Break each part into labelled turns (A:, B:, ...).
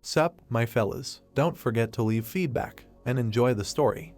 A: Sup, my fellas, don't forget to leave feedback, and enjoy the story.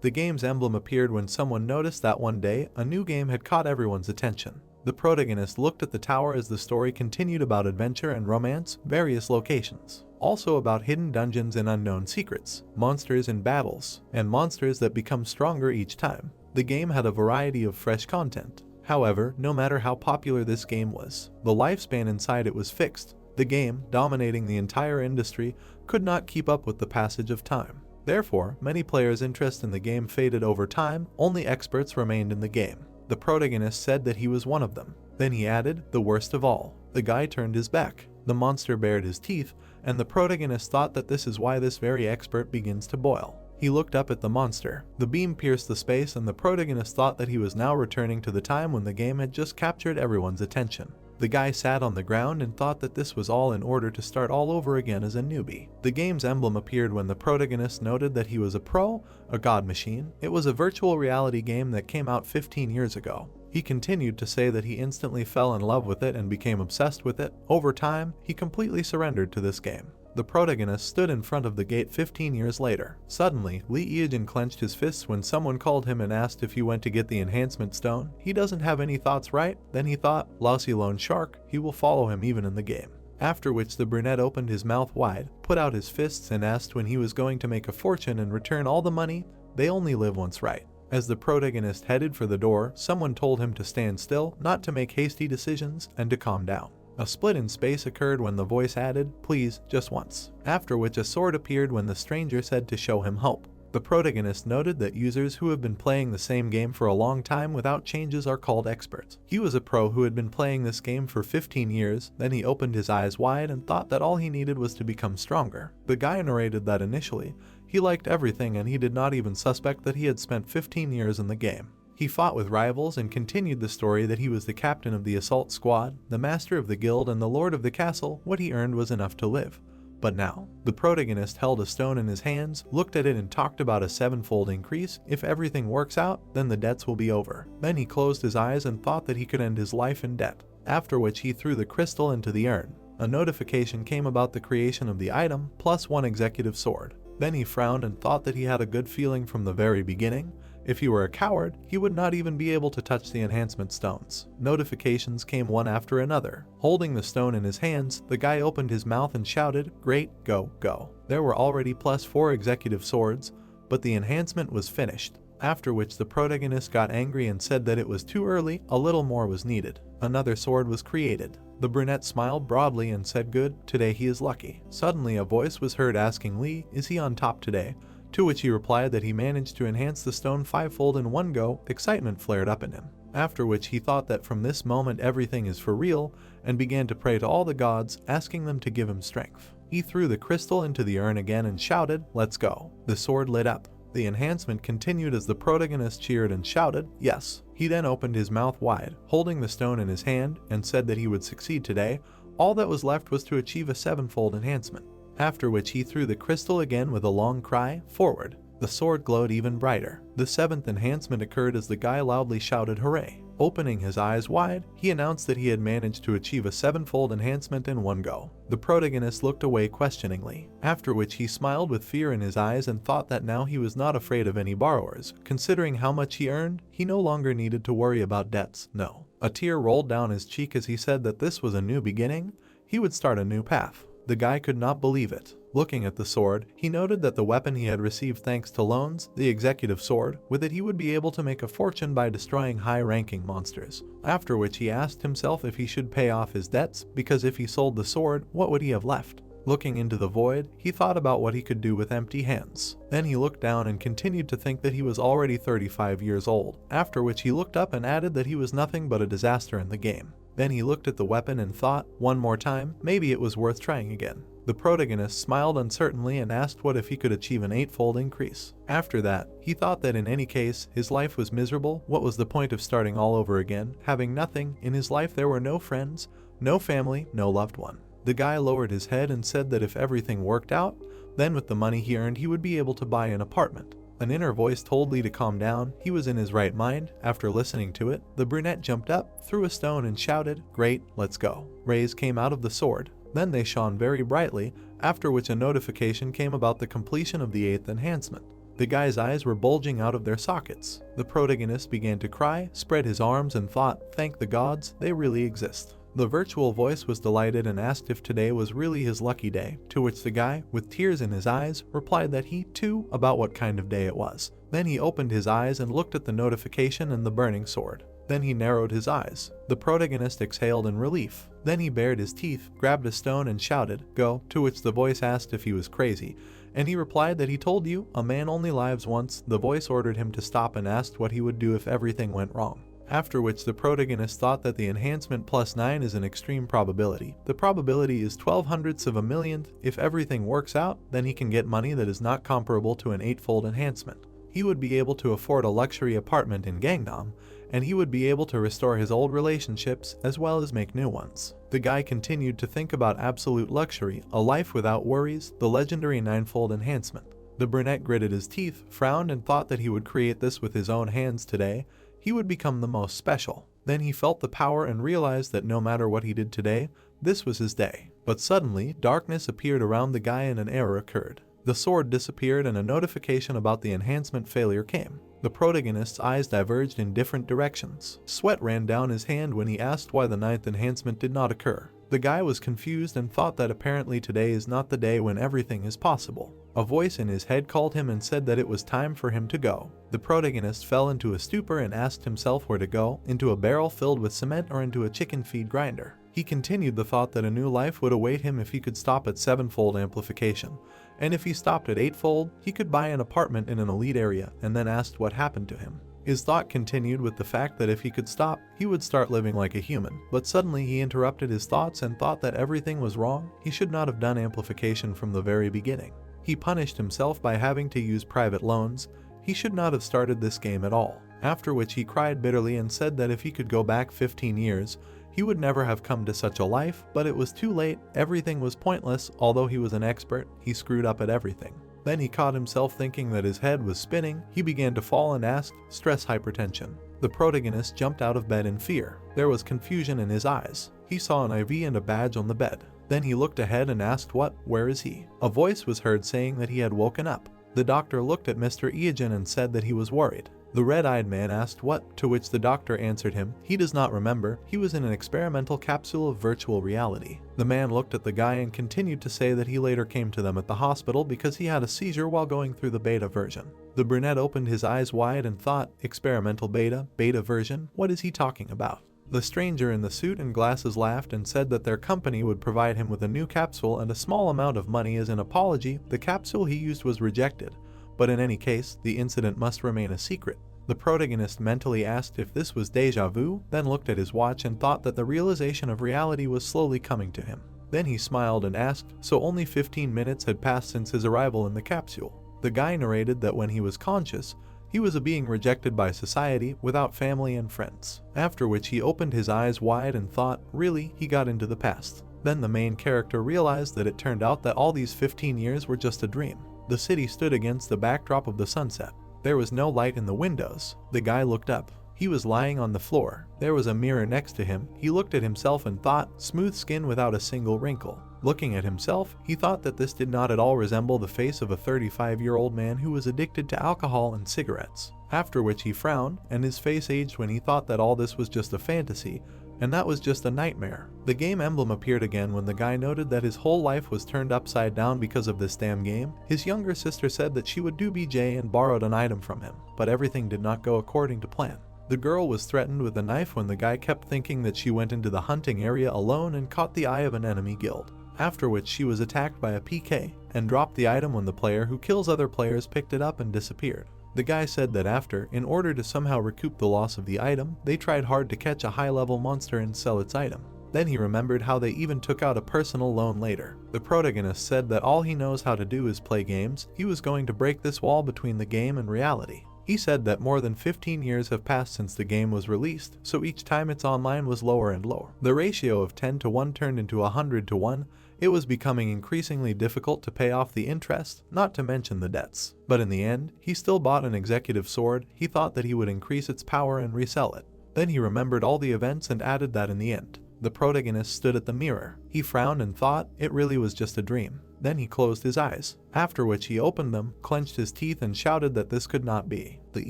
A: The game's emblem appeared when someone noticed that one day, a new game had caught everyone's attention. The protagonist looked at the tower as the story continued about adventure and romance, various locations. Also about hidden dungeons and unknown secrets, monsters and battles, and monsters that become stronger each time. The game had a variety of fresh content. However, no matter how popular this game was, the lifespan inside it was fixed. The game, dominating the entire industry, could not keep up with the passage of time. Therefore, many players' interest in the game faded over time, only experts remained in the game. The protagonist said that he was one of them. Then he added, the worst of all. The guy turned his back. The monster bared his teeth, and the protagonist thought that this is why this very expert begins to boil. He looked up at the monster. The beam pierced the space, and the protagonist thought that he was now returning to the time when the game had just captured everyone's attention. The guy sat on the ground and thought that this was all in order to start all over again as a newbie. The game's emblem appeared when the protagonist noted that he was a pro, a god machine. It was a virtual reality game that came out 15 years ago. He continued to say that he instantly fell in love with it and became obsessed with it. Over time, he completely surrendered to this game. The protagonist stood in front of the gate 15 years later. Suddenly, Lee Eugene clenched his fists when someone called him and asked if he went to get the enhancement stone. He doesn't have any thoughts, right? Then he thought, lousy lone shark, he will follow him even in the game. After which the brunette opened his mouth wide, put out his fists and asked when he was going to make a fortune and return all the money. They only live once, right? As the protagonist headed for the door, someone told him to stand still, not to make hasty decisions, and to calm down. A split in space occurred when the voice added, please, just once. After which a sword appeared when the stranger said to show him hope. The protagonist noted that users who have been playing the same game for a long time without changes are called experts. He was a pro who had been playing this game for 15 years, then he opened his eyes wide and thought that all he needed was to become stronger. The guy narrated that initially, he liked everything and he did not even suspect that he had spent 15 years in the game. He fought with rivals and continued the story that he was the captain of the assault squad, the master of the guild and the lord of the castle. What he earned was enough to live. But now, the protagonist held a stone in his hands, looked at it and talked about a 7-fold increase. If everything works out, then the debts will be over. Then he closed his eyes and thought that he could end his life in debt. After which he threw the crystal into the urn. A notification came about the creation of the item, plus 1 executive sword. Then he frowned and thought that he had a good feeling from the very beginning. If he were a coward, he would not even be able to touch the enhancement stones. Notifications came one after another. Holding the stone in his hands, the guy opened his mouth and shouted, great, go, go. There were already plus 4 executive swords, but the enhancement was finished. After which the protagonist got angry and said that it was too early, a little more was needed. Another sword was created. The brunette smiled broadly and said good, today he is lucky. Suddenly a voice was heard asking Lee, is he on top today? To which he replied that he managed to enhance the stone 5-fold in one go. Excitement flared up in him. After which he thought that from this moment everything is for real and began to pray to all the gods, asking them to give him strength. He threw the crystal into the urn again and shouted, let's go. The sword lit up. The enhancement continued as the protagonist cheered and shouted, yes. He then opened his mouth wide, holding the stone in his hand, and said that he would succeed today. All that was left was to achieve a 7-fold enhancement. After which he threw the crystal again with a long cry, forward. The sword glowed even brighter. The 7th enhancement occurred as the guy loudly shouted hooray. Opening his eyes wide, he announced that he had managed to achieve a 7-fold enhancement in one go. The protagonist looked away questioningly, after which he smiled with fear in his eyes and thought that now he was not afraid of any borrowers. Considering how much he earned, he no longer needed to worry about debts, no. A tear rolled down his cheek as he said that this was a new beginning. He would start a new path. The guy could not believe it. Looking at the sword, he noted that the weapon he had received thanks to loans, the executive sword, with it he would be able to make a fortune by destroying high-ranking monsters. After which he asked himself if he should pay off his debts, because if he sold the sword, what would he have left? Looking into the void, he thought about what he could do with empty hands. Then he looked down and continued to think that he was already 35 years old, after which he looked up and added that he was nothing but a disaster in the game. Then he looked at the weapon and thought, one more time, maybe it was worth trying again. The protagonist smiled uncertainly and asked what if he could achieve an 8-fold increase. After that, he thought that in any case, his life was miserable. What was the point of starting all over again, having nothing? In his life there were no friends, no family, no loved one. The guy lowered his head and said that if everything worked out, then with the money he earned he would be able to buy an apartment. An inner voice told Lee to calm down. He was in his right mind. After listening to it, the brunette jumped up, threw a stone and shouted, great, let's go. Rays came out of the sword. Then they shone very brightly, after which a notification came about the completion of the 8th enhancement. The guy's eyes were bulging out of their sockets. The protagonist began to cry, spread his arms and thought, thank the gods, they really exist. The virtual voice was delighted and asked if today was really his lucky day, to which the guy, with tears in his eyes, replied that he, too, about what kind of day it was. Then he opened his eyes and looked at the notification and the burning sword. Then he narrowed his eyes. The protagonist exhaled in relief. Then he bared his teeth, grabbed a stone and shouted, go, to which the voice asked if he was crazy, and he replied that he told you, a man only lives once. The voice ordered him to stop and asked what he would do if everything went wrong. After which the protagonist thought that the enhancement +9 is an extreme probability. The probability is 12/100ths of a millionth. If everything works out, then he can get money that is not comparable to an 8-fold enhancement. He would be able to afford a luxury apartment in Gangnam, and he would be able to restore his old relationships as well as make new ones. The guy continued to think about absolute luxury, a life without worries, the legendary 9-fold enhancement. The brunette gritted his teeth, frowned and thought that he would create this with his own hands today. He would become the most special. Then he felt the power and realized that no matter what he did today, this was his day. But suddenly, darkness appeared around the guy and an error occurred. The sword disappeared and a notification about the enhancement failure came. The protagonist's eyes diverged in different directions. Sweat ran down his hand when he asked why the 9th enhancement did not occur. The guy was confused and thought that apparently today is not the day when everything is possible. A voice in his head called him and said that it was time for him to go. The protagonist fell into a stupor and asked himself where to go, into a barrel filled with cement or into a chicken feed grinder. He continued the thought that a new life would await him if he could stop at 7-fold amplification, and if he stopped at 8-fold, he could buy an apartment in an elite area, and then asked what happened to him. His thought continued with the fact that if he could stop, he would start living like a human. But suddenly he interrupted his thoughts and thought that everything was wrong. He should not have done amplification from the very beginning. He punished himself by having to use private loans. He should not have started this game at all. After which he cried bitterly and said that if he could go back 15 years, he would never have come to such a life, but it was too late. Everything was pointless. Although he was an expert, he screwed up at everything. Then he caught himself thinking that his head was spinning. He began to fall and asked, stress hypertension. The protagonist jumped out of bed in fear. There was confusion in his eyes. He saw an IV and a badge on the bed. Then he looked ahead and asked where is he? A voice was heard saying that he had woken up. The doctor looked at Mr. Eugene and said that he was worried. The red-eyed man asked what, to which the doctor answered him, he does not remember, he was in an experimental capsule of virtual reality. The man looked at the guy and continued to say that he later came to them at the hospital because he had a seizure while going through the beta version. The brunette opened his eyes wide and thought, experimental beta version, what is he talking about? The stranger in the suit and glasses laughed and said that their company would provide him with a new capsule and a small amount of money as an apology. The capsule he used was rejected. But in any case, the incident must remain a secret. The protagonist mentally asked if this was deja vu, then looked at his watch and thought that the realization of reality was slowly coming to him. Then he smiled and asked, so only 15 minutes had passed since his arrival in the capsule. The guy narrated that when he was conscious, he was a being rejected by society, without family and friends. After which he opened his eyes wide and thought, really, he got into the past. Then the main character realized that it turned out that all these 15 years were just a dream. The city stood against the backdrop of the sunset. There was no light in the windows. The guy looked up. He was lying on the floor. There was a mirror next to him. He looked at himself and thought, smooth skin without a single wrinkle. Looking at himself, he thought that this did not at all resemble the face of a 35-year-old man who was addicted to alcohol and cigarettes. After which he frowned, and his face aged when he thought that all this was just a fantasy, and that was just a nightmare. The game emblem appeared again when the guy noted that his whole life was turned upside down because of this damn game. His younger sister said that she would do BJ and borrowed an item from him, but everything did not go according to plan. The girl was threatened with a knife when the guy kept thinking that she went into the hunting area alone and caught the eye of an enemy guild. After which she was attacked by a PK and dropped the item when the player who kills other players picked it up and disappeared. The guy said that after, in order to somehow recoup the loss of the item, they tried hard to catch a high-level monster and sell its item. Then he remembered how they even took out a personal loan later. The protagonist said that all he knows how to do is play games. He was going to break this wall between the game and reality. He said that more than 15 years have passed since the game was released, so each time it's online was lower and lower. The ratio of 10-to-1 turned into 100-to-1. It was becoming increasingly difficult to pay off the interest, not to mention the debts. But in the end, he still bought an executive sword. He thought that he would increase its power and resell it. Then he remembered all the events and added that in the end, The protagonist stood at the mirror. He frowned and thought it really was just a dream. Then he closed his eyes, after which he opened them, clenched his teeth and shouted that this could not be. The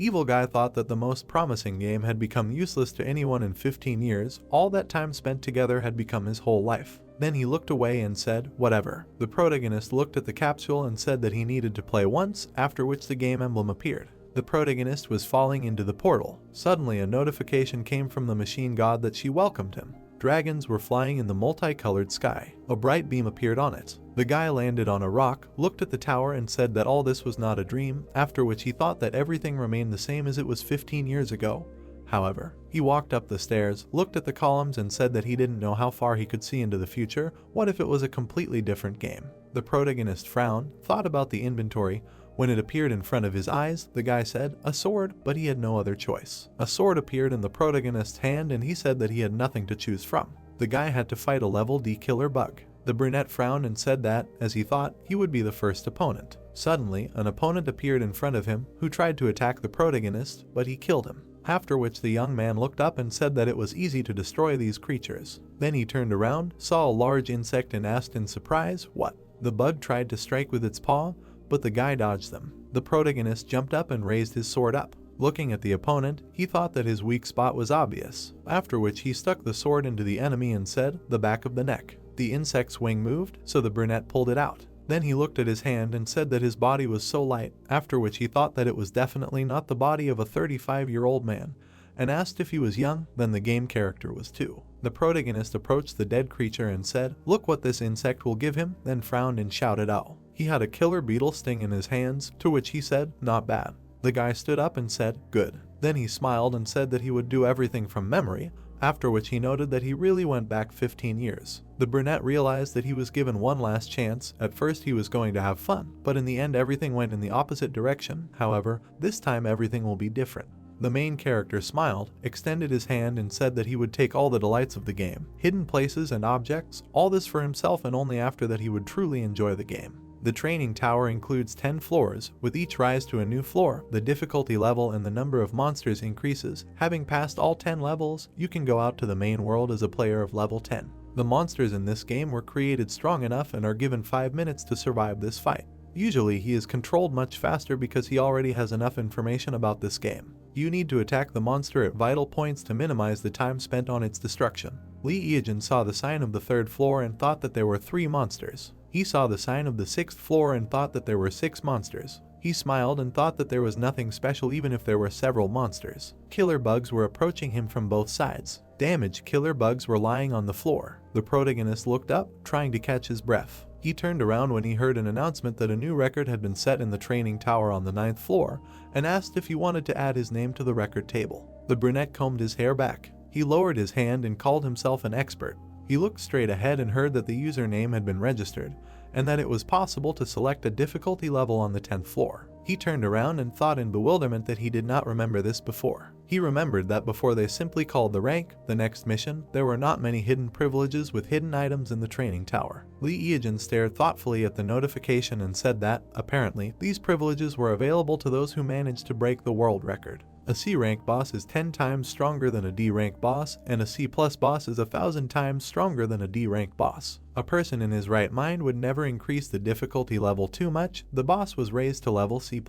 A: evil guy thought that the most promising game had become useless to anyone in 15 years. All that time spent together had become his whole life. Then he looked away and said, "Whatever." The protagonist looked at the capsule and said that he needed to play once, after which the game emblem appeared. The protagonist was falling into the portal. Suddenly a notification came from the machine god that she welcomed him. Dragons were flying in the multicolored sky. A bright beam appeared on it. The guy landed on a rock, looked at the tower and said that all this was not a dream, after which he thought that everything remained the same as it was 15 years ago. However, he walked up the stairs, looked at the columns and said that he didn't know how far he could see into the future. What if it was a completely different game? The protagonist frowned, thought about the inventory. When it appeared in front of his eyes, the guy said, "A sword," but he had no other choice. A sword appeared in the protagonist's hand and he said that he had nothing to choose from. The guy had to fight a level D killer bug. The brunette frowned and said that, as he thought, he would be the first opponent. Suddenly, an opponent appeared in front of him, who tried to attack the protagonist, but he killed him. After which the young man looked up and said that it was easy to destroy these creatures. Then he turned around, saw a large insect and asked in surprise, "What?" The bug tried to strike with its paw, but the guy dodged them. The protagonist jumped up and raised his sword up. Looking at the opponent, he thought that his weak spot was obvious, after which he stuck the sword into the enemy and said, "The back of the neck." The insect's wing moved, so the brunette pulled it out. Then he looked at his hand and said that his body was so light, after which he thought that it was definitely not the body of a 35-year-old man, and asked if he was young. Then the game character was too. The protagonist approached the dead creature and said, "Look what this insect will give him," then frowned and shouted, "Ow." He had a killer beetle sting in his hands, to which he said, "Not bad." The guy stood up and said, "Good." Then he smiled and said that he would do everything from memory, after which he noted that he really went back 15 years. The brunette realized that he was given one last chance. At first he was going to have fun, but in the end everything went in the opposite direction. However, this time everything will be different. The main character smiled, extended his hand and said that he would take all the delights of the game, hidden places and objects, all this for himself, and only after that he would truly enjoy the game. The training tower includes 10 floors, with each rise to a new floor. The difficulty level and the number of monsters increases. Having passed all 10 levels, you can go out to the main world as a player of level 10. The monsters in this game were created strong enough and are given 5 minutes to survive this fight. Usually he is controlled much faster because he already has enough information about this game. You need to attack the monster at vital points to minimize the time spent on its destruction. Lee Eejin saw the sign of the 3rd floor and thought that there were 3 monsters. He saw the sign of the 6th floor and thought that there were 6 monsters. He smiled and thought that there was nothing special even if there were several monsters. Killer bugs were approaching him from both sides. Damaged killer bugs were lying on the floor. The protagonist looked up, trying to catch his breath. He turned around when he heard an announcement that a new record had been set in the training tower on the 9th floor, and asked if he wanted to add his name to the record table. The brunette combed his hair back. He lowered his hand and called himself an expert. He looked straight ahead and heard that the username had been registered, and that it was possible to select a difficulty level on the 10th floor. He turned around and thought in bewilderment that he did not remember this before. He remembered that before they simply called the rank, the next mission, there were not many hidden privileges with hidden items in the training tower. Lee Eejin stared thoughtfully at the notification and said that, apparently, these privileges were available to those who managed to break the world record. A C rank boss is 10 times stronger than a D rank boss, and a C+ boss is 1,000 times stronger than a D rank boss. A person in his right mind would never increase the difficulty level too much. The boss was raised to level C+.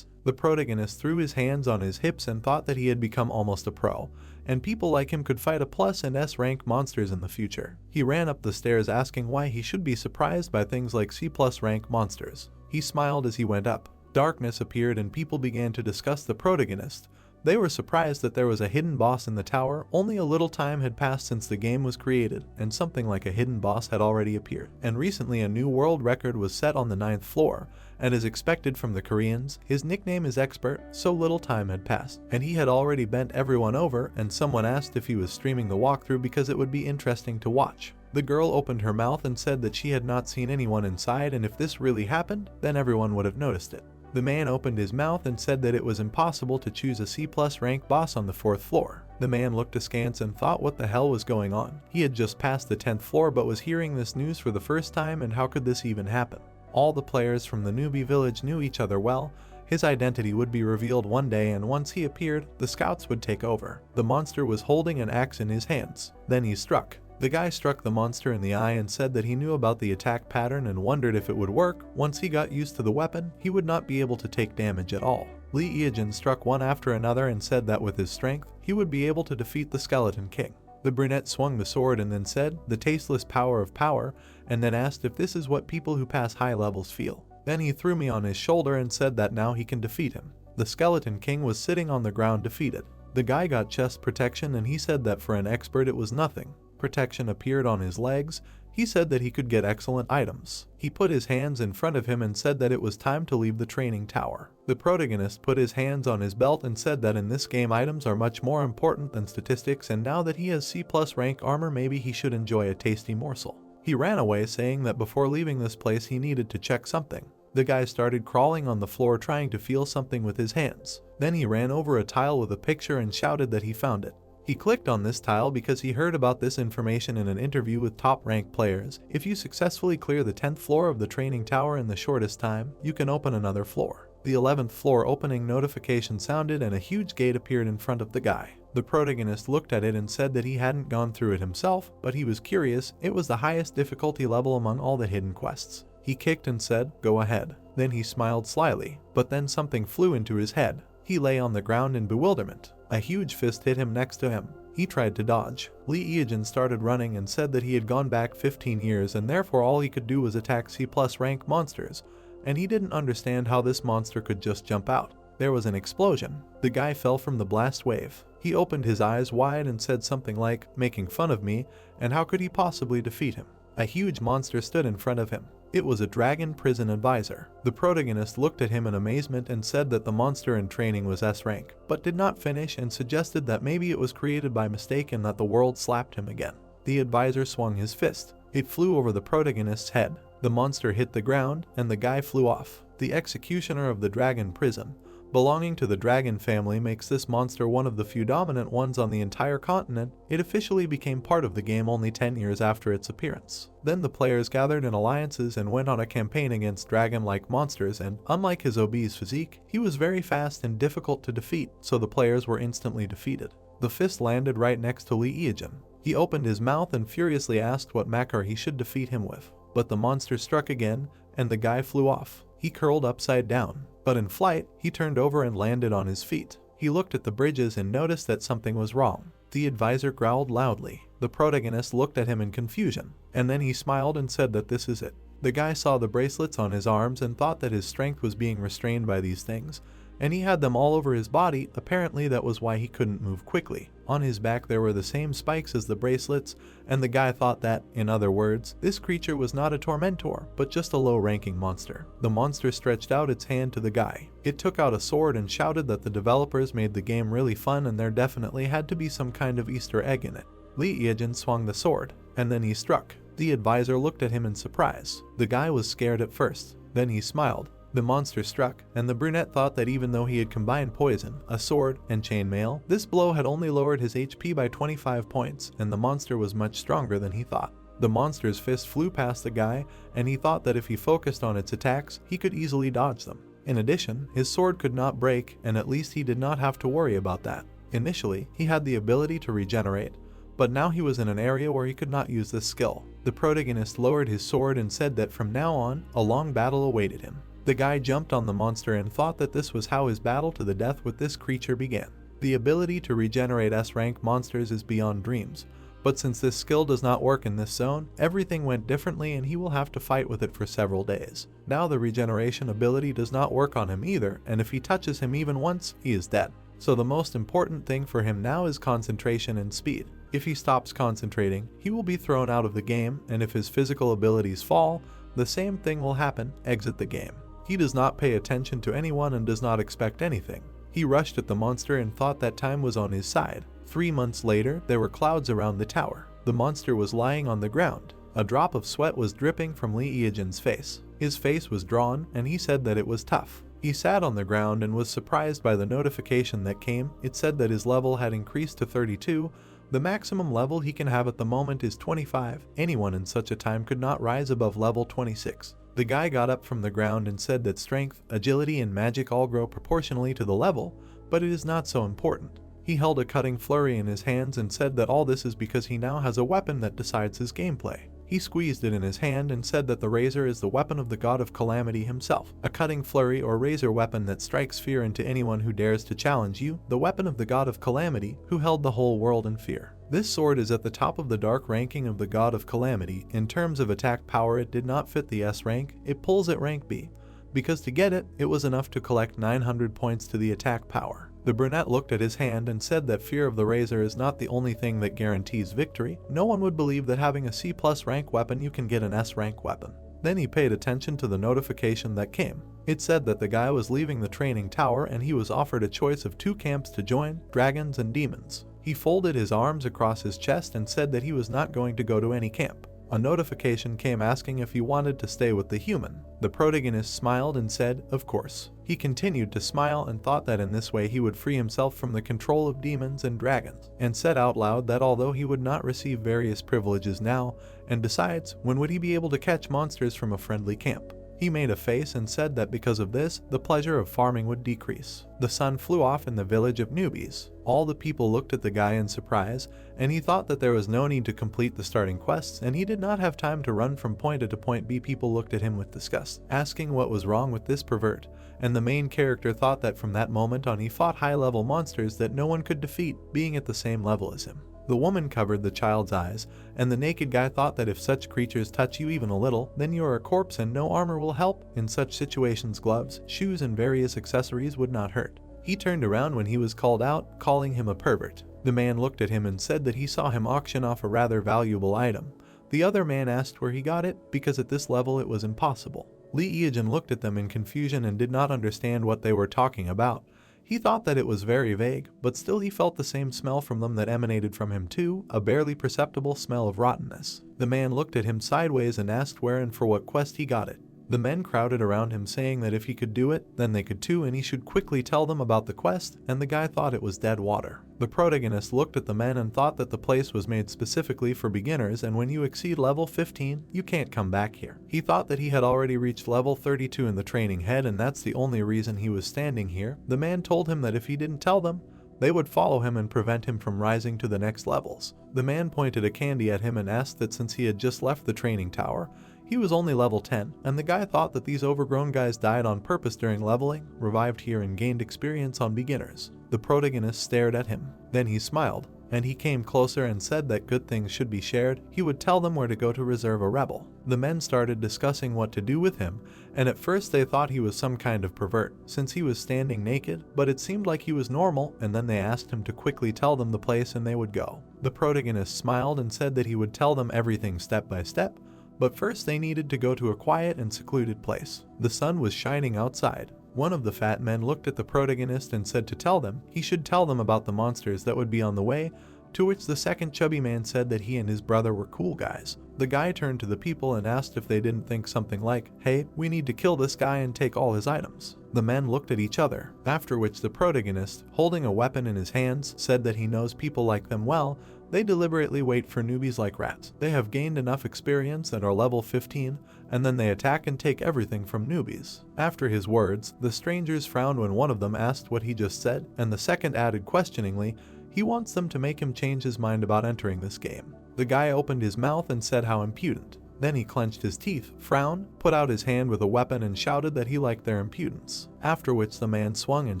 A: The protagonist threw his hands on his hips and thought that he had become almost a pro, and people like him could fight a plus and S rank monsters in the future. He ran up the stairs asking why he should be surprised by things like C+ rank monsters. He smiled as he went up. Darkness appeared and people began to discuss the protagonist. They were surprised that there was a hidden boss in the tower. Only a little time had passed since the game was created, and something like a hidden boss had already appeared. And recently a new world record was set on the 9th floor, and as expected from the Koreans, his nickname is Expert. So little time had passed, and he had already bent everyone over, and someone asked if he was streaming the walkthrough because it would be interesting to watch. The girl opened her mouth and said that she had not seen anyone inside, and if this really happened, then everyone would have noticed it. The man opened his mouth and said that it was impossible to choose a C+ rank boss on the 4th floor. The man looked askance and thought what the hell was going on. He had just passed the 10th floor but was hearing this news for the first time, and how could this even happen? All the players from the Newbie village knew each other well. His identity would be revealed one day, and once he appeared, the scouts would take over. The monster was holding an axe in his hands. Then he struck. The guy struck the monster in the eye and said that he knew about the attack pattern and wondered if it would work. Once he got used to the weapon, he would not be able to take damage at all. Lee Eejin struck one after another and said that with his strength, he would be able to defeat the Skeleton King. The brunette swung the sword and then said, "The tasteless power of power," and then asked if this is what people who pass high levels feel. Then he threw me on his shoulder and said that now he can defeat him. The Skeleton King was sitting on the ground defeated. The guy got chest protection and he said that for an expert it was nothing. Protection appeared on his legs. He said that he could get excellent items. He put his hands in front of him and said that it was time to leave the training tower. The protagonist put his hands on his belt and said that in this game items are much more important than statistics, and now that he has C+ rank armor, maybe he should enjoy a tasty morsel. He ran away saying that before leaving this place he needed to check something. The guy started crawling on the floor trying to feel something with his hands. Then he ran over a tile with a picture and shouted that he found it. He clicked on this tile because he heard about this information in an interview with top-ranked players. If you successfully clear the 10th floor of the training tower in the shortest time, you can open another floor. The 11th floor opening notification sounded and a huge gate appeared in front of the guy. The protagonist looked at it and said that he hadn't gone through it himself, but he was curious. It was the highest difficulty level among all the hidden quests. He kicked and said, "Go ahead." Then he smiled slyly, but then something flew into his head. He lay on the ground in bewilderment. A huge fist hit him next to him. He tried to dodge. Lee Eejin started running and said that he had gone back 15 years and therefore all he could do was attack C+ rank monsters, and he didn't understand how this monster could just jump out. There was an explosion. The guy fell from the blast wave. He opened his eyes wide and said something like, "Making fun of me," and how could he possibly defeat him? A huge monster stood in front of him. It was a dragon prison advisor. The protagonist looked at him in amazement and said that the monster in training was S rank, but did not finish and suggested that maybe it was created by mistake and that the world slapped him again. The advisor swung his fist. It flew over the protagonist's head. The monster hit the ground and the guy flew off. The executioner of the dragon prison, belonging to the dragon family, makes this monster one of the few dominant ones on the entire continent. It officially became part of the game only 10 years after its appearance. Then the players gathered in alliances and went on a campaign against dragon-like monsters, and unlike his obese physique, he was very fast and difficult to defeat, so the players were instantly defeated. The fist landed right next to Lee Eejin. He opened his mouth and furiously asked what mecha he should defeat him with. But the monster struck again, and the guy flew off. He curled upside down. But in flight, he turned over and landed on his feet. He looked at the bridges and noticed that something was wrong. The advisor growled loudly. The protagonist looked at him in confusion, and then he smiled and said that this is it. The guy saw the bracelets on his arms and thought that his strength was being restrained by these things, and he had them all over his body. Apparently that was why he couldn't move quickly. On his back there were the same spikes as the bracelets, and the guy thought that, in other words, this creature was not a tormentor, but just a low-ranking monster. The monster stretched out its hand to the guy. It took out a sword and shouted that the developers made the game really fun and there definitely had to be some kind of Easter egg in it. Lee Eejin swung the sword, and then he struck. The advisor looked at him in surprise. The guy was scared at first. Then he smiled. The monster struck, and the brunette thought that even though he had combined poison, a sword, and chainmail, this blow had only lowered his HP by 25 points, and the monster was much stronger than he thought. The monster's fist flew past the guy, and he thought that if he focused on its attacks, he could easily dodge them. In addition, his sword could not break, and at least he did not have to worry about that. Initially, he had the ability to regenerate, but now he was in an area where he could not use this skill. The protagonist lowered his sword and said that from now on, a long battle awaited him. The guy jumped on the monster and thought that this was how his battle to the death with this creature began. The ability to regenerate S-rank monsters is beyond dreams, but since this skill does not work in this zone, everything went differently and he will have to fight with it for several days. Now the regeneration ability does not work on him either, and if he touches him even once, he is dead. So the most important thing for him now is concentration and speed. If he stops concentrating, he will be thrown out of the game, and if his physical abilities fall, the same thing will happen, exit the game. He does not pay attention to anyone and does not expect anything. He rushed at the monster and thought that time was on his side. 3 months later, there were clouds around the tower. The monster was lying on the ground. A drop of sweat was dripping from Lee Eejin's face. His face was drawn, and he said that it was tough. He sat on the ground and was surprised by the notification that came. It said that his level had increased to 32. The maximum level he can have at the moment is 25. Anyone in such a time could not rise above level 26. The guy got up from the ground and said that strength, agility, and magic all grow proportionally to the level, but it is not so important. He held a cutting flurry in his hands and said that all this is because he now has a weapon that decides his gameplay. He squeezed it in his hand and said that the razor is the weapon of the god of calamity himself, a cutting flurry or razor weapon that strikes fear into anyone who dares to challenge you, the weapon of the god of calamity who held the whole world in fear. This sword is at the top of the dark ranking of the god of calamity. In terms of attack power, it did not fit the S rank, it pulls at rank B, because to get it, it was enough to collect 900 points to the attack power. The brunette looked at his hand and said that fear of the razor is not the only thing that guarantees victory. No one would believe that having a C+ rank weapon you can get an S rank weapon. Then he paid attention to the notification that came. It said that the guy was leaving the training tower and he was offered a choice of 2 camps to join, dragons and demons. He folded his arms across his chest and said that he was not going to go to any camp. A notification came asking if he wanted to stay with the human. The protagonist smiled and said, of course. He continued to smile and thought that in this way he would free himself from the control of demons and dragons, and said out loud that although he would not receive various privileges now, and besides, when would he be able to catch monsters from a friendly camp? He made a face and said that because of this, the pleasure of farming would decrease. The sun flew off in the village of Newbies. All the people looked at the guy in surprise, and he thought that there was no need to complete the starting quests, and he did not have time to run from point A to point B. People looked at him with disgust, asking what was wrong with this pervert, and the main character thought that from that moment on he fought high-level monsters that no one could defeat, being at the same level as him. The woman covered the child's eyes, and the naked guy thought that if such creatures touch you even a little, then you are a corpse and no armor will help. In such situations, gloves, shoes, and various accessories would not hurt. He turned around when he was called out, calling him a pervert. The man looked at him and said that he saw him auction off a rather valuable item. The other man asked where he got it, because at this level it was impossible. Lee Eejin looked at them in confusion and did not understand what they were talking about. He thought that it was very vague, but still he felt the same smell from them that emanated from him too, a barely perceptible smell of rottenness. The man looked at him sideways and asked where and for what quest he got it. The men crowded around him saying that if he could do it, then they could too, and he should quickly tell them about the quest, and the guy thought it was dead water. The protagonist looked at the men and thought that the place was made specifically for beginners, and when you exceed level 15, you can't come back here. He thought that he had already reached level 32 in the training head, and that's the only reason he was standing here. The man told him that if he didn't tell them, they would follow him and prevent him from rising to the next levels. The man pointed a candy at him and asked that since he had just left the training tower, he was only level 10, and the guy thought that these overgrown guys died on purpose during leveling, revived here and gained experience on beginners. The protagonist stared at him. Then he smiled, and he came closer and said that good things should be shared. He would tell them where to go to reserve a rebel. The men started discussing what to do with him, and at first they thought he was some kind of pervert, since he was standing naked, but it seemed like he was normal, and then they asked him to quickly tell them the place and they would go. The protagonist smiled and said that he would tell them everything step by step, but first they needed to go to a quiet and secluded place. The sun was shining outside. One of the fat men looked at the protagonist and said to tell them he should tell them about the monsters that would be on the way, to which the second chubby man said that he and his brother were cool guys. The guy turned to the people and asked if they didn't think something like, hey, we need to kill this guy and take all his items. The men looked at each other, after which the protagonist, holding a weapon in his hands, said that he knows people like them well. They deliberately wait for newbies like rats. They have gained enough experience and are level 15, and then they attack and take everything from newbies. After his words, the strangers frowned when one of them asked what he just said, and the second added questioningly, he wants them to make him change his mind about entering this game. The guy opened his mouth and said how impudent. Then he clenched his teeth, frowned, put out his hand with a weapon and shouted that he liked their impudence. After which the man swung and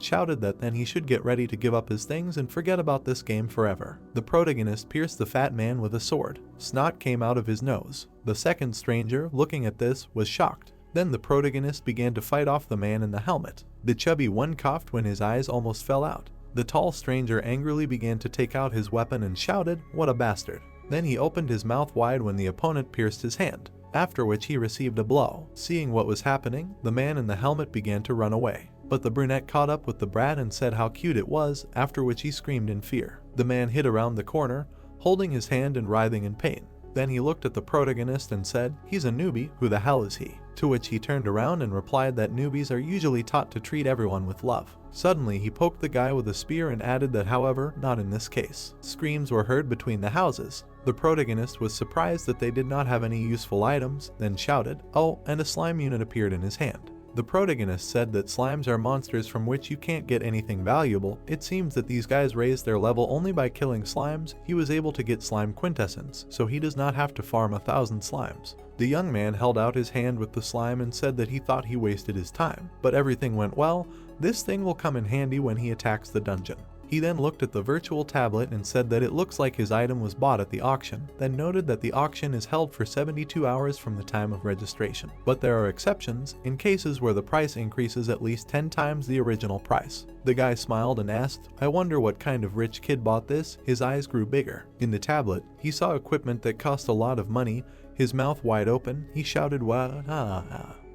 A: shouted that then he should get ready to give up his things and forget about this game forever. The protagonist pierced the fat man with a sword. Snot came out of his nose. The second stranger, looking at this, was shocked. Then the protagonist began to fight off the man in the helmet. The chubby one coughed when his eyes almost fell out. The tall stranger angrily began to take out his weapon and shouted, "What a bastard." Then he opened his mouth wide when the opponent pierced his hand, after which he received a blow. Seeing what was happening, the man in the helmet began to run away. But the brunette caught up with the brat and said how cute it was, after which he screamed in fear. The man hid around the corner, holding his hand and writhing in pain. Then he looked at the protagonist and said, "He's a newbie, who the hell is he?" To which he turned around and replied that newbies are usually taught to treat everyone with love. Suddenly he poked the guy with a spear and added that however, not in this case. Screams were heard between the houses. The protagonist was surprised that they did not have any useful items, then shouted, "Oh," and a slime unit appeared in his hand. The protagonist said that slimes are monsters from which you can't get anything valuable. It seems that these guys raised their level only by killing slimes. He was able to get slime quintessence, so he does not have to farm 1,000 slimes. The young man held out his hand with the slime and said that he thought he wasted his time, but everything went well. This thing will come in handy when he attacks the dungeon. He then looked at the virtual tablet and said that it looks like his item was bought at the auction, then noted that the auction is held for 72 hours from the time of registration. But there are exceptions, in cases where the price increases at least 10 times the original price. The guy smiled and asked, "I wonder what kind of rich kid bought this?" His eyes grew bigger. In the tablet, he saw equipment that cost a lot of money. His mouth wide open, he shouted, "What?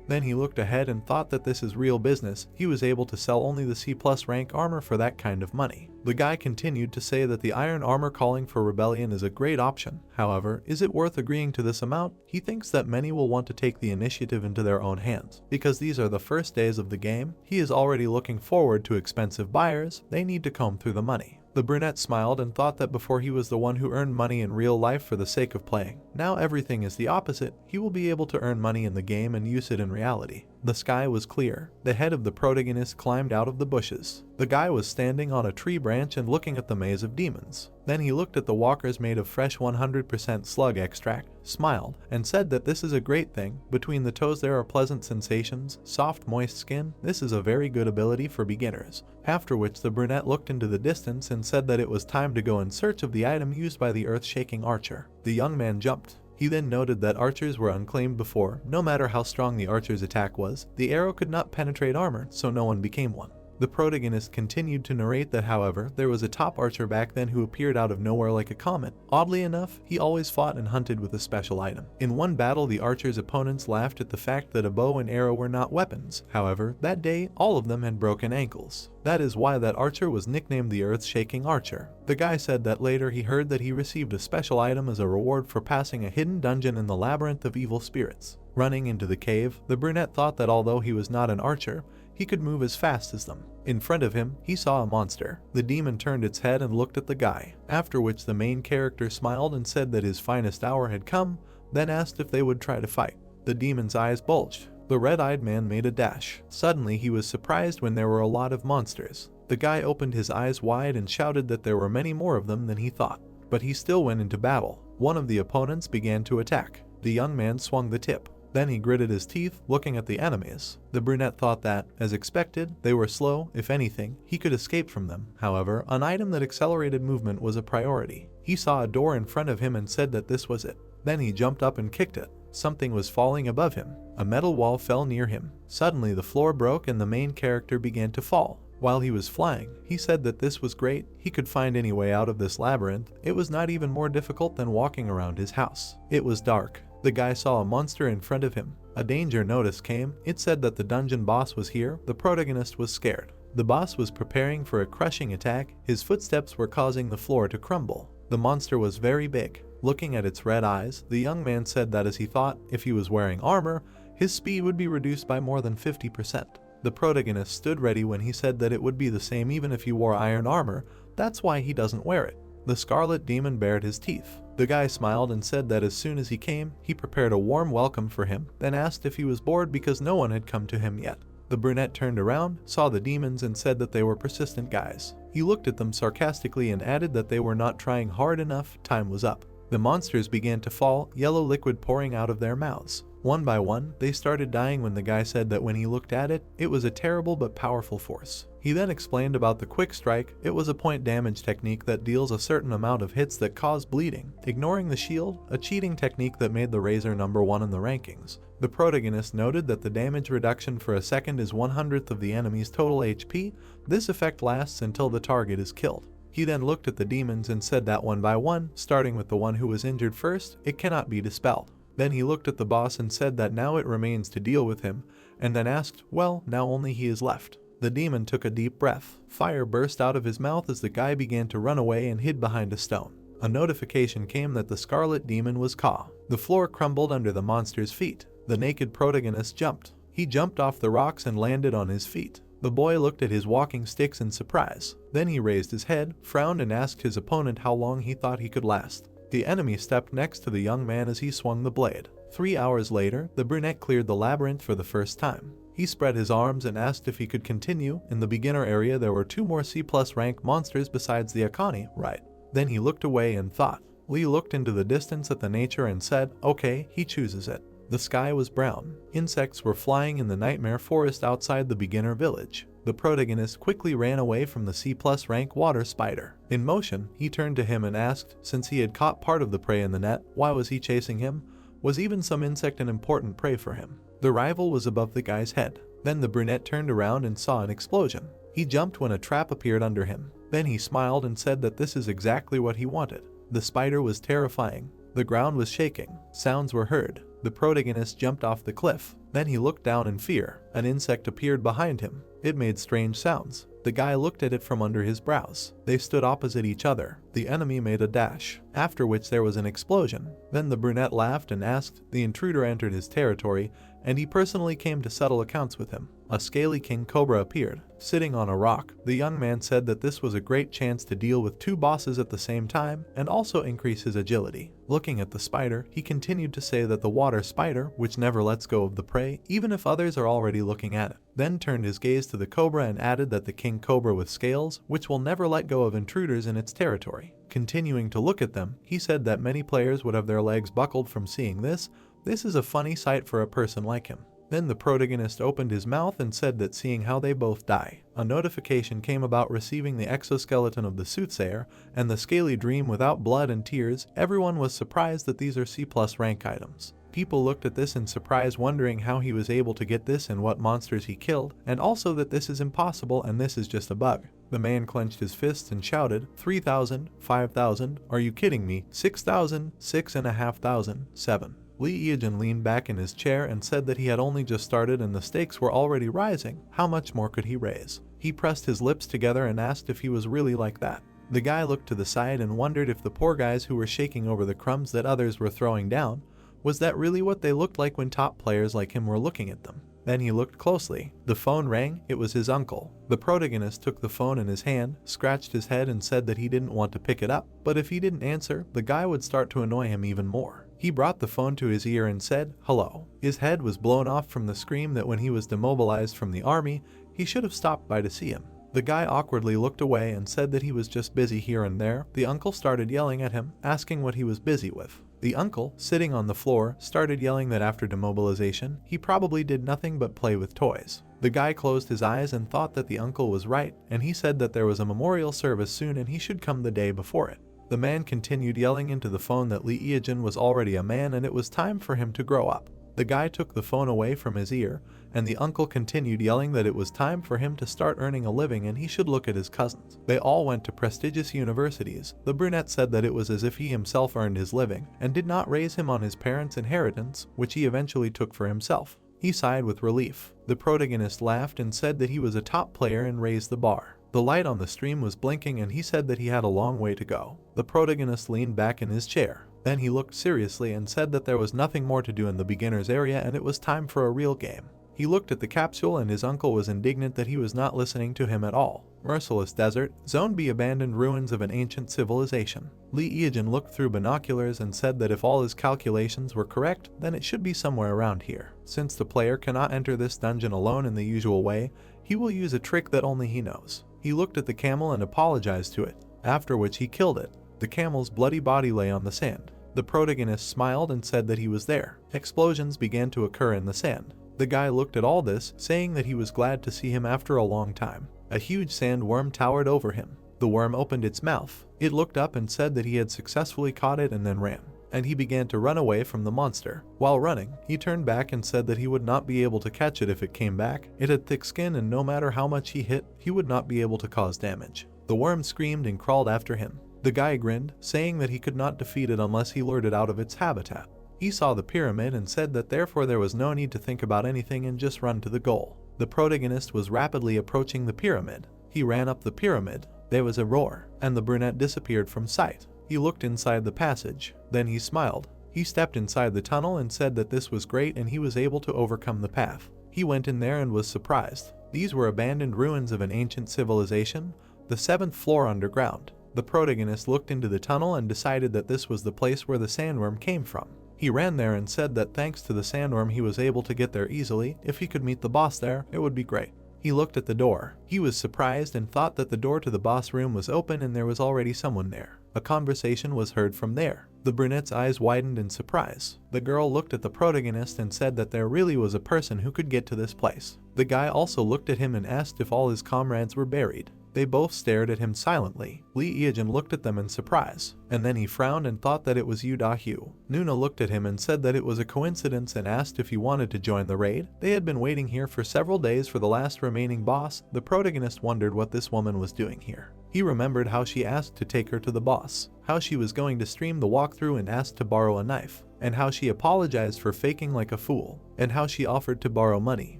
A: Then he looked ahead and thought that this is real business. He was able to sell only the C+ rank armor for that kind of money. The guy continued to say that the iron armor calling for rebellion is a great option. However, is it worth agreeing to this amount? He thinks that many will want to take the initiative into their own hands. Because these are the first days of the game, he is already looking forward to expensive buyers. They need to comb through the money. The brunette smiled and thought that before he was the one who earned money in real life for the sake of playing. Now everything is the opposite. He will be able to earn money in the game and use it in reality. The sky was clear. The head of the protagonist climbed out of the bushes. The guy was standing on a tree branch and looking at the maze of demons. Then he looked at the walkers made of fresh 100% slug extract, smiled, and said that this is a great thing. Between the toes there are pleasant sensations, soft moist skin. This is a very good ability for beginners. After which the brunette looked into the distance and said that it was time to go in search of the item used by the earth-shaking archer. The young man jumped. He then noted that archers were unclaimed before. No matter how strong the archer's attack was, the arrow could not penetrate armor, so no one became one. The protagonist continued to narrate that, however, there was a top archer back then who appeared out of nowhere like a comet. Oddly enough, he always fought and hunted with a special item. In one battle, the archer's opponents laughed at the fact that a bow and arrow were not weapons. However, that day, all of them had broken ankles. That is why that archer was nicknamed the earth-shaking archer. The guy said that later he heard that he received a special item as a reward for passing a hidden dungeon in the labyrinth of evil spirits. Running into the cave, the brunette thought that although he was not an archer, he could move as fast as them. In front of him, he saw a monster. The demon turned its head and looked at the guy, after which the main character smiled and said that his finest hour had come, then asked if they would try to fight. The demon's eyes bulged. The red-eyed man made a dash. Suddenly he was surprised when there were a lot of monsters. The guy opened his eyes wide and shouted that there were many more of them than he thought. But he still went into battle. One of the opponents began to attack. The young man swung the tip. Then he gritted his teeth, looking at the enemies. The brunette thought that, as expected, they were slow. If anything, he could escape from them. However, an item that accelerated movement was a priority. He saw a door in front of him and said that this was it. Then he jumped up and kicked it. Something was falling above him. A metal wall fell near him. Suddenly the floor broke and the main character began to fall. While he was flying, he said that this was great. He could find any way out of this labyrinth. It was not even more difficult than walking around his house. It was dark. The guy saw a monster in front of him. A danger notice came. It said that the dungeon boss was here. The protagonist was scared. The boss was preparing for a crushing attack. His footsteps were causing the floor to crumble. The monster was very big. Looking at its red eyes, the young man said that as he thought, if he was wearing armor, his speed would be reduced by more than 50%. The protagonist stood ready when he said that it would be the same even if he wore iron armor. That's why he doesn't wear it. The scarlet demon bared his teeth. The guy smiled and said that as soon as he came, he prepared a warm welcome for him, then asked if he was bored because no one had come to him yet. The brunette turned around, saw the demons and said that they were persistent guys. He looked at them sarcastically and added that they were not trying hard enough. Time was up. The monsters began to fall, yellow liquid pouring out of their mouths. One by one, they started dying when the guy said that when he looked at it, it was a terrible but powerful force. He then explained about the quick strike. It was a point damage technique that deals a certain amount of hits that cause bleeding, ignoring the shield, a cheating technique that made the razor #1 in the rankings. The protagonist noted that the damage reduction for a second is 1/100th of the enemy's total HP. This effect lasts until the target is killed. He then looked at the demons and said that one by one, starting with the one who was injured first, it cannot be dispelled. Then he looked at the boss and said that now it remains to deal with him, and then asked, well, now only he is left. The demon took a deep breath. Fire burst out of his mouth as the guy began to run away and hid behind a stone. A notification came that the scarlet demon was caught. The floor crumbled under the monster's feet. The naked protagonist jumped. He jumped off the rocks and landed on his feet. The boy looked at his walking sticks in surprise. Then he raised his head, frowned and asked his opponent how long he thought he could last. The enemy stepped next to the young man as he swung the blade. 3 hours later, the brunette cleared the labyrinth for the first time. He spread his arms and asked if he could continue. In the beginner area there were 2 more C+ rank monsters besides the epiphany, right? Then he looked away and thought. Lee looked into the distance at the nature and said, okay, he chooses it. The sky was brown. Insects were flying in the nightmare forest outside the beginner village. The protagonist quickly ran away from the C+ rank water spider. In motion, he turned to him and asked, since he had caught part of the prey in the net, why was he chasing him? Was even some insect an important prey for him? The rival was above the guy's head. Then the brunette turned around and saw an explosion. He jumped when a trap appeared under him. Then he smiled and said that this is exactly what he wanted. The spider was terrifying. The ground was shaking. Sounds were heard. The protagonist jumped off the cliff. Then he looked down in fear. An insect appeared behind him. It made strange sounds. The guy looked at it from under his brows. They stood opposite each other. The enemy made a dash, after which there was an explosion. Then the brunette laughed and asked. The intruder entered his territory, and he personally came to settle accounts with him. A scaly king cobra appeared, sitting on a rock. The young man said that this was a great chance to deal with 2 bosses at the same time and also increase his agility. Looking at the spider, he continued to say that the water spider, which never lets go of the prey, even if others are already looking at it, then turned his gaze to the cobra and added that the king cobra with scales, which will never let go of intruders in its territory. Continuing to look at them, he said that many players would have their legs buckled from seeing this. This is a funny sight for a person like him. Then the protagonist opened his mouth and said that seeing how they both die, a notification came about receiving the exoskeleton of the soothsayer and the scaly dream without blood and tears. Everyone was surprised that these are C+ rank items. People looked at this in surprise, wondering how he was able to get this and what monsters he killed, and also that this is impossible and this is just a bug. The man clenched his fists and shouted, 3,000, 5,000, are you kidding me, 6,000, 6,500, 7. Lee Eejin leaned back in his chair and said that he had only just started and the stakes were already rising. How much more could he raise? He pressed his lips together and asked if he was really like that. The guy looked to the side and wondered if the poor guys who were shaking over the crumbs that others were throwing down, was that really what they looked like when top players like him were looking at them? Then he looked closely. The phone rang. It was his uncle. The protagonist took the phone in his hand, scratched his head and said that he didn't want to pick it up, but if he didn't answer, the guy would start to annoy him even more. He brought the phone to his ear and said, hello. His head was blown off from the scream that when he was demobilized from the army, he should have stopped by to see him. The guy awkwardly looked away and said that he was just busy here and there. The uncle started yelling at him, asking what he was busy with. The uncle, sitting on the floor, started yelling that after demobilization, he probably did nothing but play with toys. The guy closed his eyes and thought that the uncle was right, and he said that there was a memorial service soon and he should come the day before it. The man continued yelling into the phone that Lee Eejin was already a man and it was time for him to grow up. The guy took the phone away from his ear, and the uncle continued yelling that it was time for him to start earning a living and he should look at his cousins. They all went to prestigious universities. The brunette said that it was as if he himself earned his living and did not raise him on his parents' inheritance, which he eventually took for himself. He sighed with relief. The protagonist laughed and said that he was a top player and raised the bar. The light on the stream was blinking and he said that he had a long way to go. The protagonist leaned back in his chair. Then he looked seriously and said that there was nothing more to do in the beginner's area and it was time for a real game. He looked at the capsule and his uncle was indignant that he was not listening to him at all. Merciless desert, Zone B, abandoned ruins of an ancient civilization. Lee Eejin looked through binoculars and said that if all his calculations were correct, then it should be somewhere around here. Since the player cannot enter this dungeon alone in the usual way, he will use a trick that only he knows. He looked at the camel and apologized to it, after which he killed it. The camel's bloody body lay on the sand. The protagonist smiled and said that he was there. Explosions began to occur in the sand. The guy looked at all this, saying that he was glad to see him after a long time. A huge sandworm towered over him. The worm opened its mouth. It looked up and said that he had successfully caught it and then ran. And he began to run away from the monster. While running, he turned back and said that he would not be able to catch it if it came back. It had thick skin and no matter how much he hit, he would not be able to cause damage. The worm screamed and crawled after him. The guy grinned, saying that he could not defeat it unless he lured it out of its habitat. He saw the pyramid and said that therefore there was no need to think about anything and just run to the goal. The protagonist was rapidly approaching the pyramid. He ran up the pyramid. There was a roar, and the brunette disappeared from sight. He looked inside the passage. Then he smiled. He stepped inside the tunnel and said that this was great and he was able to overcome the path. He went in there and was surprised. These were abandoned ruins of an ancient civilization, the 7th floor underground. The protagonist looked into the tunnel and decided that this was the place where the sandworm came from. He ran there and said that thanks to the sandworm he was able to get there easily. If he could meet the boss there, it would be great. He looked at the door. He was surprised and thought that the door to the boss room was open and there was already someone there. A conversation was heard from there. The brunette's eyes widened in surprise. The girl looked at the protagonist and said that there really was a person who could get to this place. The guy also looked at him and asked if all his comrades were buried. They both stared at him silently. Lee Eejin looked at them in surprise, and then he frowned and thought that it was Yu Da-hyu. Nuna looked at him and said that it was a coincidence and asked if he wanted to join the raid. They had been waiting here for several days for the last remaining boss. The protagonist wondered what this woman was doing here. He remembered how she asked to take her to the boss, how she was going to stream the walkthrough and asked to borrow a knife, and how she apologized for faking like a fool, and how she offered to borrow money.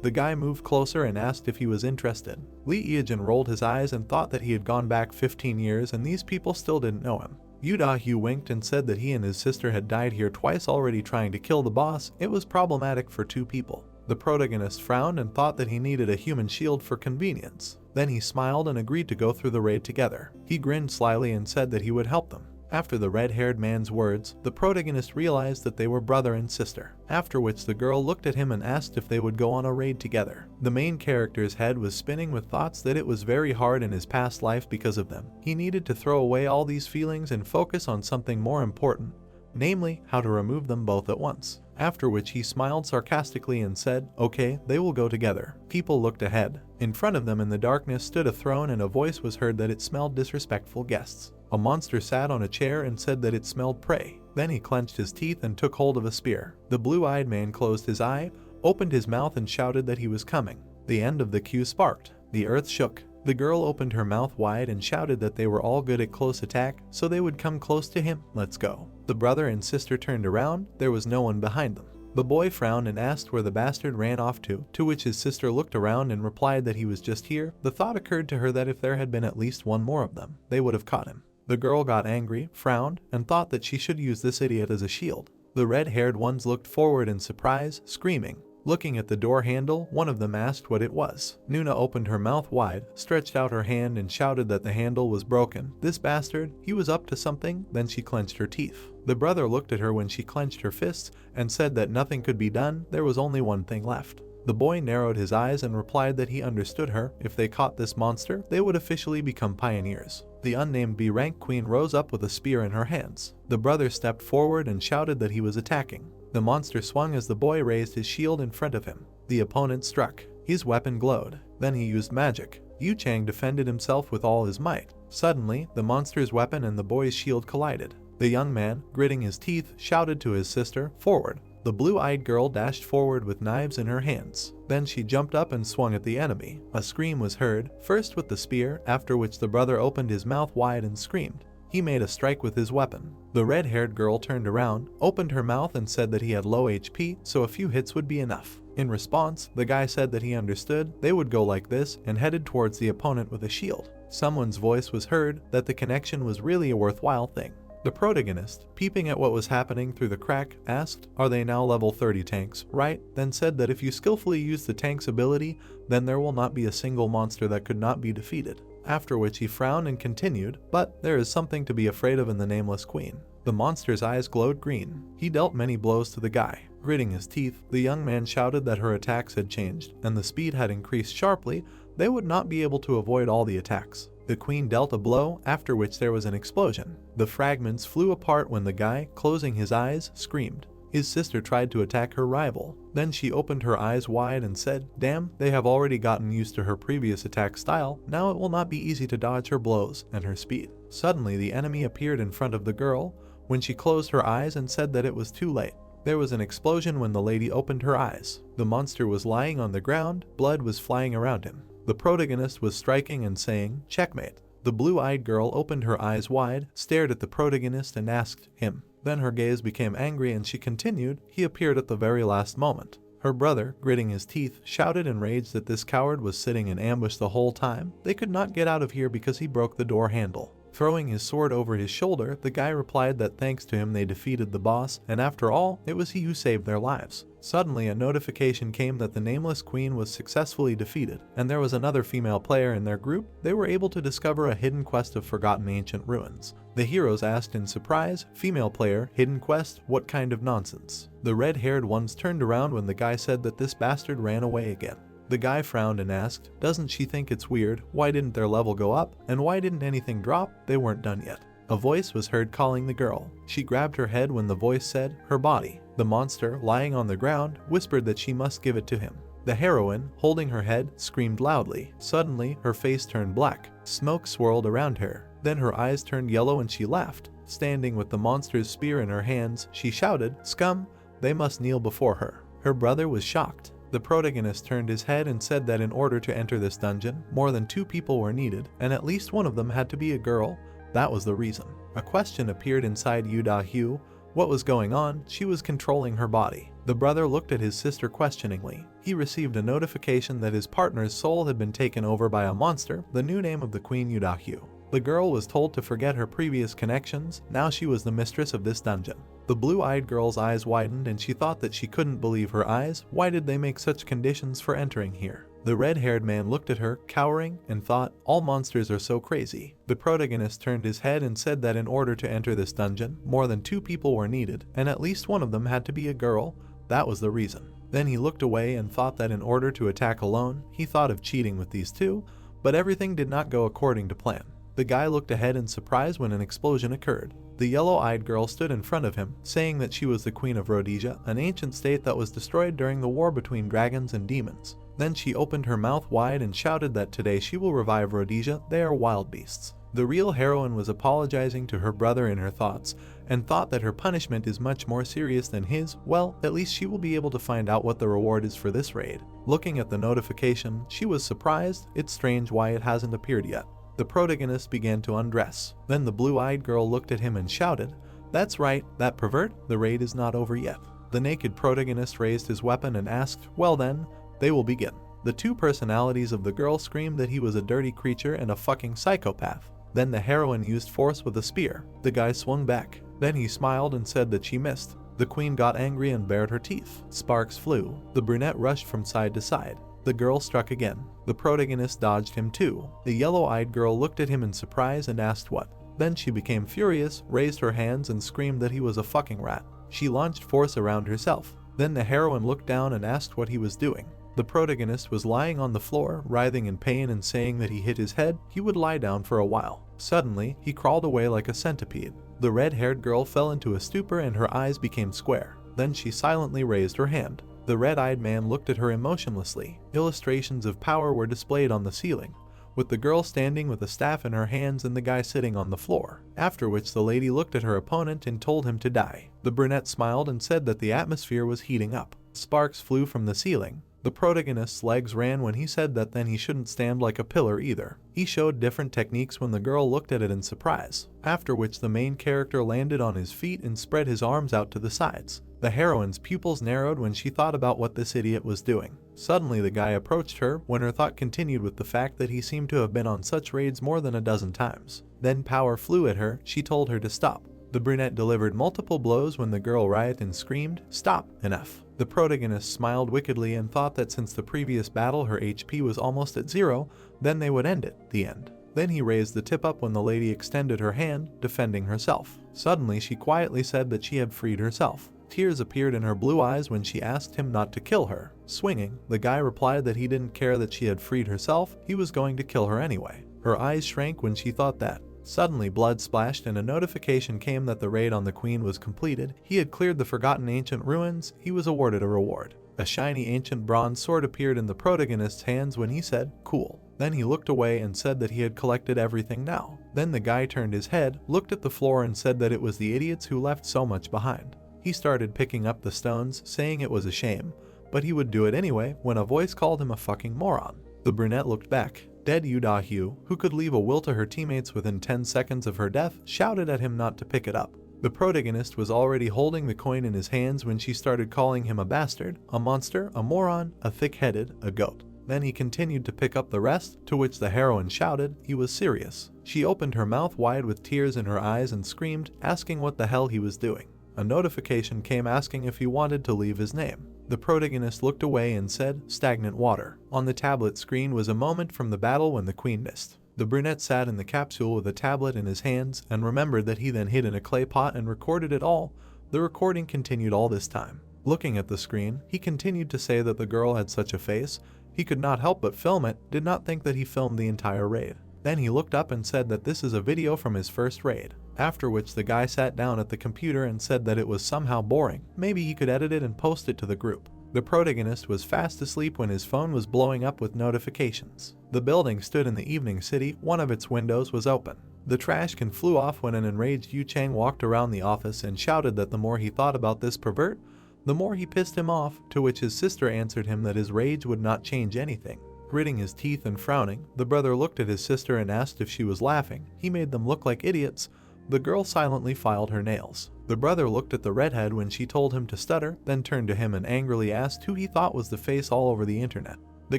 A: The guy moved closer and asked if he was interested. Lee Eejin rolled his eyes and thought that he had gone back 15 years and these people still didn't know him. Yu Da-hyu winked and said that he and his sister had died here twice already trying to kill the boss. It was problematic for two people. The protagonist frowned and thought that he needed a human shield for convenience. Then he smiled and agreed to go through the raid together. He grinned slyly and said that he would help them. After the red-haired man's words, the protagonist realized that they were brother and sister, after which the girl looked at him and asked if they would go on a raid together. The main character's head was spinning with thoughts that it was very hard in his past life because of them. He needed to throw away all these feelings and focus on something more important, namely, how to remove them both at once. After which he smiled sarcastically and said, "Okay, they will go together." People looked ahead. In front of them in the darkness stood a throne and a voice was heard that it smelled disrespectful guests. A monster sat on a chair and said that it smelled prey. Then he clenched his teeth and took hold of a spear. The blue-eyed man closed his eye, opened his mouth and shouted that he was coming. The end of the queue sparked. The earth shook. The girl opened her mouth wide and shouted that they were all good at close attack, so they would come close to him. Let's go. The brother and sister turned around. There was no one behind them. The boy frowned and asked where the bastard ran off to which his sister looked around and replied that he was just here. The thought occurred to her that if there had been at least one more of them, they would have caught him. The girl got angry, frowned, and thought that she should use this idiot as a shield. The red-haired ones looked forward in surprise, screaming. Looking at the door handle, one of them asked what it was. Nuna opened her mouth wide, stretched out her hand and shouted that the handle was broken. This bastard, he was up to something. Then she clenched her teeth. The brother looked at her when she clenched her fists and said that nothing could be done. There was only one thing left. The boy narrowed his eyes and replied that he understood her. If they caught this monster, they would officially become pioneers. The unnamed B-rank queen rose up with a spear in her hands. The brother stepped forward and shouted that he was attacking. The monster swung as the boy raised his shield in front of him. The opponent struck. His weapon glowed. Then he used magic. Yu Chang defended himself with all his might. Suddenly, the monster's weapon and the boy's shield collided. The young man, gritting his teeth, shouted to his sister, "Forward." The blue-eyed girl dashed forward with knives in her hands. Then she jumped up and swung at the enemy. A scream was heard, first with the spear, after which the brother opened his mouth wide and screamed. He made a strike with his weapon. The red-haired girl turned around, opened her mouth and said that he had low HP, so a few hits would be enough. In response, the guy said that he understood. They would go like this and headed towards the opponent with a shield. Someone's voice was heard that the connection was really a worthwhile thing. The protagonist, peeping at what was happening through the crack, asked, "Are they now level 30 tanks, right?" Then said that if you skillfully use the tank's ability, then there will not be a single monster that could not be defeated. After which he frowned and continued, "But there is something to be afraid of in the Nameless Queen." The monster's eyes glowed green. He dealt many blows to the guy. Gritting his teeth, the young man shouted that her attacks had changed, and the speed had increased sharply. They would not be able to avoid all the attacks. The queen dealt a blow, after which there was an explosion. The fragments flew apart when the guy, closing his eyes, screamed. His sister tried to attack her rival. Then she opened her eyes wide and said, "Damn, they have already gotten used to her previous attack style. Now it will not be easy to dodge her blows and her speed." Suddenly the enemy appeared in front of the girl when she closed her eyes and said that it was too late. There was an explosion when the lady opened her eyes. The monster was lying on the ground, blood was flying around him. The protagonist was striking and saying, "Checkmate." The blue-eyed girl opened her eyes wide, stared at the protagonist and asked him. Then her gaze became angry and she continued, "He appeared at the very last moment." Her brother, gritting his teeth, shouted in rage that this coward was sitting in ambush the whole time. They could not get out of here because he broke the door handle. Throwing his sword over his shoulder, the guy replied that thanks to him they defeated the boss, and after all, it was he who saved their lives. Suddenly, a notification came that the nameless queen was successfully defeated, and there was another female player in their group. They were able to discover a hidden quest of forgotten ancient ruins. The heroes asked in surprise, "Female player, hidden quest, what kind of nonsense?" The red-haired ones turned around when the guy said that this bastard ran away again. The guy frowned and asked, "Doesn't she think it's weird? Why didn't their level go up? And why didn't anything drop? They weren't done yet." A voice was heard calling the girl. She grabbed her head when the voice said, "Her body." The monster, lying on the ground, whispered that she must give it to him. The heroine, holding her head, screamed loudly. Suddenly, her face turned black. Smoke swirled around her. Then her eyes turned yellow and she laughed. Standing with the monster's spear in her hands, she shouted, "Scum! They must kneel before her." Her brother was shocked. The protagonist turned his head and said that in order to enter this dungeon, more than 2 people were needed, and at least one of them had to be a girl. That was the reason. A question appeared inside Yu Da-hyu. What was going on? She was controlling her body. The brother looked at his sister questioningly. He received a notification that his partner's soul had been taken over by a monster, the new name of the queen Yu Da-hyu. The girl was told to forget her previous connections. Now she was the mistress of this dungeon. The blue-eyed girl's eyes widened and she thought that she couldn't believe her eyes. Why did they make such conditions for entering here? The red-haired man looked at her, cowering, and thought, "All monsters are so crazy." The protagonist turned his head and said that in order to enter this dungeon, more than 2 people were needed, and at least one of them had to be a girl. That was the reason. Then he looked away and thought that in order to attack alone, he thought of cheating with these 2, but everything did not go according to plan. The guy looked ahead in surprise when an explosion occurred. The yellow-eyed girl stood in front of him, saying that she was the queen of Rhodesia, an ancient state that was destroyed during the war between dragons and demons. Then she opened her mouth wide and shouted that today she will revive Rhodesia. They are wild beasts. The real heroine was apologizing to her brother in her thoughts, and thought that her punishment is much more serious than his. Well, at least she will be able to find out what the reward is for this raid. Looking at the notification, she was surprised. It's strange why it hasn't appeared yet. The protagonist began to undress. Then the blue-eyed girl looked at him and shouted, "That's right, that pervert, the raid is not over yet." The naked protagonist raised his weapon and asked, "Well then, they will begin." The 2 personalities of the girl screamed that he was a dirty creature and a fucking psychopath. Then the heroine used force with a spear. The guy swung back. Then he smiled and said that she missed. The queen got angry and bared her teeth. Sparks flew. The brunette rushed from side to side. The girl struck again. The protagonist dodged him too. The yellow-eyed girl looked at him in surprise and asked what. Then she became furious, raised her hands and screamed that he was a fucking rat. She launched force around herself. Then the heroine looked down and asked what he was doing. The protagonist was lying on the floor, writhing in pain and saying that he hit his head. He would lie down for a while. Suddenly, he crawled away like a centipede. The red-haired girl fell into a stupor and her eyes became square. Then she silently raised her hand. The red-eyed man looked at her emotionlessly. Illustrations of power were displayed on the ceiling, with the girl standing with a staff in her hands and the guy sitting on the floor. After which the lady looked at her opponent and told him to die. The brunette smiled and said that the atmosphere was heating up. Sparks flew from the ceiling. The protagonist's legs ran when he said that then he shouldn't stand like a pillar either. He showed different techniques when the girl looked at it in surprise, after which the main character landed on his feet and spread his arms out to the sides. The heroine's pupils narrowed when she thought about what this idiot was doing. Suddenly the guy approached her when her thought continued with the fact that he seemed to have been on such raids more than a dozen times. Then power flew at her. She told her to stop. The brunette delivered multiple blows when the girl rioted and screamed, "Stop, enough." The protagonist smiled wickedly and thought that since the previous battle her HP was almost at 0, then they would end it, the end. Then he raised the tip up when the lady extended her hand, defending herself. Suddenly she quietly said that she had freed herself. Tears appeared in her blue eyes when she asked him not to kill her. Swinging, the guy replied that he didn't care that she had freed herself, he was going to kill her anyway. Her eyes shrank when she thought that. Suddenly blood splashed and a notification came that the raid on the queen was completed. He had cleared the forgotten ancient ruins. He was awarded a reward. A shiny ancient bronze sword appeared in the protagonist's hands when he said, "Cool." Then he looked away and said that he had collected everything now. Then the guy turned his head, looked at the floor and said that it was the idiots who left so much behind. He started picking up the stones, saying it was a shame, but he would do it anyway when a voice called him a fucking moron. The brunette looked back. Dead Yu Da-hyu, who could leave a will to her teammates within 10 seconds of her death, shouted at him not to pick it up. The protagonist was already holding the coin in his hands when she started calling him a bastard, a monster, a moron, a thick-headed, a goat. Then he continued to pick up the rest, to which the heroine shouted he was serious. She opened her mouth wide with tears in her eyes and screamed, asking what the hell he was doing. A notification came asking if he wanted to leave his name. The protagonist looked away and said, "Stagnant water." On the tablet screen was a moment from the battle when the queen missed. The brunette sat in the capsule with a tablet in his hands and remembered that he then hid in a clay pot and recorded it all. The recording continued all this time. Looking at the screen, he continued to say that the girl had such a face, he could not help but film it, did not think that he filmed the entire raid. Then he looked up and said that this is a video from his first raid. After which the guy sat down at the computer and said that it was somehow boring, maybe he could edit it and post it to the group. The protagonist was fast asleep when his phone was blowing up with notifications. The building stood in the evening city, one of its windows was open. The trash can flew off when an enraged Yu Chang walked around the office and shouted that the more he thought about this pervert, the more he pissed him off, to which his sister answered him that his rage would not change anything. Gritting his teeth and frowning, the brother looked at his sister and asked if she was laughing. He made them look like idiots. The girl silently filed her nails. The brother looked at the redhead when she told him to stutter, then turned to him and angrily asked who he thought was the face all over the internet. The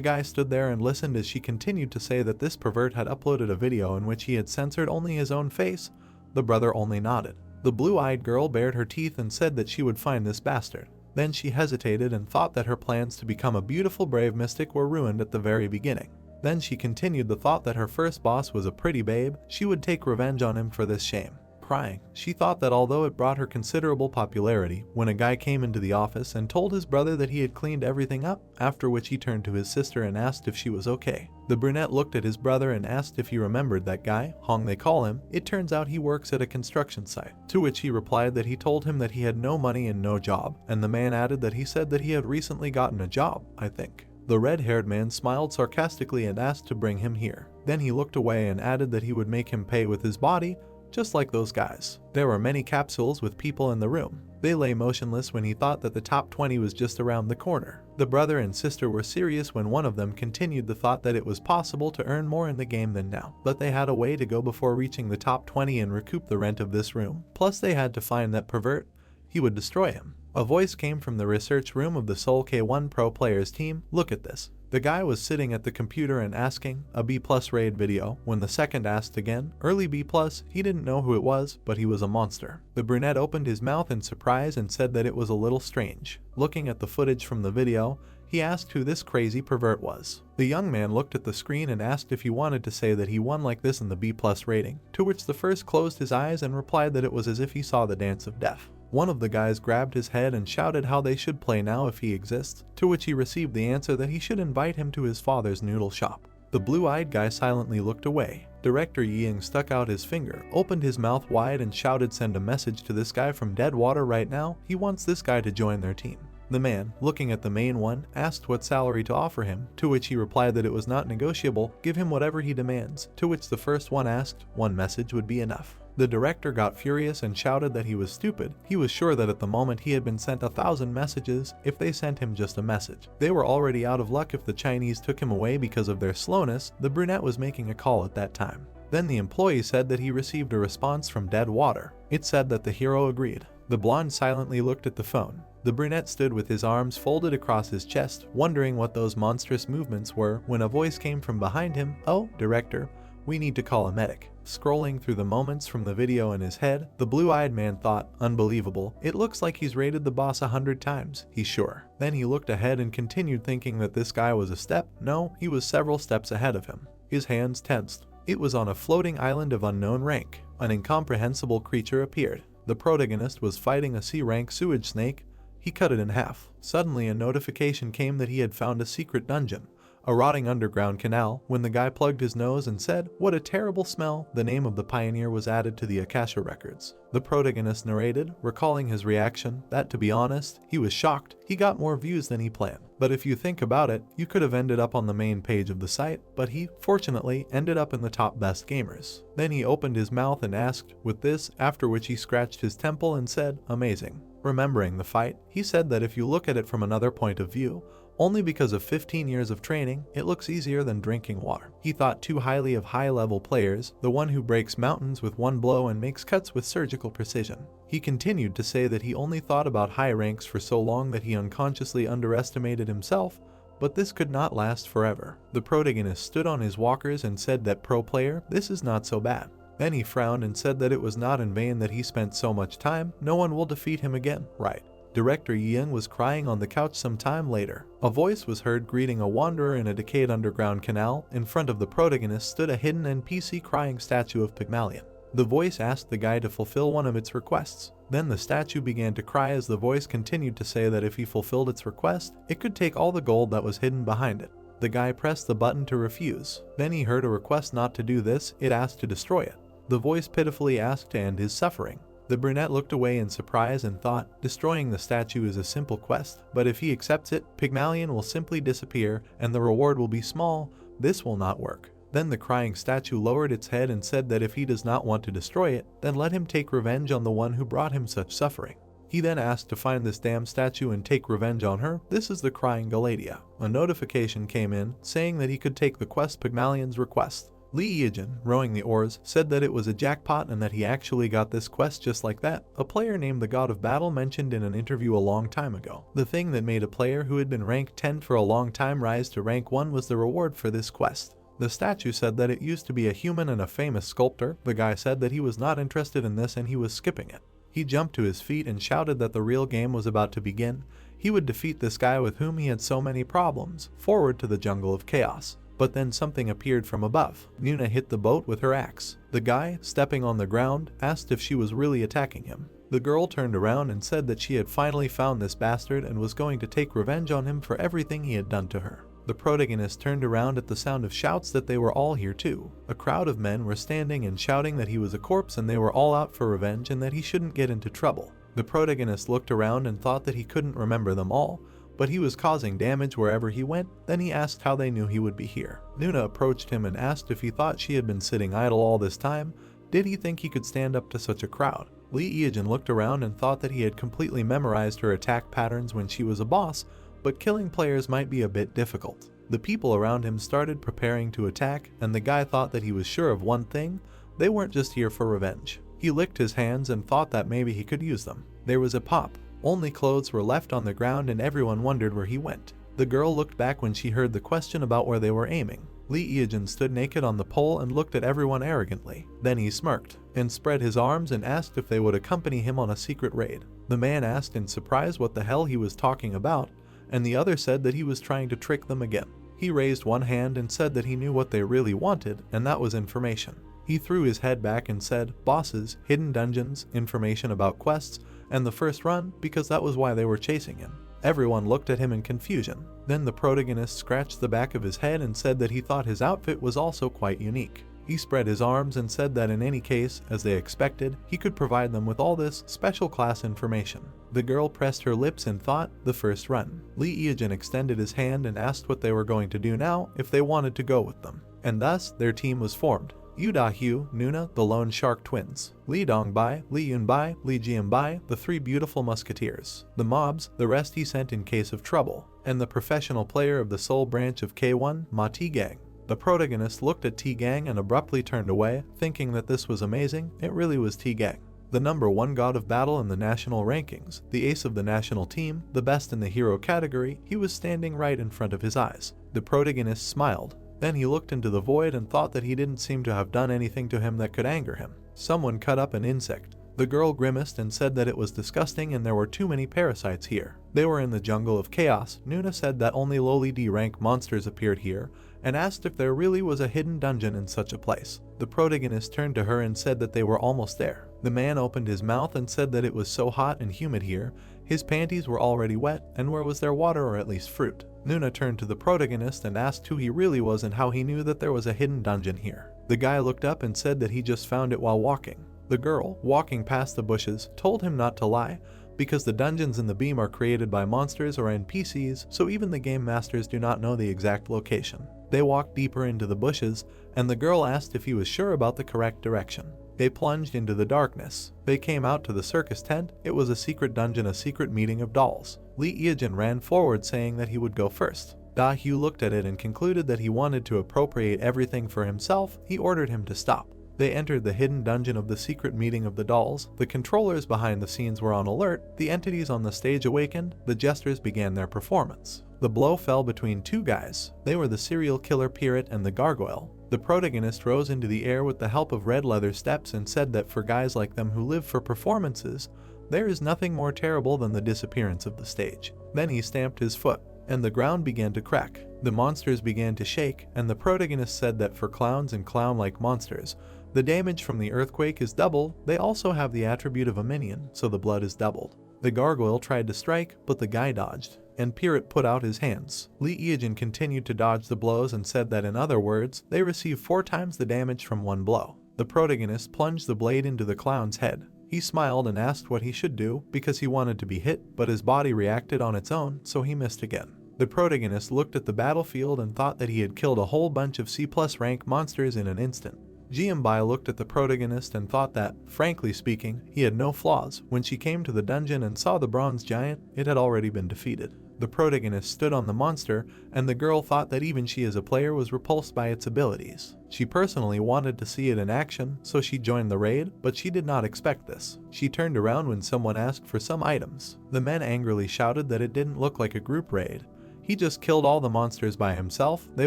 A: guy stood there and listened as she continued to say that this pervert had uploaded a video in which he had censored only his own face. The brother only nodded. The blue-eyed girl bared her teeth and said that she would find this bastard. Then she hesitated and thought that her plans to become a beautiful brave mystic were ruined at the very beginning. Then she continued the thought that her first boss was a pretty babe, she would take revenge on him for this shame. Crying, she thought that although it brought her considerable popularity, when a guy came into the office and told his brother that he had cleaned everything up, after which he turned to his sister and asked if she was okay. The brunette looked at his brother and asked if he remembered that guy, Hong they call him. It turns out he works at a construction site. To which he replied that he told him that he had no money and no job, and the man added that he said that he had recently gotten a job, I think. The red-haired man smiled sarcastically and asked to bring him here. Then he looked away and added that he would make him pay with his body, just like those guys. There were many capsules with people in the room. They lay motionless when he thought that the top 20 was just around the corner. The brother and sister were serious when one of them continued the thought that it was possible to earn more in the game than now, but they had a way to go before reaching the top 20 and recoup the rent of this room. Plus they had to find that pervert. He would destroy him. A voice came from the research room of the Seoul K1 Pro Players team. Look at this. The guy was sitting at the computer and asking, a B+ raid video. When the second asked again, early B+, he didn't know who it was, but he was a monster. The brunette opened his mouth in surprise and said that it was a little strange. Looking at the footage from the video, he asked who this crazy pervert was. The young man looked at the screen and asked if he wanted to say that he won like this in the B+ rating, to which the first closed his eyes and replied that it was as if he saw the dance of death. One of the guys grabbed his head and shouted how they should play now if he exists, to which he received the answer that he should invite him to his father's noodle shop. The blue-eyed guy silently looked away. Director Ying stuck out his finger, opened his mouth wide and shouted, "Send a message to this guy from Deadwater right now, he wants this guy to join their team." The man, looking at the main one, asked what salary to offer him, to which he replied that it was not negotiable, give him whatever he demands, to which the first one asked, one message would be enough. The director got furious and shouted that he was stupid. He was sure that at the moment he had been sent 1,000 messages if they sent him just a message. They were already out of luck if the Chinese took him away because of their slowness. The brunette was making a call at that time. Then the employee said that he received a response from Deadwater. It said that the hero agreed. The blonde silently looked at the phone. The brunette stood with his arms folded across his chest, wondering what those monstrous movements were, when a voice came from behind him. "Oh, director, we need to call a medic." Scrolling through the moments from the video in his head, the blue-eyed man thought, unbelievable, it looks like he's raided the boss 100 times, he's sure. Then he looked ahead and continued thinking that this guy was a step. No, he was several steps ahead of him. His hands tensed. It was on a floating island of unknown rank. An incomprehensible creature appeared. The protagonist was fighting a C-rank sewage snake. He cut it in half. Suddenly a notification came that he had found a secret dungeon, a rotting underground canal. When the guy plugged his nose and said, "What a terrible smell," the name of the pioneer was added to the Akasha records. The protagonist narrated, recalling his reaction, that to be honest, he was shocked. He got more views than he planned. But if you think about it, you could have ended up on the main page of the site, but he, fortunately, ended up in the top best gamers. Then he opened his mouth and asked, with this, after which he scratched his temple and said, amazing. Remembering the fight, he said that if you look at it from another point of view, only because of 15 years of training, it looks easier than drinking water. He thought too highly of high-level players, the one who breaks mountains with one blow and makes cuts with surgical precision. He continued to say that he only thought about high ranks for so long that he unconsciously underestimated himself, but this could not last forever. The protagonist stood on his walkers and said that pro player, this is not so bad. Then he frowned and said that it was not in vain that he spent so much time, no one will defeat him again, right? Director Young was crying on the couch some time later. A voice was heard greeting a wanderer in a decayed underground canal. In front of the protagonist stood a hidden NPC crying statue of Pygmalion. The voice asked the guy to fulfill one of its requests. Then the statue began to cry as the voice continued to say that if he fulfilled its request, it could take all the gold that was hidden behind it. The guy pressed the button to refuse. Then he heard a request not to do this. It asked to destroy it. The voice pitifully asked to end his suffering. The brunette looked away in surprise and thought, destroying the statue is a simple quest, but if he accepts it, Pygmalion will simply disappear and the reward will be small. This will not work. Then the crying statue lowered its head and said that if he does not want to destroy it, then let him take revenge on the one who brought him such suffering. He then asked to find this damn statue and take revenge on her. This is the crying Galatea. A notification came in saying that he could take the quest Pygmalion's request. Lee Yijin, rowing the oars, said that it was a jackpot and that he actually got this quest just like that. A player named the God of Battle mentioned in an interview a long time ago. The thing that made a player who had been ranked 10 for a long time rise to rank 1 was the reward for this quest. The statue said that it used to be a human and a famous sculptor. The guy said that he was not interested in this and he was skipping it. He jumped to his feet and shouted that the real game was about to begin. He would defeat this guy with whom he had so many problems. Forward to the jungle of chaos. But then something appeared from above. Nuna hit the boat with her axe. The guy, stepping on the ground, asked if she was really attacking him. The girl turned around and said that she had finally found this bastard and was going to take revenge on him for everything he had done to her. The protagonist turned around at the sound of shouts that they were all here too. A crowd of men were standing and shouting that he was a corpse and they were all out for revenge and that he shouldn't get into trouble. The protagonist looked around and thought that he couldn't remember them all, but he was causing damage wherever he went. Then he asked how they knew he would be here. Nuna approached him and asked if he thought she had been sitting idle all this time. Did he think he could stand up to such a crowd? Lee Yijin looked around and thought that he had completely memorized her attack patterns when she was a boss, but killing players might be a bit difficult. The people around him started preparing to attack, and the guy thought that he was sure of one thing: they weren't just here for revenge. He licked his hands and thought that maybe he could use them. There was a pop. Only clothes were left on the ground and everyone wondered where he went. The girl looked back when she heard the question about where they were aiming. Lee Yijin stood naked on the pole and looked at everyone arrogantly. Then he smirked and spread his arms and asked if they would accompany him on a secret raid. The man asked in surprise what the hell he was talking about, and the other said that he was trying to trick them again. He raised one hand and said that he knew what they really wanted, and that was information. He threw his head back and said, bosses, hidden dungeons, information about quests, and the first run, because that was why they were chasing him. Everyone looked at him in confusion. Then the protagonist scratched the back of his head and said that he thought his outfit was also quite unique. He spread his arms and said that in any case, as they expected, he could provide them with all this special class information. The girl pressed her lips and thought, the first run. Lee Yijin extended his hand and asked what they were going to do now if they wanted to go with them. And thus, their team was formed. Yu Da-hyu, Nuna, the Lone Shark Twins, Li Dongbai, Li Yunbai, Li Jianbai, the three beautiful musketeers, the mobs, the rest he sent in case of trouble, and the professional player of the Soul branch of K1, Ma T-Gang. The protagonist looked at T-Gang and abruptly turned away, thinking that this was amazing. It really was T-Gang. The number 1 god of battle in the national rankings, the ace of the national team, the best in the hero category, he was standing right in front of his eyes. The protagonist smiled. Then he looked into the void and thought that he didn't seem to have done anything to him that could anger him. Someone cut up an insect. The girl grimaced and said that it was disgusting and there were too many parasites here. They were in the jungle of chaos. Nuna said that only lowly D-rank monsters appeared here and asked if there really was a hidden dungeon in such a place. The protagonist turned to her and said that they were almost there. The man opened his mouth and said that it was so hot and humid here, his panties were already wet, and where was there water or at least fruit? Nuna turned to the protagonist and asked who he really was and how he knew that there was a hidden dungeon here. The guy looked up and said that he just found it while walking. The girl, walking past the bushes, told him not to lie, because the dungeons in the beam are created by monsters or NPCs, so even the game masters do not know the exact location. They walked deeper into the bushes, and the girl asked if he was sure about the correct direction. They plunged into the darkness. They came out to the circus tent. It was a secret dungeon, a secret meeting of dolls. Lee Yijin ran forward saying that he would go first. Da-hyu looked at it and concluded that he wanted to appropriate everything for himself. He ordered him to stop. They entered the hidden dungeon of the secret meeting of the dolls. The controllers behind the scenes were on alert. The entities on the stage awakened. The jesters began their performance. The blow fell between two guys. They were the serial killer Pirate and the gargoyle. The protagonist rose into the air with the help of red leather steps and said that for guys like them who live for performances, There is nothing more terrible than the disappearance of the stage. Then he stamped his foot, and the ground began to crack. The monsters began to shake, and the protagonist said that for clowns and clown-like monsters, the damage from the earthquake is double. They also have the attribute of a minion, so the blood is doubled. The gargoyle tried to strike, but the guy dodged, and Pirate put out his hands. Lee Eugene continued to dodge the blows and said that in other words, they receive 4 times the damage from one blow. The protagonist plunged the blade into the clown's head. He smiled and asked what he should do because he wanted to be hit, but his body reacted on its own, so he missed again. The protagonist looked at the battlefield and thought that he had killed a whole bunch of C+ rank monsters in an instant. Jianbai looked at the protagonist and thought that, frankly speaking, he had no flaws. When she came to the dungeon and saw the bronze giant, it had already been defeated. The protagonist stood on the monster, and the girl thought that even she as a player was repulsed by its abilities. She personally wanted to see it in action, so she joined the raid, but she did not expect this. She turned around when someone asked for some items. The men angrily shouted that it didn't look like a group raid. He just killed all the monsters by himself. They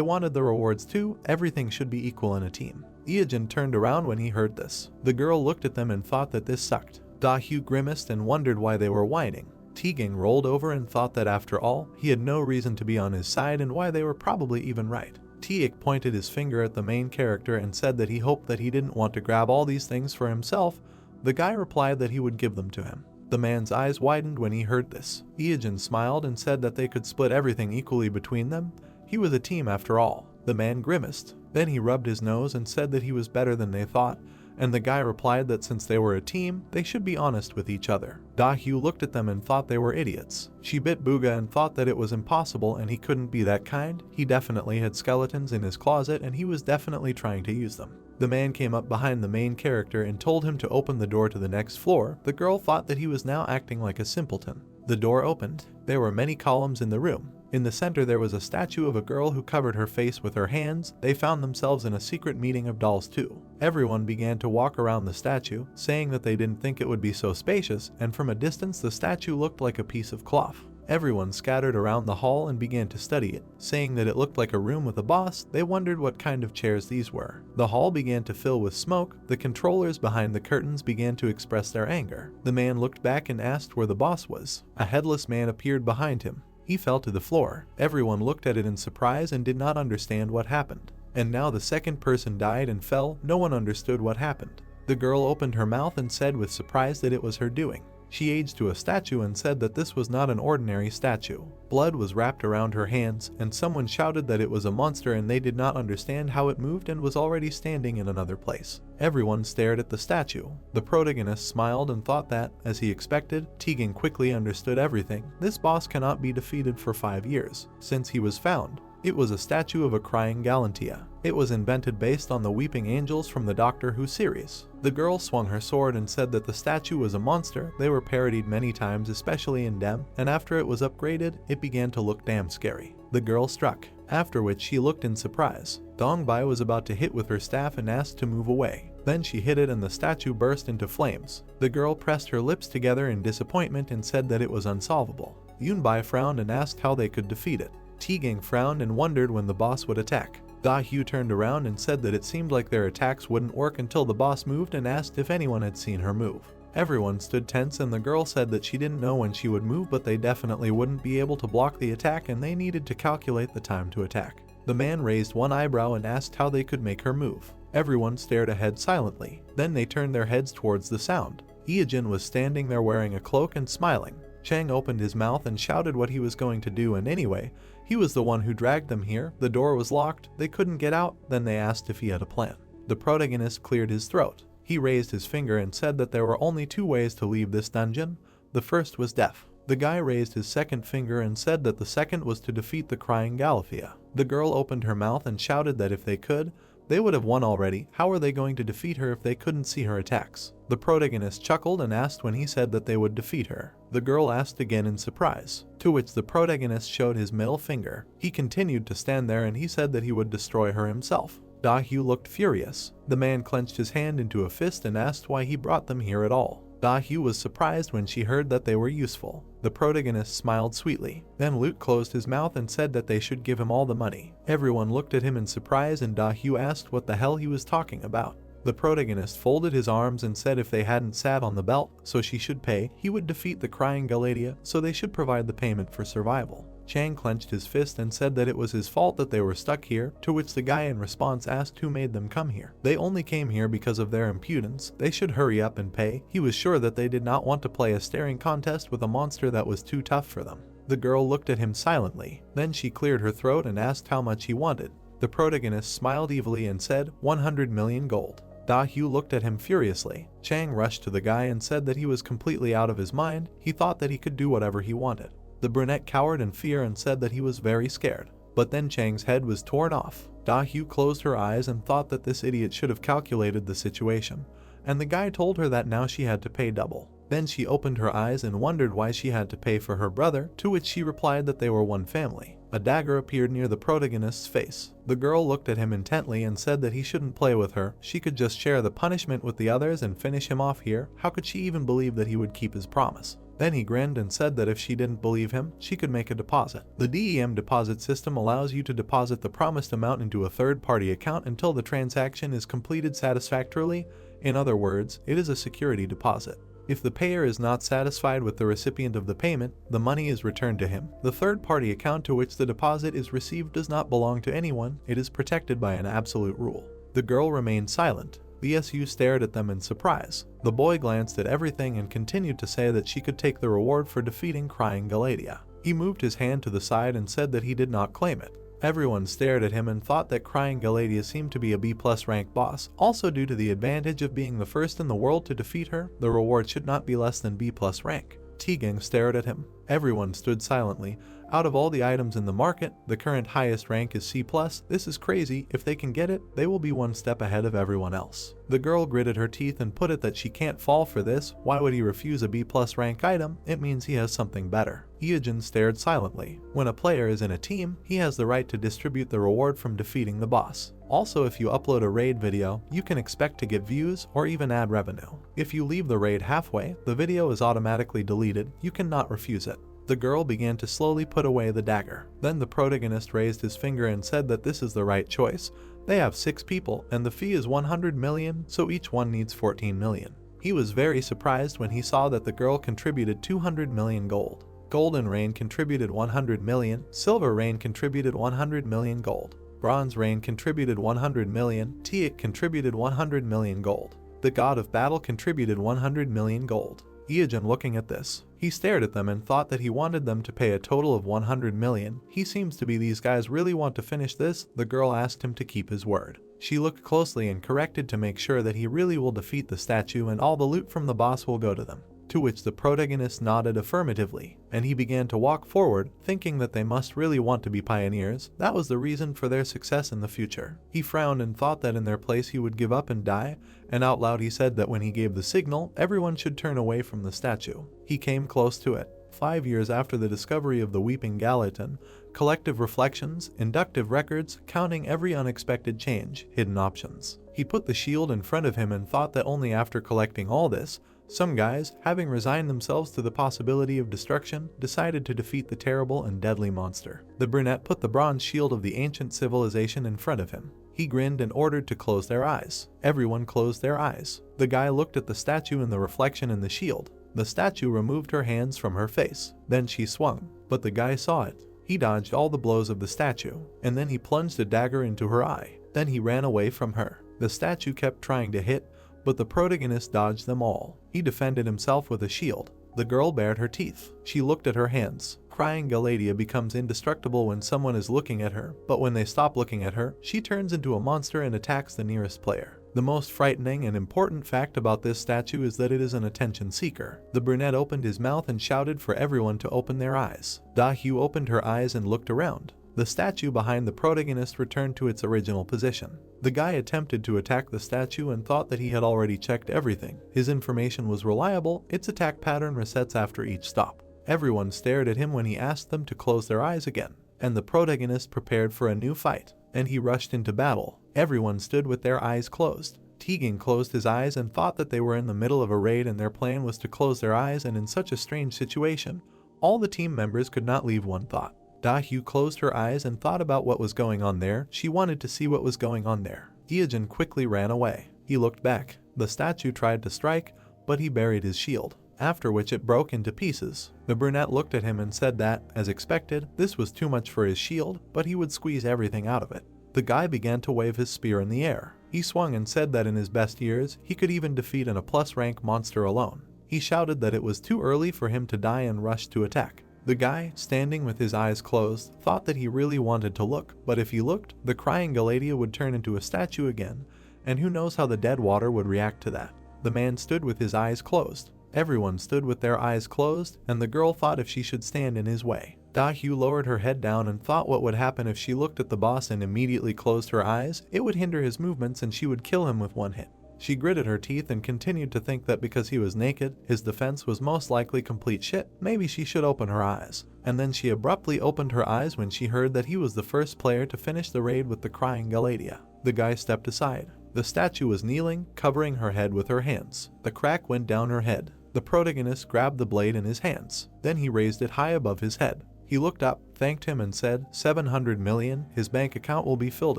A: wanted the rewards too. Everything should be equal in a team. Ieogen turned around when he heard this. The girl looked at them and thought that this sucked. Da-hyu grimaced and wondered why they were whining. Tegang rolled over and thought that after all, he had no reason to be on his side and why they were probably even right. Tiek pointed his finger at the main character and said that he hoped that he didn't want to grab all these things for himself. The guy replied that he would give them to him. The man's eyes widened when he heard this. Ieogen smiled and said that they could split everything equally between them. He was a team after all. The man grimaced. Then he rubbed his nose and said that he was better than they thought, and the guy replied that since they were a team, they should be honest with each other. Da-hyu looked at them and thought they were idiots. She bit Booga and thought that it was impossible and he couldn't be that kind. He definitely had skeletons in his closet and he was definitely trying to use them. The man came up behind the main character and told him to open the door to the next floor. The girl thought that he was now acting like a simpleton. The door opened. There were many columns in the room. In the center there was a statue of a girl who covered her face with her hands. They found themselves in a secret meeting of dolls too. Everyone began to walk around the statue, saying that they didn't think it would be so spacious, and from a distance the statue looked like a piece of cloth. Everyone scattered around the hall and began to study it, saying that it looked like a room with a boss. They wondered what kind of chairs these were. The hall began to fill with smoke. The controllers behind the curtains began to express their anger. The man looked back and asked where the boss was. A headless man appeared behind him. He fell to the floor. Everyone looked at it in surprise and did not understand what happened. And now the second person died and fell. No one understood what happened. The girl opened her mouth and said with surprise that it was her doing. She aged to a statue and said that this was not an ordinary statue. Blood was wrapped around her hands, and someone shouted that it was a monster and they did not understand how it moved and was already standing in another place. Everyone stared at the statue. The protagonist smiled and thought that, as he expected, Tegan quickly understood everything. This boss cannot be defeated for 5 years, since he was found. It was a statue of a crying Galantia. It was invented based on the Weeping Angels from the Doctor Who series. The girl swung her sword and said that the statue was a monster. They were parodied many times, especially in Dem, and after it was upgraded, it began to look damn scary. The girl struck, after which she looked in surprise. Dongbai was about to hit with her staff and asked to move away. Then she hit it and the statue burst into flames. The girl pressed her lips together in disappointment and said that it was unsolvable. Yunbai frowned and asked how they could defeat it. Tegang frowned and wondered when the boss would attack. Da-hyu turned around and said that it seemed like their attacks wouldn't work until the boss moved and asked if anyone had seen her move. Everyone stood tense and the girl said that she didn't know when she would move, but they definitely wouldn't be able to block the attack and they needed to calculate the time to attack. The man raised one eyebrow and asked how they could make her move. Everyone stared ahead silently. Then they turned their heads towards the sound. Ieogen was standing there wearing a cloak and smiling. Chang opened his mouth and shouted what he was going to do, and anyway, he was the one who dragged them here. The door was locked. They couldn't get out. Then they asked if he had a plan. The protagonist cleared his throat. He raised his finger and said that there were only 2 ways to leave this dungeon. The first was death. The guy raised his second finger and said that the second was to defeat the crying Galathea. The girl opened her mouth and shouted that if they could, they would have won already. How are they going to defeat her if they couldn't see her attacks? The protagonist chuckled and asked when he said that they would defeat her. The girl asked again in surprise, to which the protagonist showed his middle finger. He continued to stand there and he said that he would destroy her himself. Da-hyu looked furious. The man clenched his hand into a fist and asked why he brought them here at all. Da-hyu was surprised when she heard that they were useful. The protagonist smiled sweetly. Then Luke closed his mouth and said that they should give him all the money. Everyone looked at him in surprise and Da-hyu asked what the hell he was talking about. The protagonist folded his arms and said if they hadn't sat on the belt, so she should pay, he would defeat the crying Galatea, so they should provide the payment for survival. Chang clenched his fist and said that it was his fault that they were stuck here, to which the guy in response asked who made them come here. They only came here because of their impudence, they should hurry up and pay. He was sure that they did not want to play a staring contest with a monster that was too tough for them. The girl looked at him silently, then she cleared her throat and asked how much he wanted. The protagonist smiled evilly and said, 100 million gold. Da Hu looked at him furiously. Chang rushed to the guy and said that he was completely out of his mind, he thought that he could do whatever he wanted. The brunette cowered in fear and said that he was very scared. But then Chang's head was torn off. Da Hu closed her eyes and thought that this idiot should have calculated the situation, and the guy told her that now she had to pay double. Then she opened her eyes and wondered why she had to pay for her brother, to which she replied that they were one family. A dagger appeared near the protagonist's face. The girl looked at him intently and said that he shouldn't play with her, she could just share the punishment with the others and finish him off here. How could she even believe that he would keep his promise? Then he grinned and said that if she didn't believe him, she could make a deposit. The DEM deposit system allows you to deposit the promised amount into a third-party account until the transaction is completed satisfactorily. In other words, it is a security deposit. If the payer is not satisfied with the recipient of the payment, the money is returned to him. The third-party account to which the deposit is received does not belong to anyone, it is protected by an absolute rule. The girl remained silent. BSU stared at them in surprise. The boy glanced at everything and continued to say that she could take the reward for defeating crying Galatea. He moved his hand to the side and said that he did not claim it. Everyone stared at him and thought that crying Galatea seemed to be a B+ rank boss. Also due to the advantage of being the first in the world to defeat her, the reward should not be less than B+ rank. T-Gang stared at him. Everyone stood silently. Out of all the items in the market, the current highest rank is C+. This is crazy. If they can get it, they will be one step ahead of everyone else. The girl gritted her teeth and put it that she can't fall for this. Why would he refuse a B+ rank item? It means he has something better. Eugene stared silently. When a player is in a team, he has the right to distribute the reward from defeating the boss. Also, if you upload a raid video, you can expect to get views or even ad revenue. If you leave the raid halfway, the video is automatically deleted. You cannot refuse it. The girl began to slowly put away the dagger. Then the protagonist raised his finger and said that this is the right choice. They have 6 people and the fee is 100 million, so each one needs 14 million. He was very surprised when he saw that the girl contributed 200 million gold. Golden Rain contributed 100 million, Silver Rain contributed 100 million gold. Bronze Rain contributed 100 million, Tiak contributed 100 million gold. The God of Battle contributed 100 million gold. Eugene looking at this, he stared at them and thought that he wanted them to pay a total of 100 million. He seems to be these guys really want to finish this. The girl asked him to keep his word. She looked closely and corrected to make sure that he really will defeat the statue and all the loot from the boss will go to them. To which the protagonist nodded affirmatively, and he began to walk forward, thinking that they must really want to be pioneers. That was the reason for their success in the future. He frowned and thought that in their place he would give up and die, and out loud he said that when he gave the signal, everyone should turn away from the statue. He came close to it. 5 years after the discovery of the Weeping Gallatin, collective reflections, inductive records, counting every unexpected change, hidden options. He put the shield in front of him and thought that only after collecting all this, some guys, having resigned themselves to the possibility of destruction, decided to defeat the terrible and deadly monster. The brunette put the bronze shield of the ancient civilization in front of him. He grinned and ordered to close their eyes. Everyone closed their eyes. The guy looked at the statue and the reflection in the shield. The statue removed her hands from her face. Then she swung, but the guy saw it. He dodged all the blows of the statue, and then he plunged a dagger into her eye. Then he ran away from her. The statue kept trying to hit, but the protagonist dodged them all. He defended himself with a shield. The girl bared her teeth. She looked at her hands. Crying Galatea becomes indestructible when someone is looking at her, but when they stop looking at her, she turns into a monster and attacks the nearest player. The most frightening and important fact about this statue is that it is an attention seeker. The brunette opened his mouth and shouted for everyone to open their eyes. Da Hu opened her eyes and looked around. The statue behind the protagonist returned to its original position. The guy attempted to attack the statue and thought that he had already checked everything. His information was reliable. Its attack pattern resets after each stop. Everyone stared at him when he asked them to close their eyes again, and the protagonist prepared for a new fight, and he rushed into battle. Everyone stood with their eyes closed. Tegan closed his eyes and thought that they were in the middle of a raid and their plan was to close their eyes, and in such a strange situation, all the team members could not leave one thought. Da Hu closed her eyes and thought about what was going on there. She wanted to see what was going on there. Eugene quickly ran away. He looked back. The statue tried to strike, but he buried his shield, after which it broke into pieces. The brunette looked at him and said that, as expected, this was too much for his shield, but he would squeeze everything out of it. The guy began to wave his spear in the air. He swung and said that in his best years, he could even defeat an A+ rank monster alone. He shouted that it was too early for him to die and rushed to attack. The guy, standing with his eyes closed, thought that he really wanted to look, but if he looked, the crying Galatea would turn into a statue again, and who knows how the dead water would react to that. The man stood with his eyes closed. Everyone stood with their eyes closed, and the girl thought if she should stand in his way. Da-hyu lowered her head down and thought what would happen if she looked at the boss and immediately closed her eyes. It would hinder his movements and she would kill him with one hit. She gritted her teeth and continued to think that because he was naked, his defense was most likely complete shit. Maybe she should open her eyes. And then she abruptly opened her eyes when she heard that he was the first player to finish the raid with the crying Galatea. The guy stepped aside. The statue was kneeling, covering her head with her hands. The crack went down her head. The protagonist grabbed the blade in his hands. Then he raised it high above his head. He looked up, thanked him and said, 700 million, his bank account will be filled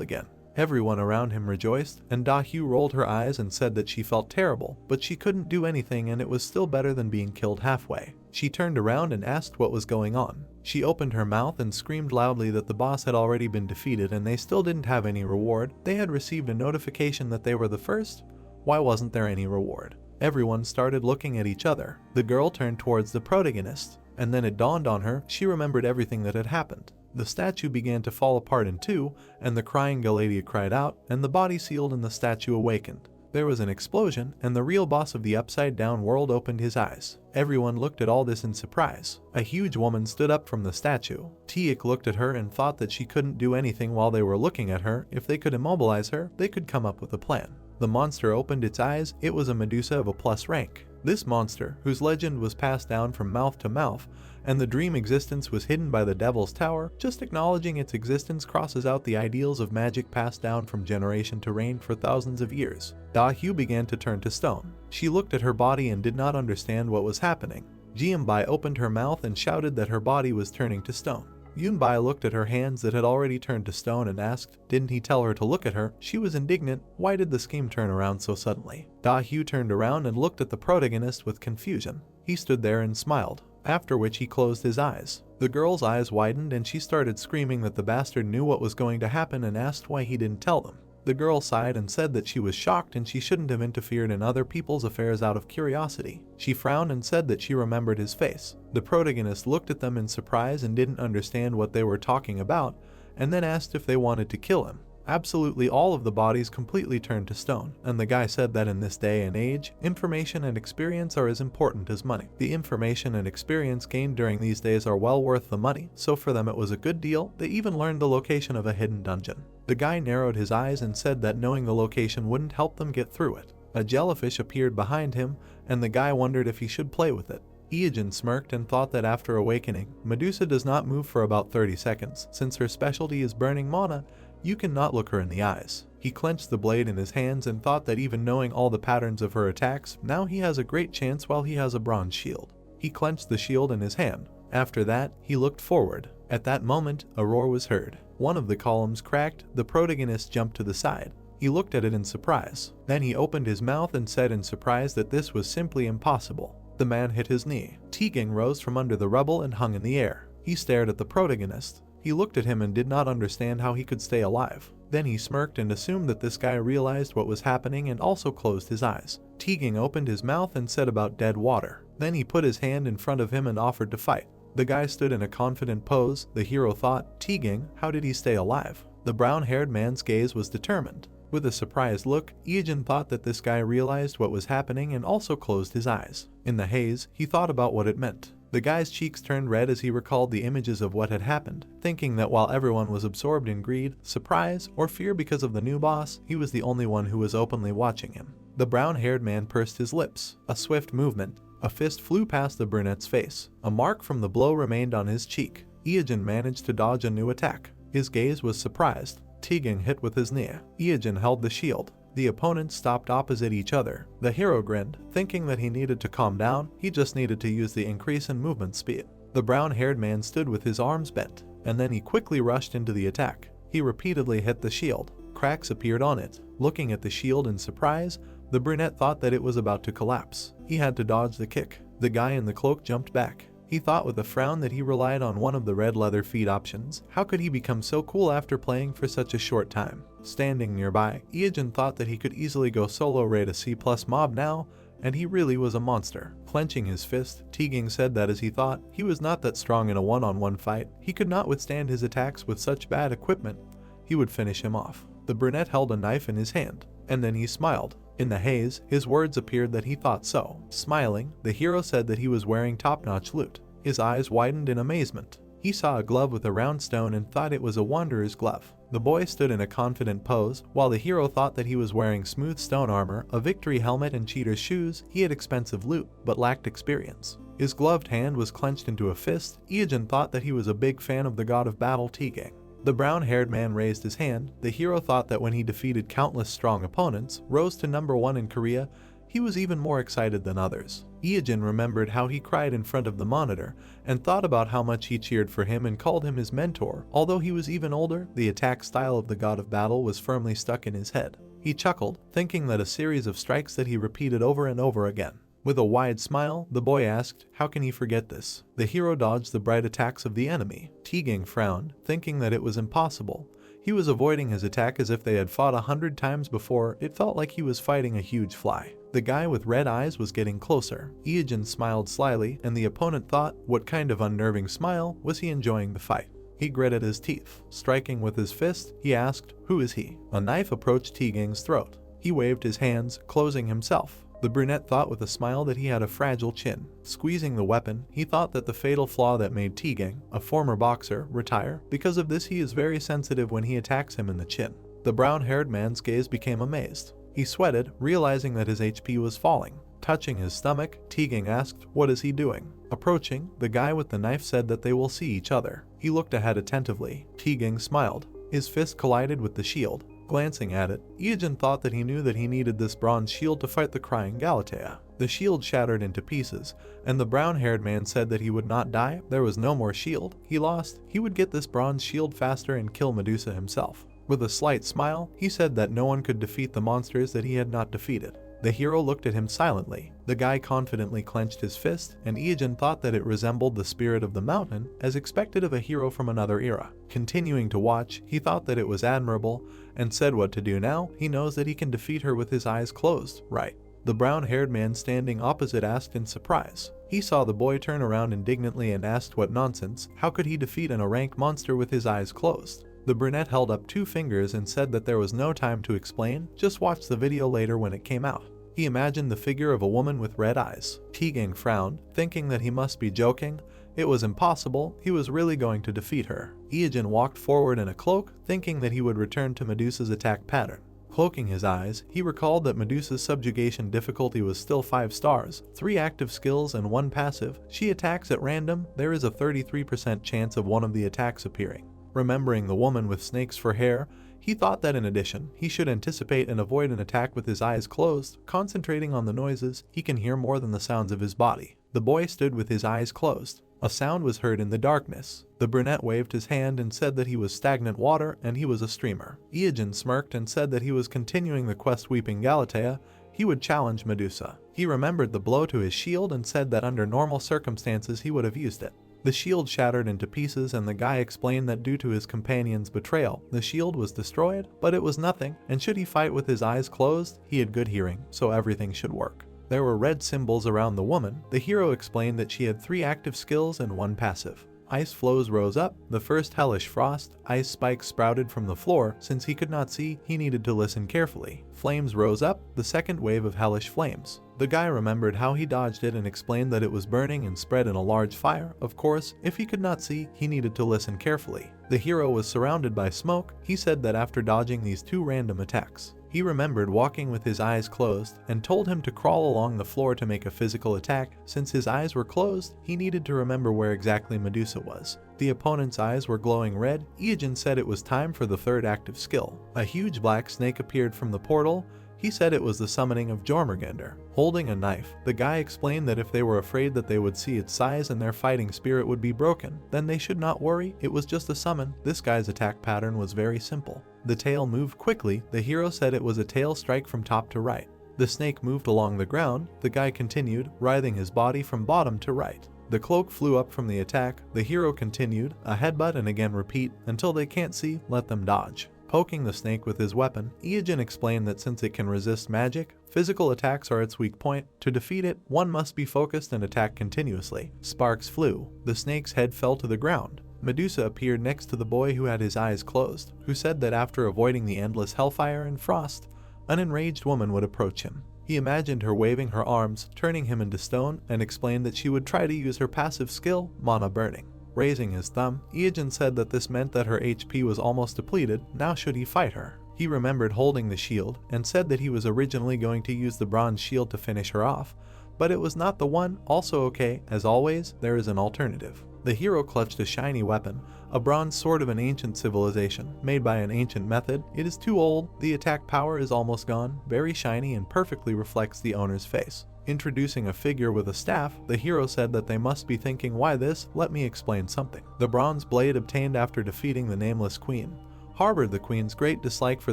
A: again. Everyone around him rejoiced, and Da-hyu rolled her eyes and said that she felt terrible, but she couldn't do anything and it was still better than being killed halfway. She turned around and asked what was going on. She opened her mouth and screamed loudly that the boss had already been defeated and they still didn't have any reward. They had received a notification that they were the first. Why wasn't there any reward? Everyone started looking at each other. The girl turned towards the protagonist, and then it dawned on her, she remembered everything that had happened. The statue began to fall apart in two, and the crying Galatea cried out, and the body sealed in the statue awakened. There was an explosion, and the real boss of the upside-down world opened his eyes. Everyone looked at all this in surprise. A huge woman stood up from the statue. Tiek looked at her and thought that she couldn't do anything while they were looking at her. If they could immobilize her, they could come up with a plan. The monster opened its eyes. It was a Medusa of A+ rank. This monster, whose legend was passed down from mouth to mouth, and the dream existence was hidden by the Devil's Tower, just acknowledging its existence crosses out the ideals of magic passed down from generation to reign for thousands of years. Da-hyu began to turn to stone. She looked at her body and did not understand what was happening. Jianbai opened her mouth and shouted that her body was turning to stone. Yunbai looked at her hands that had already turned to stone and asked, didn't he tell her to look at her? She was indignant. Why did the scheme turn around so suddenly? Da-hyu turned around and looked at the protagonist with confusion. He stood there and smiled, after which he closed his eyes. The girl's eyes widened and she started screaming that the bastard knew what was going to happen and asked why he didn't tell them. The girl sighed and said that she was shocked and she shouldn't have interfered in other people's affairs out of curiosity. She frowned and said that she remembered his face. The protagonist looked at them in surprise and didn't understand what they were talking about, and then asked if they wanted to kill him. Absolutely all of the bodies completely turned to stone, and the guy said that in this day and age, information and experience are as important as money. The information and experience gained during these days are well worth the money, so for them it was a good deal. They even learned the location of a hidden dungeon. The guy narrowed his eyes and said that knowing the location wouldn't help them get through it. A jellyfish appeared behind him, and the guy wondered if he should play with it. Ijin smirked and thought that after awakening, Medusa does not move for about 30 seconds. Since her specialty is burning mana, you cannot look her in the eyes. He clenched the blade in his hands and thought that even knowing all the patterns of her attacks, now he has a great chance while he has a bronze shield. He clenched the shield in his hand. After that, he looked forward. At that moment, a roar was heard. One of the columns cracked. The protagonist jumped to the side. He looked at it in surprise. Then he opened his mouth and said in surprise that this was simply impossible. The man hit his knee. Tegan rose from under the rubble and hung in the air. He stared at the protagonist. He looked at him and did not understand how he could stay alive. Then he smirked and assumed that this guy realized what was happening and also closed his eyes. Tegan opened his mouth and said about dead water. Then he put his hand in front of him and offered to fight. The guy stood in a confident pose. The hero thought, Tegan, how did he stay alive? The brown-haired man's gaze was determined. With a surprised look, Ijin thought that this guy realized what was happening and also closed his eyes. In the haze, he thought about what it meant. The guy's cheeks turned red as he recalled the images of what had happened, thinking that while everyone was absorbed in greed, surprise, or fear because of the new boss, he was the only one who was openly watching him. The brown-haired man pursed his lips. A swift movement. A fist flew past the brunette's face. A mark from the blow remained on his cheek. Ijin managed to dodge a new attack. His gaze was surprised. Tegan hit with his knee. Ijin held the shield. The opponents stopped opposite each other. The hero grinned, thinking that he needed to calm down. He just needed to use the increase in movement speed. The brown-haired man stood with his arms bent, and then he quickly rushed into the attack. He repeatedly hit the shield. cracks appeared on it. Looking at the shield in surprise, the brunette thought that it was about to collapse. He had to dodge the kick. The guy in the cloak jumped back. He thought with a frown that he relied on one of the red leather feet options. How could he become so cool after playing for such a short time? Standing nearby, Iajin thought that he could easily go solo raid a C+ mob now, and he really was a monster. Clenching his fist, Teaging said that as he thought, he was not that strong in a one-on-one fight. He could not withstand his attacks with such bad equipment. He would finish him off. The brunette held a knife in his hand, and then he smiled. In the haze, his words appeared that he thought so. Smiling, the hero said that he was wearing top-notch loot. His eyes widened in amazement. He saw a glove with a round stone and thought it was a wanderer's glove. The boy stood in a confident pose, while the hero thought that he was wearing smooth stone armor, a victory helmet and cheater's shoes. He had expensive loot, but lacked experience. His gloved hand was clenched into a fist. Iajin thought that he was a big fan of the god of battle Teaging. The brown-haired man raised his hand. The hero thought that when he defeated countless strong opponents, rose to number 1 in Korea, he was even more excited than others. Iajin remembered how he cried in front of the monitor, and thought about how much he cheered for him and called him his mentor. Although he was even older, the attack style of the god of battle was firmly stuck in his head. He chuckled, thinking that a series of strikes that he repeated over and over again. With a wide smile, the boy asked, how can he forget this? The hero dodged the bright attacks of the enemy. Teaging frowned, thinking that it was impossible. He was avoiding his attack as if they had fought 100 times before. It felt like he was fighting a huge fly. The guy with red eyes was getting closer. Iajin smiled slyly, and the opponent thought, what kind of unnerving smile? Was he enjoying the fight? He gritted his teeth. Striking with his fist, he asked, who is he? A knife approached Teaging's throat. He waved his hands, closing himself. The brunette thought with a smile that he had a fragile chin. Squeezing the weapon, he thought that the fatal flaw that made Teaging, a former boxer, retire. Because of this, he is very sensitive when he attacks him in the chin. The brown-haired man's gaze became amazed. He sweated, realizing that his HP was falling. Touching his stomach, Teaging asked, what is he doing? Approaching, the guy with the knife said that they will see each other. He looked ahead attentively. Teaging smiled. His fist collided with the shield. Glancing at it, Iajin thought that he knew that he needed this bronze shield to fight the crying Galatea. The shield shattered into pieces, and the brown-haired man said that he would not die. There was no more shield. He lost. He would get this bronze shield faster and kill Medusa himself. With a slight smile, he said that no one could defeat the monsters that he had not defeated. The hero looked at him silently. The guy confidently clenched his fist, and Iajin thought that it resembled the spirit of the mountain, as expected of a hero from another era. Continuing to watch, he thought that it was admirable, and said what to do now. He knows that he can defeat her with his eyes closed, right? The brown-haired man standing opposite asked in surprise. He saw the boy turn around indignantly and asked what nonsense. How could he defeat a rank monster with his eyes closed? The brunette held up 2 fingers and said that there was no time to explain, just watch the video later when it came out. He imagined the figure of a woman with red eyes. Teaging frowned, thinking that he must be joking. It was impossible. He was really going to defeat her. Iajin walked forward in a cloak, thinking that he would return to Medusa's attack pattern. Cloaking his eyes, he recalled that Medusa's subjugation difficulty was still 5 stars, 3 active skills and 1 passive. She attacks at random. There is a 33% chance of one of the attacks appearing. Remembering the woman with snakes for hair, he thought that in addition, he should anticipate and avoid an attack with his eyes closed. Concentrating on the noises, he can hear more than the sounds of his body. The boy stood with his eyes closed. A sound was heard in the darkness. The brunette waved his hand and said that he was stagnant water and he was a streamer. Iajin smirked and said that he was continuing the quest weeping Galatea. He would challenge Medusa. He remembered the blow to his shield and said that under normal circumstances he would have used it. The shield shattered into pieces, and the guy explained that due to his companion's betrayal, the shield was destroyed, but it was nothing, and should he fight with his eyes closed, he had good hearing, so everything should work. There were red symbols around the woman. The hero explained that she had 3 active skills and 1 passive. Ice flows rose up. The first hellish frost. Ice spikes sprouted from the floor. Since he could not see, he needed to listen carefully. Flames rose up. The second wave of hellish flames. The guy remembered how he dodged it and explained that it was burning and spread in a large fire. Of course, if he could not see, he needed to listen carefully. The hero was surrounded by smoke. He said that after dodging these 2 random attacks, he remembered walking with his eyes closed and told him to crawl along the floor to make a physical attack. Since his eyes were closed, he needed to remember where exactly Medusa was. The opponent's eyes were glowing red. Iajin said it was time for the 3rd active skill. A huge black snake appeared from the portal. He said it was the summoning of Jormungandr. Holding a knife, the guy explained that if they were afraid that they would see its size and their fighting spirit would be broken, then they should not worry, it was just a summon. This guy's attack pattern was very simple. The tail moved quickly. The hero said it was a tail strike from top to right. The snake moved along the ground. The guy continued, writhing his body from bottom to right. The cloak flew up from the attack. The hero continued, a headbutt and again repeat, until they can't see, let them dodge. Poking the snake with his weapon, Iojin explained that since it can resist magic, physical attacks are its weak point. To defeat it, one must be focused and attack continuously. Sparks flew. The snake's head fell to the ground. Medusa appeared next to the boy who had his eyes closed, who said that after avoiding the endless hellfire and frost, an enraged woman would approach him. He imagined her waving her arms, turning him into stone, and explained that she would try to use her passive skill, Mana Burning. Raising his thumb, Iojin said that this meant that her HP was almost depleted. Now should he fight her? He remembered holding the shield, and said that he was originally going to use the bronze shield to finish her off, but it was not the one. Also okay, as always, there is an alternative. The hero clutched a shiny weapon, a bronze sword of an ancient civilization, made by an ancient method. It is too old, the attack power is almost gone, very shiny and perfectly reflects the owner's face. Introducing a figure with a staff, the hero said that they must be thinking, why this? Let me explain something. The bronze blade obtained after defeating the nameless queen harbored the queen's great dislike for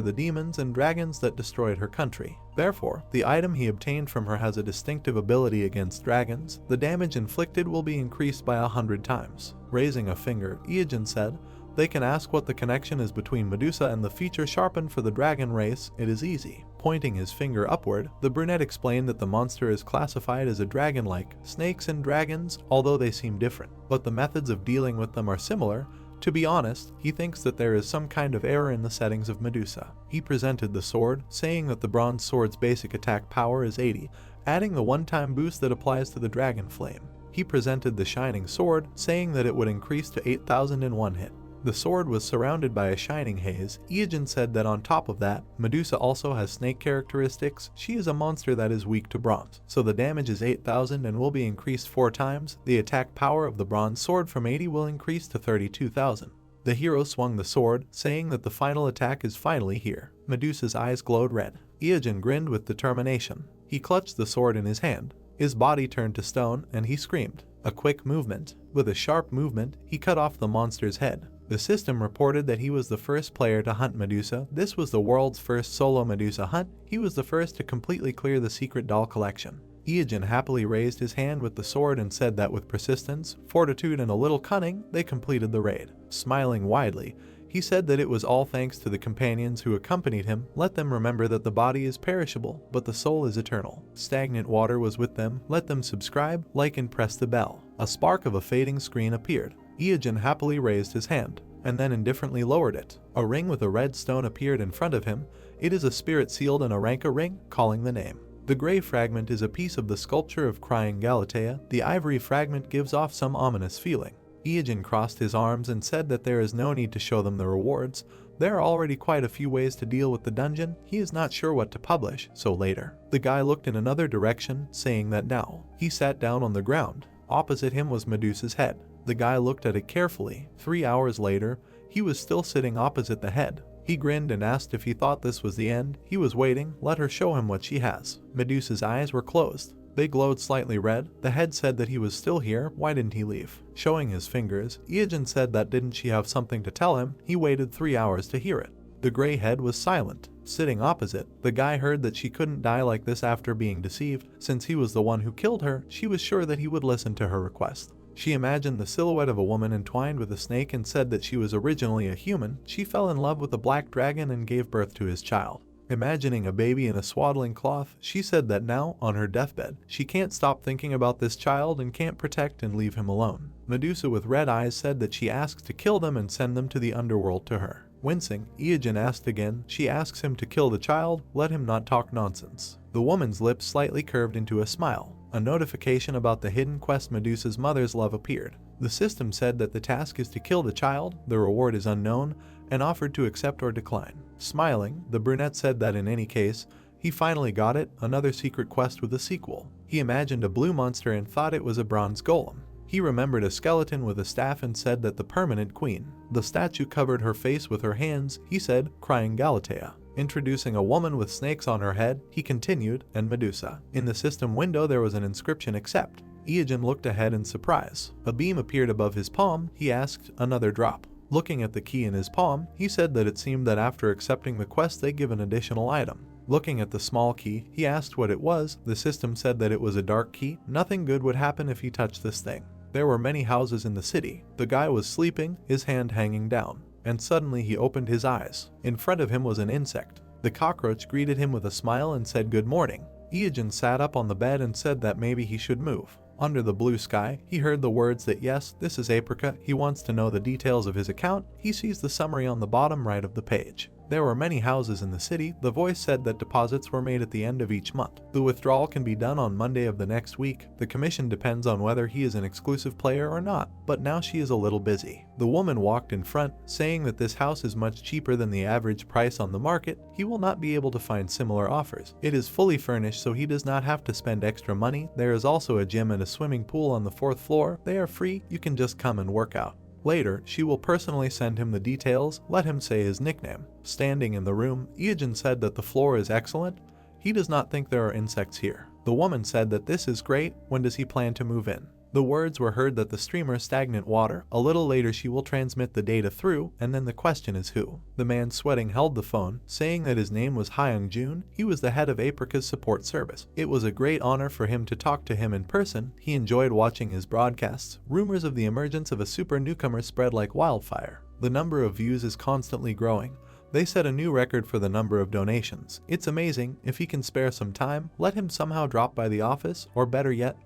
A: the demons and dragons that destroyed her country. Therefore, the item he obtained from her has a distinctive ability against dragons. The damage inflicted will be increased by 100 times. Raising a finger, Iojin said, they can ask what the connection is between Medusa and the feature sharpened for the dragon race. It is easy. Pointing his finger upward, the brunette explained that the monster is classified as a dragon-like. Snakes and dragons, although they seem different, but the methods of dealing with them are similar. To be honest, he thinks that there is some kind of error in the settings of Medusa. He presented the sword, saying that the bronze sword's basic attack power is 80, adding the one-time boost that applies to the dragon flame. He presented the shining sword, saying that it would increase to 8,000 in one hit. The sword was surrounded by a shining haze. Iojin said that on top of that, Medusa also has snake characteristics. She is a monster that is weak to bronze, so the damage is 8,000 and will be increased 4 times. The attack power of the bronze sword from 80 will increase to 32,000. The hero swung the sword, saying that the final attack is finally here. Medusa's eyes glowed red. Iojin grinned with determination. He clutched the sword in his hand. His body turned to stone, and he screamed. A quick movement. With a sharp movement, he cut off the monster's head. The system reported that he was the first player to hunt Medusa. This was the world's first solo Medusa hunt. He was the first to completely clear the secret doll collection. Iojin happily raised his hand with the sword and said that with persistence, fortitude, and a little cunning, they completed the raid. Smiling widely, he said that it was all thanks to the companions who accompanied him. Let them remember that the body is perishable, but the soul is eternal. Stagnant water was with them. Let them subscribe, like, and press the bell. A spark of a fading screen appeared. Iojin happily raised his hand, and then indifferently lowered it. A ring with a red stone appeared in front of him. It is a spirit sealed in a Ranka ring, calling the name. The gray fragment is a piece of the sculpture of crying Galatea. The ivory fragment gives off some ominous feeling. Iojin crossed his arms and said that there is no need to show them the rewards. There are already quite a few ways to deal with the dungeon. He is not sure what to publish, so later. The guy looked in another direction, saying that now. He sat down on the ground. Opposite him was Medusa's head. The guy looked at it carefully. 3 hours later, he was still sitting opposite the head. He grinned and asked if he thought this was the end. He was waiting. Let her show him what she has. Medusa's eyes were closed. They glowed slightly red. The head said that he was still here. Why didn't he leave? Showing his fingers, Iojin said that didn't she have something to tell him? He waited 3 hours to hear it. The gray head was silent. Sitting opposite, the guy heard that she couldn't die like this after being deceived. Since he was the one who killed her, she was sure that he would listen to her request. She imagined the silhouette of a woman entwined with a snake and said that she was originally a human. She fell in love with a black dragon and gave birth to his child. Imagining a baby in a swaddling cloth, she said that now, on her deathbed, she can't stop thinking about this child and can't protect and leave him alone. Medusa with red eyes said that she asks to kill them and send them to the underworld to her. Wincing, Iojin asked again. She asks him to kill the child. Let him not talk nonsense. The woman's lips slightly curved into a smile. A notification about the hidden quest Medusa's mother's love appeared. The system said that the task is to kill the child, the reward is unknown, and offered to accept or decline. Smiling, the brunette said that in any case, he finally got it, another secret quest with a sequel. He imagined a blue monster and thought it was a bronze golem. He remembered a skeleton with a staff and said that the permanent queen. The statue covered her face with her hands. He said, crying Galatea. Introducing a woman with snakes on her head, he continued, and Medusa. In the system window there was an inscription accept. Iogen looked ahead in surprise. A beam appeared above his palm. He asked, another drop. Looking at the key in his palm, he said that it seemed that after accepting the quest they give an additional item. Looking at the small key, he asked what it was. The system said that it was a dark key. Nothing good would happen if he touched this thing. There were many houses in the city. The guy was sleeping, his hand hanging down. And suddenly he opened his eyes. In front of him was an insect. The cockroach greeted him with a smile and said good morning. Iogen sat up on the bed and said that maybe he should move. Under the blue sky, he heard the words that yes, this is Apricot. He wants to know the details of his account. He sees the summary on the bottom right of the page. There were many houses in the city. The voice said that deposits were made at the end of each month. The withdrawal can be done on Monday of the next week. The commission depends on whether he is an exclusive player or not, but now she is a little busy. The woman walked in front, saying that this house is much cheaper than the average price on the market. He will not be able to find similar offers. It is fully furnished, so he does not have to spend extra money. There is also a gym and a swimming pool on the 4th floor. They are free. You can just come and work out. Later, she will personally send him the details. Let him say his nickname. Standing in the room, Iogen said that the floor is excellent. He does not think there are insects here. The woman said that this is great. When does he plan to move in? The words were heard that the streamer stagnant water. A little later she will transmit the data through, and then the question is who. The man sweating held the phone, saying that his name was Hyung Jun. He was the head of Apricot's support service. It was a great honor for him to talk to him in person. He enjoyed watching his broadcasts. Rumors of the emergence of a super newcomer spread like wildfire. The number of views is constantly growing. They set a new record for the number of donations. It's amazing. If he can spare some time, let him somehow drop by the office, or better yet,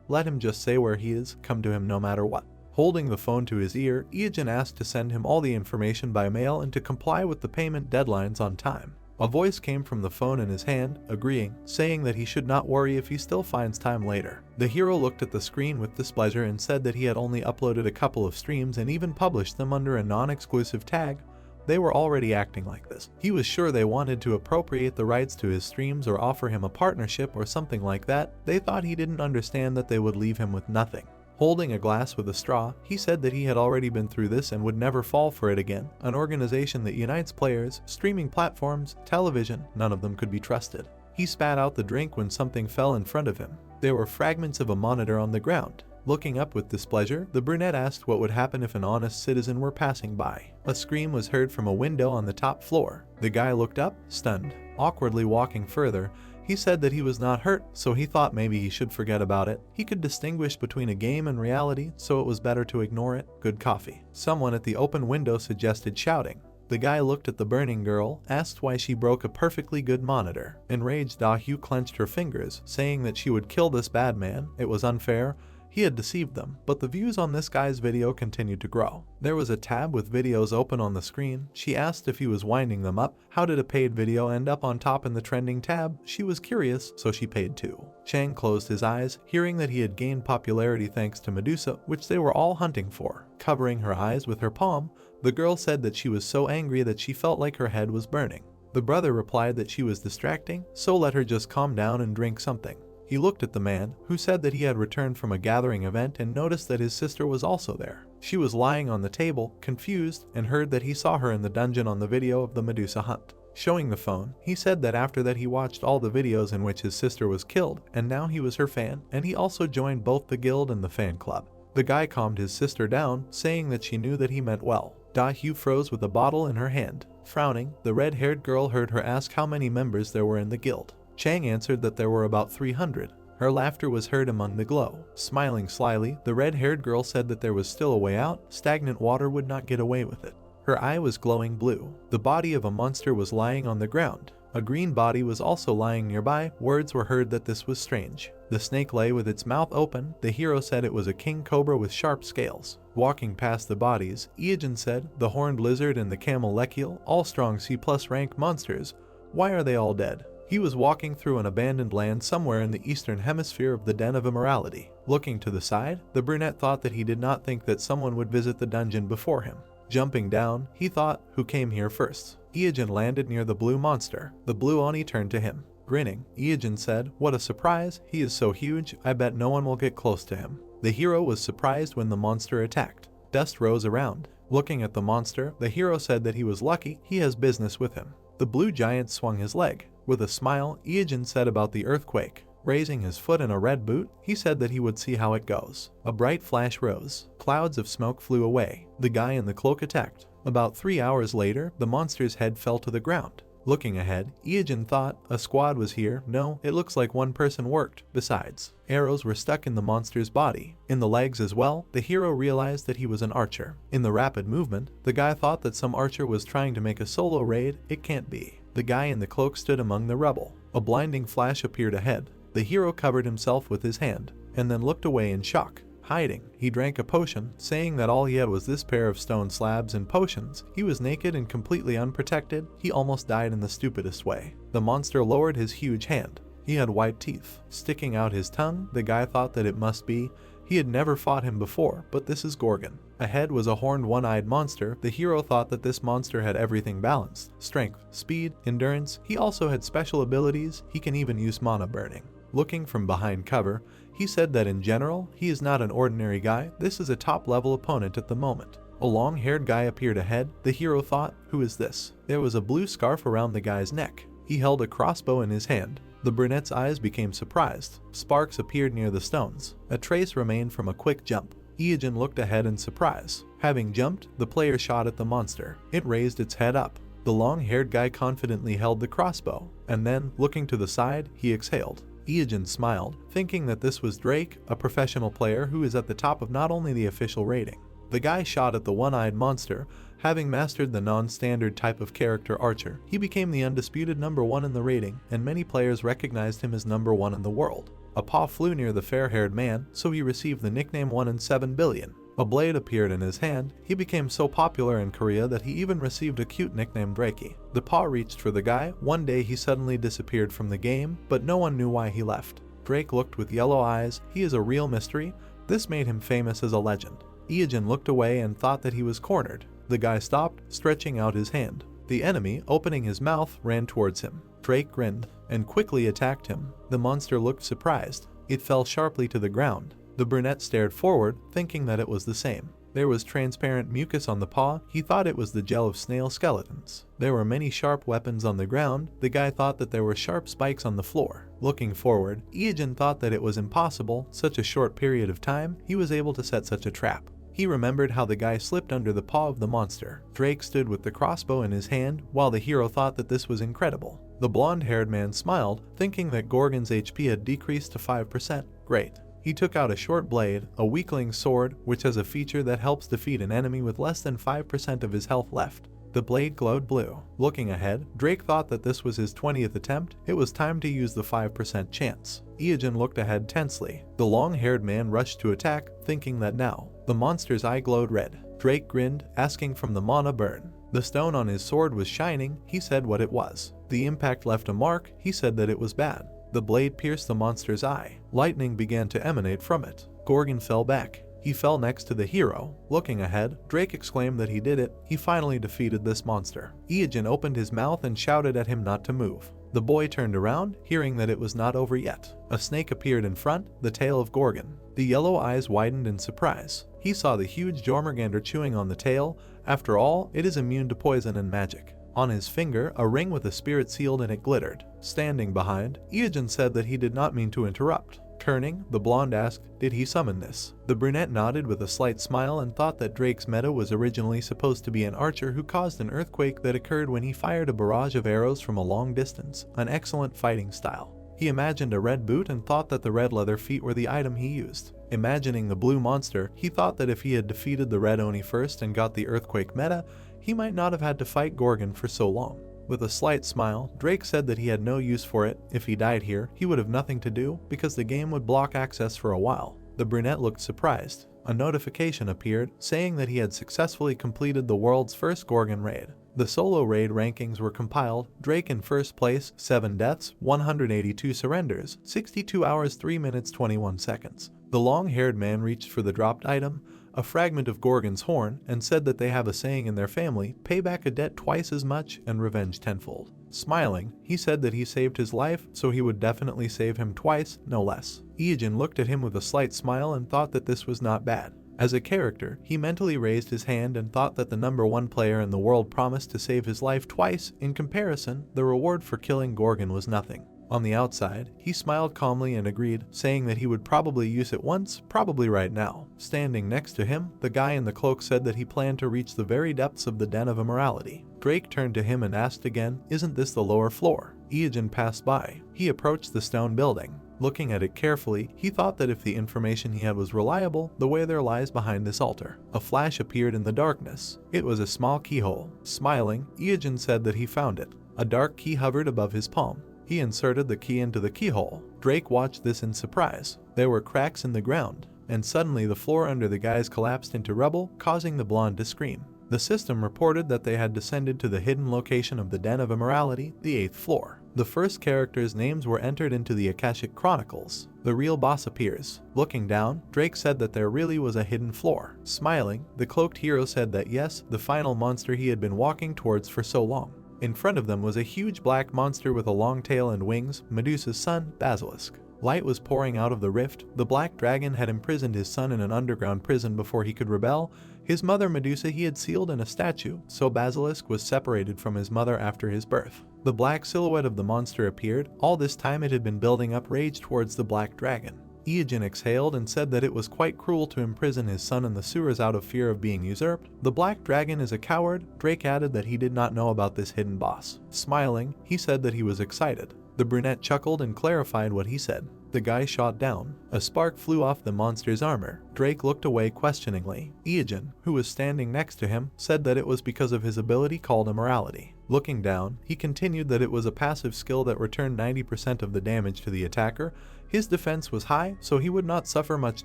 A: let him just say where he is, come to him no matter what. Holding the phone to his ear, Iogen asked to send him all the information by mail and to comply with the payment deadlines on time. A voice came from the phone in his hand, agreeing, saying that he should not worry if he still finds time later. The hero looked at the screen with displeasure and said that he had only uploaded a couple of streams and even published them under a non-exclusive tag. They were already acting like this. He was sure they wanted to appropriate the rights to his streams or offer him a partnership or something like that. They thought he didn't understand that they would leave him with nothing. Holding a glass with a straw, he said that he had already been through this and would never fall for it again. An organization that unites players, streaming platforms, television, none of them could be trusted. He spat out the drink when something fell in front of him. There were fragments of a monitor on the ground. Looking up with displeasure, the brunette asked what would happen if an honest citizen were passing by. A scream was heard from a window on the top floor. The guy looked up, stunned. Awkwardly walking further, he said that he was not hurt, so he thought maybe he should forget about it. He could distinguish between a game and reality, so it was better to ignore it. Good coffee. Someone at the open window suggested shouting. The guy looked at the burning girl, asked why she broke a perfectly good monitor. Enraged, Da-Hyu clenched her fingers, saying that she would kill this bad man. It was unfair. He had deceived them, but the views on this guy's video continued to grow. There was a tab with videos open on the screen. She asked if he was winding them up. How did a paid video end up on top in the trending tab? She was curious, so she paid too. Chang closed his eyes, hearing that he had gained popularity thanks to Medusa, which they were all hunting for. Covering her eyes with her palm, the girl said that she was so angry that she felt like her head was burning. The brother replied that she was distracting, so let her just calm down and drink something. He looked at the man, who said that he had returned from a gathering event and noticed that his sister was also there. She was lying on the table, confused, and heard that he saw her in the dungeon on the video of the Medusa hunt. Showing the phone, he said that after that he watched all the videos in which his sister was killed, and now he was her fan, and he also joined both the guild and the fan club. The guy calmed his sister down, saying that she knew that he meant well. Da-Hyu froze with a bottle in her hand. Frowning, the red-haired girl heard her ask how many members there were in the guild. Chang answered that there were about 300. Her laughter was heard among the glow. Smiling slyly, the red-haired girl said that there was still a way out. Stagnant water would not get away with it. Her eye was glowing blue. The body of a monster was lying on the ground. A green body was also lying nearby. Words were heard that this was strange. The snake lay with its mouth open. The hero said it was a king cobra with sharp scales. Walking past the bodies, Iogen said, the horned lizard and the camel lechiel, all strong C+ rank monsters. Why are they all dead? He was walking through an abandoned land somewhere in the eastern hemisphere of the Den of Immorality. Looking to the side, the brunette thought that he did not think that someone would visit the dungeon before him. Jumping down, he thought, who came here first? Iogen landed near the blue monster. The blue Oni turned to him. Grinning, Iogen said, what a surprise, he is so huge, I bet no one will get close to him. The hero was surprised when the monster attacked. Dust rose around. Looking at the monster, the hero said that he was lucky, he has business with him. The blue giant swung his leg. With a smile, Iojin said about the earthquake. Raising his foot in a red boot, he said that he would see how it goes. A bright flash rose. Clouds of smoke flew away. The guy in the cloak attacked. About 3 hours later, the monster's head fell to the ground. Looking ahead, Iojin thought a squad was here. No, it looks like one person worked. Besides, arrows were stuck in the monster's body. In the legs as well, the hero realized that he was an archer. In the rapid movement, the guy thought that some archer was trying to make a solo raid. It can't be. The guy in the cloak stood among the rubble. A blinding flash appeared ahead. The hero covered himself with his hand, and then looked away in shock. Hiding, he drank a potion, saying that all he had was this pair of stone slabs and potions. He was naked and completely unprotected. He almost died in the stupidest way. The monster lowered his huge hand. He had white teeth. Sticking out his tongue, the guy thought that it must be. He had never fought him before, but this is Gorgon. Ahead was a horned one-eyed monster. The hero thought that this monster had everything balanced. Strength, speed, endurance. He also had special abilities. He can even use mana burning. Looking from behind cover, he said that in general, he is not an ordinary guy. This is a top-level opponent at the moment. A long-haired guy appeared ahead. The hero thought, who is this? There was a blue scarf around the guy's neck. He held a crossbow in his hand. The brunette's eyes became surprised. Sparks appeared near the stones. A trace remained from a quick jump. Iojin looked ahead in surprise. Having jumped, the player shot at the monster. It raised its head up. The long-haired guy confidently held the crossbow, and then, looking to the side, he exhaled. Iojin smiled, thinking that this was Drake, a professional player who is at the top of not only the official rating. The guy shot at the one-eyed monster. Having mastered the non-standard type of character archer, he became the undisputed #1 in the rating, and many players recognized him as #1 in the world. A paw flew near the fair-haired man, so he received the nickname 1 in 7 billion. A blade appeared in his hand. He became so popular in Korea that he even received a cute nickname Drakey. The paw reached for the guy. One day he suddenly disappeared from the game, but no one knew why he left. Drake looked with yellow eyes. He is a real mystery. This made him famous as a legend. Iojin looked away and thought that he was cornered. The guy stopped, stretching out his hand. The enemy, opening his mouth, ran towards him. Drake grinned and quickly attacked him. The monster looked surprised. It fell sharply to the ground. The brunette stared forward, thinking that it was the same. There was transparent mucus on the paw. He thought it was the gel of snail skeletons. There were many sharp weapons on the ground. The guy thought that there were sharp spikes on the floor. Looking forward, Iojin thought that it was impossible. Such a short period of time, he was able to set such a trap. He remembered how the guy slipped under the paw of the monster. Drake stood with the crossbow in his hand, while the hero thought that this was incredible. The blonde-haired man smiled, thinking that Gorgon's HP had decreased to 5%. Great. He took out a short blade, a weakling sword, which has a feature that helps defeat an enemy with less than 5% of his health left. The blade glowed blue. Looking ahead, Drake thought that this was his 20th attempt. It was time to use the 5% chance. Iojin looked ahead tensely. The long-haired man rushed to attack, thinking that now. The monster's eye glowed red. Drake grinned, asking from the mana burn. The stone on his sword was shining. He said what it was. The impact left a mark. He said that it was bad. The blade pierced the monster's eye. Lightning began to emanate from it. Gorgon fell back. He fell next to the hero. Looking ahead, Drake exclaimed that he did it. He finally defeated this monster. Iojin opened his mouth and shouted at him not to move. The boy turned around, hearing that it was not over yet. A snake appeared in front, the tail of Gorgon. The yellow eyes widened in surprise. He saw the huge Jormungandr chewing on the tail. After all, it is immune to poison and magic. On his finger, a ring with a spirit sealed in it glittered. Standing behind, Iojin said that he did not mean to interrupt. Turning, the blonde asked, did he summon this? The brunette nodded with a slight smile and thought that Drake's meta was originally supposed to be an archer who caused an earthquake that occurred when he fired a barrage of arrows from a long distance, an excellent fighting style. He imagined a red boot and thought that the red leather feet were the item he used. Imagining the blue monster, he thought that if he had defeated the red Oni first and got the earthquake meta, he might not have had to fight Gorgon for so long. With a slight smile, Drake said that he had no use for it. If he died here, he would have nothing to do because the game would block access for a while. The brunette looked surprised. A notification appeared saying that he had successfully completed the world's first Gorgon raid. The solo raid rankings were compiled. Drake in first place, 7 deaths, 182 surrenders, 62 hours 3 minutes 21 seconds. The long-haired man reached for the dropped item, a fragment of Gorgon's horn, and said that they have a saying in their family, pay back a debt twice as much and revenge tenfold. Smiling, he said that he saved his life, so he would definitely save him twice, no less. Iojin looked at him with a slight smile and thought that this was not bad. As a character, he mentally raised his hand and thought that the #1 player in the world promised to save his life twice. In comparison, the reward for killing Gorgon was nothing. On the outside, he smiled calmly and agreed, saying that he would probably use it once, probably right now. Standing next to him, the guy in the cloak said that he planned to reach the very depths of the den of immorality. Drake turned to him and asked again, "Isn't this the lower floor?" Iogen passed by. He approached the stone building. Looking at it carefully, he thought that if the information he had was reliable, the way there lies behind this altar. A flash appeared in the darkness. It was a small keyhole. Smiling, Iogen said that he found it. A dark key hovered above his palm. He inserted the key into the keyhole. Drake watched this in surprise. There were cracks in the ground, and suddenly the floor under the guys collapsed into rubble, causing the blonde to scream. The system reported that they had descended to the hidden location of the Den of Immorality, the 8th floor. The first characters' names were entered into the Akashic Chronicles. The real boss appears. Looking down, Drake said that there really was a hidden floor. Smiling, the cloaked hero said that yes, the final monster he had been walking towards for so long. In front of them was a huge black monster with a long tail and wings, Medusa's son, Basilisk. Light was pouring out of the rift. The black dragon had imprisoned his son in an underground prison before he could rebel. His mother Medusa he had sealed in a statue, so Basilisk was separated from his mother after his birth. The black silhouette of the monster appeared. All this time it had been building up rage towards the black dragon. Iogen exhaled and said that it was quite cruel to imprison his son in the sewers out of fear of being usurped. The black dragon is a coward. Drake added that he did not know about this hidden boss. Smiling, he said that he was excited. The brunette chuckled and clarified what he said. The guy shot down. A spark flew off the monster's armor. Drake looked away questioningly. Iogen, who was standing next to him, said that it was because of his ability called immorality. Looking down, he continued that it was a passive skill that returned 90% of the damage to the attacker. His defense was high, so he would not suffer much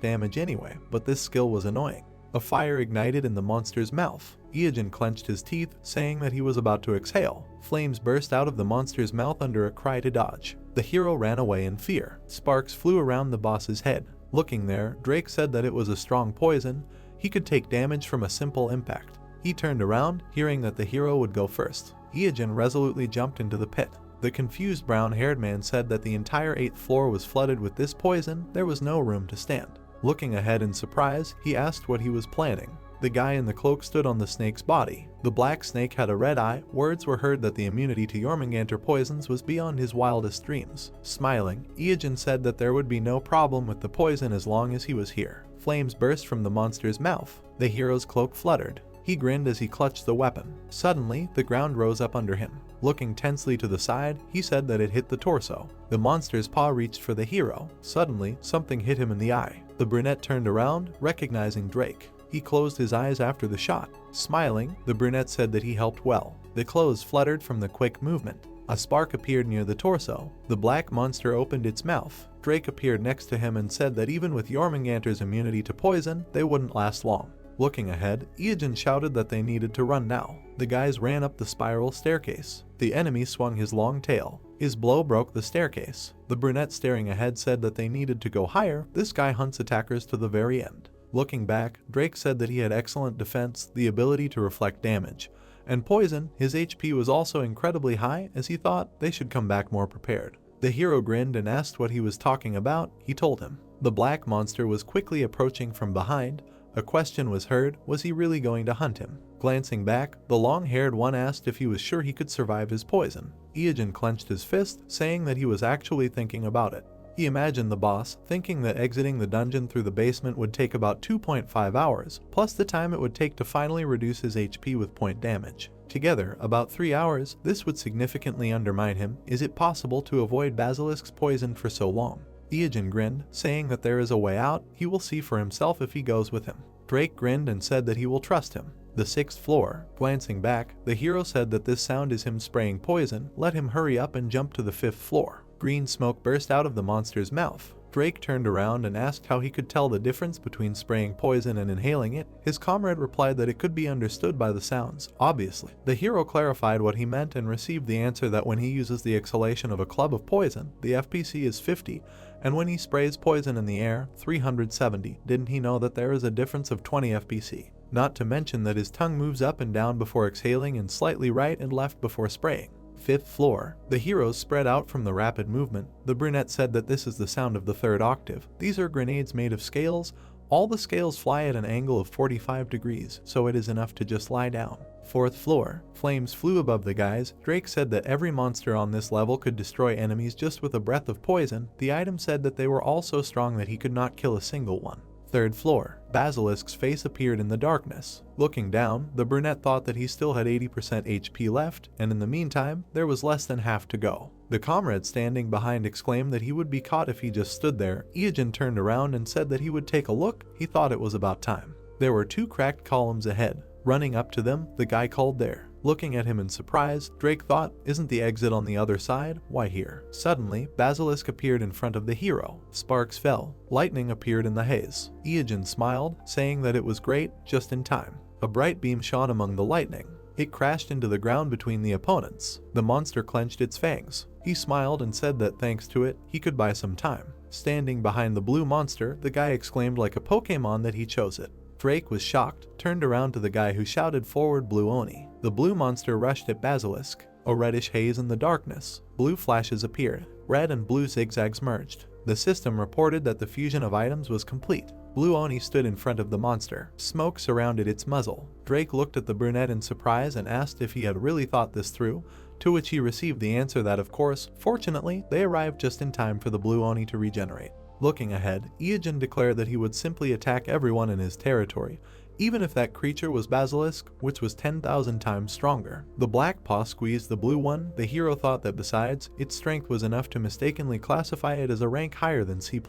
A: damage anyway, but this skill was annoying. A fire ignited in the monster's mouth. Iogen clenched his teeth, saying that he was about to exhale. Flames burst out of the monster's mouth under a cry to dodge. The hero ran away in fear. Sparks flew around the boss's head. Looking there, Drake said that it was a strong poison. He could take damage from a simple impact. He turned around, hearing that the hero would go first. Iogen resolutely jumped into the pit. The confused brown-haired man said that the entire 8th floor was flooded with this poison. There was no room to stand. Looking ahead in surprise, he asked what he was planning. The guy in the cloak stood on the snake's body. The black snake had a red eye. Words were heard that the immunity to Jormungandr poisons was beyond his wildest dreams. Smiling, Iogen said that there would be no problem with the poison as long as he was here. Flames burst from the monster's mouth. The hero's cloak fluttered. He grinned as he clutched the weapon. Suddenly, the ground rose up under him. Looking tensely to the side, he said that it hit the torso. The monster's paw reached for the hero. Suddenly, something hit him in the eye. The brunette turned around, recognizing Drake. He closed his eyes after the shot. Smiling, the brunette said that he helped well. The clothes fluttered from the quick movement. A spark appeared near the torso. The black monster opened its mouth. Drake appeared next to him and said that even with Jormungandr's immunity to poison, they wouldn't last long. Looking ahead, Iogen shouted that they needed to run now. The guys ran up the spiral staircase. The enemy swung his long tail. His blow broke the staircase. The brunette staring ahead said that they needed to go higher. This guy hunts attackers to the very end. Looking back, Drake said that he had excellent defense, the ability to reflect damage, and poison. His HP was also incredibly high, as he thought they should come back more prepared. The hero grinned and asked what he was talking about. He told him. The black monster was quickly approaching from behind. A question was heard, was he really going to hunt him? Glancing back, the long-haired one asked if he was sure he could survive his poison. Iogen clenched his fist, saying that he was actually thinking about it. He imagined the boss, thinking that exiting the dungeon through the basement would take about 2.5 hours, plus the time it would take to finally reduce his HP with point damage. Together, about 3 hours. This would significantly undermine him. Is it possible to avoid Basilisk's poison for so long? Iogen grinned, saying that there is a way out. He will see for himself if he goes with him. Drake grinned and said that he will trust him. The 6th floor. Glancing back, the hero said that this sound is him spraying poison. Let him hurry up and jump to the 5th floor. Green smoke burst out of the monster's mouth. Drake turned around and asked how he could tell the difference between spraying poison and inhaling it. His comrade replied that it could be understood by the sounds, obviously. The hero clarified what he meant and received the answer that when he uses the exhalation of a club of poison, the FPC is 50, and when he sprays poison in the air, 370. Didn't he know that there is a difference of 20 FPC? Not to mention that his tongue moves up and down before exhaling and slightly right and left before spraying. 5th floor. The heroes spread out from the rapid movement. The brunette said that this is the sound of the 3rd octave. These are grenades made of scales. All the scales fly at an angle of 45 degrees, so it is enough to just lie down. 4th floor. Flames flew above the guys. Drake said that every monster on this level could destroy enemies just with a breath of poison. The item said that they were all so strong that he could not kill a single one. 3rd floor. Basilisk's face appeared in the darkness. Looking down, the brunette thought that he still had 80% HP left, and in the meantime, there was less than half to go. The comrade standing behind exclaimed that he would be caught if he just stood there. Iojin turned around and said that he would take a look. He thought it was about time. There were 2 cracked columns ahead. Running up to them, the guy called there. Looking at him in surprise, Drake thought, isn't the exit on the other side? Why here? Suddenly, Basilisk appeared in front of the hero. Sparks fell. Lightning appeared in the haze. Iojin smiled, saying that it was great, just in time. A bright beam shot among the lightning. It crashed into the ground between the opponents. The monster clenched its fangs. He smiled and said that thanks to it, he could buy some time. Standing behind the blue monster, the guy exclaimed like a Pokemon that he chose it. Drake was shocked, turned around to the guy who shouted forward Blue Oni. The blue monster rushed at Basilisk. A reddish haze in the darkness. Blue flashes appeared. Red and blue zigzags merged. The system reported that the fusion of items was complete. Blue Oni stood in front of the monster. Smoke surrounded its muzzle. Drake looked at the brunette in surprise and asked if he had really thought this through, to which he received the answer that of course, fortunately, they arrived just in time for the Blue Oni to regenerate. Looking ahead, Iojin declared that he would simply attack everyone in his territory, even if that creature was Basilisk, which was 10,000 times stronger. The black paw squeezed the blue one. The hero thought that besides, its strength was enough to mistakenly classify it as a rank higher than C+.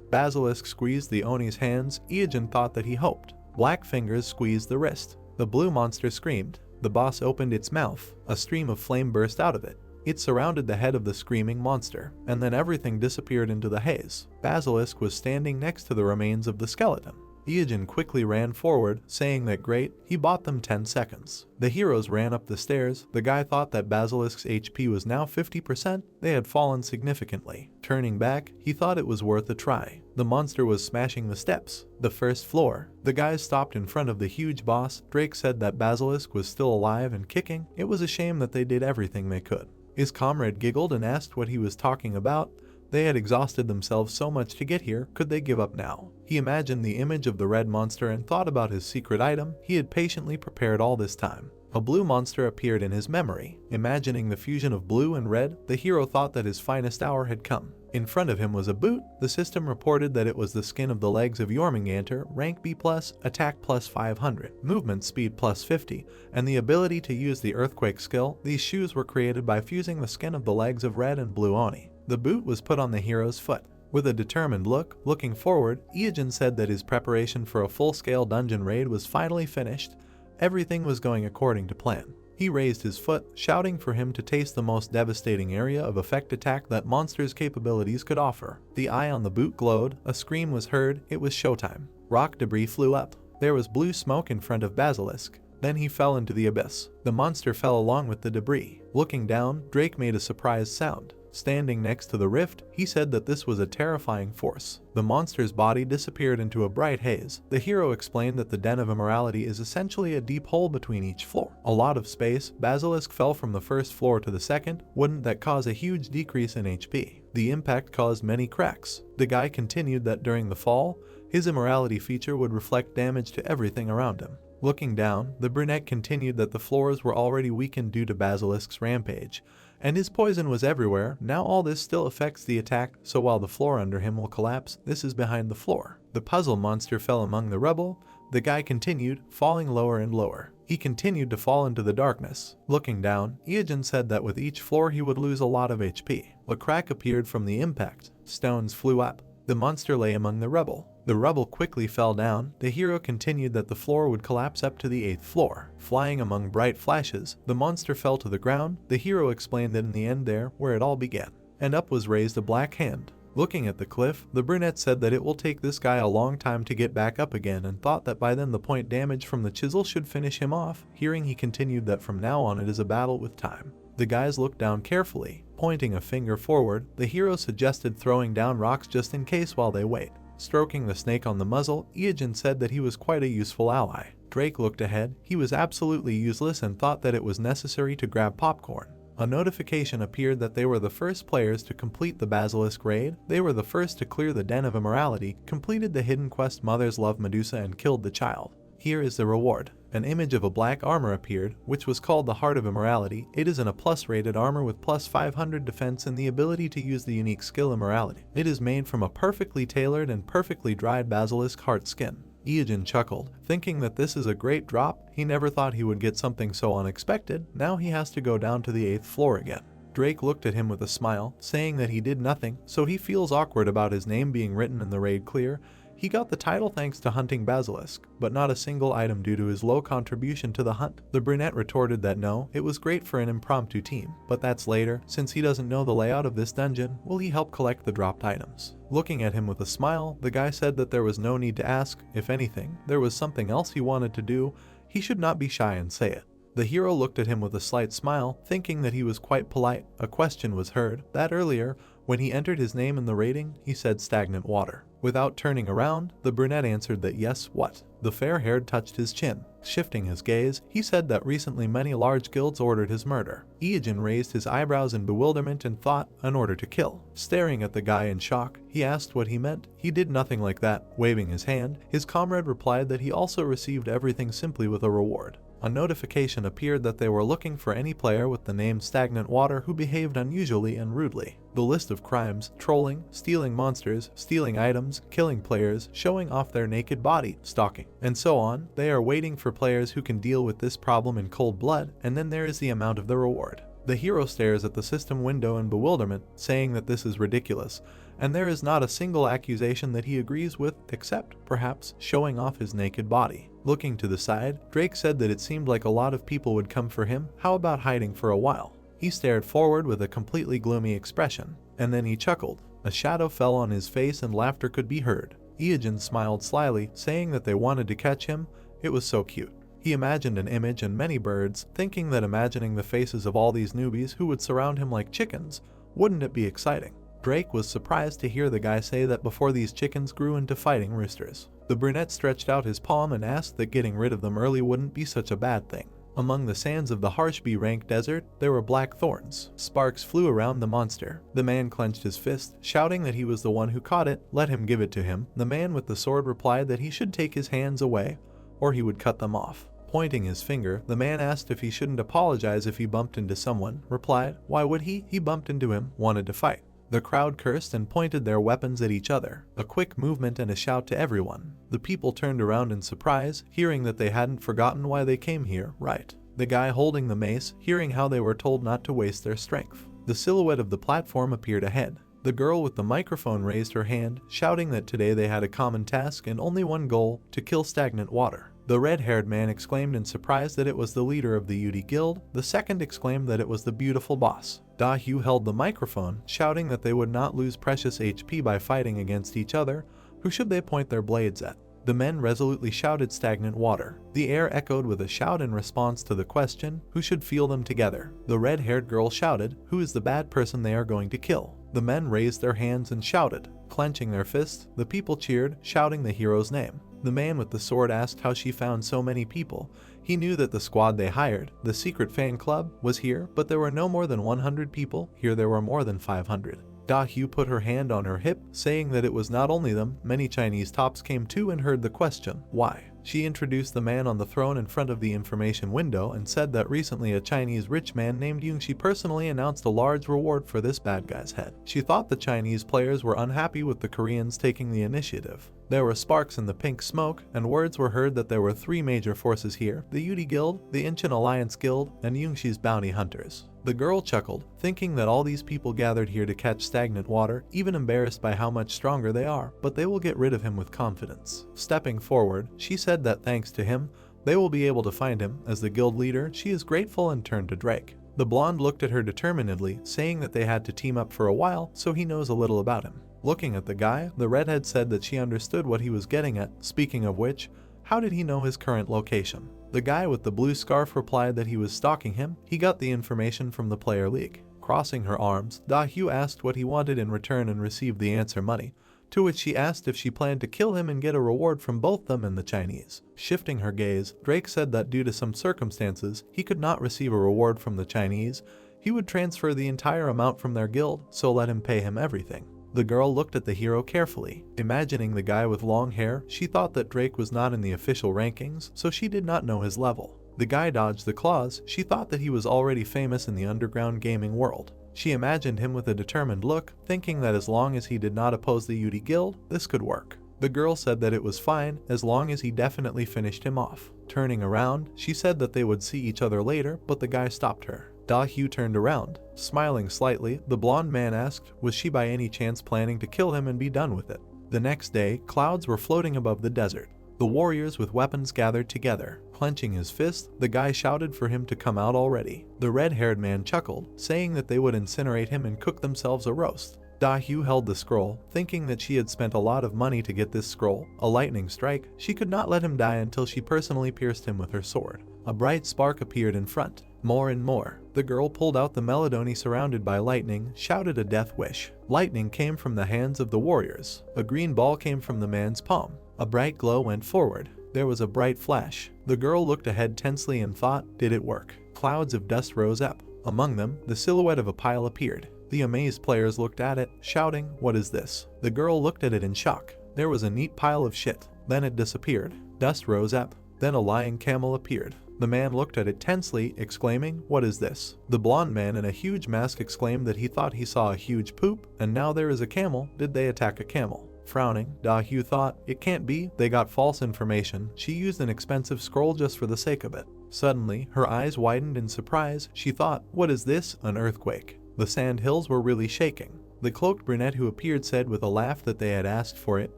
A: Basilisk squeezed the Oni's hands. Iojin thought that he hoped. Black fingers squeezed the wrist. The blue monster screamed. The boss opened its mouth. A stream of flame burst out of it. It surrounded the head of the screaming monster, and then everything disappeared into the haze. Basilisk was standing next to the remains of the skeleton. Iojin quickly ran forward, saying that great, he bought them 10 seconds. The heroes ran up the stairs. The guy thought that Basilisk's HP was now 50%. They had fallen significantly. Turning back, he thought it was worth a try. The monster was smashing the steps. The 1st floor. The guys stopped in front of the huge boss. Drake said that Basilisk was still alive and kicking. It was a shame that they did everything they could. His comrade giggled and asked what he was talking about. They had exhausted themselves so much to get here, could they give up now? He imagined the image of the red monster and thought about his secret item he had patiently prepared all this time. A blue monster appeared in his memory. Imagining the fusion of blue and red, the hero thought that his finest hour had come. In front of him was a boot. The system reported that it was the skin of the legs of Jormungandr, rank B+, attack plus 500, movement speed plus 50, and the ability to use the earthquake skill. These shoes were created by fusing the skin of the legs of red and blue Oni. The boot was put on the hero's foot. With a determined look, looking forward, Iojin said that his preparation for a full-scale dungeon raid was finally finished. Everything was going according to plan. He raised his foot, shouting for him to taste the most devastating area of effect attack that monster's capabilities could offer. The eye on the boot glowed. A scream was heard. It was showtime. Rock debris flew up. There was blue smoke in front of Basilisk. Then he fell into the abyss. The monster fell along with the debris. Looking down, Drake made a surprised sound. Standing next to the rift, he said that this was a terrifying force. The monster's body disappeared into a bright haze. The hero explained that the Den of Immorality is essentially a deep hole between each floor. A lot of space. Basilisk fell from the 1st floor to the 2nd. Wouldn't that cause a huge decrease in HP? The impact caused many cracks. The guy continued that during the fall, his immorality feature would reflect damage to everything around him. Looking down, the brunette continued that the floors were already weakened due to Basilisk's rampage, and his poison was everywhere. Now all this still affects the attack, so while the floor under him will collapse, this is behind the floor. The puzzle monster fell among the rubble. The guy continued, falling lower and lower. He continued to fall into the darkness. Looking down, Iojin said that with each floor he would lose a lot of HP. A crack appeared from the impact. Stones flew up. The monster lay among the rubble. The rubble quickly fell down. The hero continued that the floor would collapse up to the 8th floor. Flying among bright flashes, the monster fell to the ground. The hero explained that in the end there, where it all began. And up was raised a black hand. Looking at the cliff, the brunette said that it will take this guy a long time to get back up again and thought that by then the point damage from the chisel should finish him off. Hearing he continued that from now on it is a battle with time. The guys looked down carefully. Pointing a finger forward, the hero suggested throwing down rocks just in case while they wait. Stroking the snake on the muzzle, Iojin said that he was quite a useful ally. Drake looked ahead. He was absolutely useless and thought that it was necessary to grab popcorn. A notification appeared that they were the first players to complete the Basilisk raid, they were the first to clear the Den of Immorality, completed the hidden quest Mother's Love Medusa and killed the child. Here is the reward. An image of a black armor appeared, which was called the Heart of Immorality. It is in a plus rated armor with plus 500 defense and the ability to use the unique skill Immorality. It is made from a perfectly tailored and perfectly dried basilisk heart skin. Iyajin chuckled, thinking that this is a great drop. He never thought he would get something so unexpected. Now he has to go down to the 8th floor again. Drake looked at him with a smile, saying that he did nothing, so he feels awkward about his name being written in the raid clear. He got the title thanks to hunting basilisk, but not a single item due to his low contribution to the hunt. The brunette retorted that no, it was great for an impromptu team, but that's later. Since he doesn't know the layout of this dungeon, will he help collect the dropped items? Looking at him with a smile, the guy said that there was no need to ask. If anything, there was something else he wanted to do. He should not be shy and say it. The hero looked at him with a slight smile, thinking that he was quite polite. A question was heard, that earlier, when he entered his name in the rating, he said stagnant water. Without turning around, the brunette answered that yes, what? The fair-haired touched his chin. Shifting his gaze, he said that recently many large guilds ordered his murder. Iyajin raised his eyebrows in bewilderment and thought, an order to kill. Staring at the guy in shock, he asked what he meant. He did nothing like that. Waving his hand, his comrade replied that he also received everything simply with a reward. A notification appeared that they were looking for any player with the name Stagnant Water who behaved unusually and rudely. The list of crimes: trolling, stealing monsters, stealing items, killing players, showing off their naked body, stalking, and so on. They are waiting for players who can deal with this problem in cold blood, and then there is the amount of the reward. The hero stares at the system window in bewilderment, saying that this is ridiculous, and there is not a single accusation that he agrees with, except, perhaps, showing off his naked body. Looking to the side, Drake said that it seemed like a lot of people would come for him. How about hiding for a while? He stared forward with a completely gloomy expression, and then he chuckled. A shadow fell on his face and laughter could be heard. Iyajin smiled slyly, saying that they wanted to catch him. It was so cute. He imagined an image and many birds, thinking that imagining the faces of all these newbies who would surround him like chickens, wouldn't it be exciting? Drake was surprised to hear the guy say that before these chickens grew into fighting roosters. The brunette stretched out his palm and asked that getting rid of them early wouldn't be such a bad thing. Among the sands of the harsh B-rank desert, there were black thorns. Sparks flew around the monster. The man clenched his fist, shouting that he was the one who caught it. Let him give it to him. The man with the sword replied that he should take his hands away, or he would cut them off. Pointing his finger, the man asked if he shouldn't apologize if he bumped into someone. Replied, why would he? He bumped into him, wanted to fight. The crowd cursed and pointed their weapons at each other. A quick movement and a shout to everyone. The people turned around in surprise, hearing that they hadn't forgotten why they came here, right? The guy holding the mace, hearing how they were told not to waste their strength. The silhouette of the platform appeared ahead. The girl with the microphone raised her hand, shouting that today they had a common task and only one goal: to kill stagnant water. The red-haired man exclaimed in surprise that it was the leader of the UD Guild. The second exclaimed that it was the beautiful boss. Da-Hyu held the microphone, shouting that they would not lose precious HP by fighting against each other. Who should they point their blades at? The men resolutely shouted stagnant water. The air echoed with a shout in response to the question, who should feel them together? The red-haired girl shouted, who is the bad person they are going to kill? The men raised their hands and shouted. Clenching their fists, the people cheered, shouting the hero's name. The man with the sword asked how she found so many people. He knew that the squad they hired, the secret fan club, was here, but there were no more than 100 people. Here there were more than 500. Da-Hyu put her hand on her hip, saying that it was not only them. Many Chinese tops came too and heard the question, why? She introduced the man on the throne in front of the information window and said that recently a Chinese rich man named Yungshi personally announced a large reward for this bad guy's head. She thought the Chinese players were unhappy with the Koreans taking the initiative. There were sparks in the pink smoke, and words were heard that there were three major forces here: the UD Guild, the Incheon Alliance Guild, and Yungshi's bounty hunters. The girl chuckled, thinking that all these people gathered here to catch stagnant water, even embarrassed by how much stronger they are, but they will get rid of him with confidence. Stepping forward, she said that thanks to him, they will be able to find him. As the guild leader, she is grateful and turned to Drake. The blonde looked at her determinedly, saying that they had to team up for a while, so he knows a little about him. Looking at the guy, the redhead said that she understood what he was getting at. Speaking of which, how did he know his current location? The guy with the blue scarf replied that he was stalking him. He got the information from the player league. Crossing her arms, Da-Hyu asked what he wanted in return and received the answer: money, to which she asked if she planned to kill him and get a reward from both them and the Chinese. Shifting her gaze, Drake said that due to some circumstances, he could not receive a reward from the Chinese. he would transfer the entire amount from their guild, so let him pay him everything. The girl looked at the hero carefully. Imagining the guy with long hair, she thought that Drake was not in the official rankings, so she did not know his level. The guy dodged the claws. She thought that he was already famous in the underground gaming world. She imagined him with a determined look, thinking that as long as he did not oppose the Yudi guild, this could work. The girl said that it was fine, as long as he definitely finished him off. Turning around, she said that they would see each other later, but the guy stopped her. Da-hyu turned around. Smiling slightly, the blonde man asked, was she by any chance planning to kill him and be done with it? The next day, clouds were floating above the desert. The warriors with weapons gathered together. Clenching his fist, the guy shouted for him to come out already. The red-haired man chuckled, saying that they would incinerate him and cook themselves a roast. Da-hyu held the scroll, thinking that she had spent a lot of money to get this scroll, a lightning strike. She could not let him die until she personally pierced him with her sword. A bright spark appeared in front. More and more. The girl pulled out the melody surrounded by lightning, shouted a death wish. Lightning came from the hands of the warriors. A green ball came from the man's palm. A bright glow went forward. There was a bright flash. The girl looked ahead tensely and thought, did it work? Clouds of dust rose up. Among them, the silhouette of a pile appeared. The amazed players looked at it, shouting, what is this? The girl looked at it in shock. There was a neat pile of shit. Then it disappeared. Dust rose up. Then a lying camel appeared. The man looked at it tensely, exclaiming, what is this? The blonde man in a huge mask exclaimed that he thought he saw a huge poop, and now there is a camel. Did they attack a camel? Frowning, Da-hyu thought, it can't be, they got false information. She used an expensive scroll just for the sake of it. Suddenly, her eyes widened in surprise. She thought, what is this? An earthquake. The sand hills were really shaking. The cloaked brunette who appeared said with a laugh that they had asked for it.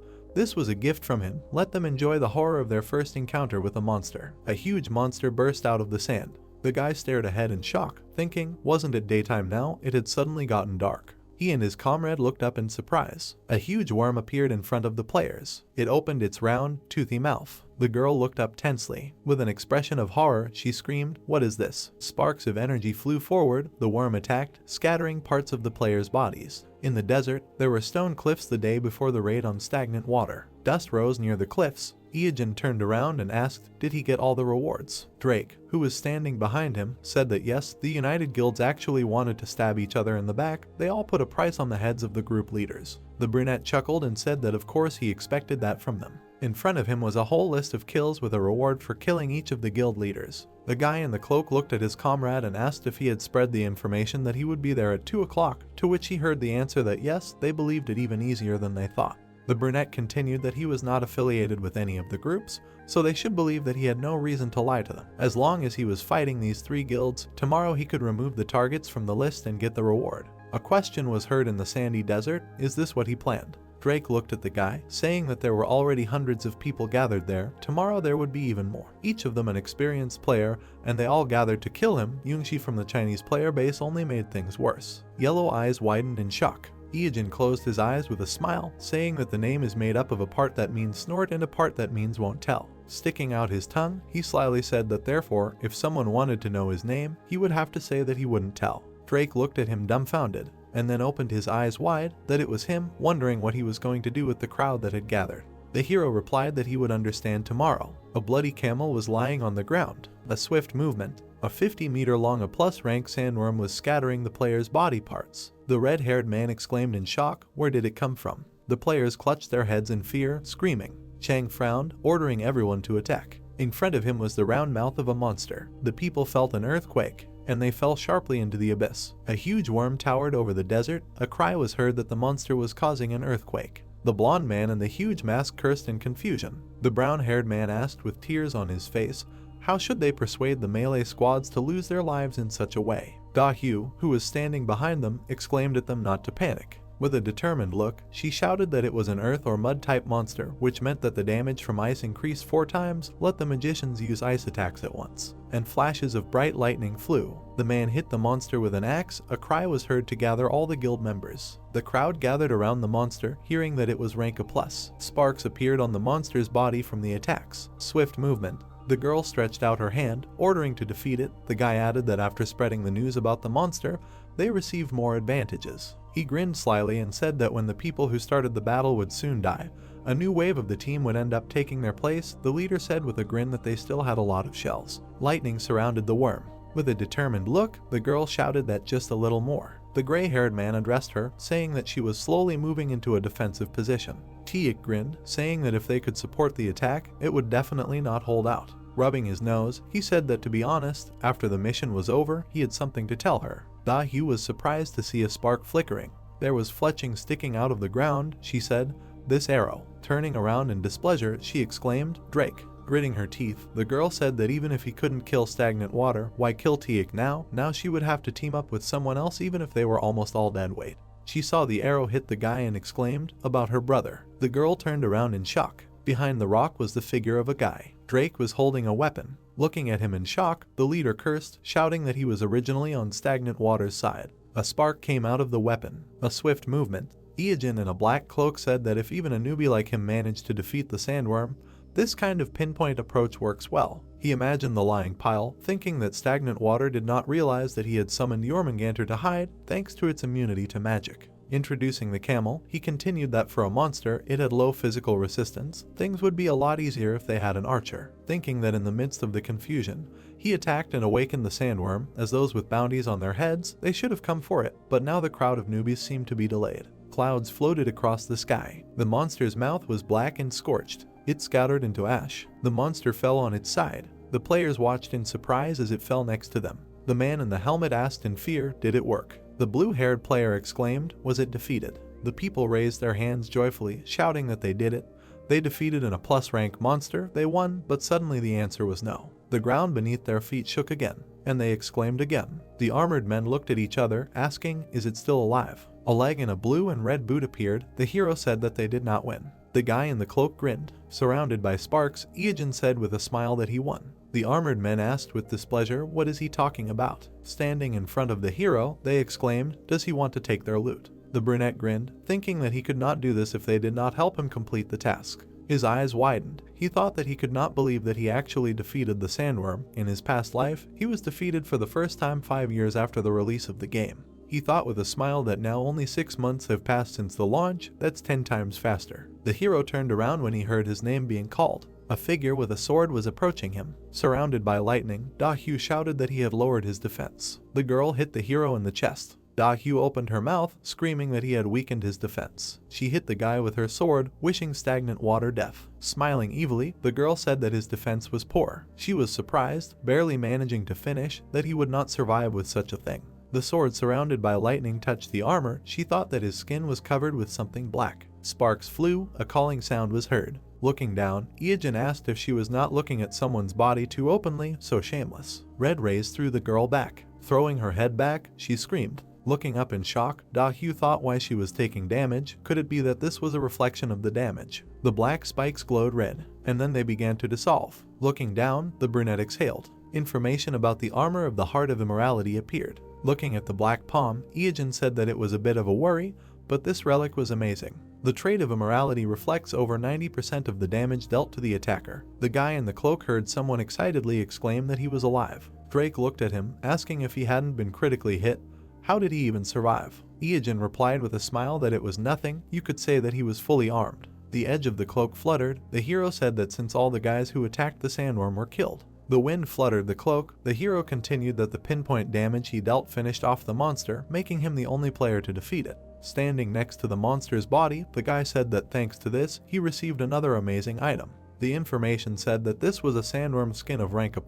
A: This was a gift from him. Let them enjoy the horror of their first encounter with a monster. A huge monster burst out of the sand. The guy stared ahead in shock, thinking, wasn't it daytime now? It had suddenly gotten dark. He and his comrade looked up in surprise. A huge worm appeared in front of the players. It opened its round, toothy mouth. The girl looked up tensely. With an expression of horror, she screamed, what is this? Sparks of energy flew forward. The worm attacked, scattering parts of the players' bodies. In the desert, there were stone cliffs the day before the raid on stagnant water. Dust rose near the cliffs. Ijin turned around and asked, did he get all the rewards? Drake, who was standing behind him, said that yes, the United Guilds actually wanted to stab each other in the back. They all put a price on the heads of the group leaders. The brunette chuckled and said that of course he expected that from them. In front of him was a whole list of kills with a reward for killing each of the guild leaders. The guy in the cloak looked at his comrade and asked if he had spread the information that he would be there at 2 o'clock, to which he heard the answer that yes, they believed it even easier than they thought. The brunette continued that he was not affiliated with any of the groups, so they should believe that he had no reason to lie to them. As long as he was fighting these 3 guilds, tomorrow he could remove the targets from the list and get the reward. A question was heard in the sandy desert, is this what he planned? Drake looked at the guy, saying that there were already hundreds of people gathered there. Tomorrow there would be even more. Each of them an experienced player, and they all gathered to kill him. Yungshi from the Chinese player base only made things worse. Yellow eyes widened in shock. Ijin closed his eyes with a smile, saying that the name is made up of a part that means snort and a part that means won't tell. Sticking out his tongue, he slyly said that therefore, if someone wanted to know his name, he would have to say that he wouldn't tell. Drake looked at him dumbfounded, and then opened his eyes wide, that it was him, wondering what he was going to do with the crowd that had gathered. The hero replied that he would understand tomorrow. A bloody camel was lying on the ground. A swift movement. A 50-meter-long A+ rank sandworm was scattering the players' body parts. The red-haired man exclaimed in shock, where did it come from? The players clutched their heads in fear, screaming. Chang frowned, ordering everyone to attack. In front of him was the round mouth of a monster. The people felt an earthquake, and they fell sharply into the abyss. A huge worm towered over the desert. A cry was heard that the monster was causing an earthquake. The blonde man in the huge mask cursed in confusion. The brown-haired man asked with tears on his face, how should they persuade the melee squads to lose their lives in such a way? Da-hyu, who was standing behind them, exclaimed at them not to panic. With a determined look, she shouted that it was an earth or mud type monster, which meant that the damage from ice increased 4 times. Let the magicians use ice attacks at once. And flashes of bright lightning flew. The man hit the monster with an axe. A cry was heard to gather all the guild members. The crowd gathered around the monster, hearing that it was rank A+. Sparks appeared on the monster's body from the attacks. Swift movement. The girl stretched out her hand, ordering to defeat it. The guy added that after spreading the news about the monster, they received more advantages. He grinned slyly and said that when the people who started the battle would soon die, a new wave of the team would end up taking their place. The leader said with a grin that they still had a lot of shells. Lightning surrounded the worm. With a determined look, the girl shouted that just a little more. The gray-haired man addressed her, saying that she was slowly moving into a defensive position. Teak grinned, saying that if they could support the attack, it would definitely not hold out. Rubbing his nose, he said that to be honest, after the mission was over, he had something to tell her. Da-hyu was surprised to see a spark flickering. There was fletching sticking out of the ground, she said. This arrow. Turning around in displeasure, she exclaimed, Drake. Gritting her teeth, the girl said that even if he couldn't kill stagnant water, why kill Teak now? Now she would have to team up with someone else even if they were almost all dead weight. She saw the arrow hit the guy and exclaimed, about her brother. The girl turned around in shock. Behind the rock was the figure of a guy. Drake was holding a weapon. Looking at him in shock, the leader cursed, shouting that he was originally on stagnant water's side. A spark came out of the weapon. A swift movement. Iijin in a black cloak said that if even a newbie like him managed to defeat the sandworm, this kind of pinpoint approach works well. He imagined the lying pile, thinking that stagnant water did not realize that he had summoned Jormungandr to hide thanks to its immunity to magic. Introducing the camel, he continued that for a monster, it had low physical resistance. Things would be a lot easier if they had an archer. Thinking that in the midst of the confusion, he attacked and awakened the sandworm. As those with bounties on their heads, they should have come for it, but now the crowd of newbies seemed to be delayed. Clouds floated across the sky. The monster's mouth was black and scorched. It scattered into ash. The monster fell on its side. The players watched in surprise as it fell next to them. The man in the helmet asked in fear, did it work? The blue-haired player exclaimed, was it defeated? The people raised their hands joyfully, shouting that they did it. They defeated an A+ rank monster, they won, but suddenly the answer was no. The ground beneath their feet shook again, and they exclaimed again. The armored men looked at each other, asking, is it still alive? A leg in a blue and red boot appeared. The hero said that they did not win. The guy in the cloak grinned. Surrounded by sparks, Iijin said with a smile that he won. The armored men asked with displeasure, what is he talking about? Standing in front of the hero, they exclaimed, does he want to take their loot? The brunette grinned, thinking that he could not do this if they did not help him complete the task. His eyes widened. He thought that he could not believe that he actually defeated the sandworm. In his past life, he was defeated for the first time 5 years after the release of the game. He thought with a smile that now only 6 months have passed since the launch, that's 10 times faster. The hero turned around when he heard his name being called. A figure with a sword was approaching him. Surrounded by lightning, Da-hyu shouted that he had lowered his defense. The girl hit the hero in the chest. Da-hyu opened her mouth, screaming that he had weakened his defense. She hit the guy with her sword, wishing stagnant water death. Smiling evilly, the girl said that his defense was poor. She was surprised, barely managing to finish, that he would not survive with such a thing. The sword surrounded by lightning touched the armor. She thought that his skin was covered with something black. Sparks flew, a calling sound was heard. Looking down, Iijin asked if she was not looking at someone's body too openly, so shameless. Red rays threw the girl back. Throwing her head back, she screamed. Looking up in shock, Da-hyu thought why she was taking damage. Could it be that this was a reflection of the damage? The black spikes glowed red, and then they began to dissolve. Looking down, the brunette exhaled. Information about the armor of the Heart of Immorality appeared. Looking at the black palm, Iijin said that it was a bit of a worry, but this relic was amazing. The trait of immorality reflects over 90% of the damage dealt to the attacker. The guy in the cloak heard someone excitedly exclaim that he was alive. Drake looked at him, asking if he hadn't been critically hit. How did he even survive? Iijin replied with a smile that it was nothing, you could say that he was fully armed. The edge of the cloak fluttered. The hero said that since all the guys who attacked the sandworm were killed. The wind fluttered the cloak. The hero continued that the pinpoint damage he dealt finished off the monster, making him the only player to defeat it. Standing next to the monster's body, the guy said that thanks to this, he received another amazing item. The information said that this was a sandworm skin of rank A+,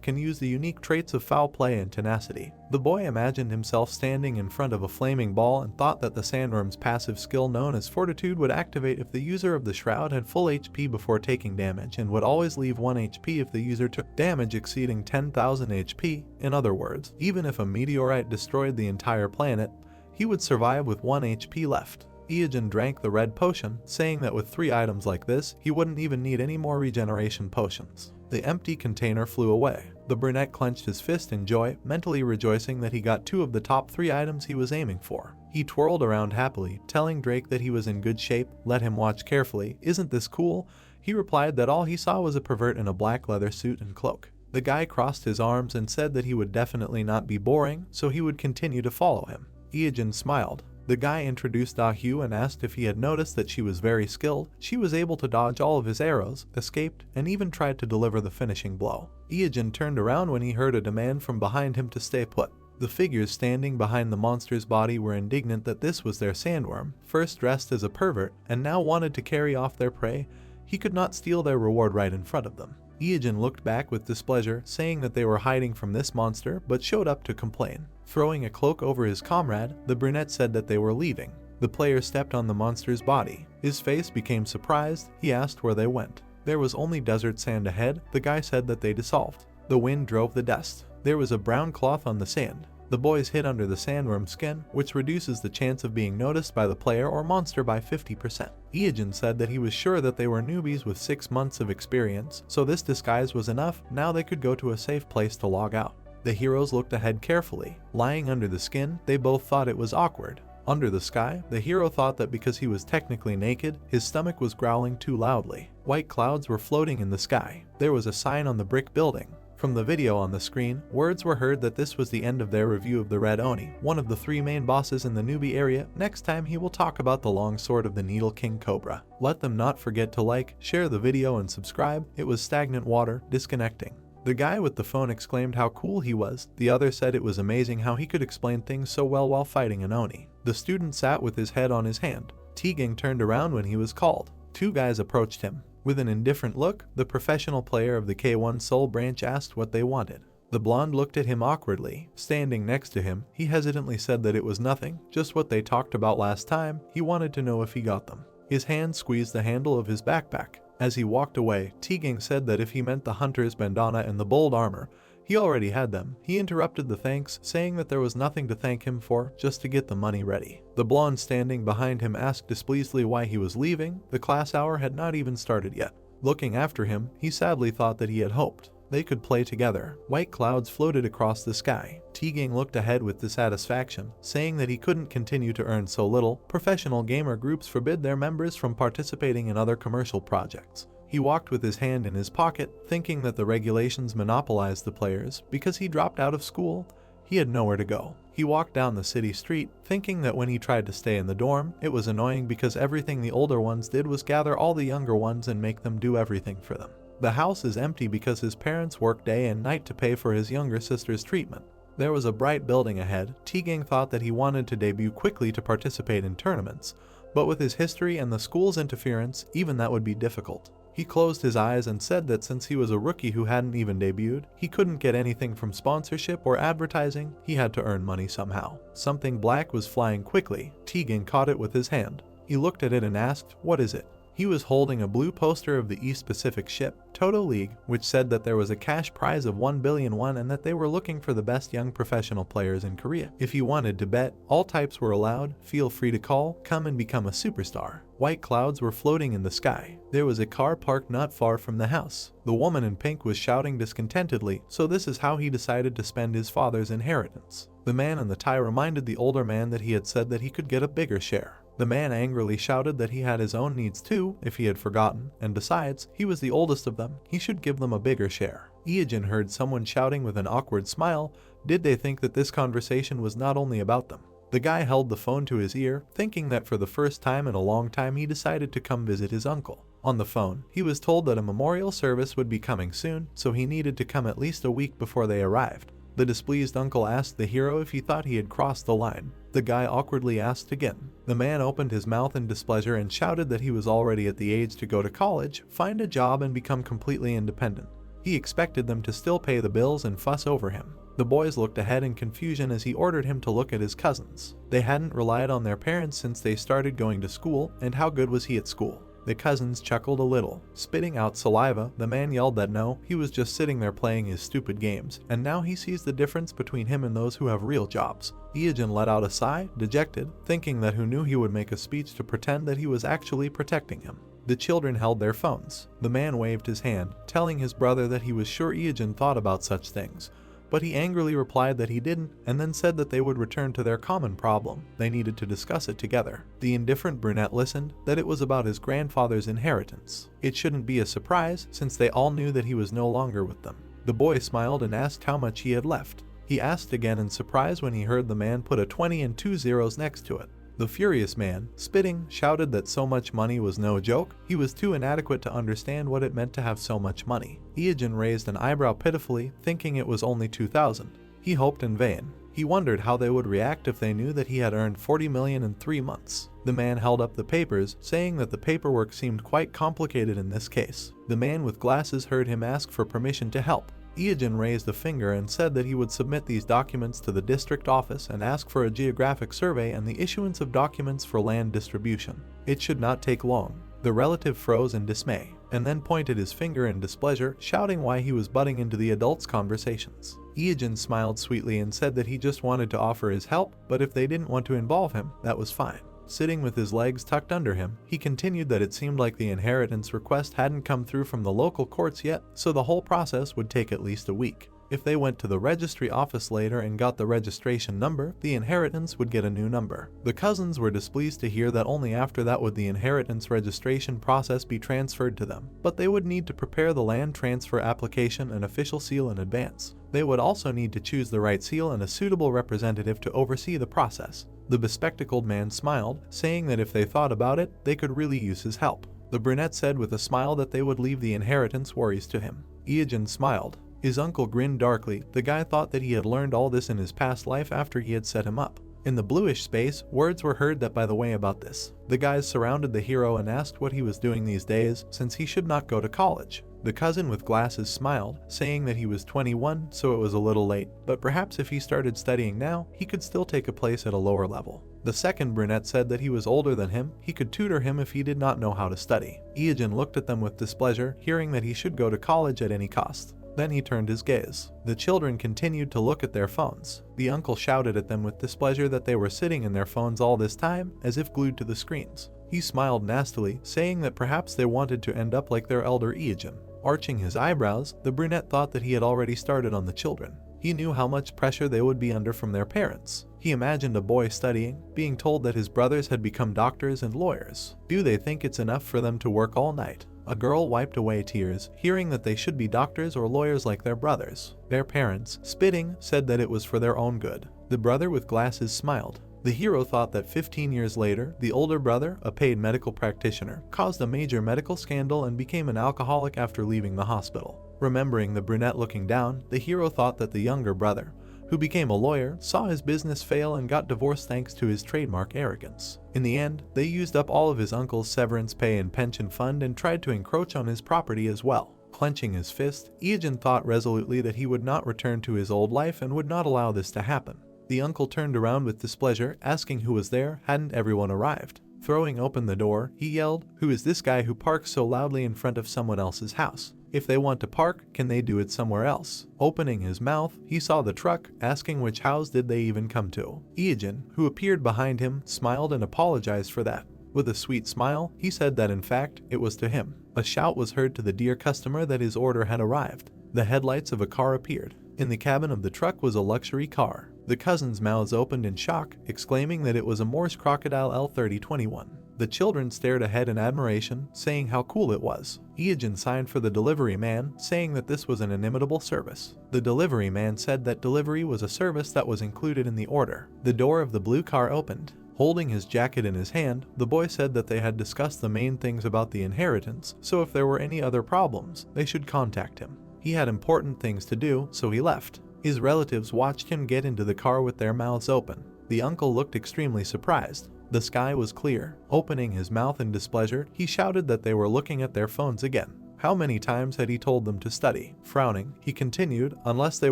A: can use the unique traits of foul play and tenacity. The boy imagined himself standing in front of a flaming ball and thought that the sandworm's passive skill known as Fortitude would activate if the user of the shroud had full HP before taking damage and would always leave 1 HP if the user took damage exceeding 10,000 HP. In other words, even if a meteorite destroyed the entire planet, he would survive with 1 HP left. Iijin drank the red potion, saying that with 3 items like this, he wouldn't even need any more regeneration potions. The empty container flew away. The brunette clenched his fist in joy, mentally rejoicing that he got 2 of the top 3 items he was aiming for. He twirled around happily, telling Drake that he was in good shape. Let him watch carefully. Isn't this cool? He replied that all he saw was a pervert in a black leather suit and cloak. The guy crossed his arms and said that he would definitely not be boring, so he would continue to follow him. Iijin smiled. The guy introduced Ah Hugh and asked if he had noticed that she was very skilled. She was able to dodge all of his arrows, escaped, and even tried to deliver the finishing blow. Ijin turned around when he heard a demand from behind him to stay put. The figures standing behind the monster's body were indignant that this was their sandworm, first dressed as a pervert, and now wanted to carry off their prey. He could not steal their reward right in front of them. Ijin looked back with displeasure, saying that they were hiding from this monster, but showed up to complain. Throwing a cloak over his comrade, the brunette said that they were leaving. The player stepped on the monster's body. His face became surprised. He asked where they went. There was only desert sand ahead. The guy said that they dissolved. The wind drove the dust. There was a brown cloth on the sand. The boys hid under the sandworm skin, which reduces the chance of being noticed by the player or monster by 50%. Ijin said that he was sure that they were newbies with 6 months of experience, so this disguise was enough. Now they could go to a safe place to log out. The heroes looked ahead carefully. Lying under the skin, they both thought it was awkward. Under the sky, the hero thought that because he was technically naked, his stomach was growling too loudly. White clouds were floating in the sky. There was a sign on the brick building. From the video on the screen, words were heard that this was the end of their review of the Red Oni, one of the 3 main bosses in the Newbie area. Next time he will talk about the long sword of the Needle King Cobra. Let them not forget to like, share the video and subscribe. It was stagnant water, disconnecting. The guy with the phone exclaimed how cool he was. The other said it was amazing how he could explain things so well while fighting an Oni. The student sat with his head on his hand. Teagang turned around when he was called. 2 guys approached him. With an indifferent look, the professional player of the K1 Soul branch asked what they wanted. The blonde looked at him awkwardly. Standing next to him, he hesitantly said that it was nothing, just what they talked about last time. He wanted to know if he got them. His hand squeezed the handle of his backpack. As he walked away, Teagang said that if he meant the hunter's bandana and the bold armor, he already had them. He interrupted the thanks, saying that there was nothing to thank him for, just to get the money ready. The blonde standing behind him asked displeasedly why he was leaving. The class hour had not even started yet. Looking after him, he sadly thought that he had hoped they could play together. White clouds floated across the sky. Teagang looked ahead with dissatisfaction, saying that he couldn't continue to earn so little. Professional gamer groups forbid their members from participating in other commercial projects. He walked with his hand in his pocket, thinking that the regulations monopolized the players. Because he dropped out of school, he had nowhere to go. He walked down the city street, thinking that when he tried to stay in the dorm, it was annoying because everything the older ones did was gather all the younger ones and make them do everything for them. The house is empty because his parents work day and night to pay for his younger sister's treatment. There was a bright building ahead. Teagang thought that he wanted to debut quickly to participate in tournaments, but with his history and the school's interference, even that would be difficult. He closed his eyes and said that since he was a rookie who hadn't even debuted, he couldn't get anything from sponsorship or advertising. He had to earn money somehow. Something black was flying quickly. Teagang caught it with his hand. He looked at it and asked, "What is it?" He was holding a blue poster of the East Pacific ship, Toto League, which said that there was a cash prize of 1 billion won and that they were looking for the best young professional players in Korea. If you wanted to bet, all types were allowed. Feel free to call, come and become a superstar. White clouds were floating in the sky. There was a car parked not far from the house. The woman in pink was shouting discontentedly, so this is how he decided to spend his father's inheritance. The man in the tie reminded the older man that he had said that he could get a bigger share. The man angrily shouted that he had his own needs too, if he had forgotten, and besides, he was the oldest of them. He should give them a bigger share. Ijin heard someone shouting with an awkward smile. Did they think that this conversation was not only about them? The guy held the phone to his ear, thinking that for the first time in a long time he decided to come visit his uncle. On the phone, he was told that a memorial service would be coming soon, so he needed to come at least a week before they arrived. The displeased uncle asked the hero if he thought he had crossed the line. The guy awkwardly asked again. The man opened his mouth in displeasure and shouted that he was already at the age to go to college, find a job and become completely independent. He expected them to still pay the bills and fuss over him. The boys looked ahead in confusion as he ordered him to look at his cousins. They hadn't relied on their parents since they started going to school, and how good was he at school? The cousins chuckled a little. Spitting out saliva, the man yelled that no, he was just sitting there playing his stupid games, and now he sees the difference between him and those who have real jobs. Ijin let out a sigh, dejected, thinking that who knew he would make a speech to pretend that he was actually protecting him. The children held their phones. The man waved his hand, telling his brother that he was sure Ijin thought about such things. But he angrily replied that he didn't, and then said that they would return to their common problem. They needed to discuss it together. The indifferent brunette listened, that it was about his grandfather's inheritance. It shouldn't be a surprise, since they all knew that he was no longer with them. The boy smiled and asked how much he had left. He asked again in surprise when he heard the man put a 20 and 2 zeros next to it. The furious man, spitting, shouted that so much money was no joke. He was too inadequate to understand what it meant to have so much money. Iijin raised an eyebrow pitifully, thinking it was only 2,000. He hoped in vain. He wondered how they would react if they knew that he had earned 40 million in 3 months. The man held up the papers, saying that the paperwork seemed quite complicated in this case. The man with glasses heard him ask for permission to help. Iijin raised a finger and said that he would submit these documents to the district office and ask for a geographic survey and the issuance of documents for land distribution. It should not take long. The relative froze in dismay, and then pointed his finger in displeasure, shouting why he was butting into the adults' conversations. Iijin smiled sweetly and said that he just wanted to offer his help, but if they didn't want to involve him, that was fine. Sitting with his legs tucked under him, he continued that it seemed like the inheritance request hadn't come through from the local courts yet, so the whole process would take at least a week. If they went to the registry office later and got the registration number, the inheritance would get a new number. The cousins were displeased to hear that only after that would the inheritance registration process be transferred to them, but they would need to prepare the land transfer application and official seal in advance. They would also need to choose the right seal and a suitable representative to oversee the process. The bespectacled man smiled, saying that if they thought about it, they could really use his help. The brunette said with a smile that they would leave the inheritance worries to him. Iijin smiled. His uncle grinned darkly. The guy thought that he had learned all this in his past life after he had set him up. In the bluish space, words were heard that by the way about this. The guys surrounded the hero and asked what he was doing these days, since he should not go to college. The cousin with glasses smiled, saying that he was 21, so it was a little late, but perhaps if he started studying now, he could still take a place at a lower level. The second brunette said that he was older than him, he could tutor him if he did not know how to study. Iijin looked at them with displeasure, hearing that he should go to college at any cost. Then he turned his gaze. The children continued to look at their phones. The uncle shouted at them with displeasure that they were sitting in their phones all this time, as if glued to the screens. He smiled nastily, saying that perhaps they wanted to end up like their elder Iijin. Arching his eyebrows, the brunette thought that he had already started on the children. He knew how much pressure they would be under from their parents. He imagined a boy studying, being told that his brothers had become doctors and lawyers. Do they think it's enough for them to work all night? A girl wiped away tears, hearing that they should be doctors or lawyers like their brothers. Their parents, spitting, said that it was for their own good. The brother with glasses smiled. The hero thought that 15 years later, the older brother, a paid medical practitioner, caused a major medical scandal and became an alcoholic after leaving the hospital. Remembering the brunette looking down, the hero thought that the younger brother, who became a lawyer, saw his business fail and got divorced thanks to his trademark arrogance. In the end, they used up all of his uncle's severance pay and pension fund and tried to encroach on his property as well. Clenching his fist, Iijin thought resolutely that he would not return to his old life and would not allow this to happen. The uncle turned around with displeasure, asking who was there. Hadn't everyone arrived? Throwing open the door, he yelled, "Who is this guy who parks so loudly in front of someone else's house? If they want to park, can they do it somewhere else?" Opening his mouth, he saw the truck, asking which house did they even come to. Iijin, who appeared behind him, smiled and apologized for that. With a sweet smile, he said that in fact, it was to him. A shout was heard to the dear customer that his order had arrived. The headlights of a car appeared. In the cabin of the truck was a luxury car. The cousins' mouths opened in shock, exclaiming that it was a Morse Crocodile L3021. The children stared ahead in admiration, saying how cool it was. Iijin signed for the delivery man, saying that this was an inimitable service. The delivery man said that delivery was a service that was included in the order. The door of the blue car opened. Holding his jacket in his hand, the boy said that they had discussed the main things about the inheritance, so if there were any other problems, they should contact him. He had important things to do, so he left. His relatives watched him get into the car with their mouths open. The uncle looked extremely surprised. The sky was clear. Opening his mouth in displeasure, he shouted that they were looking at their phones again. How many times had he told them to study? Frowning, he continued, unless they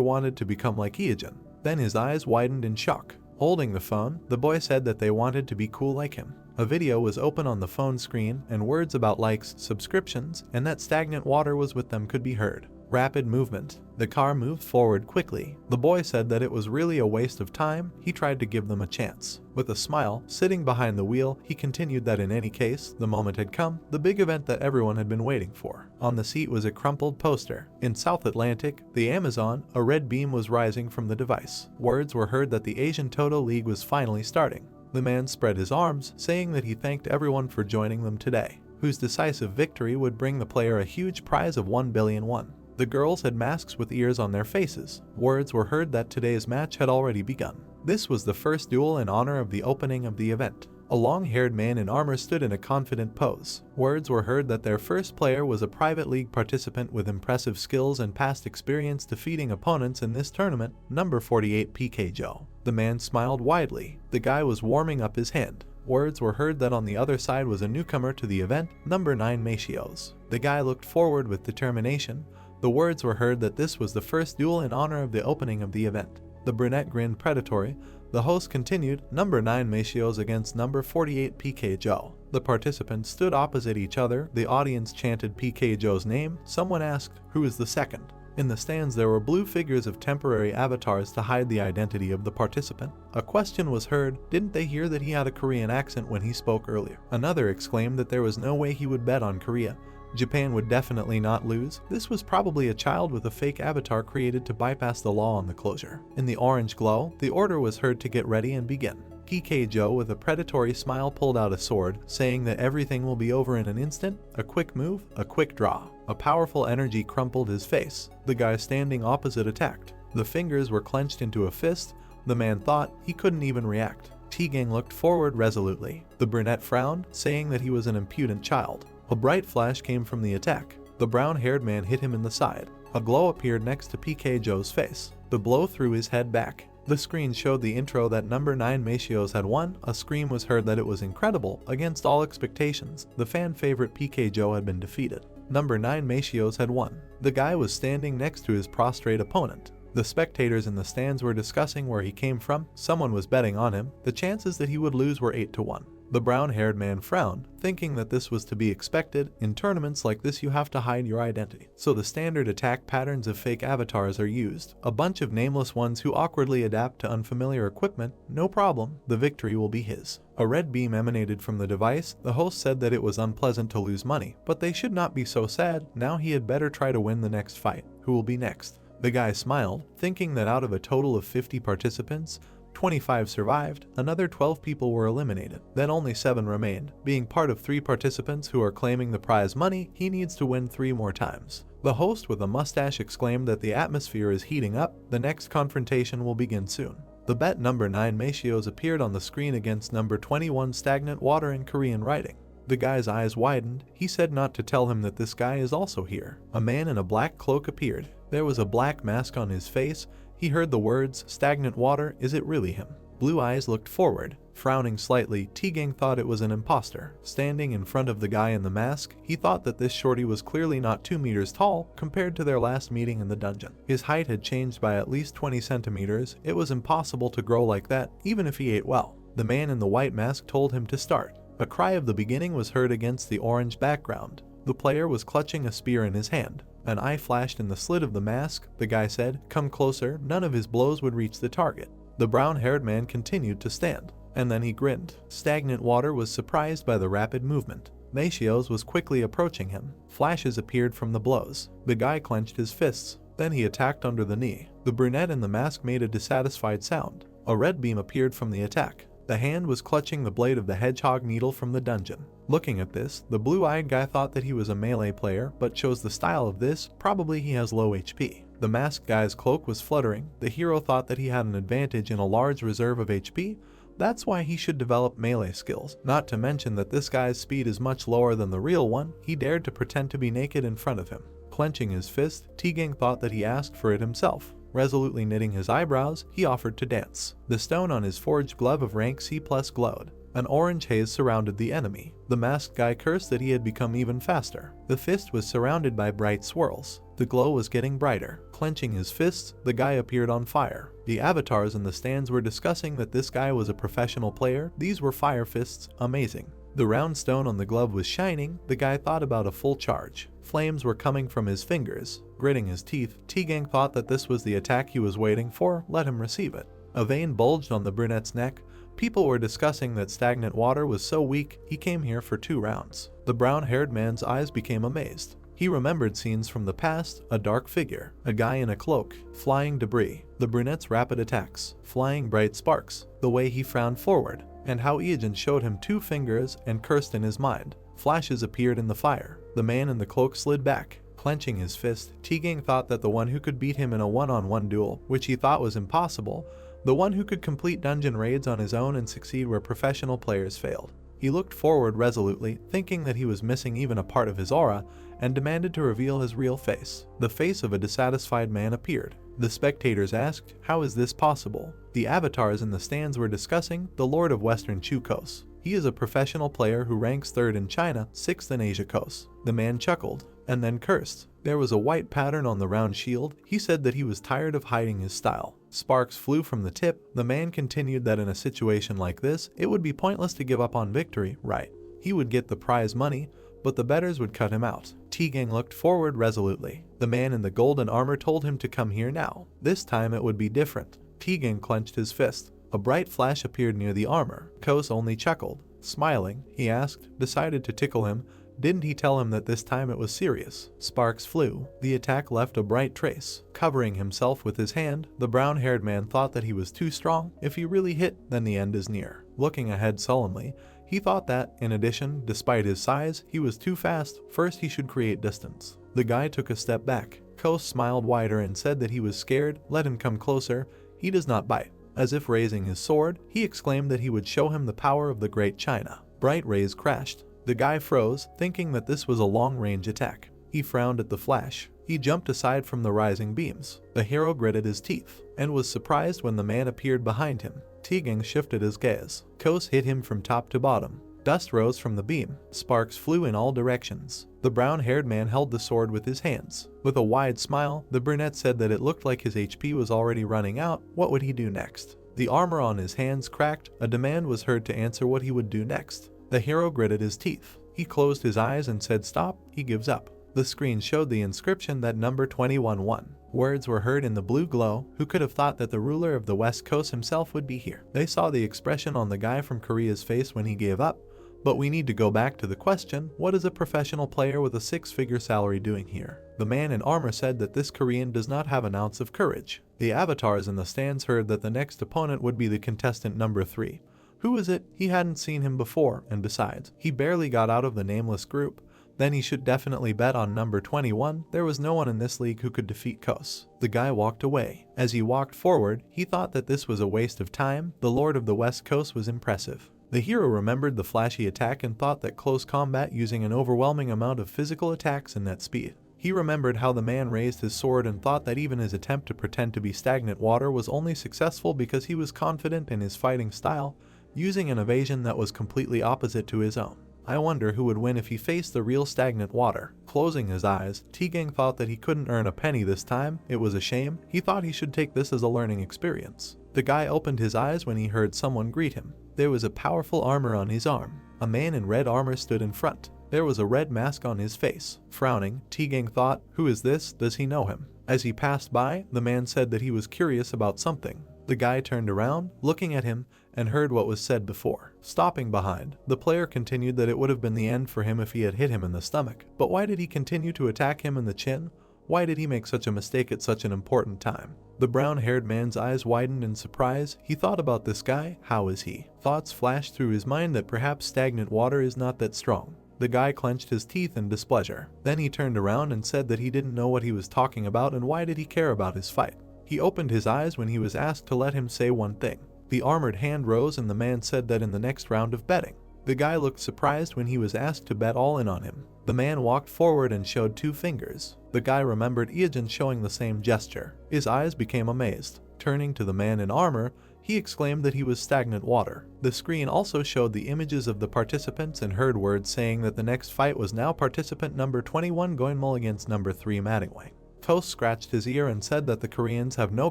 A: wanted to become like Iijin. Then his eyes widened in shock. Holding the phone, the boy said that they wanted to be cool like him. A video was open on the phone screen, and words about likes, subscriptions, and that stagnant water was with them could be heard. Rapid movement. The car moved forward quickly. The boy said that it was really a waste of time. He tried to give them a chance. With a smile, sitting behind the wheel, he continued that in any case, the moment had come, the big event that everyone had been waiting for. On the seat was a crumpled poster. In South Atlantic, the Amazon, a red beam was rising from the device. Words were heard that the Asian Toto League was finally starting. The man spread his arms, saying that he thanked everyone for joining them today, whose decisive victory would bring the player a huge prize of 1 billion won. The girls had masks with ears on their faces. Words were heard that today's match had already begun. This was the first duel in honor of the opening of the event. A long-haired man in armor stood in a confident pose. Words were heard that their first player was a private league participant with impressive skills and past experience defeating opponents in this tournament, number 48 PK Joe. The man smiled widely. The guy was warming up his hand. Words were heard that on the other side was a newcomer to the event, number 9 Machios. The guy looked forward with determination. The words were heard that this was the first duel in honor of the opening of the event. The brunette grinned predatory. The host continued, number 9 Machios against number 48 PK Joe. The participants stood opposite each other. The audience chanted PK Joe's name. Someone asked, who is the second? In the stands there were blue figures of temporary avatars to hide the identity of the participant. A question was heard, didn't they hear that he had a Korean accent when he spoke earlier? Another exclaimed that there was no way he would bet on Korea. Japan would definitely not lose. This was probably a child with a fake avatar created to bypass the law on the closure. In the orange glow, the order was heard to get ready and begin. PK Joe with a predatory smile pulled out a sword, saying that everything will be over in an instant. A quick move, a quick draw. A powerful energy crumpled his face. The guy standing opposite attacked. The fingers were clenched into a fist. The man thought he couldn't even react. T-Gang looked forward resolutely. The brunette frowned, saying that he was an impudent child. A bright flash came from the attack. The brown-haired man hit him in the side. A glow appeared next to PK Joe's face. The blow threw his head back. The screen showed the intro that number 9 Machios had won. A scream was heard that it was incredible. Against all expectations, the fan favorite PK Joe had been defeated. Number 9 Machios had won. The guy was standing next to his prostrate opponent. The spectators in the stands were discussing where he came from. Someone was betting on him. The chances that he would lose were 8 to 1. The brown-haired man frowned, thinking that this was to be expected. In tournaments like this you have to hide your identity. So the standard attack patterns of fake avatars are used. A bunch of nameless ones who awkwardly adapt to unfamiliar equipment. No problem, the victory will be his. A red beam emanated from the device. The host said that it was unpleasant to lose money, but they should not be so sad. Now he had better try to win the next fight. Who will be next? The guy smiled, thinking that out of a total of 50 participants, 25 survived, another 12 people were eliminated, then only 7 remained. Being part of 3 participants who are claiming the prize money, he needs to win 3 more times. The host with a mustache exclaimed that the atmosphere is heating up. The next confrontation will begin soon. The bet number 9 Machios appeared on the screen against number 21 Stagnant Water in Korean writing. The guy's eyes widened. He said not to tell him that this guy is also here. A man in a black cloak appeared. There was a black mask on his face. He heard the words, stagnant water, is it really him? Blue eyes looked forward. Frowning slightly, T-Gang thought it was an imposter. Standing in front of the guy in the mask, he thought that this shorty was clearly not 2 meters tall compared to their last meeting in the dungeon. His height had changed by at least 20 centimeters. It was impossible to grow like that, even if he ate well. The man in the white mask told him to start. A cry of the beginning was heard against the orange background. The player was clutching a spear in his hand. An eye flashed in the slit of the mask. The guy said, "Come closer." None of his blows would reach the target. The brown-haired man continued to stand, and then he grinned. Stagnant Water was surprised by the rapid movement. Machios was quickly approaching him. Flashes appeared from the blows. The guy clenched his fists. Then he attacked under the knee. The brunette in the mask made a dissatisfied sound. A red beam appeared from the attack. The hand was clutching the blade of the hedgehog needle from the dungeon. Looking at this, the blue-eyed guy thought that he was a melee player, but chose the style of this. Probably he has low HP. The masked guy's cloak was fluttering. The hero thought that he had an advantage in a large reserve of HP. That's why he should develop melee skills. Not to mention that this guy's speed is much lower than the real one. He dared to pretend to be naked in front of him. Clenching his fist, T-Gang thought that he asked for it himself. Resolutely knitting his eyebrows, he offered to dance. The stone on his forged glove of rank C+ glowed. An orange haze surrounded the enemy. The masked guy cursed that he had become even faster. The fist was surrounded by bright swirls. The glow was getting brighter. Clenching his fists, the guy appeared on fire. The avatars in the stands were discussing that this guy was a professional player. These were fire fists, amazing. The round stone on the glove was shining. The guy thought about a full charge. Flames were coming from his fingers. Gritting his teeth, T-Gang thought that this was the attack he was waiting for. Let him receive it. A vein bulged on the brunette's neck. People were discussing that Stagnant Water was so weak, he came here for 2 rounds. The brown-haired man's eyes became amazed. He remembered scenes from the past, a dark figure, a guy in a cloak, flying debris, the brunette's rapid attacks, flying bright sparks, the way he frowned forward, and how Iajin showed him 2 fingers and cursed in his mind. Flashes appeared in the fire. The man in the cloak slid back. Clenching his fist, T-Gang thought that the one who could beat him in a one-on-one duel, which he thought was impossible, the one who could complete dungeon raids on his own and succeed where professional players failed. He looked forward resolutely, thinking that he was missing even a part of his aura, and demanded to reveal his real face. The face of a dissatisfied man appeared. The spectators asked, "How is this possible?" The avatars in the stands were discussing the Lord of Western Chukos. He is a professional player who ranks 3rd in China, 6th in Asia Coast. The man chuckled, and then cursed. There was a white pattern on the round shield. He said that he was tired of hiding his style. Sparks flew from the tip. The man continued that in a situation like this, it would be pointless to give up on victory, right? He would get the prize money, but the bettors would cut him out. T-Gang looked forward resolutely. The man in the golden armor told him to come here now. This time it would be different. T-Gang clenched his fist. A bright flash appeared near the armor. Kos only chuckled. Smiling, he asked, decided to tickle him. Didn't he tell him that this time it was serious? Sparks flew. The attack left a bright trace. Covering himself with his hand, the brown-haired man thought that he was too strong. If he really hit, then the end is near. Looking ahead sullenly, he thought that, in addition, despite his size, he was too fast. First he should create distance. The guy took a step back. Kos smiled wider and said that he was scared. Let him come closer. He does not bite. As if raising his sword, he exclaimed that he would show him the power of the Great China. Bright rays crashed. The guy froze, thinking that this was a long-range attack. He frowned at the flash. He jumped aside from the rising beams. The hero gritted his teeth, and was surprised when the man appeared behind him. T-Gang shifted his gaze. Kos hit him from top to bottom. Dust rose from the beam. Sparks flew in all directions. The brown-haired man held the sword with his hands. With a wide smile, the brunette said that it looked like his HP was already running out. What would he do next? The armor on his hands cracked. A demand was heard to answer what he would do next. The hero gritted his teeth. He closed his eyes and said stop. He gives up. The screen showed the inscription that number 21 won. Words were heard in the blue glow. Who could have thought that the ruler of the West Coast himself would be here? They saw the expression on the guy from Korea's face when he gave up. But we need to go back to the question, what is a professional player with a 6-figure salary doing here? The man in armor said that this Korean does not have an ounce of courage. The avatars in the stands heard that the next opponent would be the contestant number 3. Who is it? He hadn't seen him before, and besides, he barely got out of the nameless group. Then he should definitely bet on number 21. There was no one in this league who could defeat Kos. The guy walked away. As he walked forward, he thought that this was a waste of time. The Lord of the West Coast was impressive. The hero remembered the flashy attack and thought that close combat using an overwhelming amount of physical attacks and net speed. He remembered how the man raised his sword and thought that even his attempt to pretend to be stagnant water was only successful because he was confident in his fighting style, using an evasion that was completely opposite to his own. I wonder who would win if he faced the real stagnant water. Closing his eyes, T-Gang thought that he couldn't earn a penny this time. It was a shame. He thought he should take this as a learning experience. The guy opened his eyes when he heard someone greet him. There was a powerful armor on his arm. A man in red armor stood in front. There was a red mask on his face. Frowning, T-Gang thought, who is this? Does he know him? As he passed by, the man said that he was curious about something. The guy turned around, looking at him, and heard what was said before. Stopping behind, the player continued that it would have been the end for him if he had hit him in the stomach. But why did he continue to attack him in the chin? Why did he make such a mistake at such an important time? The brown-haired man's eyes widened in surprise. He thought about this guy. How is he? Thoughts flashed through his mind that perhaps stagnant water is not that strong. The guy clenched his teeth in displeasure. Then he turned around and said that he didn't know what he was talking about and why did he care about his fight. He opened his eyes when he was asked to let him say one thing. The armored hand rose and the man said that in the next round of betting. The guy looked surprised when he was asked to bet all in on him. The man walked forward and showed 2 fingers. The guy remembered Iajin showing the same gesture. His eyes became amazed. Turning to the man in armor, he exclaimed that he was stagnant water. The screen also showed the images of the participants and heard words saying that the next fight was now participant number 21 Goinmul against number 3 Mattingway. Kos scratched his ear and said that the Koreans have no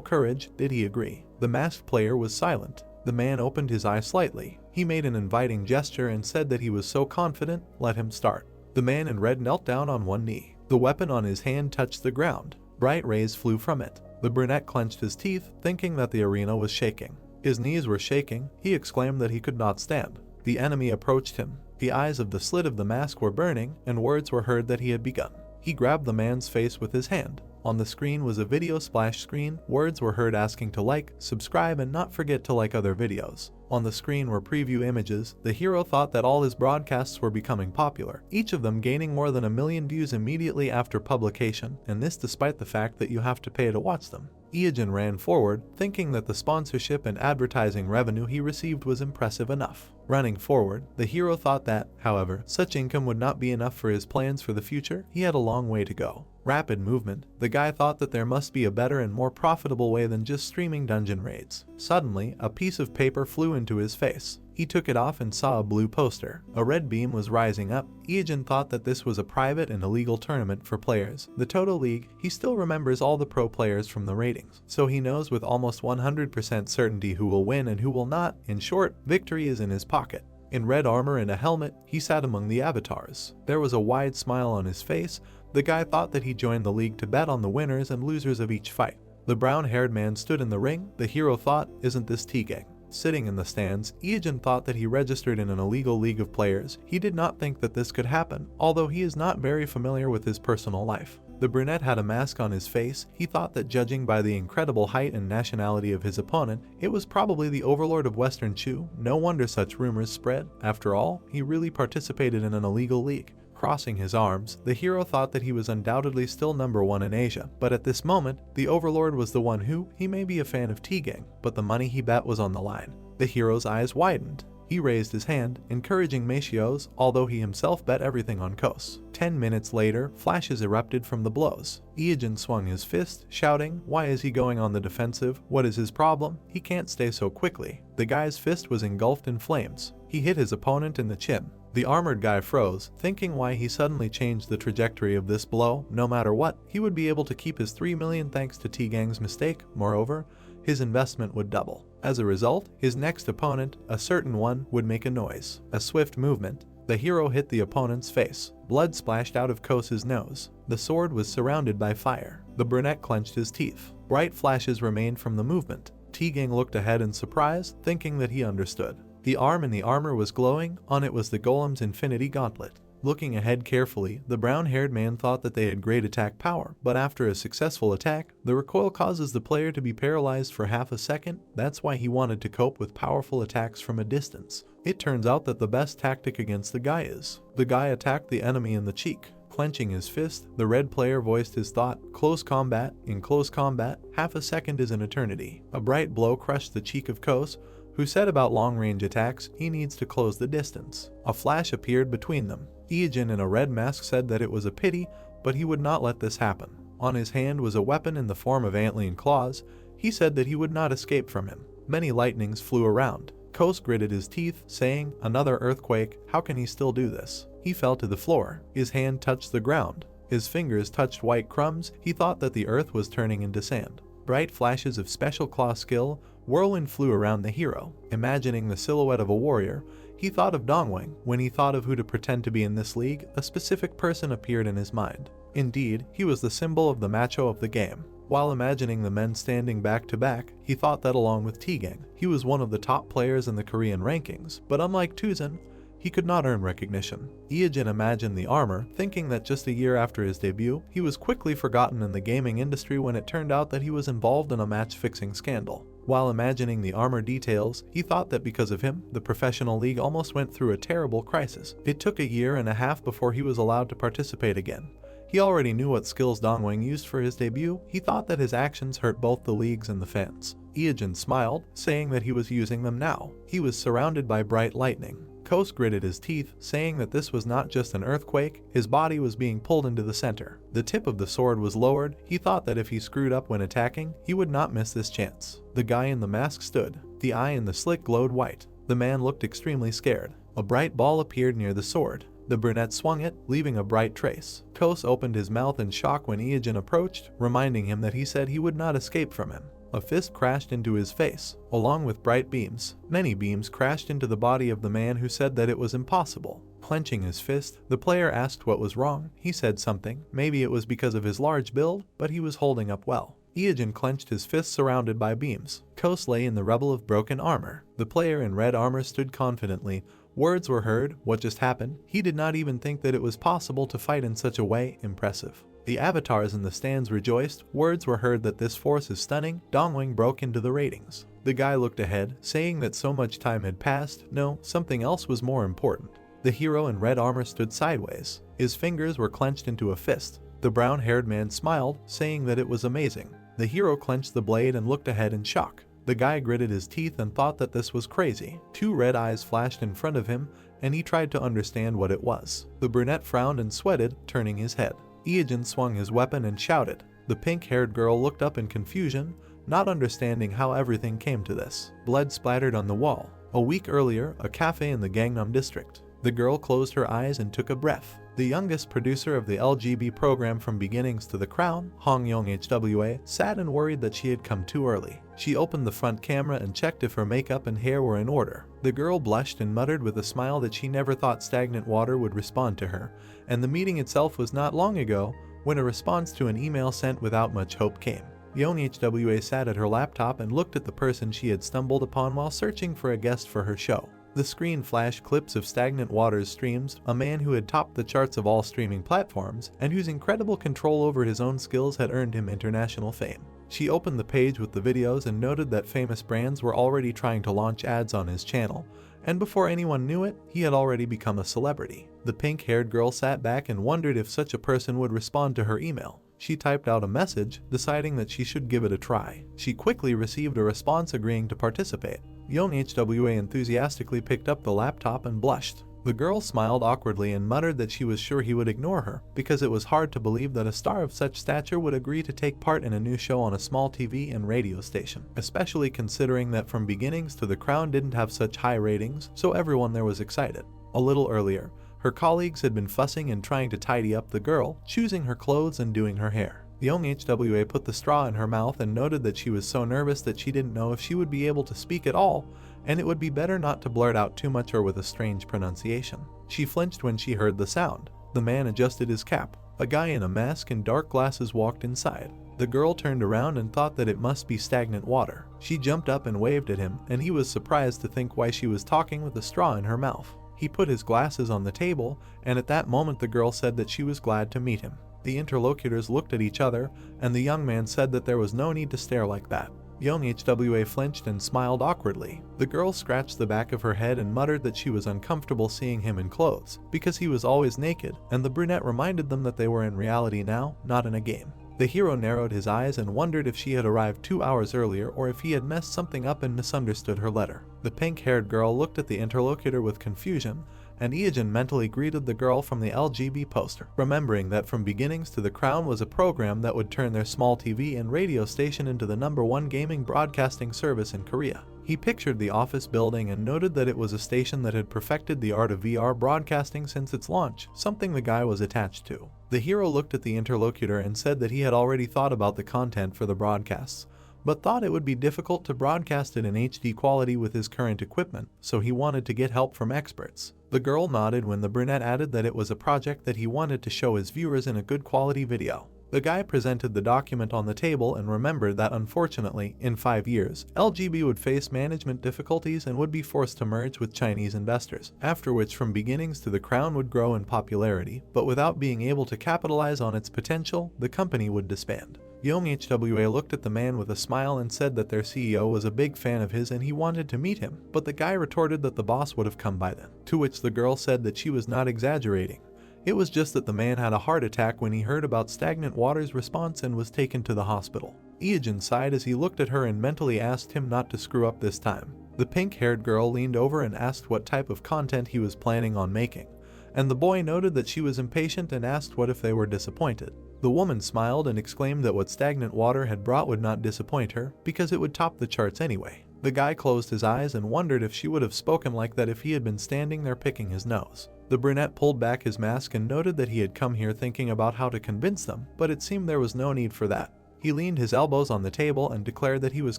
A: courage. Did he agree? The masked player was silent. The man opened his eye slightly. He made an inviting gesture and said that he was so confident. Let him start. The man in red knelt down on one knee. The weapon on his hand touched the ground. Bright rays flew from it. The brunette clenched his teeth, thinking that the arena was shaking. His knees were shaking. He exclaimed that he could not stand. The enemy approached him. The eyes of the slit of the mask were burning, and words were heard that he had begun. He grabbed the man's face with his hand. On the screen was a video splash screen. Words were heard asking to like, subscribe, and not forget to like other videos. On the screen were preview images. The hero thought that all his broadcasts were becoming popular, each of them gaining more than 1 million views immediately after publication, and this despite the fact that you have to pay to watch them. Iojin ran forward, thinking that the sponsorship and advertising revenue he received was impressive enough. Running forward, the hero thought that, however, such income would not be enough for his plans for the future. He had a long way to go. Rapid movement. The guy thought that there must be a better and more profitable way than just streaming dungeon raids. Suddenly, a piece of paper flew into his face. He took it off and saw a blue poster. A red beam was rising up. Iojin thought that this was a private and illegal tournament for players. The Toto League. He still remembers all the pro players from the ratings, so he knows with almost 100% certainty who will win and who will not. In short, victory is in his pocket. In red armor and a helmet, he sat among the avatars. There was a wide smile on his face. The guy thought that he joined the league to bet on the winners and losers of each fight. The brown-haired man stood in the ring. The hero thought, isn't this T-Gang? Sitting in the stands, Iojin thought that he registered in an illegal league of players. He did not think that this could happen, although he is not very familiar with his personal life. The brunette had a mask on his face. He thought that judging by the incredible height and nationality of his opponent, it was probably the overlord of Western Chu. No wonder such rumors spread. After all, he really participated in an illegal league. Crossing his arms, the hero thought that he was undoubtedly still #1 in Asia, but at this moment, the overlord was the one who, he may be a fan of T-Gang, but the money he bet was on the line. The hero's eyes widened. He raised his hand, encouraging Meishios, although he himself bet everything on Kos. 10 minutes later, flashes erupted from the blows. Iojin swung his fist, shouting, why is he going on the defensive? What is his problem? He can't stay so quickly. The guy's fist was engulfed in flames. He hit his opponent in the chin. The armored guy froze, thinking why he suddenly changed the trajectory of this blow. No matter what, he would be able to keep his 3 million thanks to T-Gang's mistake. Moreover, his investment would double. As a result, his next opponent, a certain one, would make a noise. A swift movement. The hero hit the opponent's face. Blood splashed out of Kos's nose. The sword was surrounded by fire. The brunette clenched his teeth. Bright flashes remained from the movement. T-Gang looked ahead in surprise, thinking that he understood. The arm in the armor was glowing. On it was the golem's infinity gauntlet. Looking ahead carefully, the brown-haired man thought that they had great attack power, but after a successful attack, the recoil causes the player to be paralyzed for half a second. That's why he wanted to cope with powerful attacks from a distance. It turns out that the best tactic against the guy is. The guy attacked the enemy in the cheek. Clenching his fist, the red player voiced his thought, close combat. In close combat, half a second is an eternity. A bright blow crushed the cheek of Kos, who said about long-range attacks, he needs to close the distance. A flash appeared between them. Iojin in a red mask said that it was a pity, but he would not let this happen. On his hand was a weapon in the form of antlion claws. He said that he would not escape from him. Many lightnings flew around. Kos gritted his teeth, saying, another earthquake, how can he still do this? He fell to the floor. His hand touched the ground. His fingers touched white crumbs. He thought that the earth was turning into sand. Bright flashes of special claw skill. Whirlwind flew around the hero. Imagining the silhouette of a warrior, he thought of Dongwang. When he thought of who to pretend to be in this league, a specific person appeared in his mind. Indeed, he was the symbol of the macho of the game. While imagining the men standing back to back, he thought that along with T-Gang, he was one of the top players in the Korean rankings, but unlike Tuzan, he could not earn recognition. Iojin imagined the armor, thinking that just a year after his debut, he was quickly forgotten in the gaming industry when it turned out that he was involved in a match-fixing scandal. While imagining the armor details, he thought that because of him, the professional league almost went through a terrible crisis. It took a year and a half before he was allowed to participate again. He already knew what skills Dongwang used for his debut. He thought that his actions hurt both the leagues and the fans. Iojin smiled, saying that he was using them now. He was surrounded by bright lightning. Kos gritted his teeth, saying that this was not just an earthquake. His body was being pulled into the center. The tip of the sword was lowered. He thought that if he screwed up when attacking, he would not miss this chance. The guy in the mask stood. The eye in the slit glowed white. The man looked extremely scared. A bright ball appeared near the sword. The brunette swung it, leaving a bright trace. Kos opened his mouth in shock when Iojin approached, reminding him that he said he would not escape from him. A fist crashed into his face, along with bright beams. Many beams crashed into the body of the man who said that it was impossible. Clenching his fist, the player asked what was wrong. He said something. Maybe it was because of his large build, but he was holding up well. Iojin clenched his fist surrounded by beams. Kos lay in the rubble of broken armor. The player in red armor stood confidently. Words were heard. What just happened? He did not even think that it was possible to fight in such a way. Impressive. The avatars in the stands rejoiced. Words were heard that this force is stunning. Dongwing broke into the ratings. The guy looked ahead, saying that so much time had passed. No, something else was more important. The hero in red armor stood sideways. His fingers were clenched into a fist. The brown-haired man smiled, saying that it was amazing. The hero clenched the blade and looked ahead in shock. The guy gritted his teeth and thought that this was crazy. Two red eyes flashed in front of him, and he tried to understand what it was. The brunette frowned and sweated, turning his head. Ijin swung his weapon and shouted. The pink-haired girl looked up in confusion, not understanding how everything came to this. Blood splattered on the wall. A week earlier, a cafe in the Gangnam district. The girl closed her eyes and took a breath. The youngest producer of the LGB program From Beginnings to the Crown, Hong Yong HWA, sat and worried that she had come too early. She opened the front camera and checked if her makeup and hair were in order. The girl blushed and muttered with a smile that she never thought stagnant water would respond to her, and the meeting itself was not long ago when a response to an email sent without much hope came. Yong HWA sat at her laptop and looked at the person she had stumbled upon while searching for a guest for her show. The screen flashed clips of Stagnant Water's streams, a man who had topped the charts of all streaming platforms, and whose incredible control over his own skills had earned him international fame. She opened the page with the videos and noted that famous brands were already trying to launch ads on his channel, and before anyone knew it, he had already become a celebrity. The pink-haired girl sat back and wondered if such a person would respond to her email. She typed out a message, deciding that she should give it a try. She quickly received a response agreeing to participate. Yong HWA enthusiastically picked up the laptop and blushed. The girl smiled awkwardly and muttered that she was sure he would ignore her, because it was hard to believe that a star of such stature would agree to take part in a new show on a small TV and radio station, especially considering that From Beginnings to the Crown didn't have such high ratings, so everyone there was excited. A little earlier, her colleagues had been fussing and trying to tidy up the girl, choosing her clothes and doing her hair. Yong HWA put the straw in her mouth and noted that she was so nervous that she didn't know if she would be able to speak at all, and it would be better not to blurt out too much or with a strange pronunciation. She flinched when she heard the sound. The man adjusted his cap. A guy in a mask and dark glasses walked inside. The girl turned around and thought that it must be Stagnant Water. She jumped up and waved at him, and he was surprised to think why she was talking with a straw in her mouth. He put his glasses on the table, and at that moment the girl said that she was glad to meet him. The interlocutors looked at each other, and the young man said that there was no need to stare like that. Yong HWA flinched and smiled awkwardly. The girl scratched the back of her head and muttered that she was uncomfortable seeing him in clothes, because he was always naked, and the brunette reminded them that they were in reality now, not in a game. The hero narrowed his eyes and wondered if she had arrived 2 hours earlier or if he had messed something up and misunderstood her letter. The pink-haired girl looked at the interlocutor with confusion, and Ijin mentally greeted the girl from the LGB poster, remembering that From Beginnings to the Crown was a program that would turn their small TV and radio station into the #1 gaming broadcasting service in Korea. He pictured the office building and noted that it was a station that had perfected the art of VR broadcasting since its launch, something the guy was attached to. The hero looked at the interlocutor and said that he had already thought about the content for the broadcasts, but thought it would be difficult to broadcast it in HD quality with his current equipment, so he wanted to get help from experts. The girl nodded when the brunette added that it was a project that he wanted to show his viewers in a good quality video. The guy presented the document on the table and remembered that unfortunately, in 5 years, LGB would face management difficulties and would be forced to merge with Chinese investors, after which From Beginnings to the Crown would grow in popularity, but without being able to capitalize on its potential, the company would disband. Yong HWA looked at the man with a smile and said that their CEO was a big fan of his and he wanted to meet him, but the guy retorted that the boss would have come by then, to which the girl said that she was not exaggerating. It was just that the man had a heart attack when he heard about Stagnant Water's response and was taken to the hospital. Ijin sighed as he looked at her and mentally asked him not to screw up this time. The pink-haired girl leaned over and asked what type of content he was planning on making, and the boy noted that she was impatient and asked what if they were disappointed. The woman smiled and exclaimed that what Stagnant Water had brought would not disappoint her, because it would top the charts anyway. The guy closed his eyes and wondered if she would have spoken like that if he had been standing there picking his nose. The brunette pulled back his mask and noted that he had come here thinking about how to convince them, but it seemed there was no need for that. He leaned his elbows on the table and declared that he was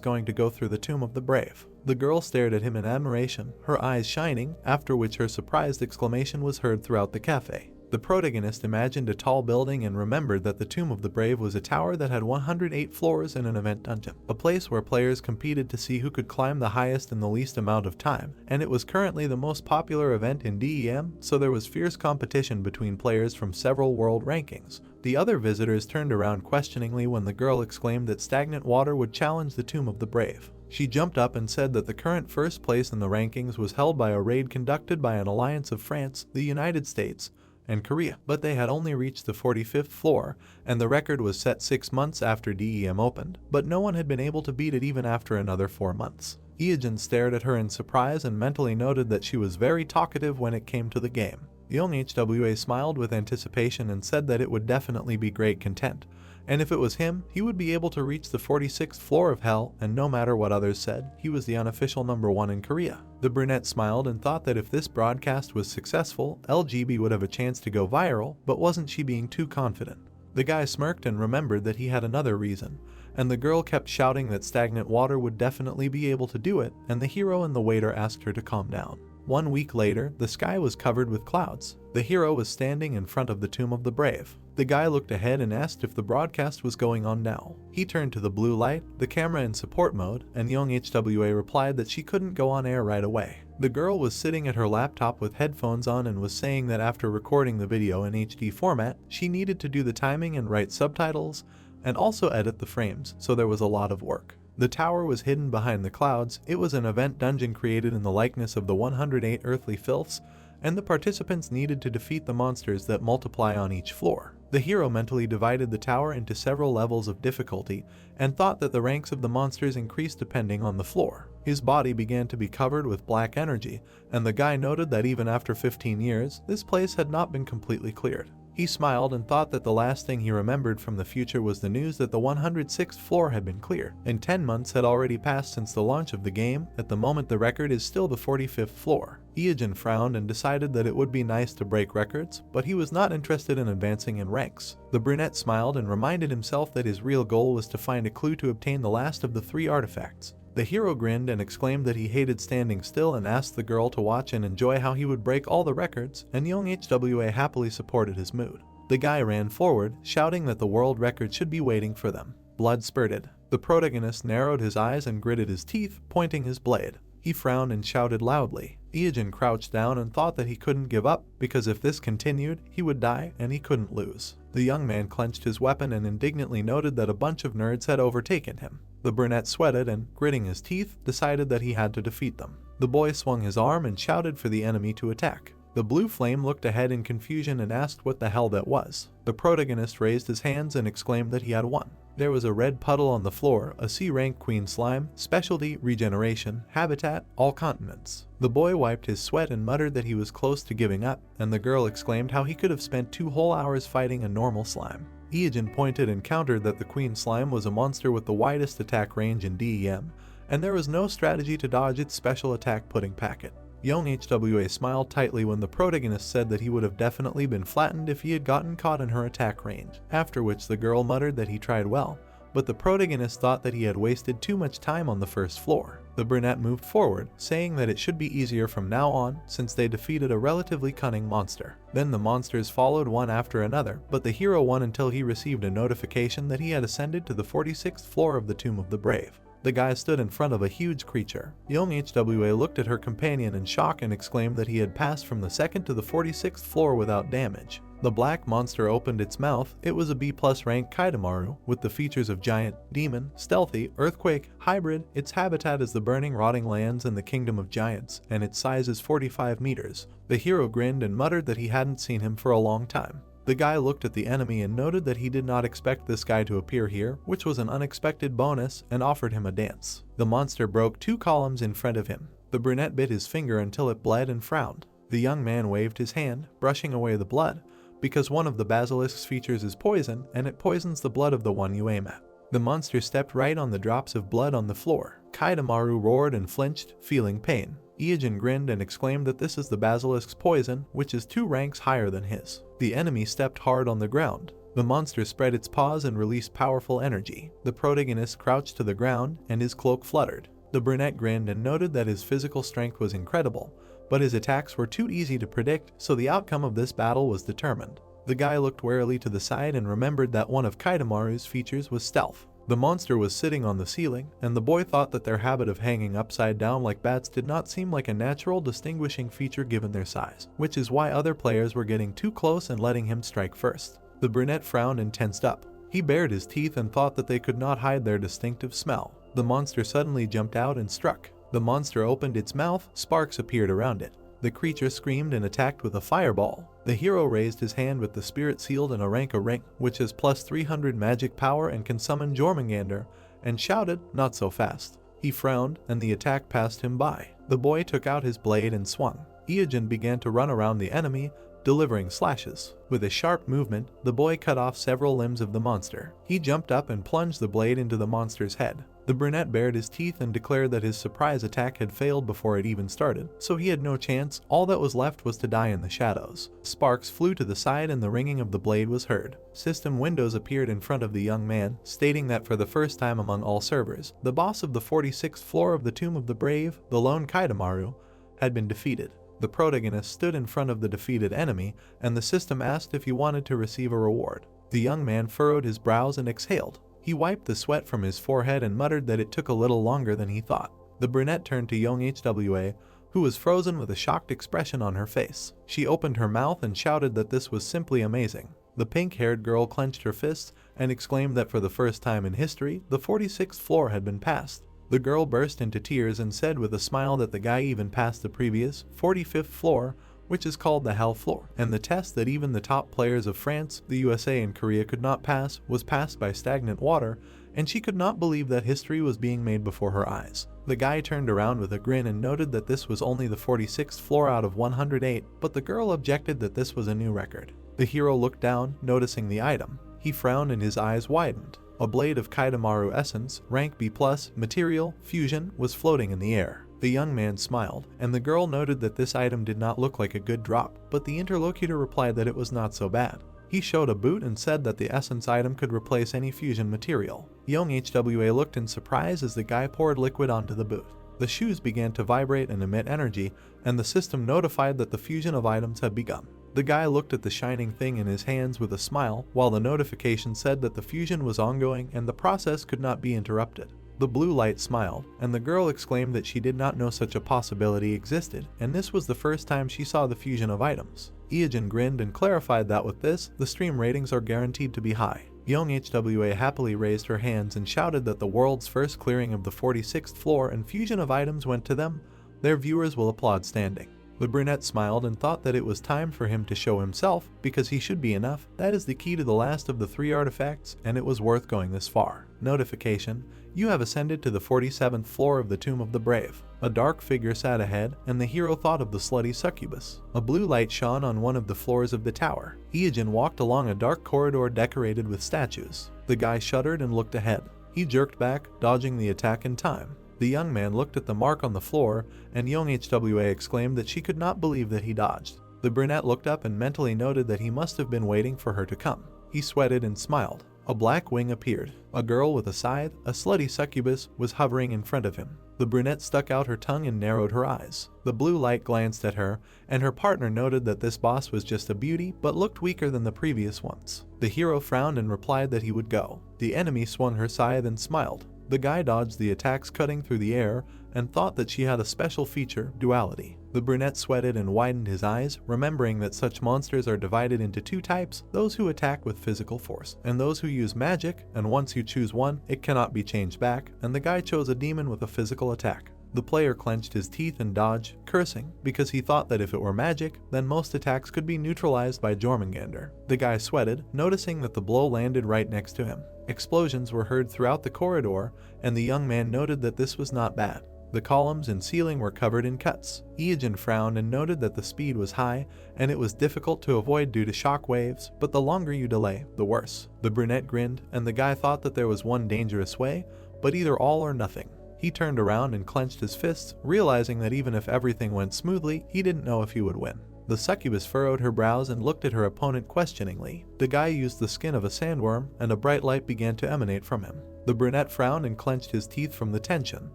A: going to go through the Tomb of the Brave. The girl stared at him in admiration, her eyes shining, after which her surprised exclamation was heard throughout the cafe. The protagonist imagined a tall building and remembered that the Tomb of the Brave was a tower that had 108 floors in an event dungeon, a place where players competed to see who could climb the highest in the least amount of time, and it was currently the most popular event in DEM, so there was fierce competition between players from several world rankings. The other visitors turned around questioningly when the girl exclaimed that stagnant water would challenge the Tomb of the Brave. She jumped up and said that the current first place in the rankings was held by a raid conducted by an alliance of France, the United States, and Korea, but they had only reached the 45th floor, and the record was set 6 months after DEM opened, but no one had been able to beat it even after another 4 months. Iogen stared at her in surprise and mentally noted that she was very talkative when it came to the game. Young HWA smiled with anticipation and said that it would definitely be great content, and if it was him, he would be able to reach the 46th floor of hell, and no matter what others said, he was the unofficial #1 in Korea. The brunette smiled and thought that if this broadcast was successful, LGB would have a chance to go viral, but wasn't she being too confident? The guy smirked and remembered that he had another reason, and the girl kept shouting that stagnant water would definitely be able to do it, and the hero and the waiter asked her to calm down. 1 week later, the sky was covered with clouds. The hero was standing in front of the Tomb of the Brave. The guy looked ahead and asked if the broadcast was going on now. He turned to the blue light, the camera in support mode, and Young HWA replied that she couldn't go on air right away. The girl was sitting at her laptop with headphones on and was saying that after recording the video in HD format, she needed to do the timing and write subtitles, and also edit the frames, so there was a lot of work. The tower was hidden behind the clouds. It was an event dungeon created in the likeness of the 108 earthly filths, and the participants needed to defeat the monsters that multiply on each floor. The hero mentally divided the tower into several levels of difficulty and thought that the ranks of the monsters increased depending on the floor. His body began to be covered with black energy, and the guy noted that even after 15 years, this place had not been completely cleared. He smiled and thought that the last thing he remembered from the future was the news that the 106th floor had been cleared, and 10 months had already passed since the launch of the game. At the moment, the record is still the 45th floor. Iogen frowned and decided that it would be nice to break records, but he was not interested in advancing in ranks. The brunette smiled and reminded himself that his real goal was to find a clue to obtain the last of the 3 artifacts. The hero grinned and exclaimed that he hated standing still and asked the girl to watch and enjoy how he would break all the records, and Young HWA happily supported his mood. The guy ran forward, shouting that the world record should be waiting for them. Blood spurted. The protagonist narrowed his eyes and gritted his teeth, pointing his blade. He frowned and shouted loudly. Iogen crouched down and thought that he couldn't give up, because if this continued, he would die and he couldn't lose. The young man clenched his weapon and indignantly noted that a bunch of nerds had overtaken him. The brunette sweated and, gritting his teeth, decided that he had to defeat them. The boy swung his arm and shouted for the enemy to attack. The blue flame looked ahead in confusion and asked what the hell that was. The protagonist raised his hands and exclaimed that he had won. There was a red puddle on the floor, a C-rank queen slime, specialty, regeneration, habitat, all continents. The boy wiped his sweat and muttered that he was close to giving up, and the girl exclaimed how he could have spent 2 whole hours fighting a normal slime. Iogen pointed and countered that the queen slime was a monster with the widest attack range in DEM, and there was no strategy to dodge its special attack pudding packet. Young HWA smiled tightly when the protagonist said that he would have definitely been flattened if he had gotten caught in her attack range, after which the girl muttered that he tried well, but the protagonist thought that he had wasted too much time on the first floor. The brunette moved forward, saying that it should be easier from now on since they defeated a relatively cunning monster. Then the monsters followed one after another, but the hero won until he received a notification that he had ascended to the 46th floor of the Tomb of the Brave. The guy stood in front of a huge creature. Young HWA looked at her companion in shock and exclaimed that he had passed from the 2nd to the 46th floor without damage. The black monster opened its mouth. It was a B+ rank Kaitamaru, with the features of giant, demon, stealthy, earthquake, hybrid. Its habitat is the burning rotting lands in the kingdom of giants, and its size is 45 meters. The hero grinned and muttered that he hadn't seen him for a long time. The guy looked at the enemy and noted that he did not expect this guy to appear here, which was an unexpected bonus, and offered him a dance. The monster broke 2 columns in front of him. The brunette bit his finger until it bled and frowned. The young man waved his hand, brushing away the blood, because one of the basilisk's features is poison, and it poisons the blood of the one you aim at. The monster stepped right on the drops of blood on the floor. Kaitamaru roared and flinched, feeling pain. Iogen grinned and exclaimed that this is the basilisk's poison, which is 2 ranks higher than his. The enemy stepped hard on the ground. The monster spread its paws and released powerful energy. The protagonist crouched to the ground, and his cloak fluttered. The brunette grinned and noted that his physical strength was incredible, but his attacks were too easy to predict, so the outcome of this battle was determined. The guy looked warily to the side and remembered that one of Kaitamaru's features was stealth. The monster was sitting on the ceiling, and the boy thought that their habit of hanging upside down like bats did not seem like a natural distinguishing feature given their size, which is why other players were getting too close and letting him strike first. The brunette frowned and tensed up. He bared his teeth and thought that they could not hide their distinctive smell. The monster suddenly jumped out and struck. The monster opened its mouth, sparks appeared around it. The creature screamed and attacked with a fireball. The hero raised his hand with the spirit sealed in a ring, which has plus 300 magic power and can summon Jormungandr, and shouted, "Not so fast." He frowned, and the attack passed him by. The boy took out his blade and swung. Iojin began to run around the enemy, delivering slashes. With a sharp movement, the boy cut off several limbs of the monster. He jumped up and plunged the blade into the monster's head. The brunette bared his teeth and declared that his surprise attack had failed before it even started, so he had no chance. All that was left was to die in the shadows. Sparks flew to the side and the ringing of the blade was heard. System windows appeared in front of the young man, stating that for the first time among all servers, the boss of the 46th floor of the Tomb of the Brave, the lone Kaitamaru, had been defeated. The protagonist stood in front of the defeated enemy, and the system asked if he wanted to receive a reward. The young man furrowed his brows and exhaled. He wiped the sweat from his forehead and muttered that it took a little longer than he thought. The brunette turned to young HWA, who was frozen with a shocked expression on her face. She opened her mouth and shouted that this was simply amazing. The pink-haired girl clenched her fists and exclaimed that for the first time in history, the 46th floor had been passed. The girl burst into tears and said with a smile that the guy even passed the previous, 45th floor, which is called the Hell Floor, and the test that even the top players of France, the USA, and Korea could not pass was passed by stagnant water, and she could not believe that history was being made before her eyes. The guy turned around with a grin and noted that this was only the 46th floor out of 108, but the girl objected that this was a new record. The hero looked down, noticing the item. He frowned and his eyes widened. A blade of Kaitamaru essence, rank B+, material, fusion, was floating in the air. The young man smiled, and the girl noted that this item did not look like a good drop, but the interlocutor replied that it was not so bad. He showed a boot and said that the essence item could replace any fusion material. Young HWA looked in surprise as the guy poured liquid onto the boot. The shoes began to vibrate and emit energy, and the system notified that the fusion of items had begun. The guy looked at the shining thing in his hands with a smile, while the notification said that the fusion was ongoing and the process could not be interrupted. The blue light smiled, and the girl exclaimed that she did not know such a possibility existed, and this was the first time she saw the fusion of items. Iojin grinned and clarified that with this, the stream ratings are guaranteed to be high. Young HWA happily raised her hands and shouted that the world's first clearing of the 46th floor and fusion of items went to them. Their viewers will applaud standing. The brunette smiled and thought that it was time for him to show himself, because he should be enough. That is the key to the last of the 3 artifacts, and it was worth going this far. Notification: you have ascended to the 47th floor of the Tomb of the Brave. A dark figure sat ahead, and the hero thought of the slutty succubus. A blue light shone on one of the floors of the tower. Iojin walked along a dark corridor decorated with statues. The guy shuddered and looked ahead. He jerked back, dodging the attack in time. The young man looked at the mark on the floor, and young HWA exclaimed that she could not believe that he dodged. The brunette looked up and mentally noted that he must have been waiting for her to come. He sweated and smiled. A black wing appeared. A girl with a scythe, a slutty succubus, was hovering in front of him. The brunette stuck out her tongue and narrowed her eyes. The blue light glanced at her, and her partner noted that this boss was just a beauty, but looked weaker than the previous ones. The hero frowned and replied that he would go. The enemy swung her scythe and smiled. The guy dodged the attacks cutting through the air and thought that she had a special feature, duality. The brunette sweated and widened his eyes, remembering that such monsters are divided into 2 types, those who attack with physical force, and those who use magic, and once you choose one, it cannot be changed back, and the guy chose a demon with a physical attack. The player clenched his teeth and dodged, cursing, because he thought that if it were magic, then most attacks could be neutralized by Jormungandr. The guy sweated, noticing that the blow landed right next to him. Explosions were heard throughout the corridor, and the young man noted that this was not bad. The columns and ceiling were covered in cuts. Iojin frowned and noted that the speed was high, and it was difficult to avoid due to shock waves, but the longer you delay, the worse. The brunette grinned, and the guy thought that there was one dangerous way, but either all or nothing. He turned around and clenched his fists, realizing that even if everything went smoothly, he didn't know if he would win. The succubus furrowed her brows and looked at her opponent questioningly. The guy used the skin of a sandworm, and a bright light began to emanate from him. The brunette frowned and clenched his teeth from the tension.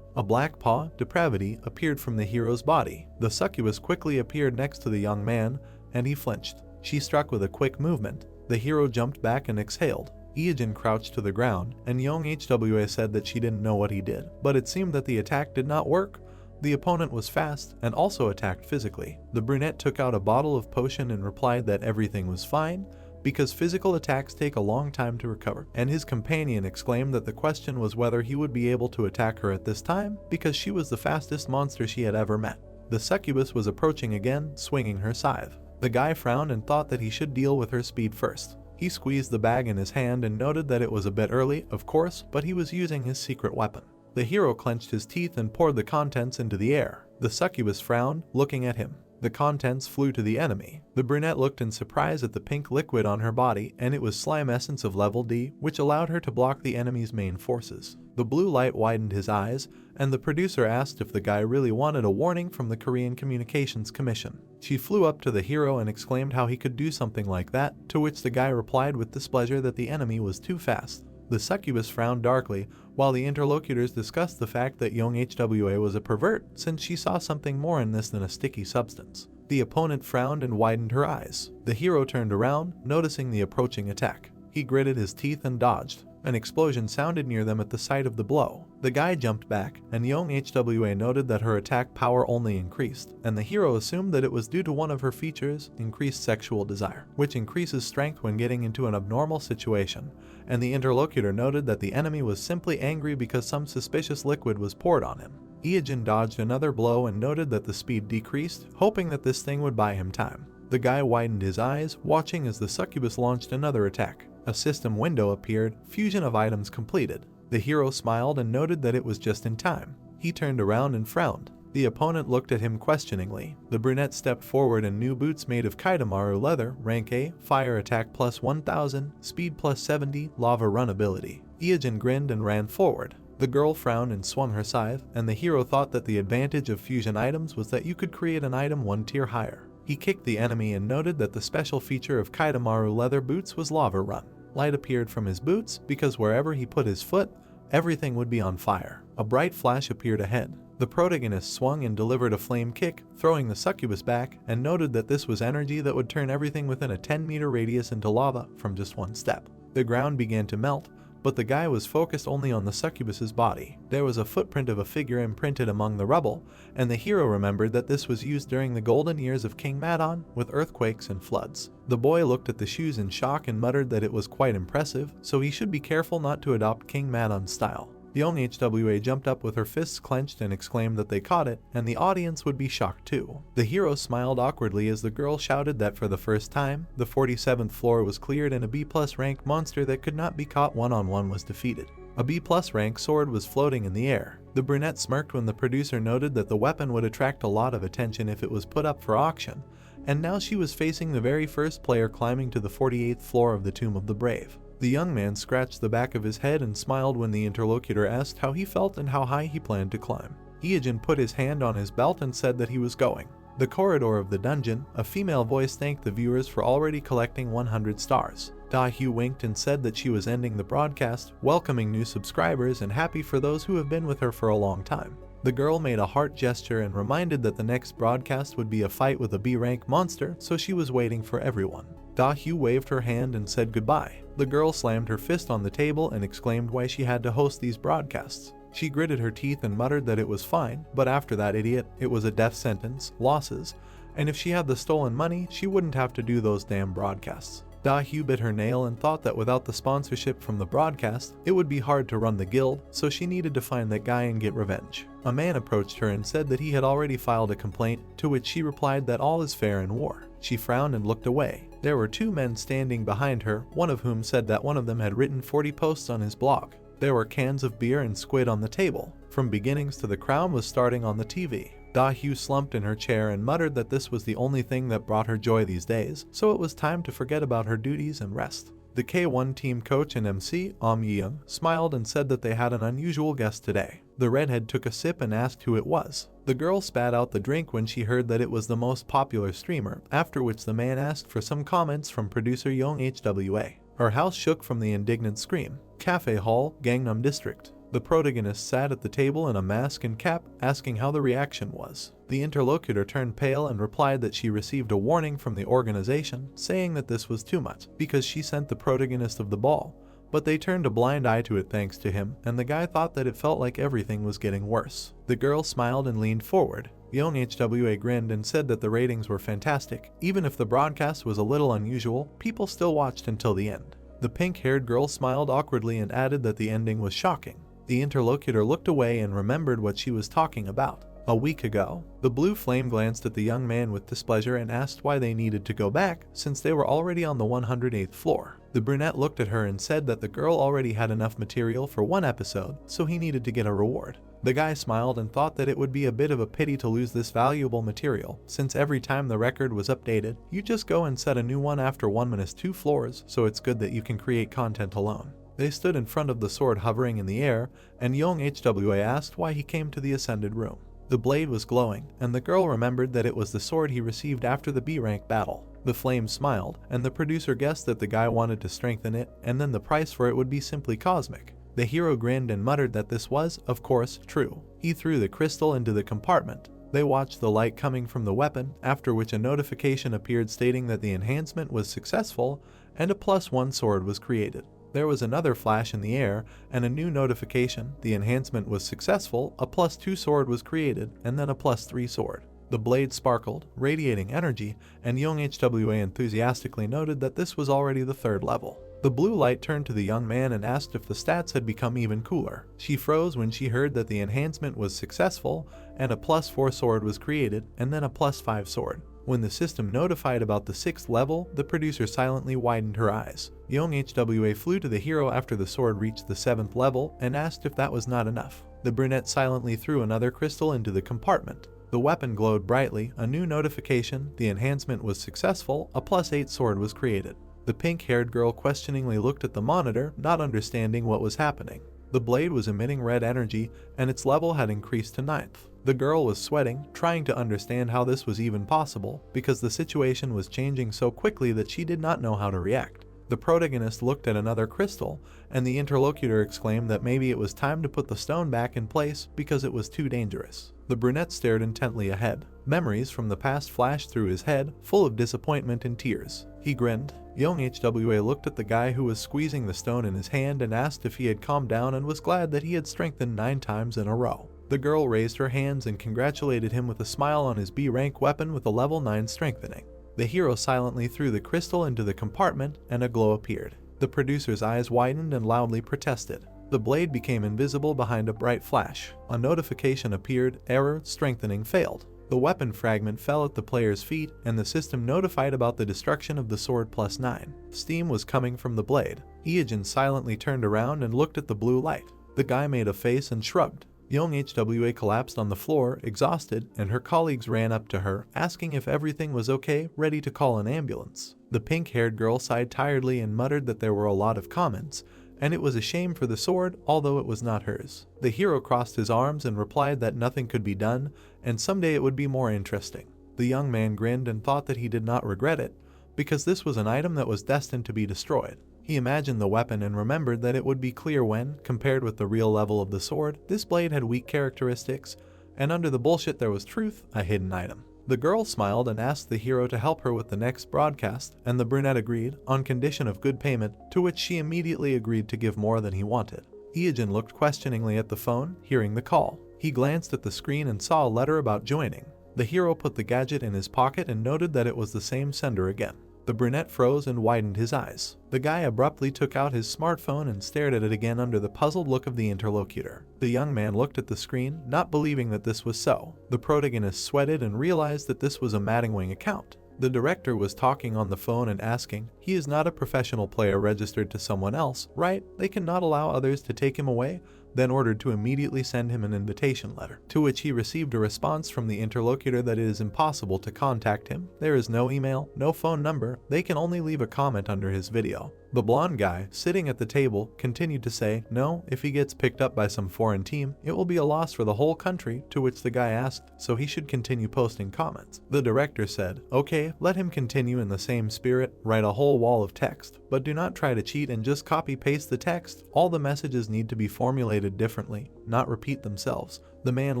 A: A black paw, depravity, appeared from the hero's body. The succubus quickly appeared next to the young man, and he flinched. She struck with a quick movement. The hero jumped back and exhaled. Ijin crouched to the ground, and young HWA said that she didn't know what he did, but it seemed that the attack did not work. The opponent was fast and also attacked physically. The brunette took out a bottle of potion and replied that everything was fine, because physical attacks take a long time to recover, and his companion exclaimed that the question was whether he would be able to attack her at this time, because she was the fastest monster she had ever met. The succubus was approaching again, swinging her scythe. The guy frowned and thought that he should deal with her speed first. He squeezed the bag in his hand and noted that it was a bit early, of course, but he was using his secret weapon. The hero clenched his teeth and poured the contents into the air. The succubus frowned, looking at him. The contents flew to the enemy. The brunette looked in surprise at the pink liquid on her body, and it was slime essence of level D, which allowed her to block the enemy's main forces. The blue light widened his eyes, and the producer asked if the guy really wanted a warning from the Korean Communications Commission. She flew up to the hero and exclaimed how he could do something like that, to which the guy replied with displeasure that the enemy was too fast. The succubus frowned darkly, while the interlocutors discussed the fact that young HWA was a pervert, since she saw something more in this than a sticky substance. The opponent frowned and widened her eyes. The hero turned around, noticing the approaching attack. He gritted his teeth and dodged. An explosion sounded near them at the sight of the blow. The guy jumped back, and young HWA noted that her attack power only increased, and the hero assumed that it was due to one of her features, increased sexual desire, which increases strength when getting into an abnormal situation, and the interlocutor noted that the enemy was simply angry because some suspicious liquid was poured on him. Ijin dodged another blow and noted that the speed decreased, hoping that this thing would buy him time. The guy widened his eyes, watching as the succubus launched another attack. A system window appeared, fusion of items completed. The hero smiled and noted that it was just in time. He turned around and frowned. The opponent looked at him questioningly. The brunette stepped forward in new boots made of Kaitamaru leather, rank A, fire attack plus 1000, speed plus 70, lava run ability. Ijin grinned and ran forward. The girl frowned and swung her scythe, and the hero thought that the advantage of fusion items was that you could create an item one tier higher. He kicked the enemy and noted that the special feature of Kaitamaru leather boots was lava run. Light appeared from his boots, because wherever he put his foot, everything would be on fire. A bright flash appeared ahead. The protagonist swung and delivered a flame kick, throwing the succubus back, and noted that this was energy that would turn everything within a 10-meter radius into lava from just one step. The ground began to melt, but the guy was focused only on the succubus's body. There was a footprint of a figure imprinted among the rubble, and the hero remembered that this was used during the golden years of King Madon, with earthquakes and floods. The boy looked at the shoes in shock and muttered that it was quite impressive, so he should be careful not to adopt King Madon's style. The young HWA jumped up with her fists clenched and exclaimed that they caught it, and the audience would be shocked too. The hero smiled awkwardly as the girl shouted that for the first time, the 47th floor was cleared and a B+ rank monster that could not be caught one-on-one was defeated. A B+ rank sword was floating in the air. The brunette smirked when the producer noted that the weapon would attract a lot of attention if it was put up for auction, and now she was facing the very first player climbing to the 48th floor of the Tomb of the Brave. The young man scratched the back of his head and smiled when the interlocutor asked how he felt and how high he planned to climb. Ijin put his hand on his belt and said that he was going. The corridor of the dungeon, a female voice thanked the viewers for already collecting 100 stars. Da-Hyu winked and said that she was ending the broadcast, welcoming new subscribers and happy for those who have been with her for a long time. The girl made a heart gesture and reminded that the next broadcast would be a fight with a B-rank monster, so she was waiting for everyone. Da-Hyu waved her hand and said goodbye. The girl slammed her fist on the table and exclaimed why she had to host these broadcasts. She gritted her teeth and muttered that it was fine, but after that idiot, it was a death sentence, losses, and if she had the stolen money, she wouldn't have to do those damn broadcasts. Da-Hyu bit her nail and thought that without the sponsorship from the broadcast, it would be hard to run the guild, so she needed to find that guy and get revenge. A man approached her and said that he had already filed a complaint, to which she replied that all is fair in war. She frowned and looked away. There were two men standing behind her, one of whom said that one of them had written 40 posts on his blog. There were cans of beer and squid on the table. From beginnings to the crown was starting on the TV. Da-Hyu slumped in her chair and muttered that this was the only thing that brought her joy these days, so it was time to forget about her duties and rest. The K1 team coach and MC, Yeung, smiled and said that they had an unusual guest today. The redhead took a sip and asked who it was. The girl spat out the drink when she heard that it was the most popular streamer, after which the man asked for some comments from producer Young HWA. Her house shook from the indignant scream. Cafe Hall, Gangnam District. The protagonist sat at the table in a mask and cap, asking how the reaction was. The interlocutor turned pale and replied that she received a warning from the organization, saying that this was too much, because she sent the protagonist of the ball. But they turned a blind eye to it thanks to him, and the guy thought that it felt like everything was getting worse. The girl smiled and leaned forward. Young HWA grinned and said that the ratings were fantastic. Even if the broadcast was a little unusual, people still watched until the end. The pink-haired girl smiled awkwardly and added that the ending was shocking. The interlocutor looked away and remembered what she was talking about. A week ago, the blue flame glanced at the young man with displeasure and asked why they needed to go back, since they were already on the 108th floor. The brunette looked at her and said that the girl already had enough material for one episode, so he needed to get a reward. The guy smiled and thought that it would be a bit of a pity to lose this valuable material, since every time the record was updated, you just go and set a new one after 1 minus 2 floors, so it's good that you can create content alone. They stood in front of the sword hovering in the air, and Young HWA asked why he came to the ascended room. The blade was glowing, and the girl remembered that it was the sword he received after the B-rank battle. The flame smiled, and the producer guessed that the guy wanted to strengthen it, and then the price for it would be simply cosmic. The hero grinned and muttered that this was, of course, true. He threw the crystal into the compartment. They watched the light coming from the weapon, after which a notification appeared stating that the enhancement was successful, and a +1 sword was created. There was another flash in the air, and a new notification, the enhancement was successful, a +2 sword was created, and then a +3 sword. The blade sparkled, radiating energy, and Young HWA enthusiastically noted that this was already the 3rd level. The blue light turned to the young man and asked if the stats had become even cooler. She froze when she heard that the enhancement was successful, and a +4 sword was created, and then a +5 sword. When the system notified about the 6th level, the producer silently widened her eyes. Young HWA flew to the hero after the sword reached the 7th level and asked if that was not enough. The brunette silently threw another crystal into the compartment. The weapon glowed brightly, a new notification, the enhancement was successful, a +8 sword was created. The pink-haired girl questioningly looked at the monitor, not understanding what was happening. The blade was emitting red energy, and its level had increased to 9th. The girl was sweating, trying to understand how this was even possible, because the situation was changing so quickly that she did not know how to react. The protagonist looked at another crystal, and the interlocutor exclaimed that maybe it was time to put the stone back in place because it was too dangerous. The brunette stared intently ahead. Memories from the past flashed through his head, full of disappointment and tears. He grinned. Young HWA looked at the guy who was squeezing the stone in his hand and asked if he had calmed down and was glad that he had strengthened 9 times in a row. The girl raised her hands and congratulated him with a smile on his B-rank weapon with a level 9 strengthening. The hero silently threw the crystal into the compartment and a glow appeared. The producer's eyes widened and loudly protested. The blade became invisible behind a bright flash. A notification appeared, error, strengthening failed. The weapon fragment fell at the player's feet, and the system notified about the destruction of the sword +9. Steam was coming from the blade. Eugene silently turned around and looked at the blue light. The guy made a face and shrugged. Young HWA collapsed on the floor, exhausted, and her colleagues ran up to her, asking if everything was okay, ready to call an ambulance. The pink-haired girl sighed tiredly and muttered that there were a lot of comments, and it was a shame for the sword, although it was not hers. The hero crossed his arms and replied that nothing could be done, and someday it would be more interesting. The young man grinned and thought that he did not regret it, because this was an item that was destined to be destroyed. He imagined the weapon and remembered that it would be clear when, compared with the real level of the sword, this blade had weak characteristics, and under the bullshit there was truth, a hidden item. The girl smiled and asked the hero to help her with the next broadcast, and the brunette agreed, on condition of good payment, to which she immediately agreed to give more than he wanted. Eugene looked questioningly at the phone, hearing the call. He glanced at the screen and saw a letter about joining. The hero put the gadget in his pocket and noted that it was the same sender again. The brunette froze and widened his eyes. The guy abruptly took out his smartphone and stared at it again under the puzzled look of the interlocutor. The young man looked at the screen, not believing that this was so. The protagonist sweated and realized that this was a Mattingwing account. The director was talking on the phone and asking, "He is not a professional player registered to someone else, right? They cannot allow others to take him away, then ordered to immediately send him an invitation letter, to which he received a response from the interlocutor that it is impossible to contact him. There is no email, no phone number, they can only leave a comment under his video. The blonde guy, sitting at the table, continued to say, no, if he gets picked up by some foreign team, it will be a loss for the whole country, to which the guy asked, so he should continue posting comments. The director said, okay, let him continue in the same spirit, write a whole wall of text, but do not try to cheat and just copy-paste the text. All the messages need to be formulated differently, not repeat themselves. The man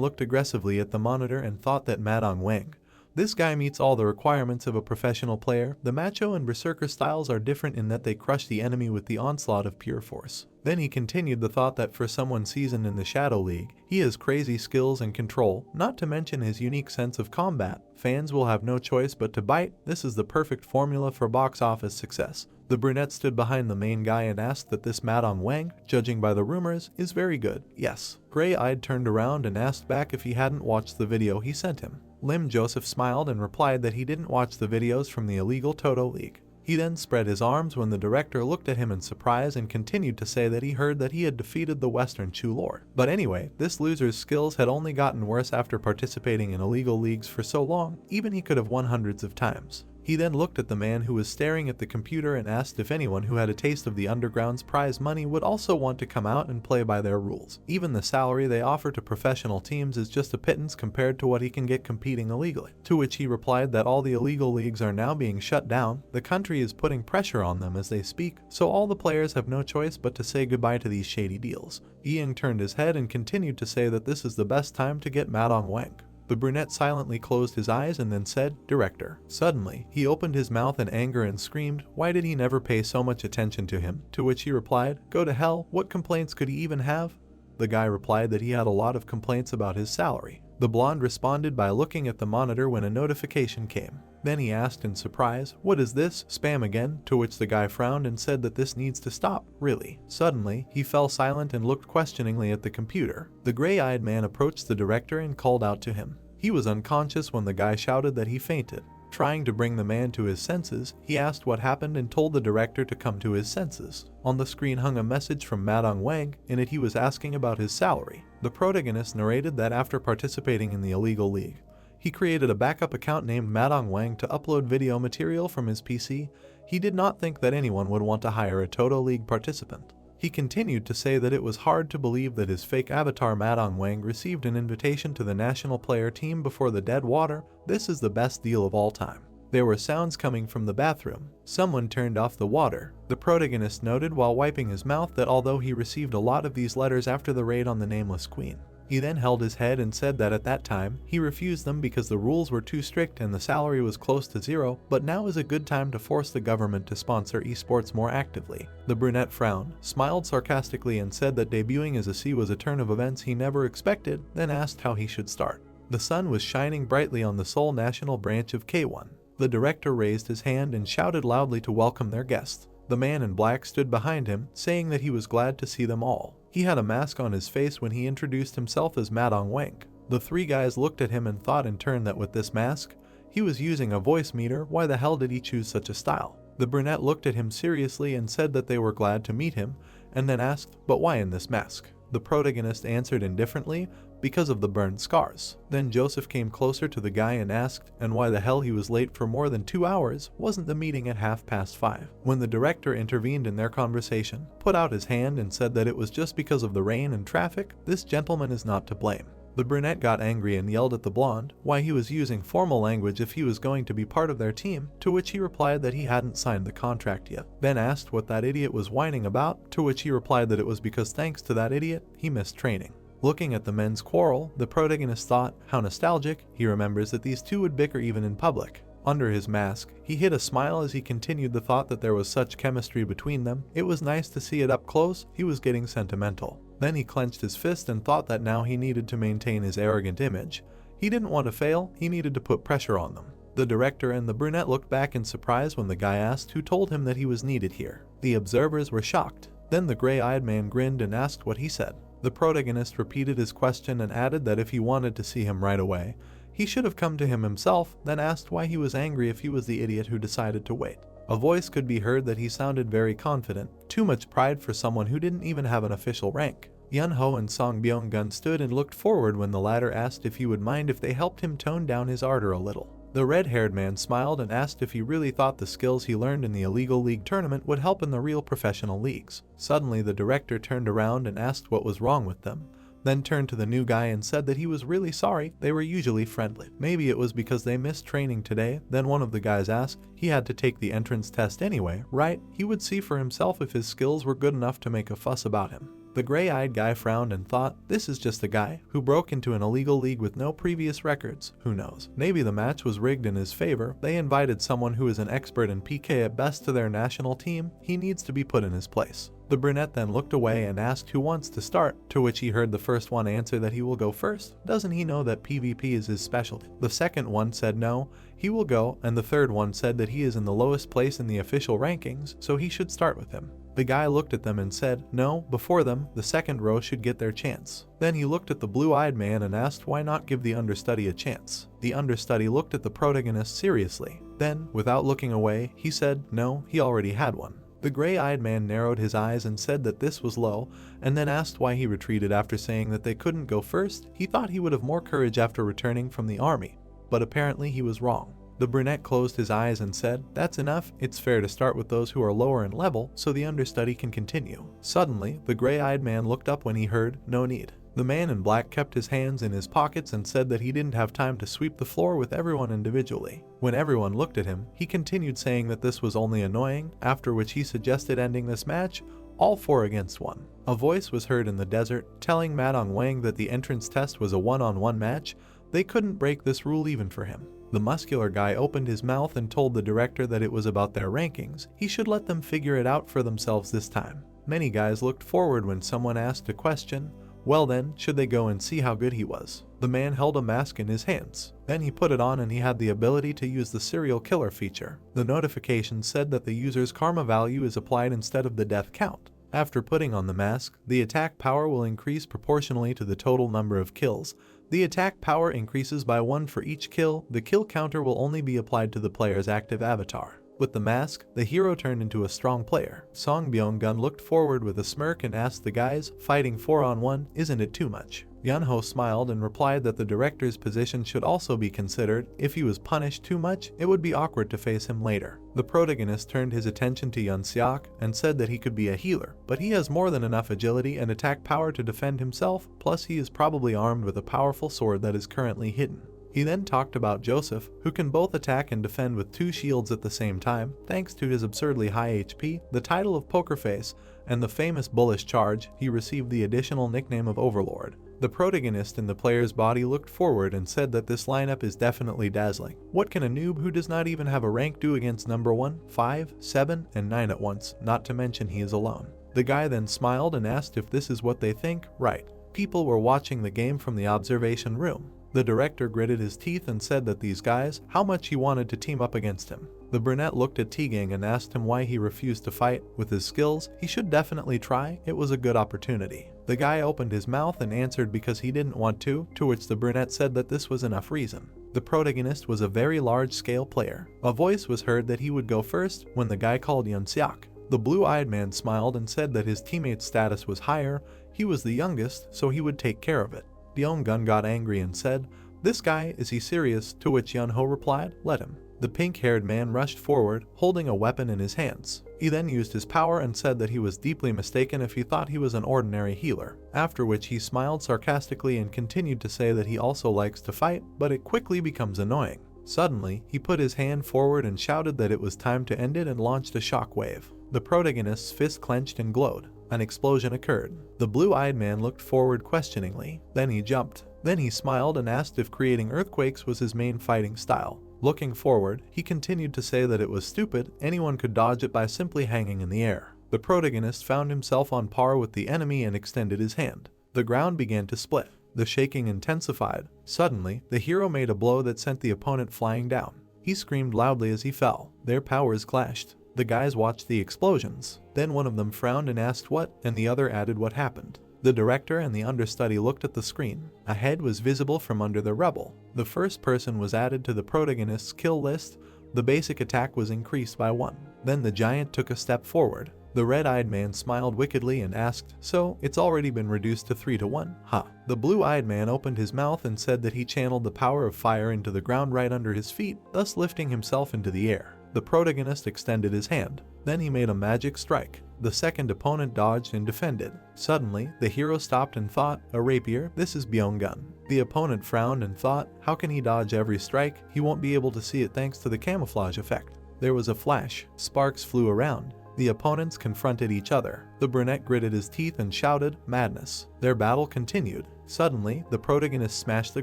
A: looked aggressively at the monitor and thought that Madong Wang. This guy meets all the requirements of a professional player. The macho and berserker styles are different in that they crush the enemy with the onslaught of pure force. Then he continued the thought that for someone seasoned in the Shadow League, he has crazy skills and control, not to mention his unique sense of combat. Fans will have no choice but to bite. This is the perfect formula for box office success. The brunette stood behind the main guy and asked that this Madong Wang, judging by the rumors, is very good. Yes. Gray-eyed turned around and asked back if he hadn't watched the video he sent him. Lim Joseph smiled and replied that he didn't watch the videos from the illegal Toto League. He then spread his arms when the director looked at him in surprise and continued to say that he heard that he had defeated the Western Chu Lord. But anyway, this loser's skills had only gotten worse after participating in illegal leagues for so long, even he could have won hundreds of times. He then looked at the man who was staring at the computer and asked if anyone who had a taste of the underground's prize money would also want to come out and play by their rules. Even the salary they offer to professional teams is just a pittance compared to what he can get competing illegally. To which he replied that all the illegal leagues are now being shut down, the country is putting pressure on them as they speak, so all the players have no choice but to say goodbye to these shady deals. Ian turned his head and continued to say that this is the best time to get Madong Wang. The brunette silently closed his eyes and then said, "Director." Suddenly, he opened his mouth in anger and screamed, why did he never pay so much attention to him? To which he replied, go to hell, what complaints could he even have? The guy replied that he had a lot of complaints about his salary. The blonde responded by looking at the monitor when a notification came. Then he asked in surprise, what is this, spam again? To which the guy frowned and said that this needs to stop, really. Suddenly, he fell silent and looked questioningly at the computer. The gray-eyed man approached the director and called out to him. He was unconscious when the guy shouted that he fainted. Trying to bring the man to his senses, he asked what happened and told the director to come to his senses. On the screen hung a message from Madong Wang. In it he was asking about his salary. The protagonist narrated that after participating in the illegal league, he created a backup account named Madong Wang to upload video material from his PC. He did not think that anyone would want to hire a Toto League participant. He continued to say that it was hard to believe that his fake avatar Madong Wang received an invitation to the national player team before the dead water. This is the best deal of all time. There were sounds coming from the bathroom. Someone turned off the water. The protagonist noted while wiping his mouth that although he received a lot of these letters after the raid on the Nameless Queen, he then held his head and said that at that time, he refused them because the rules were too strict and the salary was close to zero, but now is a good time to force the government to sponsor esports more actively. The brunette frowned, smiled sarcastically and said that debuting as a C was a turn of events he never expected, then asked how he should start. The sun was shining brightly on the Seoul National branch of K1. The director raised his hand and shouted loudly to welcome their guests. The man in black stood behind him, saying that he was glad to see them all. He had a mask on his face when he introduced himself as Madong Wang. The three guys looked at him and thought in turn that with this mask, he was using a voice meter. Why the hell did he choose such a style? The brunette looked at him seriously and said that they were glad to meet him, and then asked, but why in this mask? The protagonist answered indifferently, because of the burned scars. Then Joseph came closer to the guy and asked, and why the hell he was late for more than 2 hours, wasn't the meeting at 5:30? When the director intervened in their conversation, put out his hand and said that it was just because of the rain and traffic, this gentleman is not to blame. The brunette got angry and yelled at the blonde why he was using formal language if he was going to be part of their team, to which he replied that he hadn't signed the contract yet. Then asked what that idiot was whining about, to which he replied that it was because thanks to that idiot, he missed training. Looking at the men's quarrel, the protagonist thought, how nostalgic. He remembers that these two would bicker even in public. Under his mask, he hid a smile as he continued the thought that there was such chemistry between them. It was nice to see it up close. He was getting sentimental. Then he clenched his fist and thought that now he needed to maintain his arrogant image. He didn't want to fail, he needed to put pressure on them. The director and the brunette looked back in surprise when the guy asked who told him that he was needed here. The observers were shocked. Then the gray-eyed man grinned and asked what he said. The protagonist repeated his question and added that if he wanted to see him right away, he should have come to him himself, then asked why he was angry if he was the idiot who decided to wait. A voice could be heard that he sounded very confident, too much pride for someone who didn't even have an official rank. Yunho and Song Byung-gun stood and looked forward when the latter asked if he would mind if they helped him tone down his ardor a little. The red-haired man smiled and asked if he really thought the skills he learned in the illegal league tournament would help in the real professional leagues. Suddenly the director turned around and asked what was wrong with them, then turned to the new guy and said that he was really sorry, they were usually friendly. Maybe it was because they missed training today. Then one of the guys asked, he had to take the entrance test anyway, right? He would see for himself if his skills were good enough to make a fuss about him. The gray-eyed guy frowned and thought, this is just a guy who broke into an illegal league with no previous records. Who knows? Maybe the match was rigged in his favor. They invited someone who is an expert in PK at best to their national team. He needs to be put in his place. The brunette then looked away and asked who wants to start, to which he heard the first one answer that he will go first. Doesn't he know that PvP is his specialty? The second one said no, he will go, and the third one said that he is in the lowest place in the official rankings, so he should start with him. The guy looked at them and said, no, before them, the second row should get their chance. Then he looked at the blue-eyed man and asked why not give the understudy a chance. The understudy looked at the protagonist seriously. Then, without looking away, he said, no, he already had one. The gray-eyed man narrowed his eyes and said that this was low, and then asked why he retreated after saying that they couldn't go first. He thought he would have more courage after returning from the army, but apparently he was wrong. The brunette closed his eyes and said, that's enough, it's fair to start with those who are lower in level so the understudy can continue. Suddenly, the gray-eyed man looked up when he heard, no need. The man in black kept his hands in his pockets and said that he didn't have time to sweep the floor with everyone individually. When everyone looked at him, he continued saying that this was only annoying, after which he suggested ending this match, all 4 against 1. A voice was heard in the desert, telling Madong Wang that the entrance test was a one-on-one match. They couldn't break this rule even for him. The muscular guy opened his mouth and told the director that it was about their rankings. He should let them figure it out for themselves this time. Many guys looked forward when someone asked a question. Well then, should they go and see how good he was? The man held a mask in his hands. Then he put it on and he had the ability to use the serial killer feature. The notification said that the user's karma value is applied instead of the death count. After putting on the mask, the attack power will increase proportionally to the total number of kills. The attack power increases by 1 for each kill. The kill counter will only be applied to the player's active avatar. With the mask, the hero turned into a strong player. Song Byung-gun looked forward with a smirk and asked the guys, fighting 4-on-1, isn't it too much? Yunho smiled and replied that the director's position should also be considered. If he was punished too much, it would be awkward to face him later. The protagonist turned his attention to Yun-seok and said that he could be a healer, but he has more than enough agility and attack power to defend himself, plus he is probably armed with a powerful sword that is currently hidden. He then talked about Joseph, who can both attack and defend with 2 shields at the same time, thanks to his absurdly high HP, the title of Poker Face, and the famous bullish charge. He received the additional nickname of Overlord. The protagonist in the player's body looked forward and said that this lineup is definitely dazzling. What can a noob who does not even have a rank do against number 1, 5, 7, and 9 at once, not to mention he is alone? The guy then smiled and asked if this is what they think, right? People were watching the game from the observation room. The director gritted his teeth and said that these guys, how much he wanted to team up against him. The brunette looked at Tegang and asked him why he refused to fight. With his skills, he should definitely try, it was a good opportunity. The guy opened his mouth and answered because he didn't want to which the brunette said that this was enough reason. The protagonist was a very large-scale player. A voice was heard that he would go first when the guy called Yun-seok. The blue-eyed man smiled and said that his teammate's status was higher, he was the youngest, so he would take care of it. Byung-gun got angry and said, this guy, is he serious? To which Yunho replied, let him. The pink-haired man rushed forward, holding a weapon in his hands. He then used his power and said that he was deeply mistaken if he thought he was an ordinary healer, after which he smiled sarcastically and continued to say that he also likes to fight, but it quickly becomes annoying. Suddenly, he put his hand forward and shouted that it was time to end it and launched a shockwave. The protagonist's fist clenched and glowed. An explosion occurred. The blue-eyed man looked forward questioningly. Then he jumped. Then he smiled and asked if creating earthquakes was his main fighting style. Looking forward, he continued to say that it was stupid, anyone could dodge it by simply hanging in the air. The protagonist found himself on par with the enemy and extended his hand. The ground began to split. The shaking intensified. Suddenly, the hero made a blow that sent the opponent flying down. He screamed loudly as he fell. Their powers clashed. The guys watched the explosions. Then one of them frowned and asked what, and the other added what happened. The director and the understudy looked at the screen. A head was visible from under the rubble. The first person was added to the protagonist's kill list. The basic attack was increased by 1. Then the giant took a step forward. The red-eyed man smiled wickedly and asked, "So, it's already been reduced to 3-1? Huh." The blue-eyed man opened his mouth and said that he channeled the power of fire into the ground right under his feet, thus lifting himself into the air. The protagonist extended his hand. Then he made a magic strike. The second opponent dodged and defended. Suddenly, the hero stopped and thought, "A rapier? This is Byung-gun." The opponent frowned and thought, "How can he dodge every strike? He won't be able to see it thanks to the camouflage effect." There was a flash. Sparks flew around. The opponents confronted each other. The brunette gritted his teeth and shouted, "Madness." Their battle continued. Suddenly, the protagonist smashed the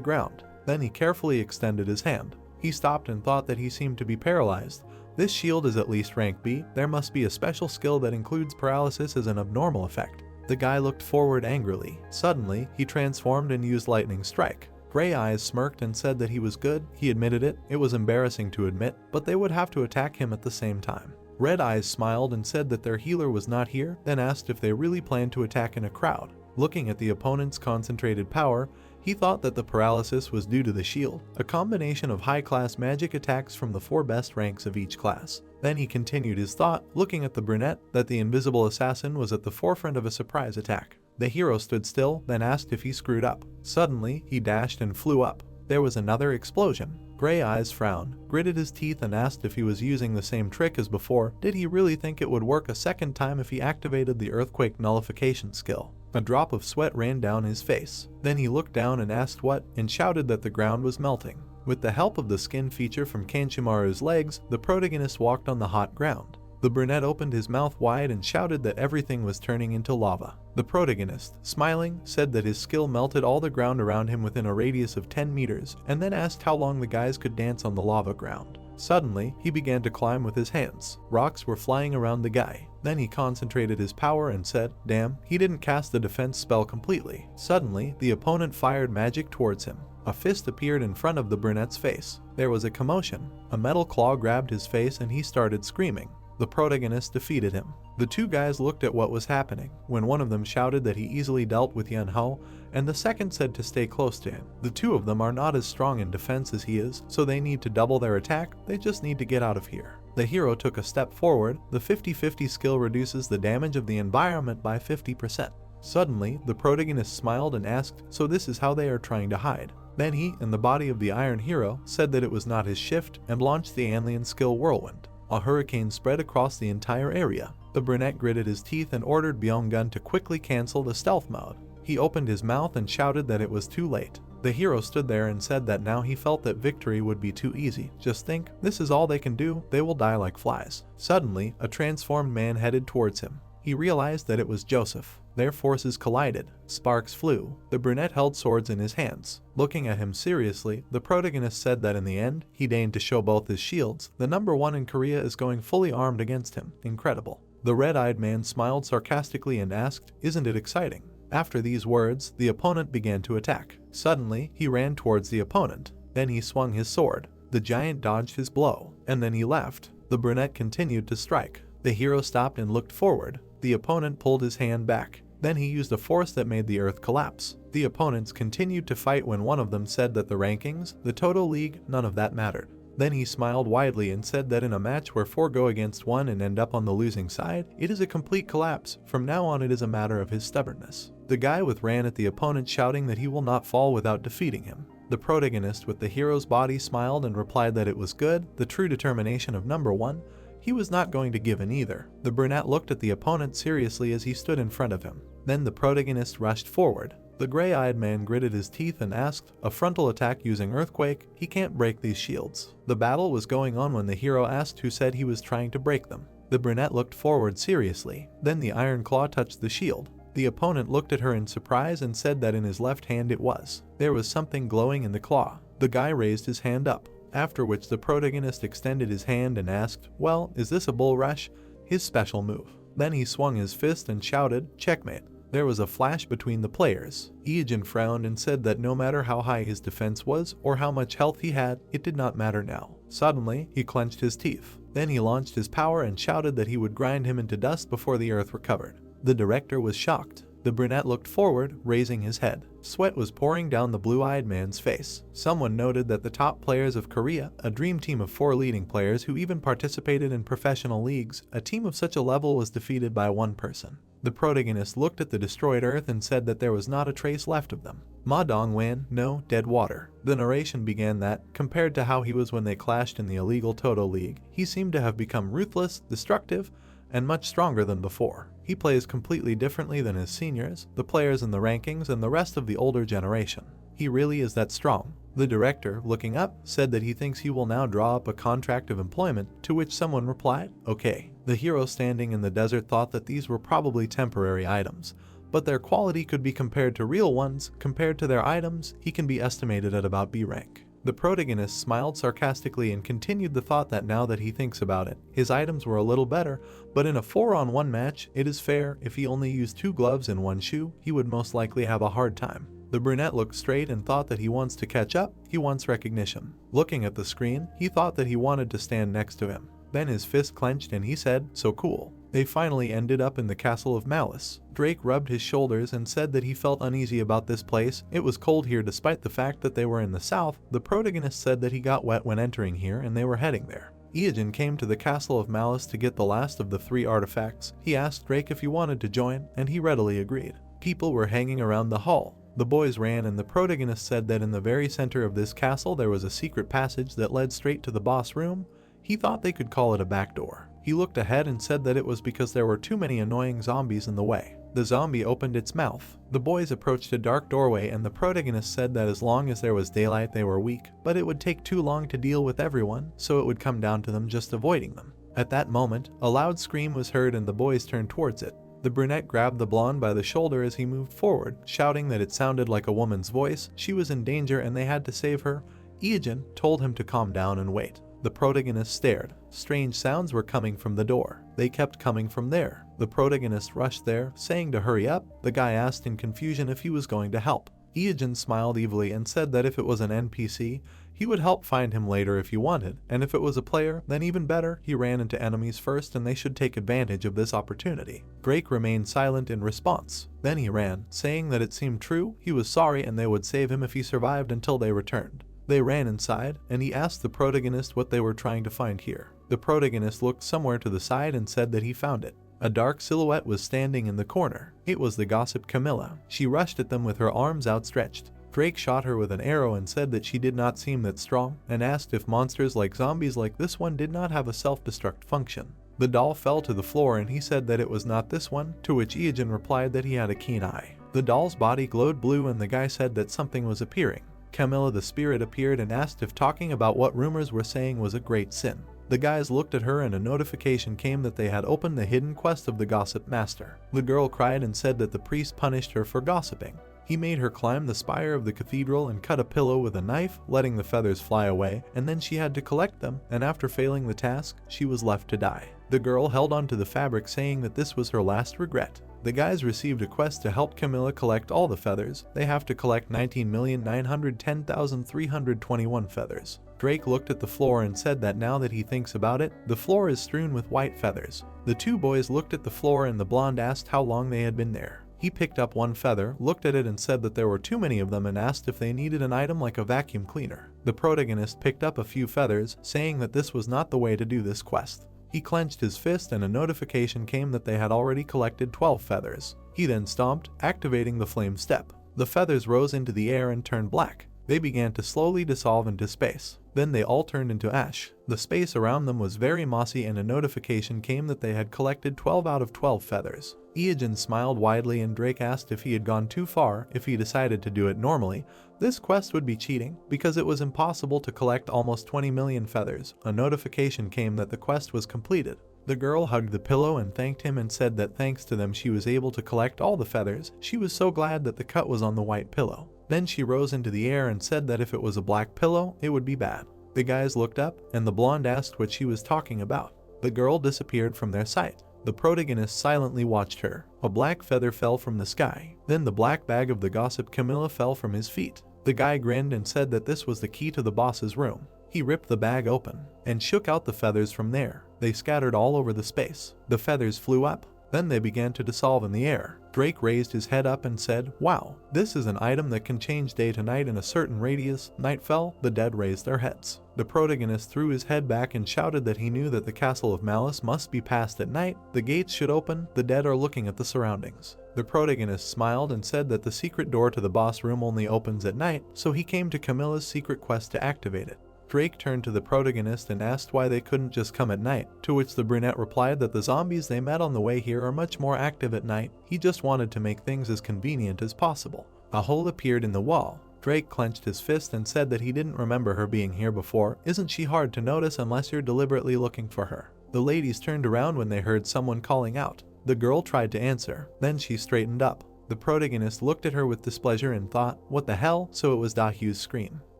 A: ground. Then he carefully extended his hand. He stopped and thought that he seemed to be paralyzed. This shield is at least rank B. There must be a special skill that includes paralysis as an abnormal effect. The guy looked forward angrily. Suddenly, he transformed and used lightning strike. Gray Eyes smirked and said that he was good. He admitted it. It was embarrassing to admit, but they would have to attack him at the same time. Red Eyes smiled and said that their healer was not here, then asked if they really planned to attack in a crowd. Looking at the opponent's concentrated power, he thought that the paralysis was due to the shield, a combination of high-class magic attacks from the 4 best ranks of each class. Then he continued his thought, looking at the brunette, that the invisible assassin was at the forefront of a surprise attack. The hero stood still, then asked if he screwed up. Suddenly, he dashed and flew up. There was another explosion. Gray Eyes frowned, gritted his teeth and asked if he was using the same trick as before. Did he really think it would work a second time if he activated the earthquake nullification skill? A drop of sweat ran down his face. Then he looked down and asked what, and shouted that the ground was melting. With the help of the skin feature from Kanchimaru's legs, the protagonist walked on the hot ground. The brunette opened his mouth wide and shouted that everything was turning into lava. The protagonist, smiling, said that his skill melted all the ground around him within a radius of 10 meters, and then asked how long the guys could dance on the lava ground. Suddenly, he began to climb with his hands. Rocks were flying around the guy. Then he concentrated his power and said, "Damn, he didn't cast the defense spell completely." Suddenly, the opponent fired magic towards him. A fist appeared in front of the brunette's face. There was a commotion. A metal claw grabbed his face and he started screaming. The protagonist defeated him. The two guys looked at what was happening, when one of them shouted that he easily dealt with Yan Ho, and the second said to stay close to him. The two of them are not as strong in defense as he is, so they need to double their attack. They just need to get out of here. The hero took a step forward. The 50-50 skill reduces the damage of the environment by 50%. Suddenly, the protagonist smiled and asked, "So this is how they are trying to hide?" Then he, in the body of the Iron Hero, said that it was not his shift and launched the alien skill Whirlwind. A hurricane spread across the entire area. The brunette gritted his teeth and ordered Byung-gun to quickly cancel the stealth mode. He opened his mouth and shouted that it was too late. The hero stood there and said that now he felt that victory would be too easy. Just think, this is all they can do, they will die like flies. Suddenly, a transformed man headed towards him. He realized that it was Joseph. Their forces collided. Sparks flew. The brunette held swords in his hands. Looking at him seriously, the protagonist said that in the end, he deigned to show both his shields. The number 1 in Korea is going fully armed against him. Incredible. The red-eyed man smiled sarcastically and asked, "Isn't it exciting?" After these words, the opponent began to attack. Suddenly, he ran towards the opponent. Then he swung his sword. The giant dodged his blow, and then he left. The brunette continued to strike. The hero stopped and looked forward. The opponent pulled his hand back. Then he used a force that made the earth collapse. The opponents continued to fight when one of them said that the rankings, the total league, none of that mattered. Then he smiled widely and said that in a match where 4 go against 1 and end up on the losing side, it is a complete collapse. From now on it is a matter of his stubbornness. The guy ran at the opponent shouting that he will not fall without defeating him. The protagonist with the hero's body smiled and replied that it was good, the true determination of number 1. He was not going to give in either. The brunette looked at the opponent seriously as he stood in front of him. Then the protagonist rushed forward. The gray-eyed man gritted his teeth and asked, "A frontal attack using earthquake? He can't break these shields." The battle was going on when the hero asked who said he was trying to break them. The brunette looked forward seriously. Then the iron claw touched the shield. The opponent looked at her in surprise and said that in his left hand it was. There was something glowing in the claw. The guy raised his hand up. After which the protagonist extended his hand and asked, "Well, is this a bull rush?" His special move. Then he swung his fist and shouted, "Checkmate." There was a flash between the players. Ijin frowned and said that no matter how high his defense was or how much health he had, it did not matter now. Suddenly, he clenched his teeth. Then he launched his power and shouted that he would grind him into dust before the earth recovered. The director was shocked. The brunette looked forward, raising his head. Sweat was pouring down the blue-eyed man's face. Someone noted that the top players of Korea, a dream team of 4 leading players who even participated in professional leagues, a team of such a level was defeated by one person. The protagonist looked at the destroyed earth and said that there was not a trace left of them. Ma Dong-wan, no, dead water. The narration began that, compared to how he was when they clashed in the illegal Toto League, he seemed to have become ruthless, destructive, and much stronger than before. He plays completely differently than his seniors, the players in the rankings, and the rest of the older generation. He really is that strong. The director, looking up, said that he thinks he will now draw up a contract of employment, to which someone replied, "Okay." The hero standing in the desert thought that these were probably temporary items, but their quality could be compared to real ones. Compared to their items, he can be estimated at about B rank. The protagonist smiled sarcastically and continued the thought that now that he thinks about it, his items were a little better, but in a 4-on-1 match, it is fair. If he only used 2 gloves and 1 shoe, he would most likely have a hard time. The brunette looked straight and thought that he wants to catch up, he wants recognition. Looking at the screen, he thought that he wanted to stand next to him. Then his fist clenched and he said, "So cool." They finally ended up in the Castle of Malice. Drake rubbed his shoulders and said that he felt uneasy about this place. It was cold here despite the fact that they were in the south. The protagonist said that he got wet when entering here and they were heading there. Ijin came to the Castle of Malice to get the last of the 3 artifacts. He asked Drake if he wanted to join, and he readily agreed. People were hanging around the hall. The boys ran and the protagonist said that in the very center of this castle there was a secret passage that led straight to the boss room. He thought they could call it a back door. He looked ahead and said that it was because there were too many annoying zombies in the way. The zombie opened its mouth. The boys approached a dark doorway and the protagonist said that as long as there was daylight they were weak, but it would take too long to deal with everyone, so it would come down to them just avoiding them. At that moment, a loud scream was heard and the boys turned towards it. The brunette grabbed the blonde by the shoulder as he moved forward, shouting that it sounded like a woman's voice. She was in danger and they had to save her. Ijin told him to calm down and wait. The protagonist stared. Strange sounds were coming from the door. They kept coming from there. The protagonist rushed there, saying to hurry up. The guy asked in confusion if he was going to help. Ijin smiled evilly and said that if it was an NPC, he would help find him later if he wanted, and if it was a player, then even better. He ran into enemies first and they should take advantage of this opportunity. Drake remained silent in response. Then he ran, saying that it seemed true, he was sorry and they would save him if he survived until they returned. They ran inside, and he asked the protagonist what they were trying to find here. The protagonist looked somewhere to the side and said that he found it. A dark silhouette was standing in the corner. It was the gossip Camilla. She rushed at them with her arms outstretched. Drake shot her with an arrow and said that she did not seem that strong, and asked if monsters like zombies like this one did not have a self-destruct function. The doll fell to the floor and he said that it was not this one, to which Ijin replied that he had a keen eye. The doll's body glowed blue and the guy said that something was appearing. Camilla the spirit appeared and asked if talking about what rumors were saying was a great sin. The guys looked at her and a notification came that they had opened the hidden quest of the gossip master. The girl cried and said that the priest punished her for gossiping. He made her climb the spire of the cathedral and cut a pillow with a knife, letting the feathers fly away, and then she had to collect them, and after failing the task, she was left to die. The girl held onto the fabric saying that this was her last regret. The guys received a quest to help Camilla collect all the feathers. They have to collect 19,910,321 feathers. Drake looked at the floor and said that now that he thinks about it, the floor is strewn with white feathers. The 2 boys looked at the floor and the blonde asked how long they had been there. He picked up 1 feather, looked at it and said that there were too many of them and asked if they needed an item like a vacuum cleaner. The protagonist picked up a few feathers, saying that this was not the way to do this quest. He clenched his fist and a notification came that they had already collected 12 feathers. He then stomped, activating the flame step. The feathers rose into the air and turned black. They began to slowly dissolve into space. Then they all turned into ash. The space around them was very mossy and a notification came that they had collected 12 out of 12 feathers. Ijin smiled widely and Drake asked if he had gone too far. If he decided to do it normally, this quest would be cheating, because it was impossible to collect almost 20 million feathers. A notification came that the quest was completed. The girl hugged the pillow and thanked him and said that thanks to them she was able to collect all the feathers. She was so glad that the cut was on the white pillow. Then she rose into the air and said that if it was a black pillow, it would be bad. The guys looked up, and the blonde asked what she was talking about. The girl disappeared from their sight. The protagonist silently watched her. A black feather fell from the sky. Then the black bag of the gossip Camilla fell from his feet. The guy grinned and said that this was the key to the boss's room. He ripped the bag open and shook out the feathers from there. They scattered all over the space. The feathers flew up. Then they began to dissolve in the air. Drake raised his head up and said, "Wow, this is an item that can change day to night in a certain radius." Night fell, the dead raised their heads. The protagonist threw his head back and shouted that he knew that the castle of malice must be passed at night, the gates should open, the dead are looking at the surroundings. The protagonist smiled and said that the secret door to the boss room only opens at night, so he came to Camilla's secret quest to activate it. Drake turned to the protagonist and asked why they couldn't just come at night, to which the brunette replied that the zombies they met on the way here are much more active at night, he just wanted to make things as convenient as possible. A hole appeared in the wall. Drake clenched his fist and said that he didn't remember her being here before. Isn't she hard to notice unless you're deliberately looking for her? The ladies turned around when they heard someone calling out. The girl tried to answer, then she straightened up. The protagonist looked at her with displeasure and thought, what the hell? So it was Dahyu's scream.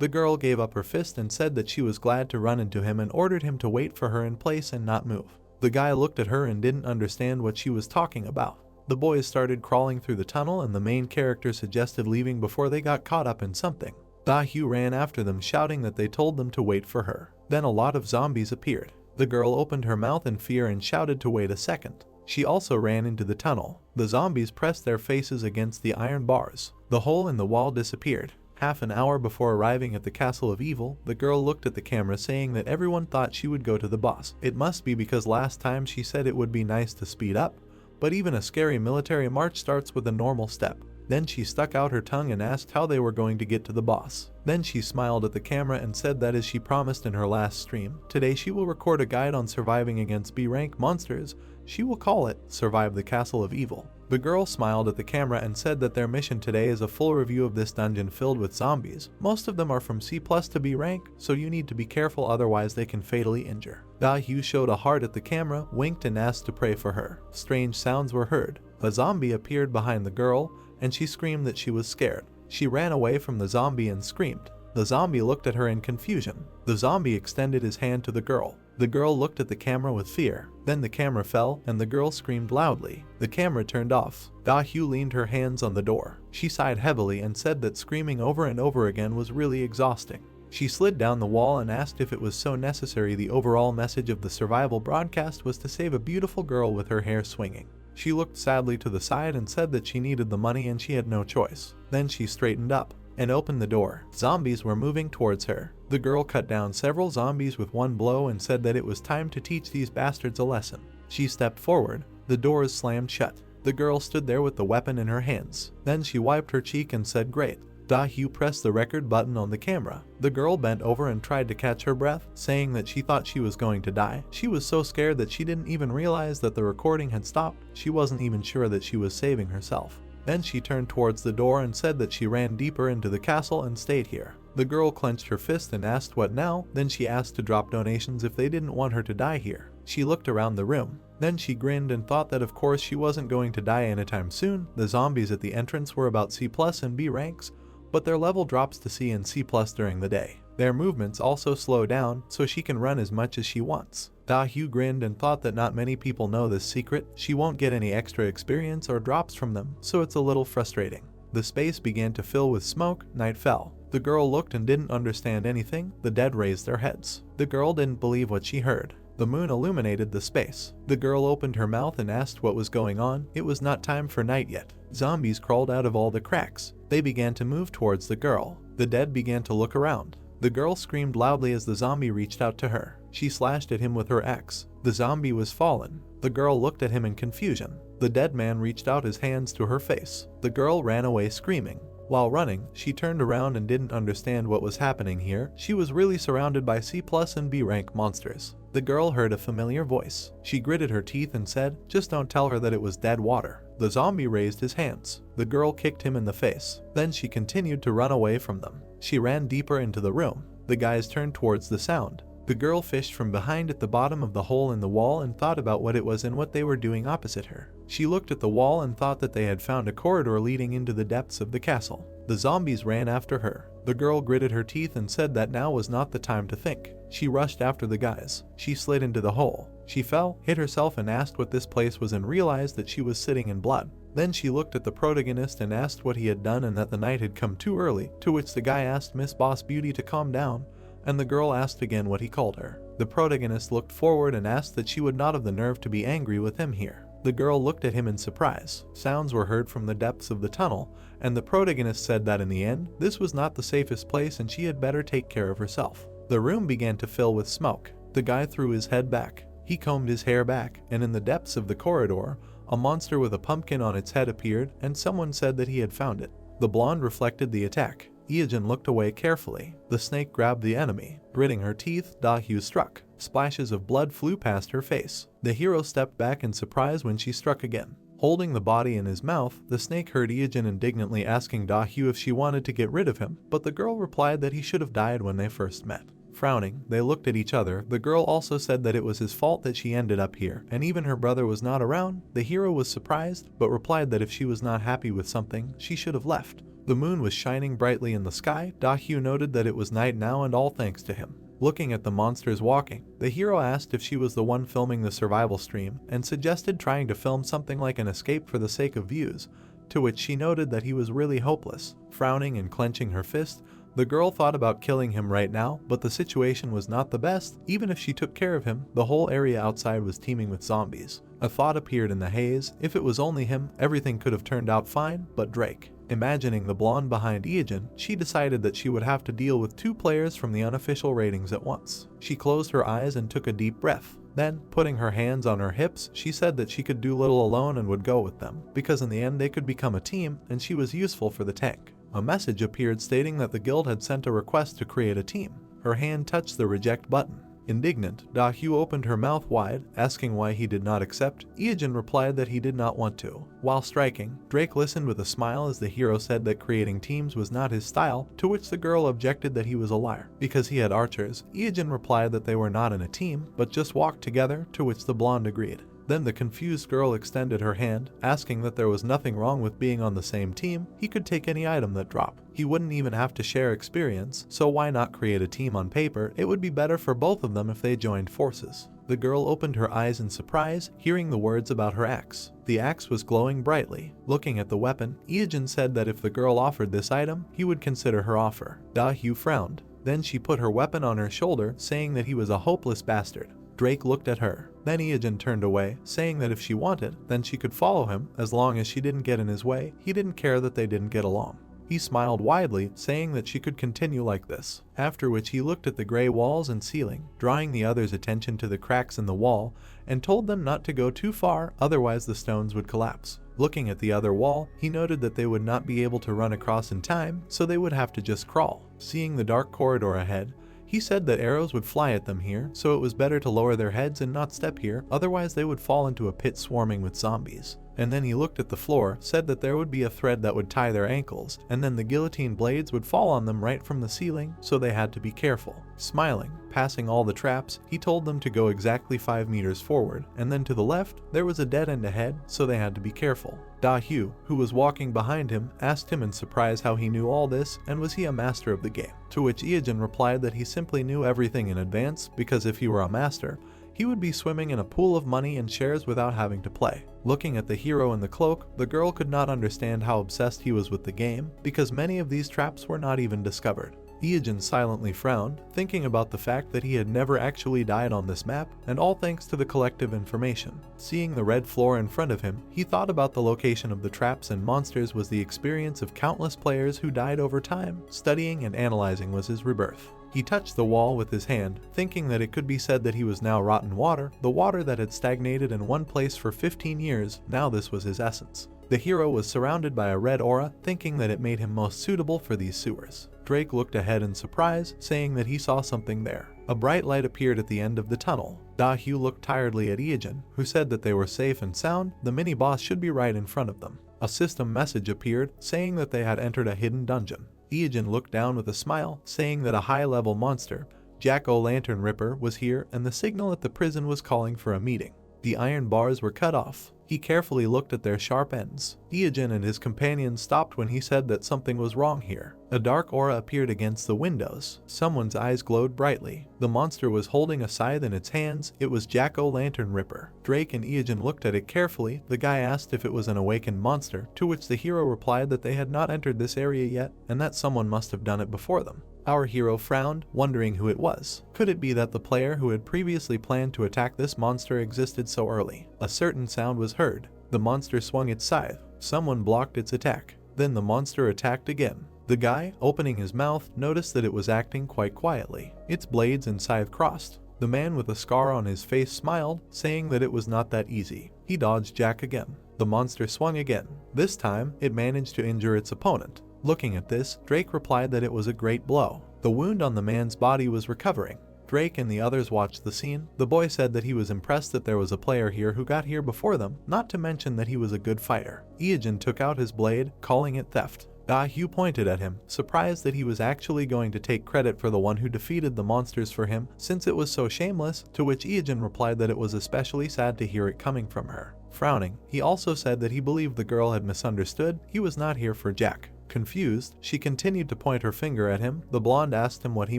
A: The girl gave up her fist and said that she was glad to run into him and ordered him to wait for her in place and not move. The guy looked at her and didn't understand what she was talking about. The boys started crawling through the tunnel and the main character suggested leaving before they got caught up in something. Dahyu ran after them shouting that they told them to wait for her. Then a lot of zombies appeared. The girl opened her mouth in fear and shouted to wait a second. She also ran into the tunnel. The zombies pressed their faces against the iron bars. The hole in the wall disappeared. Half an hour before arriving at the Castle of Evil, the girl looked at the camera saying that everyone thought she would go to the boss. It must be because last time she said it would be nice to speed up, but even a scary military march starts with a normal step. Then she stuck out her tongue and asked how they were going to get to the boss. Then she smiled at the camera and said that as she promised in her last stream, today she will record a guide on surviving against B-rank monsters. She will call it Survive the Castle of Evil. The girl smiled at the camera and said that their mission today is a full review of this dungeon filled with zombies. Most of them are from C+ to B rank, so you need to be careful otherwise they can fatally injure. Dahyu showed a heart at the camera, winked and asked to pray for her. Strange sounds were heard. A zombie appeared behind the girl, and she screamed that she was scared. She ran away from the zombie and screamed. The zombie looked at her in confusion. The zombie extended his hand to the girl. The girl looked at the camera with fear. Then the camera fell, and the girl screamed loudly. The camera turned off. Dahyu leaned her hands on the door. She sighed heavily and said that screaming over and over again was really exhausting. She slid down the wall and asked if it was so necessary. The overall message of the survival broadcast was to save a beautiful girl with her hair swinging. She looked sadly to the side and said that she needed the money and she had no choice. Then she straightened up and opened the door. Zombies were moving towards her. The girl cut down several zombies with one blow and said that it was time to teach these bastards a lesson. She stepped forward. The doors slammed shut. The girl stood there with the weapon in her hands. Then she wiped her cheek and said, "Great." Dahyu pressed the record button on the camera. The girl bent over and tried to catch her breath, saying that she thought she was going to die. She was so scared that she didn't even realize that the recording had stopped. She wasn't even sure that she was saving herself. Then she turned towards the door and said that she ran deeper into the castle and stayed here. The girl clenched her fist and asked what now. Then she asked to drop donations if they didn't want her to die here. She looked around the room. Then she grinned and thought that of course she wasn't going to die anytime soon. The zombies at the entrance were about C+ and B ranks, but their level drops to C and C+ during the day. Their movements also slow down, so she can run as much as she wants. Dahyu grinned and thought that not many people know this secret. She won't get any extra experience or drops from them, so it's a little frustrating. The space began to fill with smoke. Night fell. The girl looked and didn't understand anything. The dead raised their heads. The girl didn't believe what she heard. The moon illuminated the space. The girl opened her mouth and asked what was going on. It was not time for night yet. Zombies crawled out of all the cracks. They began to move towards the girl. The dead began to look around. The girl screamed loudly as the zombie reached out to her. She slashed at him with her axe. The zombie was fallen. The girl looked at him in confusion. The dead man reached out his hands to her face. The girl ran away screaming. While running, she turned around and didn't understand what was happening here. She was really surrounded by C+ and B rank monsters. The girl heard a familiar voice. She gritted her teeth and said, "Just don't tell her that it was dead water." The zombie raised his hands. The girl kicked him in the face. Then she continued to run away from them. She ran deeper into the room. The guys turned towards the sound. The girl fished from behind at the bottom of the hole in the wall and thought about what it was and what they were doing opposite her. She looked at the wall and thought that they had found a corridor leading into the depths of the castle. The zombies ran after her. The girl gritted her teeth and said that now was not the time to think. She rushed after the guys. She slid into the hole. She fell, hit herself and asked what this place was and realized that she was sitting in blood. Then she looked at the protagonist and asked what he had done and that the night had come too early, to which the guy asked Miss Boss Beauty to calm down, and the girl asked again what he called her. The protagonist looked forward and asked that she would not have the nerve to be angry with him here. The girl looked at him in surprise. Sounds were heard from the depths of the tunnel, and the protagonist said that in the end, this was not the safest place and she had better take care of herself. The room began to fill with smoke. The guy threw his head back. He combed his hair back, and in the depths of the corridor, a monster with a pumpkin on its head appeared, and someone said that he had found it. The blonde reflected the attack. Ijin looked away carefully. The snake grabbed the enemy. Gritting her teeth, Da-hyu struck. Splashes of blood flew past her face. The hero stepped back in surprise when she struck again. Holding the body in his mouth, the snake heard Ijin indignantly asking Da-hyu if she wanted to get rid of him, but the girl replied that he should have died when they first met. Frowning, they looked at each other. The girl also said that it was his fault that she ended up here, and even her brother was not around. The hero was surprised, but replied that if she was not happy with something, she should have left. The moon was shining brightly in the sky. Da-hyu noted that it was night now and all thanks to him. Looking at the monsters walking, the hero asked if she was the one filming the survival stream and suggested trying to film something like an escape for the sake of views, to which she noted that he was really hopeless. Frowning and clenching her fist, the girl thought about killing him right now, but the situation was not the best. Even if she took care of him, the whole area outside was teeming with zombies. A thought appeared in the haze. If it was only him, everything could have turned out fine, but Drake. Imagining the blonde behind Ijin, she decided that she would have to deal with 2 players from the unofficial ratings at once. She closed her eyes and took a deep breath. Then, putting her hands on her hips, she said that she could do little alone and would go with them, because in the end they could become a team, and she was useful for the tank. A message appeared stating that the guild had sent a request to create a team. Her hand touched the reject button. Indignant, Da-hyu opened her mouth wide, asking why he did not accept. Ijin replied that he did not want to. While striking, Drake listened with a smile as the hero said that creating teams was not his style, to which the girl objected that he was a liar. Because he had archers, Ijin replied that they were not in a team, but just walked together, to which the blonde agreed. Then the confused girl extended her hand, asking that there was nothing wrong with being on the same team. He could take any item that dropped. He wouldn't even have to share experience, so why not create a team on paper? It would be better for both of them if they joined forces. The girl opened her eyes in surprise, hearing the words about her axe. The axe was glowing brightly. Looking at the weapon, Ijin said that if the girl offered this item, he would consider her offer. Da-hyu frowned. Then she put her weapon on her shoulder, saying that he was a hopeless bastard. Drake looked at her. Then Ijin turned away, saying that if she wanted, then she could follow him, as long as she didn't get in his way. He didn't care that they didn't get along. He smiled widely, saying that she could continue like this, after which he looked at the gray walls and ceiling, drawing the others' attention to the cracks in the wall, and told them not to go too far, otherwise the stones would collapse. Looking at the other wall, he noted that they would not be able to run across in time, so they would have to just crawl. Seeing the dark corridor ahead, he said that arrows would fly at them here, so it was better to lower their heads and not step here, otherwise they would fall into a pit swarming with zombies. And then he looked at the floor, said that there would be a thread that would tie their ankles, and then the guillotine blades would fall on them right from the ceiling, so they had to be careful. Smiling, passing all the traps, he told them to go exactly 5 meters forward, and then to the left, there was a dead end ahead, so they had to be careful. Da-hyu, who was walking behind him, asked him in surprise how he knew all this, and was he a master of the game? To which Ijin replied that he simply knew everything in advance, because if he were a master, he would be swimming in a pool of money and shares without having to play. Looking at the hero in the cloak, the girl could not understand how obsessed he was with the game, because many of these traps were not even discovered. Ijin silently frowned, thinking about the fact that he had never actually died on this map, and all thanks to the collective information. Seeing the red floor in front of him, he thought about the location of the traps and monsters was the experience of countless players who died over time. Studying and analyzing was his rebirth. He touched the wall with his hand, thinking that it could be said that he was now rotten water, the water that had stagnated in one place for 15 years, now this was his essence. The hero was surrounded by a red aura, thinking that it made him most suitable for these sewers. Drake looked ahead in surprise, saying that he saw something there. A bright light appeared at the end of the tunnel. Da-hyu looked tiredly at Ijin, who said that they were safe and sound. The mini-boss should be right in front of them. A system message appeared, saying that they had entered a hidden dungeon. Ijin looked down with a smile, saying that a high-level monster, Jack-o'-lantern Ripper, was here, and the signal at the prison was calling for a meeting. The iron bars were cut off. He carefully looked at their sharp ends. Ijin and his companion stopped when he said that something was wrong here. A dark aura appeared against the windows. Someone's eyes glowed brightly. The monster was holding a scythe in its hands. It was Jack-o'-lantern Ripper. Drake and Ijin looked at it carefully. The guy asked if it was an awakened monster, to which the hero replied that they had not entered this area yet, and that someone must have done it before them. Our hero frowned, wondering who it was. Could it be that the player who had previously planned to attack this monster existed so early? A certain sound was heard. The monster swung its scythe. Someone blocked its attack. Then the monster attacked again. The guy, opening his mouth, noticed that it was acting quite quietly. Its blades and scythe crossed. The man with a scar on his face smiled, saying that it was not that easy. He dodged Jack again. The monster swung again. This time, it managed to injure its opponent. Looking at this, Drake replied that it was a great blow. The wound on the man's body was recovering. Drake and the others watched the scene. The boy said that he was impressed that there was a player here who got here before them, not to mention that he was a good fighter. Ieogen took out his blade, calling it theft. Hugh pointed at him, surprised that he was actually going to take credit for the one who defeated the monsters for him, since it was so shameless, to which Ieogen replied that it was especially sad to hear it coming from her. Frowning, he also said that he believed the girl had misunderstood, he was not here for Jack. Confused, she continued to point her finger at him. The blonde asked him what he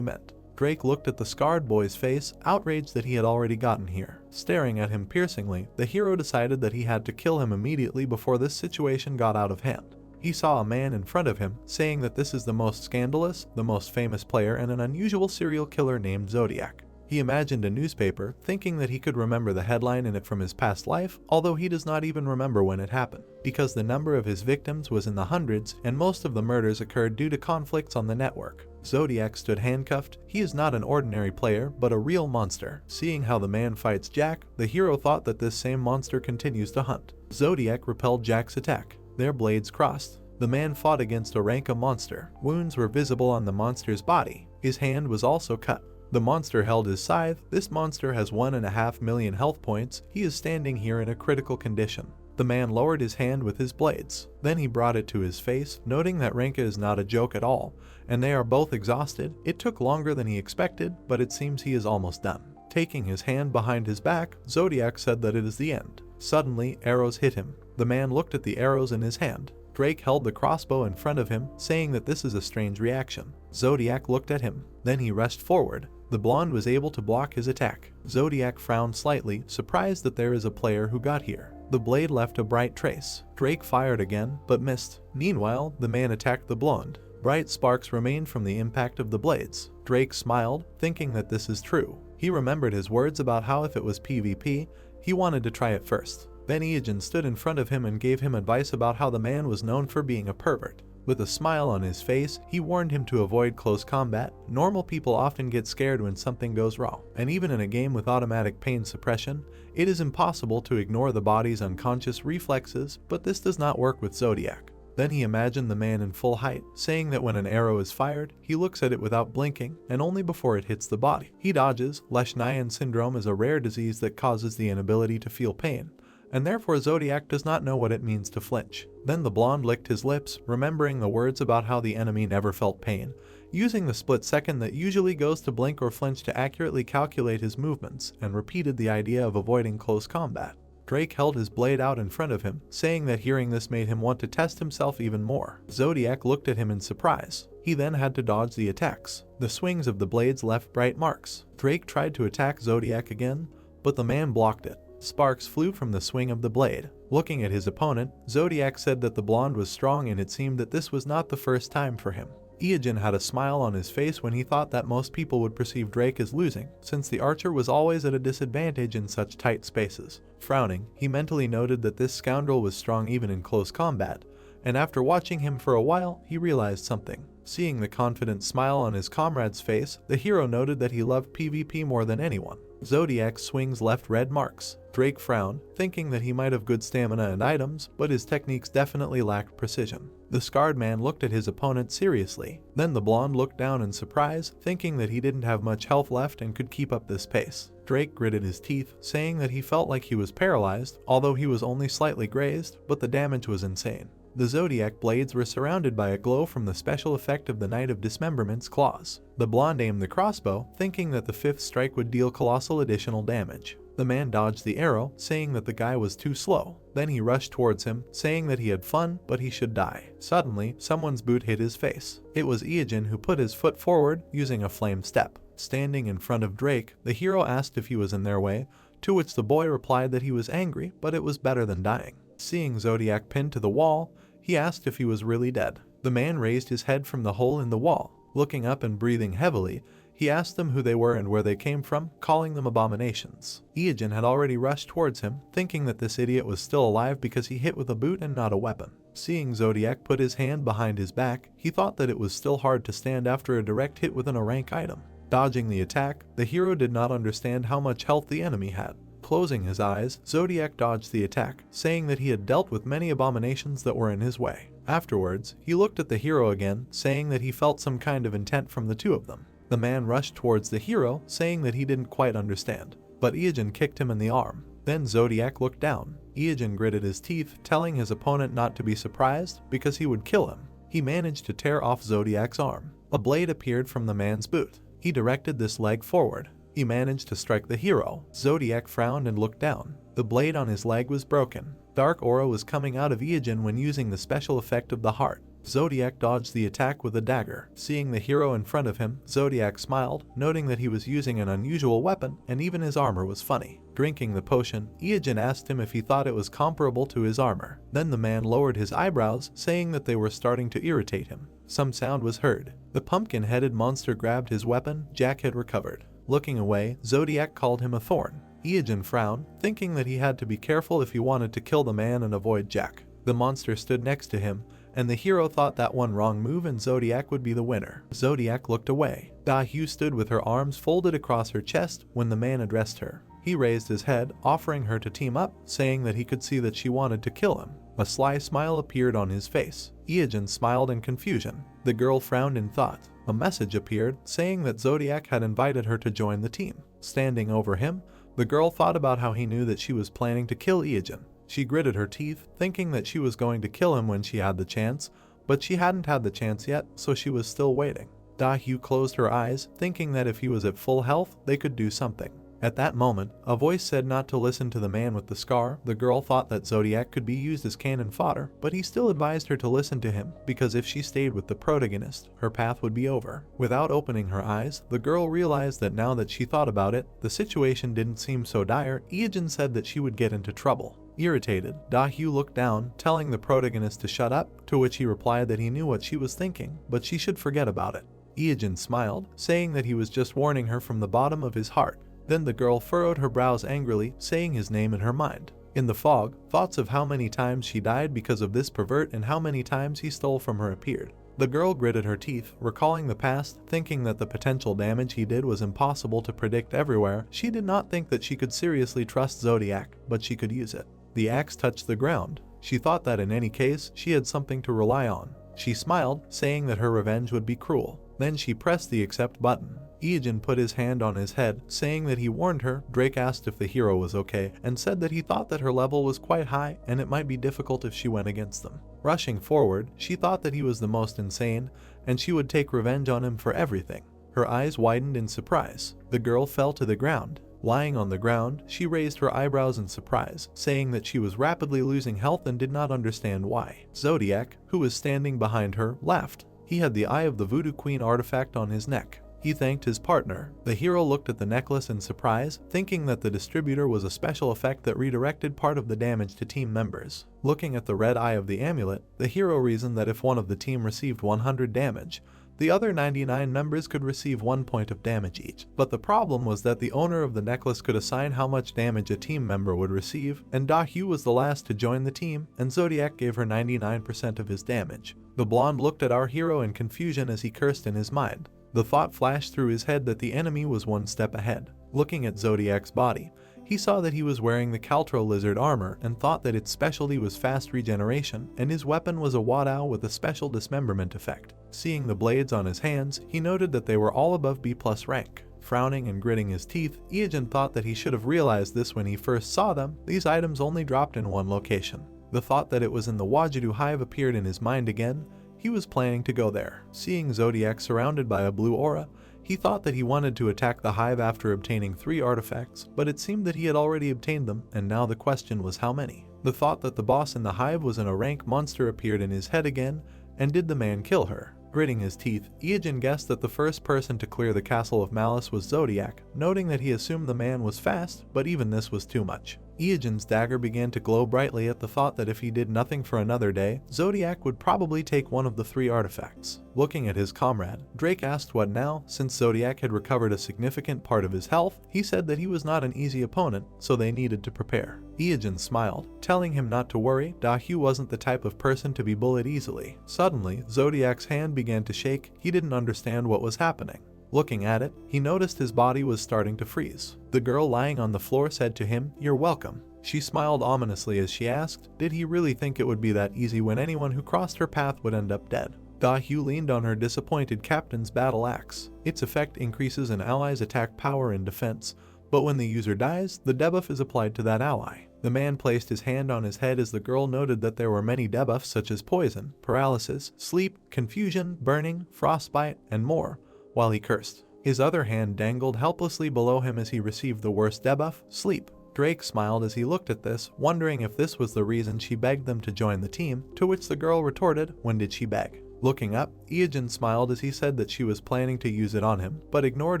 A: meant. Drake looked at the scarred boy's face, outraged that he had already gotten here. Staring at him piercingly, the hero decided that he had to kill him immediately before this situation got out of hand. He saw a man in front of him, saying that this is the most scandalous, the most famous player, and an unusual serial killer named Zodiac. He imagined a newspaper, thinking that he could remember the headline in it from his past life, although he does not even remember when it happened, because the number of his victims was in the hundreds, and most of the murders occurred due to conflicts on the network. Zodiac stood handcuffed. He is not an ordinary player, but a real monster. Seeing how the man fights Jack, the hero thought that this same monster continues to hunt. Zodiac repelled Jack's attack. Their blades crossed. The man fought against a Ranka monster. Wounds were visible on the monster's body. His hand was also cut. The monster held his scythe. This monster has 1.5 million health points. He is standing here in a critical condition. The man lowered his hand with his blades. Then he brought it to his face, noting that Ranka is not a joke at all, and they are both exhausted. It took longer than he expected, but it seems he is almost done. Taking his hand behind his back, Zodiac said that it is the end. Suddenly, arrows hit him. The man looked at the arrows in his hand. Drake held the crossbow in front of him, saying that this is a strange reaction. Zodiac looked at him. Then he rushed forward. The blonde was able to block his attack. Zodiac frowned slightly, surprised that there is a player who got here. The blade left a bright trace. Drake fired again, but missed. Meanwhile, the man attacked the blonde. Bright sparks remained from the impact of the blades. Drake smiled, thinking that this is true. He remembered his words about how if it was PvP, he wanted to try it first. Then Ieogen stood in front of him and gave him advice about how the man was known for being a pervert. With a smile on his face, he warned him to avoid close combat. Normal people often get scared when something goes wrong, and even in a game with automatic pain suppression, it is impossible to ignore the body's unconscious reflexes, but this does not work with Zodiac. Then he imagined the man in full height, saying that when an arrow is fired, he looks at it without blinking, and only before it hits the body. He dodges. Leschnayan syndrome is a rare disease that causes the inability to feel pain, and therefore Zodiac does not know what it means to flinch. Then the blonde licked his lips, remembering the words about how the enemy never felt pain, using the split second that usually goes to blink or flinch to accurately calculate his movements, and repeated the idea of avoiding close combat. Drake held his blade out in front of him, saying that hearing this made him want to test himself even more. Zodiac looked at him in surprise. He then had to dodge the attacks. The swings of the blades left bright marks. Drake tried to attack Zodiac again, but the man blocked it. Sparks flew from the swing of the blade. Looking at his opponent, Zodiac said that the blonde was strong, and it seemed that this was not the first time for him. Ieogen had a smile on his face when he thought that most people would perceive Drake as losing, since the archer was always at a disadvantage in such tight spaces. Frowning, he mentally noted that this scoundrel was strong even in close combat, and after watching him for a while, he realized something. Seeing the confident smile on his comrade's face, the hero noted that he loved PvP more than anyone. Zodiac's swings left red marks. Drake frowned, thinking that he might have good stamina and items, but his techniques definitely lacked precision. The scarred man looked at his opponent seriously. Then the blonde looked down in surprise, thinking that he didn't have much health left and could keep up this pace. Drake gritted his teeth, saying that he felt like he was paralyzed, although he was only slightly grazed, but the damage was insane. The Zodiac blades were surrounded by a glow from the special effect of the Knight of Dismemberment's claws. The blonde aimed the crossbow, thinking that the fifth strike would deal colossal additional damage. The man dodged the arrow, saying that the guy was too slow. Then he rushed towards him, saying that he had fun, but he should die. Suddenly, someone's boot hit his face. It was Ieogen, who put his foot forward, using a flame step. Standing in front of Drake, the hero asked if he was in their way, to which the boy replied that he was angry, but it was better than dying. Seeing Zodiac pinned to the wall, he asked if he was really dead. The man raised his head from the hole in the wall. Looking up and breathing heavily, he asked them who they were and where they came from, calling them abominations. Iijin had already rushed towards him, thinking that this idiot was still alive because he hit with a boot and not a weapon. Seeing Zodiac put his hand behind his back, he thought that it was still hard to stand after a direct hit with an rank item. Dodging the attack, the hero did not understand how much health the enemy had. Closing his eyes, Zodiac dodged the attack, saying that he had dealt with many abominations that were in his way. Afterwards, he looked at the hero again, saying that he felt some kind of intent from the two of them. The man rushed towards the hero, saying that he didn't quite understand, but Iijin kicked him in the arm. Then Zodiac looked down. Iijin gritted his teeth, telling his opponent not to be surprised because he would kill him. He managed to tear off Zodiac's arm. A blade appeared from the man's boot. He directed this leg forward. He managed to strike the hero. Zodiac frowned and looked down. The blade on his leg was broken. Dark aura was coming out of Iijin when using the special effect of the heart. Zodiac dodged the attack with a dagger. Seeing the hero in front of him, Zodiac smiled, noting that he was using an unusual weapon and even his armor was funny. Drinking the potion, Iijin asked him if he thought it was comparable to his armor. Then the man lowered his eyebrows, saying that they were starting to irritate him. Some sound was heard. The pumpkin-headed monster grabbed his weapon Jack had recovered. Looking away, Zodiac called him a thorn. Iijin frowned, thinking that he had to be careful if he wanted to kill the man and avoid Jack. The monster stood next to him, and the hero thought that one wrong move and Zodiac would be the winner. Zodiac looked away. Da-Hyu stood with her arms folded across her chest when the man addressed her. He raised his head, offering her to team up, saying that he could see that she wanted to kill him. A sly smile appeared on his face. Iijin smiled in confusion. The girl frowned in thought. A message appeared, saying that Zodiac had invited her to join the team. Standing over him, the girl thought about how he knew that she was planning to kill Iijin. She gritted her teeth, thinking that she was going to kill him when she had the chance, but she hadn't had the chance yet, so she was still waiting. Da-Hyu closed her eyes, thinking that if he was at full health, they could do something. At that moment, a voice said not to listen to the man with the scar. The girl thought that Zodiac could be used as cannon fodder, but he still advised her to listen to him, because if she stayed with the protagonist, her path would be over. Without opening her eyes, the girl realized that now that she thought about it, the situation didn't seem so dire. Iijin said that she would get into trouble. Irritated, Da-Hyu looked down, telling the protagonist to shut up, to which he replied that he knew what she was thinking, but she should forget about it. Iijin smiled, saying that he was just warning her from the bottom of his heart. Then the girl furrowed her brows angrily, saying his name in her mind. In the fog, thoughts of how many times she died because of this pervert and how many times he stole from her appeared. The girl gritted her teeth, recalling the past, thinking that the potential damage he did was impossible to predict everywhere. She did not think that she could seriously trust Zodiac, but she could use it. The axe touched the ground. She thought that in any case, she had something to rely on. She smiled, saying that her revenge would be cruel. Then she pressed the accept button. Iijin put his hand on his head, saying that he warned her. Drake asked if the hero was okay, and said that he thought that her level was quite high and it might be difficult if she went against them. Rushing forward, she thought that he was the most insane, and she would take revenge on him for everything. Her eyes widened in surprise. The girl fell to the ground. Lying on the ground, she raised her eyebrows in surprise, saying that she was rapidly losing health and did not understand why. Zodiac, who was standing behind her, laughed. He had the Eye of the Voodoo Queen artifact on his neck. He thanked his partner. The hero looked at the necklace in surprise, thinking that the distributor was a special effect that redirected part of the damage to team members. Looking at the red eye of the amulet, the hero reasoned that if one of the team received 100 damage, the other 99 members could receive 1 point of damage each. But the problem was that the owner of the necklace could assign how much damage a team member would receive, and Da-Hyu was the last to join the team, and Zodiac gave her 99% of his damage. The blonde looked at our hero in confusion as he cursed in his mind. The thought flashed through his head that the enemy was one step ahead. Looking at Zodiac's body, he saw that he was wearing the Caltro lizard armor and thought that its specialty was fast regeneration, and his weapon was a Wadao with a special dismemberment effect. Seeing the blades on his hands, he noted that they were all above B+ rank. Frowning and gritting his teeth, Iijin thought that he should have realized this when he first saw them. These items only dropped in one location. The thought that it was in the Wajidu hive appeared in his mind again. He was planning to go there. Seeing Zodiac surrounded by a blue aura, he thought that he wanted to attack the hive after obtaining 3 artifacts, but it seemed that he had already obtained them, and now the question was how many. The thought that the boss in the hive was an rank monster appeared in his head again, and did the man kill her? Gritting his teeth, Iijin guessed that the first person to clear the Castle of Malice was Zodiac, noting that he assumed the man was fast, but even this was too much. Iogen's dagger began to glow brightly at the thought that if he did nothing for another day, Zodiac would probably take one of the 3 artifacts. Looking at his comrade, Drake asked what now. Since Zodiac had recovered a significant part of his health, he said that he was not an easy opponent, so they needed to prepare. Iogen smiled, telling him not to worry. Dahu wasn't the type of person to be bullied easily. Suddenly, Zodiac's hand began to shake. He didn't understand what was happening. Looking at it, he noticed his body was starting to freeze. The girl lying on the floor said to him, "You're welcome." She smiled ominously as she asked, did he really think it would be that easy when anyone who crossed her path would end up dead? Dahu leaned on her disappointed captain's battle axe. Its effect increases an ally's attack power and defense, but when the user dies, the debuff is applied to that ally. The man placed his hand on his head as the girl noted that there were many debuffs such as poison, paralysis, sleep, confusion, burning, frostbite, and more, while he cursed. His other hand dangled helplessly below him as he received the worst debuff, sleep. Drake smiled as he looked at this, wondering if this was the reason she begged them to join the team, to which the girl retorted, when did she beg? Looking up, Iogen smiled as he said that she was planning to use it on him, but ignored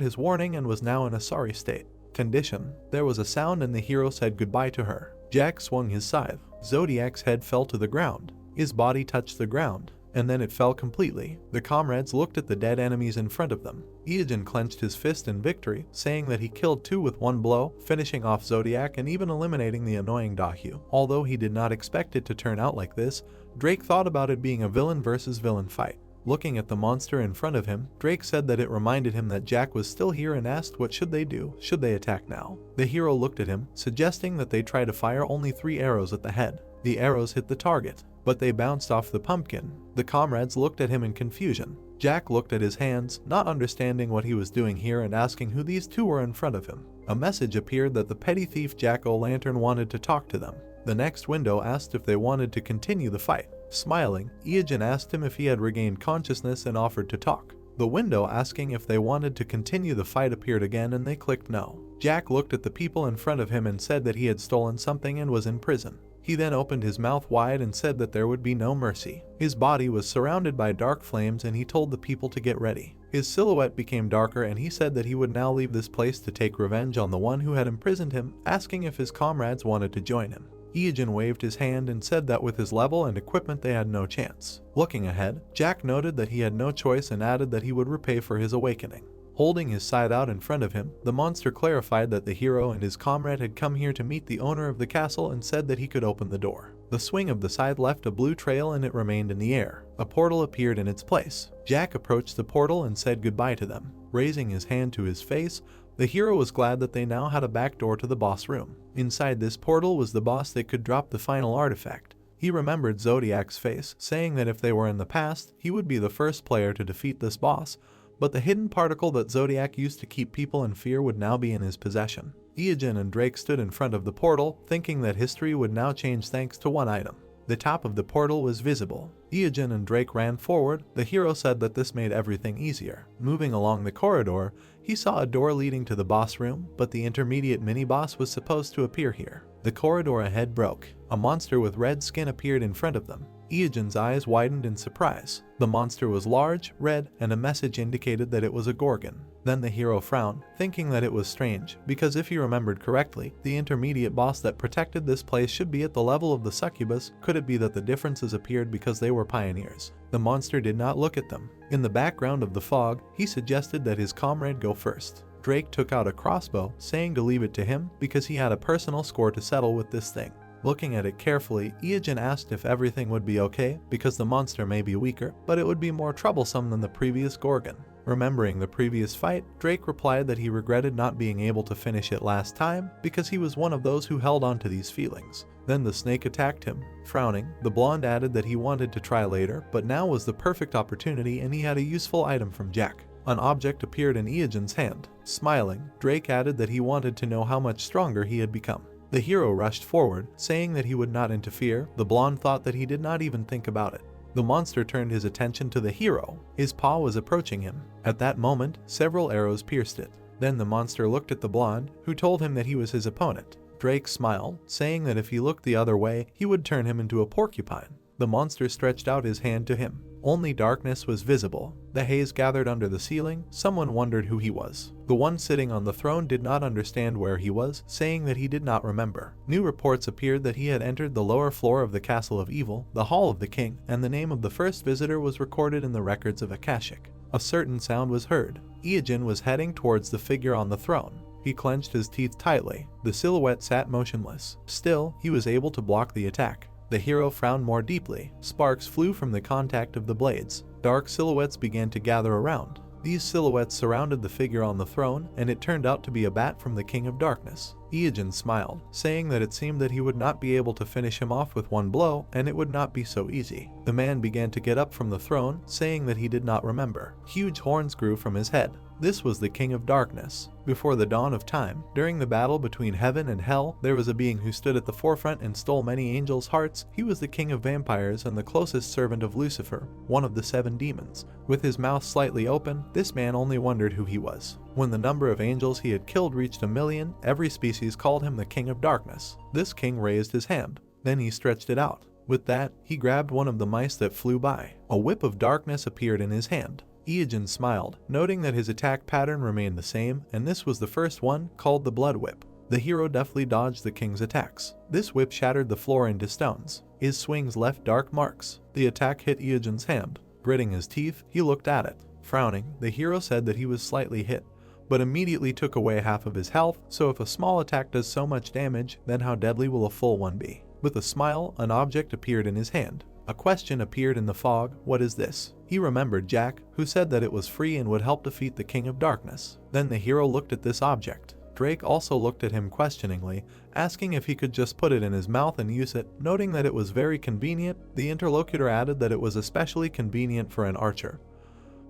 A: his warning and was now in a sorry state. Condition. There was a sound and the hero said goodbye to her. Jack swung his scythe. Zodiac's head fell to the ground. His body touched the ground, and then it fell completely. The comrades looked at the dead enemies in front of them. Iogen clenched his fist in victory, saying that he killed 2 with 1 blow, finishing off Zodiac and even eliminating the annoying Dahu. Although he did not expect it to turn out like this, Drake thought about it being a villain versus villain fight. Looking at the monster in front of him, Drake said that it reminded him that Jack was still here and asked what should they do, should they attack now? The hero looked at him, suggesting that they try to fire only 3 arrows at the head. The arrows hit the target, but they bounced off the pumpkin. The comrades looked at him in confusion. Jack looked at his hands, not understanding what he was doing here and asking who these 2 were in front of him. A message appeared that the petty thief Jack-o'-lantern wanted to talk to them. The next window asked if they wanted to continue the fight. Smiling, Iogen asked him if he had regained consciousness and offered to talk. The window asking if they wanted to continue the fight appeared again and they clicked no. Jack looked at the people in front of him and said that he had stolen something and was in prison. He then opened his mouth wide and said that there would be no mercy. His body was surrounded by dark flames and he told the people to get ready. His silhouette became darker and he said that he would now leave this place to take revenge on the one who had imprisoned him, asking if his comrades wanted to join him. Iogen waved his hand and said that with his level and equipment they had no chance. Looking ahead, Jack noted that he had no choice and added that he would repay for his awakening. Holding his scythe out in front of him, the monster clarified that the hero and his comrade had come here to meet the owner of the castle and said that he could open the door. The swing of the scythe left a blue trail and it remained in the air. A portal appeared in its place. Jack approached the portal and said goodbye to them. Raising his hand to his face, the hero was glad that they now had a back door to the boss room. Inside this portal was the boss that could drop the final artifact. He remembered Zodiac's face, saying that if they were in the past, he would be the first player to defeat this boss, but the hidden particle that Zodiac used to keep people in fear would now be in his possession. Iogen and Drake stood in front of the portal, thinking that history would now change thanks to one item. The top of the portal was visible. Iogen and Drake ran forward. The hero said that this made everything easier. Moving along the corridor, he saw a door leading to the boss room, but the intermediate mini-boss was supposed to appear here. The corridor ahead broke. A monster with red skin appeared in front of them. Iogen's eyes widened in surprise. The monster was large, red, and a message indicated that it was a Gorgon. Then the hero frowned, thinking that it was strange, because if he remembered correctly, the intermediate boss that protected this place should be at the level of the succubus. Could it be that the differences appeared because they were pioneers? The monster did not look at them. In the background of the fog, he suggested that his comrade go first. Drake took out a crossbow, saying to leave it to him because he had a personal score to settle with this thing. Looking at it carefully, Iogen asked if everything would be okay, because the monster may be weaker, but it would be more troublesome than the previous Gorgon. Remembering the previous fight, Drake replied that he regretted not being able to finish it last time, because he was one of those who held on to these feelings. Then the snake attacked him. Frowning, the blonde added that he wanted to try later, but now was the perfect opportunity and he had a useful item from Jack. An object appeared in Iogen's hand. Smiling, Drake added that he wanted to know how much stronger he had become. The hero rushed forward, saying that he would not interfere. The blonde thought that he did not even think about it. The monster turned his attention to the hero. His paw was approaching him. At that moment, several arrows pierced it. Then the monster looked at the blonde, who told him that he was his opponent. Drake smiled, saying that if he looked the other way, he would turn him into a porcupine. The monster stretched out his hand to him. Only darkness was visible. The haze gathered under the ceiling. Someone wondered who he was. The one sitting on the throne did not understand where he was, saying that he did not remember. New reports appeared that he had entered the lower floor of the Castle of Evil, the Hall of the King, and the name of the first visitor was recorded in the records of Akashic. A certain sound was heard. Iyajin was heading towards the figure on the throne. He clenched his teeth tightly. The silhouette sat motionless. Still, he was able to block the attack. The hero frowned more deeply. Sparks flew from the contact of the blades. Dark silhouettes began to gather around. These silhouettes surrounded the figure on the throne, and it turned out to be a bat from the King of Darkness. Iyajin smiled, saying that it seemed that he would not be able to finish him off with one blow, and it would not be so easy. The man began to get up from the throne, saying that he did not remember. Huge horns grew from his head. This was the King of Darkness. Before the dawn of time, during the battle between heaven and hell, there was a being who stood at the forefront and stole many angels' hearts. He was the king of vampires and the closest servant of Lucifer, one of the 7 demons. With his mouth slightly open, this man only wondered who he was. When the number of angels he had killed reached 1,000,000, every species called him the King of Darkness. This king raised his hand. Then he stretched it out. With that, he grabbed one of the mice that flew by. A whip of darkness appeared in his hand. Iyajin smiled, noting that his attack pattern remained the same, and this was the first one, called the Blood Whip. The hero deftly dodged the king's attacks. This whip shattered the floor into stones. His swings left dark marks. The attack hit Iyajin's hand. Gritting his teeth, he looked at it. Frowning, the hero said that he was slightly hit, but immediately took away half of his health, so if a small attack does so much damage, then how deadly will a full one be? With a smile, an object appeared in his hand. A question appeared in the fog. What is this? He remembered Jack, who said that it was free and would help defeat the King of Darkness. Then the hero looked at this object. Drake also looked at him questioningly, asking if he could just put it in his mouth and use it. Noting that it was very convenient, the interlocutor added that it was especially convenient for an archer,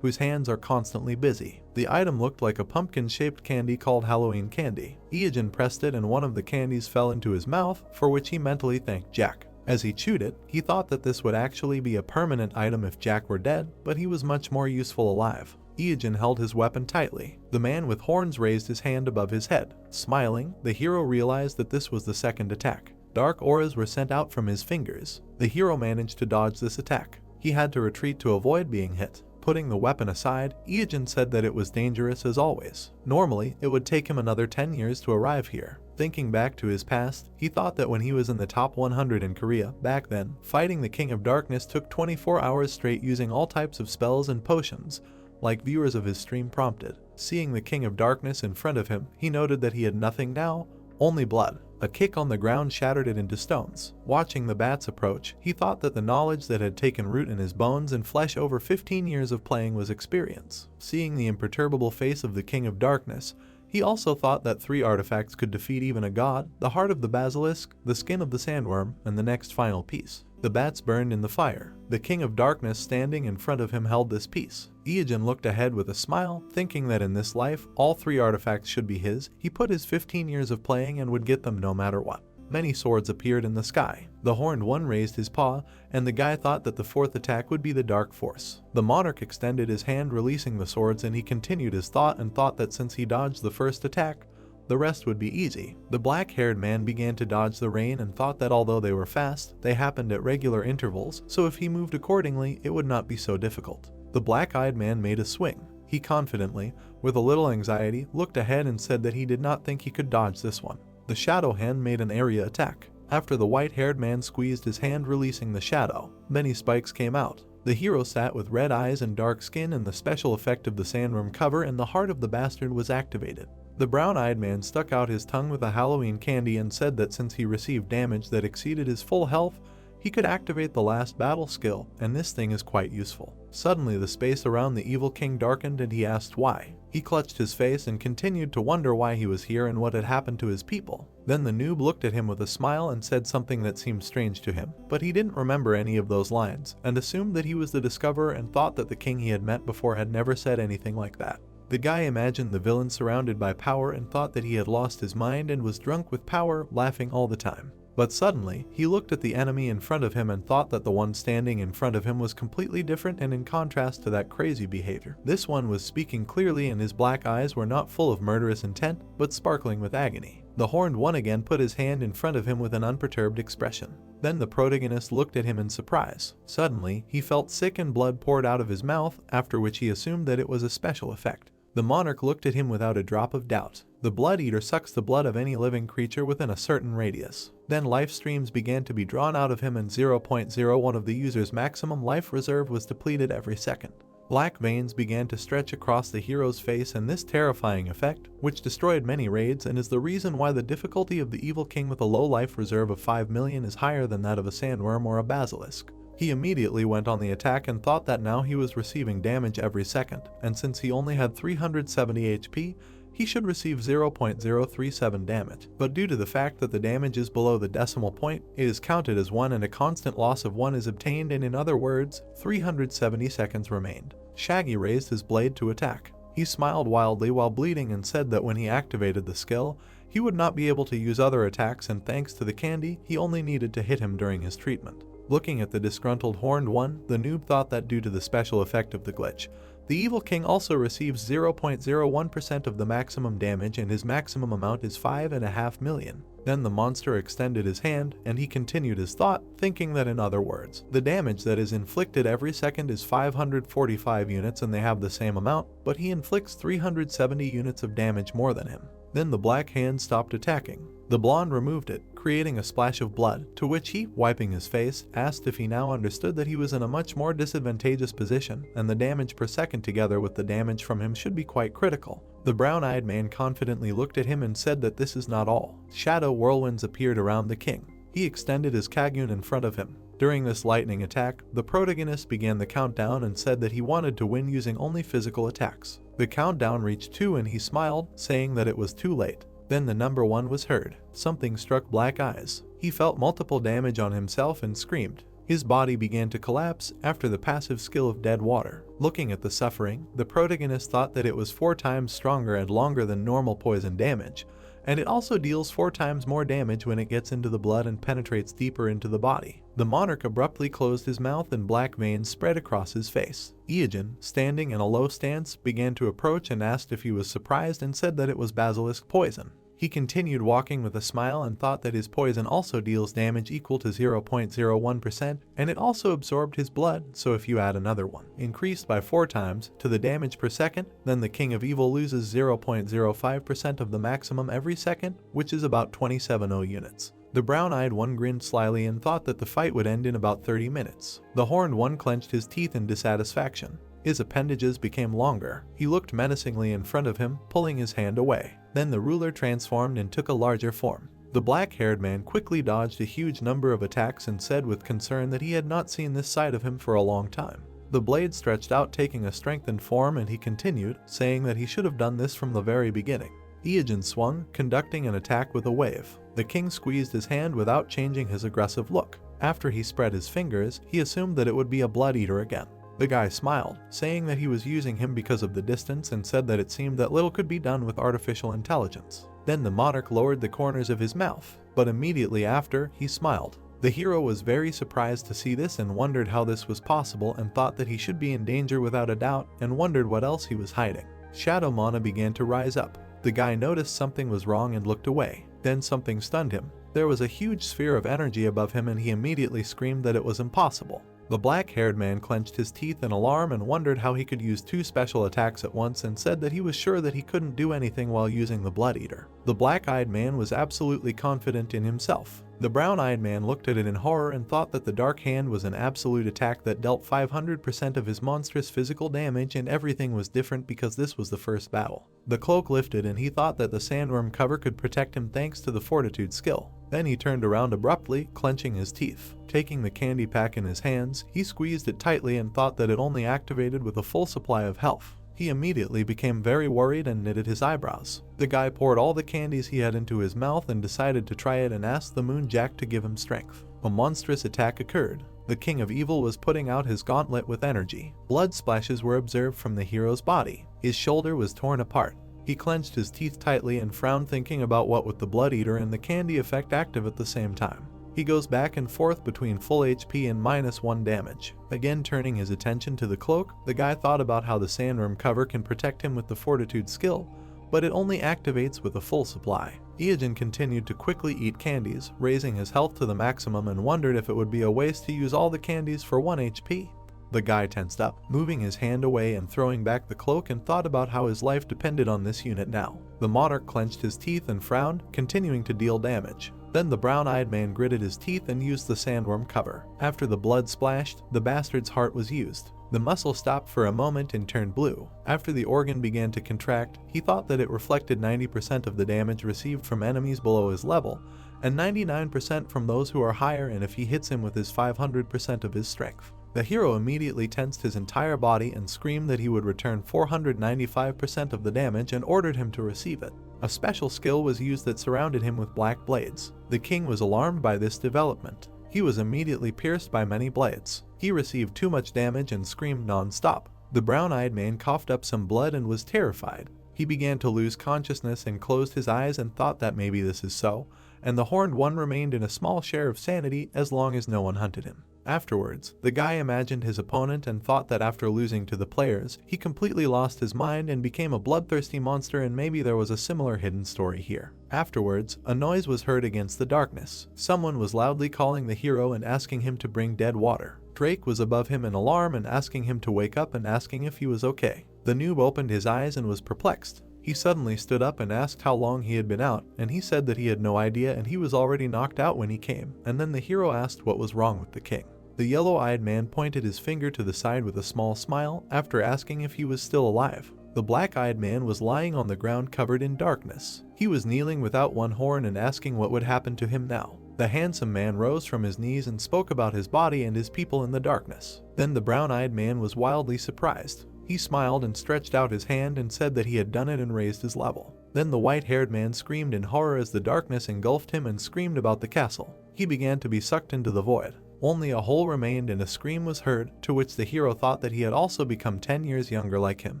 A: whose hands are constantly busy. The item looked like a pumpkin-shaped candy called Halloween candy. Iyajin pressed it and one of the candies fell into his mouth, for which he mentally thanked Jack. As he chewed it, he thought that this would actually be a permanent item if Jack were dead, but he was much more useful alive. Iyajin held his weapon tightly. The man with horns raised his hand above his head. Smiling, the hero realized that this was the second attack. Dark auras were sent out from his fingers. The hero managed to dodge this attack. He had to retreat to avoid being hit. Putting the weapon aside, Iyajin said that it was dangerous as always. Normally, it would take him another 10 years to arrive here. Thinking back to his past, he thought that when he was in the top 100 in Korea, back then, fighting the King of Darkness took 24 hours straight using all types of spells and potions, like viewers of his stream prompted. Seeing the King of Darkness in front of him, he noted that he had nothing now, only blood. A kick on the ground shattered it into stones. Watching the bats approach, he thought that the knowledge that had taken root in his bones and flesh over 15 years of playing was experience. Seeing the imperturbable face of the King of Darkness, he also thought that 3 artifacts could defeat even a god: the heart of the basilisk, the skin of the sandworm, and the next final piece. The bats burned in the fire. The King of Darkness standing in front of him held this piece. Iyajin looked ahead with a smile, thinking that in this life, all 3 artifacts should be his. He put his 15 years of playing and would get them no matter what. Many swords appeared in the sky. The horned one raised his paw, and the guy thought that the 4th attack would be the Dark Force. The monarch extended his hand, releasing the swords, and he continued his thought and thought that since he dodged the first attack, the rest would be easy. The black-haired man began to dodge the rain and thought that although they were fast, they happened at regular intervals, so if he moved accordingly, it would not be so difficult. The black-eyed man made a swing. He confidently, with a little anxiety, looked ahead and said that he did not think he could dodge this one. The shadow hand made an area attack. After the white-haired man squeezed his hand, releasing the shadow, many spikes came out. The hero sat with red eyes and dark skin, and the special effect of the sandworm cover and the heart of the bastard was activated. The brown-eyed man stuck out his tongue with a Halloween candy and said that since he received damage that exceeded his full health, he could activate the last battle skill, and this thing is quite useful. Suddenly the space around the evil king darkened and he asked why. He clutched his face and continued to wonder why he was here and what had happened to his people. Then the noob looked at him with a smile and said something that seemed strange to him, but he didn't remember any of those lines, and assumed that he was the discoverer and thought that the king he had met before had never said anything like that. The guy imagined the villain surrounded by power and thought that he had lost his mind and was drunk with power, laughing all the time. But suddenly, he looked at the enemy in front of him and thought that the one standing in front of him was completely different and in contrast to that crazy behavior. This one was speaking clearly and his black eyes were not full of murderous intent, but sparkling with agony. The horned one again put his hand in front of him with an unperturbed expression. Then the protagonist looked at him in surprise. Suddenly, he felt sick and blood poured out of his mouth, after which he assumed that it was a special effect. The monarch looked at him without a drop of doubt. The blood eater sucks the blood of any living creature within a certain radius. Then life streams began to be drawn out of him and 0.01 of the user's maximum life reserve was depleted every second. Black veins began to stretch across the hero's face, and this terrifying effect, which destroyed many raids and is the reason why the difficulty of the evil king with a low life reserve of 5 million is higher than that of a sandworm or a basilisk. He immediately went on the attack and thought that now he was receiving damage every second, and since he only had 370 HP, he should receive 0.037 damage. But due to the fact that the damage is below the decimal point, it is counted as 1 and a constant loss of 1 is obtained, and in other words, 370 seconds remained. Shaggy raised his blade to attack. He smiled wildly while bleeding and said that when he activated the skill, he would not be able to use other attacks, and thanks to the candy, he only needed to hit him during his treatment. Looking at the disgruntled horned one, the noob thought that due to the special effect of the glitch, the evil king also receives 0.01% of the maximum damage and his maximum amount is 5.5 million. Then the monster extended his hand and he continued his thought, thinking that in other words, the damage that is inflicted every second is 545 units and they have the same amount, but he inflicts 370 units of damage more than him. Then the black hand stopped attacking. The blonde removed it, creating a splash of blood, to which he, wiping his face, asked if he now understood that he was in a much more disadvantageous position, and the damage per second together with the damage from him should be quite critical. The brown-eyed man confidently looked at him and said that this is not all. Shadow whirlwinds appeared around the king. He extended his kagun in front of him. During this lightning attack, the protagonist began the countdown and said that he wanted to win using only physical attacks. The countdown reached 2 and he smiled, saying that it was too late. Then the number 1 was heard. Something struck Black Eyes. He felt multiple damage on himself and screamed. His body began to collapse after the passive skill of Dead Water. Looking at the suffering, the protagonist thought that it was 4 times stronger and longer than normal poison damage, and it also deals 4 times more damage when it gets into the blood and penetrates deeper into the body. The monarch abruptly closed his mouth and black veins spread across his face. Iogen, standing in a low stance, began to approach and asked if he was surprised and said that it was basilisk poison. He continued walking with a smile and thought that his poison also deals damage equal to 0.01% and it also absorbed his blood, so if you add another one, increased by 4 times, to the damage per second, then the King of Evil loses 0.05% of the maximum every second, which is about 270 units. The brown-eyed one grinned slyly and thought that the fight would end in about 30 minutes. The horned one clenched his teeth in dissatisfaction. His appendages became longer. He looked menacingly in front of him, pulling his hand away. Then the ruler transformed and took a larger form. The black-haired man quickly dodged a huge number of attacks and said with concern that he had not seen this side of him for a long time. The blade stretched out, taking a strengthened form, and he continued, saying that he should have done this from the very beginning. Iogen swung, conducting an attack with a wave. The king squeezed his hand without changing his aggressive look. After he spread his fingers, he assumed that it would be a blood eater again. The guy smiled, saying that he was using him because of the distance and said that it seemed that little could be done with artificial intelligence. Then the monarch lowered the corners of his mouth, but immediately after, he smiled. The hero was very surprised to see this and wondered how this was possible and thought that he should be in danger without a doubt and wondered what else he was hiding. Shadow Mana began to rise up. The guy noticed something was wrong and looked away. Then something stunned him. There was a huge sphere of energy above him and he immediately screamed that it was impossible. The black-haired man clenched his teeth in alarm and wondered how he could use 2 special attacks at once and said that he was sure that he couldn't do anything while using the Blood Eater. The black-eyed man was absolutely confident in himself. The brown-eyed man looked at it in horror and thought that the Dark Hand was an absolute attack that dealt 500% of his monstrous physical damage, and everything was different because this was the first battle. The cloak lifted and he thought that the sandworm cover could protect him thanks to the Fortitude skill. Then he turned around abruptly, clenching his teeth. Taking the candy pack in his hands, he squeezed it tightly and thought that it only activated with a full supply of health. He immediately became very worried and knitted his eyebrows. The guy poured all the candies he had into his mouth and decided to try it and asked the Moon Jack to give him strength. A monstrous attack occurred. The King of Evil was putting out his gauntlet with energy. Blood splashes were observed from the hero's body. His shoulder was torn apart. He clenched his teeth tightly and frowned, thinking about what with the Blood Eater and the candy effect active at the same time. He goes back and forth between full HP and -1 damage. Again turning his attention to the cloak, the guy thought about how the sandworm cover can protect him with the Fortitude skill, but it only activates with a full supply. Iyajin continued to quickly eat candies, raising his health to the maximum, and wondered if it would be a waste to use all the candies for 1 HP. The guy tensed up, moving his hand away and throwing back the cloak, and thought about how his life depended on this unit now. The monarch clenched his teeth and frowned, continuing to deal damage. Then the brown-eyed man gritted his teeth and used the sandworm cover. After the blood splashed, the bastard's heart was used. The muscle stopped for a moment and turned blue. After the organ began to contract, he thought that it reflected 90% of the damage received from enemies below his level, and 99% from those who are higher, and if he hits him with his 500% of his strength. The hero immediately tensed his entire body and screamed that he would return 495% of the damage and ordered him to receive it. A special skill was used that surrounded him with black blades. The king was alarmed by this development. He was immediately pierced by many blades. He received too much damage and screamed non-stop. The brown-eyed man coughed up some blood and was terrified. He began to lose consciousness and closed his eyes and thought that maybe this is so, and the horned one remained in a small share of sanity as long as no one hunted him. Afterwards, the guy imagined his opponent and thought that after losing to the players, he completely lost his mind and became a bloodthirsty monster, and maybe there was a similar hidden story here. Afterwards, a noise was heard against the darkness. Someone was loudly calling the hero and asking him to bring dead water. Drake was above him in alarm and asking him to wake up and asking if he was okay. The noob opened his eyes and was perplexed. He suddenly stood up and asked how long he had been out, and he said that he had no idea and he was already knocked out when he came, and then the hero asked what was wrong with the king. The yellow-eyed man pointed his finger to the side with a small smile after asking if he was still alive. The black-eyed man was lying on the ground covered in darkness. He was kneeling without one horn and asking what would happen to him now. The handsome man rose from his knees and spoke about his body and his people in the darkness. Then the brown-eyed man was wildly surprised. He smiled and stretched out his hand and said that he had done it and raised his level. Then the white-haired man screamed in horror as the darkness engulfed him and screamed about the castle. He began to be sucked into the void. Only a hole remained and a scream was heard, to which the hero thought that he had also become 10 years younger like him,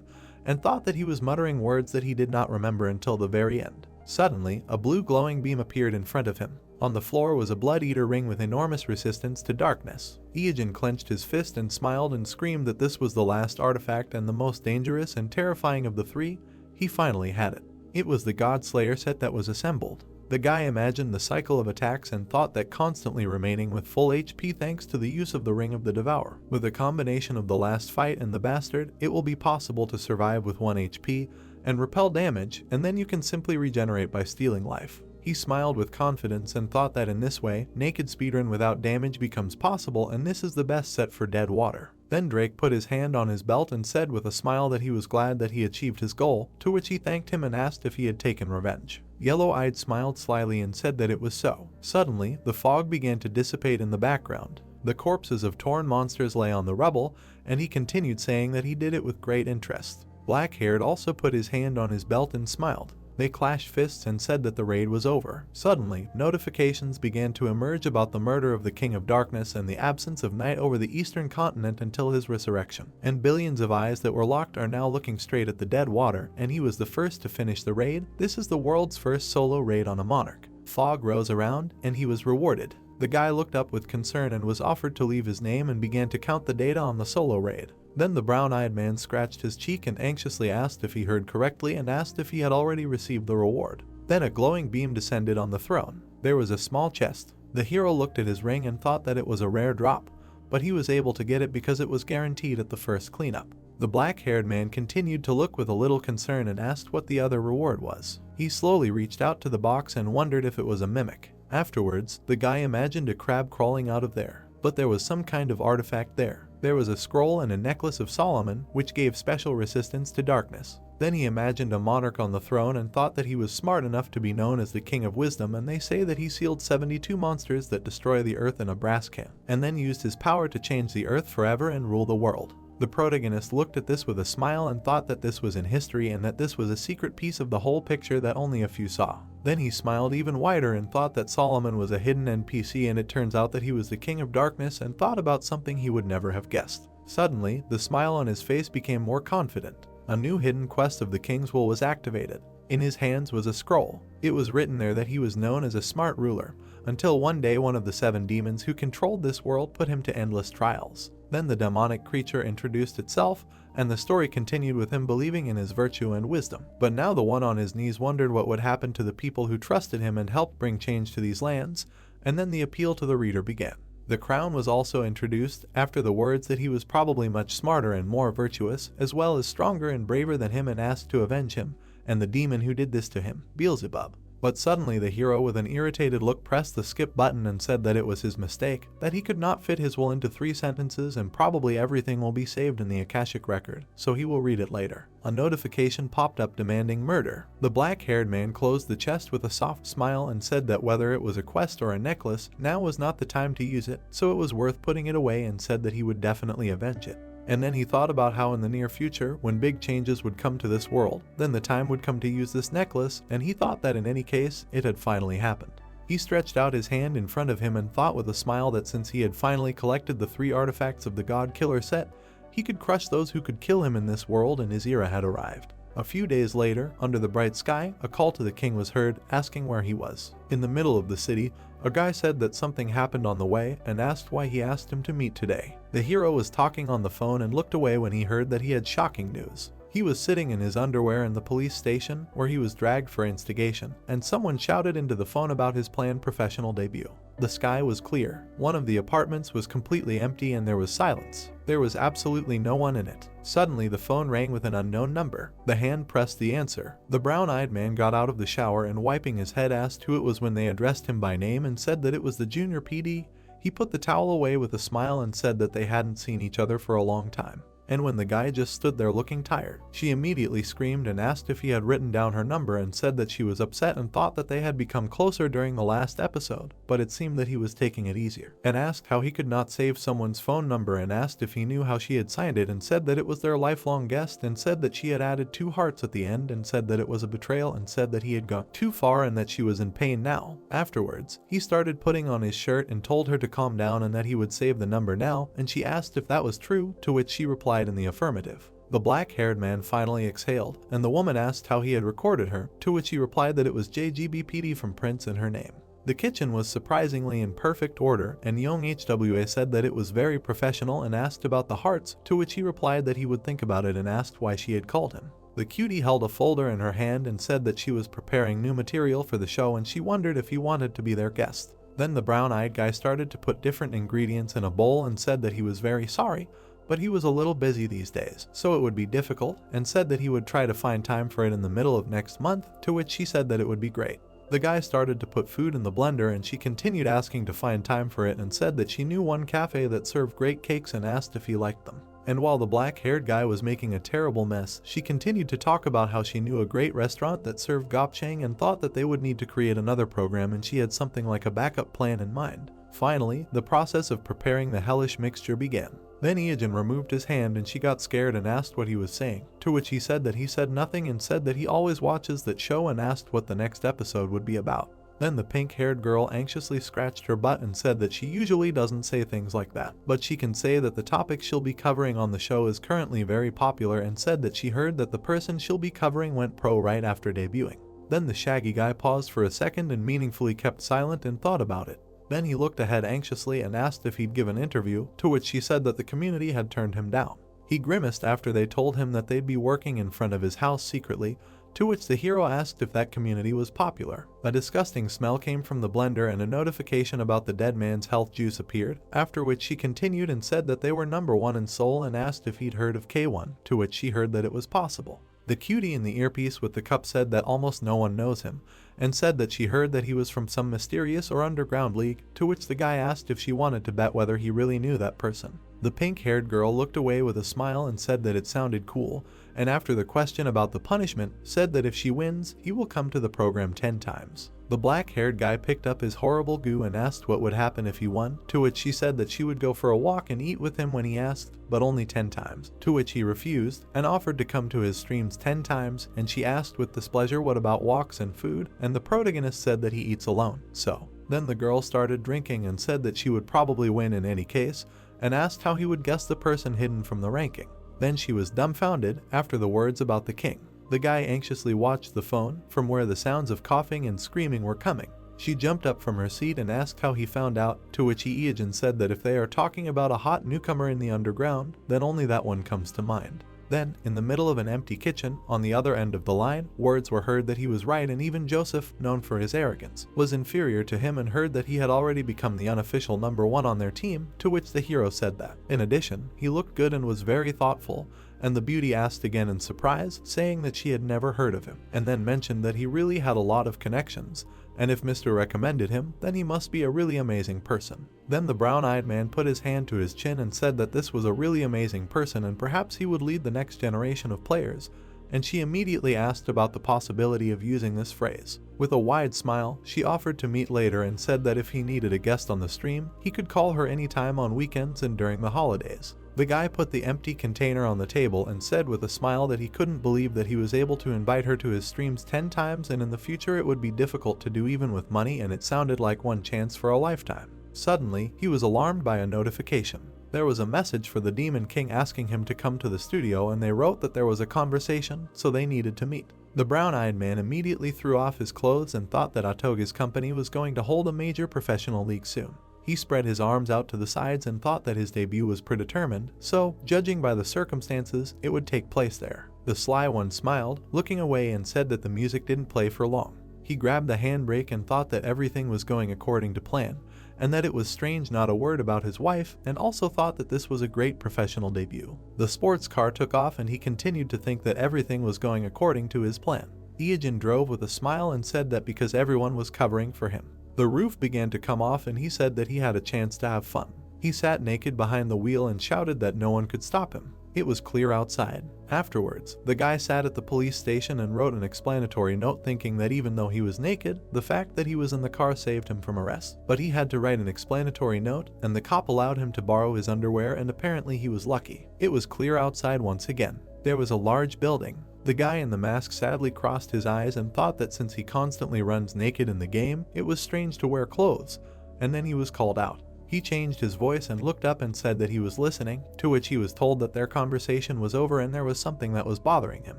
A: and thought that he was muttering words that he did not remember until the very end. Suddenly, a blue glowing beam appeared in front of him. On the floor was a blood-eater ring with enormous resistance to darkness. Iyajin clenched his fist and smiled and screamed that this was the last artifact and the most dangerous and terrifying of the three. He finally had it. It was the God Slayer set that was assembled. The guy imagined the cycle of attacks and thought that constantly remaining with full HP thanks to the use of the Ring of the Devourer. With a combination of the last fight and the bastard, it will be possible to survive with 1 HP and repel damage, and then you can simply regenerate by stealing life. He smiled with confidence and thought that in this way, naked speedrun without damage becomes possible, and this is the best set for dead water. Then Drake put his hand on his belt and said with a smile that he was glad that he achieved his goal, to which he thanked him and asked if he had taken revenge. Yellow-eyed smiled slyly and said that it was so. Suddenly, the fog began to dissipate in the background. The corpses of torn monsters lay on the rubble, and he continued saying that he did it with great interest. Black-haired also put his hand on his belt and smiled. They clashed fists and said that the raid was over. Suddenly, notifications began to emerge about the murder of the King of Darkness and the absence of night over the eastern continent until his resurrection. And billions of eyes that were locked are now looking straight at the dead water, and he was the first to finish the raid. This is the world's first solo raid on a monarch. Fog rose around, and he was rewarded. The guy looked up with concern and was offered to leave his name and began to count the data on the solo raid. Then the brown-eyed man scratched his cheek and anxiously asked if he heard correctly and asked if he had already received the reward. Then a glowing beam descended on the throne. There was a small chest. The hero looked at his ring and thought that it was a rare drop, but he was able to get it because it was guaranteed at the first cleanup. The black-haired man continued to look with a little concern and asked what the other reward was. He slowly reached out to the box and wondered if it was a mimic. Afterwards, the guy imagined a crab crawling out of there, but there was some kind of artifact there. There was a scroll and a necklace of Solomon, which gave special resistance to darkness. Then he imagined a monarch on the throne and thought that he was smart enough to be known as the King of Wisdom, and they say that he sealed 72 monsters that destroy the earth in a brass can, and then used his power to change the earth forever and rule the world. The protagonist looked at this with a smile and thought that this was in history and that this was a secret piece of the whole picture that only a few saw. Then he smiled even wider and thought that Solomon was a hidden NPC, and it turns out that he was the King of Darkness, and thought about something he would never have guessed. Suddenly, the smile on his face became more confident. A new hidden quest of the King's Will was activated. In his hands was a scroll. It was written there that he was known as a smart ruler, until one day one of the 7 demons who controlled this world put him to endless trials. Then the demonic creature introduced itself, and the story continued with him believing in his virtue and wisdom. But now the one on his knees wondered what would happen to the people who trusted him and helped bring change to these lands, and then the appeal to the reader began. The crown was also introduced after the words that he was probably much smarter and more virtuous, as well as stronger and braver than him, and asked to avenge him, and the demon who did this to him, Beelzebub. But suddenly the hero with an irritated look pressed the skip button and said that it was his mistake, that he could not fit his will into 3 sentences and probably everything will be saved in the Akashic record, so he will read it later. A notification popped up demanding murder. The black-haired man closed the chest with a soft smile and said that whether it was a quest or a necklace, now was not the time to use it, so it was worth putting it away, and said that he would definitely avenge it. And then he thought about how in the near future, when big changes would come to this world, then the time would come to use this necklace, and he thought that in any case, it had finally happened. He stretched out his hand in front of him and thought with a smile that since he had finally collected the 3 artifacts of the God Killer set, he could crush those who could kill him in this world, and his era had arrived. A few days later, under the bright sky, a call to the king was heard, asking where he was. In the middle of the city, a guy said that something happened on the way and asked why he asked him to meet today. The hero was talking on the phone and looked away when he heard that he had shocking news. He was sitting in his underwear in the police station where he was dragged for instigation, and someone shouted into the phone about his planned professional debut. The sky was clear. One of the apartments was completely empty and there was silence. There was absolutely no one in it. Suddenly the phone rang with an unknown number. The hand pressed the answer. The brown-eyed man got out of the shower and wiping his head asked who it was. When they addressed him by name and said that it was the junior PD, he put the towel away with a smile and said that they hadn't seen each other for a long time. And when the guy just stood there looking tired, she immediately screamed and asked if he had written down her number and said that she was upset and thought that they had become closer during the last episode, but it seemed that he was taking it easier, and asked how he could not save someone's phone number and asked if he knew how she had signed it and said that it was their lifelong guest and said that she had added 2 hearts at the end and said that it was a betrayal and said that he had gone too far and that she was in pain now. Afterwards, he started putting on his shirt and told her to calm down and that he would save the number now, and she asked if that was true, to which she replied in the affirmative. The black-haired man finally exhaled, and the woman asked how he had recorded her, to which he replied that it was JGBPD from Prince in her name. The kitchen was surprisingly in perfect order, and Young HWA said that it was very professional and asked about the hearts, to which he replied that he would think about it and asked why she had called him. The cutie held a folder in her hand and said that she was preparing new material for the show and she wondered if he wanted to be their guest. Then the brown-eyed guy started to put different ingredients in a bowl and said that he was very sorry, but he was a little busy these days, so it would be difficult, and said that he would try to find time for it in the middle of next month, to which she said that it would be great. The guy started to put food in the blender and she continued asking to find time for it and said that she knew one cafe that served great cakes and asked if he liked them. And while the black-haired guy was making a terrible mess, she continued to talk about how she knew a great restaurant that served gopchang and thought that they would need to create another program and she had something like a backup plan in mind. Finally, the process of preparing the hellish mixture began. Then Iogen removed his hand and she got scared and asked what he was saying, to which he said that he said nothing and said that he always watches that show and asked what the next episode would be about. Then the pink-haired girl anxiously scratched her butt and said that she usually doesn't say things like that, but she can say that the topic she'll be covering on the show is currently very popular and said that she heard that the person she'll be covering went pro right after debuting. Then the shaggy guy paused for a second and meaningfully kept silent and thought about it. Then he looked ahead anxiously and asked if he'd give an interview, to which she said that the community had turned him down. He grimaced after they told him that they'd be working in front of his house secretly, to which the hero asked if that community was popular. A disgusting smell came from the blender and a notification about the dead man's health juice appeared, after which she continued and said that they were #1 in Seoul and asked if he'd heard of K1, to which she heard that it was possible. The cutie in the earpiece with the cup said that almost no one knows him, and said that she heard that he was from some mysterious or underground league, to which the guy asked if she wanted to bet whether he really knew that person. The pink-haired girl looked away with a smile and said that it sounded cool, and after the question about the punishment, said that if she wins, he will come to the program 10 times. The black-haired guy picked up his horrible goo and asked what would happen if he won, to which she said that she would go for a walk and eat with him when he asked, but only 10 times, to which he refused, and offered to come to his streams 10 times, and she asked with displeasure what about walks and food, and the protagonist said that he eats alone, so. Then the girl started drinking and said that she would probably win in any case, and asked how he would guess the person hidden from the ranking. Then she was dumbfounded after the words about the king. The guy anxiously watched the phone from where the sounds of coughing and screaming were coming. She jumped up from her seat and asked how he found out, to which Iijin said that if they are talking about a hot newcomer in the underground, then only that one comes to mind. Then, in the middle of an empty kitchen, on the other end of the line, words were heard that he was right, and even Joseph, known for his arrogance, was inferior to him, and heard that he had already become the unofficial #1 on their team, to which the hero said that. In addition, he looked good and was very thoughtful, and the beauty asked again in surprise, saying that she had never heard of him, and then mentioned that he really had a lot of connections, and if Mr. recommended him, then he must be a really amazing person. Then the brown-eyed man put his hand to his chin and said that this was a really amazing person and perhaps he would lead the next generation of players, and she immediately asked about the possibility of using this phrase. With a wide smile, she offered to meet later and said that if he needed a guest on the stream, he could call her anytime on weekends and during the holidays. The guy put the empty container on the table and said with a smile that he couldn't believe that he was able to invite her to his streams 10 times and in the future it would be difficult to do even with money, and it sounded like one chance for a lifetime. Suddenly, he was alarmed by a notification. There was a message for the Demon King asking him to come to the studio, and they wrote that there was a conversation, so they needed to meet. The brown-eyed man immediately threw off his clothes and thought that Atoge's company was going to hold a major professional league soon. He spread his arms out to the sides and thought that his debut was predetermined, so, judging by the circumstances, it would take place there. The sly one smiled, looking away, and said that the music didn't play for long. He grabbed the handbrake and thought that everything was going according to plan, and that it was strange not a word about his wife, and also thought that this was a great professional debut. The sports car took off and he continued to think that everything was going according to his plan. Iijin drove with a smile and said that because everyone was covering for him. The roof began to come off and he said that he had a chance to have fun. He sat naked behind the wheel and shouted that no one could stop him. It was clear outside. Afterwards, the guy sat at the police station and wrote an explanatory note, thinking that even though he was naked, the fact that he was in the car saved him from arrest. But he had to write an explanatory note, and the cop allowed him to borrow his underwear, and apparently he was lucky. It was clear outside once again. There was a large building. The guy in the mask sadly crossed his eyes and thought that since he constantly runs naked in the game, it was strange to wear clothes, and then he was called out. He changed his voice and looked up and said that he was listening, to which he was told that their conversation was over and there was something that was bothering him.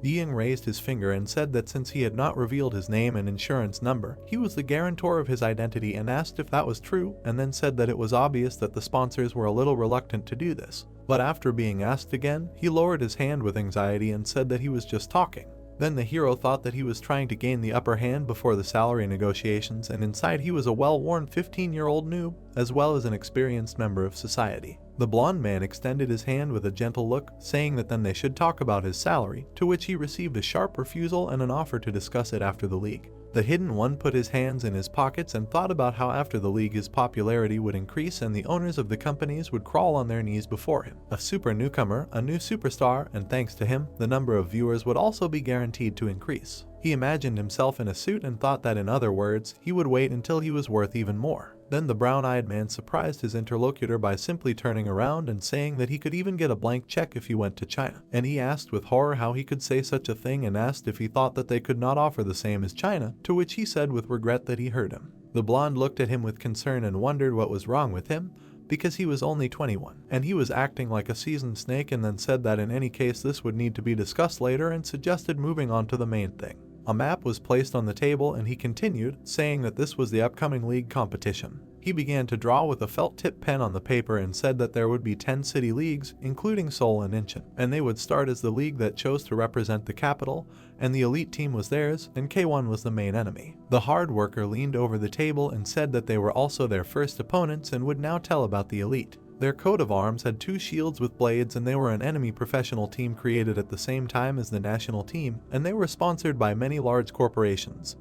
A: Ying raised his finger and said that since he had not revealed his name and insurance number, he was the guarantor of his identity, and asked if that was true, and then said that it was obvious that the sponsors were a little reluctant to do this. But after being asked again, he lowered his hand with anxiety and said that he was just talking. Then the hero thought that he was trying to gain the upper hand before the salary negotiations, and inside he was a well-worn 15-year-old noob, as well as an experienced member of society. The blonde man extended his hand with a gentle look, saying that then they should talk about his salary, to which he received a sharp refusal and an offer to discuss it after the league. The hidden one put his hands in his pockets and thought about how after the league his popularity would increase and the owners of the companies would crawl on their knees before him. A super newcomer, a new superstar, and thanks to him, the number of viewers would also be guaranteed to increase. He imagined himself in a suit and thought that, in other words, he would wait until he was worth even more. Then the brown-eyed man surprised his interlocutor by simply turning around and saying that he could even get a blank check if he went to China. And he asked with horror how he could say such a thing and asked if he thought that they could not offer the same as China, to which he said with regret that he heard him. The blonde looked at him with concern and wondered what was wrong with him, because he was only 21, and he was acting like a seasoned snake, and then said that in any case this would need to be discussed later and suggested moving on to the main thing. A map was placed on the table and he continued, saying that this was the upcoming league competition. He began to draw with a felt-tip pen on the paper and said that there would be 10 city leagues, including Seoul and Incheon, and they would start as the league that chose to represent the capital, and the elite team was theirs, and K1 was the main enemy. The hard worker leaned over the table and said that they were also their first opponents and would now tell about the elite. Their coat of arms had 2 shields with blades, and they were an enemy professional team created at the same time as the national team, and they were sponsored by many large corporations.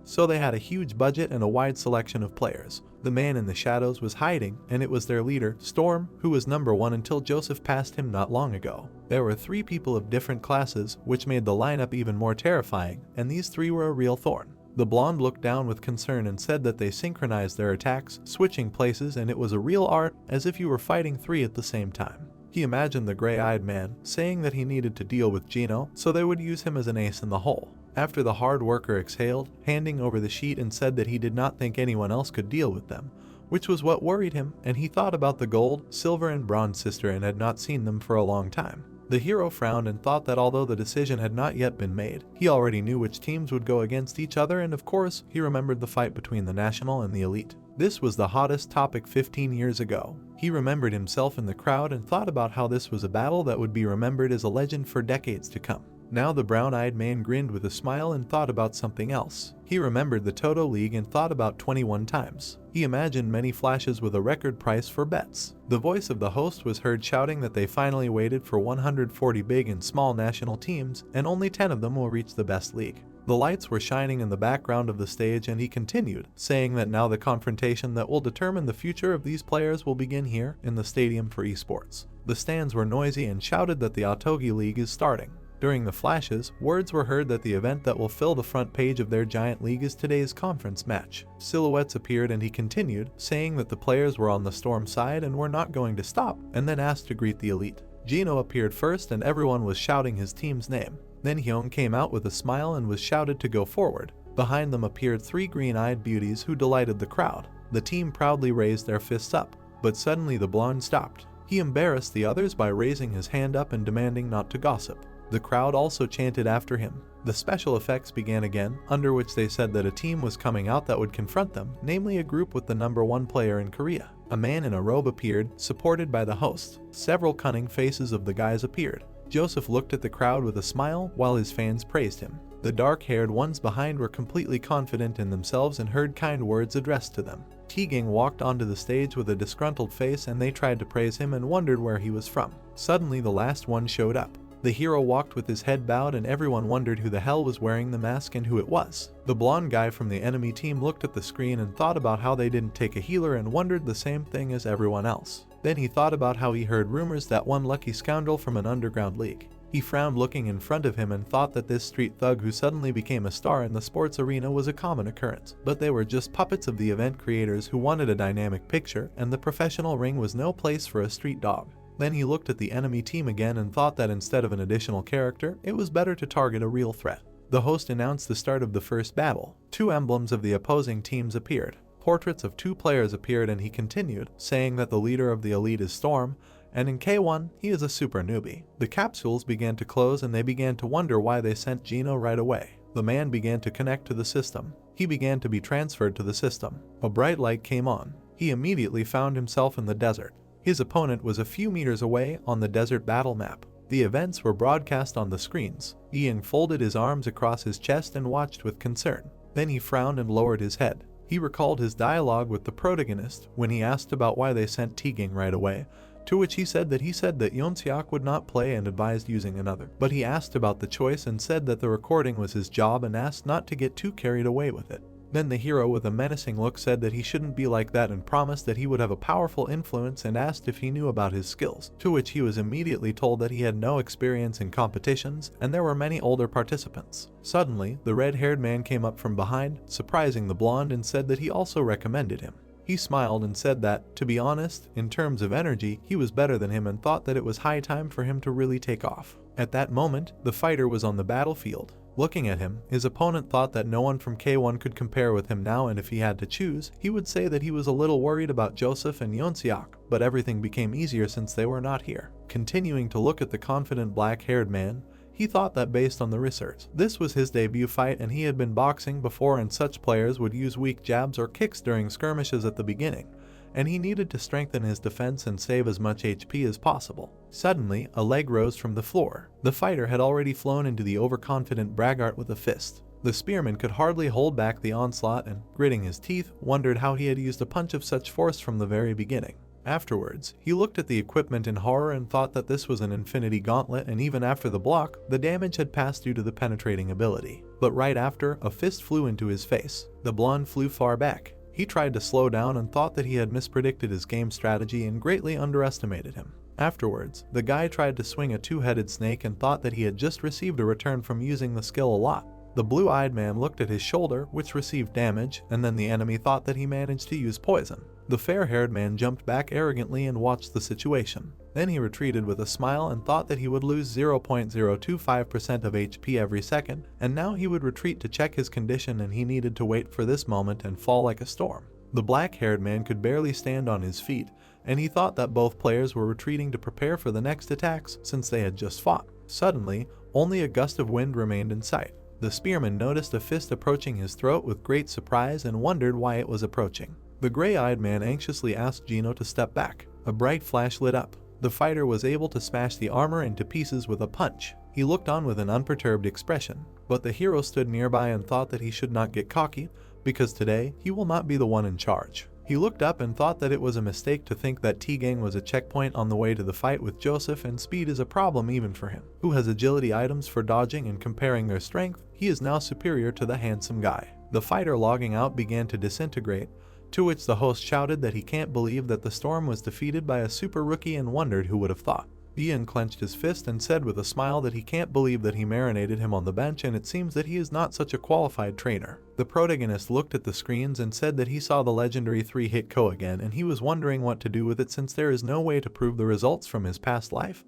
A: So they had a huge budget and a wide selection of players. The man in the shadows was hiding, and it was their leader, Storm, who was number 1 until Joseph passed him not long ago. There were 3 people of different classes, which made the lineup even more terrifying, and these 3 were a real thorn. The blonde looked down with concern and said that they synchronized their attacks, switching places, and it was a real art, as if you were fighting 3 at the same time. He imagined the gray-eyed man, saying that he needed to deal with Gino, so they would use him as an ace in the hole. After the hard worker exhaled, handing over the sheet, and said that he did not think anyone else could deal with them, which was what worried him, and he thought about the gold, silver, and bronze sister and had not seen them for a long time. The hero frowned and thought that although the decision had not yet been made, he already knew which teams would go against each other, and of course, he remembered the fight between the national and the elite. This was the hottest topic 15 years ago. He remembered himself in the crowd and thought about how this was a battle that would be remembered as a legend for decades to come. Now the brown-eyed man grinned with a smile and thought about something else. He remembered the Toto League and thought about 21 times. He imagined many flashes with a record price for bets. The voice of the host was heard shouting that they finally waited for 140 big and small national teams, and only 10 of them will reach the best league. The lights were shining in the background of the stage, and he continued, saying that now the confrontation that will determine the future of these players will begin here in the stadium for esports. The stands were noisy and shouted that the Otogi League is starting. During the flashes, words were heard that the event that will fill the front page of their giant league is today's conference match. Silhouettes appeared and he continued, saying that the players were on the storm side and were not going to stop, and then asked to greet the elite. Gino appeared first and everyone was shouting his team's name. Then Hyung came out with a smile and was shouted to go forward. Behind them appeared 3 green-eyed beauties who delighted the crowd. The team proudly raised their fists up, but suddenly the blonde stopped. He embarrassed the others by raising his hand up and demanding not to gossip. The crowd also chanted after him. The special effects began again, under which they said that a team was coming out that would confront them, namely a group with the #1 player in Korea. A man in a robe appeared, supported by the host. Several cunning faces of the guys appeared. Joseph looked at the crowd with a smile while his fans praised him. The dark-haired ones behind were completely confident in themselves and heard kind words addressed to them. Teagang walked onto the stage with a disgruntled face and they tried to praise him and wondered where he was from. Suddenly the last one showed up. The hero walked with his head bowed and everyone wondered who the hell was wearing the mask and who it was. The blonde guy from the enemy team looked at the screen and thought about how they didn't take a healer and wondered the same thing as everyone else. Then he thought about how he heard rumors that one lucky scoundrel from an underground league. He frowned looking in front of him and thought that this street thug who suddenly became a star in the sports arena was a common occurrence. But they were just puppets of the event creators who wanted a dynamic picture, and the professional ring was no place for a street dog. Then he looked at the enemy team again and thought that instead of an additional character, it was better to target a real threat. The host announced the start of the first battle. 2 emblems of the opposing teams appeared. Portraits of 2 players appeared and he continued, saying that the leader of the elite is Storm, and in K1, he is a super newbie. The capsules began to close and they began to wonder why they sent Gino right away. The man began to connect to the system. He began to be transferred to the system. A bright light came on. He immediately found himself in the desert. His opponent was a few meters away on the desert battle map. The events were broadcast on the screens. Ian folded his arms across his chest and watched with concern. Then he frowned and lowered his head. He recalled his dialogue with the protagonist when he asked about why they sent Teagang right away, to which he said that Yeonseok would not play and advised using another. But he asked about the choice and said that the recording was his job and asked not to get too carried away with it. Then the hero with a menacing look said that he shouldn't be like that and promised that he would have a powerful influence and asked if he knew about his skills, to which he was immediately told that he had no experience in competitions and there were many older participants. Suddenly, the red-haired man came up from behind, surprising the blonde, and said that he also recommended him. He smiled and said that, to be honest, in terms of energy, he was better than him and thought that it was high time for him to really take off. At that moment, the fighter was on the battlefield. Looking at him, his opponent thought that no one from K1 could compare with him now, and if he had to choose, he would say that he was a little worried about Joseph and Yeonseok, but everything became easier since they were not here. Continuing to look at the confident black-haired man, he thought that based on the research, this was his debut fight and he had been boxing before and such players would use weak jabs or kicks during skirmishes at the beginning, and he needed to strengthen his defense and save as much HP as possible. Suddenly, a leg rose from the floor. The fighter had already flown into the overconfident braggart with a fist. The spearman could hardly hold back the onslaught and, gritting his teeth, wondered how he had used a punch of such force from the very beginning. Afterwards, he looked at the equipment in horror and thought that this was an infinity gauntlet, and even after the block, the damage had passed due to the penetrating ability. But right after, a fist flew into his face. The blonde flew far back. He tried to slow down and thought that he had mispredicted his game strategy and greatly underestimated him. Afterwards, the guy tried to swing a 2-headed snake and thought that he had just received a return from using the skill a lot. The blue-eyed man looked at his shoulder, which received damage, and then the enemy thought that he managed to use poison. The fair-haired man jumped back arrogantly and watched the situation. Then he retreated with a smile and thought that he would lose 0.025% of HP every second, and now he would retreat to check his condition and he needed to wait for this moment and fall like a storm. The black-haired man could barely stand on his feet, and he thought that both players were retreating to prepare for the next attacks since they had just fought. Suddenly, only a gust of wind remained in sight. The spearman noticed a fist approaching his throat with great surprise and wondered why it was approaching. The gray-eyed man anxiously asked Gino to step back. A bright flash lit up. The fighter was able to smash the armor into pieces with a punch. He looked on with an unperturbed expression, but the hero stood nearby and thought that he should not get cocky, because today he will not be the one in charge. He looked up and thought that it was a mistake to think that T-Gang was a checkpoint on the way to the fight with Joseph, and speed is a problem even for him, who has agility items for dodging, and comparing their strength, he is now superior to the handsome guy. The fighter logging out began to disintegrate, to which the host shouted that he can't believe that the storm was defeated by a super rookie and wondered who would have thought. Ian clenched his fist and said with a smile that he can't believe that he marinated him on the bench, and it seems that he is not such a qualified trainer. The protagonist looked at the screens and said that he saw the legendary 3-hit KO again, and he was wondering what to do with it since there is no way to prove the results from his past life.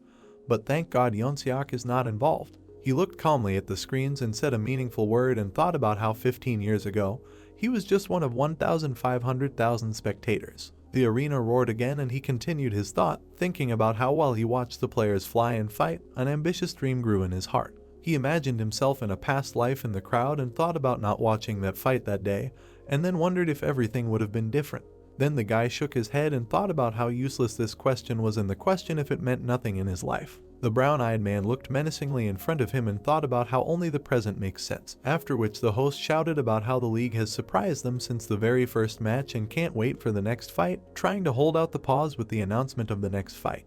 A: But thank God Yonseok is not involved. He looked calmly at the screens and said a meaningful word and thought about how 15 years ago, he was just one of 1,500,000 spectators. The arena roared again, and he continued his thought, thinking about how while he watched the players fly and fight, an ambitious dream grew in his heart. He imagined himself in a past life in the crowd and thought about not watching that fight that day, and then wondered if everything would have been different. Then the guy shook his head and thought about how useless this question was, and the question if it meant nothing in his life. The brown-eyed man looked menacingly in front of him and thought about how only the present makes sense, after which the host shouted about how the league has surprised them since the very first match and can't wait for the next fight, trying to hold out the pause with the announcement of the next fight.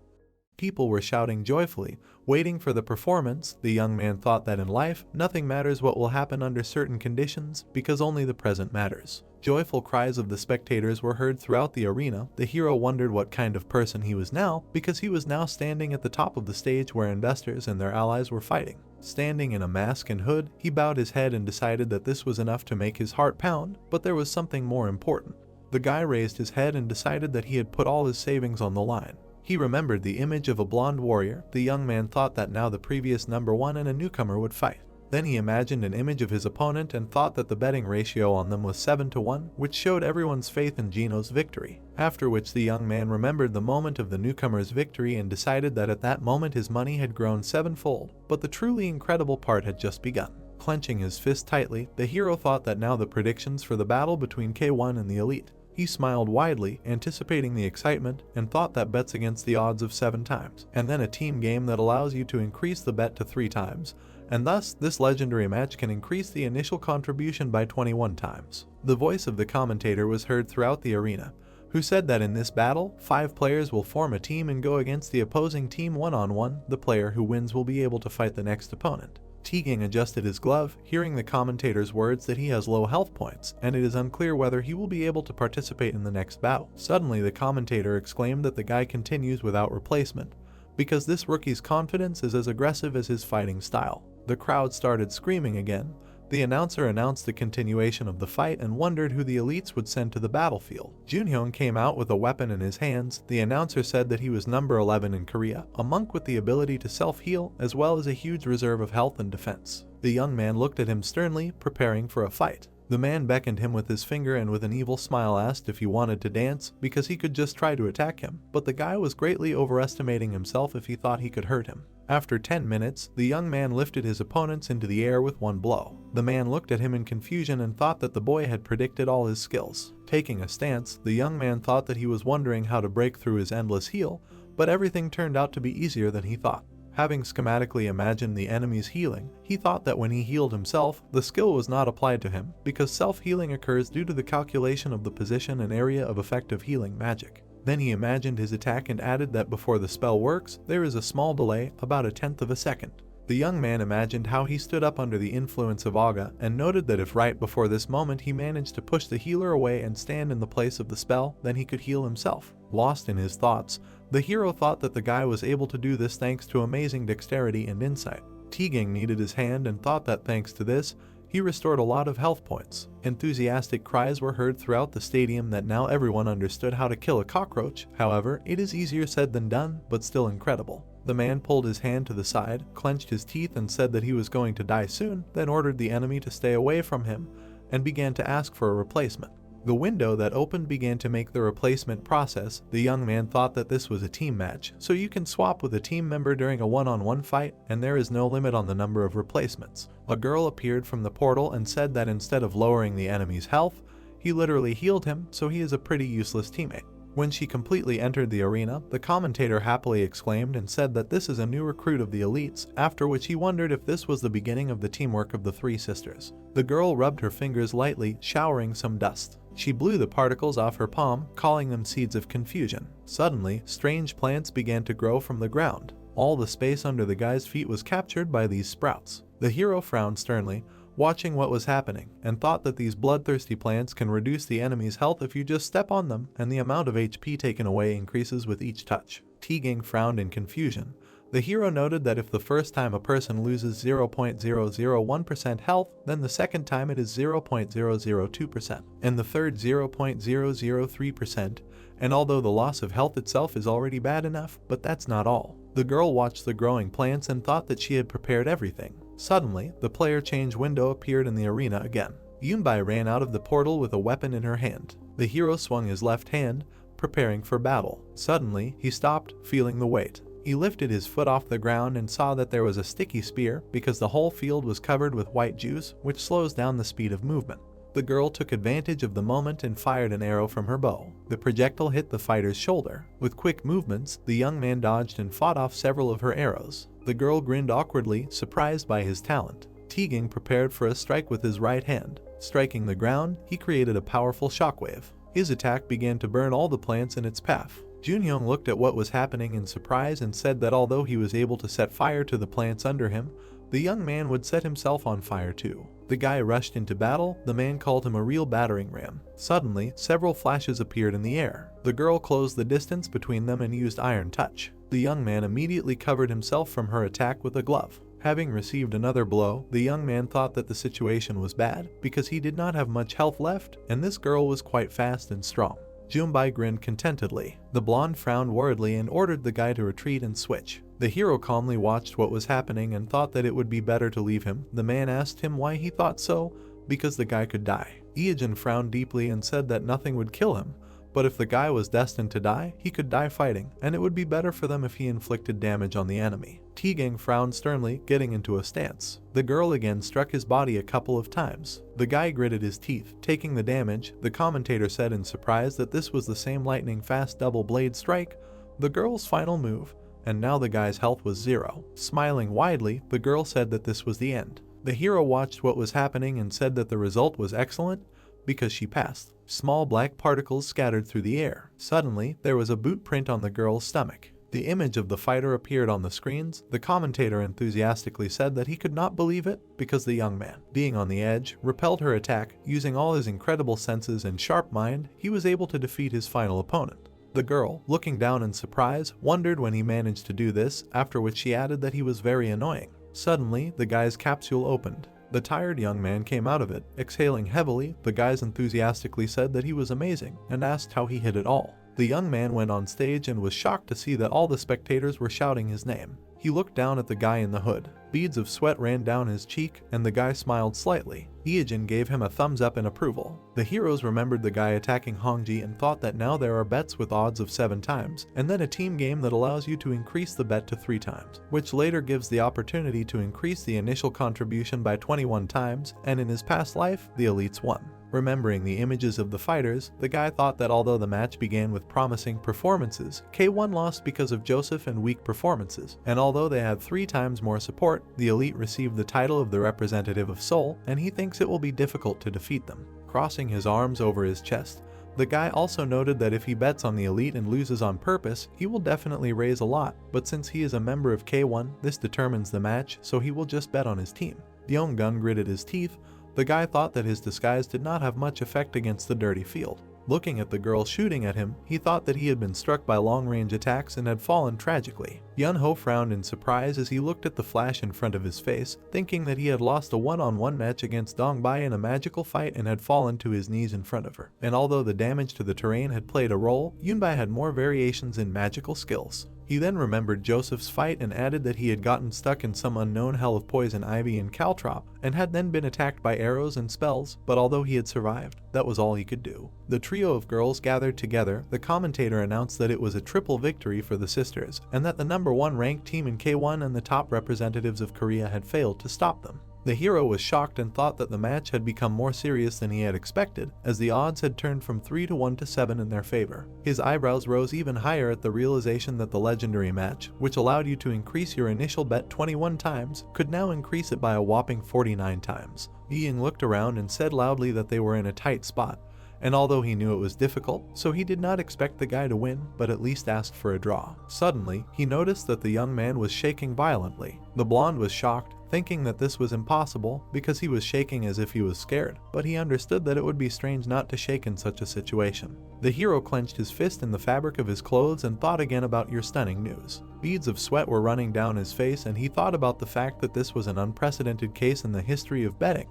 A: People were shouting joyfully, waiting for the performance. The young man thought that in life, nothing matters what will happen under certain conditions, because only the present matters. Joyful cries of the spectators were heard throughout the arena. The hero wondered what kind of person he was now, because he was now standing at the top of the stage where investors and their allies were fighting. Standing in a mask and hood, he bowed his head and decided that this was enough to make his heart pound, but there was something more important. The guy raised his head and decided that he had put all his savings on the line. He remembered the image of a blonde warrior. The young man thought that now the previous number 1 and a newcomer would fight. Then he imagined an image of his opponent and thought that the betting ratio on them was 7-1, which showed everyone's faith in Gino's victory. After which the young man remembered the moment of the newcomer's victory and decided that at that moment his money had grown 7-fold, but the truly incredible part had just begun. Clenching his fist tightly, the hero thought that now the predictions for the battle between K1 and the Elite. He smiled widely, anticipating the excitement, and thought that bets against the odds of 7 times, and then a team game that allows you to increase the bet to 3 times, and thus this legendary match can increase the initial contribution by 21 times. The voice of the commentator was heard throughout the arena, who said that in this battle, 5 players will form a team and go against the opposing team one-on-one. The player who wins will be able to fight the next opponent. T-Gang adjusted his glove, hearing the commentator's words that he has low health points, and it is unclear whether he will be able to participate in the next battle. Suddenly the commentator exclaimed that the guy continues without replacement, because this rookie's confidence is as aggressive as his fighting style. The crowd started screaming again. The announcer announced the continuation of the fight and wondered who the elites would send to the battlefield. Junhyun came out with a weapon in his hands. The announcer said that he was number 11 in Korea, a monk with the ability to self-heal as well as a huge reserve of health and defense. The young man looked at him sternly, preparing for a fight. The man beckoned him with his finger and with an evil smile asked if he wanted to dance, because he could just try to attack him, but the guy was greatly overestimating himself if he thought he could hurt him. After 10 minutes, the young man lifted his opponents into the air with one blow. The man looked at him in confusion and thought that the boy had predicted all his skills. Taking a stance, the young man thought that he was wondering how to break through his endless heal, but everything turned out to be easier than he thought. Having schematically imagined the enemy's healing, he thought that when he healed himself, the skill was not applied to him, because self-healing occurs due to the calculation of the position and area of effective healing magic. Then he imagined his attack and added that before the spell works, there is a small delay, about 1/10 of a second. The young man imagined how he stood up under the influence of Aga and noted that if right before this moment he managed to push the healer away and stand in the place of the spell, then he could heal himself. Lost in his thoughts, the hero thought that the guy was able to do this thanks to amazing dexterity and insight. T-Gang needed his hand and thought that thanks to this, he restored a lot of health points. Enthusiastic cries were heard throughout the stadium that now everyone understood how to kill a cockroach. However, it is easier said than done, but still incredible. The man pulled his hand to the side, clenched his teeth and said that he was going to die soon, then ordered the enemy to stay away from him and began to ask for a replacement. The window that opened began to make the replacement process. The young man thought that this was a team match, so you can swap with a team member during a one-on-one fight, and there is no limit on the number of replacements. A girl appeared from the portal and said that instead of lowering the enemy's health, he literally healed him, so he is a pretty useless teammate. When she completely entered the arena, the commentator happily exclaimed and said that this is a new recruit of the elites, after which he wondered if this was the beginning of the teamwork of the three sisters. The girl rubbed her fingers lightly, showering some dust. She blew the particles off her palm, calling them seeds of confusion. Suddenly, strange plants began to grow from the ground. All the space under the guy's feet was captured by these sprouts. The hero frowned sternly, watching what was happening, and thought that these bloodthirsty plants can reduce the enemy's health if you just step on them, and the amount of HP taken away increases with each touch. Teagang frowned in confusion. The hero noted that if the first time a person loses 0.001% health, then the second time it is 0.002%, and the third 0.003%, and although the loss of health itself is already bad enough, but that's not all. The girl watched the growing plants and thought that she had prepared everything. Suddenly, the player change window appeared in the arena again. Newbie ran out of the portal with a weapon in her hand. The hero swung his left hand, preparing for battle. Suddenly, he stopped, feeling the weight. He lifted his foot off the ground and saw that there was a sticky spear because the whole field was covered with white juice, which slows down the speed of movement. The girl took advantage of the moment and fired an arrow from her bow. The projectile hit the fighter's shoulder. With quick movements, the young man dodged and fought off several of her arrows. The girl grinned awkwardly, surprised by his talent. Teagang prepared for a strike with his right hand. Striking the ground, he created a powerful shockwave. His attack began to burn all the plants in its path. Junyoung looked at what was happening in surprise and said that although he was able to set fire to the plants under him, the young man would set himself on fire too. The guy rushed into battle. The man called him a real battering ram. Suddenly, several flashes appeared in the air. The girl closed the distance between them and used Iron Touch. The young man immediately covered himself from her attack with a glove. Having received another blow, the young man thought that the situation was bad because he did not have much health left, and this girl was quite fast and strong. Newbie grinned contentedly. The blonde frowned worriedly and ordered the guy to retreat and switch. The hero calmly watched what was happening and thought that it would be better to leave him. The man asked him why he thought so, because the guy could die. Eugene frowned deeply and said that nothing would kill him, but if the guy was destined to die, he could die fighting, and it would be better for them if he inflicted damage on the enemy. Teagang frowned sternly, getting into a stance. The girl again struck his body a couple of times. The guy gritted his teeth, taking the damage. The commentator said in surprise that this was the same lightning-fast double blade strike, the girl's final move, and now the guy's health was 0. Smiling widely, the girl said that this was the end. The hero watched what was happening and said that the result was excellent because she passed. Small black particles scattered through the air. Suddenly, there was a boot print on the girl's stomach. The image of the fighter appeared on the screens. The commentator enthusiastically said that he could not believe it because the young man, being on the edge, repelled her attack. Using all his incredible senses and sharp mind, he was able to defeat his final opponent. The girl, looking down in surprise, wondered when he managed to do this, after which she added that he was very annoying. Suddenly, the guy's capsule opened. The tired young man came out of it, exhaling heavily. The guys enthusiastically said that he was amazing and asked how he hit it all. The young man went on stage and was shocked to see that all the spectators were shouting his name. He looked down at the guy in the hood. Beads of sweat ran down his cheek, and the guy smiled slightly. Eugene gave him a thumbs up in approval. The heroes remembered the guy attacking Hongji and thought that now there are bets with odds of 7 times, and then a team game that allows you to increase the bet to 3 times, which later gives the opportunity to increase the initial contribution by 21 times, and in his past life, the elites won. Remembering the images of the fighters, the guy thought that although the match began with promising performances, K1 lost because of Joseph and weak performances, and although they had 3 times more support, the elite received the title of the representative of Seoul, and he thinks it will be difficult to defeat them. Crossing his arms over his chest, the guy also noted that if he bets on the elite and loses on purpose, he will definitely raise a lot, but since he is a member of K1, this determines the match, so he will just bet on his team. Yeong-gun gritted his teeth. The guy thought that his disguise did not have much effect against the dirty field. Looking at the girl shooting at him, he thought that he had been struck by long-range attacks and had fallen tragically. Yun-ho frowned in surprise as he looked at the flash in front of his face, thinking that he had lost a one-on-one match against Dong-bai in a magical fight and had fallen to his knees in front of her. And although the damage to the terrain had played a role, Yunbai had more variations in magical skills. He then remembered Joseph's fight and added that he had gotten stuck in some unknown hell of poison ivy and caltrop and had then been attacked by arrows and spells, but although he had survived, that was all he could do. The trio of girls gathered together. The commentator announced that it was a triple victory for the sisters and that the #1 ranked team in K1 and the top representatives of Korea had failed to stop them. The hero was shocked and thought that the match had become more serious than he had expected, as the odds had turned from 3-1 to 7 in their favor. His eyebrows rose even higher at the realization that the legendary match, which allowed you to increase your initial bet 21 times, could now increase it by a whopping 49 times. Ian looked around and said loudly that they were in a tight spot, and although he knew it was difficult, so he did not expect the guy to win, but at least asked for a draw. Suddenly, he noticed that the young man was shaking violently. The blonde was shocked, thinking that this was impossible because he was shaking as if he was scared, but he understood that it would be strange not to shake in such a situation. The hero clenched his fist in the fabric of his clothes and thought again about your stunning news. Beads of sweat were running down his face, and he thought about the fact that this was an unprecedented case in the history of betting,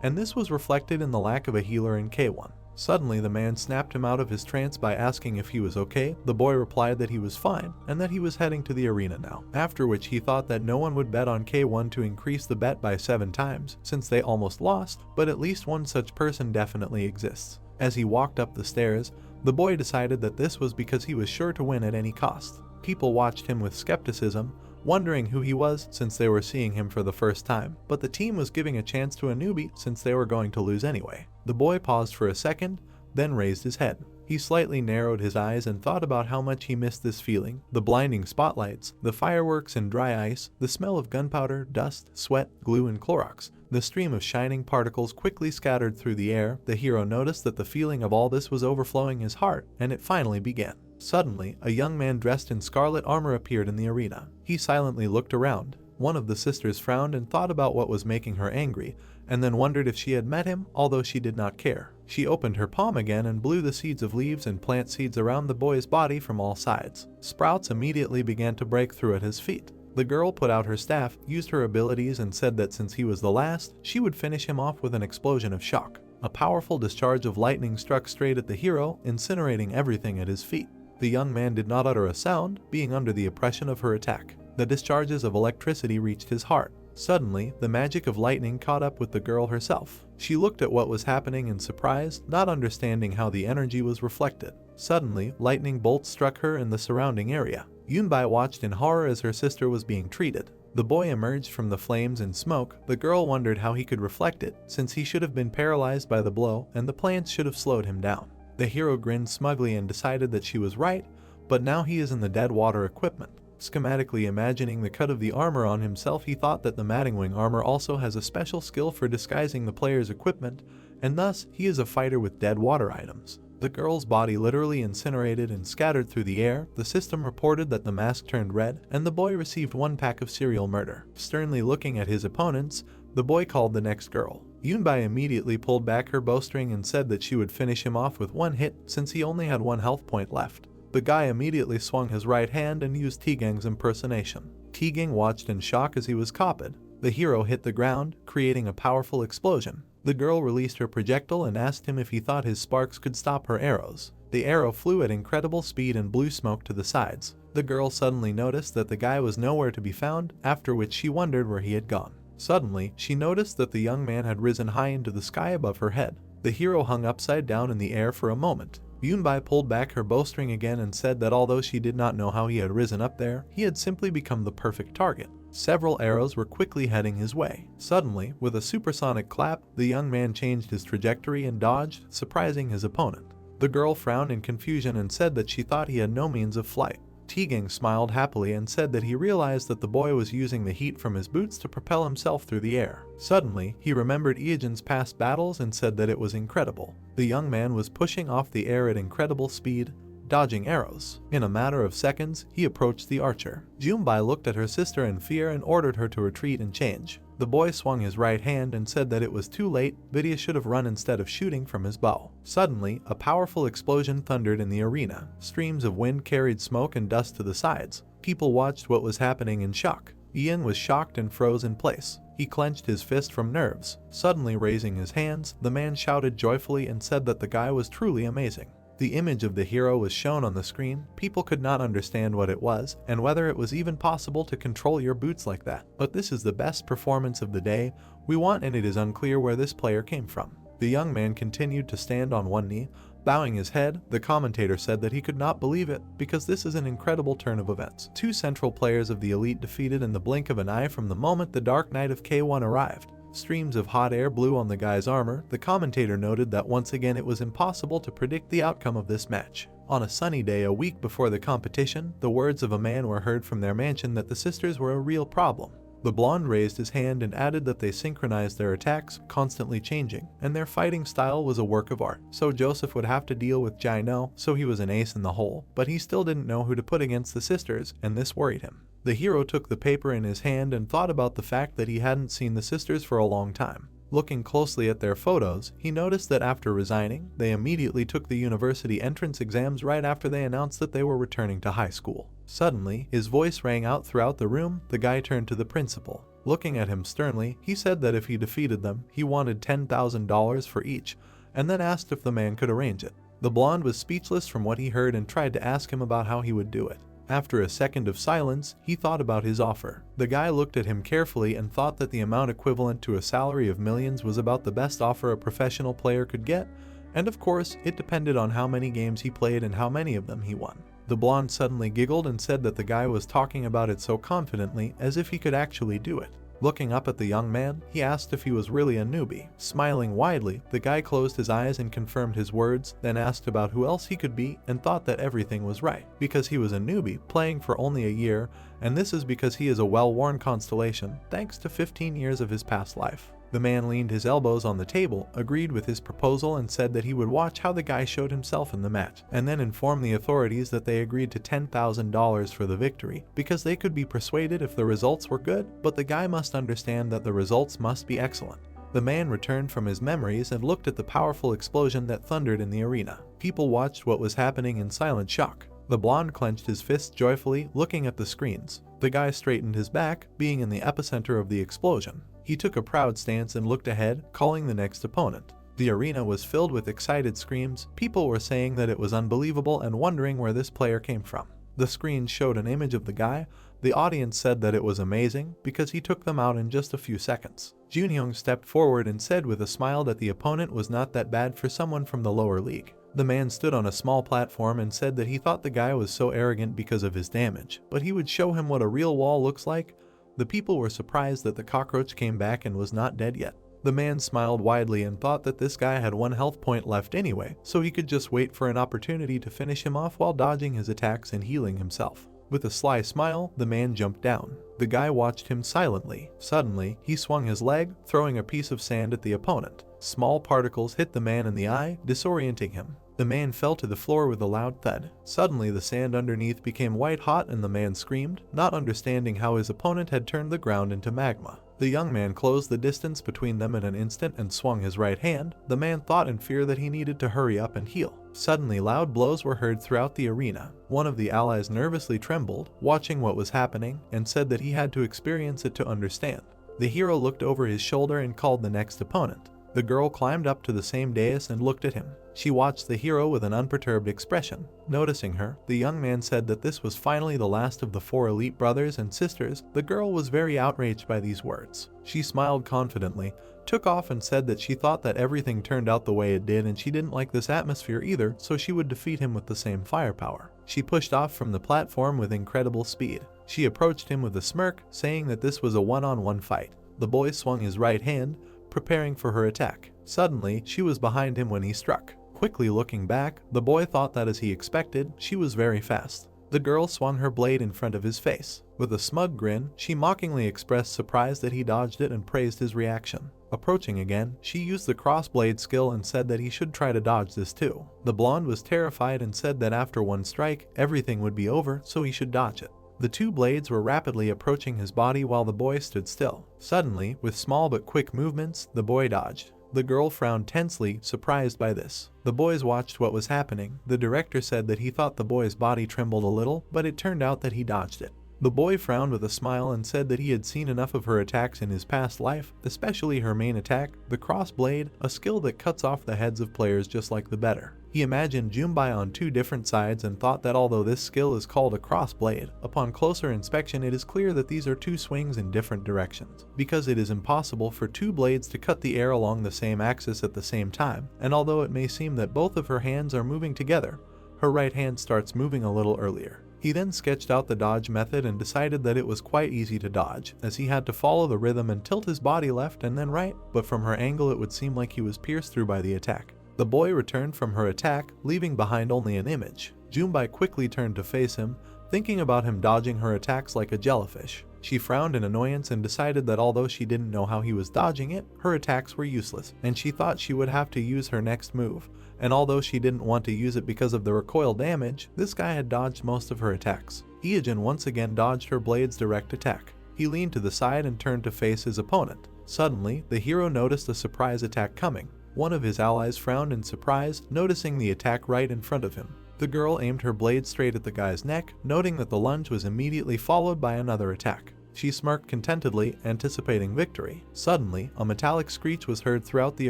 A: and this was reflected in the lack of a healer in K1. Suddenly, the man snapped him out of his trance by asking if he was okay. The boy replied that he was fine and that he was heading to the arena now, after which he thought that no one would bet on K1 to increase the bet by 7 times, since they almost lost, but at least one such person definitely exists. As he walked up the stairs, the boy decided that this was because he was sure to win at any cost. People watched him with skepticism, wondering who he was since they were seeing him for the first time, but the team was giving a chance to a newbie since they were going to lose anyway. The boy paused for a second, then raised his head. He slightly narrowed his eyes and thought about how much he missed this feeling. The blinding spotlights, the fireworks and dry ice, the smell of gunpowder, dust, sweat, glue and Clorox. The stream of shining particles quickly scattered through the air. The hero noticed that the feeling of all this was overflowing his heart, and it finally began. Suddenly, a young man dressed in scarlet armor appeared in the arena. He silently looked around. One of the sisters frowned and thought about what was making her angry, and then wondered if she had met him, although she did not care. She opened her palm again and blew the seeds of leaves and plant seeds around the boy's body from all sides. Sprouts immediately began to break through at his feet. The girl put out her staff, used her abilities, and said that since he was the last, she would finish him off with an explosion of shock. A powerful discharge of lightning struck straight at the hero, incinerating everything at his feet. The young man did not utter a sound, being under the oppression of her attack. The discharges of electricity reached his heart. Suddenly, the magic of lightning caught up with the girl herself. She looked at what was happening in surprise, not understanding how the energy was reflected. Suddenly, lightning bolts struck her in the surrounding area. Yunbai watched in horror as her sister was being treated. The boy emerged from the flames and smoke. The girl wondered how he could reflect it, since he should have been paralyzed by the blow, and the plants should have slowed him down. The hero grinned smugly and decided that she was right, but now he is in the dead water equipment. Schematically imagining the cut of the armor on himself, he thought that the Mattingwing armor also has a special skill for disguising the player's equipment, and thus he is a fighter with dead water items. The girl's body literally incinerated and scattered through the air. The system reported that the mask turned red, and the boy received 1 pack of serial murder. Sternly looking at his opponents, the boy called the next girl. Yunbai immediately pulled back her bowstring and said that she would finish him off with 1 hit since he only had 1 health point left. The guy immediately swung his right hand and used Tigang's impersonation. Tigang watched in shock as he was copied. The hero hit the ground, creating a powerful explosion. The girl released her projectile and asked him if he thought his sparks could stop her arrows. The arrow flew at incredible speed and blew smoke to the sides. The girl suddenly noticed that the guy was nowhere to be found, after which she wondered where he had gone. Suddenly, she noticed that the young man had risen high into the sky above her head. The hero hung upside down in the air for a moment. Yunbai pulled back her bowstring again and said that although she did not know how he had risen up there, he had simply become the perfect target. Several arrows were quickly heading his way. Suddenly, with a supersonic clap, the young man changed his trajectory and dodged, surprising his opponent. The girl frowned in confusion and said that she thought he had no means of flight. Tigang smiled happily and said that he realized that the boy was using the heat from his boots to propel himself through the air. Suddenly, he remembered Iejan's past battles and said that it was incredible. The young man was pushing off the air at incredible speed, dodging arrows. In a matter of seconds, he approached the archer. Yunbai looked at her sister in fear and ordered her to retreat and change. The boy swung his right hand and said that it was too late. Vidya should have run instead of shooting from his bow. Suddenly, a powerful explosion thundered in the arena. Streams of wind carried smoke and dust to the sides. People watched what was happening in shock. Ian was shocked and froze in place. He clenched his fist from nerves. Suddenly raising his hands, the man shouted joyfully and said that the guy was truly amazing. The image of the hero was shown on the screen. People could not understand what it was and whether it was even possible to control your boots like that. But this is the best performance of the day we want, and it is unclear where this player came from. The young man continued to stand on one knee, bowing his head. The commentator said that he could not believe it because this is an incredible turn of events. Two central players of the elite defeated in the blink of an eye from the moment the Dark Knight of K1 arrived. Streams of hot air blew on the guy's armor. The commentator noted that once again it was impossible to predict the outcome of this match. On a sunny day a week before the competition, the words of a man were heard from their mansion that the sisters were a real problem. The blonde raised his hand and added that they synchronized their attacks, constantly changing, and their fighting style was a work of art. So Joseph would have to deal with Jino, so he was an ace in the hole, but he still didn't know who to put against the sisters, and this worried him. The hero took the paper in his hand and thought about the fact that he hadn't seen the sisters for a long time. Looking closely at their photos, he noticed that after resigning, they immediately took the university entrance exams right after they announced that they were returning to high school. Suddenly, his voice rang out throughout the room. The guy turned to the principal. Looking at him sternly, he said that if he defeated them, he wanted $10,000 for each, and then asked if the man could arrange it. The blonde was speechless from what he heard and tried to ask him about how he would do it. After a second of silence, he thought about his offer. The guy looked at him carefully and thought that the amount equivalent to a salary of millions was about the best offer a professional player could get, and of course, it depended on how many games he played and how many of them he won. The blonde suddenly giggled and said that the guy was talking about it so confidently as if he could actually do it. Looking up at the young man, he asked if he was really a newbie. Smiling widely, the guy closed his eyes and confirmed his words, then asked about who else he could be and thought that everything was right, because he was a newbie, playing for only a year, and this is because he is a well-worn constellation, thanks to 15 years of his past life. The man leaned his elbows on the table, agreed with his proposal, and said that he would watch how the guy showed himself in the match, and then inform the authorities that they agreed to $10,000 for the victory, because they could be persuaded if the results were good, but the guy must understand that the results must be excellent. The man returned from his memories and looked at the powerful explosion that thundered in the arena. People watched what was happening in silent shock. The blonde clenched his fists joyfully, looking at the screens. The guy straightened his back, being in the epicenter of the explosion. He took a proud stance and looked ahead, calling the next opponent. The arena was filled with excited screams. People were saying that it was unbelievable and wondering where this player came from. The screen showed an image of the guy. The audience said that it was amazing because he took them out in just a few seconds. Junyoung stepped forward and said with a smile that the opponent was not that bad for someone from the lower league. The man stood on a small platform and said that he thought the guy was so arrogant because of his damage, but he would show him what a real wall looks like. The people were surprised that the cockroach came back and was not dead yet. The man smiled widely and thought that this guy had 1 health point left anyway, so he could just wait for an opportunity to finish him off while dodging his attacks and healing himself. With a sly smile, the man jumped down. The guy watched him silently. Suddenly, he swung his leg, throwing a piece of sand at the opponent. Small particles hit the man in the eye, disorienting him. The man fell to the floor with a loud thud. Suddenly, the sand underneath became white hot and the man screamed, not understanding how his opponent had turned the ground into magma. The young man closed the distance between them in an instant and swung his right hand. The man thought in fear that he needed to hurry up and heal. Suddenly, loud blows were heard throughout the arena. One of the allies nervously trembled, watching what was happening, and said that he had to experience it to understand. The hero looked over his shoulder and called the next opponent. The girl climbed up to the same dais and looked at him. She watched the hero with an unperturbed expression. Noticing her, the young man said that this was finally the last of the 4 elite brothers and sisters. The girl was very outraged by these words. She smiled confidently, took off and said that she thought that everything turned out the way it did and she didn't like this atmosphere either, so she would defeat him with the same firepower. She pushed off from the platform with incredible speed. She approached him with a smirk, saying that this was a one-on-one fight. The boy swung his right hand, preparing for her attack. Suddenly, she was behind him when he struck. Quickly looking back, the boy thought that as he expected, she was very fast. The girl swung her blade in front of his face. With a smug grin, she mockingly expressed surprise that he dodged it and praised his reaction. Approaching again, she used the crossblade skill and said that he should try to dodge this too. The blonde was terrified and said that after one strike, everything would be over, so he should dodge it. The 2 blades were rapidly approaching his body while the boy stood still. Suddenly, with small but quick movements, the boy dodged. The girl frowned tensely, surprised by this. The boys watched what was happening. The director said that he thought the boy's body trembled a little, but it turned out that he dodged it. The boy frowned with a smile and said that he had seen enough of her attacks in his past life, especially her main attack, the cross blade, a skill that cuts off the heads of players just like the better. He imagined Newbie on two different sides and thought that although this skill is called a cross blade, upon closer inspection it is clear that these are two swings in different directions, because it is impossible for two blades to cut the air along the same axis at the same time, and although it may seem that both of her hands are moving together, her right hand starts moving a little earlier. He then sketched out the dodge method and decided that it was quite easy to dodge, as he had to follow the rhythm and tilt his body left and then right, but from her angle it would seem like he was pierced through by the attack. The boy returned from her attack, leaving behind only an image. Newbie quickly turned to face him, thinking about him dodging her attacks like a jellyfish. She frowned in annoyance and decided that although she didn't know how he was dodging it, her attacks were useless, and she thought she would have to use her next move. And although she didn't want to use it because of the recoil damage, this guy had dodged most of her attacks. Ijin once again dodged her blade's direct attack. He leaned to the side and turned to face his opponent. Suddenly, the hero noticed a surprise attack coming. One of his allies frowned in surprise, noticing the attack right in front of him. The girl aimed her blade straight at the guy's neck, noting that the lunge was immediately followed by another attack. She smirked contentedly, anticipating victory. Suddenly, a metallic screech was heard throughout the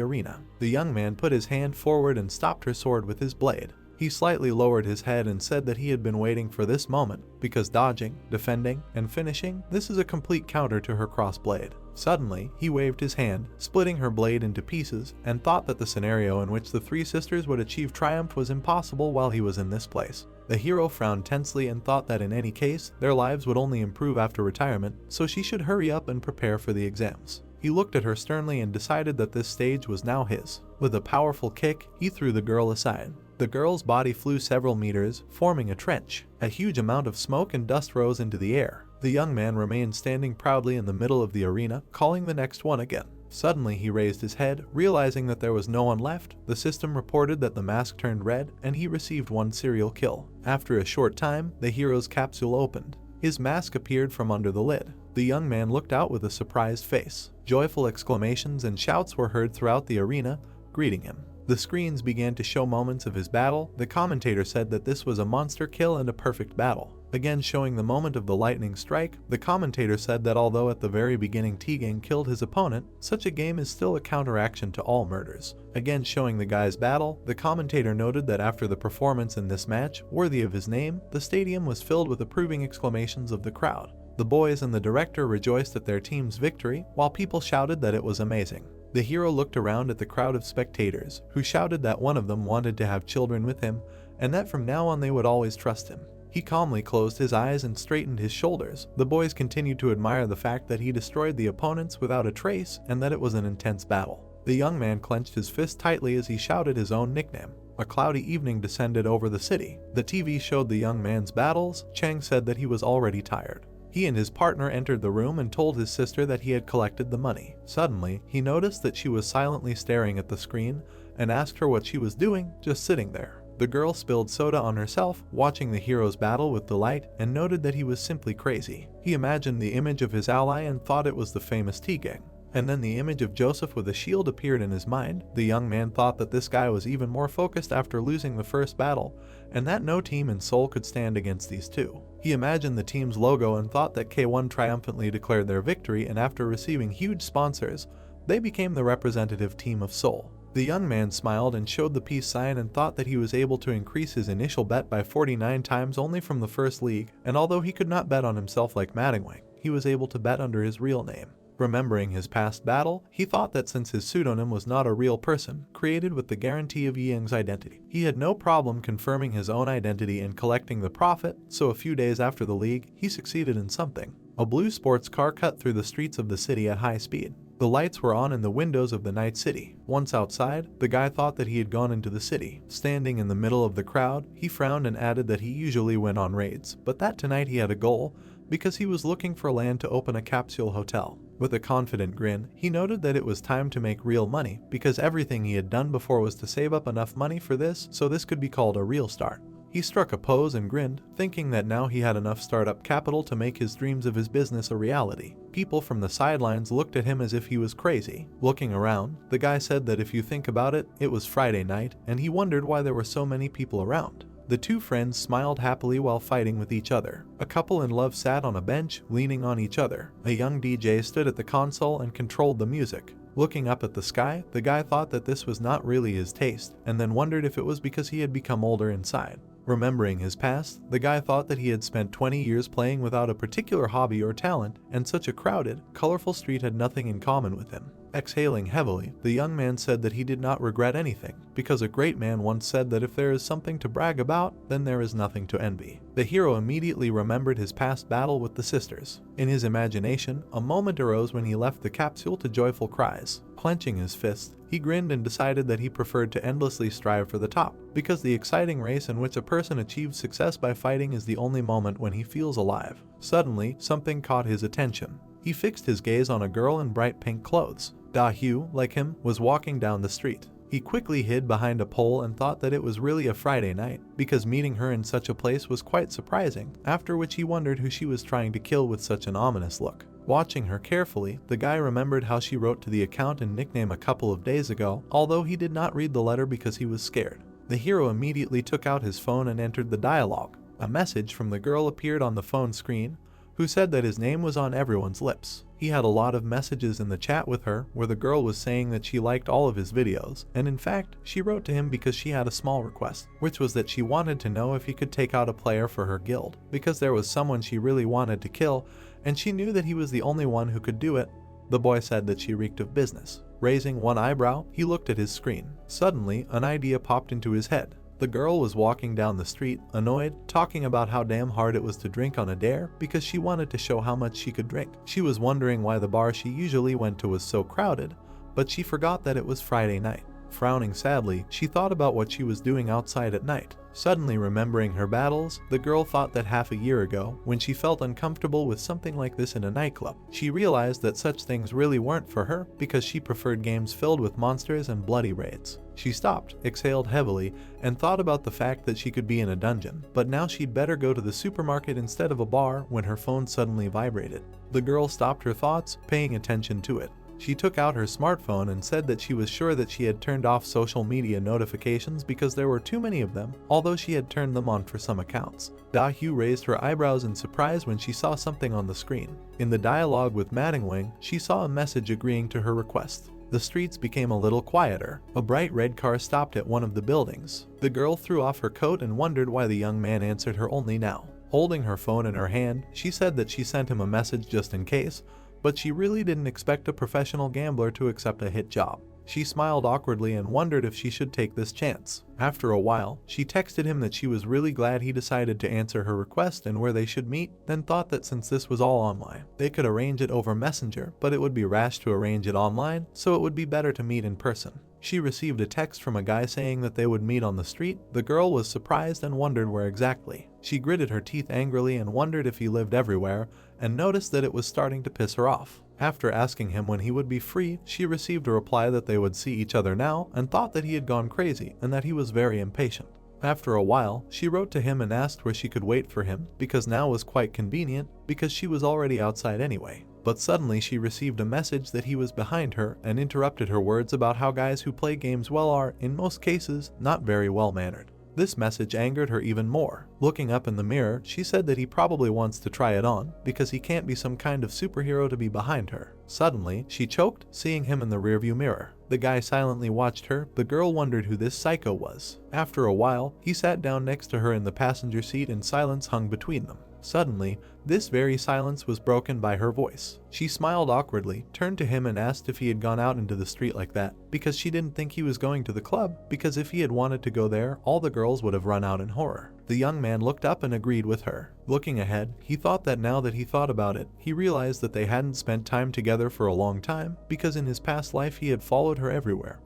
A: arena. The young man put his hand forward and stopped her sword with his blade. He slightly lowered his head and said that he had been waiting for this moment, because dodging, defending, and finishing, this is a complete counter to her cross blade. Suddenly, he waved his hand, splitting her blade into pieces, and thought that the scenario in which the three sisters would achieve triumph was impossible while he was in this place. The hero frowned tensely and thought that in any case, their lives would only improve after retirement, so she should hurry up and prepare for the exams. He looked at her sternly and decided that this stage was now his. With a powerful kick, he threw the girl aside. The girl's body flew several meters, forming a trench. A huge amount of smoke and dust rose into the air. The young man remained standing proudly in the middle of the arena, calling the next one again. Suddenly he raised his head, realizing that there was no one left. The system reported that the mask turned red, and he received one serial kill. After a short time, the hero's capsule opened. His mask appeared from under the lid. The young man looked out with a surprised face. Joyful exclamations and shouts were heard throughout the arena, greeting him. The screens began to show moments of his battle. The commentator said that this was a monster kill and a perfect battle. Again showing the moment of the lightning strike, the commentator said that although at the very beginning Tegan killed his opponent, such a game is still a counteraction to all murders. Again showing the guy's battle, the commentator noted that after the performance in this match, worthy of his name, the stadium was filled with approving exclamations of the crowd. The boys and the director rejoiced at their team's victory, while people shouted that it was amazing. The hero looked around at the crowd of spectators, who shouted that one of them wanted to have children with him, and that from now on they would always trust him. He calmly closed his eyes and straightened his shoulders. The boys continued to admire the fact that he destroyed the opponents without a trace and that it was an intense battle. The young man clenched his fist tightly as he shouted his own nickname. A cloudy evening descended over the city. The TV showed the young man's battles. Chang said that he was already tired. He and his partner entered the room and told his sister that he had collected the money. Suddenly, he noticed that she was silently staring at the screen and asked her what she was doing, just sitting there. The girl spilled soda on herself, watching the hero's battle with delight, and noted that he was simply crazy. He imagined the image of his ally and thought it was the famous Tegang. And then the image of Joseph with a shield appeared in his mind. The young man thought that this guy was even more focused after losing the first battle, and that no team in Seoul could stand against these two. He imagined the team's logo and thought that K1 triumphantly declared their victory, and after receiving huge sponsors, they became the representative team of Seoul. The young man smiled and showed the peace sign and thought that he was able to increase his initial bet by 49 times only from the first league, and although he could not bet on himself like Mattingwang, he was able to bet under his real name. Remembering his past battle, he thought that since his pseudonym was not a real person, created with the guarantee of Ying's identity, he had no problem confirming his own identity and collecting the profit, so a few days after the league, he succeeded in something. A blue sports car cut through the streets of the city at high speed. The lights were on in the windows of the night city. Once outside, the guy thought that he had gone into the city. Standing in the middle of the crowd, he frowned and added that he usually went on raids, but that tonight he had a goal, because he was looking for land to open a capsule hotel. With a confident grin, he noted that it was time to make real money, because everything he had done before was to save up enough money for this, so this could be called a real start. He struck a pose and grinned, thinking that now he had enough startup capital to make his dreams of his business a reality. People from the sidelines looked at him as if he was crazy. Looking around, the guy said that if you think about it, it was Friday night, and he wondered why there were so many people around. The two friends smiled happily while fighting with each other. A couple in love sat on a bench, leaning on each other. A young DJ stood at the console and controlled the music. Looking up at the sky, the guy thought that this was not really his taste, and then wondered if it was because he had become older inside. Remembering his past, the guy thought that he had spent 20 years playing without a particular hobby or talent, and such a crowded, colorful street had nothing in common with him. Exhaling heavily, the young man said that he did not regret anything, because a great man once said that if there is something to brag about, then there is nothing to envy. The hero immediately remembered his past battle with the sisters. In his imagination, a moment arose when he left the capsule to joyful cries. Clenching his fist, he grinned and decided that he preferred to endlessly strive for the top, because the exciting race in which a person achieves success by fighting is the only moment when he feels alive. Suddenly, something caught his attention. He fixed his gaze on a girl in bright pink clothes. Da-Hyu, like him, was walking down the street. He quickly hid behind a pole and thought that it was really a Friday night, because meeting her in such a place was quite surprising, after which he wondered who she was trying to kill with such an ominous look. Watching her carefully, the guy remembered how she wrote to the account and nickname a couple of days ago, although he did not read the letter because he was scared. The hero immediately took out his phone and entered the dialogue. A message from the girl appeared on the phone screen, who said that his name was on everyone's lips. He had a lot of messages in the chat with her where the girl was saying that she liked all of his videos, and in fact, she wrote to him because she had a small request, which was that she wanted to know if he could take out a player for her guild, because there was someone she really wanted to kill, and she knew that he was the only one who could do it. The boy said that she reeked of business. Raising one eyebrow, he looked at his screen. Suddenly, an idea popped into his head. The girl was walking down the street, annoyed, talking about how damn hard it was to drink on a dare because she wanted to show how much she could drink. She was wondering why the bar she usually went to was so crowded, but she forgot that it was Friday night. Frowning sadly, she thought about what she was doing outside at night. Suddenly remembering her battles, the girl thought that half a year ago, when she felt uncomfortable with something like this in a nightclub, she realized that such things really weren't for her because she preferred games filled with monsters and bloody raids. She stopped, exhaled heavily, and thought about the fact that she could be in a dungeon, but now she'd better go to the supermarket instead of a bar when her phone suddenly vibrated. The girl stopped her thoughts, paying attention to it. She took out her smartphone and said that she was sure that she had turned off social media notifications because there were too many of them, although she had turned them on for some accounts. Da-Hyu raised her eyebrows in surprise when she saw something on the screen. In the dialogue with Wing, she saw a message agreeing to her request. The streets became a little quieter. A bright red car stopped at one of the buildings. The girl threw off her coat and wondered why the young man answered her only now. Holding her phone in her hand, she said that she sent him a message just in case, but she really didn't expect a professional gambler to accept a hit job. She smiled awkwardly and wondered if she should take this chance. After a while, she texted him that she was really glad he decided to answer her request and where they should meet, then thought that since this was all online, they could arrange it over Messenger, but it would be rash to arrange it online, so it would be better to meet in person. She received a text from a guy saying that they would meet on the street. The girl was surprised and wondered where exactly. She gritted her teeth angrily and wondered if he lived everywhere, and noticed that it was starting to piss her off. After asking him when he would be free, she received a reply that they would see each other now and thought that he had gone crazy and that he was very impatient. After a while, she wrote to him and asked where she could wait for him, because now was quite convenient because she was already outside anyway. But suddenly she received a message that he was behind her and interrupted her words about how guys who play games well are, in most cases, not very well-mannered. This message angered her even more. Looking up in the mirror, she said that he probably wants to try it on, because he can't be some kind of superhero to be behind her. Suddenly, she choked, seeing him in the rearview mirror. The guy silently watched her. The girl wondered who this psycho was. After a while, he sat down next to her in the passenger seat and silence hung between them. Suddenly, this very silence was broken by her voice. She smiled awkwardly, turned to him and asked if he had gone out into the street like that, because she didn't think he was going to the club, because if he had wanted to go there, all the girls would have run out in horror. The young man looked up and agreed with her. Looking ahead, he thought that now that he thought about it, he realized that they hadn't spent time together for a long time, because in his past life he had followed her everywhere,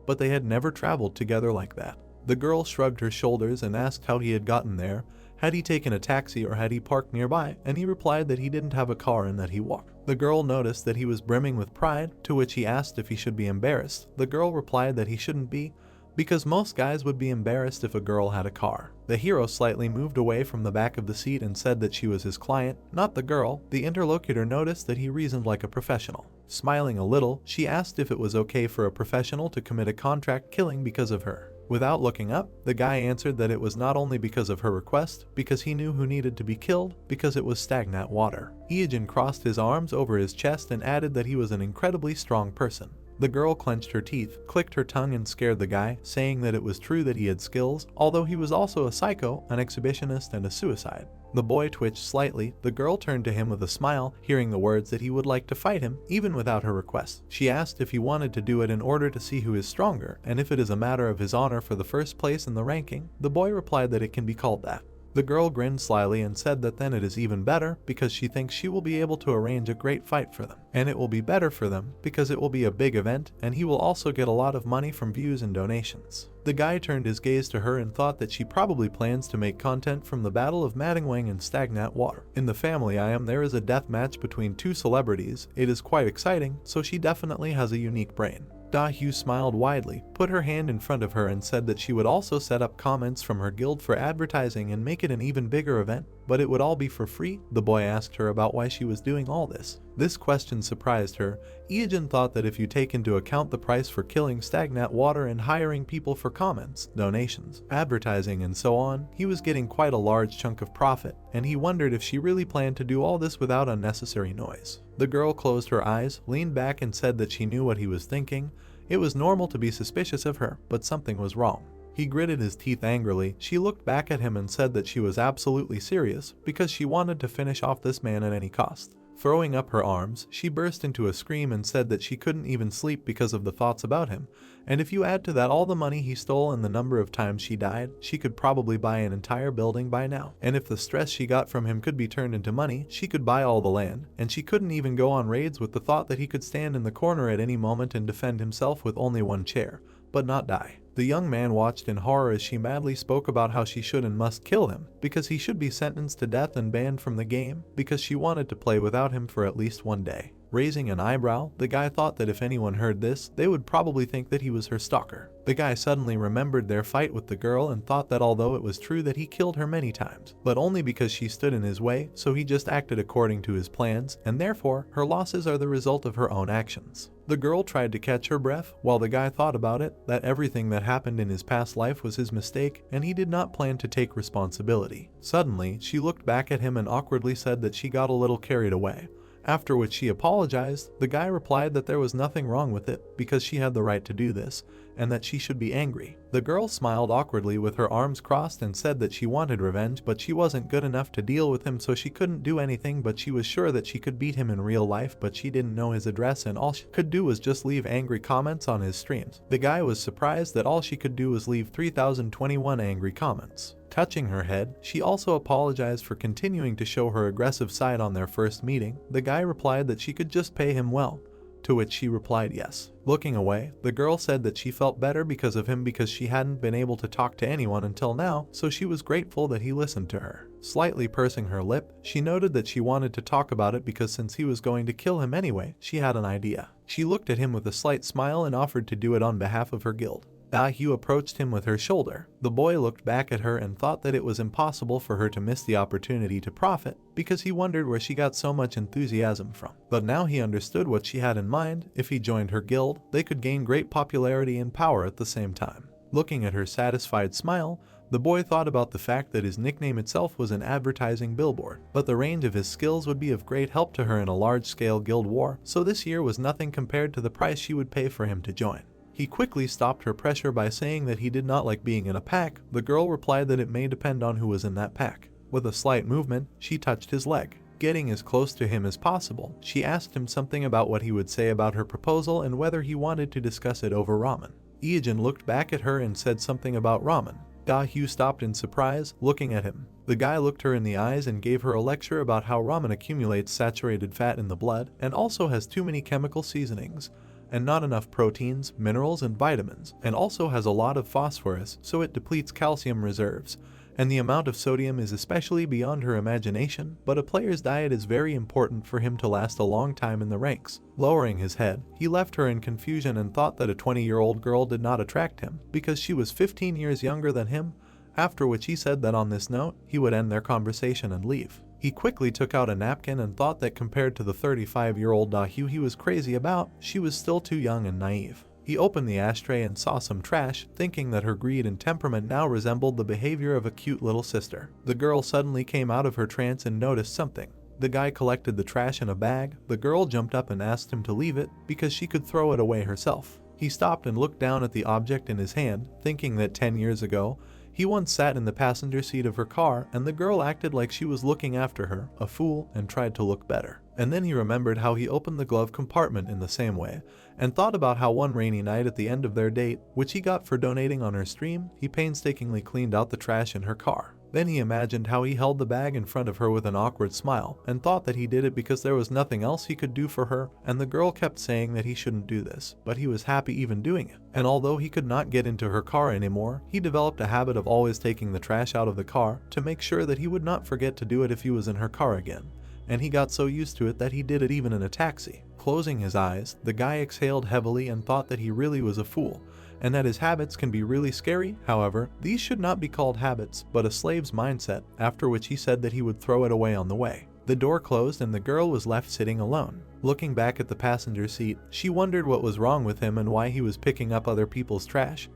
A: but they had never traveled together like that. The girl shrugged her shoulders and asked how he had gotten there. Had he taken a taxi or had he parked nearby, and he replied that he didn't have a car and that he walked. The girl noticed that he was brimming with pride, to which he asked if he should be embarrassed. The girl replied that he shouldn't be, because most guys would be embarrassed if a girl had a car. The hero slightly moved away from the back of the seat and said that she was his client, not the girl. The interlocutor noticed that he reasoned like a professional. Smiling a little, she asked if it was okay for a professional to commit a contract killing because of her. Without looking up, the guy answered that it was not only because of her request, because he knew who needed to be killed, because it was stagnant water. Ijin crossed his arms over his chest and added that he was an incredibly strong person. The girl clenched her teeth, clicked her tongue and scared the guy, saying that it was true that he had skills, although he was also a psycho, an exhibitionist, and a suicide. The boy twitched slightly. The girl turned to him with a smile, hearing the words that he would like to fight him, even without her request. She asked if he wanted to do it in order to see who is stronger, and if it is a matter of his honor for the first place in the ranking. The boy replied that it can be called that. The girl grinned slyly and said that then it is even better because she thinks she will be able to arrange a great fight for them. And it will be better for them because it will be a big event and he will also get a lot of money from views and donations. The guy turned his gaze to her and thought that she probably plans to make content from the Battle of Madingwang and stagnant water. In the family I am there is a death match between two celebrities. It is quite exciting, so she definitely has a unique brain. Da-hyu smiled widely, put her hand in front of her and said that she would also set up comments from her guild for advertising and make it an even bigger event, but it would all be for free. The boy asked her about why she was doing all this. This question surprised her. Ijin thought that if you take into account the price for killing stagnant water and hiring people for comments, donations, advertising and so on, he was getting quite a large chunk of profit, and he wondered if she really planned to do all this without unnecessary noise. The girl closed her eyes, leaned back and said that she knew what he was thinking. It was normal to be suspicious of her, but something was wrong. He gritted his teeth angrily. She looked back at him and said that she was absolutely serious because she wanted to finish off this man at any cost. Throwing up her arms, she burst into a scream and said that she couldn't even sleep because of the thoughts about him, and if you add to that all the money he stole and the number of times she died, she could probably buy an entire building by now. And if the stress she got from him could be turned into money, she could buy all the land, and she couldn't even go on raids with the thought that he could stand in the corner at any moment and defend himself with only one chair, but not die. The young man watched in horror as she madly spoke about how she should and must kill him, because he should be sentenced to death and banned from the game, because she wanted to play without him for at least one day. Raising an eyebrow, the guy thought that if anyone heard this, they would probably think that he was her stalker. The guy suddenly remembered their fight with the girl and thought that although it was true that he killed her many times, but only because she stood in his way, so he just acted according to his plans, and therefore, her losses are the result of her own actions. The girl tried to catch her breath, while the guy thought about it, that everything that happened in his past life was his mistake, and he did not plan to take responsibility. Suddenly, she looked back at him and awkwardly said that she got a little carried away. After which she apologized. The guy replied that there was nothing wrong with it, because she had the right to do this, and that she should be angry. The girl smiled awkwardly with her arms crossed and said that she wanted revenge, but she wasn't good enough to deal with him, so she couldn't do anything, but she was sure that she could beat him in real life, but she didn't know his address and all she could do was just leave angry comments on his streams. The guy was surprised that all she could do was leave 3021 angry comments. Touching her head, she also apologized for continuing to show her aggressive side on their first meeting. The guy replied that she could just pay him well, to which she replied yes. Looking away, the girl said that she felt better because of him because she hadn't been able to talk to anyone until now, so she was grateful that he listened to her. Slightly pursing her lip, she noted that she wanted to talk about it because since he was going to kill him anyway, she had an idea. She looked at him with a slight smile and offered to do it on behalf of her guild. Da-hyu approached him with her shoulder. The boy looked back at her and thought that it was impossible for her to miss the opportunity to profit, because he wondered where she got so much enthusiasm from. But now he understood what she had in mind. If he joined her guild, they could gain great popularity and power at the same time. Looking at her satisfied smile, the boy thought about the fact that his nickname itself was an advertising billboard, but the range of his skills would be of great help to her in a large-scale guild war, so this year was nothing compared to the price she would pay for him to join. He quickly stopped her pressure by saying that he did not like being in a pack. The girl replied that it may depend on who was in that pack. With a slight movement, she touched his leg. Getting as close to him as possible, she asked him something about what he would say about her proposal and whether he wanted to discuss it over ramen. Ijin looked back at her and said something about ramen. Da-hyu stopped in surprise, looking at him. The guy looked her in the eyes and gave her a lecture about how ramen accumulates saturated fat in the blood and also has too many chemical seasonings, and not enough proteins, minerals, and vitamins, and also has a lot of phosphorus, so it depletes calcium reserves, and the amount of sodium is especially beyond her imagination, but a player's diet is very important for him to last a long time in the ranks. Lowering his head, he left her in confusion and thought that a 20-year-old girl did not attract him, because she was 15 years younger than him, after which he said that on this note, he would end their conversation and leave. He quickly took out a napkin and thought that compared to the 35-year-old Da-hyu he was crazy about, she was still too young and naive. He opened the ashtray and saw some trash, thinking that her greed and temperament now resembled the behavior of a cute little sister. The girl suddenly came out of her trance and noticed something. The guy collected the trash in a bag. The girl jumped up and asked him to leave it because she could throw it away herself. He stopped and looked down at the object in his hand, thinking that 10 years ago, he once sat in the passenger seat of her car and the girl acted like she was looking after her, a fool, and tried to look better. And then he remembered how he opened the glove compartment in the same way, and thought about how one rainy night at the end of their date, which he got for donating on her stream, he painstakingly cleaned out the trash in her car. Then he imagined how he held the bag in front of her with an awkward smile, and thought that he did it because there was nothing else he could do for her, and the girl kept saying that he shouldn't do this, but he was happy even doing it. And although he could not get into her car anymore, he developed a habit of always taking the trash out of the car to make sure that he would not forget to do it if he was in her car again. And he got so used to it that he did it even in a taxi. Closing his eyes, the guy exhaled heavily and thought that he really was a fool, and that his habits can be really scary. However, these should not be called habits, but a slave's mindset, after which he said that he would throw it away on the way. The door closed and the girl was left sitting alone. Looking back at the passenger seat, she wondered what was wrong with him and why he was picking up other people's trash.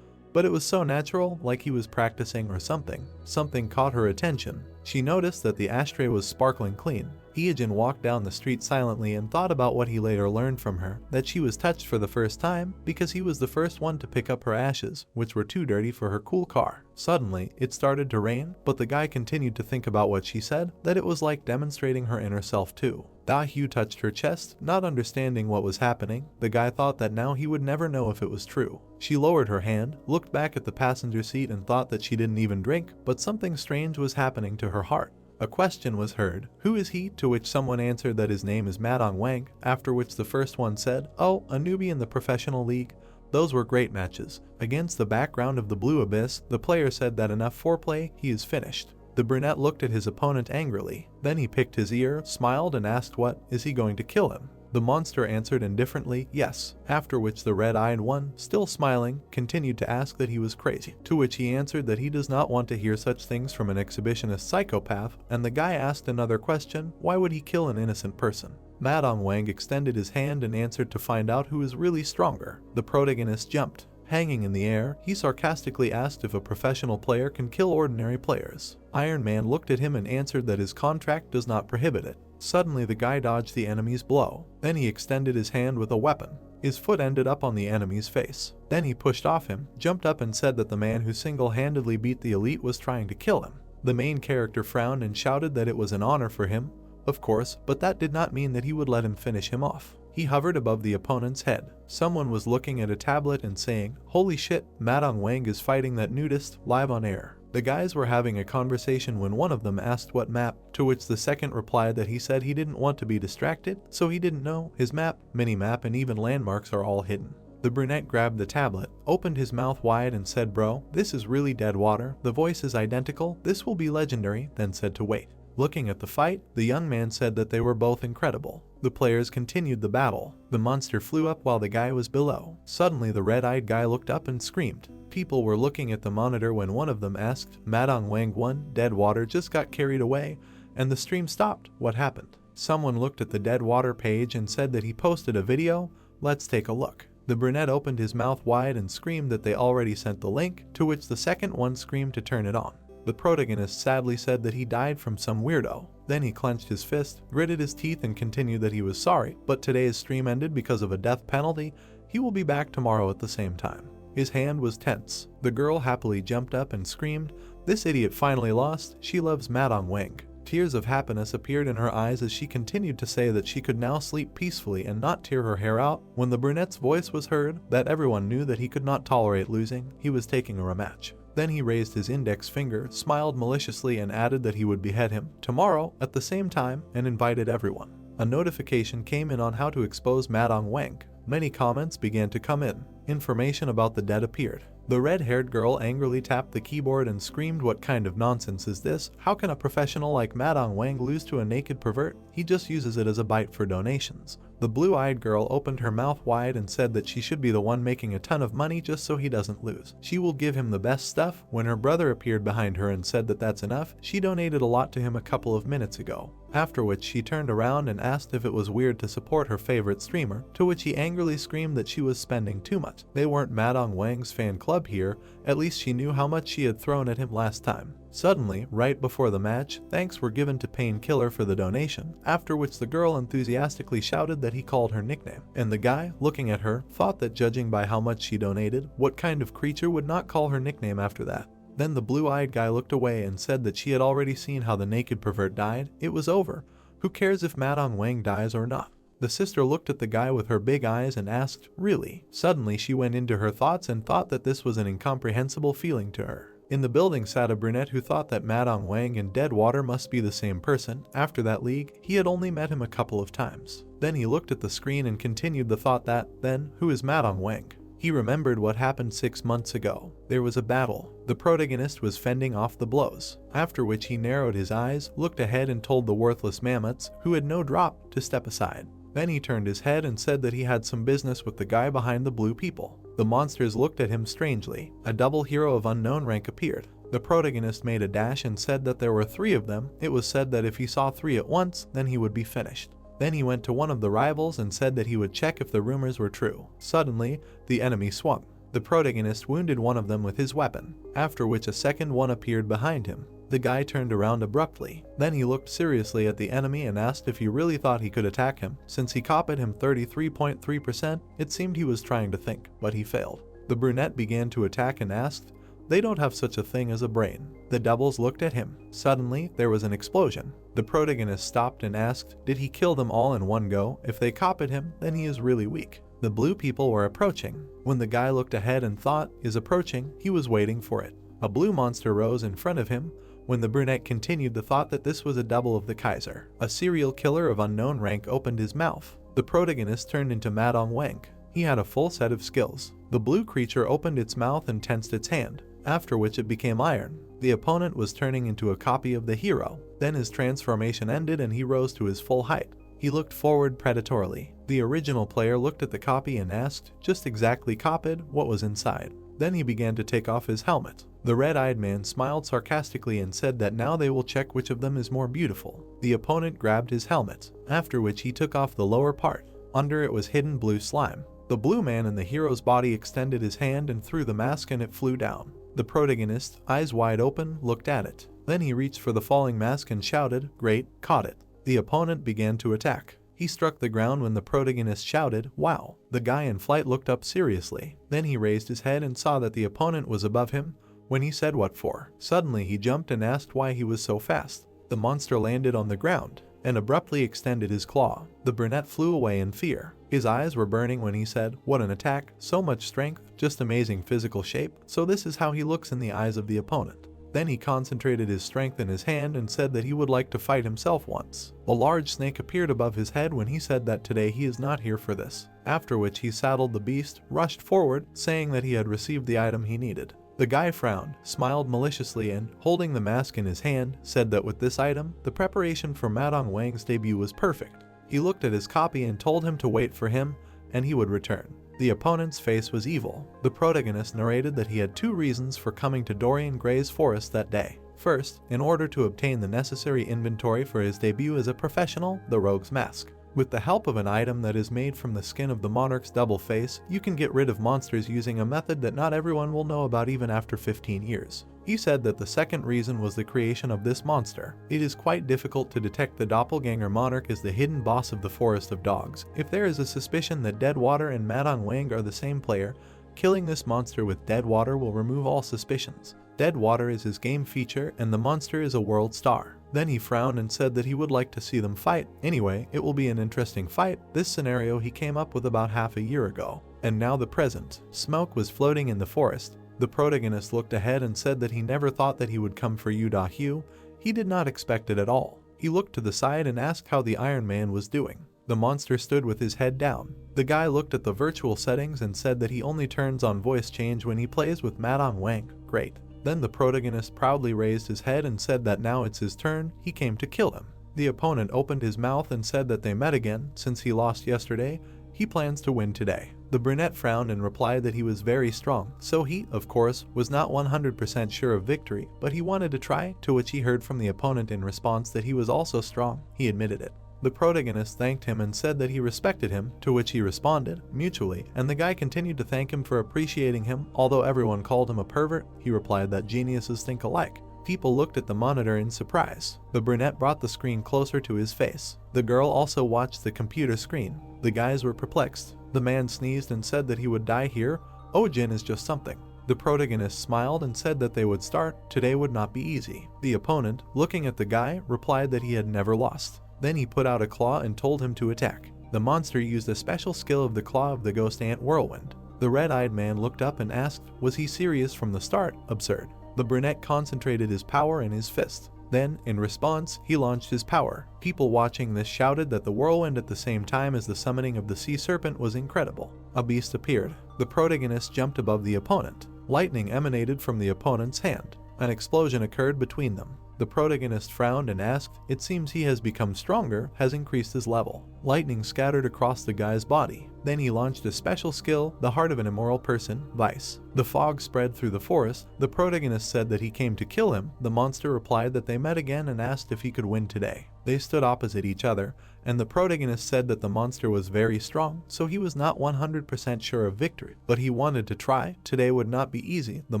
A: But it was so natural, like he was practicing or something. Something caught her attention. She noticed that the ashtray was sparkling clean. Hyejin walked down the street silently and thought about what he later learned from her, that she was touched for the first time because he was the first one to pick up her ashes, which were too dirty for her cool car. Suddenly, it started to rain, but the guy continued to think about what she said, that it was like demonstrating her inner self too. Da-hyu touched her chest, not understanding what was happening. The guy thought that now he would never know if it was true. She lowered her hand, looked back at the passenger seat and thought that she didn't even drink, but something strange was happening to her heart. A question was heard, "Who is he?" to which someone answered that his name is Madong Wang, after which the first one said, "Oh, a newbie in the professional league. Those were great matches." Against the background of the blue abyss, the player said that enough foreplay, he is finished. The brunette looked at his opponent angrily. Then he picked his ear, smiled and asked what, is he going to kill him? The monster answered indifferently, yes, after which the red-eyed one, still smiling, continued to ask that he was crazy, to which he answered that he does not want to hear such things from an exhibitionist psychopath, and the guy asked another question, why would he kill an innocent person? Madong Wang extended his hand and answered to find out who is really stronger. The protagonist jumped. Hanging in the air, he sarcastically asked if a professional player can kill ordinary players. Iron Man looked at him and answered that his contract does not prohibit it. Suddenly the guy dodged the enemy's blow. Then he extended his hand with a weapon. His foot ended up on the enemy's face. Then he pushed off him, jumped up and said that the man who single-handedly beat the elite was trying to kill him. The main character frowned and shouted that it was an honor for him, of course, but that did not mean that he would let him finish him off. He hovered above the opponent's head. Someone was looking at a tablet and saying, "Holy shit, Madong Wang is fighting that nudist, live on air." The guys were having a conversation when one of them asked what map, to which the second replied that he said he didn't want to be distracted, so he didn't know. His map, mini-map and even landmarks are all hidden. The brunette grabbed the tablet, opened his mouth wide and said, "Bro, this is really dead water. The voice is identical. This will be legendary," then said to wait. Looking at the fight, the young man said that they were both incredible. The players continued the battle. The monster flew up while the guy was below. Suddenly the red-eyed guy looked up and screamed. People were looking at the monitor when one of them asked, "Madong Wang won, dead water just got carried away," and the stream stopped. What happened? Someone looked at the dead water page and said that he posted a video. Let's take a look. The brunette opened his mouth wide and screamed that they already sent the link, to which the second one screamed to turn it on. The protagonist sadly said that he died from some weirdo. Then he clenched his fist, gritted his teeth and continued that he was sorry, but today's stream ended because of a death penalty. He will be back tomorrow at the same time. His hand was tense. The girl happily jumped up and screamed, "This idiot finally lost. She loves Madong Wang." Tears of happiness appeared in her eyes as she continued to say that she could now sleep peacefully and not tear her hair out. When the brunette's voice was heard, that everyone knew that he could not tolerate losing. He was taking a rematch. Then he raised his index finger, smiled maliciously and added that he would behead him tomorrow at the same time and invited everyone. A notification came in on how to expose Madong Wang. Many comments began to come in. Information about the dead appeared. The red-haired girl angrily tapped the keyboard and screamed, "What kind of nonsense is this? How can a professional like Madong Wang lose to a naked pervert? He just uses it as a bite for donations." The blue-eyed girl opened her mouth wide and said that she should be the one making a ton of money just so he doesn't lose. She will give him the best stuff. When her brother appeared behind her and said that that's enough, she donated a lot to him a couple of minutes ago. After which she turned around and asked if it was weird to support her favorite streamer, to which he angrily screamed that she was spending too much. They weren't Madong Wang's fan club here, at least she knew how much she had thrown at him last time. Suddenly, right before the match, thanks were given to Painkiller for the donation, after which the girl enthusiastically shouted that he called her nickname. And the guy, looking at her, thought that judging by how much she donated, what kind of creature would not call her nickname after that? Then the blue-eyed guy looked away and said that she had already seen how the naked pervert died. It was over. Who cares if Madong Wang dies or not? The sister looked at the guy with her big eyes and asked, really? Suddenly she went into her thoughts and thought that this was an incomprehensible feeling to her. In the building sat a brunette who thought that Madong Wang and Deadwater must be the same person. After that league, he had only met him a couple of times. Then he looked at the screen and continued the thought that, then, who is Madong Wang? He remembered what happened 6 months ago. There was a battle. The protagonist was fending off the blows. After which he narrowed his eyes, looked ahead and told the worthless mammoths, who had no drop, to step aside. Then he turned his head and said that he had some business with the guy behind the blue people. The monsters looked at him strangely. A double hero of unknown rank appeared. The protagonist made a dash and said that there were 3 of them. It was said that if he saw 3 at once, then he would be finished. Then he went to one of the rivals and said that he would check if the rumors were true. Suddenly, the enemy swung. The protagonist wounded one of them with his weapon, after which a second one appeared behind him. The guy turned around abruptly. Then he looked seriously at the enemy and asked if he really thought he could attack him. Since he copied him 33.3%, it seemed he was trying to think, but he failed. The brunette began to attack and asked, "They don't have such a thing as a brain." The doubles looked at him. Suddenly, there was an explosion. The protagonist stopped and asked, did he kill them all in one go? If they copied him, then he is really weak. The blue people were approaching. When the guy looked ahead and thought, is approaching, he was waiting for it. A blue monster rose in front of him. When the brunette continued the thought that this was a double of the Kaiser. A serial killer of unknown rank opened his mouth. The protagonist turned into Madong Wang. He had a full set of skills. The blue creature opened its mouth and tensed its hand, after which it became iron. The opponent was turning into a copy of the hero. Then his transformation ended and he rose to his full height. He looked forward predatorily. The original player looked at the copy and asked, just exactly copied, what was inside. Then he began to take off his helmet. The red-eyed man smiled sarcastically and said that now they will check which of them is more beautiful. The opponent grabbed his helmet, after which he took off the lower part. Under it was hidden blue slime. The blue man in the hero's body extended his hand and threw the mask and it flew down. The protagonist, eyes wide open, looked at it. Then he reached for the falling mask and shouted, "Great, caught it." The opponent began to attack. He struck the ground when the protagonist shouted, "Wow." The guy in flight looked up seriously. Then he raised his head and saw that the opponent was above him. When he said what for, suddenly he jumped and asked why he was so fast. The monster landed on the ground and abruptly extended his claw. The brunette flew away in fear. His eyes were burning when he said, "What an attack, so much strength, just amazing physical shape." So this is how he looks in the eyes of the opponent. Then he concentrated his strength in his hand and said that he would like to fight himself once. A large snake appeared above his head when he said that today he is not here for this. After which he saddled the beast, rushed forward, saying that he had received the item he needed. The guy frowned, smiled maliciously and, holding the mask in his hand, said that with this item, the preparation for Madong Wang's debut was perfect. He looked at his copy and told him to wait for him, and he would return. The opponent's face was evil. The protagonist narrated that he had 2 reasons for coming to Dorian Gray's forest that day. First, in order to obtain the necessary inventory for his debut as a professional, the Rogue's Mask. With the help of an item that is made from the skin of the monarch's double face, you can get rid of monsters using a method that not everyone will know about even after 15 years. He said that the second reason was the creation of this monster. It is quite difficult to detect the doppelganger monarch as the hidden boss of the Forest of Dogs. If there is a suspicion that Deadwater and Madong Wang are the same player, killing this monster with Deadwater will remove all suspicions. Deadwater is his game feature and the monster is a world star. Then he frowned and said that he would like to see them fight. Anyway, it will be an interesting fight. This scenario he came up with about half a year ago. And now the present. Smoke was floating in the forest. The protagonist looked ahead and said that he never thought that he would come for Yu. He did not expect it at all. He looked to the side and asked how the Iron Man was doing. The monster stood with his head down. The guy looked at the virtual settings and said that he only turns on voice change when he plays with Madong Wang. Great. Then the protagonist proudly raised his head and said that now it's his turn. He came to kill him. The opponent opened his mouth and said that they met again. Since he lost yesterday, he plans to win today. The brunette frowned and replied that he was very strong, so he, of course, was not 100% sure of victory, but he wanted to try, to which he heard from the opponent in response that he was also strong. He admitted it. The protagonist thanked him and said that he respected him, to which he responded, mutually, and the guy continued to thank him for appreciating him. Although everyone called him a pervert, he replied that geniuses think alike. People looked at the monitor in surprise. The brunette brought the screen closer to his face. The girl also watched the computer screen. The guys were perplexed. The man sneezed and said that he would die here. Oh, Jin is just something. The protagonist smiled and said that they would start. Today would not be easy. The opponent, looking at the guy, replied that he had never lost. Then he put out a claw and told him to attack. The monster used a special skill of the claw of the ghost ant whirlwind. The red-eyed man looked up and asked, was he serious from the start? Absurd. The brunette concentrated his power in his fist. Then, in response, he launched his power. People watching this shouted that the whirlwind at the same time as the summoning of the sea serpent was incredible. A beast appeared. The protagonist jumped above the opponent. Lightning emanated from the opponent's hand. An explosion occurred between them. The protagonist frowned and asked, it seems he has become stronger, has increased his level. Lightning scattered across the guy's body. Then he launched a special skill, the heart of an immoral person, vice. The fog spread through the forest. The protagonist said that he came to kill him. The monster replied that they met again and asked if he could win today. They stood opposite each other, and the protagonist said that the monster was very strong, so he was not 100% sure of victory, but he wanted to try. Today would not be easy. The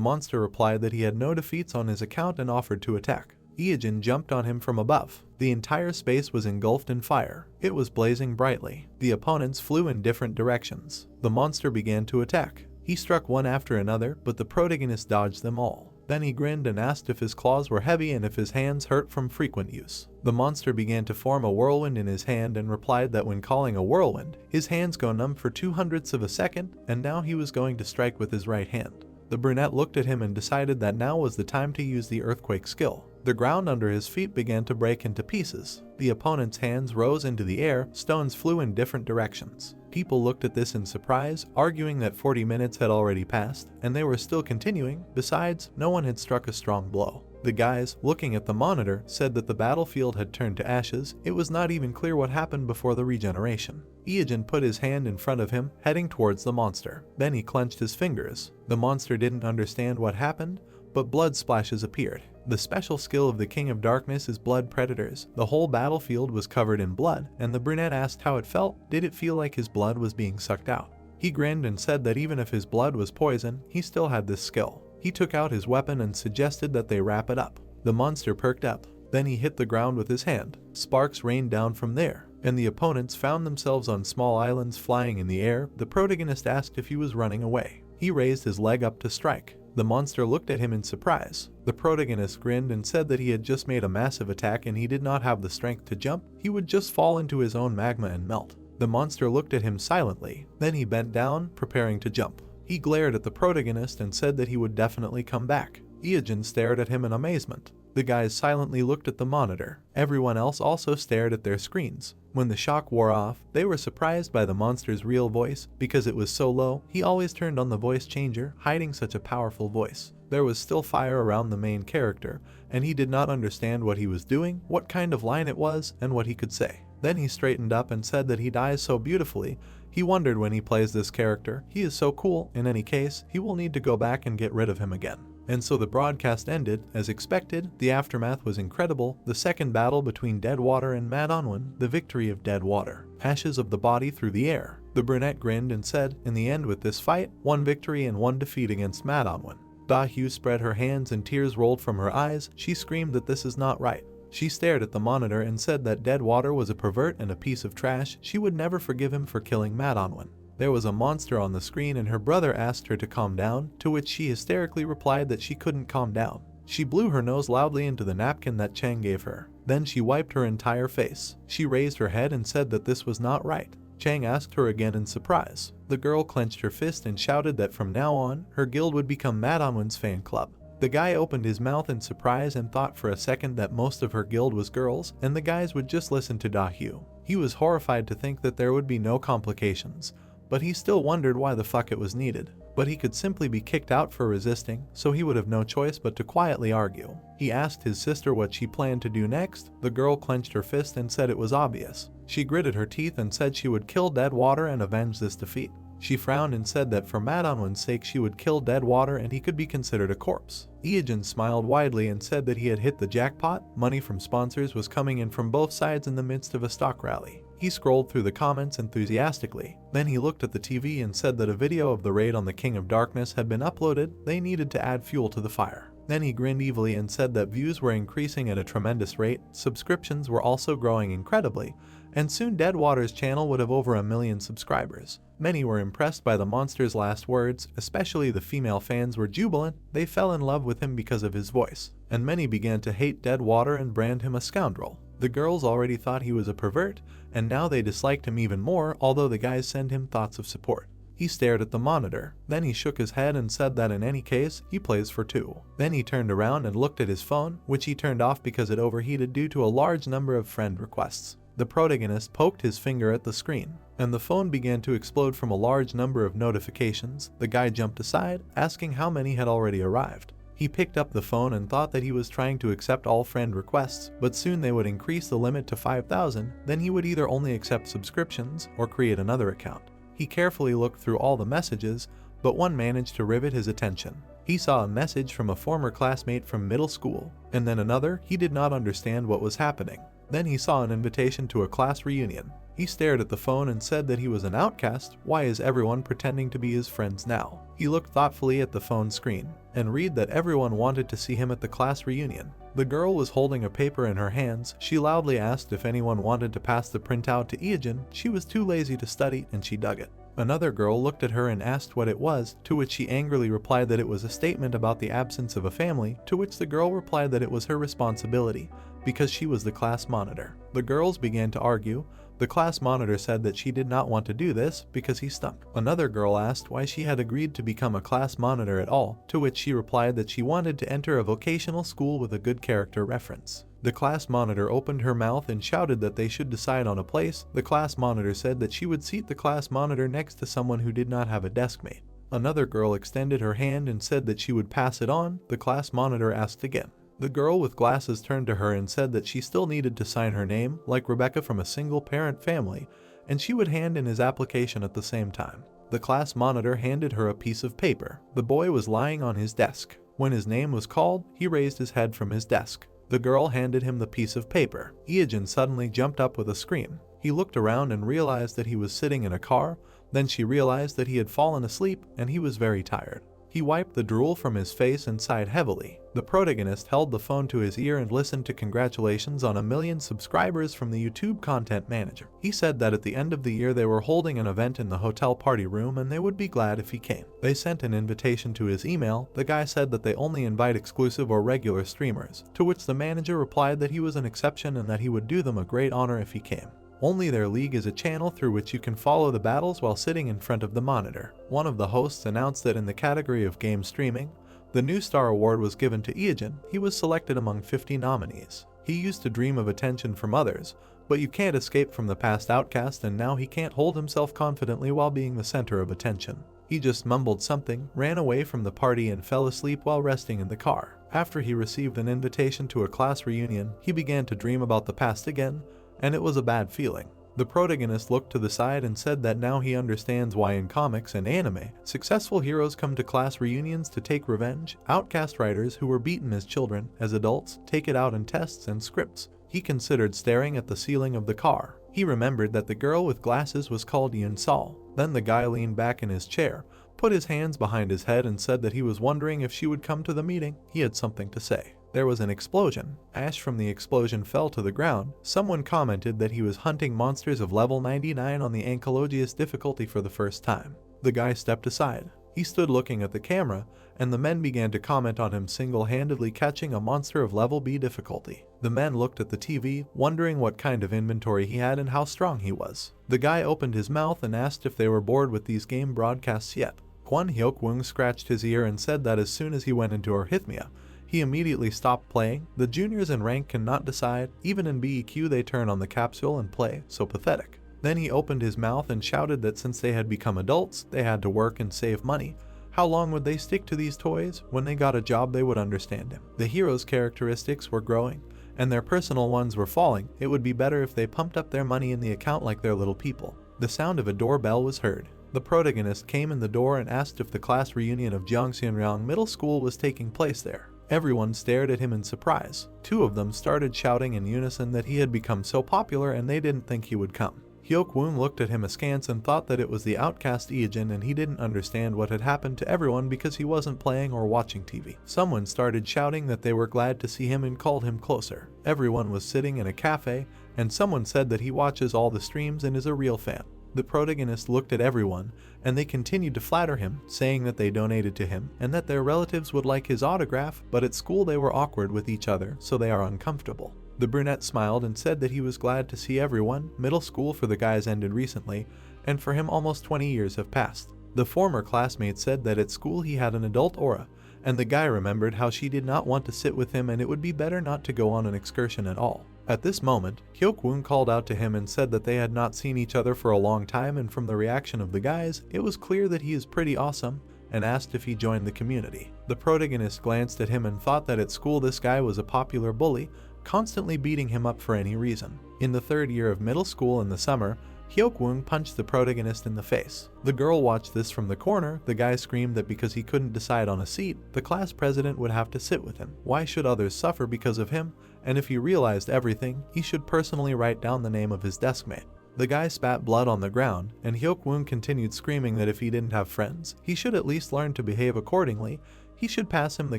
A: monster replied that he had no defeats on his account and offered to attack. Iijin jumped on him from above. The entire space was engulfed in fire. It was blazing brightly. The opponents flew in different directions. The monster began to attack. He struck one after another, but the protagonist dodged them all. Then he grinned and asked if his claws were heavy and if his hands hurt from frequent use. The monster began to form a whirlwind in his hand and replied that when calling a whirlwind, his hands go numb for 0.02 of a second, and now he was going to strike with his right hand. The brunette looked at him and decided that now was the time to use the earthquake skill. The ground under his feet began to break into pieces. The opponent's hands rose into the air, stones flew in different directions. People looked at this in surprise, arguing that 40 minutes had already passed, and they were still continuing. Besides, no one had struck a strong blow. The guys, looking at the monitor, said that the battlefield had turned to ashes. It was not even clear what happened before the regeneration. Iijin put his hand in front of him, heading towards the monster. Then he clenched his fingers. The monster didn't understand what happened, but blood splashes appeared. The special skill of the King of Darkness is blood predators. The whole battlefield was covered in blood, and the brunette asked how it felt. Did it feel like his blood was being sucked out? He grinned and said that even if his blood was poison, he still had this skill. He took out his weapon and suggested that they wrap it up. The monster perked up. Then he hit the ground with his hand. Sparks rained down from there, and the opponents found themselves on small islands flying in the air. The protagonist asked if he was running away. He raised his leg up to strike. The monster looked at him in surprise. The protagonist grinned and said that he had just made a massive attack and he did not have the strength to jump. He would just fall into his own magma and melt. The monster looked at him silently. Then he bent down, preparing to jump. He glared at the protagonist and said that he would definitely come back. Iijin stared at him in amazement. The guys silently looked at the monitor. Everyone else also stared at their screens. When the shock wore off, they were surprised by the monster's real voice. Because it was so low, he always turned on the voice changer, hiding such a powerful voice. There was still fire around the main character, and he did not understand what he was doing, what kind of line it was, and what he could say. Then he straightened up and said that he dies so beautifully. He wondered when he plays this character. He is so cool. In any case, he will need to go back and get rid of him again. And so the broadcast ended. As expected, the aftermath was incredible. The second battle between Deadwater and Madonwan, the victory of Deadwater. Ashes of the body through the air. The brunette grinned and said, in the end with this fight, 1 victory and 1 defeat against Madonwan. Da-Hyu spread her hands and tears rolled from her eyes. She screamed that this is not right. She stared at the monitor and said that Deadwater was a pervert and a piece of trash. She would never forgive him for killing Madonwan. There was a monster on the screen and her brother asked her to calm down, to which she hysterically replied that she couldn't calm down. She blew her nose loudly into the napkin that Chang gave her. Then she wiped her entire face. She raised her head and said that this was not right. Chang asked her again in surprise. The girl clenched her fist and shouted that from now on, her guild would become Madonwan's fan club. The guy opened his mouth in surprise and thought for a second that most of her guild was girls, and the guys would just listen to Da-Hyu. He was horrified to think that there would be no complications, but he still wondered why the fuck it was needed. but he could simply be kicked out for resisting, so he would have no choice but to quietly argue. He asked his sister what she planned to do next. The girl clenched her fist and said it was obvious. She gritted her teeth and said she would kill Deadwater and avenge this defeat. She frowned and said that for Madonwin's sake she would kill Deadwater and he could be considered a corpse. Iijin smiled widely and said that he had hit the jackpot. Money from sponsors was coming in from both sides in the midst of a stock rally. He scrolled through the comments enthusiastically. Then he looked at the TV and said that a video of the raid on the King of Darkness had been uploaded. They needed to add fuel to the fire. Then he grinned evilly and said that views were increasing at a tremendous rate, subscriptions were also growing incredibly, and soon Deadwater's channel would have over 1 million subscribers. Many were impressed by the monster's last words, especially the female fans were jubilant. They fell in love with him because of his voice, and many began to hate Deadwater and brand him a scoundrel. The girls already thought he was a pervert, and now they disliked him even more, although the guys send him thoughts of support. He stared at the monitor. Then he shook his head and said that in any case, he plays for two. Then he turned around and looked at his phone, which he turned off because it overheated due to a large number of friend requests. The protagonist poked his finger at the screen, and the phone began to explode from a large number of notifications. The guy jumped aside, asking how many had already arrived. He picked up the phone and thought that he was trying to accept all friend requests, but soon they would increase the limit to 5,000, then he would either only accept subscriptions or create another account. He carefully looked through all the messages, but one managed to rivet his attention. He saw a message from a former classmate from middle school, and then another. He did not understand what was happening. Then he saw an invitation to a class reunion. He stared at the phone and said that he was an outcast. Why is everyone pretending to be his friends now? He looked thoughtfully at the phone screen and read that everyone wanted to see him at the class reunion. The girl was holding a paper in her hands. She loudly asked if anyone wanted to pass the printout to Iijin. She was too lazy to study and she dug it. Another girl looked at her and asked what it was, to which she angrily replied that it was a statement about the absence of a family, to which the girl replied that it was her responsibility because she was the class monitor. The girls began to argue. The class monitor said that she did not want to do this because he stunk. Another girl asked why she had agreed to become a class monitor at all, to which she replied that she wanted to enter a vocational school with a good character reference. The class monitor opened her mouth and shouted that they should decide on a place. The class monitor said that she would seat the class monitor next to someone who did not have a deskmate. Another girl extended her hand and said that she would pass it on. The class monitor asked again. The girl with glasses turned to her and said that she still needed to sign her name, like Rebecca from a single-parent family, and she would hand in his application at the same time. The class monitor handed her a piece of paper. The boy was lying on his desk. When his name was called, he raised his head from his desk. The girl handed him the piece of paper. Iijin suddenly jumped up with a scream. He looked around and realized that he was sitting in a car. Then she realized that he had fallen asleep and he was very tired. He wiped the drool from his face and sighed heavily. The protagonist held the phone to his ear and listened to congratulations on 1 million subscribers from the YouTube content manager. He said that at the end of the year they were holding an event in the hotel party room and they would be glad if he came. They sent an invitation to his email. The guy said that they only invite exclusive or regular streamers, to which the manager replied that he was an exception and that he would do them a great honor if he came. Only their league is a channel through which you can follow the battles while sitting in front of the monitor. One of the hosts announced that in the category of game streaming, the New Star Award was given to Iijin. He was selected among 50 nominees. He used to dream of attention from others, but you can't escape from the past outcast, and now he can't hold himself confidently while being the center of attention. He just mumbled something, ran away from the party and fell asleep while resting in the car. After he received an invitation to a class reunion, he began to dream about the past again, and it was a bad feeling. The protagonist looked to the side and said that now he understands why in comics and anime, successful heroes come to class reunions to take revenge. Outcast writers who were beaten as children, as adults, take it out in tests and scripts. He considered staring at the ceiling of the car. He remembered that the girl with glasses was called Yun Sol. Then the guy leaned back in his chair, put his hands behind his head and said that he was wondering if she would come to the meeting. He had something to say. There was an explosion. Ash from the explosion fell to the ground. Someone commented that he was hunting monsters of level 99 on the Ankylogius difficulty for the first time. The guy stepped aside. He stood looking at the camera, and the men began to comment on him single-handedly catching a monster of level B difficulty. The men looked at the TV, wondering what kind of inventory he had and how strong he was. The guy opened his mouth and asked if they were bored with these game broadcasts yet. Kwon Hyuk-woong scratched his ear and said that as soon as he went into arrhythmia, he immediately stopped playing. The juniors in rank cannot decide. Even in BEQ they turn on the capsule and play, so pathetic. Then he opened his mouth and shouted that since they had become adults, they had to work and save money. How long would they stick to these toys? When they got a job they would understand him. The hero's characteristics were growing, and their personal ones were falling. It would be better if they pumped up their money in the account like their little people. The sound of a doorbell was heard. The protagonist came in the door and asked if the class reunion of Jiangxinryang Middle School was taking place there. Everyone stared at him in surprise. Two of them started shouting in unison that he had become so popular and they didn't think he would come. Hyuk-woon looked at him askance and thought that it was the outcast Eejin, and he didn't understand what had happened to everyone because he wasn't playing or watching TV. Someone started shouting that they were glad to see him and called him closer. Everyone was sitting in a cafe, and someone said that he watches all the streams and is a real fan. The protagonist looked at everyone, and they continued to flatter him, saying that they donated to him and that their relatives would like his autograph, but at school they were awkward with each other, so they are uncomfortable. The brunette smiled and said that he was glad to see everyone. Middle school for the guys ended recently, and for him almost 20 years have passed. The former classmate said that at school he had an adult aura, and the guy remembered how she did not want to sit with him and it would be better not to go on an excursion at all. At this moment, Hyuk-woon called out to him and said that they had not seen each other for a long time, and from the reaction of the guys, it was clear that he is pretty awesome, and asked if he joined the community. The protagonist glanced at him and thought that at school this guy was a popular bully, constantly beating him up for any reason. In the third year of middle school in the summer, Hyuk-woon punched the protagonist in the face. The girl watched this from the corner. The guy screamed that because he couldn't decide on a seat, the class president would have to sit with him. Why should others suffer because of him? And if he realized everything, he should personally write down the name of his deskmate. The guy spat blood on the ground, and Hyuk-woon continued screaming that if he didn't have friends, he should at least learn to behave accordingly. He should pass him the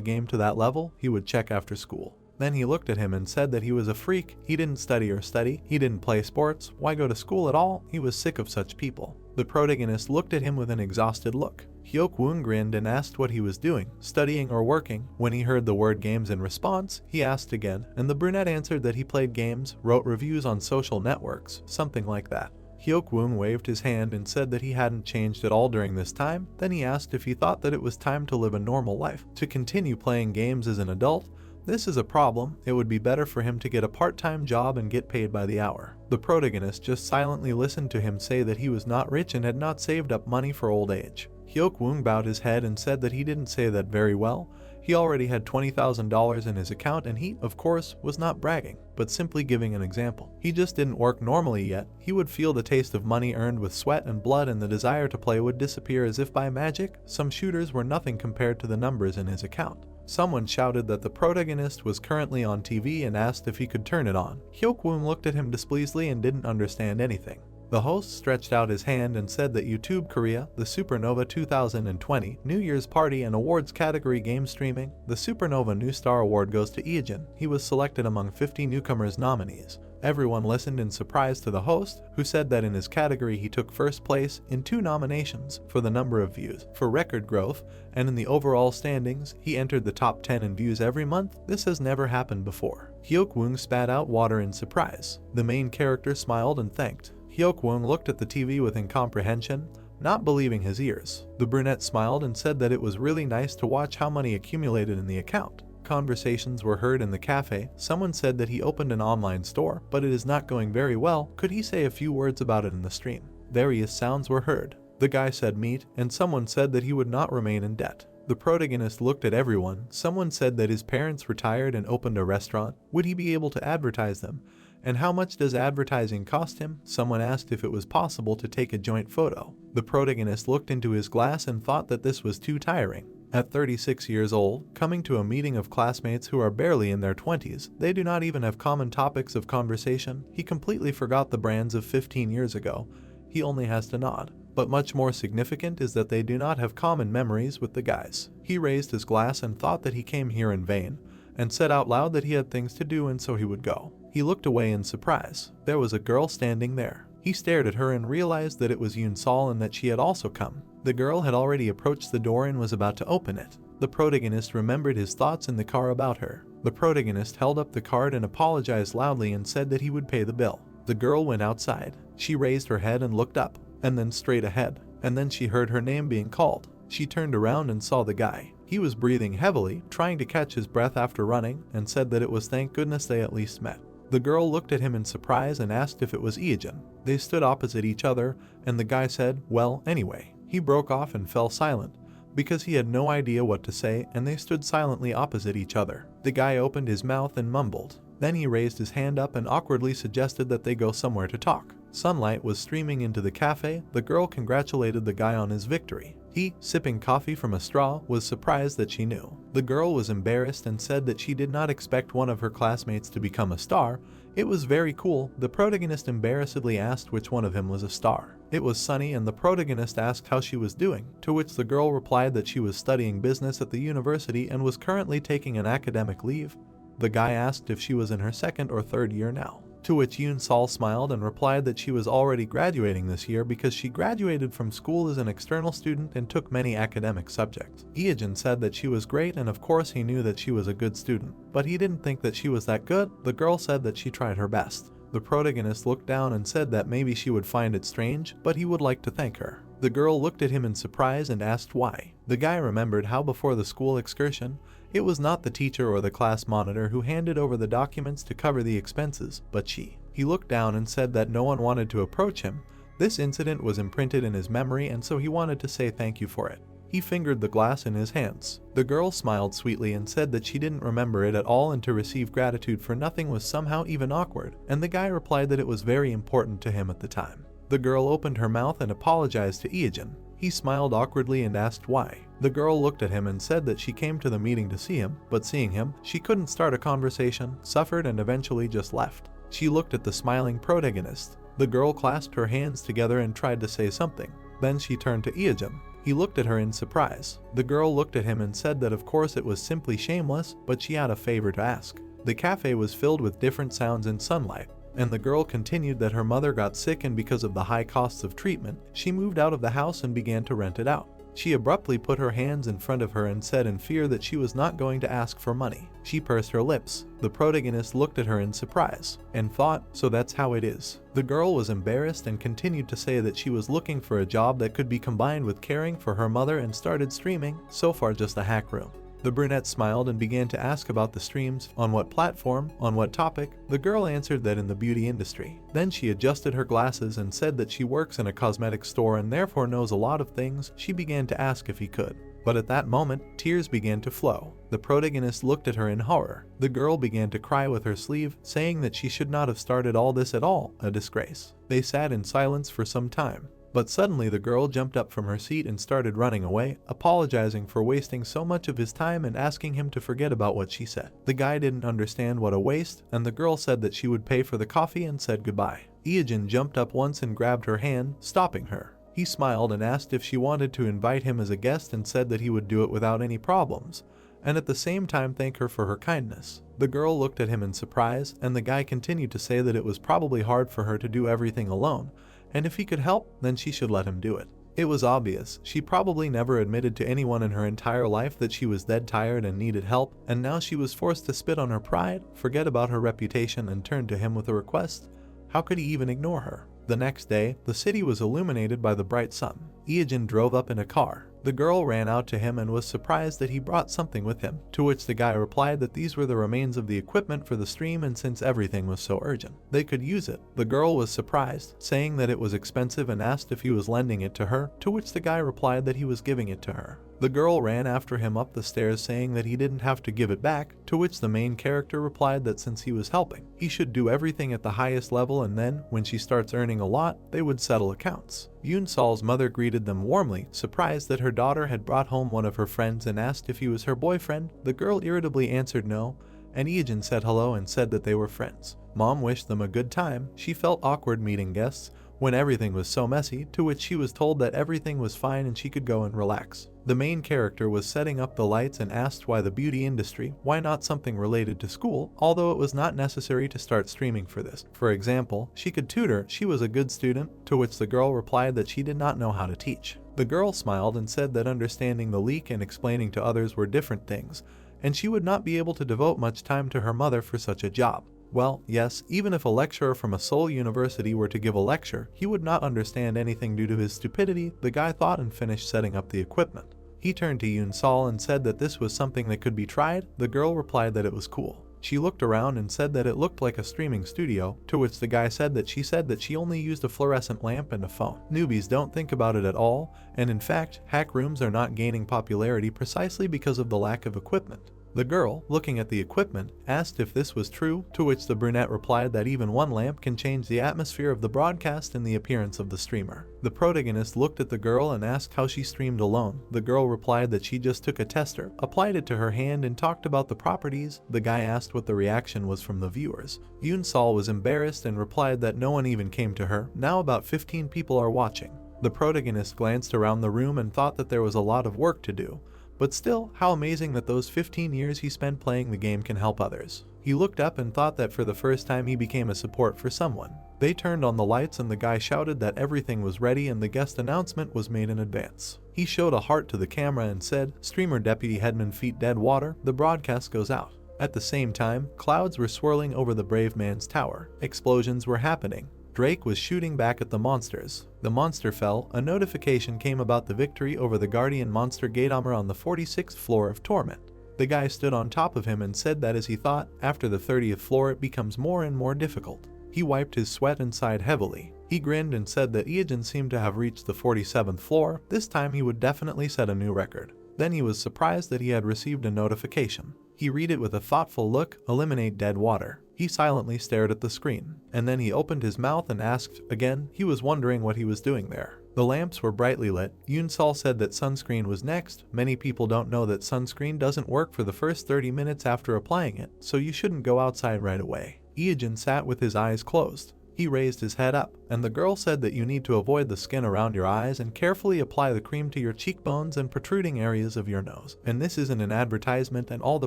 A: game to that level. He would check after school. Then he looked at him and said that he was a freak. He didn't study, he didn't play sports, why go to school at all? He was sick of such people. The protagonist looked at him with an exhausted look. Hyuk-woon grinned and asked what he was doing, studying or working. When he heard the word games in response, he asked again, and the brunette answered that he played games, wrote reviews on social networks, something like that. Hyuk-woon waved his hand and said that he hadn't changed at all during this time. Then he asked if he thought that it was time to live a normal life, to continue playing games as an adult. This is a problem. It would be better for him to get a part-time job and get paid by the hour. The protagonist just silently listened to him say that he was not rich and had not saved up money for old age. Hyuk-woon bowed his head and said that he didn't say that very well. He already had $20,000 in his account, and he, of course, was not bragging, but simply giving an example. He just didn't work normally yet. He would feel the taste of money earned with sweat and blood, and the desire to play would disappear as if by magic. Some shooters were nothing compared to the numbers in his account. Someone shouted that the protagonist was currently on TV and asked if he could turn it on. Hyuk-woon looked at him displeasedly and didn't understand anything. The host stretched out his hand and said that YouTube Korea, the Supernova 2020 New Year's Party and Awards category game streaming. The Supernova New Star Award goes to Eejin. He was selected among 50 newcomers nominees. Everyone listened in surprise to the host, who said that in his category he took first place in 2 nominations for the number of views, for record growth, and in the overall standings, he entered the top 10 in views every month. This has never happened before. Hyuk-woon spat out water in surprise. The main character smiled and thanked. Hyuk-woon looked at the TV with incomprehension, not believing his ears. The brunette smiled and said that it was really nice to watch how money accumulated in the account. Conversations were heard in the cafe. Someone said that he opened an online store, but it is not going very well. Could he say a few words about it in the stream? Various sounds were heard. The guy said meat, and someone said that he would not remain in debt. The protagonist looked at everyone. Someone said that his parents retired and opened a restaurant. Would he be able to advertise them? And how much does advertising cost him? Someone asked if it was possible to take a joint photo. The protagonist looked into his glass and thought that this was too tiring. At 36 years old, coming to a meeting of classmates who are barely in their 20s, they do not even have common topics of conversation. He completely forgot the brands of 15 years ago. He only has to nod. But much more significant is that they do not have common memories with the guys. He raised his glass and thought that he came here in vain, and said out loud that he had things to do and so he would go. He looked away in surprise. There was a girl standing there. He stared at her and realized that it was Yoon Sol and that she had also come. The girl had already approached the door and was about to open it. The protagonist remembered his thoughts in the car about her. The protagonist held up the card and apologized loudly and said that he would pay the bill. The girl went outside. She raised her head and looked up, and then straight ahead, and then she heard her name being called. She turned around and saw the guy. He was breathing heavily, trying to catch his breath after running, and said that it was thank goodness they at least met. The girl looked at him in surprise and asked if it was Eejin. They stood opposite each other, and the guy said, "Well, anyway." He broke off and fell silent. because he had no idea what to say, and they stood silently opposite each other. The guy opened his mouth and mumbled. Then he raised his hand up and awkwardly suggested that they go somewhere to talk. Sunlight was streaming into the cafe. The girl congratulated the guy on his victory. He, sipping coffee from a straw, was surprised that she knew. The girl was embarrassed and said that she did not expect one of her classmates to become a star. It was very cool. The protagonist embarrassedly asked which one of him was a star. It was Sunny, and the protagonist asked how she was doing, to which the girl replied that she was studying business at the university and was currently taking an academic leave. The guy asked if she was in her second or third year now, to which Yoon Sol smiled and replied that she was already graduating this year because she graduated from school as an external student and took many academic subjects. Eejin said that she was great, and of course he knew that she was a good student, but he didn't think that she was that good. The girl said that she tried her best. The protagonist looked down and said that maybe she would find it strange, but he would like to thank her. The girl looked at him in surprise and asked why. The guy remembered how before the school excursion, it was not the teacher or the class monitor who handed over the documents to cover the expenses, but she. He looked down and said that no one wanted to approach him. This incident was imprinted in his memory, and so he wanted to say thank you for it. He fingered the glass in his hands. The girl smiled sweetly and said that she didn't remember it at all, and to receive gratitude for nothing was somehow even awkward, and the guy replied that it was very important to him at the time. The girl opened her mouth and apologized to Eejin. He smiled awkwardly and asked why. The girl looked at him and said that she came to the meeting to see him, but seeing him, she couldn't start a conversation, suffered, and eventually just left. She looked at the smiling protagonist. The girl clasped her hands together and tried to say something. Then she turned to Eejin. He looked at her in surprise. The girl looked at him and said that of course it was simply shameless, but she had a favor to ask. The cafe was filled with different sounds and sunlight, and the girl continued that her mother got sick, and because of the high costs of treatment, she moved out of the house and began to rent it out. She abruptly put her hands in front of her and said in fear that she was not going to ask for money. She pursed her lips. The protagonist looked at her in surprise and thought, so that's how it is. The girl was embarrassed and continued to say that she was looking for a job that could be combined with caring for her mother and started streaming, so far just a hack room. The brunette smiled and began to ask about the streams, on what platform, on what topic. The girl answered that in the beauty industry. Then she adjusted her glasses and said that she works in a cosmetic store and therefore knows a lot of things. She began to ask if he could. But at that moment, tears began to flow. The protagonist looked at her in horror. The girl began to cry with her sleeve, saying that she should not have started all this at all, a disgrace. They sat in silence for some time. But suddenly the girl jumped up from her seat and started running away, apologizing for wasting so much of his time and asking him to forget about what she said. The guy didn't understand what a waste, and the girl said that she would pay for the coffee and said goodbye. Eejin jumped up once and grabbed her hand, stopping her. He smiled and asked if she wanted to invite him as a guest and said that he would do it without any problems, and at the same time thank her for her kindness. The girl looked at him in surprise, and the guy continued to say that it was probably hard for her to do everything alone, and if he could help, then she should let him do it. It was obvious. She probably never admitted to anyone in her entire life that she was dead tired and needed help, and now she was forced to spit on her pride, forget about her reputation, and turn to him with a request. How could he even ignore her? The next day, the city was illuminated by the bright sun. Eejin drove up in a car. The girl ran out to him and was surprised that he brought something with him, to which the guy replied that these were the remains of the equipment for the stream, and since everything was so urgent, they could use it. The girl was surprised, saying that it was expensive and asked if he was lending it to her, to which the guy replied that he was giving it to her. The girl ran after him up the stairs saying that he didn't have to give it back, to which the main character replied that since he was helping, he should do everything at the highest level, and then, when she starts earning a lot, they would settle accounts. Yoon Sol's mother greeted them warmly, surprised that her daughter had brought home one of her friends and asked if he was her boyfriend. The girl irritably answered no, and Eejin said hello and said that they were friends. Mom wished them a good time. She felt awkward meeting guests when everything was so messy, to which she was told that everything was fine and she could go and relax. The main character was setting up the lights and asked why the beauty industry, why not something related to school, although it was not necessary to start streaming for this. For example, she could tutor, she was a good student, to which the girl replied that she did not know how to teach. The girl smiled and said that understanding the leak and explaining to others were different things, and she would not be able to devote much time to her mother for such a job. Well, yes, even if a lecturer from a Seoul university were to give a lecture, he would not understand anything due to his stupidity, the guy thought, and finished setting up the equipment. He turned to Yoon Sol and said that this was something that could be tried. The girl replied that it was cool. She looked around and said that it looked like a streaming studio, to which the guy said that she only used a fluorescent lamp and a phone. Newbies don't think about it at all, and in fact, hack rooms are not gaining popularity precisely because of the lack of equipment. The girl, looking at the equipment, asked if this was true, to which the brunette replied that even one lamp can change the atmosphere of the broadcast and the appearance of the streamer. The protagonist looked at the girl and asked how she streamed alone. The girl replied that she just took a tester, applied it to her hand and talked about the properties. The guy asked what the reaction was from the viewers. Yoon Sol was embarrassed and replied that no one even came to her. Now about 15 people are watching. The protagonist glanced around the room and thought that there was a lot of work to do. But still, how amazing that those 15 years he spent playing the game can help others. He looked up and thought that for the first time he became a support for someone. They turned on the lights and the guy shouted that everything was ready and the guest announcement was made in advance. He showed a heart to the camera and said, "Streamer Deputy Headman feet dead water, the broadcast goes out." At the same time, clouds were swirling over the brave man's tower. Explosions were happening. Drake was shooting back at the monsters. The monster fell. A notification came about the victory over the guardian monster Gateomer on the 46th floor of Torment. The guy stood on top of him and said that as he thought, after the 30th floor it becomes more and more difficult. He wiped his sweat and sighed heavily. He grinned and said that Eugene seemed to have reached the 47th floor. This time he would definitely set a new record. Then he was surprised that he had received a notification. He read it with a thoughtful look, "Eliminate dead water." He silently stared at the screen, and then he opened his mouth and asked again. He was wondering what he was doing there. The lamps were brightly lit. Yoon Sol said that sunscreen was next. Many people don't know that sunscreen doesn't work for the first 30 minutes after applying it, so you shouldn't go outside right away. Eugene sat with his eyes closed. He raised his head up, and the girl said that you need to avoid the skin around your eyes and carefully apply the cream to your cheekbones and protruding areas of your nose. And this isn't an advertisement, and all the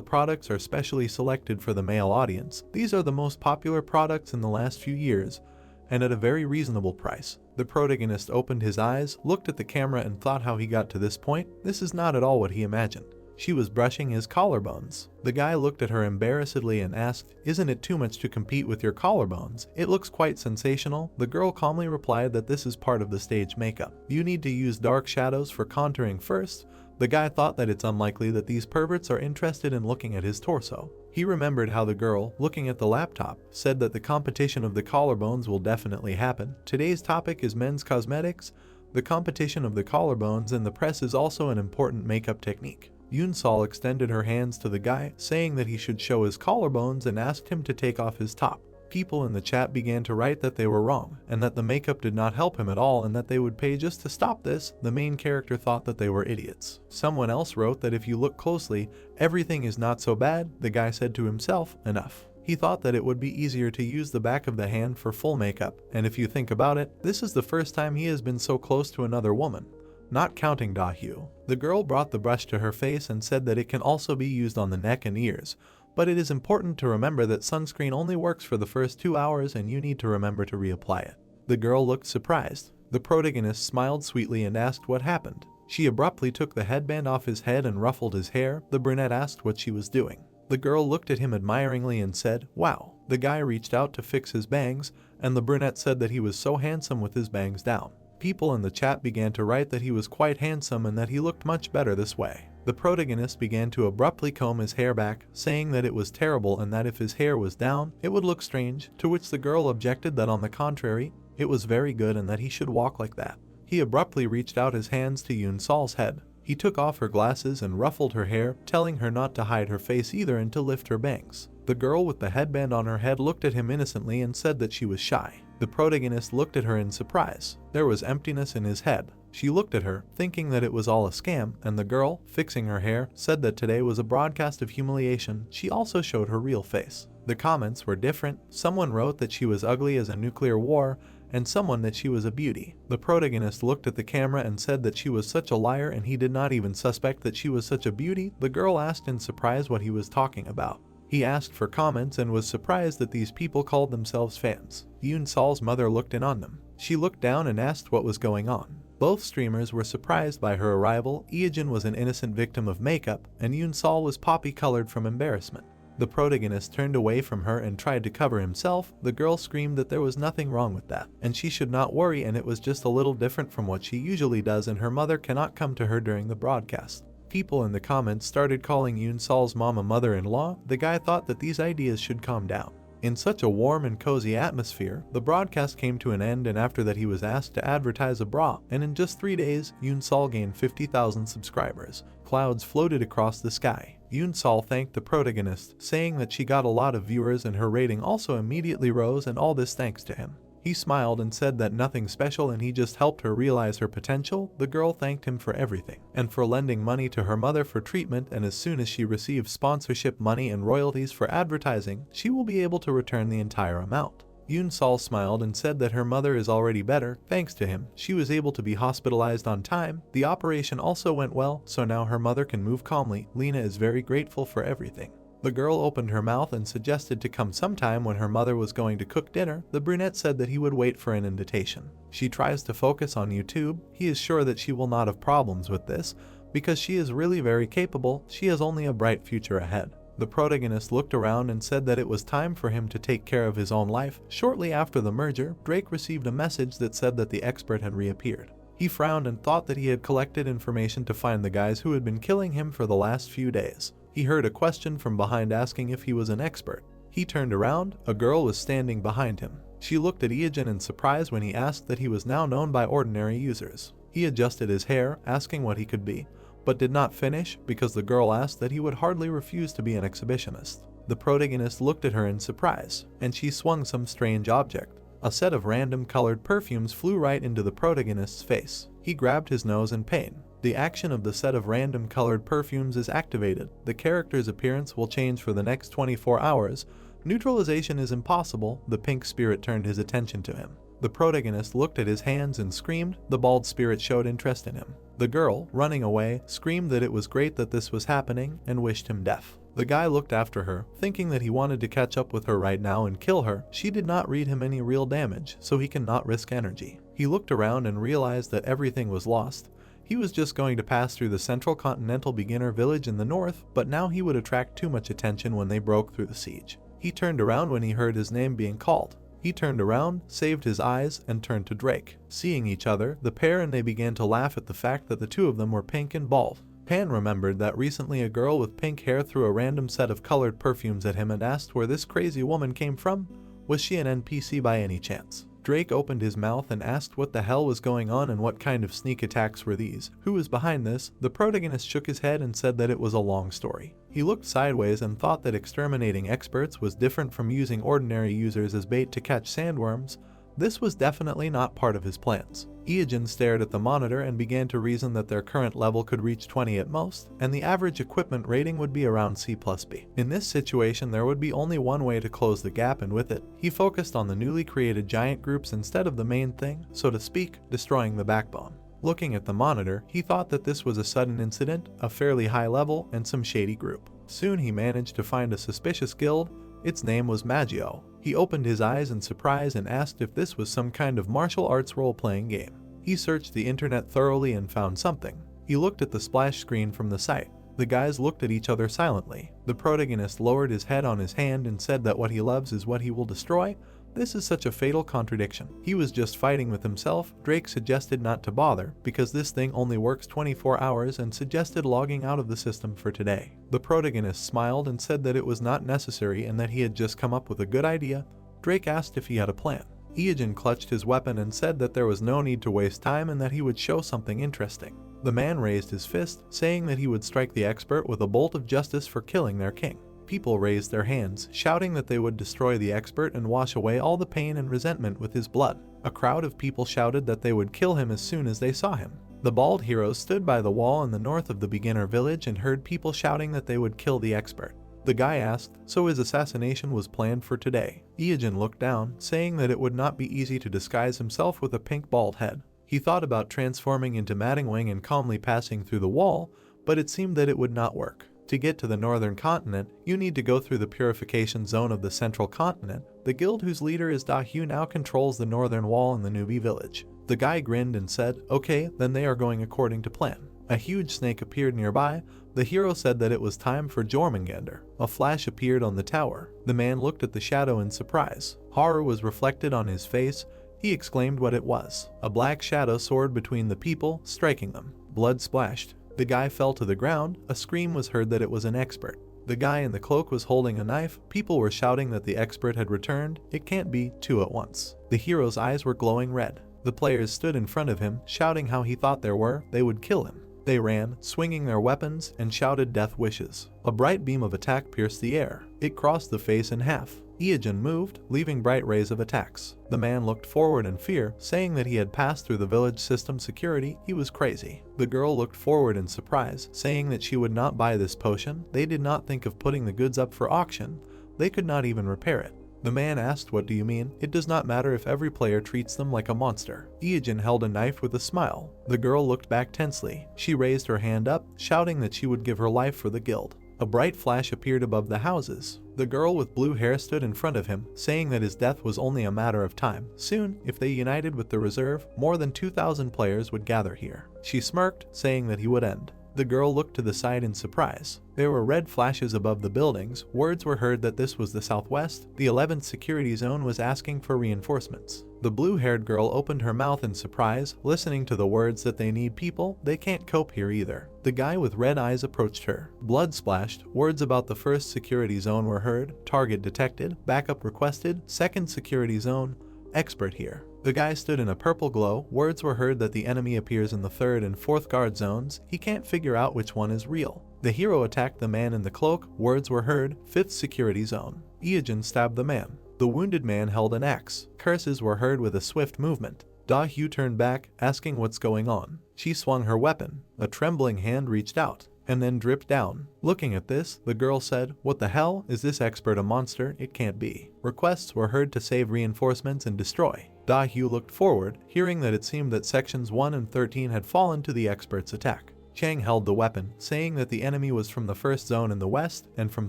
A: products are specially selected for the male audience. These are the most popular products in the last few years, and at a very reasonable price. The protagonist opened his eyes, looked at the camera and thought how he got to this point. This is not at all what he imagined. She was brushing his collarbones. The guy looked at her embarrassedly and asked, "Isn't it too much to compete with your collarbones? It looks quite sensational." The girl calmly replied that this is part of the stage makeup. You need to use dark shadows for contouring first. The guy thought that it's unlikely that these perverts are interested in looking at his torso. He remembered how the girl, looking at the laptop, said that the competition of the collarbones will definitely happen. Today's topic is men's cosmetics. The competition of the collarbones in the press is also an important makeup technique. Yoon Sol extended her hands to the guy, saying that he should show his collarbones and asked him to take off his top. People in the chat began to write that they were wrong, and that the makeup did not help him at all and that they would pay just to stop this. The main character thought that they were idiots. Someone else wrote that if you look closely, everything is not so bad. The guy said to himself, enough. He thought that it would be easier to use the back of the hand for full makeup, and if you think about it, this is the first time he has been so close to another woman. Not counting Dahyu. The girl brought the brush to her face and said that it can also be used on the neck and ears, but it is important to remember that sunscreen only works for the first 2 hours and you need to remember to reapply it. The girl looked surprised. The protagonist smiled sweetly and asked what happened. She abruptly took the headband off his head and ruffled his hair. The brunette asked what she was doing. The girl looked at him admiringly and said, "Wow." The guy reached out to fix his bangs, and the brunette said that he was so handsome with his bangs down. People in the chat began to write that he was quite handsome and that he looked much better this way. The protagonist began to abruptly comb his hair back, saying that it was terrible and that if his hair was down, it would look strange, to which the girl objected that on the contrary, it was very good and that he should walk like that. He abruptly reached out his hands to Yoon Sol's head. He took off her glasses and ruffled her hair, telling her not to hide her face either and to lift her bangs. The girl with the headband on her head looked at him innocently and said that she was shy. The protagonist looked at her in surprise. There was emptiness in his head. She looked at her, thinking that it was all a scam, and the girl, fixing her hair, said that today was a broadcast of humiliation. She also showed her real face. The comments were different. Someone wrote that she was ugly as a nuclear war, and someone that she was a beauty. The protagonist looked at the camera and said that she was such a liar and he did not even suspect that she was such a beauty. The girl asked in surprise what he was talking about. He asked for comments and was surprised that these people called themselves fans. Yoon Sol's mother looked in on them. She looked down and asked what was going on. Both streamers were surprised by her arrival. Eugene was an innocent victim of makeup, and Yoon Sol was poppy-colored from embarrassment. The protagonist turned away from her and tried to cover himself. The girl screamed that there was nothing wrong with that, and she should not worry, and it was just a little different from what she usually does, and her mother cannot come to her during the broadcast. People in the comments started calling Yoon Sol's mom a mother-in-law. The guy thought that these ideas should calm down. In such a warm and cozy atmosphere, the broadcast came to an end, and after that he was asked to advertise a bra, and in just 3 days, Yoon Sol gained 50,000 subscribers. Clouds floated across the sky. Yoon Sol thanked the protagonist, saying that she got a lot of viewers and her rating also immediately rose, and all this thanks to him. He smiled and said that nothing special and he just helped her realize her potential. The girl thanked him for everything and for lending money to her mother for treatment, and as soon as she receives sponsorship money and royalties for advertising, she will be able to return the entire amount. Yoon Sol smiled and said that her mother is already better. Thanks to him, she was able to be hospitalized on time. The operation also went well, so now her mother can move calmly. Lena is very grateful for everything. The girl opened her mouth and suggested to come sometime when her mother was going to cook dinner. The brunette said that he would wait for an invitation. She tries to focus on YouTube. He is sure that she will not have problems with this because she is really very capable. She has only a bright future ahead. The protagonist looked around and said that it was time for him to take care of his own life. Shortly after the merger, Drake received a message that said that the expert had reappeared. He frowned and thought that he had collected information to find the guys who had been killing him for the last few days. He heard a question from behind asking if he was an expert. He turned around. A girl was standing behind him. She looked at Eejin in surprise when he asked that he was now known by ordinary users. He adjusted his hair, asking what he could be, but did not finish because the girl asked that he would hardly refuse to be an exhibitionist. The protagonist looked at her in surprise, and she swung some strange object. A set of random colored perfumes flew right into the protagonist's face. He grabbed his nose in pain. The action of the set of random colored perfumes is activated. The character's appearance will change for the next 24 hours. Neutralization is impossible. The pink spirit turned his attention to him. The protagonist looked at his hands and screamed. The bald spirit showed interest in him. The girl, running away, screamed that it was great that this was happening and wished him death. The guy looked after her, thinking that he wanted to catch up with her right now and kill her. She did not read him any real damage, so he cannot risk energy. He looked around and realized that everything was lost. He was just going to pass through the central continental beginner village in the north, but now he would attract too much attention when they broke through the siege. He turned around when he heard his name being called. He turned around, saved his eyes, and turned to Drake. Seeing each other, the pair and they began to laugh at the fact that the two of them were pink and bald. Pan remembered that recently a girl with pink hair threw a random set of colored perfumes at him and asked where this crazy woman came from. Was she an NPC by any chance? Drake opened his mouth and asked what the hell was going on and what kind of sneak attacks were these. Who was behind this? The protagonist shook his head and said that it was a long story. He looked sideways and thought that exterminating experts was different from using ordinary users as bait to catch sandworms. This was definitely not part of his plans. Eejin stared at the monitor and began to reason that their current level could reach 20 at most, and the average equipment rating would be around C+B. In this situation, there would be only one way to close the gap, and with it, he focused on the newly created giant groups instead of the main thing, so to speak, destroying the backbone. Looking at the monitor, he thought that this was a sudden incident, a fairly high level, and some shady group. Soon he managed to find a suspicious guild. Its name was Magio. He opened his eyes in surprise and asked if this was some kind of martial arts role-playing game. He searched the internet thoroughly and found something. He looked at the splash screen from the site. The guys looked at each other silently. The protagonist lowered his head on his hand and said that what he loves is what he will destroy. This is such a fatal contradiction. He was just fighting with himself. Drake suggested not to bother because this thing only works 24 hours and suggested logging out of the system for today. The protagonist smiled and said that it was not necessary and that he had just come up with a good idea. Drake asked if he had a plan. Eejin clutched his weapon and said that there was no need to waste time and that he would show something interesting. The man raised his fist, saying that he would strike the expert with a bolt of justice for killing their king. People raised their hands, shouting that they would destroy the expert and wash away all the pain and resentment with his blood. A crowd of people shouted that they would kill him as soon as they saw him. The bald hero stood by the wall in the north of the beginner village and heard people shouting that they would kill the expert. The guy asked, so his assassination was planned for today. Eejin looked down, saying that it would not be easy to disguise himself with a pink bald head. He thought about transforming into Mattingwing and calmly passing through the wall, but it seemed that it would not work. To get to the northern continent, you need to go through the purification zone of the central continent. The guild whose leader is Da Hugh now controls the northern wall in the Newbie village. The guy grinned and said, okay, then they are going according to plan. A huge snake appeared nearby. The hero said that it was time for Jormungandr. A flash appeared on the tower. The man looked at the shadow in surprise. Horror was reflected on his face. He exclaimed what it was. A black shadow soared between the people, striking them. Blood splashed. The guy fell to the ground. A scream was heard that it was an expert. The guy in the cloak was holding a knife. People were shouting that the expert had returned. It can't be two at once. The hero's eyes were glowing red. The players stood in front of him, shouting how he thought they would kill him. They ran, swinging their weapons, and shouted death wishes. A bright beam of attack pierced the air. It crossed the face in half. Ieogen moved, leaving bright rays of attacks. The man looked forward in fear, saying that he had passed through the village system security. He was crazy. The girl looked forward in surprise, saying that she would not buy this potion. They did not think of putting the goods up for auction. They could not even repair it. The man asked, "What do you mean? It does not matter if every player treats them like a monster." Ieogen held a knife with a smile. The girl looked back tensely. She raised her hand up, shouting that she would give her life for the guild. A bright flash appeared above the houses. The girl with blue hair stood in front of him, saying that his death was only a matter of time. Soon, if they united with the reserve, more than 2,000 players would gather here. She smirked, saying that he would end. The girl looked to the side in surprise. There were red flashes above the buildings. Words were heard that this was the Southwest. The 11th security zone was asking for reinforcements. The blue-haired girl opened her mouth in surprise, listening to the words that they need people. They can't cope here either. The guy with red eyes approached her. Blood splashed. Words about the first security zone were heard. Target detected. Backup requested. Second security zone. Expert here. The guy stood in a purple glow. Words were heard that the enemy appears in the third and fourth guard zones. He can't figure out which one is real. The hero attacked the man in the cloak. Words were heard. Fifth security zone. Ieogen stabbed the man. The wounded man held an axe. Curses were heard with a swift movement. Da-Hyu turned back, asking what's going on. She swung her weapon. A trembling hand reached out, and then dripped down. Looking at this, the girl said, "What the hell? Is this expert a monster? It can't be." Requests were heard to save reinforcements and destroy. Da-Hyu looked forward, hearing that it seemed that sections 1 and 13 had fallen to the expert's attack. Chang held the weapon, saying that the enemy was from the first zone in the west and from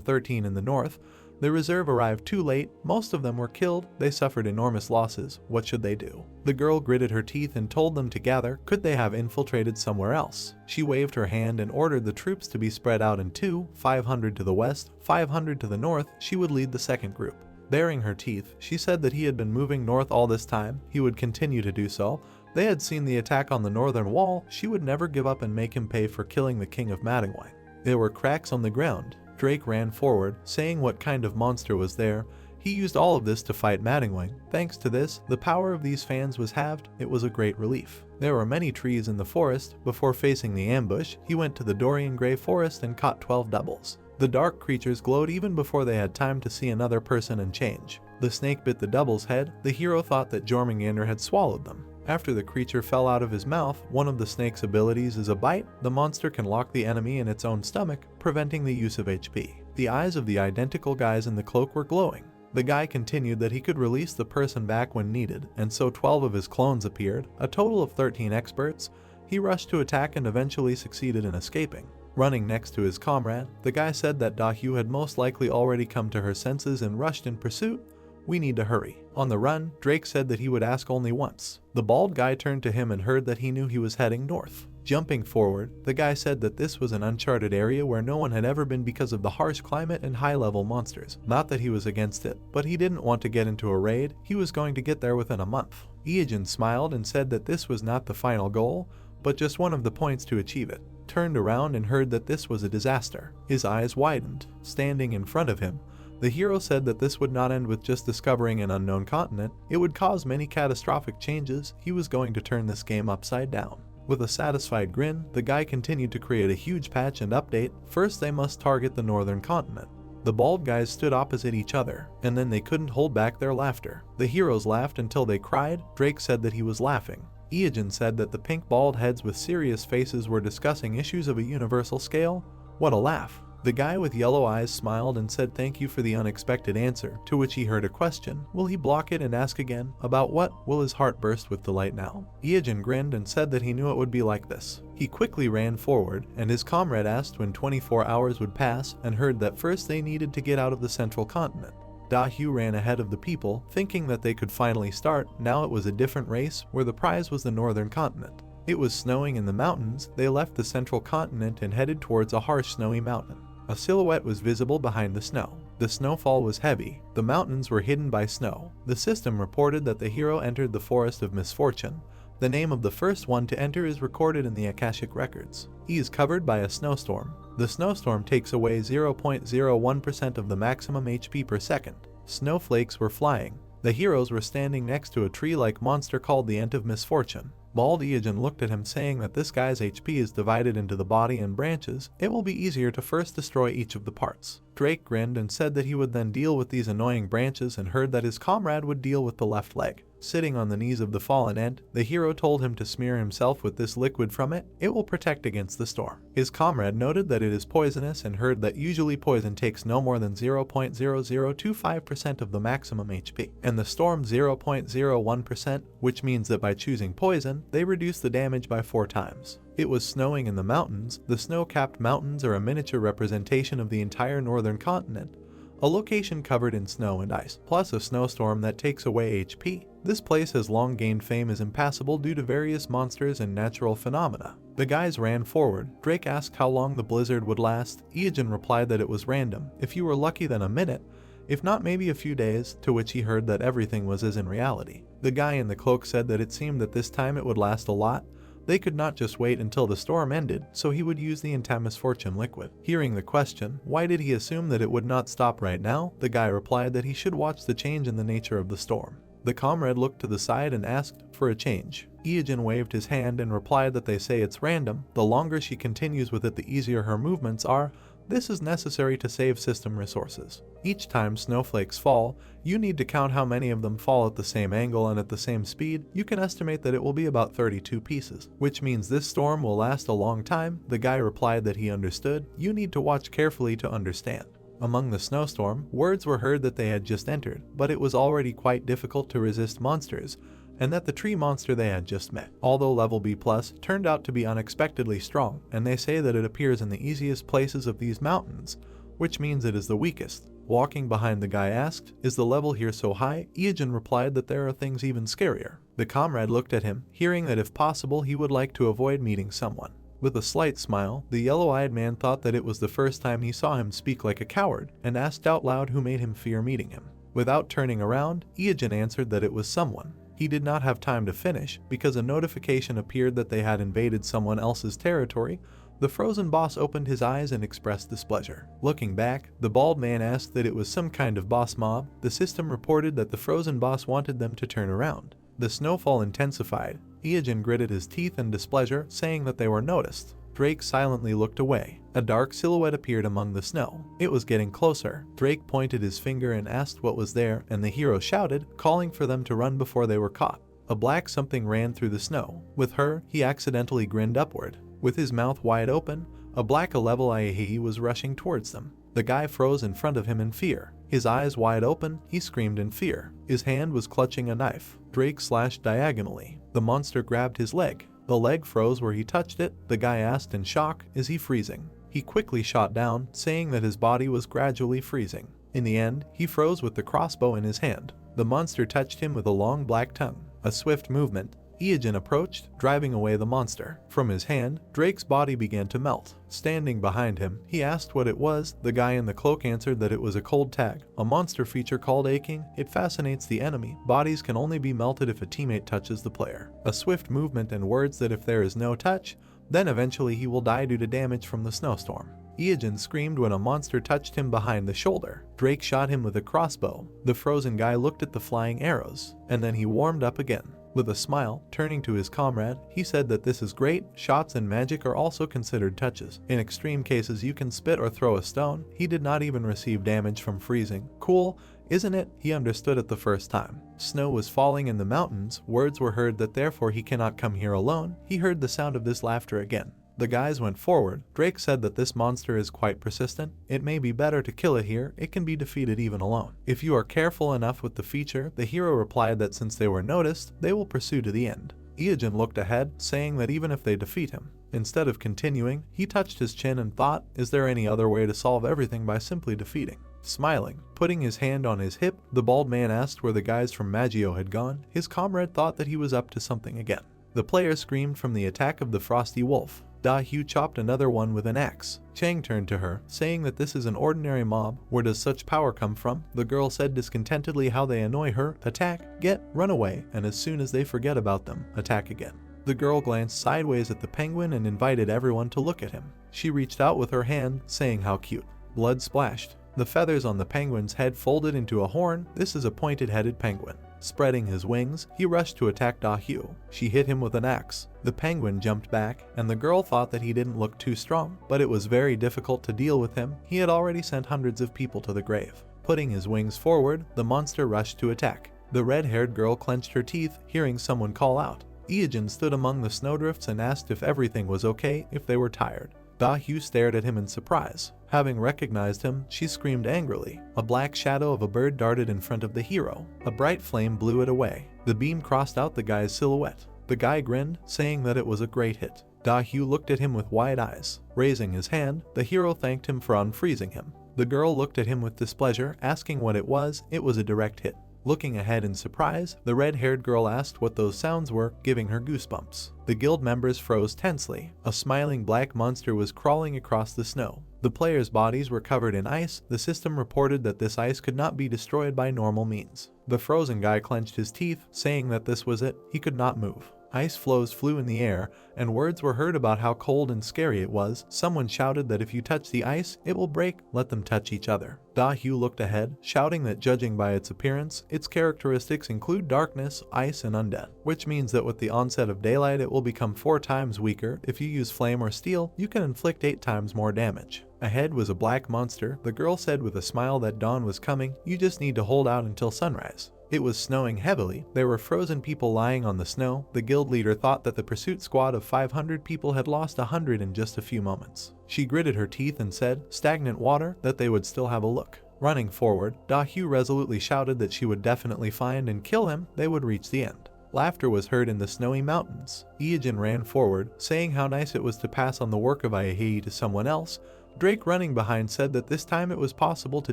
A: 13 in the north. The reserve arrived too late. Most of them were killed. They suffered enormous losses. What should they do? The girl gritted her teeth and told them to gather. Could they have infiltrated somewhere else? She waved her hand and ordered the troops to be spread out in two, 500 to the west, 500 to the north. She would lead the second group. Baring her teeth, she said that he had been moving north all this time. He would continue to do so. They had seen the attack on the northern wall. She would never give up and make him pay for killing the king of Manhwa. There were cracks on the ground. Drake ran forward, saying what kind of monster was there. He used all of this to fight Manhwa. Thanks to this, the power of these fans was halved. It was a great relief. There were many trees in the forest. Before facing the ambush, he went to the Dorian Gray forest and caught 12 doubles. The dark creatures glowed even before they had time to see another person and change. The snake bit the double's head. The hero thought that Jormungandr had swallowed them. After the creature fell out of his mouth, one of the snake's abilities is a bite. The monster can lock the enemy in its own stomach, preventing the use of HP. The eyes of the identical guys in the cloak were glowing. The guy continued that he could release the person back when needed, and so 12 of his clones appeared, a total of 13 experts. He rushed to attack and eventually succeeded in escaping. Running next to his comrade, the guy said that Da-Hyu had most likely already come to her senses and rushed in pursuit. "We need to hurry." On the run, Drake said that he would ask only once. The bald guy turned to him and heard that he knew he was heading north. Jumping forward, the guy said that this was an uncharted area where no one had ever been because of the harsh climate and high-level monsters. Not that he was against it, but he didn't want to get into a raid. He was going to get there within a month. Ieogen smiled and said that this was not the final goal, but just one of the points to achieve it. Turned around and heard that this was a disaster. His eyes widened. Standing in front of him, the hero said that this would not end with just discovering an unknown continent. It would cause many catastrophic changes. He was going to turn this game upside down. With a satisfied grin, the guy continued to create a huge patch and update. First, they must target the northern continent. The bald guys stood opposite each other, and then they couldn't hold back their laughter. The heroes laughed until they cried. Drake said that he was laughing. Ieogen said that the pink bald heads with serious faces were discussing issues of a universal scale. What a laugh. The guy with yellow eyes smiled and said thank you for the unexpected answer, to which he heard a question. Will he block it and ask again? About what? Will his heart burst with delight now? Ieogen grinned and said that he knew it would be like this. He quickly ran forward, and his comrade asked when 24 hours would pass, and heard that first they needed to get out of the central continent. Da-Hyu ran ahead of the people, thinking that they could finally start. Now it was a different race, where the prize was the northern continent. It was snowing in the mountains. They left the central continent and headed towards a harsh snowy mountain. A silhouette was visible behind the snow. The snowfall was heavy. The mountains were hidden by snow. The system reported that the hero entered the forest of misfortune. The name of the first one to enter is recorded in the Akashic records. He is covered by a snowstorm. The snowstorm takes away 0.01% of the maximum HP per second. Snowflakes were flying. The heroes were standing next to a tree-like monster called the Ent of Misfortune. Bald Iajin looked at him, saying that this guy's HP is divided into the body and branches. It will be easier to first destroy each of the parts. Drake grinned and said that he would then deal with these annoying branches, and heard that his comrade would deal with the left leg. Sitting on the knees of the fallen Ent, the hero told him to smear himself with this liquid from it. It will protect against the storm. His comrade noted that it is poisonous and heard that usually poison takes no more than 0.0025% of the maximum HP, and the storm 0.01%, which means that by choosing poison, they reduce the damage by 4 times. It was snowing in the mountains. The snow-capped mountains are a miniature representation of the entire northern continent, a location covered in snow and ice, plus a snowstorm that takes away HP. This place has long gained fame as impassable due to various monsters and natural phenomena. The guys ran forward. Drake asked how long the blizzard would last. Iajin replied that it was random. If you were lucky, then a minute, if not maybe a few days, to which he heard that everything was as in reality. The guy in the cloak said that it seemed that this time it would last a lot. They could not just wait until the storm ended, so he would use the Ent of Misfortune liquid. Hearing the question, why did he assume that it would not stop right now, the guy replied that he should watch the change in the nature of the storm. The comrade looked to the side and asked for a change. Iajin waved his hand and replied that they say it's random. The longer she continues with it, the easier her movements are. This is necessary to save system resources. Each time snowflakes fall, you need to count how many of them fall at the same angle and at the same speed. You can estimate that it will be about 32 pieces, which means this storm will last a long time. The guy replied that he understood. You need to watch carefully to understand. Among the snowstorm, words were heard that they had just entered, but it was already quite difficult to resist monsters, and that the tree monster they had just met, although level B+, turned out to be unexpectedly strong, and they say that it appears in the easiest places of these mountains, which means it is the weakest. Walking behind, the guy asked, "Is the level here so high?" Iajin replied that there are things even scarier. The comrade looked at him, hearing that if possible he would like to avoid meeting someone. With a slight smile, the yellow-eyed man thought that it was the first time he saw him speak like a coward, and asked out loud who made him fear meeting him. Without turning around, Iajin answered that it was someone. He did not have time to finish, because a notification appeared that they had invaded someone else's territory. The frozen boss opened his eyes and expressed displeasure. Looking back, the bald man asked that it was some kind of boss mob. The system reported that the frozen boss wanted them to turn around. The snowfall intensified. Iajin gritted his teeth in displeasure, saying that they were noticed. Drake silently looked away. A dark silhouette appeared among the snow. It was getting closer. Drake pointed his finger and asked what was there, and the hero shouted, calling for them to run before they were caught. A black something ran through the snow. With her, he accidentally grinned upward. With his mouth wide open, a black level Iahi was rushing towards them. The guy froze in front of him in fear. His eyes wide open, he screamed in fear. His hand was clutching a knife. Drake slashed diagonally. The monster grabbed his leg. The leg froze where he touched it. The guy asked in shock, "Is he freezing?" He quickly shot down, saying that his body was gradually freezing. In the end, he froze with the crossbow in his hand. The monster touched him with a long black tongue. A swift movement. Iajin approached, driving away the monster. From his hand, Drake's body began to melt. Standing behind him, he asked what it was. The guy in the cloak answered that it was a cold tag, a monster feature called aching. It fascinates the enemy. Bodies can only be melted if a teammate touches the player. A swift movement and words that if there is no touch, then eventually he will die due to damage from the snowstorm. Iajin screamed when a monster touched him behind the shoulder. Drake shot him with a crossbow. The frozen guy looked at the flying arrows, and then he warmed up again. With a smile, turning to his comrade, he said that this is great. Shots and magic are also considered touches. In extreme cases you can spit or throw a stone. He did not even receive damage from freezing. Cool, isn't it? He understood it the first time. Snow was falling in the mountains. Words were heard that therefore he cannot come here alone. He heard the sound of this laughter again. The guys went forward. Drake said that this monster is quite persistent. It may be better to kill it here. It can be defeated even alone. If you are careful enough with the feature, the hero replied that since they were noticed, they will pursue to the end. Iajin looked ahead, saying that even if they defeat him. Instead of continuing, he touched his chin and thought, is there any other way to solve everything by simply defeating? Smiling, putting his hand on his hip, the bald man asked where the guys from Maggio had gone. His comrade thought that he was up to something again. The player screamed from the attack of the Frosty Wolf. Da-hyu chopped another one with an axe. Chang turned to her, saying that this is an ordinary mob. Where does such power come from? The girl said discontentedly how they annoy her, attack, get, run away, and as soon as they forget about them, attack again. The girl glanced sideways at the penguin and invited everyone to look at him. She reached out with her hand, saying how cute. Blood splashed. The feathers on the penguin's head folded into a horn. This is a pointed-headed penguin. Spreading his wings, he rushed to attack Da-hyu. She hit him with an axe. The penguin jumped back, and the girl thought that he didn't look too strong, but it was very difficult to deal with him. He had already sent hundreds of people to the grave. Putting his wings forward, the monster rushed to attack. The red-haired girl clenched her teeth, hearing someone call out. Ijin stood among the snowdrifts and asked if everything was okay, if they were tired. Da-hyu stared at him in surprise. Having recognized him, she screamed angrily. A black shadow of a bird darted in front of the hero. A bright flame blew it away. The beam crossed out the guy's silhouette. The guy grinned, saying that it was a great hit. Da-hyu looked at him with wide eyes. Raising his hand, the hero thanked him for unfreezing him. The girl looked at him with displeasure, asking what it was. It was a direct hit. Looking ahead in surprise, the red-haired girl asked what those sounds were, giving her goosebumps. The guild members froze tensely. A smiling black monster was crawling across the snow. The players' bodies were covered in ice. The system reported that this ice could not be destroyed by normal means. The frozen guy clenched his teeth, saying that this was it. He could not move. Ice floes flew in the air, and words were heard about how cold and scary it was. Someone shouted that if you touch the ice, it will break. Let them touch each other. Da-hyu looked ahead, shouting that judging by its appearance, its characteristics include darkness, ice, and undead, which means that with the onset of daylight it will become 4 times weaker. If you use flame or steel, you can inflict 8 times more damage. Ahead was a black monster. The girl said with a smile that dawn was coming. You just need to hold out until sunrise. It was snowing heavily. There were frozen people lying on the snow. The guild leader thought that the pursuit squad of 500 people had lost 100 in just a few moments. She gritted her teeth and said, stagnant water, that they would still have a look. Running forward, Da-hyu resolutely shouted that she would definitely find and kill him. They would reach the end. Laughter was heard in the snowy mountains. Ijin ran forward, saying how nice it was to pass on the work of Aihei to someone else. Drake, running behind, said that this time it was possible to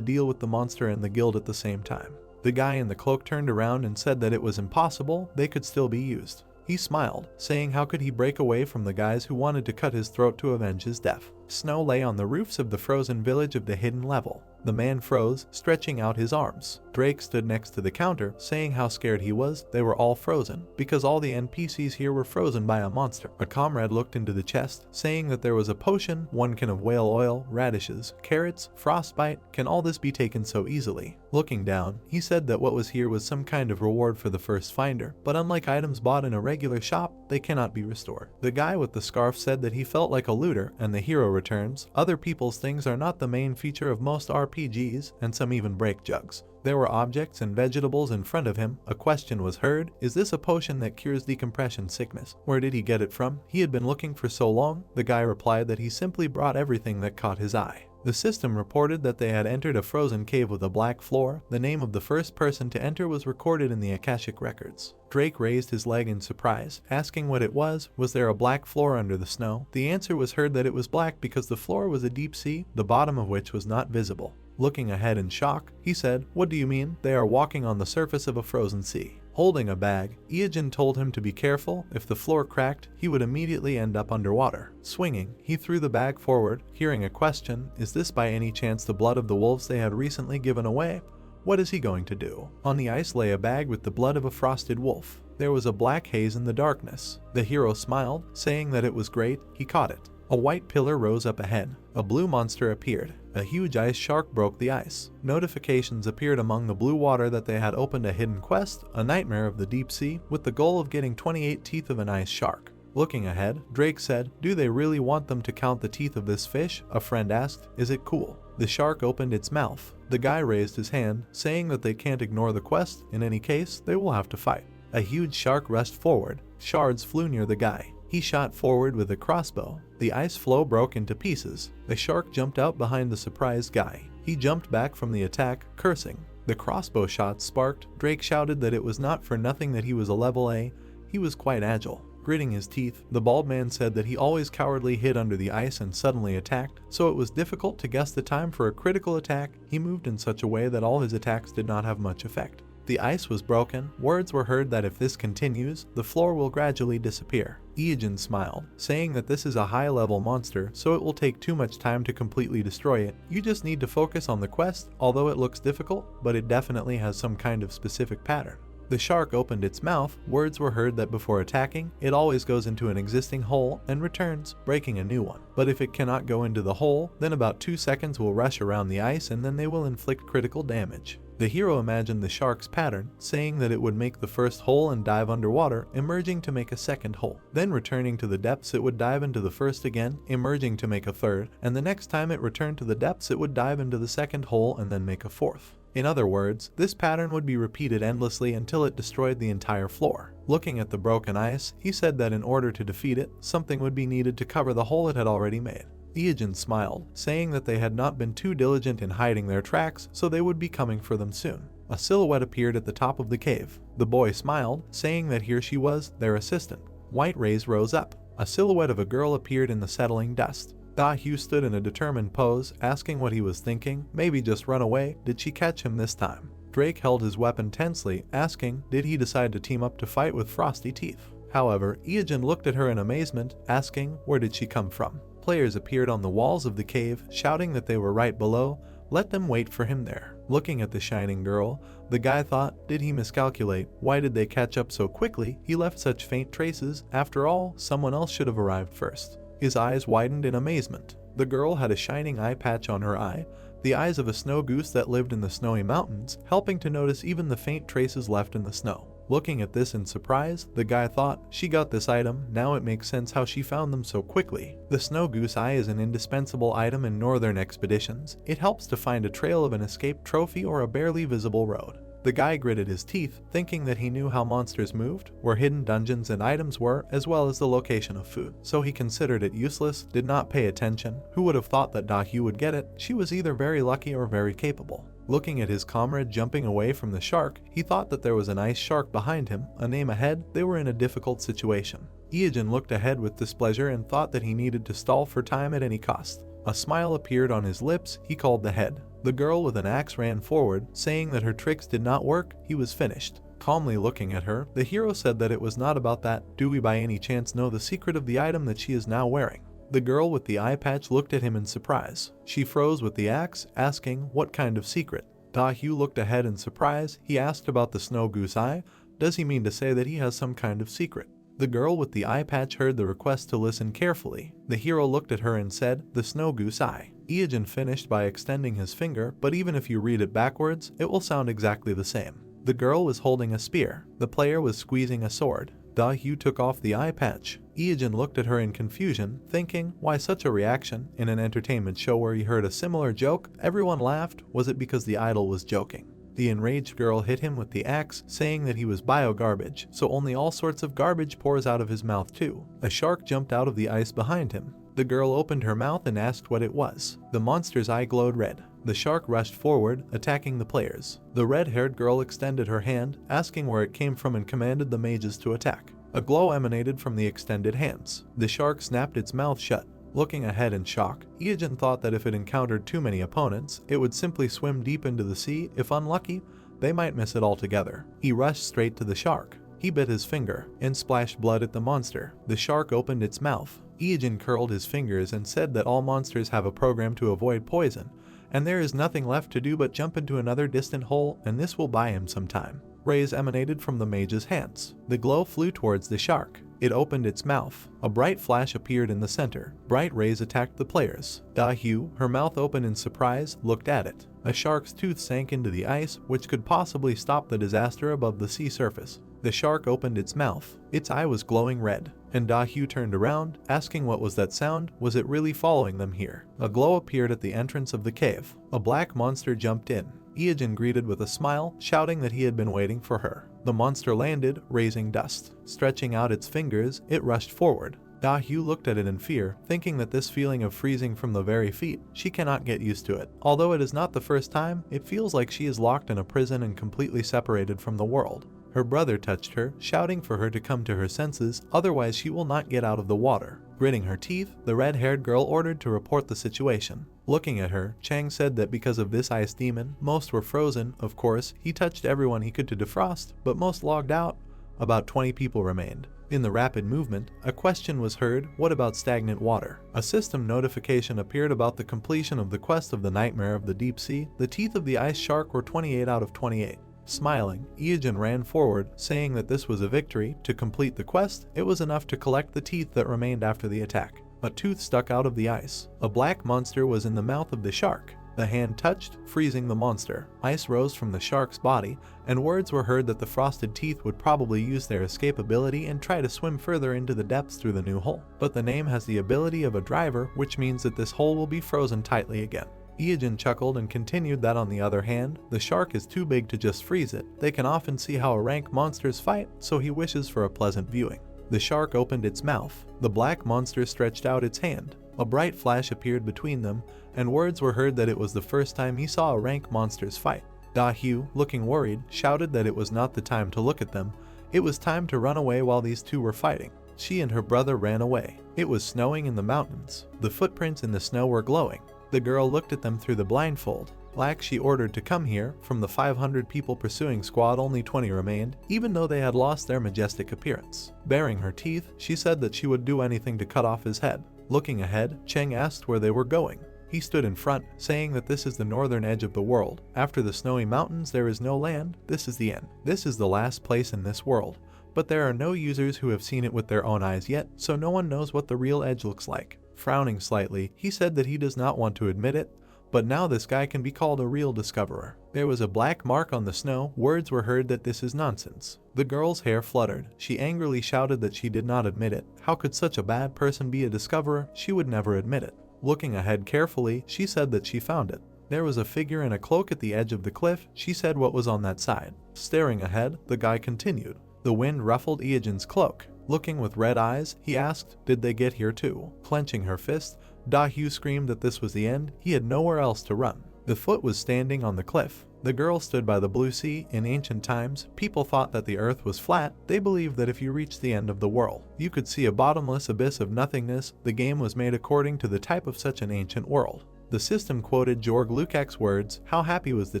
A: deal with the monster and the guild at the same time. The guy in the cloak turned around and said that it was impossible. They could still be used. He smiled, saying how could he break away from the guys who wanted to cut his throat to avenge his death. Snow lay on the roofs of the frozen village of the hidden level. The man froze, stretching out his arms. Drake stood next to the counter, saying how scared he was. They were all frozen, because all the NPCs here were frozen by a monster. A comrade looked into the chest, saying that there was a potion, 1 can of whale oil, radishes, carrots, frostbite. Can all this be taken so easily? Looking down, he said that what was here was some kind of reward for the first finder, but unlike items bought in a regular shop, they cannot be restored. The guy with the scarf said that he felt like a looter, and the hero returns. Other people's things are not the main feature of most RPGs, and some even break jugs. There were objects and vegetables in front of him. A question was heard. Is this a potion that cures decompression sickness? Where did he get it from? He had been looking for so long. The guy replied that he simply brought everything that caught his eye. The system reported that they had entered a frozen cave with a black floor. The name of the first person to enter was recorded in the Akashic records. Drake raised his leg in surprise, asking what it was. Was there a black floor under the snow? The answer was heard that it was black because the floor was a deep sea, the bottom of which was not visible. Looking ahead in shock, he said, "What do you mean? They are walking on the surface of a frozen sea." Holding a bag, Ijin told him to be careful. If the floor cracked, he would immediately end up underwater. Swinging, he threw the bag forward, hearing a question. Is this by any chance the blood of the wolves they had recently given away? What is he going to do? On the ice lay a bag with the blood of a frosted wolf. There was a black haze in the darkness. The hero smiled, saying that it was great. He caught it. A white pillar rose up ahead. A blue monster appeared. A huge ice shark broke the ice. Notifications appeared among the blue water that they had opened a hidden quest, a nightmare of the deep sea, with the goal of getting 28 teeth of an ice shark. Looking ahead, Drake said, "Do they really want them to count the teeth of this fish?" A friend asked, "Is it cool?" The shark opened its mouth. The guy raised his hand, saying that they can't ignore the quest. In any case, they will have to fight. A huge shark rushed forward. Shards flew near the guy. He shot forward with a crossbow. The ice floe broke into pieces. The shark jumped out behind the surprised guy. He jumped back from the attack, cursing. The crossbow shots sparked. Drake shouted that it was not for nothing that he was a level A. He was quite agile. Gritting his teeth, the bald man said that he always cowardly hid under the ice and suddenly attacked, so it was difficult to guess the time for a critical attack. He moved in such a way that all his attacks did not have much effect. The ice was broken. Words were heard that if this continues, the floor will gradually disappear. Iijin smiled, saying that this is a high-level monster, so it will take too much time to completely destroy it. You just need to focus on the quest, although it looks difficult, but it definitely has some kind of specific pattern. The shark opened its mouth. Words were heard that before attacking, it always goes into an existing hole and returns, breaking a new one. But if it cannot go into the hole, then about 2 seconds will rush around the ice and then they will inflict critical damage. The hero imagined the shark's pattern, saying that it would make the first hole and dive underwater, emerging to make a second hole. Then returning to the depths, it would dive into the first again, emerging to make a third, and the next time it returned to the depths, it would dive into the second hole and then make a fourth. In other words, this pattern would be repeated endlessly until it destroyed the entire floor. Looking at the broken ice, he said that in order to defeat it, something would be needed to cover the hole it had already made. Iijin smiled, saying that they had not been too diligent in hiding their tracks, so they would be coming for them soon. A silhouette appeared at the top of the cave. The boy smiled, saying that here she was, their assistant. White rays rose up. A silhouette of a girl appeared in the settling dust. Da-Hyu stood in a determined pose, asking what he was thinking. Maybe just run away. Did she catch him this time? Drake held his weapon tensely, asking, did he decide to team up to fight with Frosty Teeth? However, Iijin looked at her in amazement, asking, where did she come from? Players appeared on the walls of the cave, shouting that they were right below. Let them wait for him there. Looking at the shining girl, the guy thought, did he miscalculate? Why did they catch up so quickly? He left such faint traces. After all, someone else should have arrived first. His eyes widened in amazement. The girl had a shining eye patch on her eye, the eyes of a snow goose that lived in the snowy mountains, helping to notice even the faint traces left in the snow. Looking at this in surprise, the guy thought, she got this item, now it makes sense how she found them so quickly. The snow goose eye is an indispensable item in northern expeditions. It helps to find a trail of an escaped trophy or a barely visible road. The guy gritted his teeth, thinking that he knew how monsters moved, where hidden dungeons and items were, as well as the location of food. So he considered it useless, did not pay attention. Who would have thought that Da-Hyu would get it? She was either very lucky or very capable. Looking at his comrade jumping away from the shark, he thought that there was an ice shark behind him, a name ahead. They were in a difficult situation. Iijin looked ahead with displeasure and thought that he needed to stall for time at any cost. A smile appeared on his lips. He called the head. The girl with an axe ran forward, saying that her tricks did not work. He was finished. Calmly looking at her, the hero said that it was not about that. Do we by any chance know the secret of the item that she is now wearing? The girl with the eye patch looked at him in surprise. She froze with the axe, asking, what kind of secret? Da-Hyu looked ahead in surprise. He asked about the snow goose eye. Does he mean to say that he has some kind of secret? The girl with the eye patch heard the request to listen carefully. The hero looked at her and said, the snow goose eye. Iijin finished by extending his finger, but even if you read it backwards, it will sound exactly the same. The girl was holding a spear. The player was squeezing a sword. Da-Hyu took off the eye patch. Iijin looked at her in confusion, thinking, why such a reaction? In an entertainment show where he heard a similar joke, everyone laughed. Was it because the idol was joking? The enraged girl hit him with the axe, saying that he was bio-garbage, so only all sorts of garbage pours out of his mouth too. A shark jumped out of the ice behind him. The girl opened her mouth and asked what it was. The monster's eye glowed red. The shark rushed forward, attacking the players. The red-haired girl extended her hand, asking where it came from and commanded the mages to attack. A glow emanated from the extended hands. The shark snapped its mouth shut. Looking ahead in shock, Iijin thought that if it encountered too many opponents, it would simply swim deep into the sea. If unlucky, they might miss it altogether. He rushed straight to the shark. He bit his finger and splashed blood at the monster. The shark opened its mouth. Iijin curled his fingers and said that all monsters have a program to avoid poison, and there is nothing left to do but jump into another distant hole, and this will buy him some time. Rays emanated from the mage's hands. The glow flew towards the shark. It opened its mouth. A bright flash appeared in the center. Bright rays attacked the players. Da-Hyu, her mouth open in surprise, looked at it. A shark's tooth sank into the ice, which could possibly stop the disaster above the sea surface. The shark opened its mouth. Its eye was glowing red. And Da-Hyu turned around, asking what was that sound? Was it really following them here? A glow appeared at the entrance of the cave. A black monster jumped in. Iijin greeted with a smile, shouting that he had been waiting for her. The monster landed, raising dust. Stretching out its fingers, it rushed forward. Da-Hyu looked at it in fear, thinking that this feeling of freezing from the very feet, she cannot get used to it. Although it is not the first time, it feels like she is locked in a prison and completely separated from the world. Her brother touched her, shouting for her to come to her senses, otherwise she will not get out of the water. Gritting her teeth, the red-haired girl ordered to report the situation. Looking at her, Chang said that because of this ice demon, most were frozen. Of course, he touched everyone he could to defrost, but most logged out. About 20 people remained. In the rapid movement, a question was heard: what about stagnant water? A system notification appeared about the completion of the quest of the Nightmare of the Deep Sea. The teeth of the ice shark were 28 out of 28. Smiling, Ijin ran forward, saying that this was a victory. To complete the quest, it was enough to collect the teeth that remained after the attack. A tooth stuck out of the ice. A black monster was in the mouth of the shark. The hand touched, freezing the monster. Ice rose from the shark's body, and words were heard that the frosted teeth would probably use their escape ability and try to swim further into the depths through the new hole. But the name has the ability of a driver, which means that this hole will be frozen tightly again. Ijin chuckled and continued that on the other hand, the shark is too big to just freeze it. They can often see how rank monsters fight, so he wishes for a pleasant viewing. The shark opened its mouth. The black monster stretched out its hand. A bright flash appeared between them, and words were heard that it was the first time he saw a rank monster's fight. Da Hugh, looking worried, shouted that it was not the time to look at them. It was time to run away while these two were fighting. She and her brother ran away. It was snowing in the mountains. The footprints in the snow were glowing. The girl looked at them through the blindfold. Like she ordered to come here. From the 500 people pursuing squad, only 20 remained, even though they had lost their majestic appearance. Baring her teeth, she said that she would do anything to cut off his head. Looking ahead, Cheng asked where they were going. He stood in front, saying that this is the northern edge of the world. After the snowy mountains there is no land. This is the end. This is the last place in this world. But there are no users who have seen it with their own eyes yet, so no one knows what the real edge looks like. Frowning slightly, he said that he does not want to admit it, but now this guy can be called a real discoverer. There was a black mark on the snow. Words were heard that this is nonsense. The girl's hair fluttered. She angrily shouted that she did not admit it. How could such a bad person be a discoverer? She would never admit it. Looking ahead carefully, she said that she found it. There was a figure in a cloak at the edge of the cliff. She said what was on that side. Staring ahead, the guy continued. The wind ruffled Ijin's cloak. Looking with red eyes, he asked, did they get here too? Clenching her fist, Da Hugh screamed that this was the end. He had nowhere else to run. The foot was standing on the cliff. The girl stood by the blue sea. In ancient times, people thought that the earth was flat. They believed that if you reached the end of the world, you could see a bottomless abyss of nothingness. The game was made according to the type of such an ancient world. The system quoted Georg Lukács' words, how happy was the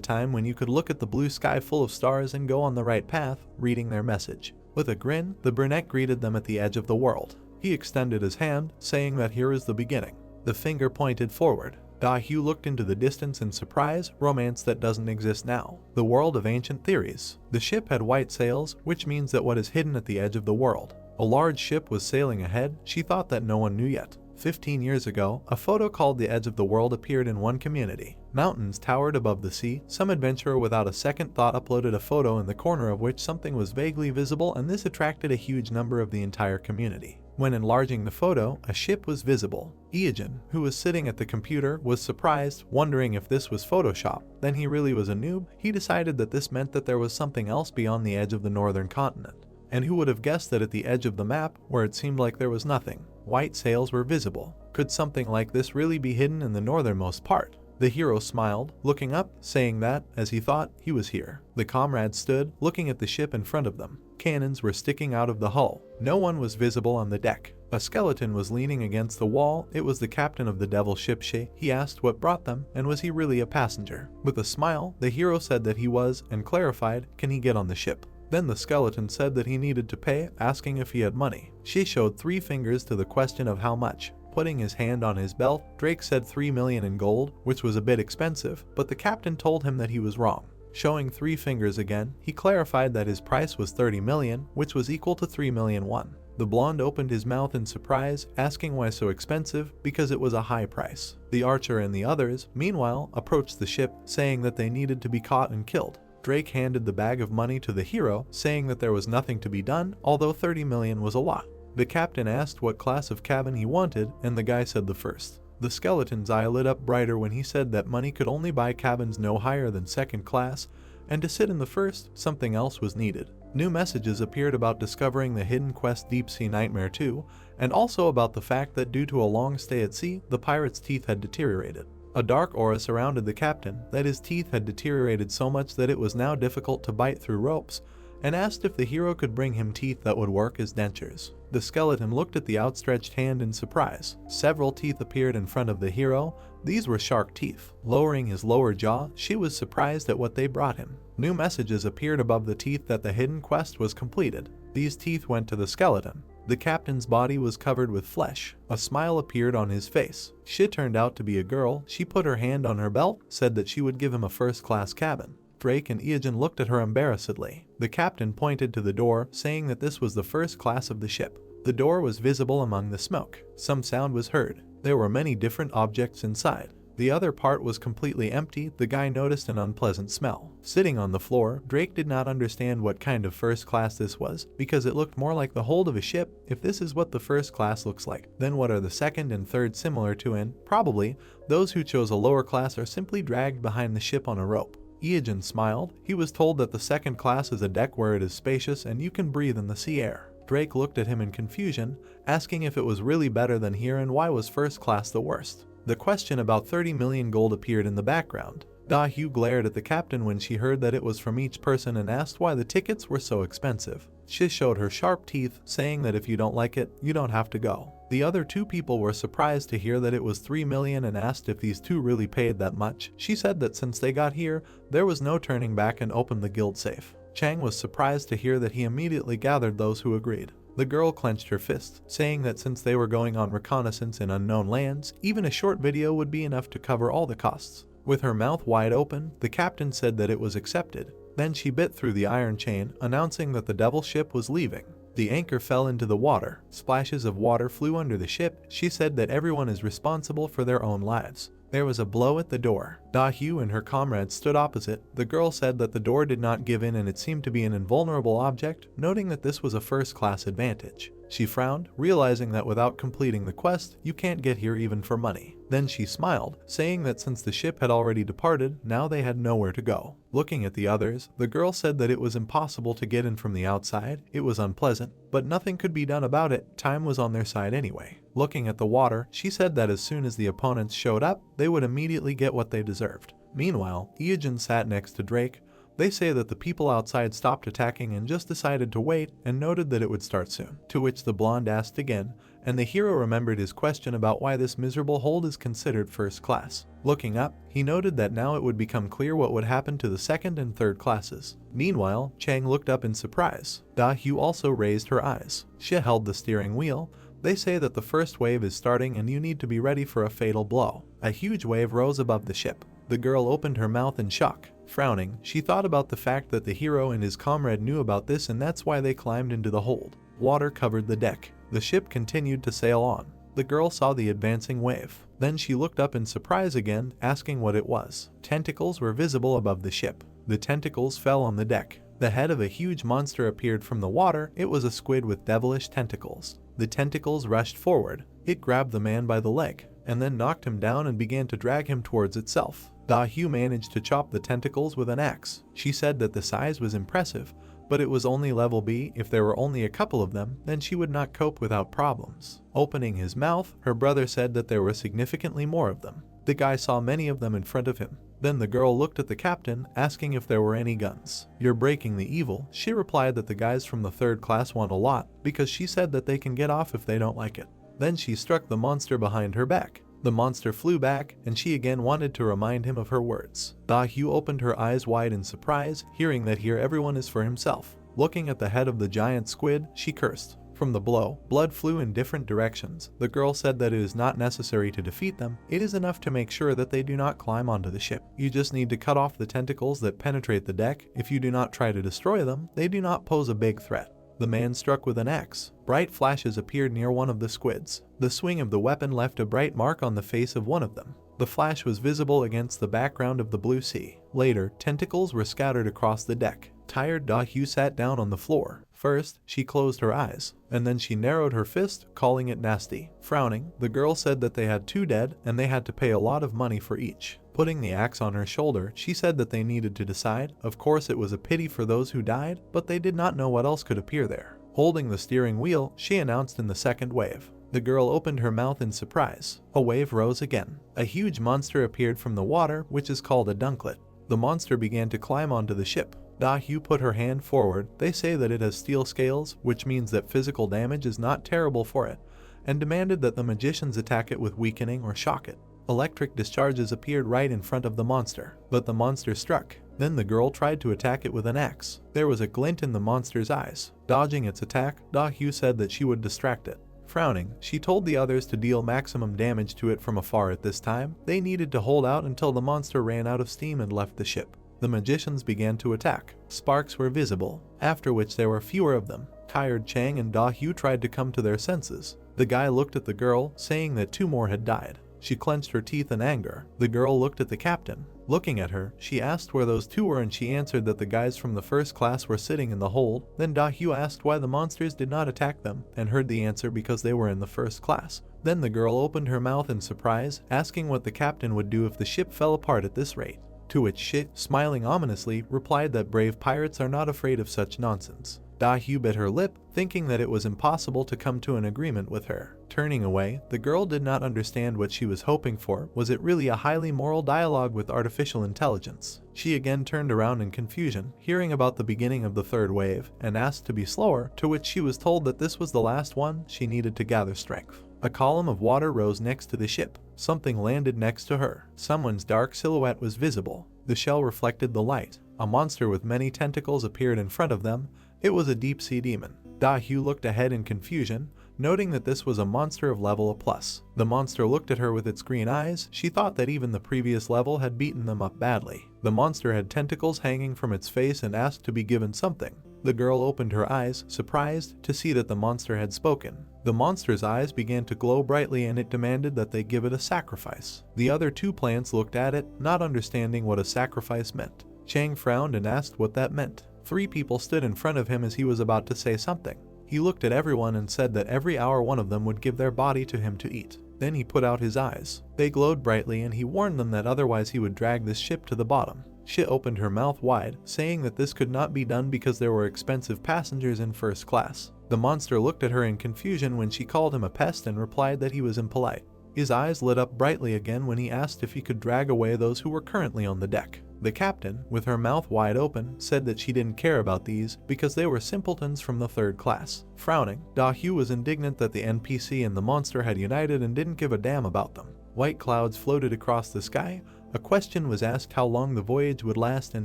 A: time when you could look at the blue sky full of stars and go on the right path, reading their message. With a grin, the brunette greeted them at the edge of the world. He extended his hand, saying that here is the beginning. The finger pointed forward. Da Hugh looked into the distance in surprise. Romance that doesn't exist now. The world of ancient theories. The ship had white sails, which means that what is hidden at the edge of the world. A large ship was sailing ahead. She thought that no one knew yet. 15 years ago, a photo called The Edge of the World appeared in one community. Mountains towered above the sea. Some adventurer without a second thought uploaded a photo in the corner of which something was vaguely visible, and this attracted a huge number of the entire community. When enlarging the photo, a ship was visible. Ijin, who was sitting at the computer, was surprised, wondering if this was Photoshop. Then he really was a noob. He decided that this meant that there was something else beyond the edge of the northern continent. And who would have guessed that at the edge of the map, where it seemed like there was nothing, white sails were visible? Could something like this really be hidden in the northernmost part? The hero smiled, looking up, saying that, as he thought, he was here. The comrades stood, looking at the ship in front of them. Cannons were sticking out of the hull. No one was visible on the deck. A skeleton was leaning against the wall. It was the captain of the devil ship. He asked what brought them, and was he really a passenger? With a smile, the hero said that he was, and clarified, can he get on the ship? Then the skeleton said that he needed to pay, asking if he had money. She showed 3 fingers to the question of how much. Putting his hand on his belt, Drake said 3 million in gold, which was a bit expensive, but the captain told him that he was wrong. Showing 3 fingers again, he clarified that his price was 30 million, which was equal to 3 million won. The blonde opened his mouth in surprise, asking why so expensive, because it was a high price. The archer and the others, meanwhile, approached the ship, saying that they needed to be caught and killed. Drake handed the bag of money to the hero, saying that there was nothing to be done, although 30 million was a lot. The captain asked what class of cabin he wanted, and the guy said the first. The skeleton's eye lit up brighter when he said that money could only buy cabins no higher than second class, and to sit in the first, something else was needed. New messages appeared about discovering the hidden quest Deep Sea Nightmare 2, and also about the fact that due to a long stay at sea, the pirate's teeth had deteriorated. A dark aura surrounded the captain, that his teeth had deteriorated so much that it was now difficult to bite through ropes, and asked if the hero could bring him teeth that would work as dentures. The skeleton looked at the outstretched hand in surprise. Several teeth appeared in front of the hero. These were shark teeth. Lowering his lower jaw, she was surprised at what they brought him. New messages appeared above the teeth that the hidden quest was completed. These teeth went to the skeleton. The captain's body was covered with flesh. A smile appeared on his face. She turned out to be a girl. She put her hand on her belt, said that she would give him a first-class cabin. Drake and Iogen looked at her embarrassedly. The captain pointed to the door, saying that this was the first class of the ship. The door was visible among the smoke. Some sound was heard. There were many different objects inside. The other part was completely empty. The guy noticed an unpleasant smell. Sitting on the floor, Drake did not understand what kind of first class this was, because it looked more like the hold of a ship. If this is what the first class looks like, then what are the second and third similar to? And probably, those who chose a lower class are simply dragged behind the ship on a rope. Iogen smiled. He was told that the second class is a deck where it is spacious and you can breathe in the sea air. Drake looked at him in confusion, asking if it was really better than here and why was first class the worst. The question about 30 million gold appeared in the background. Da-Hyu glared at the captain when she heard that it was from each person and asked why the tickets were so expensive. She showed her sharp teeth, saying that if you don't like it, you don't have to go. The other two people were surprised to hear that it was 3 million and asked if these two really paid that much. She said that since they got here, there was no turning back and opened the guild safe. Chang was surprised to hear that he immediately gathered those who agreed. The girl clenched her fist, saying that since they were going on reconnaissance in unknown lands, even a short video would be enough to cover all the costs. With her mouth wide open, the captain said that it was accepted. Then she bit through the iron chain, announcing that the devil ship was leaving. The anchor fell into the water. Splashes of water flew under the ship. She said that everyone is responsible for their own lives. There was a blow at the door. Da-Hyu and her comrades stood opposite. The girl said that the door did not give in and it seemed to be an invulnerable object, noting that this was a first-class advantage. She frowned, realizing that without completing the quest, you can't get here even for money. Then she smiled, saying that since the ship had already departed, now they had nowhere to go. Looking at the others, the girl said that it was impossible to get in from the outside. It was unpleasant, but nothing could be done about it. Time was on their side anyway. Looking at the water, she said that as soon as the opponents showed up, they would immediately get what they deserved. Meanwhile, Iogen sat next to Drake. They say that the people outside stopped attacking and just decided to wait and noted that it would start soon. To which the blonde asked again, and the hero remembered his question about why this miserable hold is considered first class. Looking up, he noted that now it would become clear what would happen to the second and third classes. Meanwhile, Chang looked up in surprise. Da-Hyu also raised her eyes. She held the steering wheel. They say that the first wave is starting and you need to be ready for a fatal blow. A huge wave rose above the ship. The girl opened her mouth in shock. Frowning, she thought about the fact that the hero and his comrade knew about this and that's why they climbed into the hold. Water covered the deck. The ship continued to sail on. The girl saw the advancing wave. Then she looked up in surprise again, asking what it was. Tentacles were visible above the ship. The tentacles fell on the deck. The head of a huge monster appeared from the water. It was a squid with devilish tentacles. The tentacles rushed forward. It grabbed the man by the leg, and then knocked him down and began to drag him towards itself. Da-Hyu managed to chop the tentacles with an axe. She said that the size was impressive, but it was only level B. If there were only a couple of them, then she would not cope without problems. Opening his mouth, her brother said that there were significantly more of them. The guy saw many of them in front of him. Then the girl looked at the captain, asking if there were any guns. "You're breaking the evil." She replied that the guys from the third class want a lot, because she said that they can get off if they don't like it. Then she struck the monster behind her back. The monster flew back, and she again wanted to remind him of her words. Da-Hyu opened her eyes wide in surprise, hearing that here everyone is for himself. Looking at the head of the giant squid, she cursed. From the blow, blood flew in different directions. The girl said that it is not necessary to defeat them. It is enough to make sure that they do not climb onto the ship. You just need to cut off the tentacles that penetrate the deck. If you do not try to destroy them, they do not pose a big threat. The man struck with an axe. Bright flashes appeared near one of the squids. The swing of the weapon left a bright mark on the face of one of them. The flash was visible against the background of the blue sea. Later, tentacles were scattered across the deck. Tired, Da-Hyu sat down on the floor. First, she closed her eyes, and then she narrowed her fist, calling it nasty. Frowning, the girl said that they had 2 dead, and they had to pay a lot of money for each. Putting the axe on her shoulder, she said that they needed to decide. Of course, it was a pity for those who died, but they did not know what else could appear there. Holding the steering wheel, she announced in the second wave. The girl opened her mouth in surprise. A wave rose again. A huge monster appeared from the water, which is called a dunklet. The monster began to climb onto the ship. Da-hyu put her hand forward. They say that it has steel scales, which means that physical damage is not terrible for it, and demanded that the magicians attack it with weakening or shock it. Electric discharges appeared right in front of the monster, but the monster struck. Then the girl tried to attack it with an axe. There was a glint in the monster's eyes. Dodging its attack, Da-hyu said that she would distract it. Frowning, she told the others to deal maximum damage to it from afar at this time. They needed to hold out until the monster ran out of steam and left the ship. The magicians began to attack. Sparks were visible, after which there were fewer of them. Tired Chang and Da-hyu tried to come to their senses. The guy looked at the girl, saying that 2 more had died. She clenched her teeth in anger. The girl looked at the captain. Looking at her, she asked where those 2 were and she answered that the guys from the first class were sitting in the hold. Then Da-hyu asked why the monsters did not attack them, and heard the answer because they were in the first class. Then the girl opened her mouth in surprise, asking what the captain would do if the ship fell apart at this rate. To which she, smiling ominously, replied that brave pirates are not afraid of such nonsense. Da-hyu bit her lip, thinking that it was impossible to come to an agreement with her. Turning away, the girl did not understand what she was hoping for. Was it really a highly moral dialogue with artificial intelligence? She again turned around in confusion, hearing about the beginning of the 3rd wave, and asked to be slower, to which she was told that this was the last one. She needed to gather strength. A column of water rose next to the ship. Something landed next to her. Someone's dark silhouette was visible. The shell reflected the light. A monster with many tentacles appeared in front of them. It was a deep-sea demon. Da-hyu looked ahead in confusion, noting that this was a monster of level A+. The monster looked at her with its green eyes. She thought that even the previous level had beaten them up badly. The monster had tentacles hanging from its face and asked to be given something. The girl opened her eyes, surprised to see that the monster had spoken. The monster's eyes began to glow brightly and it demanded that they give it a sacrifice. The other 2 plants looked at it, not understanding what a sacrifice meant. Chang frowned and asked what that meant. 3 people stood in front of him as he was about to say something. He looked at everyone and said that every hour one of them would give their body to him to eat. Then he put out his eyes. They glowed brightly and he warned them that otherwise he would drag this ship to the bottom. She opened her mouth wide, saying that this could not be done because there were expensive passengers in first class. The monster looked at her in confusion when she called him a pest and replied that he was impolite. His eyes lit up brightly again when he asked if he could drag away those who were currently on the deck. The captain, with her mouth wide open, said that she didn't care about these because they were simpletons from the 3rd class. Frowning, Da-hyu was indignant that the NPC and the monster had united and didn't give a damn about them. White clouds floated across the sky. A question was asked how long the voyage would last and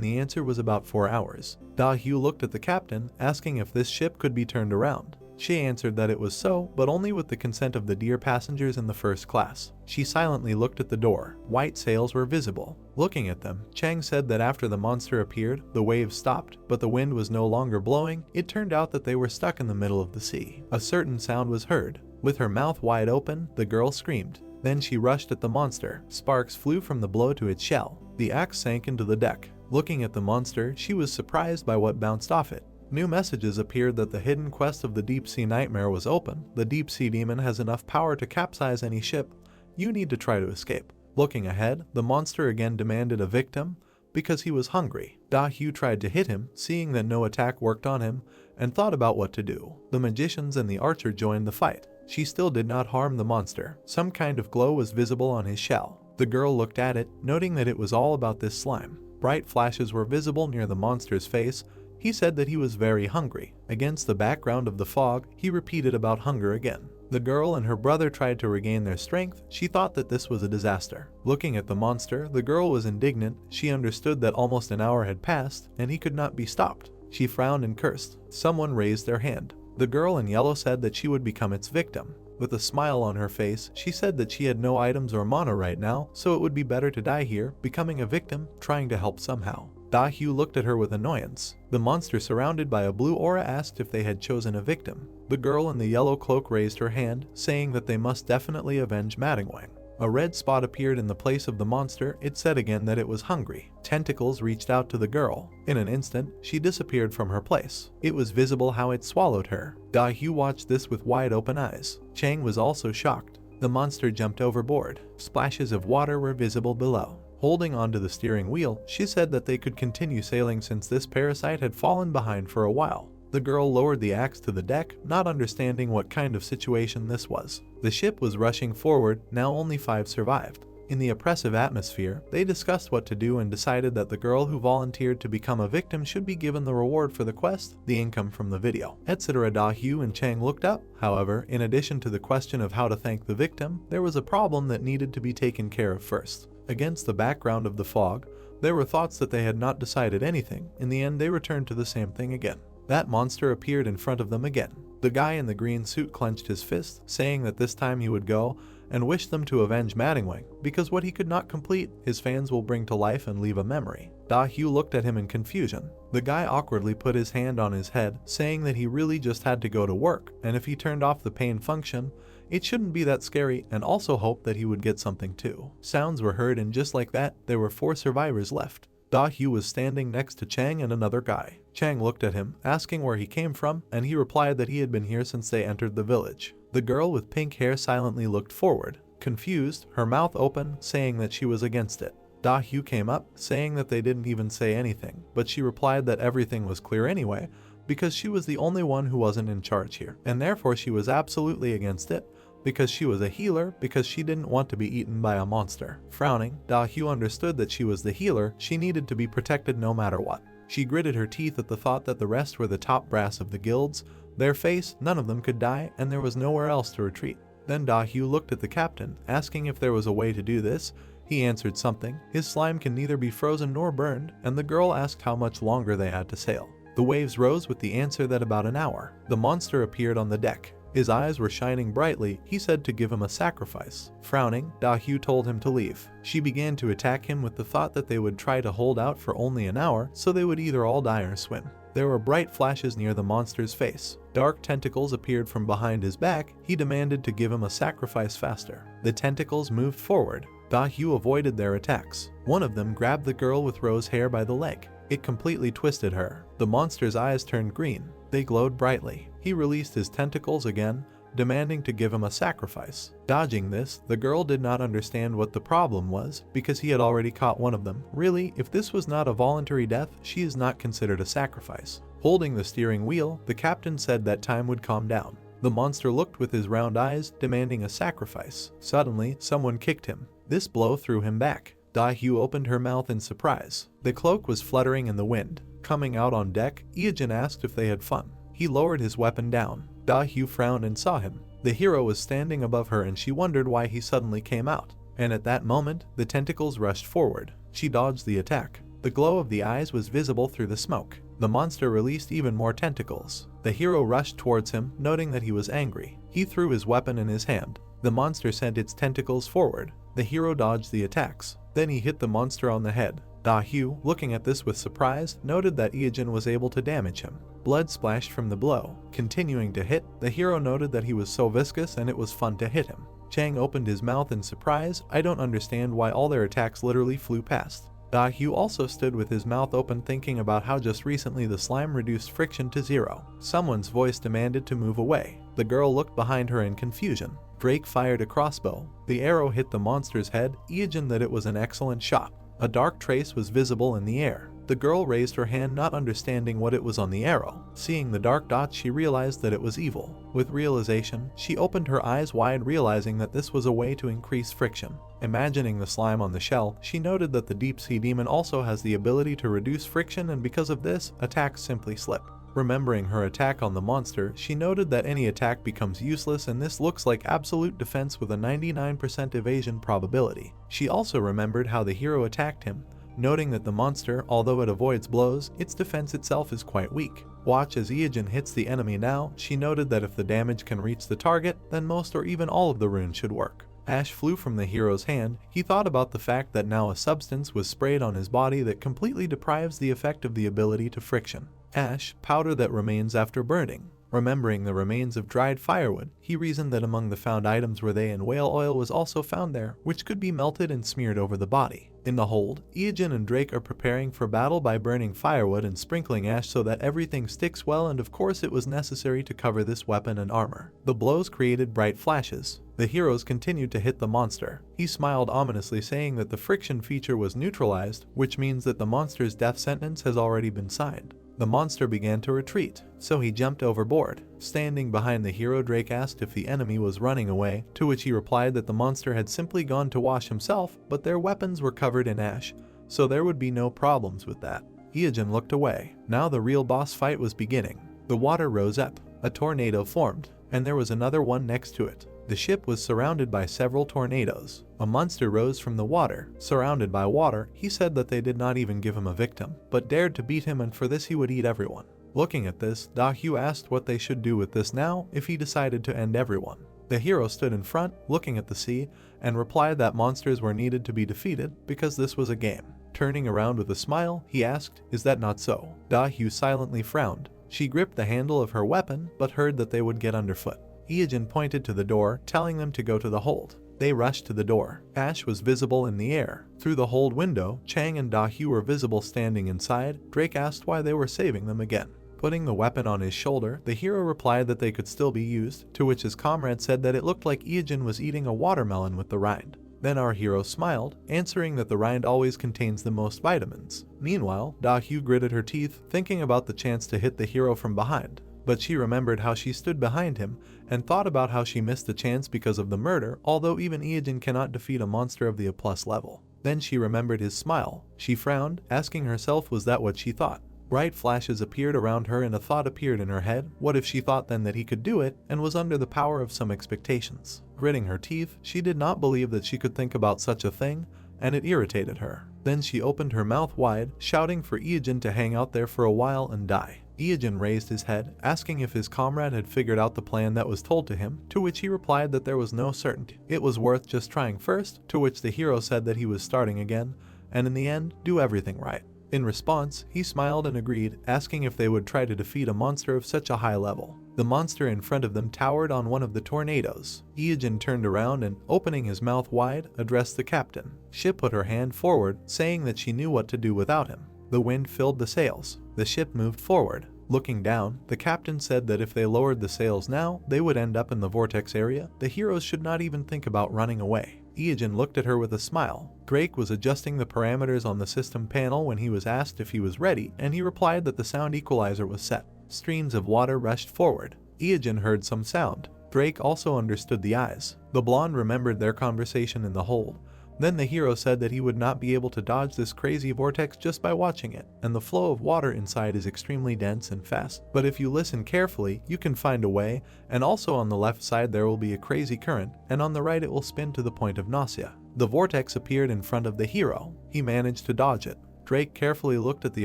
A: the answer was about 4 hours. Da-hyu looked at the captain, asking if this ship could be turned around. She answered that it was so, but only with the consent of the dear passengers in the first class. She silently looked at the door. White sails were visible. Looking at them, Chang said that after the monster appeared, the waves stopped, but the wind was no longer blowing. It turned out that they were stuck in the middle of the sea. A certain sound was heard. With her mouth wide open, the girl screamed. Then she rushed at the monster. Sparks flew from the blow to its shell. The axe sank into the deck. Looking at the monster, she was surprised by what bounced off it. New messages appeared that the hidden quest of the deep-sea nightmare was open. The deep-sea demon has enough power to capsize any ship. You need to try to escape. Looking ahead, the monster again demanded a victim because he was hungry. Da-hyu tried to hit him, seeing that no attack worked on him, and thought about what to do. The magicians and the archer joined the fight. She still did not harm the monster. Some kind of glow was visible on his shell. The girl looked at it, noting that it was all about this slime. Bright flashes were visible near the monster's face. He said that he was very hungry. Against the background of the fog, he repeated about hunger again. The girl and her brother tried to regain their strength. She thought that this was a disaster. Looking at the monster, the girl was indignant. She understood that almost an hour had passed, and he could not be stopped. She frowned and cursed. Someone raised their hand. The girl in yellow said that she would become its victim. With a smile on her face, she said that she had no items or mana right now, so it would be better to die here, becoming a victim, trying to help somehow. Da-hyu looked at her with annoyance. The monster surrounded by a blue aura asked if they had chosen a victim. The girl in the yellow cloak raised her hand, saying that they must definitely avenge Madingwang. A red spot appeared in the place of the monster. It said again that it was hungry. Tentacles reached out to the girl. In an instant, she disappeared from her place. It was visible how it swallowed her. Da-hyu watched this with wide open eyes. Chang was also shocked. The monster jumped overboard. Splashes of water were visible below. Holding onto the steering wheel, she said that they could continue sailing since this parasite had fallen behind for a while. The girl lowered the axe to the deck, not understanding what kind of situation this was. The ship was rushing forward. Now only 5 survived. In the oppressive atmosphere, they discussed what to do and decided that the girl who volunteered to become a victim should be given the reward for the quest, the income from the video, etc. Da Hyu and Chang looked up. However, in addition to the question of how to thank the victim, there was a problem that needed to be taken care of first. Against the background of the fog, there were thoughts that they had not decided anything. In the end, they returned to the same thing again. That monster appeared in front of them again. The guy in the green suit clenched his fist, saying that this time he would go and wish them to avenge Mattingwing, because what he could not complete, his fans will bring to life and leave a memory. Da Hyu looked at him in confusion. The guy awkwardly put his hand on his head, saying that he really just had to go to work, and if he turned off the pain function, it shouldn't be that scary, and also hoped that he would get something too. Sounds were heard, and just like that, there were 4 survivors left. Da Hyu was standing next to Chang and another guy. Chang looked at him, asking where he came from, and he replied that he had been here since they entered the village. The girl with pink hair silently looked forward, confused, her mouth open, saying that she was against it. Da Hyu came up, saying that they didn't even say anything, but she replied that everything was clear anyway, because she was the only one who wasn't in charge here, and therefore she was absolutely against it, because she was a healer, because she didn't want to be eaten by a monster. Frowning, Da Hyu understood that she was the healer, she needed to be protected no matter what. She gritted her teeth at the thought that the rest were the top brass of the guilds. Their face, none of them could die, and there was nowhere else to retreat. Then Da Hyu looked at the captain, asking if there was a way to do this. He answered something. His slime can neither be frozen nor burned, and the girl asked how much longer they had to sail. The waves rose with the answer that about an hour. The monster appeared on the deck. His eyes were shining brightly. He said to give him a sacrifice. Frowning, Da Hyu told him to leave. She began to attack him with the thought that they would try to hold out for only an hour, so they would either all die or swim. There were bright flashes near the monster's face. Dark tentacles appeared from behind his back. He demanded to give him a sacrifice faster. The tentacles moved forward. Da Hyu avoided their attacks. One of them grabbed the girl with rose hair by the leg. It completely twisted her. The monster's eyes turned green. They glowed brightly. He released his tentacles again, demanding to give him a sacrifice. Dodging this, the girl did not understand what the problem was, because he had already caught one of them. Really, if this was not a voluntary death, she is not considered a sacrifice. Holding the steering wheel, the captain said that time would calm down. The monster looked with his round eyes, demanding a sacrifice. Suddenly, someone kicked him. This blow threw him back. Da Hyu opened her mouth in surprise. The cloak was fluttering in the wind. Coming out on deck, Ijin asked if they had fun. He lowered his weapon down. Da Hyu frowned and saw him. The hero was standing above her, and she wondered why he suddenly came out. And at that moment, the tentacles rushed forward. She dodged the attack. The glow of the eyes was visible through the smoke. The monster released even more tentacles. The hero rushed towards him, noting that he was angry. He threw his weapon in his hand. The monster sent its tentacles forward. The hero dodged the attacks. Then he hit the monster on the head. Da Hyu, looking at this with surprise, noted that Ijin was able to damage him. Blood splashed from the blow. Continuing to hit, the hero noted that he was so viscous and it was fun to hit him. Chang opened his mouth in surprise. I don't understand why all their attacks literally flew past. Da Hyu also stood with his mouth open, thinking about how just recently the slime reduced friction to 0. Someone's voice demanded to move away. The girl looked behind her in confusion. Drake fired a crossbow. The arrow hit the monster's head. Ijin that it was an excellent shot. A dark trace was visible in the air. The girl raised her hand, not understanding what it was on the arrow. Seeing the dark dot, she realized that it was evil. With realization, she opened her eyes wide, realizing that this was a way to increase friction. Imagining the slime on the shell, she noted that the deep sea demon also has the ability to reduce friction, and because of this, attacks simply slip. Remembering her attack on the monster, she noted that any attack becomes useless, and this looks like absolute defense with a 99% evasion probability. She also remembered how the hero attacked him, noting that the monster, although it avoids blows, its defense itself is quite weak. Watch as Ijin hits the enemy now. She noted that if the damage can reach the target, then most or even all of the runes should work. Ash flew from the hero's hand. He thought about the fact that now a substance was sprayed on his body that completely deprives the effect of the ability to friction. Ash, powder that remains after burning. Remembering the remains of dried firewood, he reasoned that among the found items were they, and whale oil was also found there, which could be melted and smeared over the body. In the hold, Ijin and Drake are preparing for battle by burning firewood and sprinkling ash so that everything sticks well, and of course it was necessary to cover this weapon and armor. The blows created bright flashes. The heroes continued to hit the monster. He smiled ominously, saying that the friction feature was neutralized, which means that the monster's death sentence has already been signed. The monster began to retreat, so he jumped overboard. Standing behind the hero, Drake asked if the enemy was running away, to which he replied that the monster had simply gone to wash himself, but their weapons were covered in ash, so there would be no problems with that. Iijin looked away. Now the real boss fight was beginning. The water rose up, a tornado formed, and there was another one next to it. The ship was surrounded by several tornadoes. A monster rose from the water. Surrounded by water, he said that they did not even give him a victim, but dared to beat him, and for this he would eat everyone. Looking at this, Da-hyu asked what they should do with this now if he decided to end everyone. The hero stood in front, looking at the sea, and replied that monsters were needed to be defeated because this was a game. Turning around with a smile, he asked, "Is that not so?" Da-hyu silently frowned. She gripped the handle of her weapon, but heard that they would get underfoot. Iijin pointed to the door, telling them to go to the hold. They rushed to the door. Ash was visible in the air. Through the hold window, Chang and Da-hyu were visible standing inside. Drake asked why they were saving them again. Putting the weapon on his shoulder, the hero replied that they could still be used, to which his comrade said that it looked like Iijin was eating a watermelon with the rind. Then our hero smiled, answering that the rind always contains the most vitamins. Meanwhile, Da-hyu gritted her teeth, thinking about the chance to hit the hero from behind. But she remembered how she stood behind him, and thought about how she missed the chance because of the murder, although even Iijin cannot defeat a monster of the A+ level. Then she remembered his smile. She frowned, asking herself was that what she thought. Bright flashes appeared around her and a thought appeared in her head. What if she thought then that he could do it, and was under the power of some expectations? Gritting her teeth, she did not believe that she could think about such a thing, and it irritated her. Then she opened her mouth wide, shouting for Iijin to hang out there for a while and die. Iijin raised his head, asking if his comrade had figured out the plan that was told to him, to which he replied that there was no certainty. It was worth just trying first, to which the hero said that he was starting again, and in the end, do everything right. In response, he smiled and agreed, asking if they would try to defeat a monster of such a high level. The monster in front of them towered on one of the tornadoes. Iijin turned around and, opening his mouth wide, addressed the captain. She put her hand forward, saying that she knew what to do without him. The wind filled the sails. The ship moved forward. Looking down, the captain said that if they lowered the sails now, they would end up in the vortex area. The heroes should not even think about running away. Iijin looked at her with a smile. Drake was adjusting the parameters on the system panel when he was asked if he was ready, and he replied that the sound equalizer was set. Streams of water rushed forward. Iijin heard some sound. Drake also understood the eyes. The blonde remembered their conversation in the hold. Then the hero said that he would not be able to dodge this crazy vortex just by watching it, and the flow of water inside is extremely dense and fast. But if you listen carefully, you can find a way, and also on the left side there will be a crazy current, and on the right it will spin to the point of nausea. The vortex appeared in front of the hero. He managed to dodge it. Drake carefully looked at the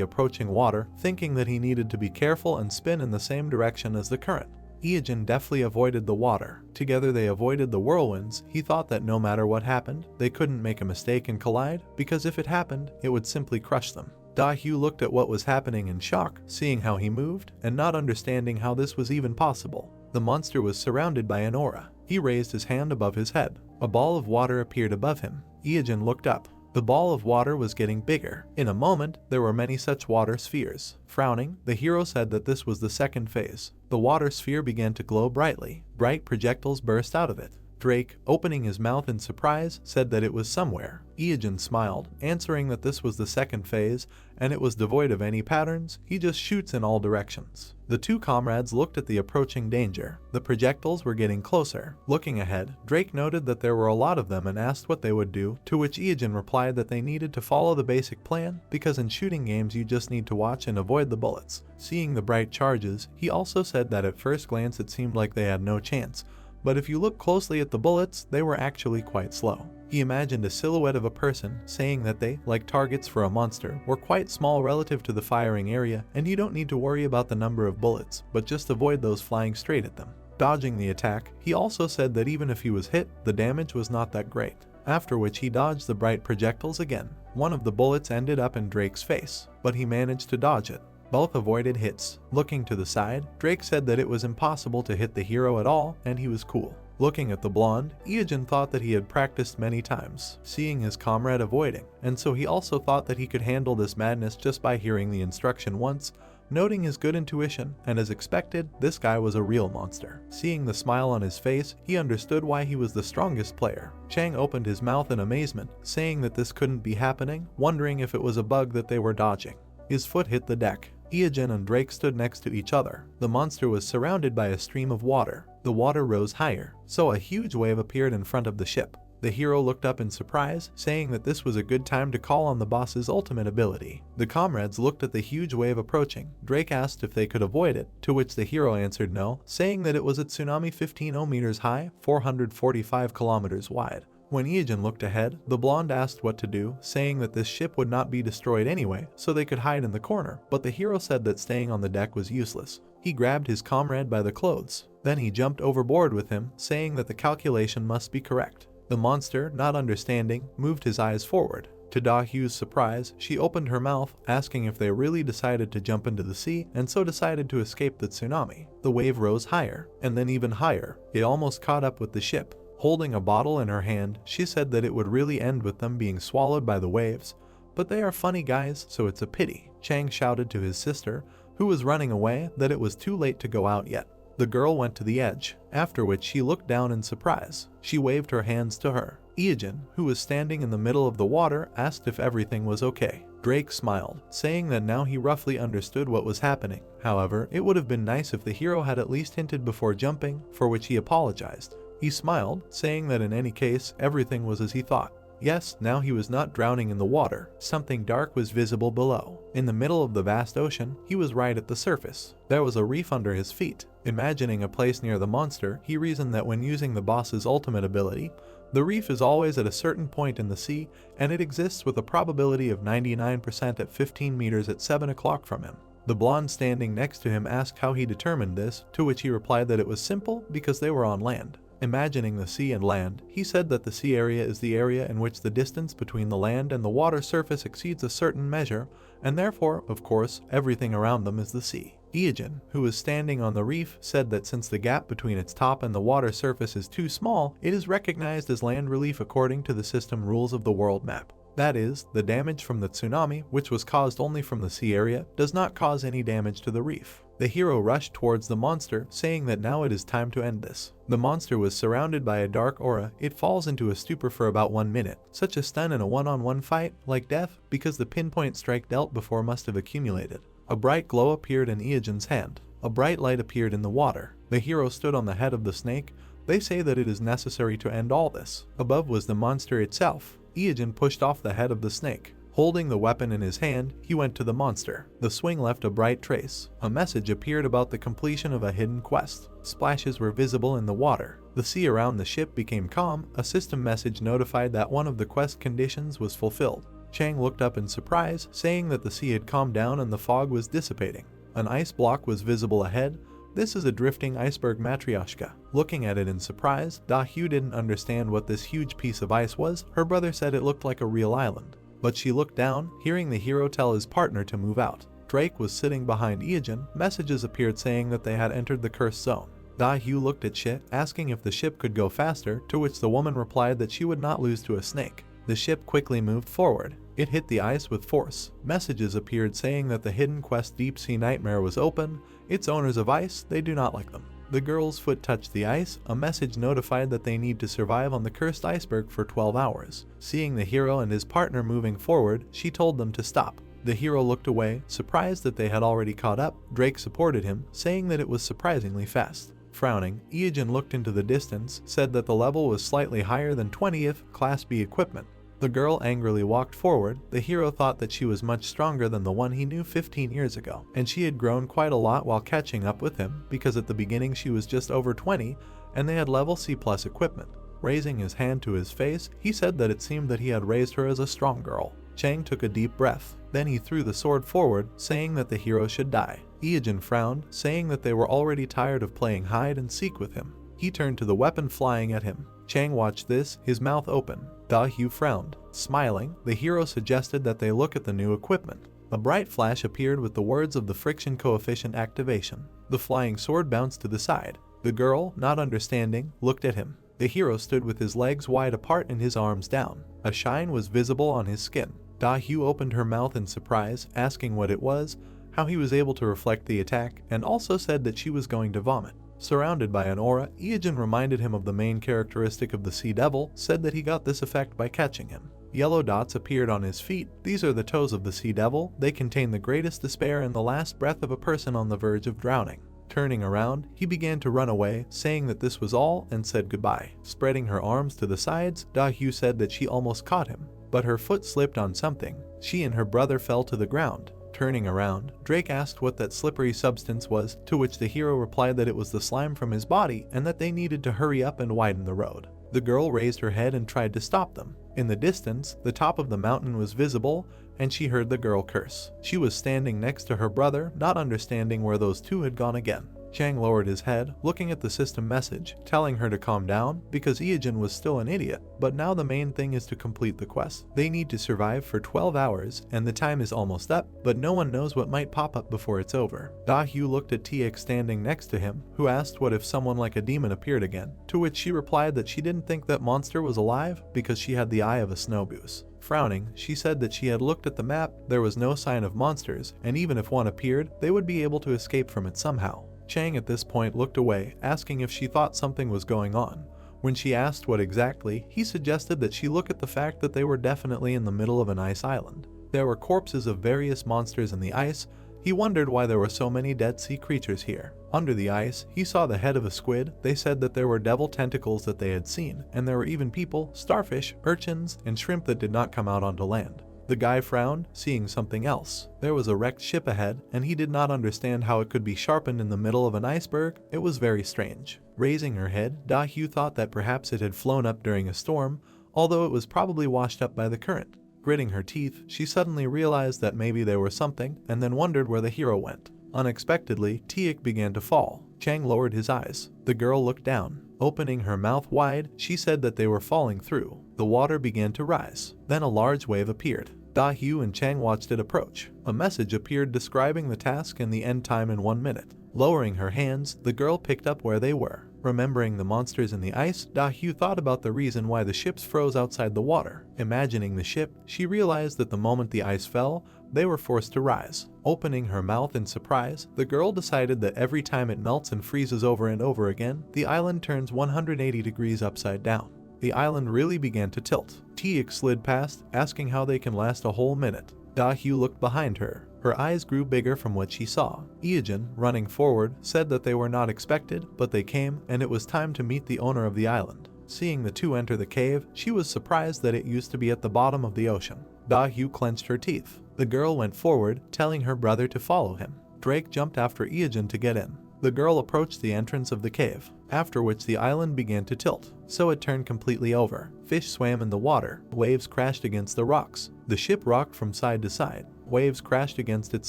A: approaching water, thinking that he needed to be careful and spin in the same direction as the current. Iijin deftly avoided the water. Together they avoided the whirlwinds. He thought that no matter what happened, they couldn't make a mistake and collide, because if it happened, it would simply crush them. Da-hyu looked at what was happening in shock, seeing how he moved, and not understanding how this was even possible. The monster was surrounded by an aura. He raised his hand above his head. A ball of water appeared above him. Iijin looked up. The ball of water was getting bigger. In a moment, there were many such water spheres. Frowning, the hero said that this was the second phase. The water sphere began to glow brightly. Bright projectiles burst out of it. Drake, opening his mouth in surprise, said that it was somewhere. Iijin smiled, answering that this was the second phase, and it was devoid of any patterns. He just shoots in all directions. The two comrades looked at the approaching danger. The projectiles were getting closer. Looking ahead, Drake noted that there were a lot of them and asked what they would do, to which Iijin replied that they needed to follow the basic plan, because in shooting games you just need to watch and avoid the bullets. Seeing the bright charges, he also said that at first glance it seemed like they had no chance, but if you look closely at the bullets, they were actually quite slow. He imagined a silhouette of a person, saying that they, like targets for a monster, were quite small relative to the firing area, and you don't need to worry about the number of bullets, but just avoid those flying straight at them. Dodging the attack, he also said that even if he was hit, the damage was not that great. After which he dodged the bright projectiles again. One of the bullets ended up in Drake's face, but he managed to dodge it. Both avoided hits. Looking to the side, Drake said that it was impossible to hit the hero at all, and he was cool. Looking at the blonde, Iijin thought that he had practiced many times, seeing his comrade avoiding, and so he also thought that he could handle this madness just by hearing the instruction once, noting his good intuition, and as expected, this guy was a real monster. Seeing the smile on his face, he understood why he was the strongest player. Chang opened his mouth in amazement, saying that this couldn't be happening, wondering if it was a bug that they were dodging. His foot hit the deck. Iogen and Drake stood next to each other. The monster was surrounded by a stream of water. The water rose higher, so a huge wave appeared in front of the ship. The hero looked up in surprise, saying that this was a good time to call on the boss's ultimate ability. The comrades looked at the huge wave approaching. Drake asked if they could avoid it, to which the hero answered no, saying that it was a tsunami 15 meters high, 445 kilometers wide. When Iogen looked ahead, the blonde asked what to do, saying that this ship would not be destroyed anyway, so they could hide in the corner, but the hero said that staying on the deck was useless. He grabbed his comrade by the clothes. Then he jumped overboard with him, saying that the calculation must be correct. The monster, not understanding, moved his eyes forward. To Da Hyu's surprise, she opened her mouth, asking if they really decided to jump into the sea, and so decided to escape the tsunami. The wave rose higher, and then even higher. It almost caught up with the ship. Holding a bottle in her hand, she said that it would really end with them being swallowed by the waves. But they are funny guys, so it's a pity. Chang shouted to his sister, who was running away, that it was too late to go out yet. The girl went to the edge, after which she looked down in surprise. She waved her hands to her. Iogen, who was standing in the middle of the water, asked if everything was okay. Drake smiled, saying that now he roughly understood what was happening. However, it would have been nice if the hero had at least hinted before jumping, for which he apologized. He smiled, saying that in any case, everything was as he thought. Yes, now he was not drowning in the water. Something dark was visible below. In the middle of the vast ocean, he was right at the surface. There was a reef under his feet. Imagining a place near the monster, he reasoned that when using the boss's ultimate ability, the reef is always at a certain point in the sea, and it exists with a probability of 99% at 15 meters at 7 o'clock from him. The blonde standing next to him asked how he determined this, to which he replied that it was simple because they were on land. Imagining the sea and land, he said that the sea area is the area in which the distance between the land and the water surface exceeds a certain measure, and therefore, of course, everything around them is the sea. Iogen, who was standing on the reef, said that since the gap between its top and the water surface is too small, it is recognized as land relief according to the system rules of the world map. That is, the damage from the tsunami, which was caused only from the sea area, does not cause any damage to the reef. The hero rushed towards the monster, saying that now it is time to end this. The monster was surrounded by a dark aura. It falls into a stupor for about 1 minute. Such a stun in a one-on-one fight, like death, because the pinpoint strike dealt before must have accumulated. A bright glow appeared in Iogen's hand. A bright light appeared in the water. The hero stood on the head of the snake. They say that it is necessary to end all this. Above was the monster itself. Iogen pushed off the head of the snake. Holding the weapon in his hand, he went to the monster. The swing left a bright trace. A message appeared about the completion of a hidden quest. Splashes were visible in the water. The sea around the ship became calm. A system message notified that one of the quest conditions was fulfilled. Chang looked up in surprise, saying that the sea had calmed down and the fog was dissipating. An ice block was visible ahead. This is a drifting iceberg matryoshka. Looking at it in surprise, Da Hyu didn't understand what this huge piece of ice was. Her brother said it looked like a real island. But she looked down, hearing the hero tell his partner to move out. Drake was sitting behind Iogen. Messages appeared saying that they had entered the cursed zone. Da Hyu looked at Shit, asking if the ship could go faster, to which the woman replied that she would not lose to a snake. The ship quickly moved forward. It hit the ice with force. Messages appeared saying that the hidden quest Deep Sea Nightmare was open. Its owners of ice, they do not like them. The girl's foot touched the ice. A message notified that they need to survive on the cursed iceberg for 12 hours. Seeing the hero and his partner moving forward, she told them to stop. The hero looked away, surprised that they had already caught up. Drake supported him, saying that it was surprisingly fast. Frowning, Iogen looked into the distance, said that the level was slightly higher than 20th Class B equipment. The girl angrily walked forward. The hero thought that she was much stronger than the one he knew 15 years ago, and she had grown quite a lot while catching up with him, because at the beginning she was just over 20, and they had level C+ equipment. Raising his hand to his face, he said that it seemed that he had raised her as a strong girl. Chang took a deep breath. Then he threw the sword forward, saying that the hero should die. Iogen frowned, saying that they were already tired of playing hide and seek with him. He turned to the weapon flying at him. Chang watched this, his mouth open. Da Hyu frowned. Smiling, the hero suggested that they look at the new equipment. A bright flash appeared with the words of the friction coefficient activation. The flying sword bounced to the side. The girl, not understanding, looked at him. The hero stood with his legs wide apart and his arms down. A shine was visible on his skin. Da Hyu opened her mouth in surprise, asking what it was, how he was able to reflect the attack, and also said that she was going to vomit. Surrounded by an aura, Iogen reminded him of the main characteristic of the Sea Devil, said that he got this effect by catching him. Yellow dots appeared on his feet. These are the toes of the sea devil. They contain the greatest despair and the last breath of a person on the verge of drowning. Turning around, he began to run away, saying that this was all, and said goodbye. Spreading her arms to the sides, Da-hyu said that she almost caught him, but her foot slipped on something. She and her brother fell to the ground. Turning around, Drake asked what that slippery substance was, to which the hero replied that it was the slime from his body and that they needed to hurry up and widen the road. The girl raised her head and tried to stop them. In the distance, the top of the mountain was visible, and she heard the girl curse. She was standing next to her brother, not understanding where those two had gone again. Chang lowered his head, looking at the system message, telling her to calm down because Iijin was still an idiot, but now the main thing is to complete the quest. They need to survive for 12 hours, and the time is almost up, but no one knows what might pop up before it's over. Da-hyu looked at Tx standing next to him, who asked what if someone like a demon appeared again, to which she replied that she didn't think that monster was alive because she had the eye of a snow goose. Frowning, she said that she had looked at the map, there was no sign of monsters, and even if one appeared, they would be able to escape from it somehow. Chang at this point looked away, asking if she thought something was going on. When she asked what exactly, he suggested that she look at the fact that they were definitely in the middle of an ice island. There were corpses of various monsters in the ice. He wondered why there were so many dead sea creatures here. Under the ice, he saw the head of a squid. They said that there were devil tentacles that they had seen, and there were even people, starfish, urchins, and shrimp that did not come out onto land. The guy frowned, seeing something else. There was a wrecked ship ahead, and he did not understand how it could be sharpened in the middle of an iceberg. It was very strange. Raising her head, Da-hyu thought that perhaps it had flown up during a storm, although it was probably washed up by the current. Gritting her teeth, she suddenly realized that maybe there was something, and then wondered where the hero went. Unexpectedly, Tiek began to fall. Chang lowered his eyes. The girl looked down. Opening her mouth wide, she said that they were falling through. The water began to rise. Then a large wave appeared. Da-hyu and Chang watched it approach. A message appeared describing the task and the end time in 1 minute. Lowering her hands, the girl picked up where they were. Remembering the monsters in the ice, Da-hyu thought about the reason why the ships froze outside the water. Imagining the ship, she realized that the moment the ice fell, they were forced to rise. Opening her mouth in surprise, the girl decided that every time it melts and freezes over and over again, the island turns 180 degrees upside down. The island really began to tilt. Tiek slid past, asking how they can last a whole minute. Da-hyu looked behind her. Her eyes grew bigger from what she saw. Iijin, running forward, said that they were not expected, but they came, and it was time to meet the owner of the island. Seeing the two enter the cave, she was surprised that it used to be at the bottom of the ocean. Da-hyu clenched her teeth. The girl went forward, telling her brother to follow him. Drake jumped after Iijin to get in. The girl approached the entrance of the cave, after which the island began to tilt, so it turned completely over. Fish swam in the water. Waves crashed against the rocks. The ship rocked from side to side. Waves crashed against its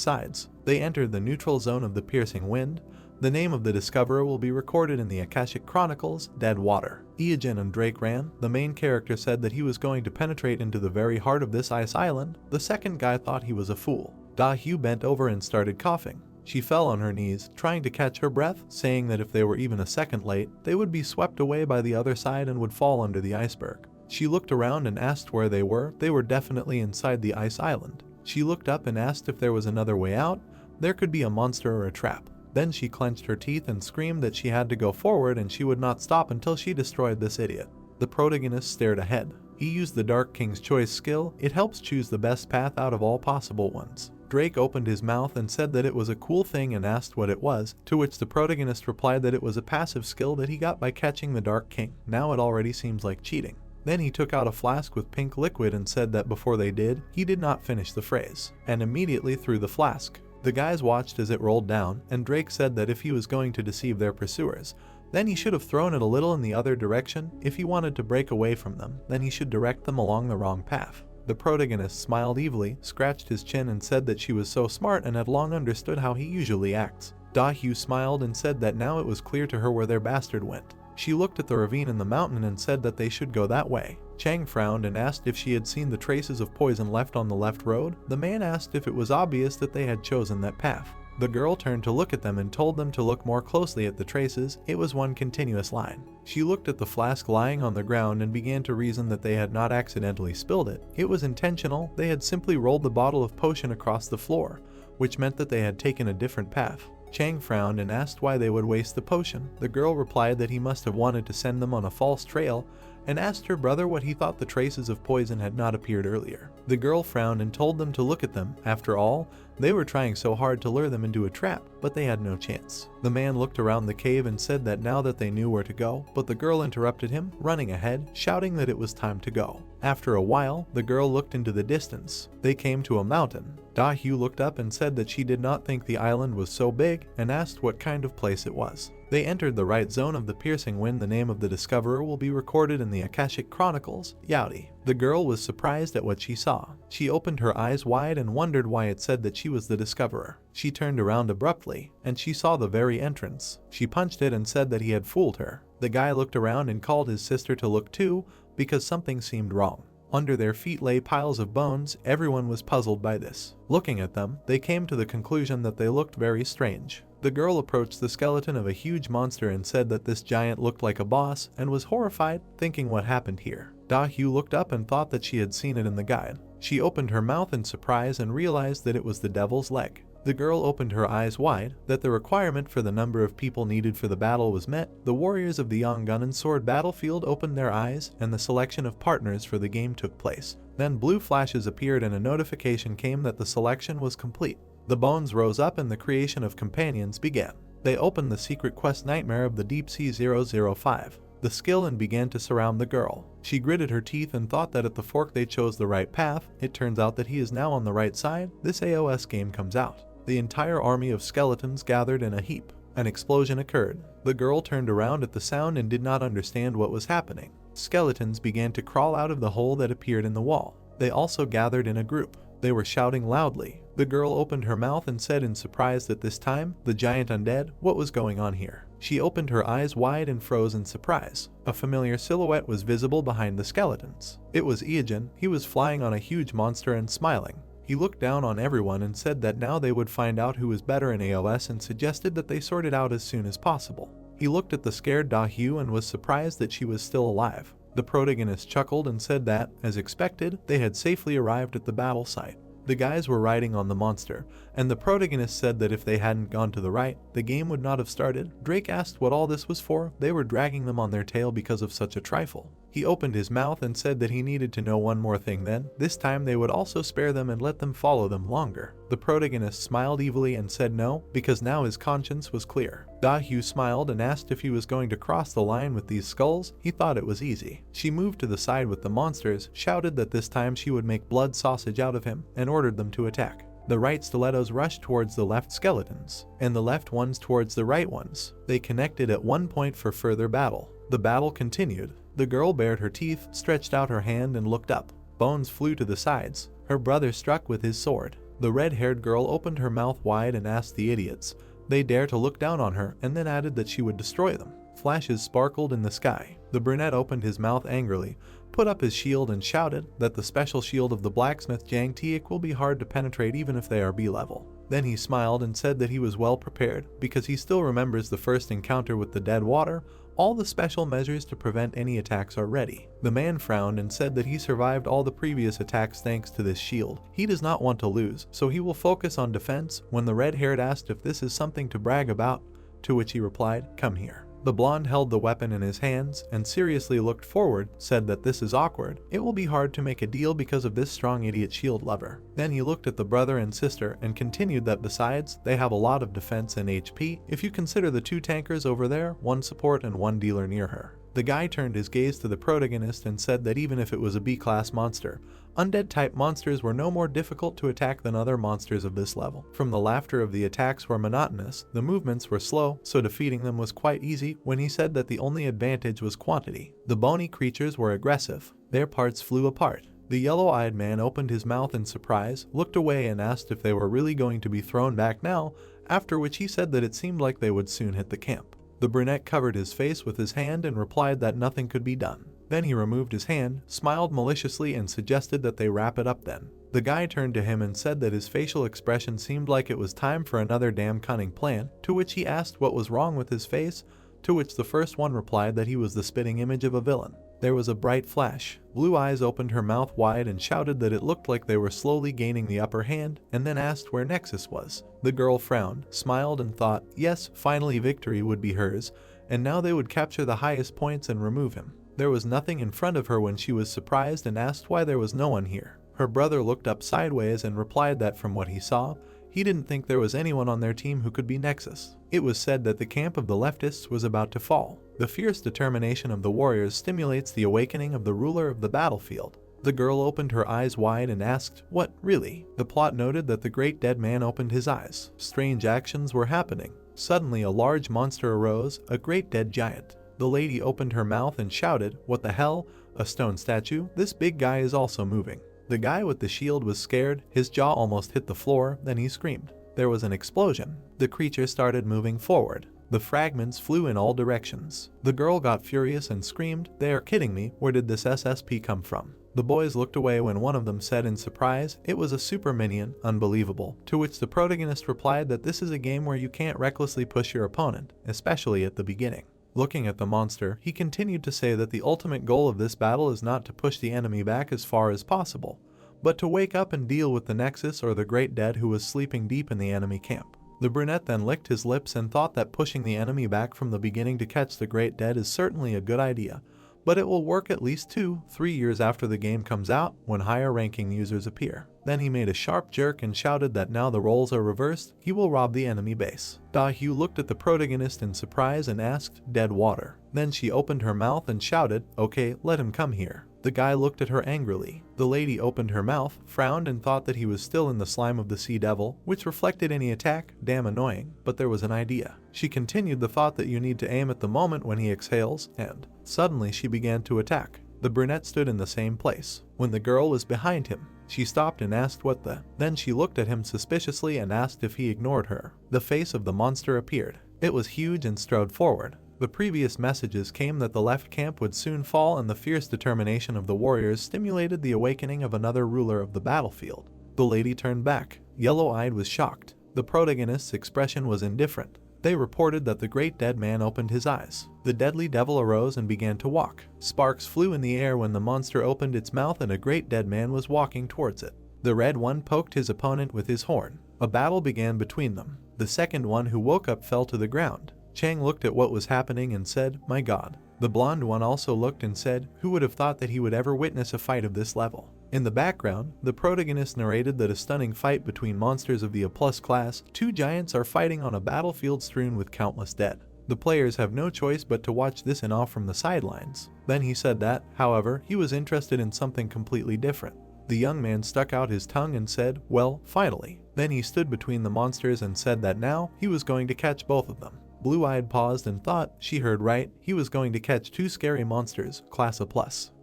A: sides. They entered the neutral zone of the piercing wind. The name of the discoverer will be recorded in the Akashic Chronicles, Dead Water. Iijin and Drake ran. The main character said that he was going to penetrate into the very heart of this ice island. The second guy thought he was a fool. Da-hyu bent over and started coughing. She fell on her knees, trying to catch her breath, saying that if they were even a second late, they would be swept away by the other side and would fall under the iceberg. She looked around and asked where they were. They were definitely inside the ice island. She looked up and asked if there was another way out. There could be a monster or a trap. Then she clenched her teeth and screamed that she had to go forward and she would not stop until she destroyed this idiot. The protagonist stared ahead. He used the Dark King's Choice skill. It helps choose the best path out of all possible ones. Drake opened his mouth and said that it was a cool thing and asked what it was, to which the protagonist replied that it was a passive skill that he got by catching the Dark King. Now it already seems like cheating. Then he took out a flask with pink liquid and said that before they did, he did not finish the phrase, and immediately threw the flask. The guys watched as it rolled down, and Drake said that if he was going to deceive their pursuers, then he should have thrown it a little in the other direction. If he wanted to break away from them, then he should direct them along the wrong path. The protagonist smiled evilly, scratched his chin and said that she was so smart and had long understood how he usually acts. Da-hyu smiled and said that now it was clear to her where their bastard went. She looked at the ravine in the mountain and said that they should go that way. Chang frowned and asked if she had seen the traces of poison left on the left road. The man asked if it was obvious that they had chosen that path. The girl turned to look at them and told them to look more closely at the traces. It was one continuous line. She looked at the flask lying on the ground and began to reason that they had not accidentally spilled it. It was intentional. They had simply rolled the bottle of potion across the floor, which meant that they had taken a different path. Chang frowned and asked why they would waste the potion. The girl replied that he must have wanted to send them on a false trail, and asked her brother what he thought the traces of poison had not appeared earlier. The girl frowned and told them to look at them. After all, they were trying so hard to lure them into a trap, but they had no chance. The man looked around the cave and said that now that they knew where to go, but the girl interrupted him, running ahead, shouting that it was time to go. After a while, the girl looked into the distance. They came to a mountain. Da-hyu looked up and said that she did not think the island was so big and asked what kind of place it was. They entered the right zone of the piercing wind. The name of the discoverer will be recorded in the Akashic Chronicles, Yaudi. The girl was surprised at what she saw. She opened her eyes wide and wondered why it said that she was the discoverer. She turned around abruptly, and she saw the very entrance. She punched it and said that he had fooled her. The guy looked around and called his sister to look too, because something seemed wrong. Under their feet lay piles of bones. Everyone was puzzled by this. Looking at them, they came to the conclusion that they looked very strange. The girl approached the skeleton of a huge monster and said that this giant looked like a boss and was horrified, thinking what happened here. Da-hyu looked up and thought that she had seen it in the guide. She opened her mouth in surprise and realized that it was the devil's leg. The girl opened her eyes wide, that the requirement for the number of people needed for the battle was met. The warriors of the Yongun and Sword battlefield opened their eyes, and the selection of partners for the game took place. Then blue flashes appeared and a notification came that the selection was complete. The bones rose up and the creation of companions began. They opened the secret quest Nightmare of the Deep Sea 005. The skill and began to surround the girl. She gritted her teeth and thought that at the fork they chose the right path. It turns out that he is now on the right side. This AOS game comes out. The entire army of skeletons gathered in a heap. An explosion occurred. The girl turned around at the sound and did not understand what was happening. Skeletons began to crawl out of the hole that appeared in the wall. They also gathered in a group. They were shouting loudly. The girl opened her mouth and said in surprise that this time, the giant undead, what was going on here? She opened her eyes wide and froze in surprise. A familiar silhouette was visible behind the skeletons. It was Iojin. He was flying on a huge monster and smiling. He looked down on everyone and said that now they would find out who was better in AOS and suggested that they sort it out as soon as possible. He looked at the scared Da-hyu and was surprised that she was still alive. The protagonist chuckled and said that, as expected, they had safely arrived at the battle site. The guys were riding on the monster, and the protagonist said that if they hadn't gone to the right, the game would not have started. Drake asked what all this was for. They were dragging them on their tail because of such a trifle. He opened his mouth and said that he needed to know one more thing then. This time they would also spare them and let them follow them longer. The protagonist smiled evilly and said no, because now his conscience was clear. Da-hyu smiled and asked if he was going to cross the line with these skulls. He thought it was easy. She moved to the side with the monsters, shouted that this time she would make blood sausage out of him, and ordered them to attack. The right stilettos rushed towards the left skeletons, and the left ones towards the right ones. They connected at one point for further battle. The battle continued. The girl bared her teeth, stretched out her hand and looked up. Bones flew to the sides. Her brother struck with his sword. The red-haired girl opened her mouth wide and asked the idiots. They dared to look down on her and then added that she would destroy them. Flashes sparkled in the sky. The brunette opened his mouth angrily, put up his shield and shouted that the special shield of the blacksmith Jang Tiek will be hard to penetrate even if they are B-level. Then he smiled and said that he was well prepared because he still remembers the first encounter with the dead water. All the special measures to prevent any attacks are ready. The man frowned and said that he survived all the previous attacks thanks to this shield. He does not want to lose, so he will focus on defense. When the red-haired asked if this is something to brag about, to which he replied, "Come here." The blonde held the weapon in his hands and seriously looked forward, said that this is awkward. It will be hard to make a deal because of this strong idiot shield lover. Then he looked at the brother and sister and continued that besides, they have a lot of defense and HP if you consider the two tankers over there, one support and one dealer near her. The guy turned his gaze to the protagonist and said that even if it was a B-class monster, undead-type monsters were no more difficult to attack than other monsters of this level. From the laughter of the attacks were monotonous, the movements were slow, so defeating them was quite easy. When he said that the only advantage was quantity. The bony creatures were aggressive. Their parts flew apart. The yellow-eyed man opened his mouth in surprise, looked away and asked if they were really going to be thrown back now, after which he said that it seemed like they would soon hit the camp. The brunette covered his face with his hand and replied that nothing could be done. Then he removed his hand, smiled maliciously and suggested that they wrap it up then. The guy turned to him and said that his facial expression seemed like it was time for another damn cunning plan, to which he asked what was wrong with his face, to which the first one replied that he was the spitting image of a villain. There was a bright flash. Blue Eyes opened her mouth wide and shouted that it looked like they were slowly gaining the upper hand, and then asked where Nexus was. The girl frowned, smiled and thought, yes, finally victory would be hers, and now they would capture the highest points and remove him. There was nothing in front of her when she was surprised and asked why there was no one here. Her brother looked up sideways and replied that from what he saw, he didn't think there was anyone on their team who could be Nexus. It was said that the camp of the leftists was about to fall. The fierce determination of the warriors stimulates the awakening of the ruler of the battlefield. The girl opened her eyes wide and asked, "What, really?" The plot noted that the great dead man opened his eyes. Strange actions were happening. Suddenly a large monster arose, a great dead giant. The lady opened her mouth and shouted, "What the hell? A stone statue? This big guy is also moving." The guy with the shield was scared, his jaw almost hit the floor, then he screamed. There was an explosion. The creature started moving forward. The fragments flew in all directions. The girl got furious and screamed, "They are kidding me, where did this SSP come from?" The boys looked away when one of them said in surprise, "It was a super minion, unbelievable." To which the protagonist replied that this is a game where you can't recklessly push your opponent, especially at the beginning. Looking at the monster, he continued to say that the ultimate goal of this battle is not to push the enemy back as far as possible, but to wake up and deal with the Nexus or the Great Dead who was sleeping deep in the enemy camp. The brunette then licked his lips and thought that pushing the enemy back from the beginning to catch the Great Dead is certainly a good idea, but it will work at least 2-3 years after the game comes out when higher ranking users appear. Then he made a sharp jerk and shouted that now the roles are reversed, he will rob the enemy base. Da-Hyu looked at the protagonist in surprise and asked, "Dead water?" Then she opened her mouth and shouted, "Okay, let him come here." The guy looked at her angrily. The lady opened her mouth, frowned and thought that he was still in the slime of the sea devil, which reflected any attack, damn annoying, but there was an idea. She continued the thought that you need to aim at the moment when he exhales, and suddenly she began to attack. The brunette stood in the same place. When the girl was behind him, she stopped and asked what the. Then she looked at him suspiciously and asked if he ignored her. The face of the monster appeared. It was huge and strode forward. The previous messages came that the left camp would soon fall, and the fierce determination of the warriors stimulated the awakening of another ruler of the battlefield. The lady turned back. Yellow-eyed was shocked. The protagonist's expression was indifferent. They reported that the great dead man opened his eyes. The deadly devil arose and began to walk. Sparks flew in the air when the monster opened its mouth and a great dead man was walking towards it. The red one poked his opponent with his horn. A battle began between them. The second one who woke up fell to the ground. Chang looked at what was happening and said, "My God." The blonde one also looked and said, "Who would have thought that he would ever witness a fight of this level?" In the background, the protagonist narrated that a stunning fight between monsters of the A+ class, two giants are fighting on a battlefield strewn with countless dead. The players have no choice but to watch this in awe from the sidelines. Then he said that, however, he was interested in something completely different. The young man stuck out his tongue and said, "Well, finally." Then he stood between the monsters and said that now he was going to catch both of them. Blue-eyed paused and thought, she heard right, he was going to catch two scary monsters, class A+.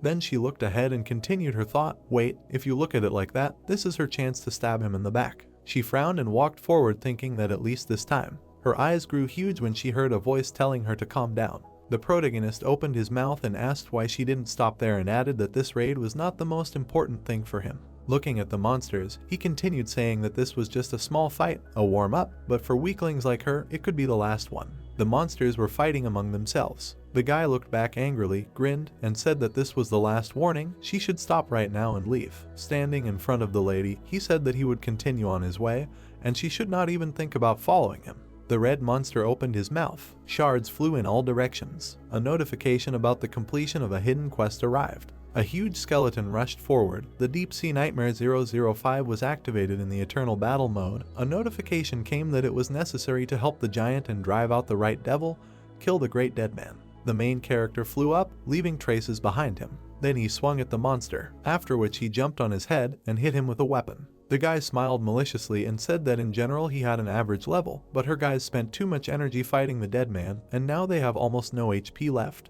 A: Then she looked ahead and continued her thought, wait, if you look at it like that, this is her chance to stab him in the back. She frowned and walked forward thinking that at least this time. Her eyes grew huge when she heard a voice telling her to calm down. The protagonist opened his mouth and asked why she didn't stop there and added that this raid was not the most important thing for him. Looking at the monsters, he continued saying that this was just a small fight, a warm-up, but for weaklings like her, it could be the last one. The monsters were fighting among themselves. The guy looked back angrily, grinned, and said that this was the last warning, she should stop right now and leave. Standing in front of the lady, he said that he would continue on his way, and she should not even think about following him. The red monster opened his mouth. Shards flew in all directions. A notification about the completion of a hidden quest arrived. A huge skeleton rushed forward. The Deep Sea Nightmare 005 was activated in the Eternal Battle mode. A notification came that it was necessary to help the giant and drive out the right devil, kill the great dead man. The main character flew up, leaving traces behind him. Then he swung at the monster, after which he jumped on his head and hit him with a weapon. The guy smiled maliciously and said that in general he had an average level, but her guys spent too much energy fighting the dead man, and now they have almost no HP left.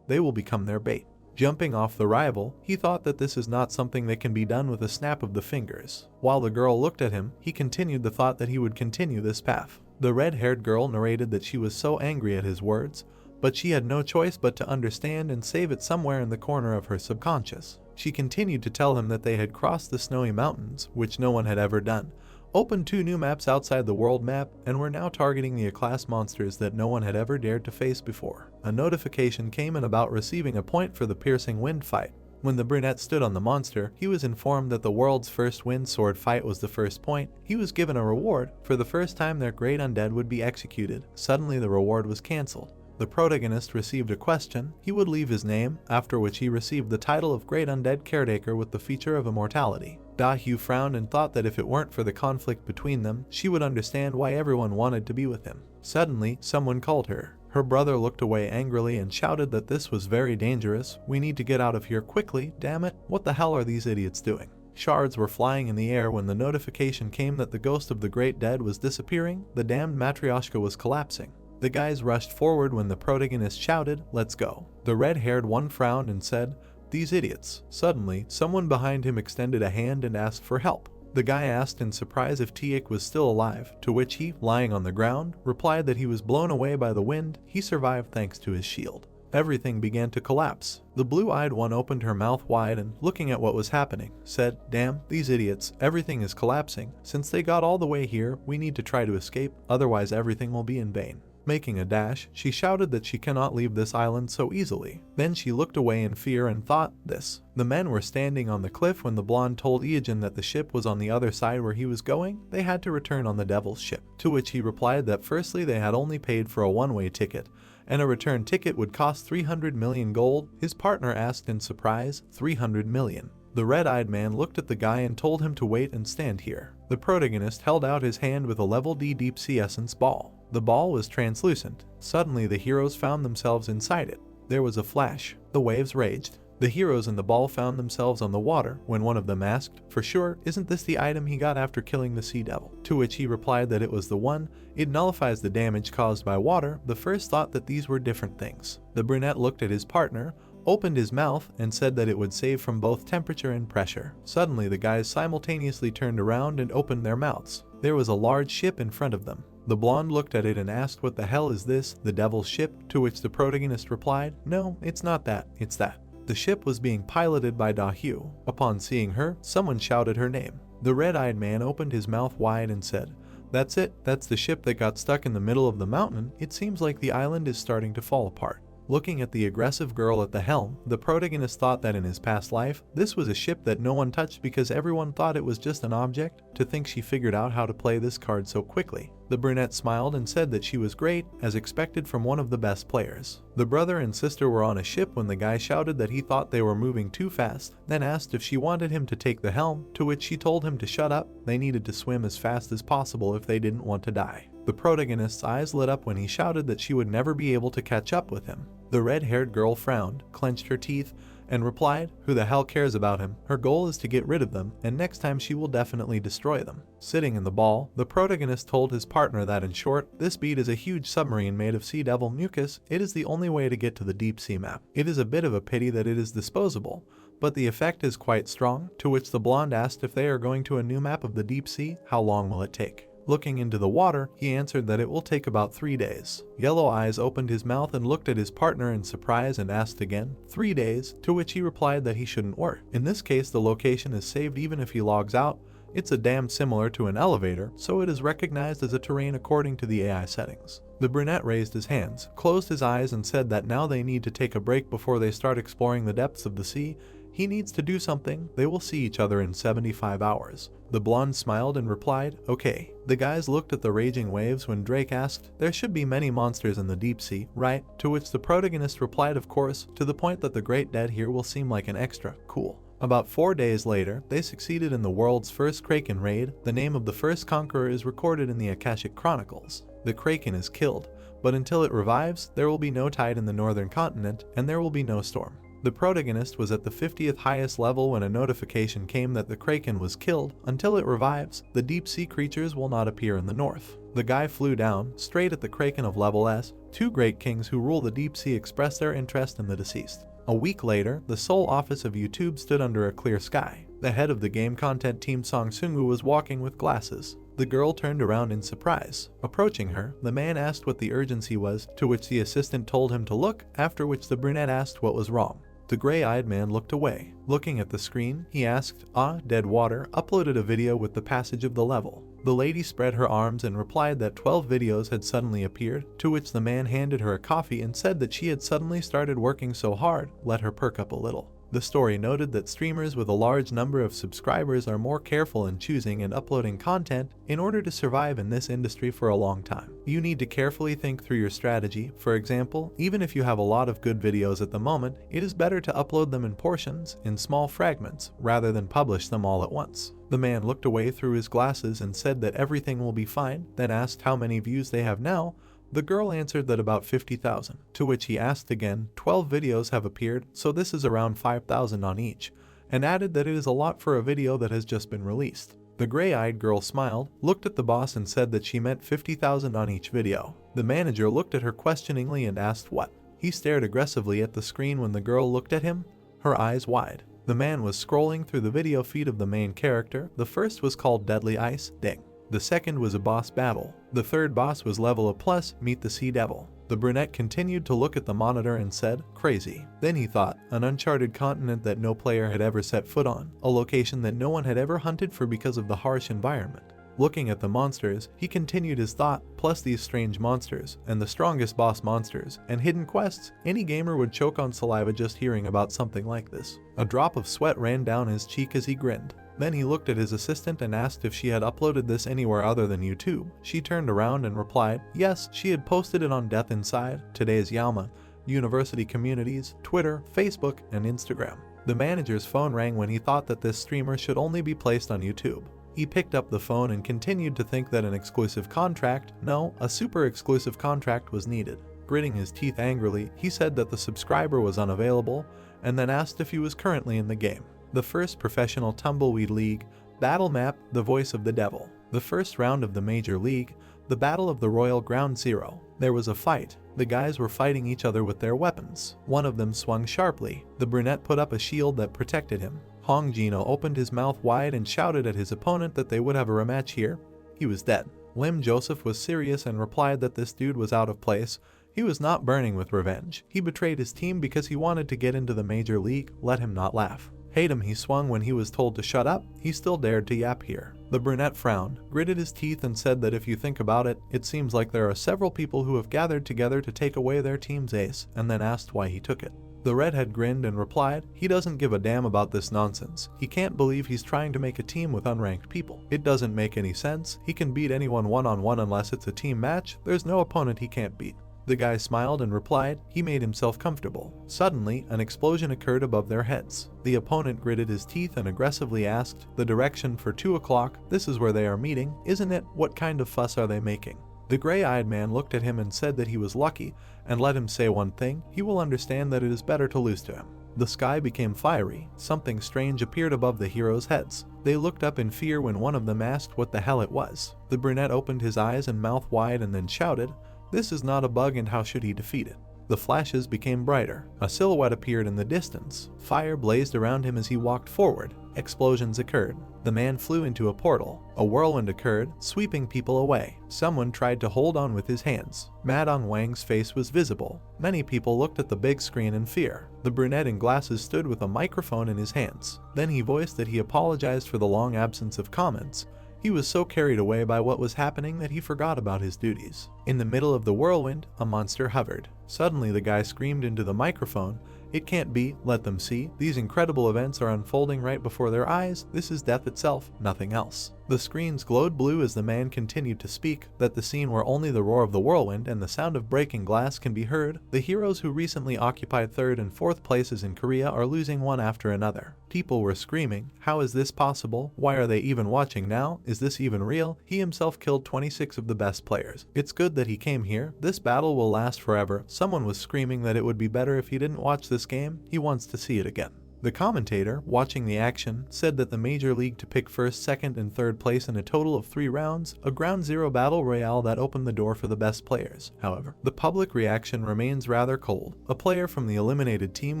A: They will become their bait. Jumping off the rival, he thought that this is not something that can be done with a snap of the fingers. While the girl looked at him, he continued the thought that he would continue this path. The red-haired girl narrated that she was so angry at his words, but she had no choice but to understand and save it somewhere in the corner of her subconscious. She continued to tell him that they had crossed the snowy mountains, which no one had ever done, opened 2 new maps outside the world map, and were now targeting the A-class monsters that no one had ever dared to face before. A notification came in about receiving a point for the piercing wind fight. When the brunette stood on the monster, he was informed that the world's first wind sword fight was the first point. He was given a reward. For the first time their great undead would be executed. Suddenly the reward was cancelled. The protagonist received a question. He would leave his name, after which he received the title of Great Undead Caretaker with the feature of immortality. Da-hyu frowned and thought that if it weren't for the conflict between them, she would understand why everyone wanted to be with him. Suddenly, someone called her. Her brother looked away angrily and shouted that this was very dangerous. We need to get out of here quickly, damn it, what the hell are these idiots doing? Shards were flying in the air when the notification came that the ghost of the great dead was disappearing. The damned Matryoshka was collapsing. The guys rushed forward when the protagonist shouted, "Let's go." The red-haired one frowned and said, "These idiots." Suddenly, someone behind him extended a hand and asked for help. The guy asked in surprise if Tiek was still alive, to which he, lying on the ground, replied that he was blown away by the wind. He survived thanks to his shield. Everything began to collapse. The blue-eyed one opened her mouth wide and, looking at what was happening, said, "Damn, these idiots, everything is collapsing. Since they got all the way here, we need to try to escape, otherwise everything will be in vain." Making a dash, she shouted that she cannot leave this island so easily. Then she looked away in fear and thought, this. The men were standing on the cliff when the blonde told Ijin that the ship was on the other side where he was going. They had to return on the devil's ship. To which he replied that firstly they had only paid for a one-way ticket, and a return ticket would cost 300 million gold. His partner asked in surprise, 300 million. The red-eyed man looked at the guy and told him to wait and stand here. The protagonist held out his hand with a level D deep sea essence ball. The ball was translucent. Suddenly the heroes found themselves inside it. There was a flash. The waves raged. The heroes and the ball found themselves on the water when one of them asked, "For sure, isn't this the item he got after killing the sea devil?" To which he replied that it was the one. It nullifies the damage caused by water. The first thought that these were different things. The brunette looked at his partner, opened his mouth, and said that it would save from both temperature and pressure. Suddenly the guys simultaneously turned around and opened their mouths. There was a large ship in front of them. The blonde looked at it and asked, "What the hell is this, the devil's ship?" To which the protagonist replied, "No, it's not that, it's that." The ship was being piloted by Da-hyu. Upon seeing her, someone shouted her name. The red-eyed man opened his mouth wide and said, "That's it, that's the ship that got stuck in the middle of the mountain. It seems like the island is starting to fall apart." Looking at the aggressive girl at the helm, the protagonist thought that in his past life, this was a ship that no one touched because everyone thought it was just an object. To think she figured out how to play this card so quickly. The brunette smiled and said that she was great, as expected from one of the best players. The brother and sister were on a ship when the guy shouted that he thought they were moving too fast, then asked if she wanted him to take the helm, to which she told him to shut up. They needed to swim as fast as possible if they didn't want to die. The protagonist's eyes lit up when he shouted that she would never be able to catch up with him. The red-haired girl frowned, clenched her teeth, and replied, "Who the hell cares about him? Her goal is to get rid of them, and next time she will definitely destroy them." Sitting in the ball, the protagonist told his partner that in short, this bead is a huge submarine made of sea devil mucus. It is the only way to get to the deep sea map. It is a bit of a pity that it is disposable, but the effect is quite strong. To which the blonde asked if they are going to a new map of the deep sea, how long will it take? Looking into the water, he answered that it will take about 3 days. Yellow Eyes opened his mouth and looked at his partner in surprise and asked again, 3 days, to which he replied that he shouldn't worry. In this case, the location is saved even if he logs out. It's a damn similar to an elevator, so it is recognized as a terrain according to the AI settings. The brunette raised his hands, closed his eyes and said that now they need to take a break before they start exploring the depths of the sea. He needs to do something. They will see each other in 75 hours. The blonde smiled and replied, "Okay." The guys looked at the raging waves when Drake asked, "There should be many monsters in the deep sea, right?" To which the protagonist replied, "Of course," to the point that the great dead here will seem like an extra cool. About 4 days later, they succeeded in the world's first Kraken raid. The name of the first Conqueror is recorded in the Akashic Chronicles. The Kraken is killed, but until it revives, there will be no tide in the northern continent, and there will be no storm. The protagonist was at the 50th highest level when a notification came that the Kraken was killed. Until it revives, the deep sea creatures will not appear in the north. The guy flew down, straight at the Kraken of level S. 2 great kings who rule the deep sea expressed their interest in the deceased. A week later, the sole office of YouTube stood under a clear sky. The head of the game content team Song Seung-woo was walking with glasses. The girl turned around in surprise. Approaching her, the man asked what the urgency was, to which the assistant told him to look, after which the brunette asked what was wrong. The gray-eyed man looked away. Looking at the screen, he asked, Dead Water uploaded a video with the passage of the level. The lady spread her arms and replied that 12 videos had suddenly appeared, to which the man handed her a coffee and said that she had suddenly started working so hard, let her perk up a little. The story noted that streamers with a large number of subscribers are more careful in choosing and uploading content in order to survive in this industry for a long time. You need to carefully think through your strategy. For example, even if you have a lot of good videos at the moment, it is better to upload them in portions, in small fragments, rather than publish them all at once. The man looked away through his glasses and said that everything will be fine, then asked how many views they have now. The girl answered that about 50,000, to which he asked again, 12 videos have appeared, so this is around 5,000 on each, and added that it is a lot for a video that has just been released. The gray-eyed girl smiled, looked at the boss and said that she meant 50,000 on each video. The manager looked at her questioningly and asked what. He stared aggressively at the screen when the girl looked at him, her eyes wide. The man was scrolling through the video feed of the main character. The first was called Deadly Ice, Ding. The second was a boss battle. The third boss was level up plus, meet the Sea Devil. The brunette continued to look at the monitor and said, crazy. Then he thought, an uncharted continent that no player had ever set foot on, a location that no one had ever hunted for because of the harsh environment. Looking at the monsters, he continued his thought, plus these strange monsters, and the strongest boss monsters, and hidden quests. Any gamer would choke on saliva just hearing about something like this. A drop of sweat ran down his cheek as he grinned. Then he looked at his assistant and asked if she had uploaded this anywhere other than YouTube. She turned around and replied, yes, she had posted it on Death Inside, Today's Yalma, University Communities, Twitter, Facebook, and Instagram. The manager's phone rang when he thought that this streamer should only be placed on YouTube. He picked up the phone and continued to think that an exclusive contract, no, a super exclusive contract was needed. Gritting his teeth angrily, he said that the subscriber was unavailable, and then asked if he was currently in the game. The first professional tumbleweed league, battle map, the voice of the devil. The first round of the major league, the battle of the Royal Ground Zero. There was a fight. The guys were fighting each other with their weapons. One of them swung sharply. The brunette put up a shield that protected him. Hong Jino opened his mouth wide and shouted at his opponent that they would have a rematch here. He was dead. Lim Joseph was serious and replied that this dude was out of place. He was not burning with revenge. He betrayed his team because he wanted to get into the major league. Let him not laugh. Hate him, he swung when he was told to shut up. He still dared to yap here. The brunette frowned, gritted his teeth and said that if you think about it, it seems like there are several people who have gathered together to take away their team's ace, and then asked why he took it. The redhead grinned and replied, he doesn't give a damn about this nonsense. He can't believe he's trying to make a team with unranked people. It doesn't make any sense. He can beat anyone one-on-one unless it's a team match. There's no opponent he can't beat. The guy smiled and replied, he made himself comfortable. Suddenly, an explosion occurred above their heads. The opponent gritted his teeth and aggressively asked, the direction for 2 o'clock, this is where they are meeting, isn't it? What kind of fuss are they making? The gray-eyed man looked at him and said that he was lucky, and let him say one thing, he will understand that it is better to lose to him. The sky became fiery. Something strange appeared above the heroes' heads. They looked up in fear when one of them asked what the hell it was. The brunette opened his eyes and mouth wide and then shouted, this is not a bug and how should he defeat it? The flashes became brighter. A silhouette appeared in the distance. Fire blazed around him as he walked forward. Explosions occurred. The man flew into a portal. A whirlwind occurred, sweeping people away. Someone tried to hold on with his hands. Madong Wang's face was visible. Many people looked at the big screen in fear. The brunette in glasses stood with a microphone in his hands. Then he voiced that he apologized for the long absence of comments. He was so carried away by what was happening that he forgot about his duties. In the middle of the whirlwind, a monster hovered. Suddenly the guy screamed into the microphone, it can't be, let them see, these incredible events are unfolding right before their eyes, this is death itself, nothing else. The screens glowed blue as the man continued to speak, that the scene where only the roar of the whirlwind and the sound of breaking glass can be heard, the heroes who recently occupied 3rd and 4th places in Korea are losing one after another. People were screaming, how is this possible? Why are they even watching now? Is this even real? He himself killed 26 of the best players. It's good that he came here. This battle will last forever. Someone was screaming that it would be better if he didn't watch this game. He wants to see it again. The commentator, watching the action, said that the Major League to pick 1st, 2nd, and 3rd place in a total of 3 rounds, a Ground Zero battle royale that opened the door for the best players. However, the public reaction remains rather cold. A player from the eliminated team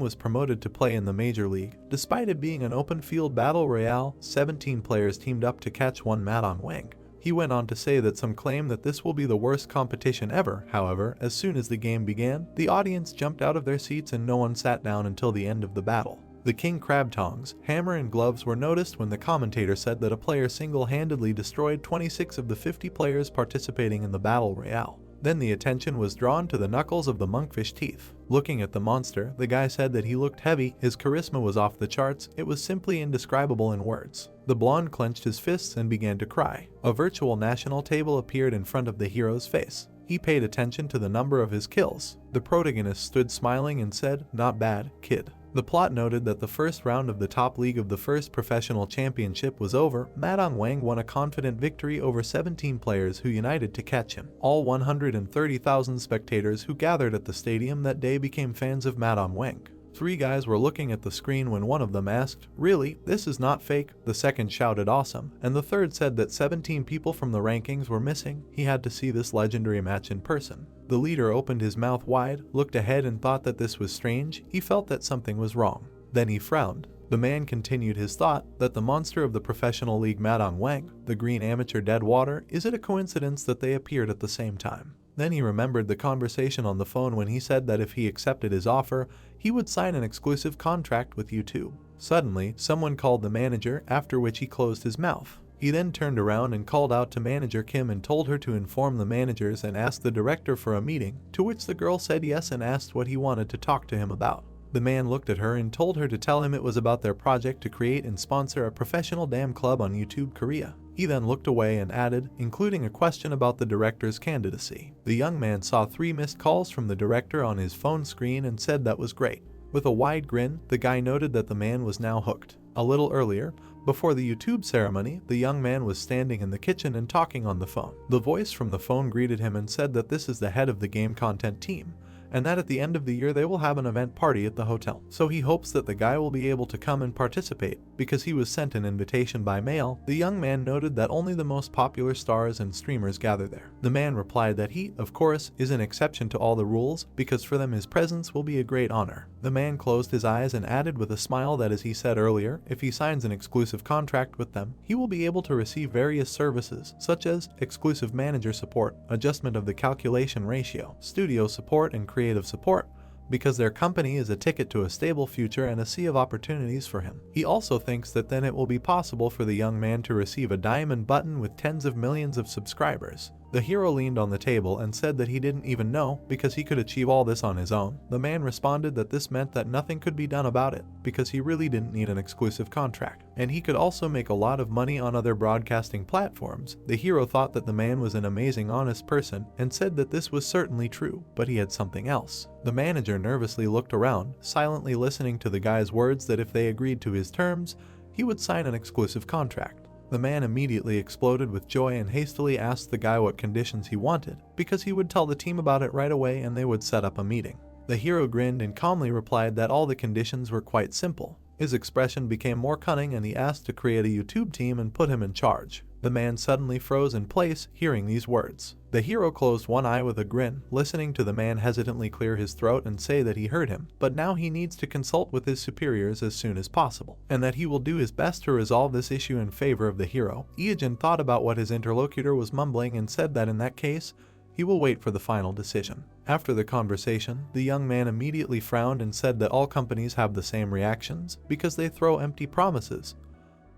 A: was promoted to play in the Major League. Despite it being an open field battle royale, 17 players teamed up to catch one Madong Wang. He went on to say that some claim that this will be the worst competition ever. However, as soon as the game began, the audience jumped out of their seats and no one sat down until the end of the battle. The king crab tongs, hammer and gloves were noticed when the commentator said that a player single-handedly destroyed 26 of the 50 players participating in the battle royale. Then the attention was drawn to the knuckles of the monkfish teeth. Looking at the monster, the guy said that he looked heavy, his charisma was off the charts, it was simply indescribable in words. The blonde clenched his fists and began to cry. A virtual national table appeared in front of the hero's face. He paid attention to the number of his kills. The protagonist stood smiling and said, "Not bad, kid." The plot noted that the first round of the top league of the first professional championship was over. Madong Wang won a confident victory over 17 players who united to catch him. All 130,000 spectators who gathered at the stadium that day became fans of Madong Wang. 3 guys were looking at the screen when one of them asked, "Really? This is not fake?" The second shouted, "Awesome." And the third said that 17 people from the rankings were missing. He had to see this legendary match in person. The leader opened his mouth wide, looked ahead and thought that this was strange. He felt that something was wrong. Then he frowned. The man continued his thought that the monster of the professional league Madong Wang, the green amateur dead water, is it a coincidence that they appeared at the same time? Then he remembered the conversation on the phone when he said that if he accepted his offer, he would sign an exclusive contract with YouTube. Suddenly, someone called the manager, after which he closed his mouth. He then turned around and called out to manager Kim and told her to inform the managers and ask the director for a meeting, to which the girl said yes and asked what he wanted to talk to him about. The man looked at her and told her to tell him it was about their project to create and sponsor a professional dam club on YouTube Korea. He then looked away and added, including a question about the director's candidacy. The young man saw 3 missed calls from the director on his phone screen and said that was great. With a wide grin, the guy noted that the man was now hooked. A little earlier, before the YouTube ceremony, the young man was standing in the kitchen and talking on the phone. The voice from the phone greeted him and said that this is the head of the game content team, and that at the end of the year they will have an event party at the hotel. So he hopes that the guy will be able to come and participate, because he was sent an invitation by mail. The young man noted that only the most popular stars and streamers gather there. The man replied that he, of course, is an exception to all the rules, because for them his presence will be a great honor. The man closed his eyes and added with a smile that, as he said earlier, if he signs an exclusive contract with them, he will be able to receive various services, such as exclusive manager support, adjustment of the calculation ratio, studio support and creative support, because their company is a ticket to a stable future and a sea of opportunities for him. He also thinks that then it will be possible for the young man to receive a diamond button with tens of millions of subscribers. The hero leaned on the table and said that he didn't even know, because he could achieve all this on his own. The man responded that this meant that nothing could be done about it, because he really didn't need an exclusive contract, and he could also make a lot of money on other broadcasting platforms. The hero thought that the man was an amazing, honest person, and said that this was certainly true, but he had something else. The manager nervously looked around, silently listening to the guy's words that if they agreed to his terms, he would sign an exclusive contract. The man immediately exploded with joy and hastily asked the guy what conditions he wanted, because he would tell the team about it right away and they would set up a meeting. The hero grinned and calmly replied that all the conditions were quite simple. His expression became more cunning and he asked to create a YouTube team and put him in charge. The man suddenly froze in place, hearing these words. The hero closed one eye with a grin, listening to the man hesitantly clear his throat and say that he heard him, but now he needs to consult with his superiors as soon as possible, and that he will do his best to resolve this issue in favor of the hero. Ijin thought about what his interlocutor was mumbling and said that in that case, he will wait for the final decision. After the conversation, the young man immediately frowned and said that all companies have the same reactions because they throw empty promises,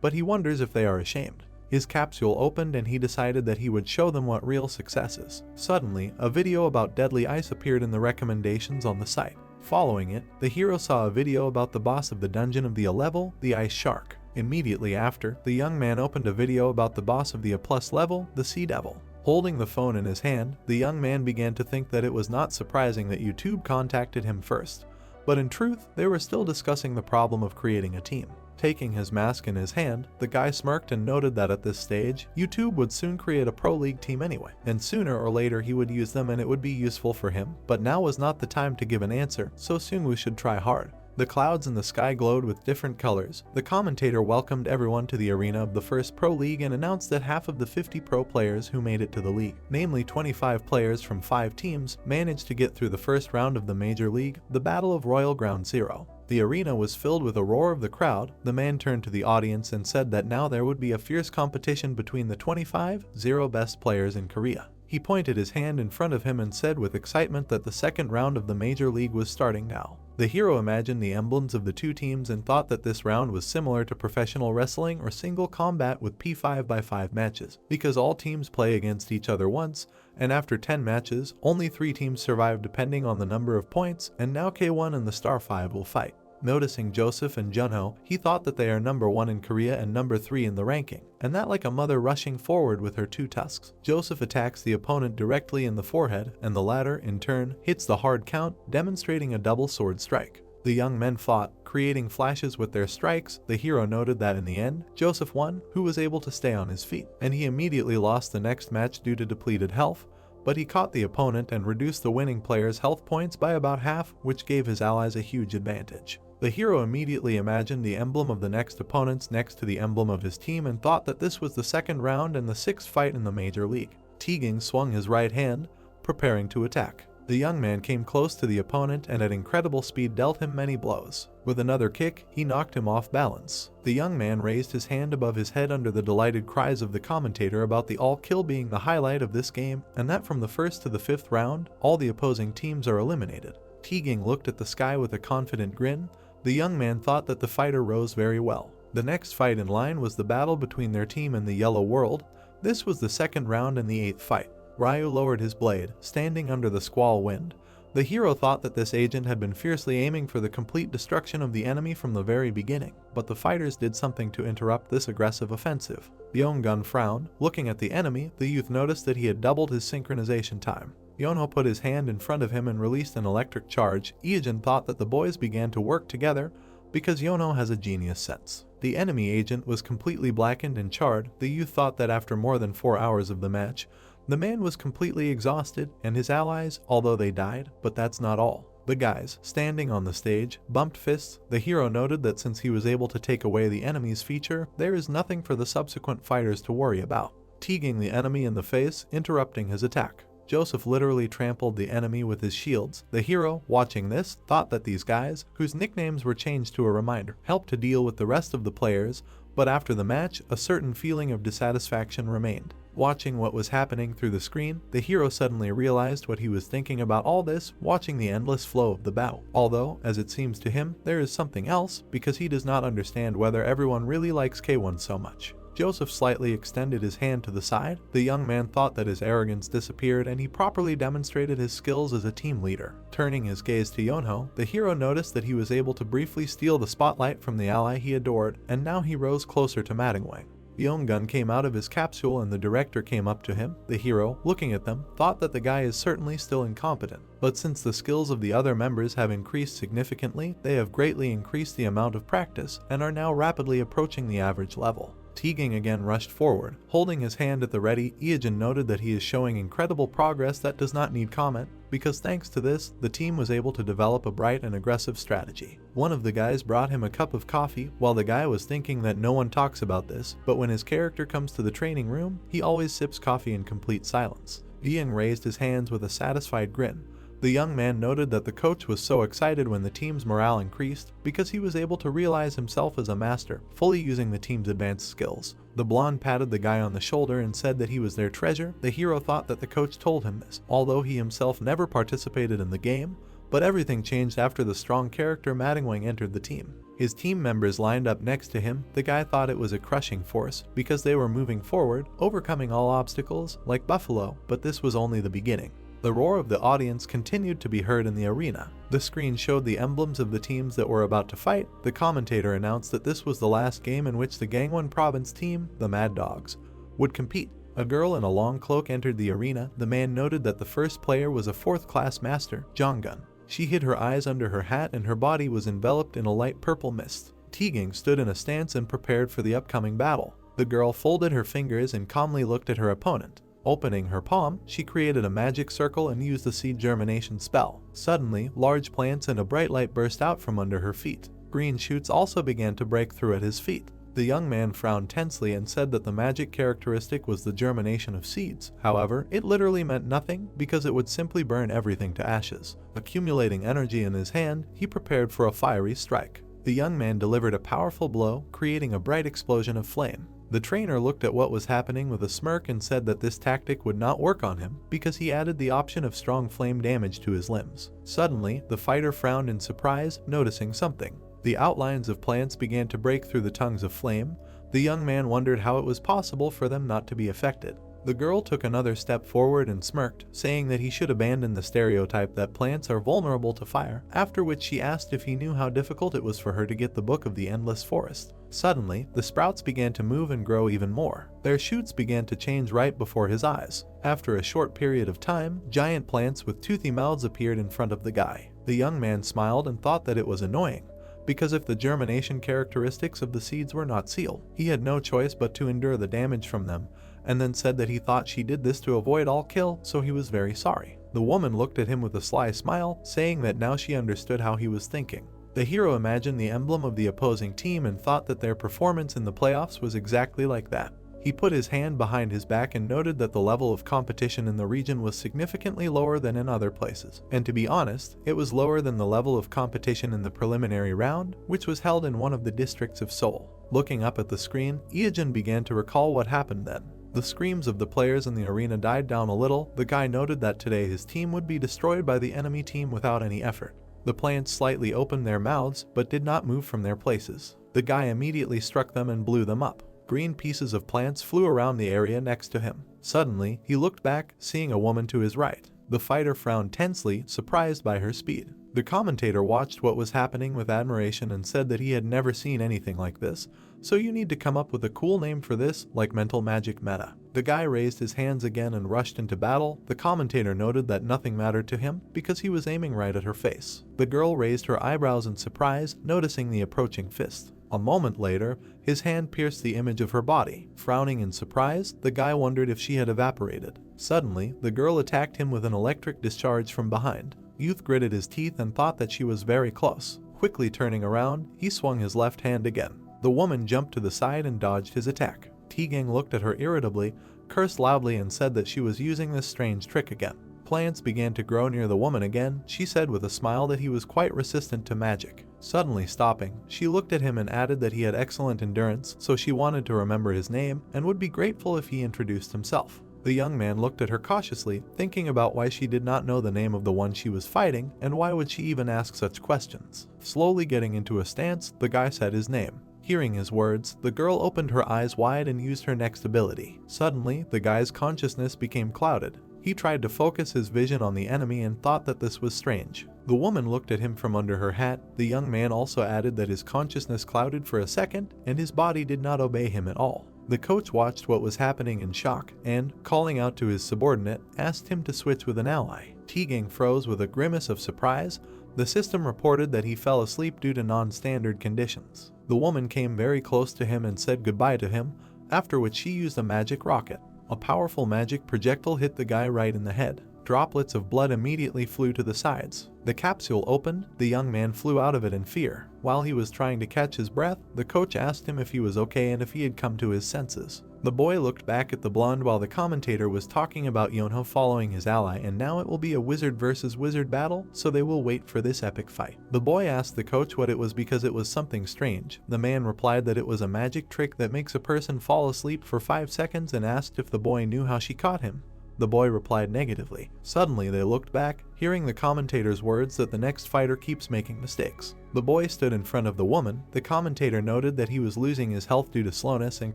A: but he wonders if they are ashamed. His capsule opened and he decided that he would show them what real success is. Suddenly, a video about deadly ice appeared in the recommendations on the site. Following it, the hero saw a video about the boss of the dungeon of the A level, the Ice Shark. Immediately after, the young man opened a video about the boss of the A+ level, the Sea Devil. Holding the phone in his hand, the young man began to think that it was not surprising that YouTube contacted him first, but in truth, they were still discussing the problem of creating a team. Taking his mask in his hand, the guy smirked and noted that at this stage, YouTube would soon create a pro league team anyway, and sooner or later he would use them and it would be useful for him, but now was not the time to give an answer, so soon we should try hard. The clouds in the sky glowed with different colors. The commentator welcomed everyone to the arena of the first pro league and announced that half of the 50 pro players who made it to the league, namely 25 players from 5 teams, managed to get through the first round of the major league, the Battle of Royal Ground Zero. The arena was filled with a roar of the crowd. The man turned to the audience and said that now there would be a fierce competition between the 25-0 best players in Korea. He pointed his hand in front of him and said with excitement that the second round of the major league was starting now. The hero imagined the emblems of the two teams and thought that this round was similar to professional wrestling or single combat with P5x5 matches, because all teams play against each other once, and after 10 matches, only 3 teams survive depending on the number of points, and now K1 and the Star 5 will fight. Noticing Joseph and Junho, he thought that they are number 1 in Korea and number 3 in the ranking, and that like a mother rushing forward with her 2 tusks. Joseph attacks the opponent directly in the forehead, and the latter, in turn, hits the hard count, demonstrating a double sword strike. The young men fought, creating flashes with their strikes. The hero noted that in the end, Joseph won, who was able to stay on his feet, and he immediately lost the next match due to depleted health, but he caught the opponent and reduced the winning player's health points by about half, which gave his allies a huge advantage. The hero immediately imagined the emblem of the next opponents next to the emblem of his team and thought that this was the second round and the 6th fight in the major league. Teaging swung his right hand, preparing to attack. The young man came close to the opponent and at incredible speed dealt him many blows. With another kick, he knocked him off balance. The young man raised his hand above his head under the delighted cries of the commentator about the all-kill being the highlight of this game, and that from the 1st to the 5th round, all the opposing teams are eliminated. Teaging looked at the sky with a confident grin. The young man thought that the fighter rose very well. The next fight in line was the battle between their team and the Yellow World. This was the 2nd round and the 8th fight. Ryu lowered his blade, standing under the squall wind. The hero thought that this agent had been fiercely aiming for the complete destruction of the enemy from the very beginning, but the fighters did something to interrupt this aggressive offensive. Yeongun frowned. Looking at the enemy, the youth noticed that he had doubled his synchronization time. Yonho put his hand in front of him and released an electric charge. Iijin thought that the boys began to work together because Yonho has a genius sense. The enemy agent was completely blackened and charred. The youth thought that after more than 4 hours of the match, the man was completely exhausted, and his allies, although they died, but that's not all. The guys, standing on the stage, bumped fists. The hero noted that since he was able to take away the enemy's feature, there is nothing for the subsequent fighters to worry about. Teaging the enemy in the face, interrupting his attack. Joseph literally trampled the enemy with his shields. The hero, watching this, thought that these guys, whose nicknames were changed to a reminder, helped to deal with the rest of the players, but after the match, a certain feeling of dissatisfaction remained. Watching what was happening through the screen, the hero suddenly realized what he was thinking about all this, watching the endless flow of the battle. Although, as it seems to him, there is something else, because he does not understand whether everyone really likes K1 so much. Joseph slightly extended his hand to the side. The young man thought that his arrogance disappeared and he properly demonstrated his skills as a team leader. Turning his gaze to Yonho, the hero noticed that he was able to briefly steal the spotlight from the ally he adored, and now he rose closer to Mattingwang. Yeongun came out of his capsule and the director came up to him. The hero, looking at them, thought that the guy is certainly still incompetent, but since the skills of the other members have increased significantly, they have greatly increased the amount of practice and are now rapidly approaching the average level. Teaging again rushed forward. Holding his hand at the ready, Iijin noted that he is showing incredible progress that does not need comment, because thanks to this, the team was able to develop a bright and aggressive strategy. One of the guys brought him a cup of coffee, while the guy was thinking that no one talks about this, but when his character comes to the training room, he always sips coffee in complete silence. Ian raised his hands with a satisfied grin. The young man noted that the coach was so excited when the team's morale increased because he was able to realize himself as a master, fully using the team's advanced skills. The blonde patted the guy on the shoulder and said that he was their treasure. The hero thought that the coach told him this, although he himself never participated in the game, but everything changed after the strong character Mattingwang entered the team. His team members lined up next to him. The guy thought it was a crushing force because they were moving forward, overcoming all obstacles, like Buffalo, but this was only the beginning. The roar of the audience continued to be heard in the arena. The screen showed the emblems of the teams that were about to fight. The commentator announced that this was the last game in which the Gangwon Province team, the Mad Dogs, would compete. A girl in a long cloak entered the arena. The man noted that the first player was a 4th-class master, Jonggun. She hid her eyes under her hat and her body was enveloped in a light purple mist. Teaging stood in a stance and prepared for the upcoming battle. The girl folded her fingers and calmly looked at her opponent. Opening her palm, she created a magic circle and used the seed germination spell. Suddenly, large plants and a bright light burst out from under her feet. Green shoots also began to break through at his feet. The young man frowned tensely and said that the magic characteristic was the germination of seeds. However, it literally meant nothing because it would simply burn everything to ashes. Accumulating energy in his hand, he prepared for a fiery strike. The young man delivered a powerful blow, creating a bright explosion of flame. The trainer looked at what was happening with a smirk and said that this tactic would not work on him because he added the option of strong flame damage to his limbs. Suddenly, the fighter frowned in surprise, noticing something. The outlines of plants began to break through the tongues of flame. The young man wondered how it was possible for them not to be affected. The girl took another step forward and smirked, saying that he should abandon the stereotype that plants are vulnerable to fire, after which she asked if he knew how difficult it was for her to get the Book of the Endless Forest. Suddenly, the sprouts began to move and grow even more. Their shoots began to change right before his eyes. After a short period of time, giant plants with toothy mouths appeared in front of the guy. The young man smiled and thought that it was annoying, because if the germination characteristics of the seeds were not sealed, he had no choice but to endure the damage from them, and then said that he thought she did this to avoid all kill, so he was very sorry. The woman looked at him with a sly smile, saying that now she understood how he was thinking. The hero imagined the emblem of the opposing team and thought that their performance in the playoffs was exactly like that. He put his hand behind his back and noted that the level of competition in the region was significantly lower than in other places. And to be honest, it was lower than the level of competition in the preliminary round, which was held in one of the districts of Seoul. Looking up at the screen, Iajin began to recall what happened then. The screams of the players in the arena died down a little. The guy noted that today his team would be destroyed by the enemy team without any effort. The plants slightly opened their mouths, but did not move from their places. The guy immediately struck them and blew them up. Green pieces of plants flew around the area next to him. Suddenly, he looked back, seeing a woman to his right. The fighter frowned tensely, surprised by her speed. The commentator watched what was happening with admiration and said that he had never seen anything like this, so you need to come up with a cool name for this, like mental magic meta. The guy raised his hands again and rushed into battle. The commentator noted that nothing mattered to him because he was aiming right at her face. The girl raised her eyebrows in surprise, noticing the approaching fist. A moment later, his hand pierced the image of her body. Frowning in surprise, the guy wondered if she had evaporated. Suddenly, the girl attacked him with an electric discharge from behind. Youth gritted his teeth and thought that she was very close. Quickly turning around, he swung his left hand again. The woman jumped to the side and dodged his attack. T-Gang looked at her irritably, cursed loudly and said that she was using this strange trick again. Plants began to grow near the woman again. She said with a smile that he was quite resistant to magic. Suddenly stopping, she looked at him and added that he had excellent endurance, so she wanted to remember his name and would be grateful if he introduced himself. The young man looked at her cautiously, thinking about why she did not know the name of the one she was fighting and why would she even ask such questions. Slowly getting into a stance, the guy said his name. Hearing his words, the girl opened her eyes wide and used her next ability. Suddenly, the guy's consciousness became clouded. He tried to focus his vision on the enemy and thought that this was strange. The woman looked at him from under her hat. The young man also added that his consciousness clouded for a second and his body did not obey him at all. The coach watched what was happening in shock and, calling out to his subordinate, asked him to switch with an ally. T-Gang froze with a grimace of surprise. The system reported that he fell asleep due to non-standard conditions. The woman came very close to him and said goodbye to him, after which she used a magic rocket. A powerful magic projectile hit the guy right in the head. Droplets of blood immediately flew to the sides. The capsule opened. The young man flew out of it in fear. While he was trying to catch his breath, the coach asked him if he was okay and if he had come to his senses. The boy looked back at the blonde while the commentator was talking about Yonho following his ally, and now it will be a wizard versus wizard battle, so they will wait for this epic fight. The boy asked the coach what it was because it was something strange. The man replied that it was a magic trick that makes a person fall asleep for 5 seconds and asked if the boy knew how she caught him. The boy replied negatively. Suddenly they looked back, hearing the commentator's words that the next fighter keeps making mistakes. The boy stood in front of the woman. The commentator noted that he was losing his health due to slowness and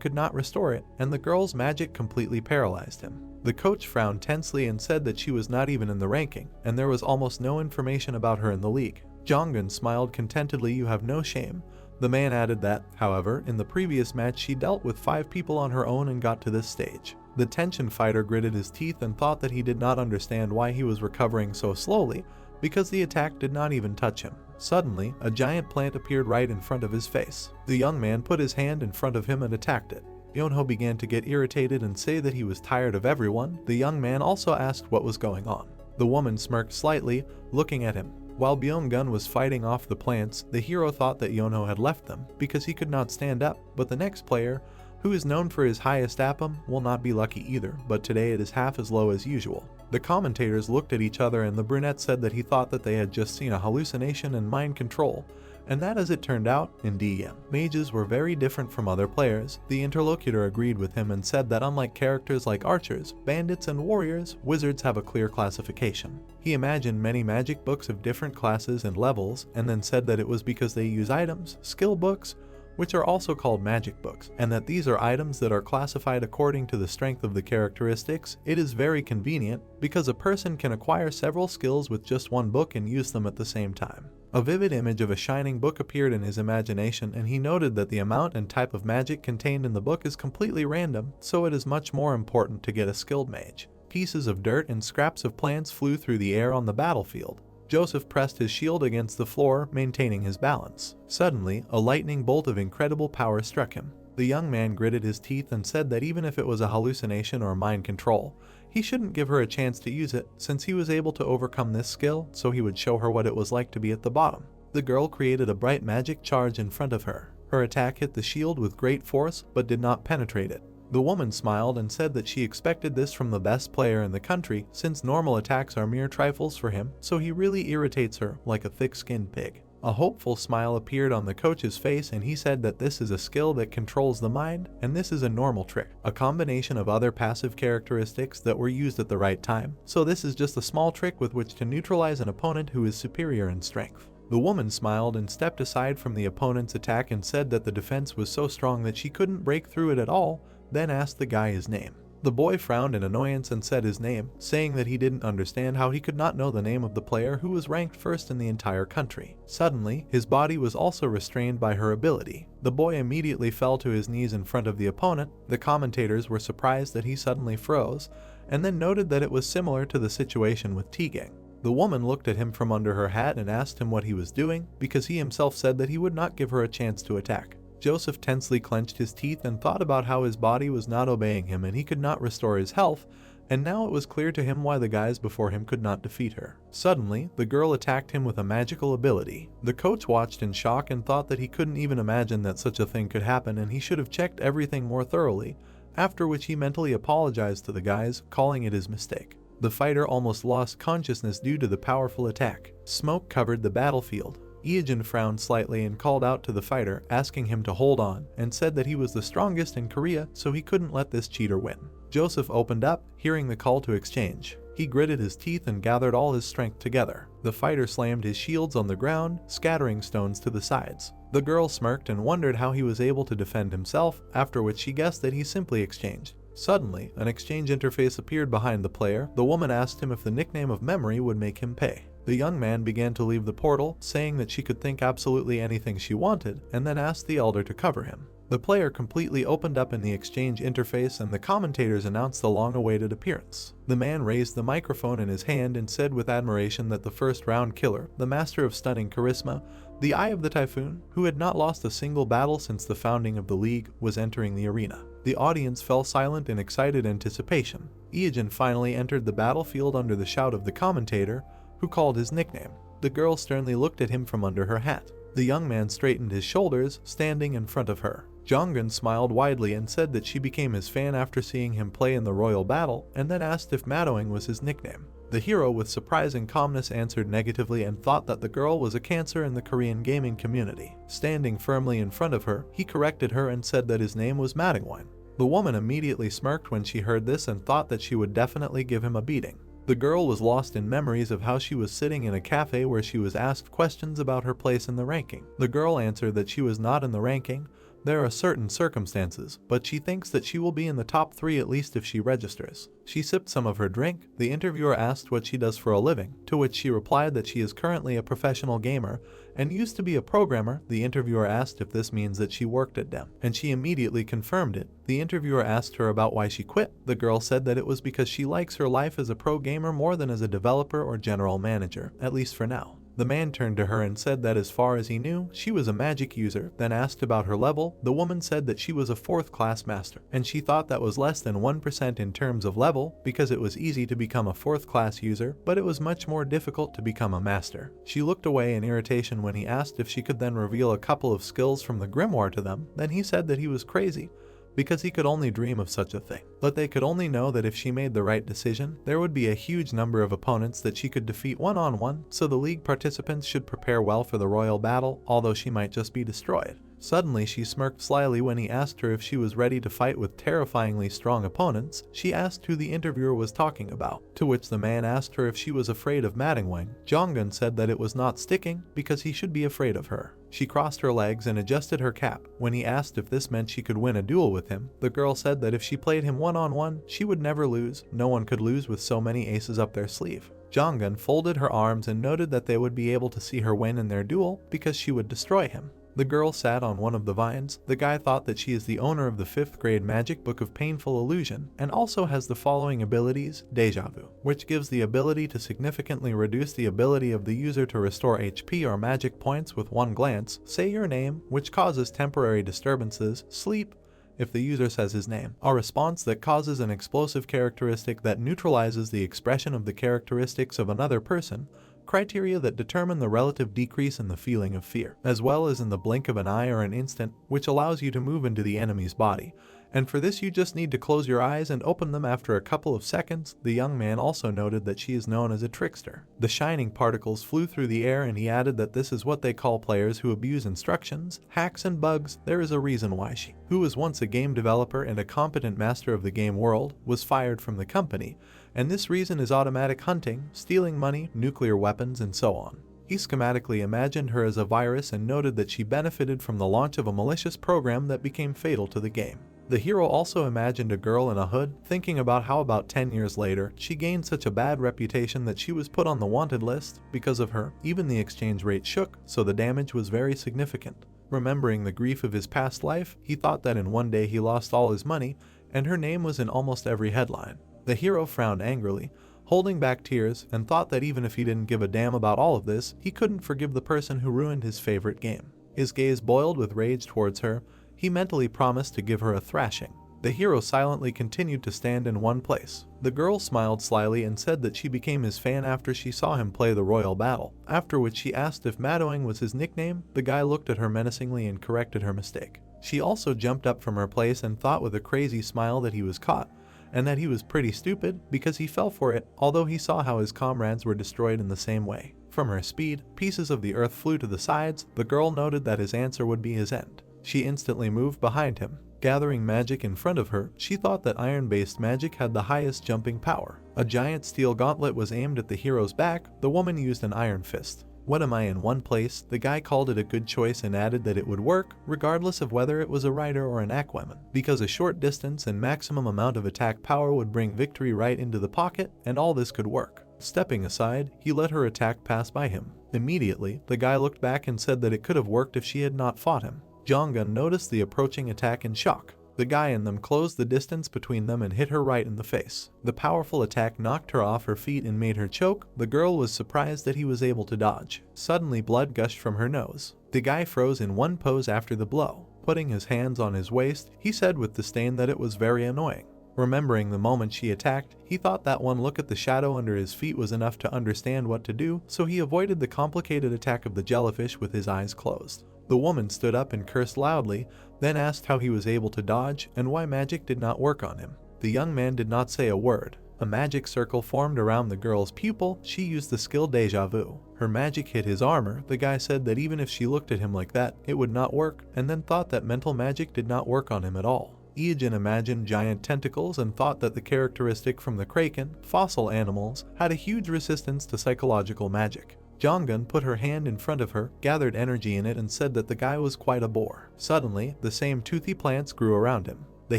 A: could not restore it, and the girl's magic completely paralyzed him. The coach frowned tensely and said that she was not even in the ranking, and there was almost no information about her in the league. Jonggun smiled contentedly. You have no shame. The man added that, however, in the previous match she dealt with 5 people on her own and got to this stage. The tension fighter gritted his teeth and thought that he did not understand why he was recovering so slowly, because the attack did not even touch him. Suddenly, a giant plant appeared right in front of his face. The young man put his hand in front of him and attacked it. Yonho began to get irritated and say that he was tired of everyone. The young man also asked what was going on. The woman smirked slightly, looking at him. While Byung-gun was fighting off the plants, the hero thought that Yonho had left them because he could not stand up, but the next player, who is known for his highest APM, will not be lucky either, but today it is half as low as usual. The commentators looked at each other and the brunette said that he thought that they had just seen a hallucination and mind control, And that, as it turned out, in DM, mages were very different from other players. The interlocutor agreed with him and said that unlike characters like archers, bandits, and warriors, wizards have a clear classification. He imagined many magic books of different classes and levels, and then said that it was because they use items, skill books, which are also called magic books, and that these are items that are classified according to the strength of the characteristics. It is very convenient because a person can acquire several skills with just one book and use them at the same time. A vivid image of a shining book appeared in his imagination, and he noted that the amount and type of magic contained in the book is completely random, so it is much more important to get a skilled mage. Pieces of dirt and scraps of plants flew through the air on the battlefield. Joseph pressed his shield against the floor, maintaining his balance. Suddenly, a lightning bolt of incredible power struck him. The young man gritted his teeth and said that even if it was a hallucination or mind control, he shouldn't give her a chance to use it, since he was able to overcome this skill, so he would show her what it was like to be at the bottom. The girl created a bright magic charge in front of her. Her attack hit the shield with great force, but did not penetrate it. The woman smiled and said that she expected this from the best player in the country, since normal attacks are mere trifles for him, so he really irritates her like a thick-skinned pig. A hopeful smile appeared on the coach's face, and he said that this is a skill that controls the mind, and this is a normal trick, a combination of other passive characteristics that were used at the right time, so this is just a small trick with which to neutralize an opponent who is superior in strength. The woman smiled and stepped aside from the opponent's attack and said that the defense was so strong that she couldn't break through it at all, then asked the guy his name. The boy frowned in annoyance and said his name, saying that he didn't understand how he could not know the name of the player who was ranked first in the entire country. Suddenly, his body was also restrained by her ability. The boy immediately fell to his knees in front of the opponent. The commentators were surprised that he suddenly froze, and then noted that it was similar to the situation with Tegang. The woman looked at him from under her hat and asked him what he was doing, because he himself said that he would not give her a chance to attack. Joseph tensely clenched his teeth and thought about how his body was not obeying him and he could not restore his health, and now it was clear to him why the guys before him could not defeat her. Suddenly, the girl attacked him with a magical ability. The coach watched in shock and thought that he couldn't even imagine that such a thing could happen, and he should have checked everything more thoroughly, after which he mentally apologized to the guys, calling it his mistake. The fighter almost lost consciousness due to the powerful attack. Smoke covered the battlefield. Ieogen frowned slightly and called out to the fighter, asking him to hold on, and said that he was the strongest in Korea, so he couldn't let this cheater win. Joseph opened up, hearing the call to exchange. He gritted his teeth and gathered all his strength together. The fighter slammed his shields on the ground, scattering stones to the sides. The girl smirked and wondered how he was able to defend himself, after which she guessed that he simply exchanged. Suddenly, an exchange interface appeared behind the player. The woman asked him if the nickname of Memory would make him pay. The young man began to leave the portal, saying that she could think absolutely anything she wanted, and then asked the elder to cover him. The player completely opened up in the exchange interface, and the commentators announced the long-awaited appearance. The man raised the microphone in his hand and said with admiration that the first round killer, the master of stunning charisma, the Eye of the Typhoon, who had not lost a single battle since the founding of the league, was entering the arena. The audience fell silent in excited anticipation. Ieogen finally entered the battlefield under the shout of the commentator, who called his nickname. The girl sternly looked at him from under her hat. The young man straightened his shoulders, standing in front of her. Jongun smiled widely and said that she became his fan after seeing him play in the royal battle, and then asked if Madoing was his nickname. The hero with surprising calmness answered negatively and thought that the girl was a cancer in the Korean gaming community. Standing firmly in front of her, he corrected her and said that his name was Madingwine. The woman immediately smirked when she heard this and thought that she would definitely give him a beating. The girl was lost in memories of how she was sitting in a cafe where she was asked questions about her place in the ranking. The girl answered that she was not in the ranking. There are certain circumstances, but she thinks that she will be in the top 3 at least if she registers. She sipped some of her drink. The interviewer asked what she does for a living, to which she replied that she is currently a professional gamer and used to be a programmer. The interviewer asked if this means that she worked at them, and she immediately confirmed it. The interviewer asked her about why she quit. The girl said that it was because she likes her life as a pro gamer more than as a developer or general manager, at least for now. The man turned to her and said that as far as he knew, she was a magic user, then asked about her level. The woman said that she was a 4th class master, and she thought that was less than 1% in terms of level, because it was easy to become a 4th class user, but it was much more difficult to become a master. She looked away in irritation when he asked if she could then reveal a couple of skills from the grimoire to them. Then he said that he was crazy, because he could only dream of such a thing. But they could only know that if she made the right decision, there would be a huge number of opponents that she could defeat one-on-one, so the league participants should prepare well for the royal battle, although she might just be destroyed. Suddenly, she smirked slyly when he asked her if she was ready to fight with terrifyingly strong opponents. She asked who the interviewer was talking about, to which the man asked her if she was afraid of Manhwa. Jonggun said that it was not sticking because he should be afraid of her. She crossed her legs and adjusted her cap. When he asked if this meant she could win a duel with him, the girl said that if she played him one-on-one, she would never lose. No one could lose with so many aces up their sleeve. Jonggun folded her arms and noted that they would be able to see her win in their duel because she would destroy him. The girl sat on one of the vines. The guy thought that she is the owner of the 5th grade magic book of painful illusion and also has the following abilities: deja vu, which gives the ability to significantly reduce the ability of the user to restore HP or magic points with one glance; say your name, which causes temporary disturbances; sleep, if the user says his name; a response that causes an explosive characteristic that neutralizes the expression of the characteristics of another person; criteria that determine the relative decrease in the feeling of fear, as well as in the blink of an eye or an instant, which allows you to move into the enemy's body. And for this you just need to close your eyes and open them after a couple of seconds. The young man also noted that she is known as a trickster. The shining particles flew through the air, and he added that this is what they call players who abuse instructions, hacks and bugs. There is a reason why she, who was once a game developer and a competent master of the game world, was fired from the company, and this reason is automatic hunting, stealing money, nuclear weapons, and so on. He schematically imagined her as a virus and noted that she benefited from the launch of a malicious program that became fatal to the game. The hero also imagined a girl in a hood, thinking about how about 10 years later, she gained such a bad reputation that she was put on the wanted list. Because of her, even the exchange rate shook, so the damage was very significant. Remembering the grief of his past life, he thought that in one day he lost all his money, and her name was in almost every headline. The hero frowned angrily, holding back tears, and thought that even if he didn't give a damn about all of this, he couldn't forgive the person who ruined his favorite game. His gaze boiled with rage towards her. He mentally promised to give her a thrashing. The hero silently continued to stand in one place. The girl smiled slyly and said that she became his fan after she saw him play the royal battle, after which she asked if Madoing was his nickname. The guy looked at her menacingly and corrected her mistake. She also jumped up from her place and thought with a crazy smile that he was caught, and that he was pretty stupid because he fell for it, although he saw how his comrades were destroyed in the same way. From her speed, pieces of the earth flew to the sides. The girl noted that his answer would be his end. She instantly moved behind him, gathering magic in front of her. She thought that iron-based magic had the highest jumping power. A giant steel gauntlet was aimed at the hero's back. The woman used an iron fist. "What am I in one place?" The guy called it a good choice and added that it would work, regardless of whether it was a rider or an aquaman, because a short distance and maximum amount of attack power would bring victory right into the pocket, and all this could work. Stepping aside, he let her attack pass by him. Immediately, the guy looked back and said that it could have worked if she had not fought him. Jonggun noticed the approaching attack in shock. The guy in them closed the distance between them and hit her right in the face. The powerful attack knocked her off her feet and made her choke. The girl was surprised that he was able to dodge. Suddenly, blood gushed from her nose. The guy froze in one pose after the blow. Putting his hands on his waist, he said with disdain that it was very annoying. Remembering the moment she attacked, he thought that one look at the shadow under his feet was enough to understand what to do, so he avoided the complicated attack of the jellyfish with his eyes closed. The woman stood up and cursed loudly, then asked how he was able to dodge and why magic did not work on him. The young man did not say a word. A magic circle formed around the girl's pupil. She used the skill deja vu. Her magic hit his armor. The guy said that even if she looked at him like that, it would not work, and then thought that mental magic did not work on him at all. Ijin imagined giant tentacles and thought that the characteristic from the kraken, fossil animals, had a huge resistance to psychological magic. Jonggun put her hand in front of her, gathered energy in it, and said that the guy was quite a bore. Suddenly, the same toothy plants grew around him. The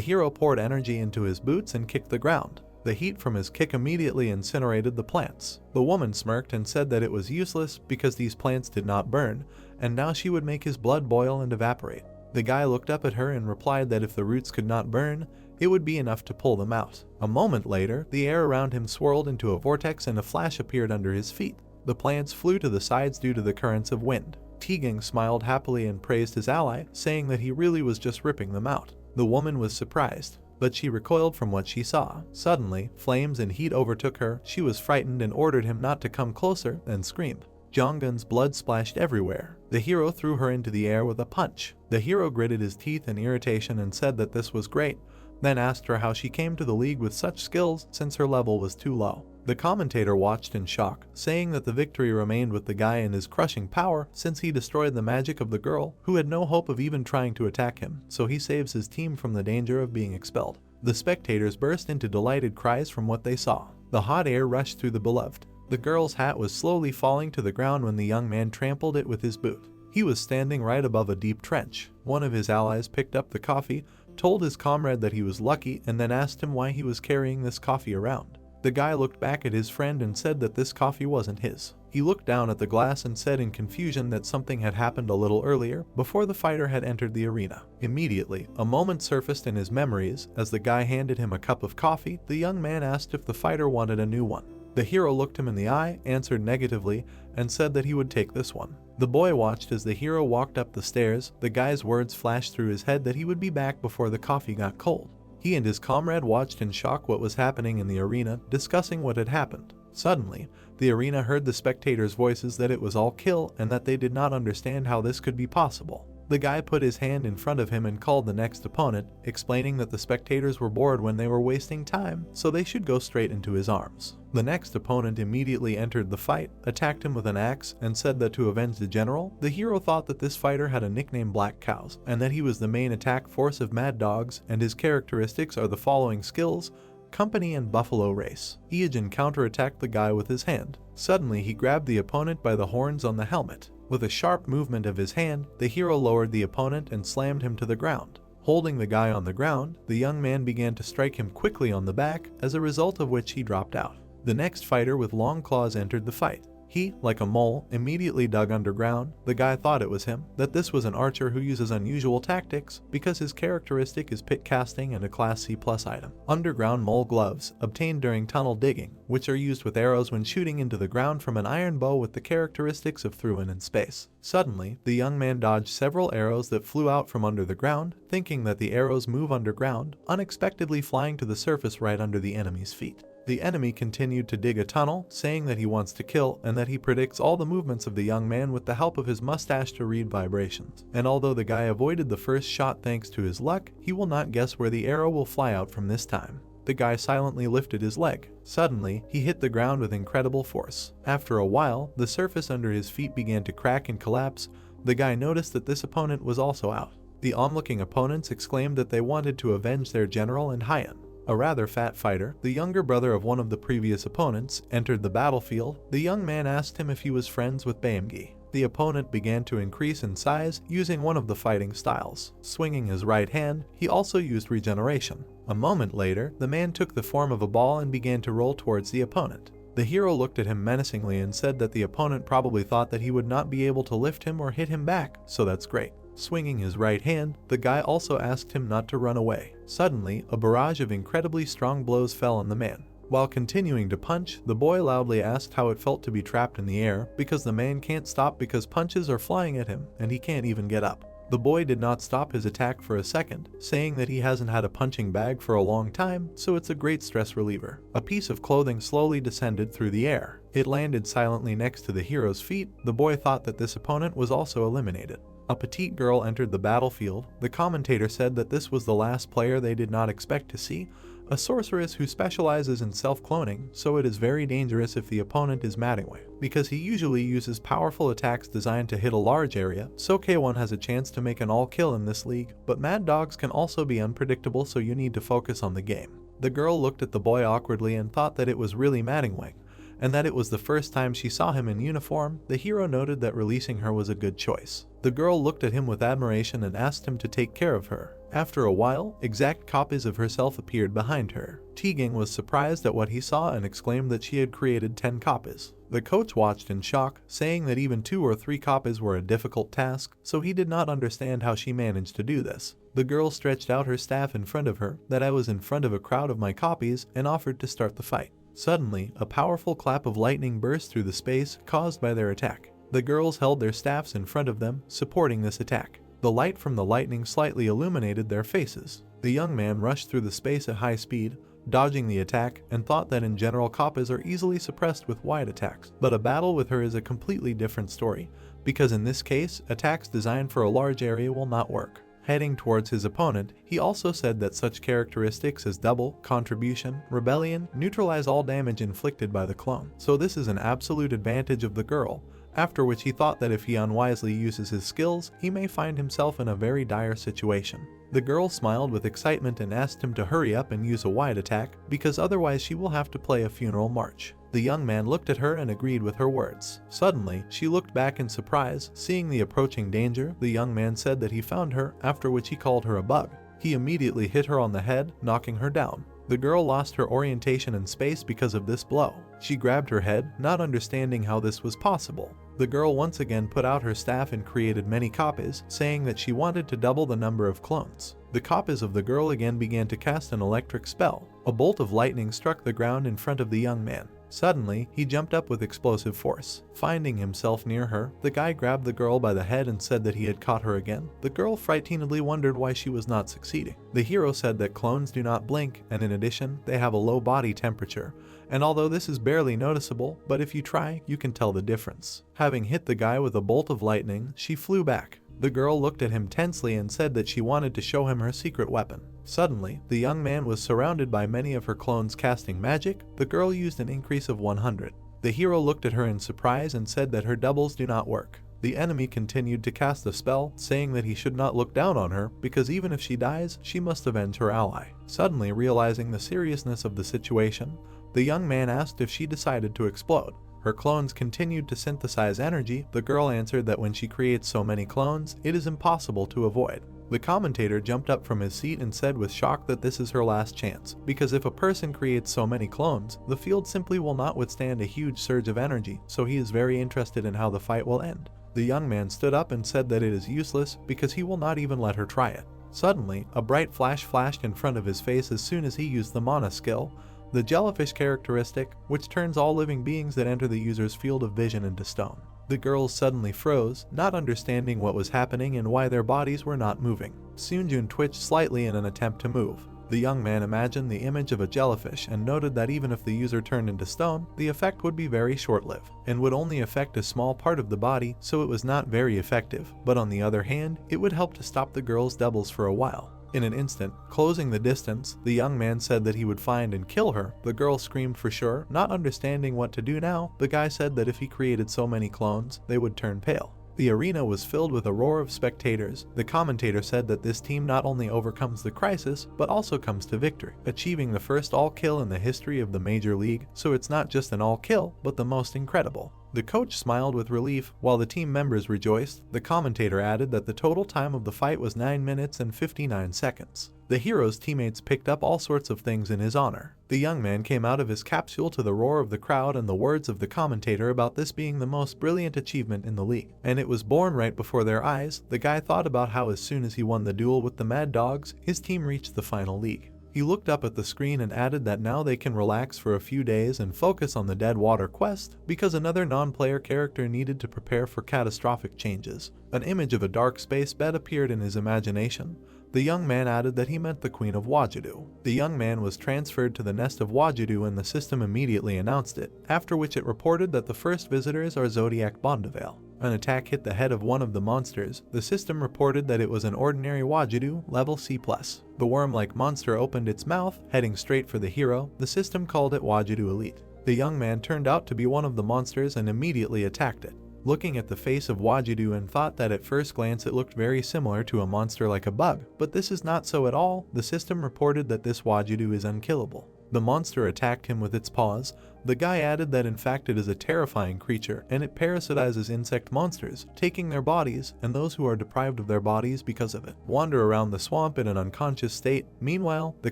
A: hero poured energy into his boots and kicked the ground. The heat from his kick immediately incinerated the plants. The woman smirked and said that it was useless because these plants did not burn, and now she would make his blood boil and evaporate. The guy looked up at her and replied that if the roots could not burn, it would be enough to pull them out. A moment later, the air around him swirled into a vortex and a flash appeared under his feet. The plants flew to the sides due to the currents of wind. Tegang smiled happily and praised his ally, saying that he really was just ripping them out. The woman was surprised, but she recoiled from what she saw. Suddenly, flames and heat overtook her. She was frightened and ordered him not to come closer, then screamed. Jonggun's blood splashed everywhere. The hero threw her into the air with a punch. The hero gritted his teeth in irritation and said that this was great, then asked her how she came to the league with such skills since her level was too low. The commentator watched in shock, saying that the victory remained with the guy and his crushing power since he destroyed the magic of the girl, who had no hope of even trying to attack him, so he saves his team from the danger of being expelled. The spectators burst into delighted cries from what they saw. The hot air rushed through the beloved. The girl's hat was slowly falling to the ground when the young man trampled it with his boot. He was standing right above a deep trench. One of his allies picked up the coffee, told his comrade that he was lucky, and then asked him why he was carrying this coffee around. The guy looked back at his friend and said that this coffee wasn't his. He looked down at the glass and said in confusion that something had happened a little earlier, before the fighter had entered the arena. Immediately, a moment surfaced in his memories. As the guy handed him a cup of coffee, the young man asked if the fighter wanted a new one. The hero looked him in the eye, answered negatively, and said that he would take this one. The boy watched as the hero walked up the stairs. The guy's words flashed through his head that he would be back before the coffee got cold. He and his comrade watched in shock what was happening in the arena, discussing what had happened. Suddenly, the arena heard the spectators' voices that it was all kill and that they did not understand how this could be possible. The guy put his hand in front of him and called the next opponent, explaining that the spectators were bored when they were wasting time, so they should go straight into his arms. The next opponent immediately entered the fight, attacked him with an axe, and said that to avenge the general, the hero thought that this fighter had a nickname Black Cows, and that he was the main attack force of Mad Dogs, and his characteristics are the following skills: Company and Buffalo Race. Iajin counterattacked the guy with his hand. Suddenly he grabbed the opponent by the horns on the helmet. With a sharp movement of his hand, the hero lowered the opponent and slammed him to the ground. Holding the guy on the ground, the young man began to strike him quickly on the back, as a result of which he dropped out. The next fighter with long claws entered the fight. He, like a mole, immediately dug underground. The guy thought it was him, that this was an archer who uses unusual tactics because his characteristic is pit casting and a class C+ item. Underground mole gloves, obtained during tunnel digging, which are used with arrows when shooting into the ground from an iron bow with the characteristics of through-in in space. Suddenly, the young man dodged several arrows that flew out from under the ground, thinking that the arrows move underground, unexpectedly flying to the surface right under the enemy's feet. The enemy continued to dig a tunnel, saying that he wants to kill and that he predicts all the movements of the young man with the help of his mustache to read vibrations. And although the guy avoided the first shot thanks to his luck, he will not guess where the arrow will fly out from this time. The guy silently lifted his leg. Suddenly, he hit the ground with incredible force. After a while, the surface under his feet began to crack and collapse. The guy noticed that this opponent was also out. The onlooking opponents exclaimed that they wanted to avenge their general and Hyan. A rather fat fighter, the younger brother of one of the previous opponents, entered the battlefield. The young man asked him if he was friends with Baemgi. The opponent began to increase in size using one of the fighting styles. Swinging his right hand, he also used regeneration. A moment later, the man took the form of a ball and began to roll towards the opponent. The hero looked at him menacingly and said that the opponent probably thought that he would not be able to lift him or hit him back, so that's great. Swinging his right hand, the guy also asked him not to run away. Suddenly, a barrage of incredibly strong blows fell on the man. While continuing to punch, the boy loudly asked how it felt to be trapped in the air, because the man can't stop because punches are flying at him, and he can't even get up. The boy did not stop his attack for a second, saying that he hasn't had a punching bag for a long time, so it's a great stress reliever. A piece of clothing slowly descended through the air. It landed silently next to the hero's feet. The boy thought that this opponent was also eliminated. A petite girl entered the battlefield. The commentator said that this was the last player they did not expect to see, a sorceress who specializes in self-cloning, so it is very dangerous if the opponent is Manhwa, because he usually uses powerful attacks designed to hit a large area, so K1 has a chance to make an all-kill in this league, but Mad Dogs can also be unpredictable, so you need to focus on the game. The girl looked at the boy awkwardly and thought that it was really Manhwa, and that it was the first time she saw him in uniform. The hero noted that releasing her was a good choice. The girl looked at him with admiration and asked him to take care of her. After a while, exact copies of herself appeared behind her. Teaging was surprised at what he saw and exclaimed that she had created 10 copies. The coach watched in shock, saying that even 2 or 3 copies were a difficult task, so he did not understand how she managed to do this. The girl stretched out her staff in front of her, that I was in front of a crowd of my copies, and offered to start the fight. Suddenly, a powerful clap of lightning burst through the space caused by their attack. The girls held their staffs in front of them, supporting this attack. The light from the lightning slightly illuminated their faces. The young man rushed through the space at high speed. dodging the attack, and thought that in general kappas are easily suppressed with wide attacks. But a battle with her is a completely different story, because in this case, attacks designed for a large area will not work. Heading towards his opponent, he also said that such characteristics as double, contribution, rebellion neutralize all damage inflicted by the clone. So this is an absolute advantage of the girl, after which he thought that if he unwisely uses his skills, he may find himself in a very dire situation. The girl smiled with excitement and asked him to hurry up and use a wide attack, because otherwise she will have to play a funeral march. The young man looked at her and agreed with her words. Suddenly, she looked back in surprise, seeing the approaching danger. The young man said that he found her, after which he called her a bug. He immediately hit her on the head, knocking her down. The girl lost her orientation in space because of this blow. She grabbed her head, not understanding how this was possible. The girl once again put out her staff and created many copies, saying that she wanted to double the number of clones. The copies of the girl again began to cast an electric spell. A bolt of lightning struck the ground in front of the young man. Suddenly, he jumped up with explosive force. Finding himself near her, the guy grabbed the girl by the head and said that he had caught her again. The girl frighteningly wondered why she was not succeeding. The hero said that clones do not blink, and in addition, they have a low body temperature. And although this is barely noticeable, but if you try, you can tell the difference. Having hit the guy with a bolt of lightning, she flew back. The girl looked at him tensely and said that she wanted to show him her secret weapon. Suddenly, the young man was surrounded by many of her clones casting magic. The girl used an increase of 100. The hero looked at her in surprise and said that her doubles do not work. The enemy continued to cast the spell, saying that he should not look down on her, because even if she dies, she must avenge her ally. Suddenly realizing the seriousness of the situation, the young man asked if she decided to explode. Her clones continued to synthesize energy. The girl answered that when she creates so many clones, it is impossible to avoid. The commentator jumped up from his seat and said with shock that this is her last chance, because if a person creates so many clones, the field simply will not withstand a huge surge of energy, so he is very interested in how the fight will end. The young man stood up and said that it is useless because he will not even let her try it. Suddenly, a bright flash flashed in front of his face as soon as he used the mana skill, the jellyfish characteristic, which turns all living beings that enter the user's field of vision into stone. The girls suddenly froze, not understanding what was happening and why their bodies were not moving. Soonjun twitched slightly in an attempt to move. The young man imagined the image of a jellyfish and noted that even if the user turned into stone, the effect would be very short-lived, and would only affect a small part of the body, so it was not very effective. But on the other hand, it would help to stop the girl's doubles for a while. In an instant, closing the distance, the young man said that he would find and kill her. The girl screamed for sure, not understanding what to do now. The guy said that if he created so many clones, they would turn pale. The arena was filled with a roar of spectators. The commentator said that this team not only overcomes the crisis, but also comes to victory, achieving the first all-kill in the history of the Major League, so it's not just an all-kill, but the most incredible. The coach smiled with relief, while the team members rejoiced. The commentator added that the total time of the fight was 9 minutes and 59 seconds. The hero's teammates picked up all sorts of things in his honor. The young man came out of his capsule to the roar of the crowd and the words of the commentator about this being the most brilliant achievement in the league. And it was born right before their eyes. The guy thought about how as soon as he won the duel with the Mad Dogs, his team reached the final league. He looked up at the screen and added that now they can relax for a few days and focus on the Dead Water quest, because another non-player character needed to prepare for catastrophic changes. An image of a dark space bed appeared in his imagination. The young man added that he meant the Queen of Wajudu. The young man was transferred to the nest of Wajudu and the system immediately announced it, after which it reported that the first visitors are Zodiac Bondavale. An attack hit the head of one of the monsters. The system reported that it was an ordinary Wajudu, level C+. The worm-like monster opened its mouth, heading straight for the hero. The system called it Wajudu Elite. The young man turned out to be one of the monsters and immediately attacked it. Looking at the face of Wajudu and thought that at first glance it looked very similar to a monster like a bug, but this is not so at all. The system reported that this Wajudu is unkillable. The monster attacked him with its paws. The guy added that in fact it is a terrifying creature and it parasitizes insect monsters, taking their bodies, and those who are deprived of their bodies because of it wander around the swamp in an unconscious state. Meanwhile, the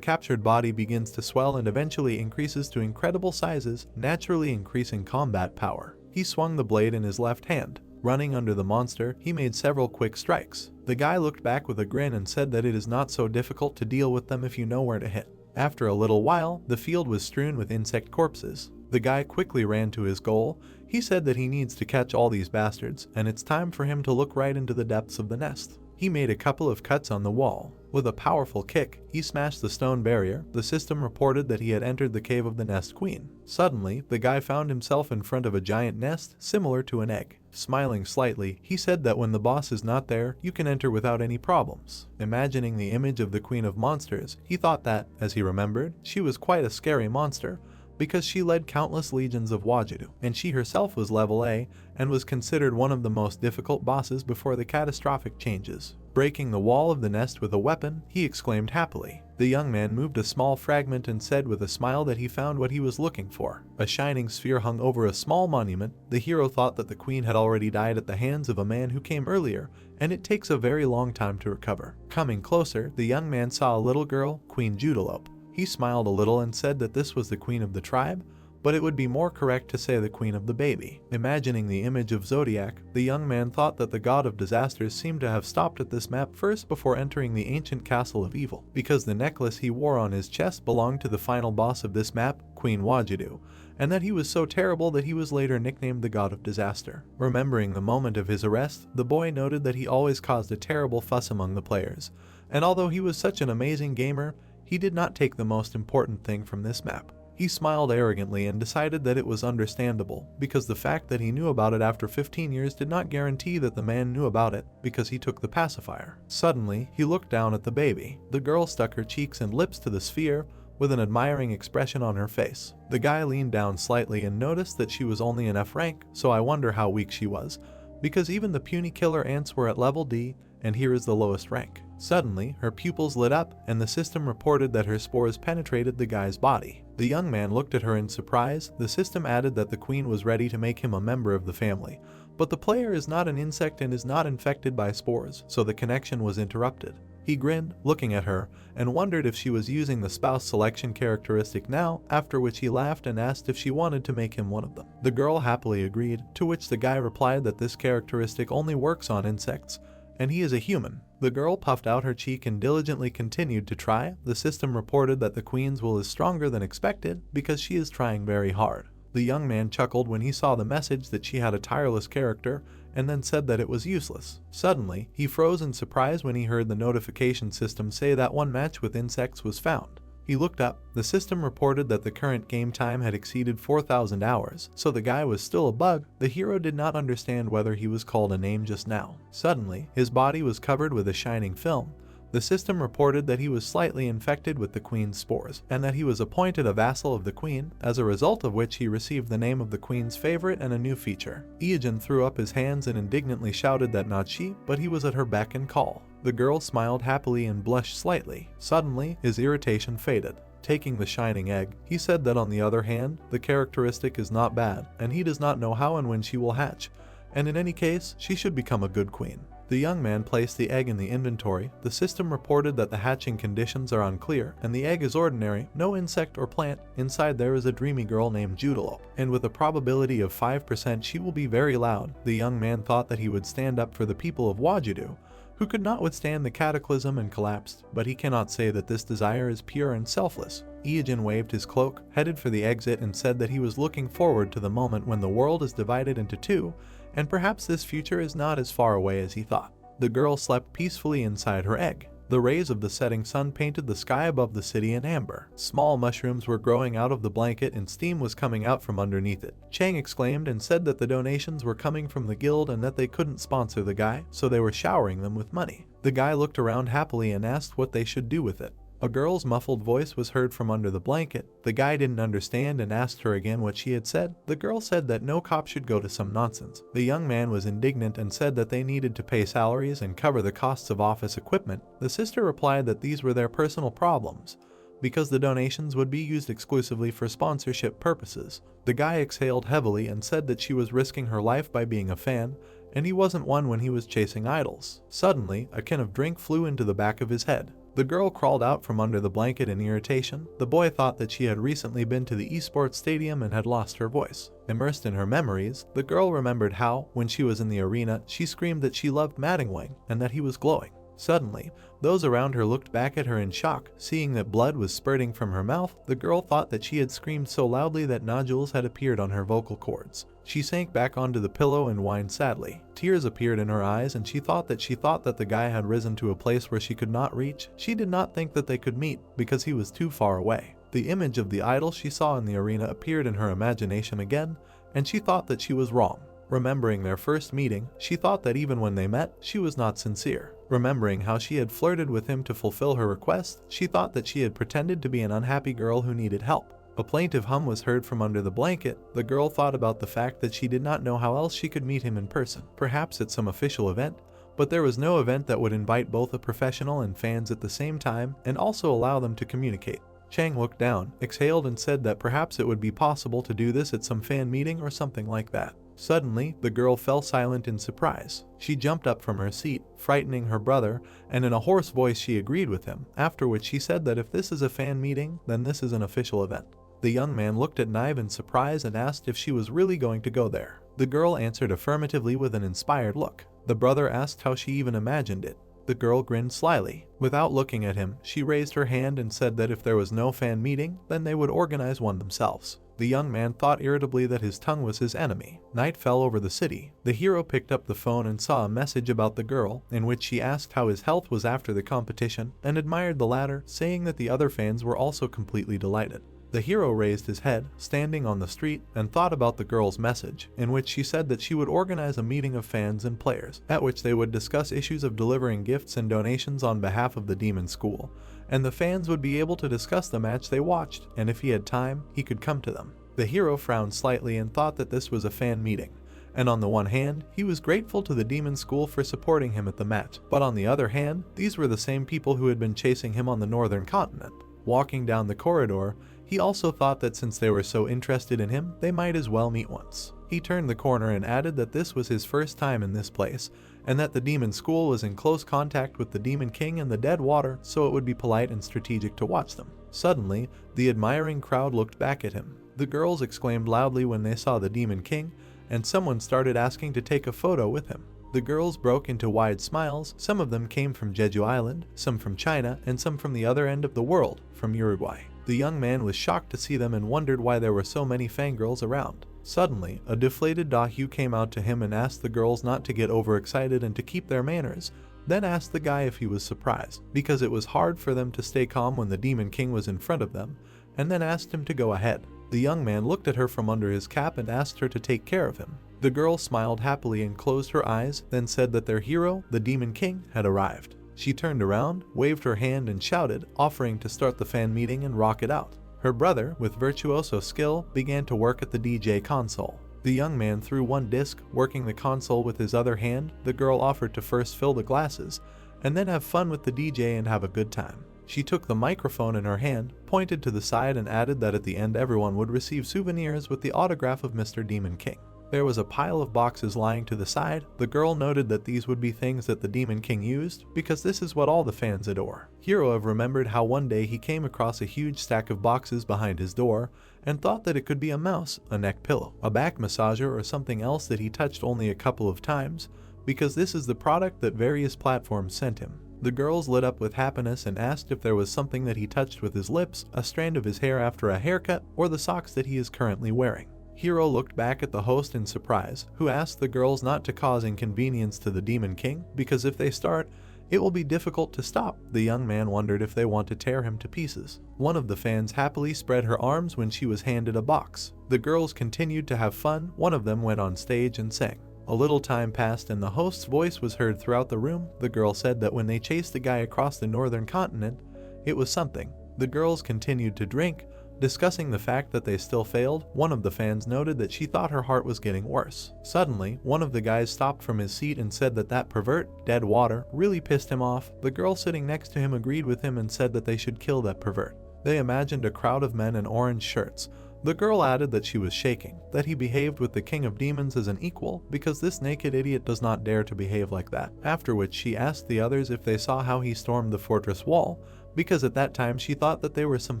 A: captured body begins to swell and eventually increases to incredible sizes, naturally increasing combat power. He swung the blade in his left hand. Running under the monster, he made several quick strikes. The guy looked back with a grin and said that it is not so difficult to deal with them if you know where to hit. After a little while, the field was strewn with insect corpses. The guy quickly ran to his goal. He said that he needs to catch all these bastards, and it's time for him to look right into the depths of the nest. He made a couple of cuts on the wall. With a powerful kick, he smashed the stone barrier. The system reported that he had entered the cave of the nest queen. Suddenly, the guy found himself in front of a giant nest similar to an egg. Smiling slightly, he said that when the boss is not there, you can enter without any problems. Imagining the image of the Queen of Monsters, he thought that, as he remembered, she was quite a scary monster, because she led countless legions of Wajidu, and she herself was level A and was considered one of the most difficult bosses before the catastrophic changes. Breaking the wall of the nest with a weapon, he exclaimed happily. The young man moved a small fragment and said with a smile that he found what he was looking for. A shining sphere hung over a small monument. The hero thought that the queen had already died at the hands of a man who came earlier, and it takes a very long time to recover. Coming closer, the young man saw a little girl, Queen Judelope. He smiled a little and said that this was the queen of the tribe, but it would be more correct to say the queen of the baby. Imagining the image of Zodiac, the young man thought that the god of disasters seemed to have stopped at this map first before entering the ancient castle of evil, because the necklace he wore on his chest belonged to the final boss of this map, Queen Wajidu, and that he was so terrible that he was later nicknamed the god of disaster. Remembering the moment of his arrest, the boy noted that he always caused a terrible fuss among the players, and although he was such an amazing gamer, he did not take the most important thing from this map. He smiled arrogantly and decided that it was understandable, because the fact that he knew about it after 15 years did not guarantee that the man knew about it, because he took the pacifier. Suddenly, he looked down at the baby. The girl stuck her cheeks and lips to the sphere, with an admiring expression on her face. The guy leaned down slightly and noticed that she was only an F rank, so I wonder how weak she was, because even the puny killer ants were at level D, and here is the lowest rank. Suddenly, her pupils lit up, and the system reported that her spores penetrated the guy's body. The young man looked at her in surprise. The system added that the queen was ready to make him a member of the family, but the player is not an insect and is not infected by spores, so the connection was interrupted. He grinned, looking at her, and wondered if she was using the spouse selection characteristic now, after which he laughed and asked if she wanted to make him one of them. The girl happily agreed, to which the guy replied that this characteristic only works on insects, and he is a human. The girl puffed out her cheek and diligently continued to try. The system reported that the queen's will is stronger than expected because she is trying very hard. The young man chuckled when he saw the message that she had a tireless character, and then said that it was useless. Suddenly, he froze in surprise when he heard the notification system say that one match with insects was found. He looked up. The system reported that the current game time had exceeded 4,000 hours, so the guy was still a bug. The hero did not understand whether he was called a name just now. Suddenly, his body was covered with a shining film. The system reported that he was slightly infected with the queen's spores, and that he was appointed a vassal of the queen, as a result of which he received the name of the queen's favorite and a new feature. Iogen threw up his hands and indignantly shouted that not she, but he was at her beck and call. The girl smiled happily and blushed slightly. Suddenly, his irritation faded. Taking the shining egg, he said that on the other hand, the characteristic is not bad, and he does not know how and when she will hatch, and in any case, she should become a good queen. The young man placed the egg in the inventory. The system reported that the hatching conditions are unclear, and the egg is ordinary, no insect or plant. Inside there is a dreamy girl named Judelope, and with a probability of 5% she will be very loud. The young man thought that he would stand up for the people of Wajidu, who could not withstand the cataclysm and collapsed, but he cannot say that this desire is pure and selfless. Iogen waved his cloak, headed for the exit, and said that he was looking forward to the moment when the world is divided into two, and perhaps this future is not as far away as he thought. The girl slept peacefully inside her egg. The rays of the setting sun painted the sky above the city in amber. Small mushrooms were growing out of the blanket and steam was coming out from underneath it. Chang exclaimed and said that the donations were coming from the guild and that they couldn't sponsor the guy, so they were showering them with money. The guy looked around happily and asked what they should do with it. A girl's muffled voice was heard from under the blanket. The guy didn't understand and asked her again what she had said. The girl said that no cop should go to some nonsense. The young man was indignant and said that they needed to pay salaries and cover the costs of office equipment. The sister replied that these were their personal problems, because the donations would be used exclusively for sponsorship purposes. The guy exhaled heavily and said that she was risking her life by being a fan, and he wasn't one when he was chasing idols. Suddenly, a can of drink flew into the back of his head. The girl crawled out from under the blanket in irritation. The boy thought that she had recently been to the esports stadium and had lost her voice. Immersed in her memories, the girl remembered how, when she was in the arena, she screamed that she loved Mattingwang and that he was glowing. Suddenly, those around her looked back at her in shock, seeing that blood was spurting from her mouth. The girl thought that she had screamed so loudly that nodules had appeared on her vocal cords. She sank back onto the pillow and whined sadly. Tears appeared in her eyes, and she thought that the guy had risen to a place where she could not reach. She did not think that they could meet, because he was too far away. The image of the idol she saw in the arena appeared in her imagination again, and she thought that she was wrong. Remembering their first meeting, she thought that even when they met, she was not sincere. Remembering how she had flirted with him to fulfill her request, she thought that she had pretended to be an unhappy girl who needed help. A plaintive hum was heard from under the blanket. The girl thought about the fact that she did not know how else she could meet him in person, perhaps at some official event, but there was no event that would invite both a professional and fans at the same time and also allow them to communicate. Chang looked down, exhaled, and said that perhaps it would be possible to do this at some fan meeting or something like that. Suddenly, the girl fell silent in surprise. She jumped up from her seat, frightening her brother, and in a hoarse voice she agreed with him, after which she said that if this is a fan meeting, then this is an official event. The young man looked at Nive in surprise and asked if she was really going to go there. The girl answered affirmatively with an inspired look. The brother asked how she even imagined it. The girl grinned slyly. Without looking at him, she raised her hand and said that if there was no fan meeting, then they would organize one themselves. The young man thought irritably that his tongue was his enemy. Night fell over the city. The hero picked up the phone and saw a message about the girl, in which she asked how his health was after the competition, and admired the latter, saying that the other fans were also completely delighted. The hero raised his head, standing on the street, and thought about the girl's message, in which she said that she would organize a meeting of fans and players, at which they would discuss issues of delivering gifts and donations on behalf of the demon school, and the fans would be able to discuss the match they watched, and if he had time, he could come to them. The hero frowned slightly and thought that this was a fan meeting, and on the one hand, he was grateful to the demon school for supporting him at the match, but on the other hand, these were the same people who had been chasing him on the northern continent. Walking down the corridor, he also thought that since they were so interested in him, they might as well meet once. He turned the corner and added that this was his first time in this place, and that the demon school was in close contact with the demon king and the dead water, so it would be polite and strategic to watch them. Suddenly, the admiring crowd looked back at him. The girls exclaimed loudly when they saw the demon king, and someone started asking to take a photo with him. The girls broke into wide smiles. Some of them came from Jeju Island, some from China, and some from the other end of the world, from Uruguay. The young man was shocked to see them and wondered why there were so many fangirls around. Suddenly, a deflated Dahu came out to him and asked the girls not to get overexcited and to keep their manners, then asked the guy if he was surprised, because it was hard for them to stay calm when the demon king was in front of them, and then asked him to go ahead. The young man looked at her from under his cap and asked her to take care of him. The girl smiled happily and closed her eyes, then said that their hero, the demon king, had arrived. She turned around, waved her hand and shouted, offering to start the fan meeting and rock it out. Her brother, with virtuoso skill, began to work at the DJ console. The young man threw one disc, working the console with his other hand. The girl offered to first fill the glasses, and then have fun with the DJ and have a good time. She took the microphone in her hand, pointed to the side and added that at the end everyone would receive souvenirs with the autograph of Mr. Demon King. There was a pile of boxes lying to the side. The girl noted that these would be things that the Demon King used, because this is what all the fans adore. Hirov remembered how one day he came across a huge stack of boxes behind his door, and thought that it could be a mouse, a neck pillow, a back massager, or something else that he touched only a couple of times, because this is the product that various platforms sent him. The girls lit up with happiness and asked if there was something that he touched with his lips, a strand of his hair after a haircut, or the socks that he is currently wearing. Hiro looked back at the host in surprise, who asked the girls not to cause inconvenience to the Demon King, because if they start, it will be difficult to stop. The young man wondered if they want to tear him to pieces. One of the fans happily spread her arms when she was handed a box. The girls continued to have fun. One of them went on stage and sang. A little time passed and the host's voice was heard throughout the room. The girl said that when they chased the guy across the northern continent, it was something. The girls continued to drink, discussing the fact that they still failed. One of the fans noted that she thought her heart was getting worse. Suddenly, one of the guys stopped from his seat and said that that pervert, dead water, really pissed him off. The girl sitting next to him agreed with him and said that they should kill that pervert. They imagined a crowd of men in orange shirts. The girl added that she was shaking, that he behaved with the king of demons as an equal, because this naked idiot does not dare to behave like that. After which she asked the others if they saw how he stormed the fortress wall, because at that time she thought that they were some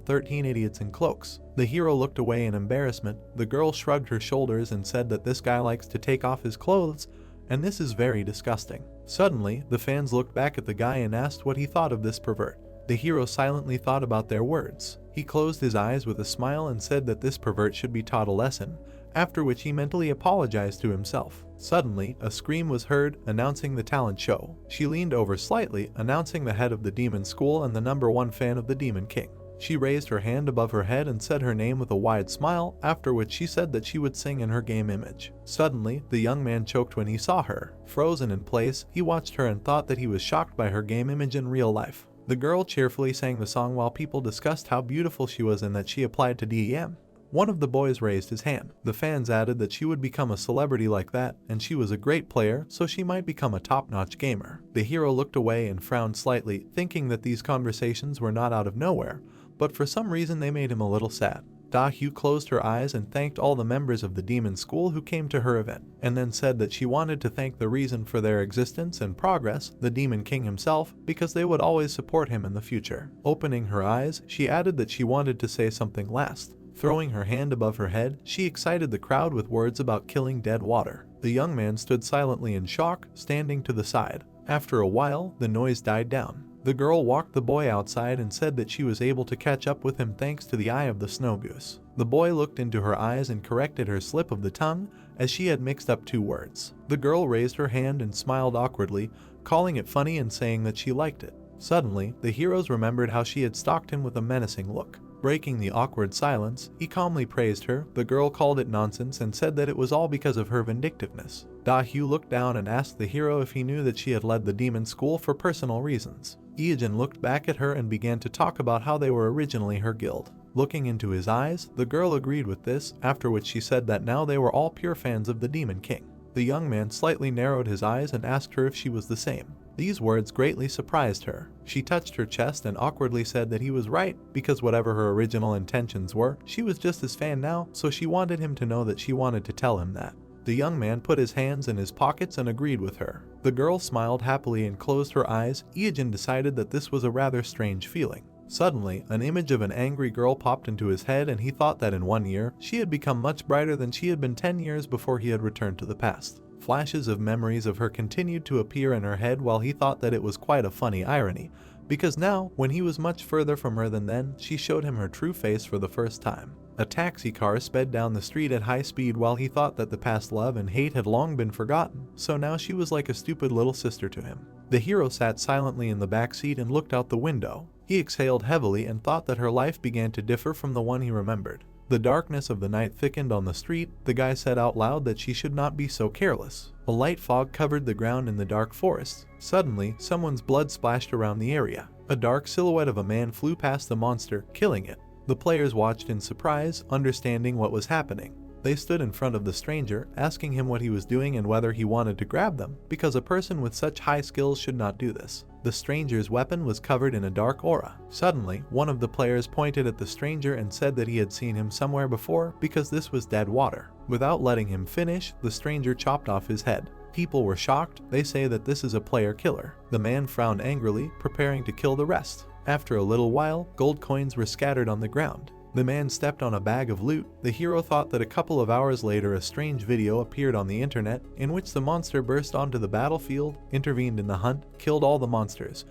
A: 13 idiots in cloaks. The hero looked away in embarrassment. The girl shrugged her shoulders and said that this guy likes to take off his clothes, and this is very disgusting. Suddenly, the fans looked back at the guy and asked what he thought of this pervert. The hero silently thought about their words. He closed his eyes with a smile and said that this pervert should be taught a lesson, after which he mentally apologized to himself. Suddenly, a scream was heard, announcing the talent show. She leaned over slightly, announcing the head of the demon school and the #1 fan of the Demon King. She raised her hand above her head and said her name with a wide smile, after which she said that she would sing in her game image. Suddenly, the young man choked when he saw her. Frozen in place, he watched her and thought that he was shocked by her game image in real life. The girl cheerfully sang the song while people discussed how beautiful she was and that she applied to DEM. One of the boys raised his hand. The fans added that she would become a celebrity like that, and she was a great player, so she might become a top-notch gamer. The hero looked away and frowned slightly, thinking that these conversations were not out of nowhere, but for some reason they made him a little sad. Da-hyu closed her eyes and thanked all the members of the demon school who came to her event, and then said that she wanted to thank the reason for their existence and progress, the Demon King himself, because they would always support him in the future. Opening her eyes, she added that she wanted to say something last. Throwing her hand above her head, she excited the crowd with words about killing dead water. The young man stood silently in shock, standing to the side. After a while, the noise died down. The girl walked the boy outside and said that she was able to catch up with him thanks to the eye of the snow goose. The boy looked into her eyes and corrected her slip of the tongue, as she had mixed up 2 words. The girl raised her hand and smiled awkwardly, calling it funny and saying that she liked it. Suddenly, the heroes remembered how she had stalked him with a menacing look. Breaking the awkward silence, he calmly praised her. The girl called it nonsense and said that it was all because of her vindictiveness. Da-hyu looked down and asked the hero if he knew that she had led the demon school for personal reasons. Ijin looked back at her and began to talk about how they were originally her guild. Looking into his eyes, the girl agreed with this, after which she said that now they were all pure fans of the Demon King. The young man slightly narrowed his eyes and asked her if she was the same. These words greatly surprised her. She touched her chest and awkwardly said that he was right, because whatever her original intentions were, she was just his fan now, so she wanted him to know that she wanted to tell him that. The young man put his hands in his pockets and agreed with her. The girl smiled happily and closed her eyes. Ijin decided that this was a rather strange feeling. Suddenly, an image of an angry girl popped into his head and he thought that in 1 year, she had become much brighter than she had been 10 years before he had returned to the past. Flashes of memories of her continued to appear in her head while he thought that it was quite a funny irony, because now, when he was much further from her than then, she showed him her true face for the first time. A taxi car sped down the street at high speed while he thought that the past love and hate had long been forgotten, so now she was like a stupid little sister to him. The hero sat silently in the back seat and looked out the window. He exhaled heavily and thought that her life began to differ from the one he remembered. The darkness of the night thickened on the street. The guy said out loud that she should not be so careless. A light fog covered the ground in the dark forest. Suddenly, someone's blood splashed around the area. A dark silhouette of a man flew past the monster, killing it. The players watched in surprise, understanding what was happening. They stood in front of the stranger, asking him what he was doing and whether he wanted to grab them, because a person with such high skills should not do this. The stranger's weapon was covered in a dark aura. Suddenly, one of the players pointed at the stranger and said that he had seen him somewhere before because this was dead water. Without letting him finish, the stranger chopped off his head. People were shocked. They say that this is a player killer. The man frowned angrily, preparing to kill the rest. After a little while, gold coins were scattered on the ground. The man stepped on a bag of loot. The hero thought that a couple of hours later a strange video appeared on the internet in which the monster burst onto the battlefield, intervened in the hunt, killed all the monsters,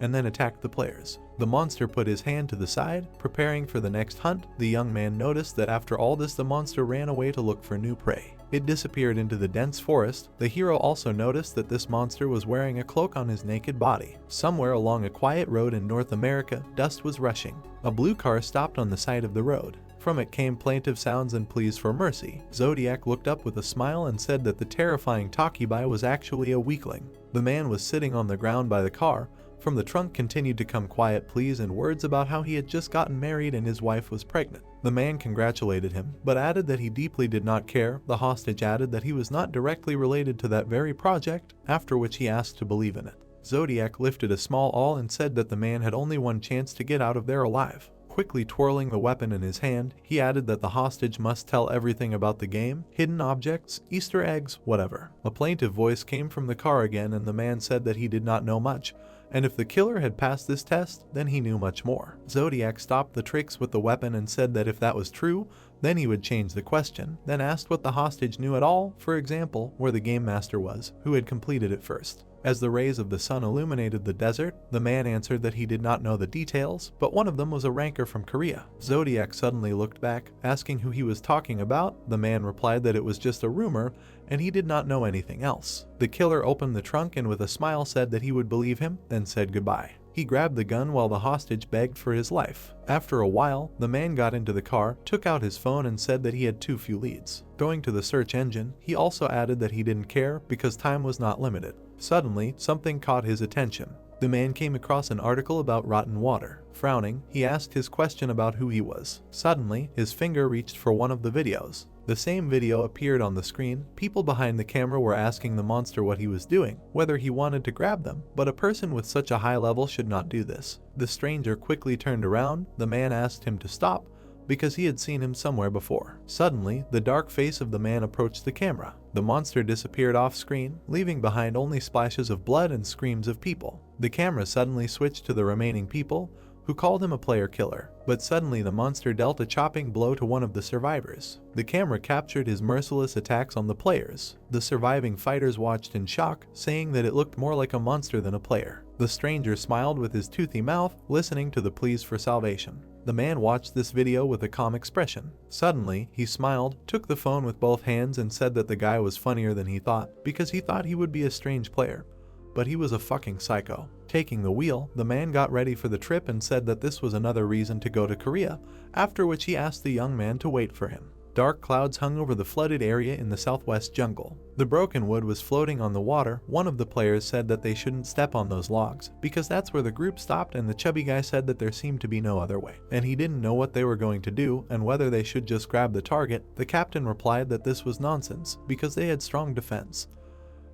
A: and then attacked the players. The monster put his hand to the side, preparing for the next hunt. The young man noticed that after all this the monster ran away to look for new prey. It disappeared into the dense forest. The hero also noticed that this monster was wearing a cloak on his naked body. Somewhere along a quiet road in North America, dust was rushing. A blue car stopped on the side of the road. From it came plaintive sounds and pleas for mercy. Zodiac looked up with a smile and said that the terrifying Takibai was actually a weakling. The man was sitting on the ground by the car. From the trunk continued to come quiet pleas and words about how he had just gotten married and his wife was pregnant. The man congratulated him, but added that he deeply did not care. The hostage added that he was not directly related to that very project, after which he asked to believe in it. Zodiac lifted a small awl and said that the man had only one chance to get out of there alive. Quickly twirling the weapon in his hand, he added that the hostage must tell everything about the game, hidden objects, Easter eggs, whatever. A plaintive voice came from the car again and the man said that he did not know much, and if the killer had passed this test, then he knew much more. Zodiac stopped the tricks with the weapon and said that if that was true, then he would change the question, then asked what the hostage knew at all, for example, where the game master was, who had completed it first. As the rays of the sun illuminated the desert, the man answered that he did not know the details, but one of them was a ranker from Korea. Zodiac suddenly looked back, asking who he was talking about. The man replied that it was just a rumor, and he did not know anything else. The killer opened the trunk and with a smile said that he would believe him, then said goodbye. He grabbed the gun while the hostage begged for his life. After a while, the man got into the car, took out his phone and said that he had too few leads. Going to the search engine, he also added that he didn't care because time was not limited. Suddenly, something caught his attention. The man came across an article about rotten water. Frowning, he asked his question about who he was. Suddenly, his finger reached for one of the videos. The same video appeared on the screen. People behind the camera were asking the monster what he was doing, whether he wanted to grab them, but a person with such a high level should not do this. The stranger quickly turned around. The man asked him to stop because he had seen him somewhere before. Suddenly, the dark face of the man approached the camera. The monster disappeared off screen, leaving behind only splashes of blood and screams of people. The camera suddenly switched to the remaining people, who called him a player killer, but suddenly the monster dealt a chopping blow to one of the survivors. The camera captured his merciless attacks on the players. The surviving fighters watched in shock, saying that it looked more like a monster than a player. The stranger smiled with his toothy mouth, listening to the pleas for salvation. The man watched this video with a calm expression. Suddenly, he smiled, took the phone with both hands and said that the guy was funnier than he thought, because he thought he would be a strange player. But he was a fucking psycho. Taking the wheel, the man got ready for the trip and said that this was another reason to go to Korea, after which he asked the young man to wait for him. Dark clouds hung over the flooded area in the southwest jungle. The broken wood was floating on the water. One of the players said that they shouldn't step on those logs, because that's where the group stopped, and the chubby guy said that there seemed to be no other way, and he didn't know what they were going to do and whether they should just grab the target. The captain replied that this was nonsense, because they had strong defense,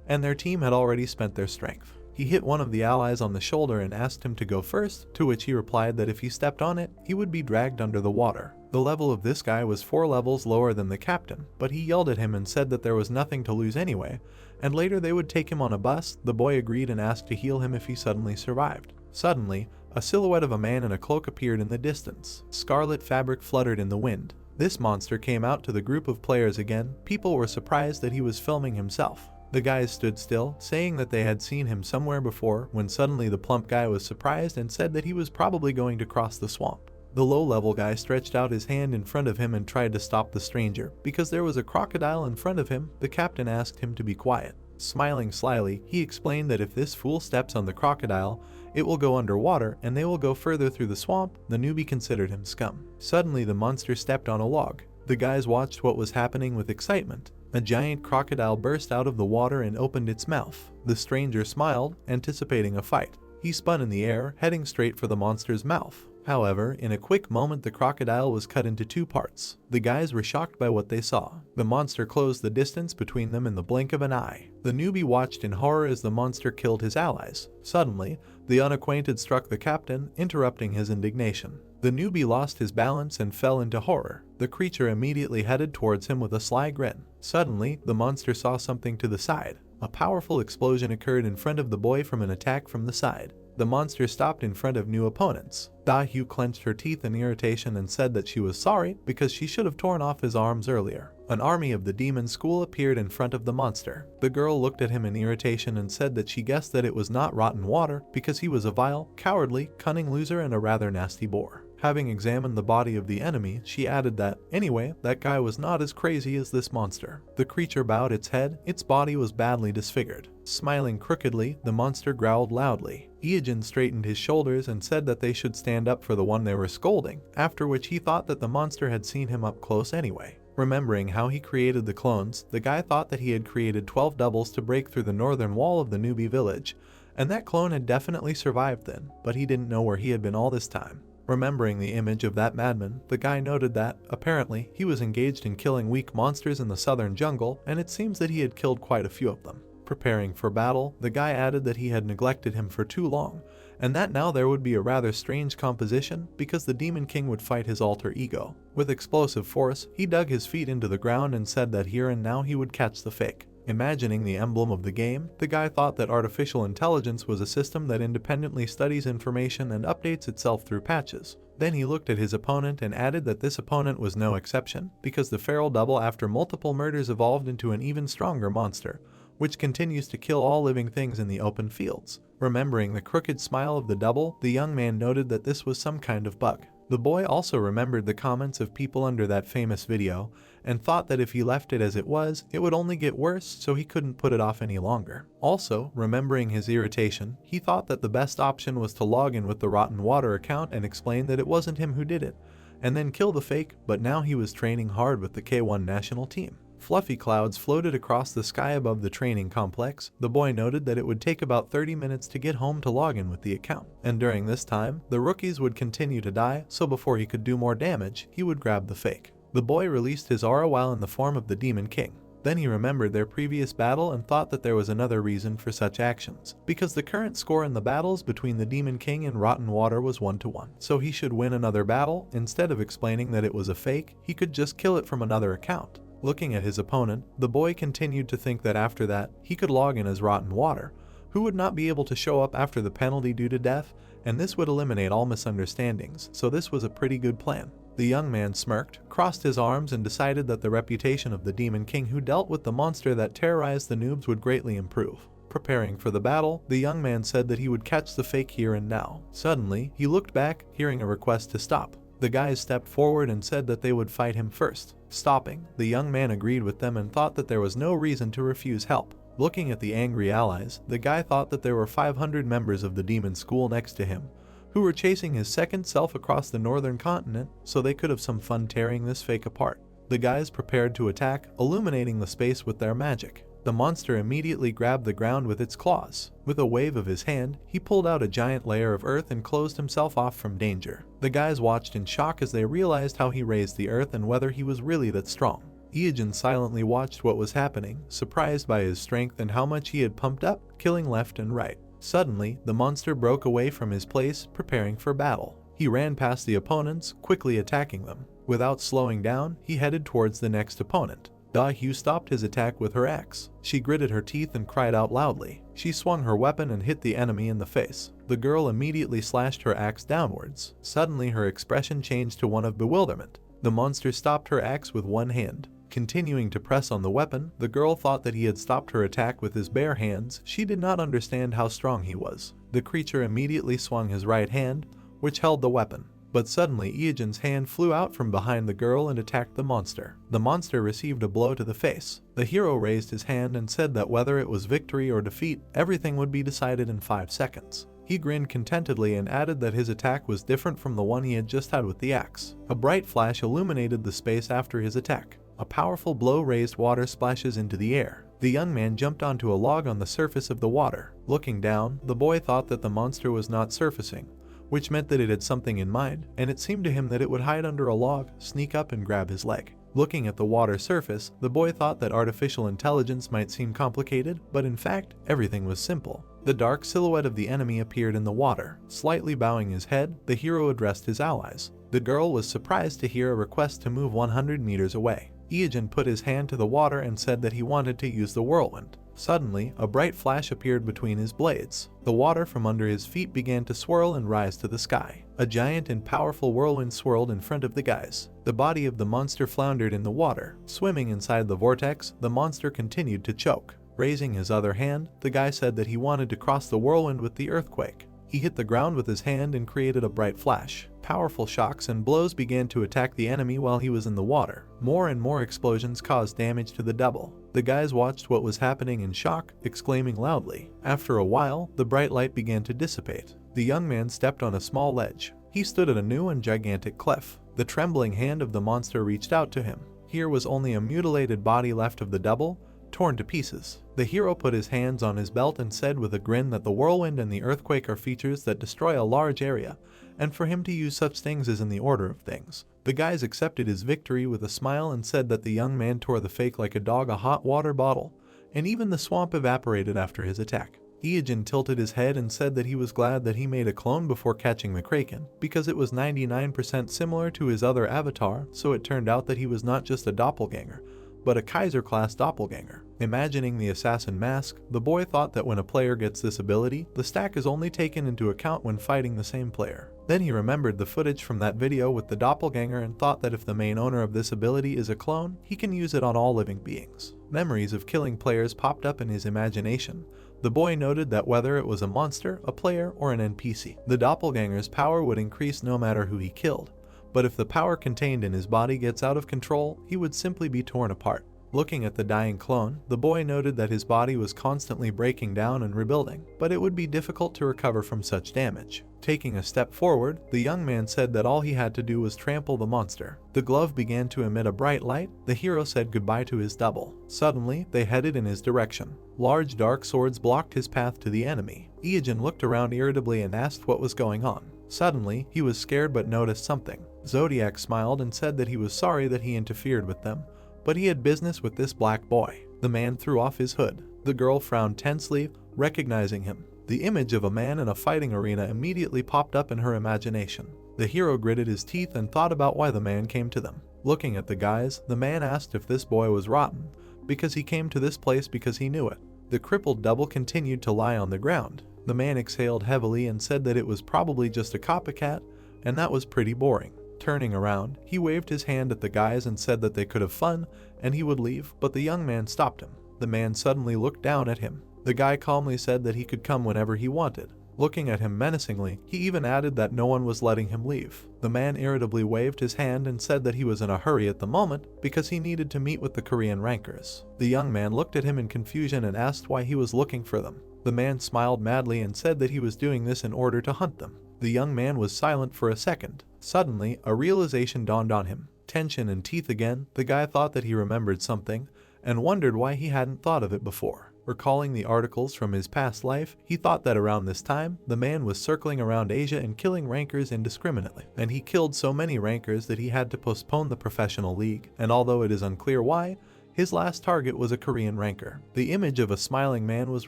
A: and their team had already spent their strength. He hit one of the allies on the shoulder and asked him to go first, to which he replied that if he stepped on it, he would be dragged under the water. The level of this guy was 4 levels lower than the captain, but he yelled at him and said that there was nothing to lose anyway, and later they would take him on a bus. The boy agreed and asked to heal him if he suddenly survived. Suddenly, a silhouette of a man in a cloak appeared in the distance. Scarlet fabric fluttered in the wind. This monster came out to the group of players again. People were surprised that he was filming himself. The guys stood still, saying that they had seen him somewhere before, when suddenly the plump guy was surprised and said that he was probably going to cross the swamp. The low-level guy stretched out his hand in front of him and tried to stop the stranger. Because there was a crocodile in front of him, the captain asked him to be quiet. Smiling slyly, he explained that if this fool steps on the crocodile, it will go underwater and they will go further through the swamp. The newbie considered him scum. Suddenly the monster stepped on a log. The guys watched what was happening with excitement. A giant crocodile burst out of the water and opened its mouth. The stranger smiled, anticipating a fight. He spun in the air, heading straight for the monster's mouth. However, in a quick moment the crocodile was cut into 2 parts. The guys were shocked by what they saw. The monster closed the distance between them in the blink of an eye. The newbie watched in horror as the monster killed his allies. Suddenly, the unacquainted struck the captain, interrupting his indignation. The newbie lost his balance and fell into horror. The creature immediately headed towards him with a sly grin. Suddenly, the monster saw something to the side. A powerful explosion occurred in front of the boy from an attack from the side. The monster stopped in front of new opponents. Da-Hyu clenched her teeth in irritation and said that she was sorry because she should have torn off his arms earlier. An army of the demon school appeared in front of the monster. The girl looked at him in irritation and said that she guessed that it was not rotten water because he was a vile, cowardly, cunning loser and a rather nasty bore. Having examined the body of the enemy, she added that, anyway, that guy was not as crazy as this monster. The creature bowed its head. Its body was badly disfigured. Smiling crookedly, the monster growled loudly. Iijin straightened his shoulders and said that they should stand up for the one they were scolding, after which he thought that the monster had seen him up close anyway. Remembering how he created the clones, the guy thought that he had created 12 doubles to break through the northern wall of the newbie village, and that clone had definitely survived then, but he didn't know where he had been all this time. Remembering the image of that madman, the guy noted that, apparently, he was engaged in killing weak monsters in the southern jungle, and it seems that he had killed quite a few of them. Preparing for battle, the guy added that he had neglected him for too long, and that now there would be a rather strange composition because the Demon King would fight his alter ego. With explosive force, he dug his feet into the ground and said that here and now he would catch the fake. Imagining the emblem of the game, the guy thought that artificial intelligence was a system that independently studies information and updates itself through patches. Then he looked at his opponent and added that this opponent was no exception, because the feral double after multiple murders evolved into an even stronger monster, which continues to kill all living things in the open fields. Remembering the crooked smile of the double, the young man noted that this was some kind of bug. The boy also remembered the comments of people under that famous video and thought that if he left it as it was, it would only get worse, so he couldn't put it off any longer. Also, remembering his irritation, he thought that the best option was to log in with the Rotten Water account and explain that it wasn't him who did it, and then kill the fake, but now he was training hard with the K1 national team. Fluffy clouds floated across the sky above the training complex. The boy noted that it would take about 30 minutes to get home to log in with the account, and during this time, the rookies would continue to die, so before he could do more damage, he would grab the fake. The boy released his aura while in the form of the Demon King. Then he remembered their previous battle and thought that there was another reason for such actions, because the current score in the battles between the Demon King and Rotten Water was 1-1, so he should win another battle. Instead of explaining that it was a fake, he could just kill it from another account. Looking at his opponent, the boy continued to think that after that, he could log in as Rotten Water, who would not be able to show up after the penalty due to death, and this would eliminate all misunderstandings, so this was a pretty good plan. The young man smirked, crossed his arms, and decided that the reputation of the Demon King who dealt with the monster that terrorized the noobs would greatly improve. Preparing for the battle, the young man said that he would catch the fake here and now. Suddenly, he looked back, hearing a request to stop. The guys stepped forward and said that they would fight him first. Stopping, the young man agreed with them and thought that there was no reason to refuse help. Looking at the angry allies, the guy thought that there were 500 members of the demon school next to him, who were chasing his second self across the northern continent, so they could have some fun tearing this fake apart. The guys prepared to attack, illuminating the space with their magic. The monster immediately grabbed the ground with its claws. With a wave of his hand, he pulled out a giant layer of earth and closed himself off from danger. The guys watched in shock as they realized how he raised the earth and whether he was really that strong. Ijin silently watched what was happening, surprised by his strength and how much he had pumped up, killing left and right. Suddenly, the monster broke away from his place, preparing for battle. He ran past the opponents, quickly attacking them. Without slowing down, he headed towards the next opponent. Da-Hyu stopped his attack with her axe. She gritted her teeth and cried out loudly. She swung her weapon and hit the enemy in the face. The girl immediately slashed her axe downwards. Suddenly her expression changed to one of bewilderment. The monster stopped her axe with one hand. Continuing to press on the weapon, the girl thought that he had stopped her attack with his bare hands. She did not understand how strong he was. The creature immediately swung his right hand, which held the weapon. But suddenly Ijin's hand flew out from behind the girl and attacked the monster. The monster received a blow to the face. The hero raised his hand and said that whether it was victory or defeat, everything would be decided in 5 seconds. He grinned contentedly and added that his attack was different from the one he had just had with the axe. A bright flash illuminated the space after his attack. A powerful blow raised water splashes into the air. The young man jumped onto a log on the surface of the water. Looking down, the boy thought that the monster was not surfacing, which meant that it had something in mind, and it seemed to him that it would hide under a log, sneak up and grab his leg. Looking at the water surface, the boy thought that artificial intelligence might seem complicated, but in fact, everything was simple. The dark silhouette of the enemy appeared in the water. Slightly bowing his head, the hero addressed his allies. The girl was surprised to hear a request to move 100 meters away. Ijin put his hand to the water and said that he wanted to use the whirlwind. Suddenly, a bright flash appeared between his blades. The water from under his feet began to swirl and rise to the sky. A giant and powerful whirlwind swirled in front of the guys. The body of the monster floundered in the water. Swimming inside the vortex, the monster continued to choke. Raising his other hand, the guy said that he wanted to cross the whirlwind with the earthquake. He hit the ground with his hand and created a bright flash. Powerful shocks and blows began to attack the enemy while he was in the water. More and more explosions caused damage to the double. The guys watched what was happening in shock, exclaiming loudly. After a while, the bright light began to dissipate. The young man stepped on a small ledge. He stood at a new and gigantic cliff. The trembling hand of the monster reached out to him. Here was only a mutilated body left of the double, torn to pieces. The hero put his hands on his belt and said with a grin that the whirlwind and the earthquake are features that destroy a large area, and for him to use such things is in the order of things. The guys accepted his victory with a smile and said that the young man tore the fake like a dog a hot water bottle, and even the swamp evaporated after his attack. Ijin tilted his head and said that he was glad that he made a clone before catching the Kraken, because it was 99% similar to his other avatar, so it turned out that he was not just a doppelganger, but a Kaiser-class doppelganger. Imagining the assassin mask, the boy thought that when a player gets this ability, the stack is only taken into account when fighting the same player. Then he remembered the footage from that video with the doppelganger and thought that if the main owner of this ability is a clone, he can use it on all living beings. Memories of killing players popped up in his imagination. The boy noted that whether it was a monster, a player, or an NPC, the doppelganger's power would increase no matter who he killed. But if the power contained in his body gets out of control, he would simply be torn apart. Looking at the dying clone, the boy noted that his body was constantly breaking down and rebuilding, but it would be difficult to recover from such damage. Taking a step forward, the young man said that all he had to do was trample the monster. The glove began to emit a bright light. The hero said goodbye to his double. Suddenly, they headed in his direction. Large dark swords blocked his path to the enemy. Iyajin looked around irritably and asked what was going on. Suddenly, he was scared but noticed something. Zodiac smiled and said that he was sorry that he interfered with them, but he had business with this black boy. The man threw off his hood. The girl frowned tensely, recognizing him. The image of a man in a fighting arena immediately popped up in her imagination. The hero gritted his teeth and thought about why the man came to them. Looking at the guys, the man asked if this boy was rotten, because he came to this place because he knew it. The crippled double continued to lie on the ground. The man exhaled heavily and said that it was probably just a copycat, and that was pretty boring. Turning around, he waved his hand at the guys and said that they could have fun and he would leave, but the young man stopped him. The man suddenly looked down at him. The guy calmly said that he could come whenever he wanted. Looking at him menacingly, he even added that no one was letting him leave. The man irritably waved his hand and said that he was in a hurry at the moment because he needed to meet with the Korean rankers. The young man looked at him in confusion and asked why he was looking for them. The man smiled madly and said that he was doing this in order to hunt them. The young man was silent for a second. Suddenly, a realization dawned on him. Tension and teeth again, the guy thought that he remembered something and wondered why he hadn't thought of it before. Recalling the articles from his past life, he thought that around this time, the man was circling around Asia and killing rankers indiscriminately. And he killed so many rankers that he had to postpone the professional league, and although it is unclear why, his last target was a Korean ranker. The image of a smiling man was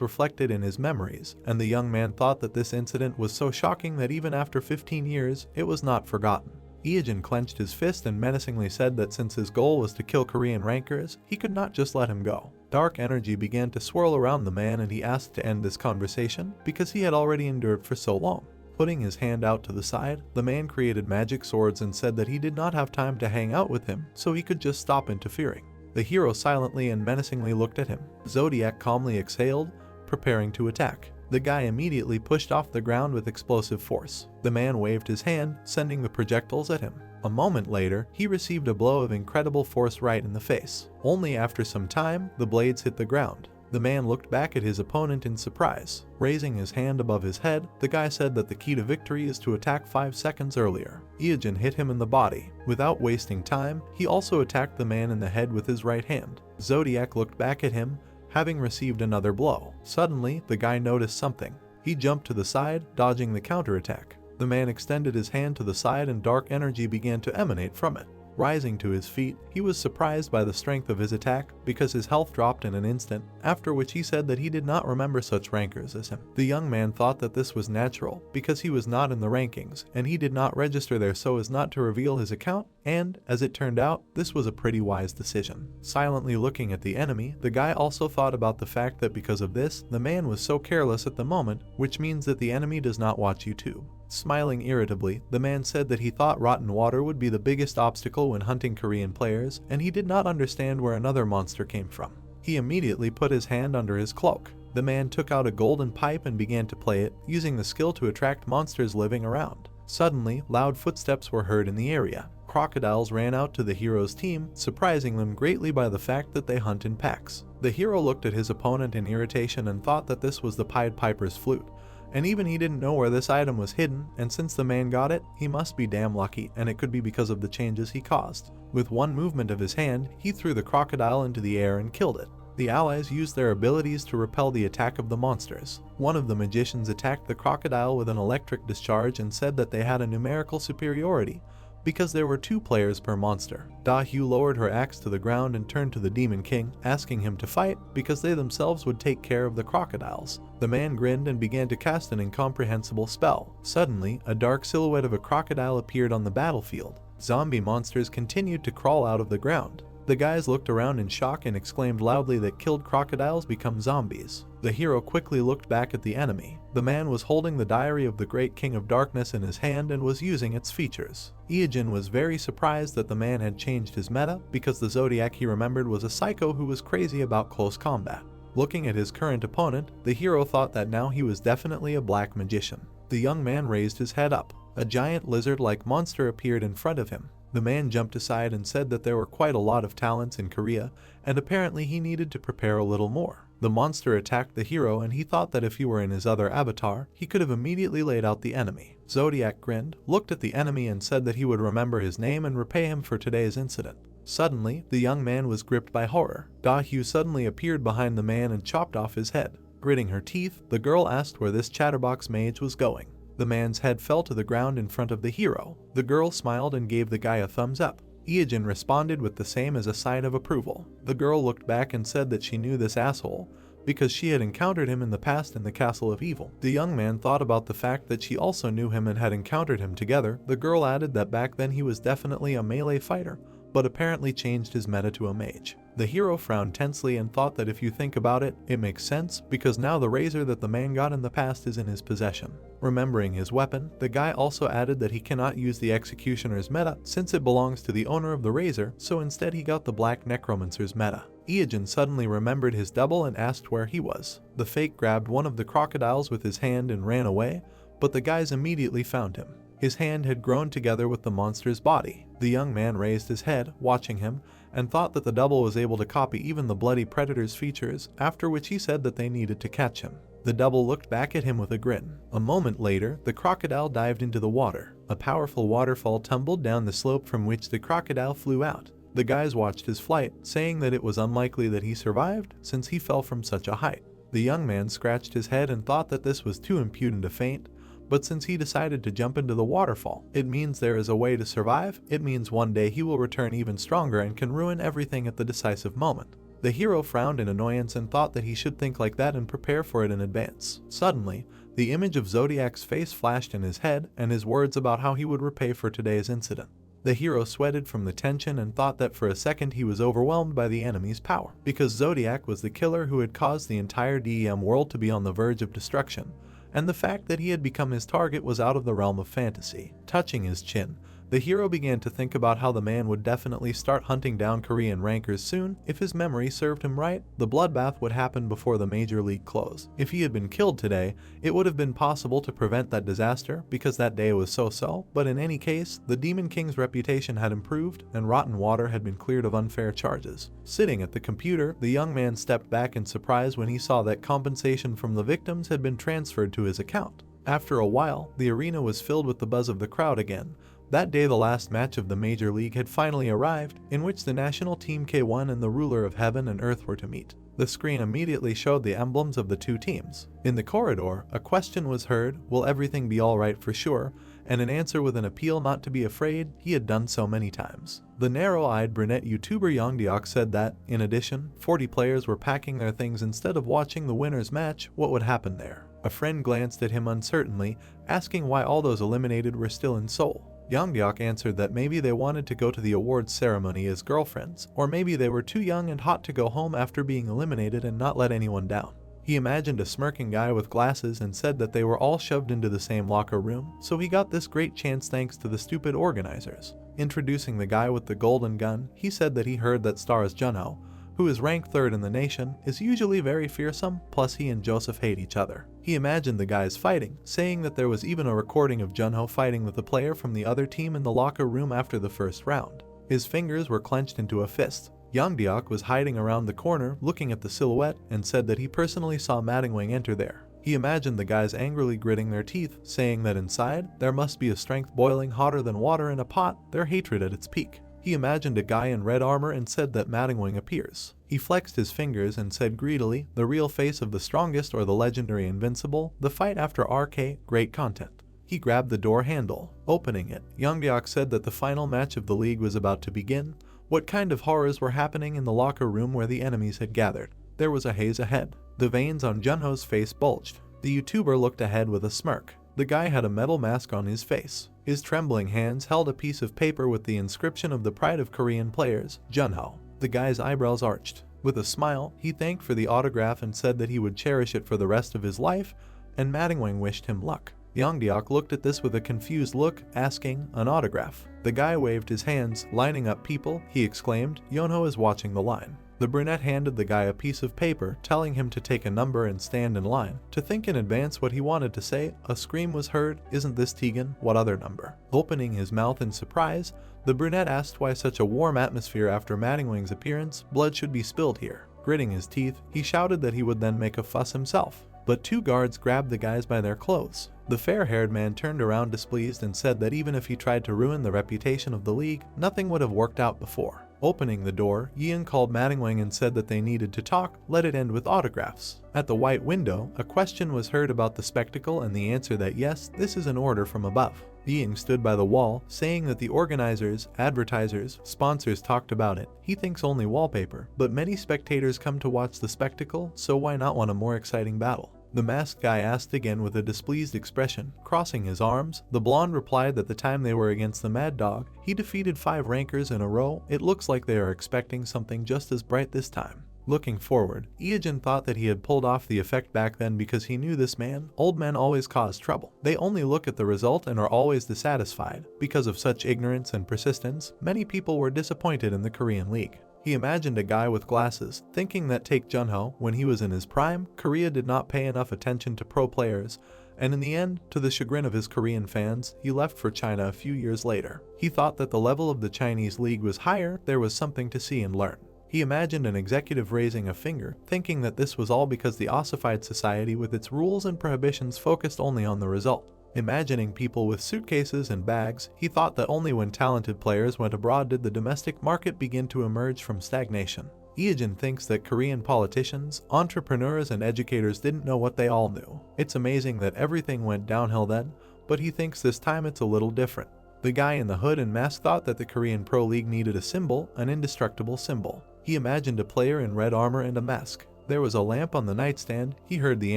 A: reflected in his memories, and the young man thought that this incident was so shocking that even after 15 years, it was not forgotten. Iyajin clenched his fist and menacingly said that since his goal was to kill Korean rankers, he could not just let him go. Dark energy began to swirl around the man and he asked to end this conversation because he had already endured for so long. Putting his hand out to the side, the man created magic swords and said that he did not have time to hang out with him, so he could just stop interfering. The hero silently and menacingly looked at him. Zodiac calmly exhaled, preparing to attack. The guy immediately pushed off the ground with explosive force. The man waved his hand, sending the projectiles at him. A moment later, he received a blow of incredible force right in the face. Only after some time, the blades hit the ground. The man looked back at his opponent in surprise. Raising his hand above his head, the guy said that the key to victory is to attack 5 seconds earlier. Iyajin hit him in the body. Without wasting time, he also attacked the man in the head with his right hand. Zodiac looked back at him, having received another blow. Suddenly, the guy noticed something. He jumped to the side, dodging the counterattack. The man extended his hand to the side and dark energy began to emanate from it. Rising to his feet, he was surprised by the strength of his attack because his health dropped in an instant, after which he said that he did not remember such rankers as him. The young man thought that this was natural because he was not in the rankings and he did not register there so as not to reveal his account, and, as it turned out, this was a pretty wise decision. Silently looking at the enemy, the guy also thought about the fact that because of this, the man was so careless at the moment, which means that the enemy does not watch YouTube. Smiling irritably, the man said that he thought rotten water would be the biggest obstacle when hunting Korean players, and he did not understand where another monster came from. He immediately put his hand under his cloak. The man took out a golden pipe and began to play it, using the skill to attract monsters living around. Suddenly, loud footsteps were heard in the area. Crocodiles ran out to the hero's team, surprising them greatly by the fact that they hunt in packs. The hero looked at his opponent in irritation and thought that this was the Pied Piper's flute. And even he didn't know where this item was hidden, and since the man got it, he must be damn lucky, and it could be because of the changes he caused. With one movement of his hand, he threw the crocodile into the air and killed it. The allies used their abilities to repel the attack of the monsters. One of the magicians attacked the crocodile with an electric discharge and said that they had a numerical superiority, because there were 2 players per monster. Da-Hyu lowered her axe to the ground and turned to the Demon King, asking him to fight because they themselves would take care of the crocodiles. The man grinned and began to cast an incomprehensible spell. Suddenly, a dark silhouette of a crocodile appeared on the battlefield. Zombie monsters continued to crawl out of the ground. The guys looked around in shock and exclaimed loudly that killed crocodiles become zombies. The hero quickly looked back at the enemy. The man was holding the diary of the great king of darkness in his hand and was using its features. Ijin was very surprised that the man had changed his meta because the Zodiac he remembered was a psycho who was crazy about close combat. Looking at his current opponent, the hero thought that now he was definitely a black magician. The young man raised his head up. A giant lizard-like monster appeared in front of him. The man jumped aside and said that there were quite a lot of talents in Korea, and apparently he needed to prepare a little more. The monster attacked the hero, and he thought that if he were in his other avatar, he could have immediately laid out the enemy. Zodiac grinned, looked at the enemy and said that he would remember his name and repay him for today's incident. Suddenly, the young man was gripped by horror. Da-Hyu suddenly appeared behind the man and chopped off his head. Gritting her teeth, the girl asked where this chatterbox mage was going. The man's head fell to the ground in front of the hero. The girl smiled and gave the guy a thumbs up. Ijin responded with the same as a sign of approval. The girl looked back and said that she knew this asshole because she had encountered him in the past in the Castle of Evil. The young man thought about the fact that she also knew him and had encountered him together. The girl added that back then he was definitely a melee fighter, but apparently changed his meta to a mage. The hero frowned tensely and thought that if you think about it, it makes sense because now the razor that the man got in the past is in his possession. Remembering his weapon, the guy also added that he cannot use the executioner's meta since it belongs to the owner of the razor, so instead he got the black necromancer's meta. Ijin suddenly remembered his double and asked where he was. The fake grabbed one of the crocodiles with his hand and ran away, but the guys immediately found him. His hand had grown together with the monster's body. The young man raised his head, watching him, and thought that the double was able to copy even the bloody predator's features, after which he said that they needed to catch him. The double looked back at him with a grin. A moment later, the crocodile dived into the water. A powerful waterfall tumbled down the slope from which the crocodile flew out. The guys watched his flight, saying that it was unlikely that he survived since he fell from such a height. The young man scratched his head and thought that this was too impudent to faint, but since he decided to jump into the waterfall, it means there is a way to survive. It means one day he will return even stronger and can ruin everything at the decisive moment. The hero frowned in annoyance and thought that he should think like that and prepare for it in advance. Suddenly, the image of Zodiac's face flashed in his head and his words about how he would repay for today's incident. The hero sweated from the tension and thought that for a second he was overwhelmed by the enemy's power. Because Zodiac was the killer who had caused the entire DEM world to be on the verge of destruction, and the fact that he had become his target was out of the realm of fantasy. Touching his chin, the hero began to think about how the man would definitely start hunting down Korean rankers soon. If his memory served him right, the bloodbath would happen before the major league close. If he had been killed today, it would have been possible to prevent that disaster because that day was so-so, but in any case, the Demon King's reputation had improved and Rotten Water had been cleared of unfair charges. Sitting at the computer, the young man stepped back in surprise when he saw that compensation from the victims had been transferred to his account. After a while, the arena was filled with the buzz of the crowd again. That day the last match of the Major League had finally arrived, in which the national team K1 and the ruler of heaven and earth were to meet. The screen immediately showed the emblems of the two teams. In the corridor, a question was heard, will everything be alright for sure, and an answer with an appeal not to be afraid, he had done so many times. The narrow-eyed brunette YouTuber Yongdeok said that, in addition, 40 players were packing their things instead of watching the winner's match. What would happen there? A friend glanced at him uncertainly, asking why all those eliminated were still in Seoul. Yongdeok answered that maybe they wanted to go to the awards ceremony as girlfriends, or maybe they were too young and hot to go home after being eliminated and not let anyone down. He imagined a smirking guy with glasses and said that they were all shoved into the same locker room, so he got this great chance thanks to the stupid organizers. Introducing the guy with the golden gun, he said that he heard that stars Junho, who is ranked 3rd in the nation, is usually very fearsome, plus he and Joseph hate each other. He imagined the guys fighting, saying that there was even a recording of Junho fighting with a player from the other team in the locker room after the first round. His fingers were clenched into a fist. Yongdeok was hiding around the corner, looking at the silhouette, and said that he personally saw Mattingwing enter there. He imagined the guys angrily gritting their teeth, saying that inside, there must be a strength boiling hotter than water in a pot, their hatred at its peak. He imagined a guy in red armor and said that Mattingwing appears. He flexed his fingers and said greedily, the real face of the strongest or the legendary invincible, the fight after RK, great content. He grabbed the door handle. Opening it, Yongdeok said that the final match of the league was about to begin. What kind of horrors were happening in the locker room where the enemies had gathered? There was a haze ahead. The veins on Junho's face bulged. The YouTuber looked ahead with a smirk. The guy had a metal mask on his face. His trembling hands held a piece of paper with the inscription of the pride of Korean players, Junho. The guy's eyebrows arched. With a smile, he thanked for the autograph and said that he would cherish it for the rest of his life, and Madingwing wished him luck. Yongdeok looked at this with a confused look, asking, "An autograph?" The guy waved his hands, lining up people. He exclaimed, "Yonho is watching the line." The brunette handed the guy a piece of paper, telling him to take a number and stand in line. To think in advance what he wanted to say, a scream was heard, "Isn't this Tegan? What other number?" Opening his mouth in surprise, the brunette asked why such a warm atmosphere after Madingwing's appearance. Blood should be spilled here. Gritting his teeth, he shouted that he would then make a fuss himself. But two guards grabbed the guys by their clothes. The fair-haired man turned around displeased and said that even if he tried to ruin the reputation of the league, nothing would have worked out before. Opening the door, Yian called Madingwing and said that they needed to talk. Let it end with autographs. At the white window, a question was heard about the spectacle and the answer that yes, this is an order from above. Ying stood by the wall, saying that the organizers, advertisers, sponsors talked about it. He thinks only wallpaper, but many spectators come to watch the spectacle, so why not want a more exciting battle? The masked guy asked again with a displeased expression, crossing his arms. The blonde replied that the time they were against the Mad Dog, he defeated 5 rankers in a row. It looks like they are expecting something just as bright this time. Looking forward, Iajin thought that he had pulled off the effect back then because he knew this man. Old men always cause trouble. They only look at the result and are always dissatisfied. Because of such ignorance and persistence, many people were disappointed in the Korean League. He imagined a guy with glasses, thinking that Take Junho, when he was in his prime, Korea did not pay enough attention to pro players, and in the end, to the chagrin of his Korean fans, he left for China a few years later. He thought that the level of the Chinese league was higher, there was something to see and learn. He imagined an executive raising a finger, thinking that this was all because the ossified society with its rules and prohibitions focused only on the result. Imagining people with suitcases and bags, he thought that only when talented players went abroad did the domestic market begin to emerge from stagnation. Iajin thinks that Korean politicians, entrepreneurs and educators didn't know what they all knew. It's amazing that everything went downhill then, but he thinks this time it's a little different. The guy in the hood and mask thought that the Korean Pro League needed a symbol, an indestructible symbol. He imagined a player in red armor and a mask. There was a lamp on the nightstand. He heard the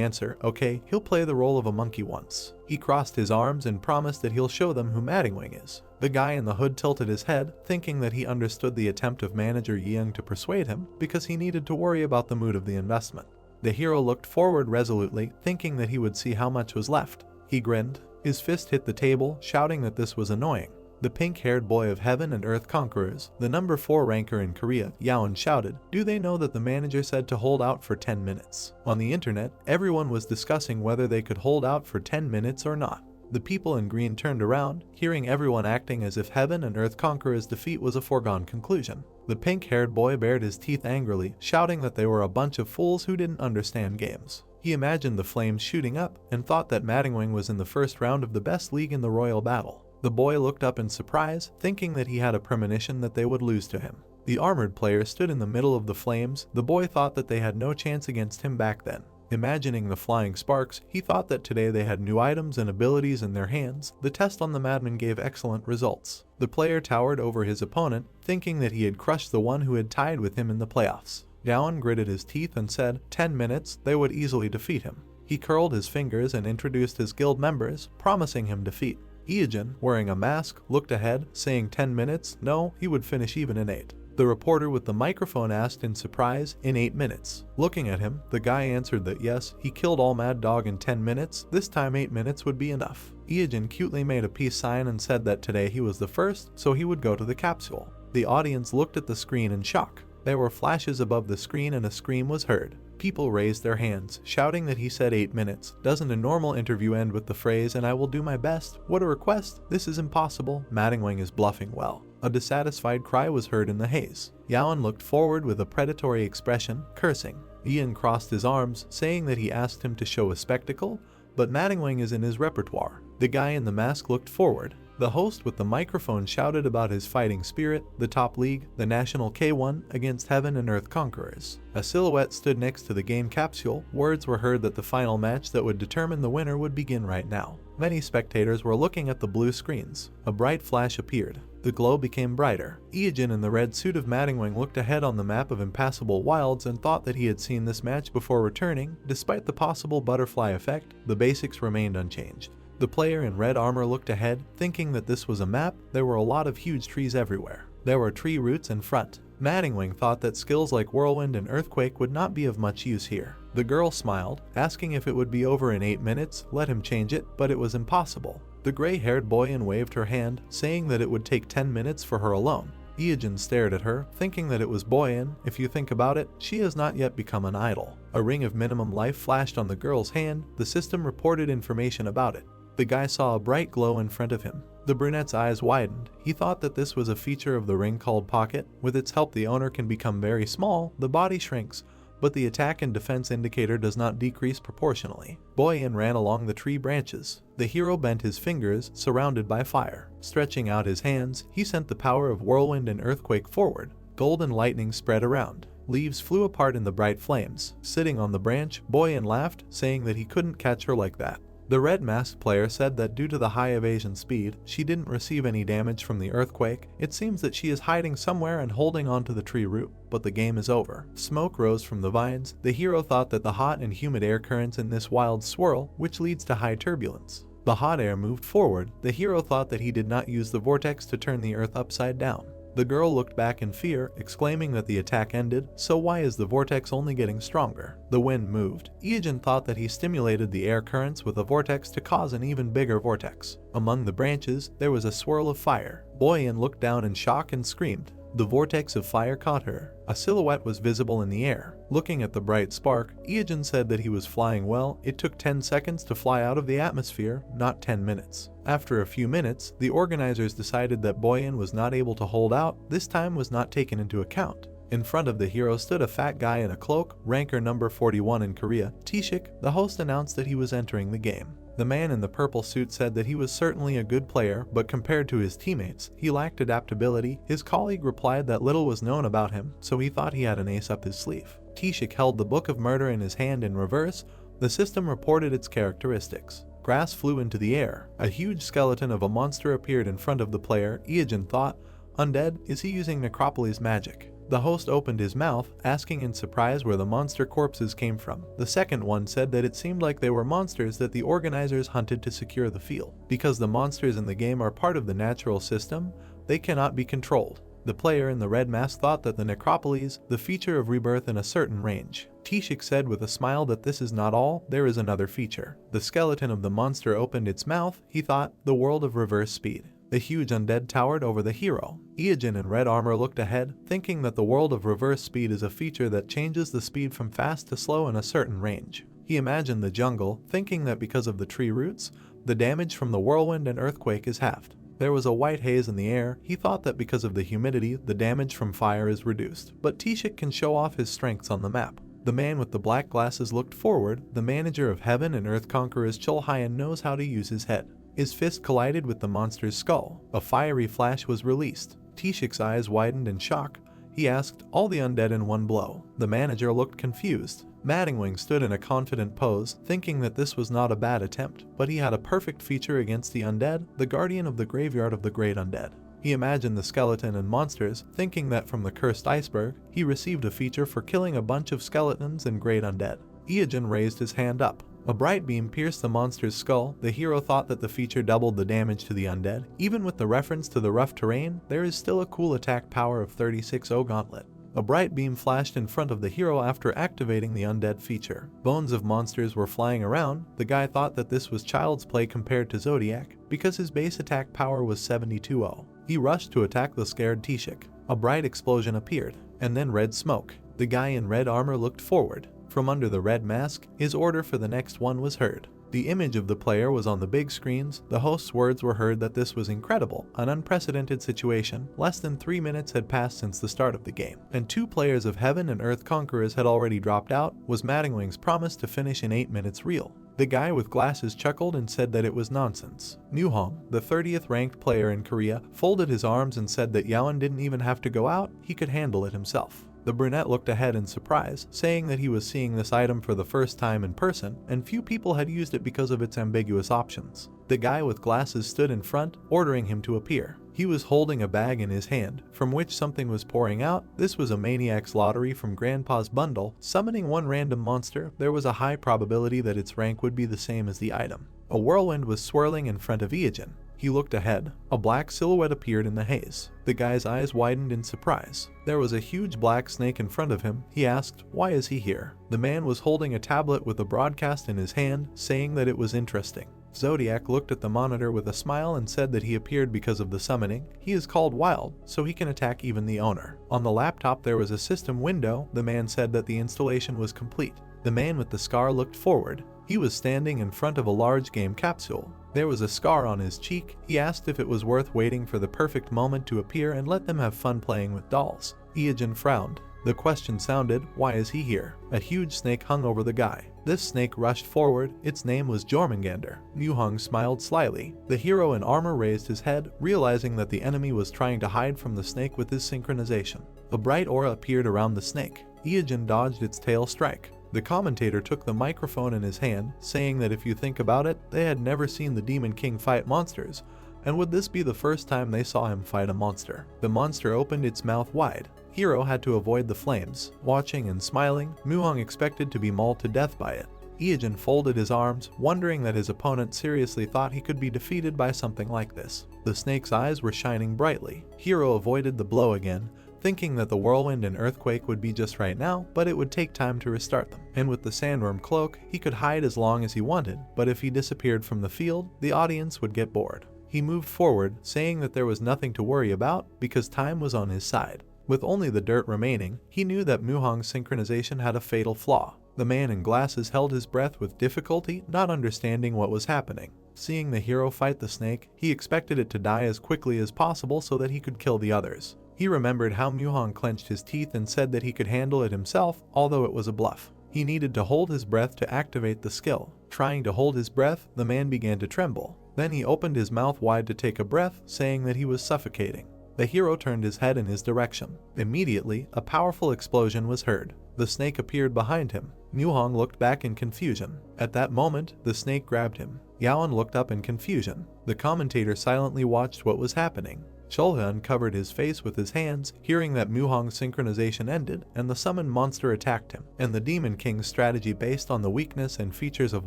A: answer, okay, he'll play the role of a monkey once. He crossed his arms and promised that he'll show them who Madingwing is. The guy in the hood tilted his head, thinking that he understood the attempt of manager Yeung to persuade him, because he needed to worry about the mood of the investment. The hero looked forward resolutely, thinking that he would see how much was left. He grinned. His fist hit the table, shouting that this was annoying. The pink-haired boy of Heaven and Earth Conquerors, the number 4 ranker in Korea, Yaon shouted, "Do they know that the manager said to hold out for 10 minutes? On the internet, everyone was discussing whether they could hold out for 10 minutes or not. The people in green turned around, hearing everyone acting as if Heaven and Earth Conquerors' defeat was a foregone conclusion. The pink-haired boy bared his teeth angrily, shouting that they were a bunch of fools who didn't understand games. He imagined the flames shooting up, and thought that Madingwing was in the first round of the best league in the royal battle. The boy looked up in surprise, thinking that he had a premonition that they would lose to him. The armored player stood in the middle of the flames. The boy thought that they had no chance against him back then. Imagining the flying sparks, he thought that today they had new items and abilities in their hands. The test on the madman gave excellent results. The player towered over his opponent, thinking that he had crushed the one who had tied with him in the playoffs. Yaon gritted his teeth and said, 10 minutes, they would easily defeat him. He curled his fingers and introduced his guild members, promising him defeat. Iajin, wearing a mask, looked ahead, saying 10 minutes, no, he would finish even in 8. The reporter with the microphone asked in surprise, in 8 minutes. Looking at him, the guy answered that yes, he killed all Mad Dog in 10 minutes, this time 8 minutes would be enough. Iajin cutely made a peace sign and said that today he was the first, so he would go to the capsule. The audience looked at the screen in shock. There were flashes above the screen and a scream was heard. People raised their hands, shouting that he said 8 minutes. Doesn't a normal interview end with the phrase, and I will do my best? What a request! This is impossible. Madingwing is bluffing well. A dissatisfied cry was heard in the haze. Yaon looked forward with a predatory expression, cursing. Ian crossed his arms, saying that he asked him to show a spectacle, but Madingwing is in his repertoire. The guy in the mask looked forward. The host with the microphone shouted about his fighting spirit, the top league, the national K1 against Heaven and Earth Conquerors. A silhouette stood next to the game capsule. Words were heard that the final match that would determine the winner would begin right now. Many spectators were looking at the blue screens. A bright flash appeared. The glow became brighter. Iajin in the red suit of Madingwing looked ahead on the map of impassable wilds and thought that he had seen this match before returning. Despite the possible butterfly effect, the basics remained unchanged. The player in red armor looked ahead, thinking that this was a map. There were a lot of huge trees everywhere. There were tree roots in front. Wing thought that skills like whirlwind and earthquake would not be of much use here. The girl smiled, asking if it would be over in 8 minutes, let him change it, but it was impossible. The gray-haired boy waved her hand, saying that it would take 10 minutes for her alone. Ijin stared at her, thinking that it was Boyan. If you think about it, she has not yet become an idol. A ring of minimum life flashed on the girl's hand. The system reported information about it. The guy saw a bright glow in front of him. The brunette's eyes widened. He thought that this was a feature of the ring called Pocket. With its help, the owner can become very small, the body shrinks, but the attack and defense indicator does not decrease proportionally. Boyan ran along the tree branches. The hero bent his fingers, surrounded by fire. Stretching out his hands, he sent the power of whirlwind and earthquake forward. Golden lightning spread around. Leaves flew apart in the bright flames. Sitting on the branch, Boyan laughed, saying that he couldn't catch her like that. The red masked player said that due to the high evasion speed, she didn't receive any damage from the earthquake. It seems that she is hiding somewhere and holding onto the tree root, but the game is over. Smoke rose from the vines. The hero thought that the hot and humid air currents in this wild swirl, which leads to high turbulence. The hot air moved forward. The hero thought that he did not use the vortex to turn the earth upside down. The girl looked back in fear, exclaiming that the attack ended, so why is the vortex only getting stronger? The wind moved. Ijin thought that he stimulated the air currents with a vortex to cause an even bigger vortex. Among the branches, there was a swirl of fire. Boyan looked down in shock and screamed. The vortex of fire caught her. A silhouette was visible in the air. Looking at the bright spark, Ijin said that he was flying well. It took 10 seconds to fly out of the atmosphere, not 10 minutes. After a few minutes, the organizers decided that Boyan was not able to hold out. This time was not taken into account. In front of the hero stood a fat guy in a cloak, ranker number 41 in Korea. Tishik, the host, announced that he was entering the game. The man in the purple suit said that he was certainly a good player, but compared to his teammates, he lacked adaptability. His colleague replied that little was known about him, so he thought he had an ace up his sleeve. Tishik held the Book of Murder in his hand in reverse. The system reported its characteristics. Grass flew into the air. A huge skeleton of a monster appeared in front of the player. Ijin thought, undead, is he using Necropolis magic? The host opened his mouth, asking in surprise where the monster corpses came from. The second one said that it seemed like they were monsters that the organizers hunted to secure the field. Because the monsters in the game are part of the natural system, they cannot be controlled. The player in the red mask thought that the Necropolis, the feature of rebirth in a certain range. Tishik said with a smile that this is not all, there is another feature. The skeleton of the monster opened its mouth. He thought, the world of reverse speed. The huge undead towered over the hero. Ijin in red armor looked ahead, thinking that the world of reverse speed is a feature that changes the speed from fast to slow in a certain range. He imagined the jungle, thinking that because of the tree roots, the damage from the whirlwind and earthquake is halved. There was a white haze in the air. He thought that because of the humidity, the damage from fire is reduced. But Tishik can show off his strengths on the map. The man with the black glasses looked forward. The manager of Heaven and Earth Conquerors Chulhayan knows how to use his head. His fist collided with the monster's skull. A fiery flash was released. Tishik's eyes widened in shock. He asked, all the undead in one blow. The manager looked confused. Wing stood in a confident pose, thinking that this was not a bad attempt, but he had a perfect feature against the undead, the guardian of the graveyard of the great undead. He imagined the skeleton and monsters, thinking that from the cursed iceberg, he received a feature for killing a bunch of skeletons and great undead. Ijin raised his hand up. A bright beam pierced the monster's skull. The hero thought that the feature doubled the damage to the undead. Even with the reference to the rough terrain, there is still a cool attack power of 36-0 Gauntlet. A bright beam flashed in front of the hero after activating the undead feature. Bones of monsters were flying around. The guy thought that this was child's play compared to Zodiac, because his base attack power was 72-0. He rushed to attack the scared Tishik. A bright explosion appeared, and then red smoke. The guy in red armor looked forward. From under the red mask, his order for the next one was heard. The image of the player was on the big screens. The host's words were heard that this was incredible, an unprecedented situation. Less than 3 minutes had passed since the start of the game, and 2 players of Heaven and Earth Conquerors had already dropped out. Was Wing's promise to finish in 8 minutes real? The guy with glasses chuckled and said that it was nonsense. Newhong, the 30th ranked player in Korea, folded his arms and said that Yaon didn't even have to go out, he could handle it himself. The brunette looked ahead in surprise, saying that he was seeing this item for the first time in person, and few people had used it because of its ambiguous options. The guy with glasses stood in front, ordering him to appear. He was holding a bag in his hand, from which something was pouring out. This was a maniac's lottery from Grandpa's bundle. Summoning one random monster, there was a high probability that its rank would be the same as the item. A whirlwind was swirling in front of Ijin. He looked ahead. A black silhouette appeared in the haze. The guy's eyes widened in surprise. There was a huge black snake in front of him. He asked, "Why is he here?" The man was holding a tablet with a broadcast in his hand, saying that it was interesting. Zodiac looked at the monitor with a smile and said that he appeared because of the summoning. He is called Wild, so he can attack even the owner. On the laptop there was a system window. The man said that the installation was complete. The man with the scar looked forward. He was standing in front of a large game capsule. There was a scar on his cheek. He asked if it was worth waiting for the perfect moment to appear and let them have fun playing with dolls. Iogen frowned. The question sounded, "Why is he here?" A huge snake hung over the guy. This snake rushed forward. Its name was Jormungandr. Muhang smiled slyly. The hero in armor raised his head, realizing that the enemy was trying to hide from the snake with his synchronization. A bright aura appeared around the snake. Iogen dodged its tail strike. The commentator took the microphone in his hand, saying that if you think about it, they had never seen the Demon King fight monsters, and would this be the first time they saw him fight a monster? The monster opened its mouth wide. Hero had to avoid the flames. Watching and smiling, Muhang expected to be mauled to death by it. Iogen folded his arms, wondering that his opponent seriously thought he could be defeated by something like this. The snake's eyes were shining brightly. Hero avoided the blow again, thinking that the whirlwind and earthquake would be just right now, but it would take time to restart them. And with the sandworm cloak, he could hide as long as he wanted, but if he disappeared from the field, the audience would get bored. He moved forward, saying that there was nothing to worry about because time was on his side. With only the dirt remaining, he knew that Muhang's synchronization had a fatal flaw. The man in glasses held his breath with difficulty, not understanding what was happening. Seeing the hero fight the snake, he expected it to die as quickly as possible so that he could kill the others. He remembered how Muhang clenched his teeth and said that he could handle it himself, although it was a bluff. He needed to hold his breath to activate the skill. Trying to hold his breath, the man began to tremble. Then he opened his mouth wide to take a breath, saying that he was suffocating. The hero turned his head in his direction. Immediately, a powerful explosion was heard. The snake appeared behind him. Muhang looked back in confusion. At that moment, the snake grabbed him. Yaon looked up in confusion. The commentator silently watched what was happening. Cholha uncovered his face with his hands, hearing that Muhang's synchronization ended, and the summoned monster attacked him. And the Demon King's strategy based on the weakness and features of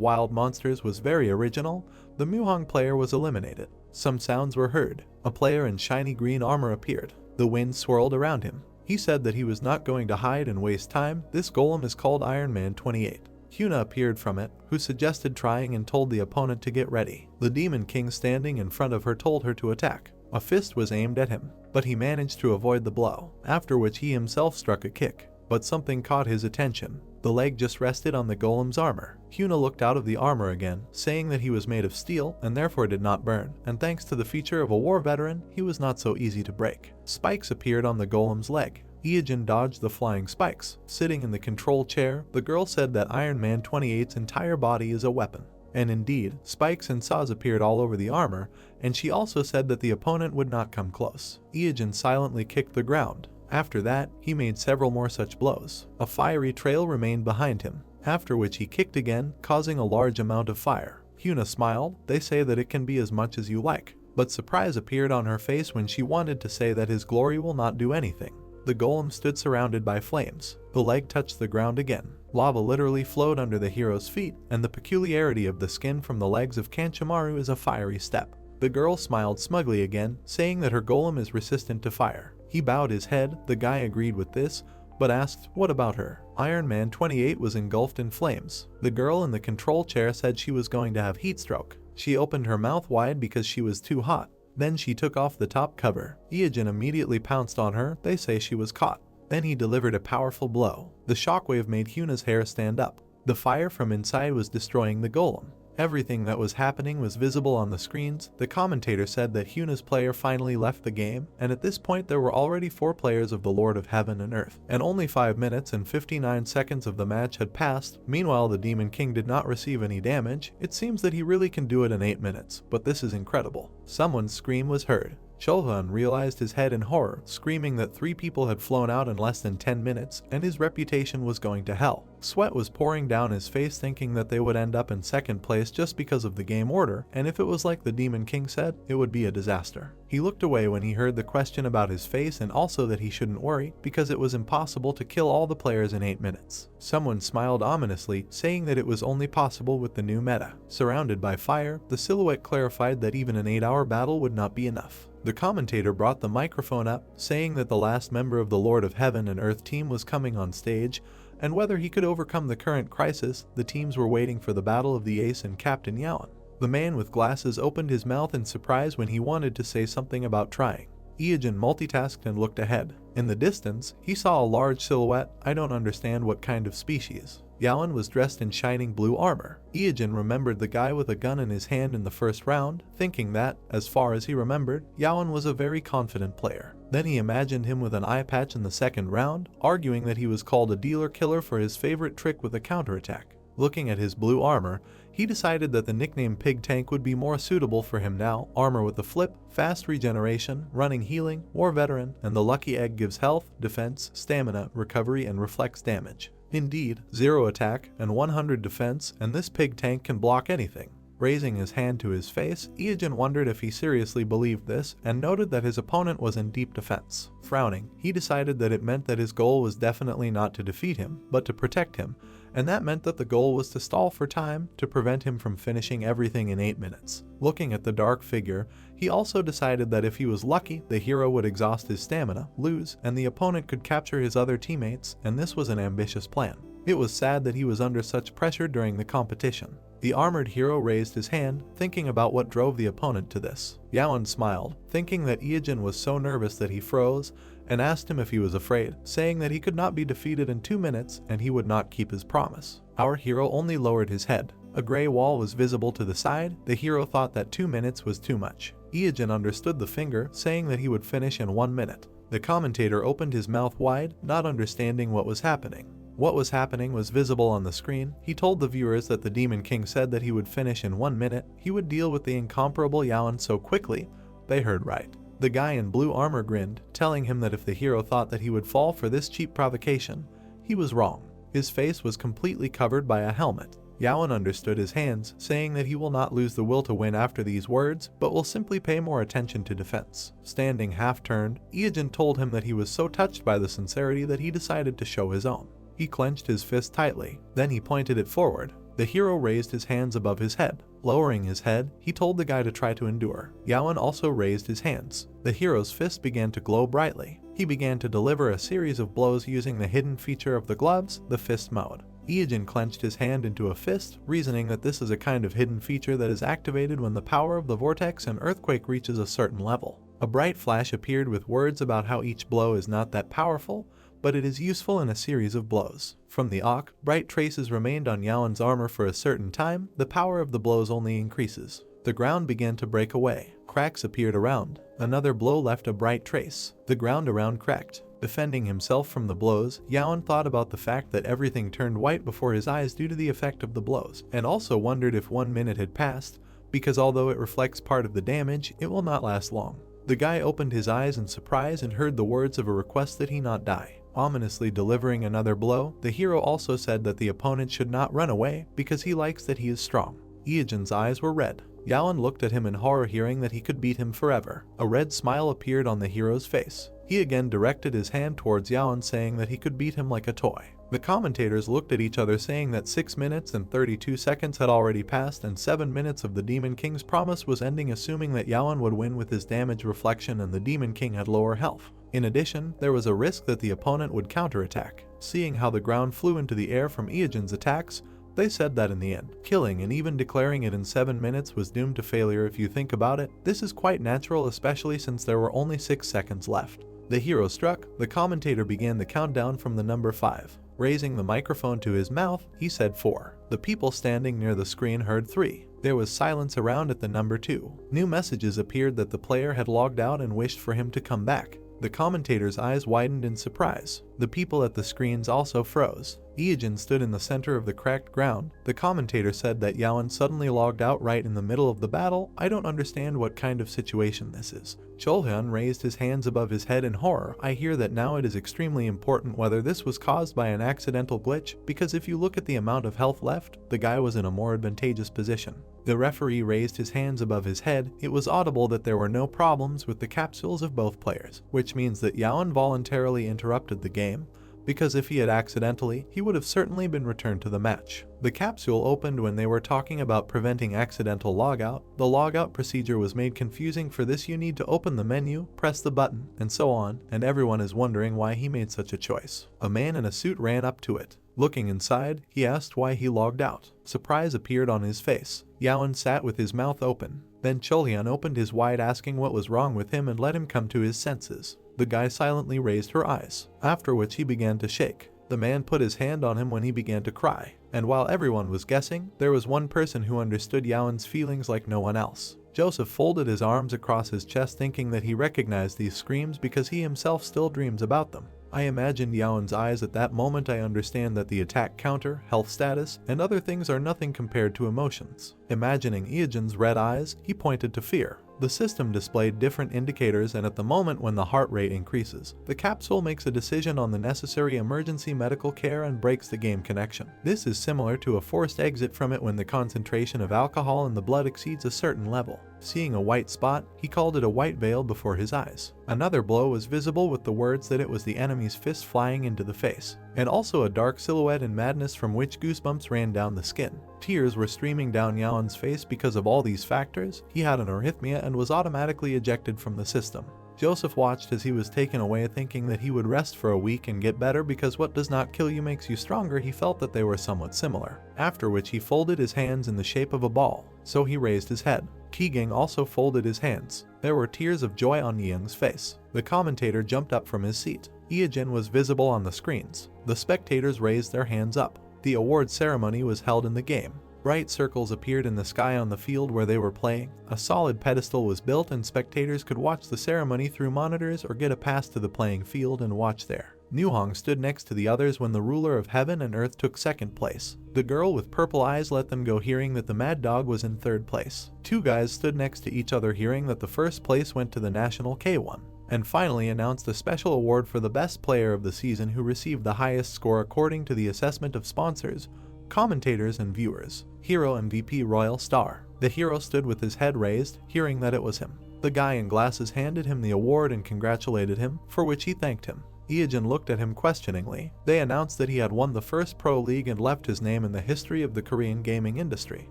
A: wild monsters was very original. The Muhang player was eliminated. Some sounds were heard. A player in shiny green armor appeared. The wind swirled around him. He said that he was not going to hide and waste time. This golem is called Iron Man 28. Hyuna appeared from it, who suggested trying and told the opponent to get ready. The Demon King standing in front of her told her to attack. A fist was aimed at him, but he managed to avoid the blow, after which he himself struck a kick. But something caught his attention. The leg just rested on the golem's armor. Hyuna looked out of the armor again, saying that he was made of steel and therefore did not burn, and thanks to the feature of a war veteran, he was not so easy to break. Spikes appeared on the golem's leg. Iogen dodged the flying spikes. Sitting in the control chair, the girl said that Iron Man 28's entire body is a weapon. And indeed, spikes and saws appeared all over the armor, and she also said that the opponent would not come close. Iogen silently kicked the ground. After that, he made several more such blows. A fiery trail remained behind him, after which he kicked again, causing a large amount of fire. Hyuna smiled. They say that it can be as much as you like. But surprise appeared on her face when she wanted to say that his glory will not do anything. The golem stood surrounded by flames. The leg touched the ground again. Lava literally flowed under the hero's feet, and the peculiarity of the skin from the legs of Kanchimaru is a fiery step. The girl smiled smugly again, saying that her golem is resistant to fire. He bowed his head. The guy agreed with this, but asked, "What about her?" Iron Man 28 was engulfed in flames. The girl in the control chair said she was going to have heat stroke. She opened her mouth wide because she was too hot. Then she took off the top cover. Iogen immediately pounced on her. They say she was caught. Then he delivered a powerful blow. The shockwave made Hyuna's hair stand up. The fire from inside was destroying the golem. Everything that was happening was visible on the screens. The commentator said that Hyuna's player finally left the game, and at this point there were already 4 players of the Lord of Heaven and Earth, and only 5 minutes and 59 seconds of the match had passed. Meanwhile, the Demon King did not receive any damage. It seems that he really can do it in 8 minutes, but this is incredible. Someone's scream was heard. Shulhan realized his head in horror, screaming that 3 people had flown out in less than 10 minutes and his reputation was going to hell. Sweat was pouring down his face, thinking that they would end up in second place just because of the game order, and if it was like the Demon King said, it would be a disaster. He looked away when he heard the question about his face, and also that he shouldn't worry because it was impossible to kill all the players in 8 minutes. Someone smiled ominously, saying that it was only possible with the new meta. Surrounded by fire, the silhouette clarified that even an 8-hour battle would not be enough. The commentator brought the microphone up, saying that the last member of the Lord of Heaven and Earth team was coming on stage, and whether he could overcome the current crisis, the teams were waiting for the battle of the Ace and Captain Yaon. The man with glasses opened his mouth in surprise when he wanted to say something about trying. Iijin multitasked and looked ahead. In the distance, he saw a large silhouette. I don't understand what kind of species. Yaon was dressed in shining blue armor. Iijin remembered the guy with a gun in his hand in the first round, thinking that, as far as he remembered, Yaon was a very confident player. Then he imagined him with an eye patch in the second round, arguing that he was called a dealer killer for his favorite trick with a counterattack. Looking at his blue armor, he decided that the nickname Pig Tank would be more suitable for him now. Armor with a flip, fast regeneration, running healing, war veteran, and the lucky egg gives health, defense, stamina, recovery, and reflex damage. Indeed, 0 attack and 100 defense, and this Pig Tank can block anything. Raising his hand to his face, Iijin wondered if he seriously believed this and noted that his opponent was in deep defense. Frowning, he decided that it meant that his goal was definitely not to defeat him, but to protect him, and that meant that the goal was to stall for time to prevent him from finishing everything in 8 minutes. Looking at the dark figure, he also decided that if he was lucky, the hero would exhaust his stamina, lose, and the opponent could capture his other teammates, and this was an ambitious plan. It was sad that he was under such pressure during the competition. The armored hero raised his hand, thinking about what drove the opponent to this. Yaon smiled, thinking that Iijin was so nervous that he froze, and asked him if he was afraid, saying that he could not be defeated in 2 minutes and he would not keep his promise. Our hero only lowered his head. A gray wall was visible to the side. The hero thought that 2 minutes was too much. Iijin understood the finger, saying that he would finish in 1 minute. The commentator opened his mouth wide, not understanding what was happening. What was happening was visible on the screen. He told the viewers that the Demon King said that he would finish in 1 minute. He would deal with the incomparable Yaon so quickly. They heard right. The guy in blue armor grinned, telling him that if the hero thought that he would fall for this cheap provocation, he was wrong. His face was completely covered by a helmet. Yaon understood his hands, saying that he will not lose the will to win after these words, but will simply pay more attention to defense. Standing half-turned, Iijin told him that he was so touched by the sincerity that he decided to show his own. He clenched his fist tightly, then he pointed it forward. The hero raised his hands above his head. Lowering his head, he told the guy to try to endure. Yaon also raised his hands. The hero's fist began to glow brightly. He began to deliver a series of blows using the hidden feature of the gloves, the fist mode. Iijin clenched his hand into a fist, reasoning that this is a kind of hidden feature that is activated when the power of the vortex and earthquake reaches a certain level. A bright flash appeared with words about how each blow is not that powerful, but it is useful in a series of blows. From the Auk, bright traces remained on Yaon's armor for a certain time. The power of the blows only increases. The ground began to break away. Cracks appeared around. Another blow left a bright trace. The ground around cracked. Defending himself from the blows, Yaon thought about the fact that everything turned white before his eyes due to the effect of the blows, and also wondered if 1 minute had passed, because although it reflects part of the damage, it will not last long. The guy opened his eyes in surprise and heard the words of a request that he not die. Ominously delivering another blow, the hero also said that the opponent should not run away because he likes that he is strong. Iijin's eyes were red. Yaon looked at him in horror, hearing that he could beat him forever. A red smile appeared on the hero's face. He again directed his hand towards Yaon, saying that he could beat him like a toy. The commentators looked at each other, saying that 6 minutes and 32 seconds had already passed and 7 minutes of the Demon King's promise was ending, assuming that Yaon would win with his damage reflection and the Demon King had lower health. In addition, there was a risk that the opponent would counterattack. Seeing how the ground flew into the air from Iijin's attacks, they said that in the end, killing and even declaring it in 7 minutes was doomed to failure. If you think about it, this is quite natural, especially since there were only 6 seconds left. The hero struck. The commentator began the countdown from the number 5. Raising the microphone to his mouth, he said 4. The people standing near the screen heard 3. There was silence around at the number 2. New messages appeared that the player had logged out and wished for him to come back. The commentator's eyes widened in surprise. The people at the screens also froze. Eugene stood in the center of the cracked ground. The commentator said that Yaon suddenly logged out right in the middle of the battle. I don't understand what kind of situation this is. Cholhyun raised his hands above his head in horror. I hear that now it is extremely important whether this was caused by an accidental glitch, because if you look at the amount of health left, the guy was in a more advantageous position. The referee raised his hands above his head. It was audible that there were no problems with the capsules of both players, which means that Yaon voluntarily interrupted the game, because if he had accidentally, he would have certainly been returned to the match. The capsule opened when they were talking about preventing accidental logout. The logout procedure was made confusing. For this you need to open the menu, press the button, and so on, and everyone is wondering why he made such a choice. A man in a suit ran up to it. Looking inside, he asked why he logged out. Surprise appeared on his face. Yaon sat with his mouth open. Then Cholhyun opened his wide, asking what was wrong with him and let him come to his senses. The guy silently raised her eyes, after which he began to shake. The man put his hand on him when he began to cry, and while everyone was guessing, there was one person who understood Yaon's feelings like no one else. Joseph folded his arms across his chest, thinking that he recognized these screams because he himself still dreams about them. I imagined Yaon's eyes at that moment. I understand that the attack counter, health status, and other things are nothing compared to emotions. Imagining Eugene's red eyes, he pointed to fear. The system displayed different indicators, and at the moment when the heart rate increases, the capsule makes a decision on the necessary emergency medical care and breaks the game connection. This is similar to a forced exit from it when the concentration of alcohol in the blood exceeds a certain level. Seeing a white spot, he called it a white veil before his eyes. Another blow was visible with the words that it was the enemy's fist flying into the face, and also a dark silhouette in madness from which goosebumps ran down the skin. Tears were streaming down Yaon's face because of all these factors. He had an arrhythmia and was automatically ejected from the system. Joseph watched as he was taken away, thinking that he would rest for a week and get better, because what does not kill you makes you stronger. He felt that they were somewhat similar, after which he folded his hands in the shape of a ball, so he raised his head. Keegang also folded his hands. There were tears of joy on Yeung's face. The commentator jumped up from his seat. Eugene was visible on the screens. The spectators raised their hands up. The award ceremony was held in the game. Bright circles appeared in the sky on the field where they were playing. A solid pedestal was built, and spectators could watch the ceremony through monitors or get a pass to the playing field and watch there. Newhong stood next to the others when the ruler of heaven and earth took second place. The girl with purple eyes let them go, hearing that the mad dog was in third place. Two guys stood next to each other, hearing that the first place went to the national K1. And finally announced a special award for the best player of the season, who received the highest score according to the assessment of sponsors, commentators, and viewers. Hero MVP Royal Star. The hero stood with his head raised, hearing that it was him. The guy in glasses handed him the award and congratulated him, for which he thanked him. Eugene looked at him questioningly. They announced that he had won the first Pro League and left his name in the history of the Korean gaming industry.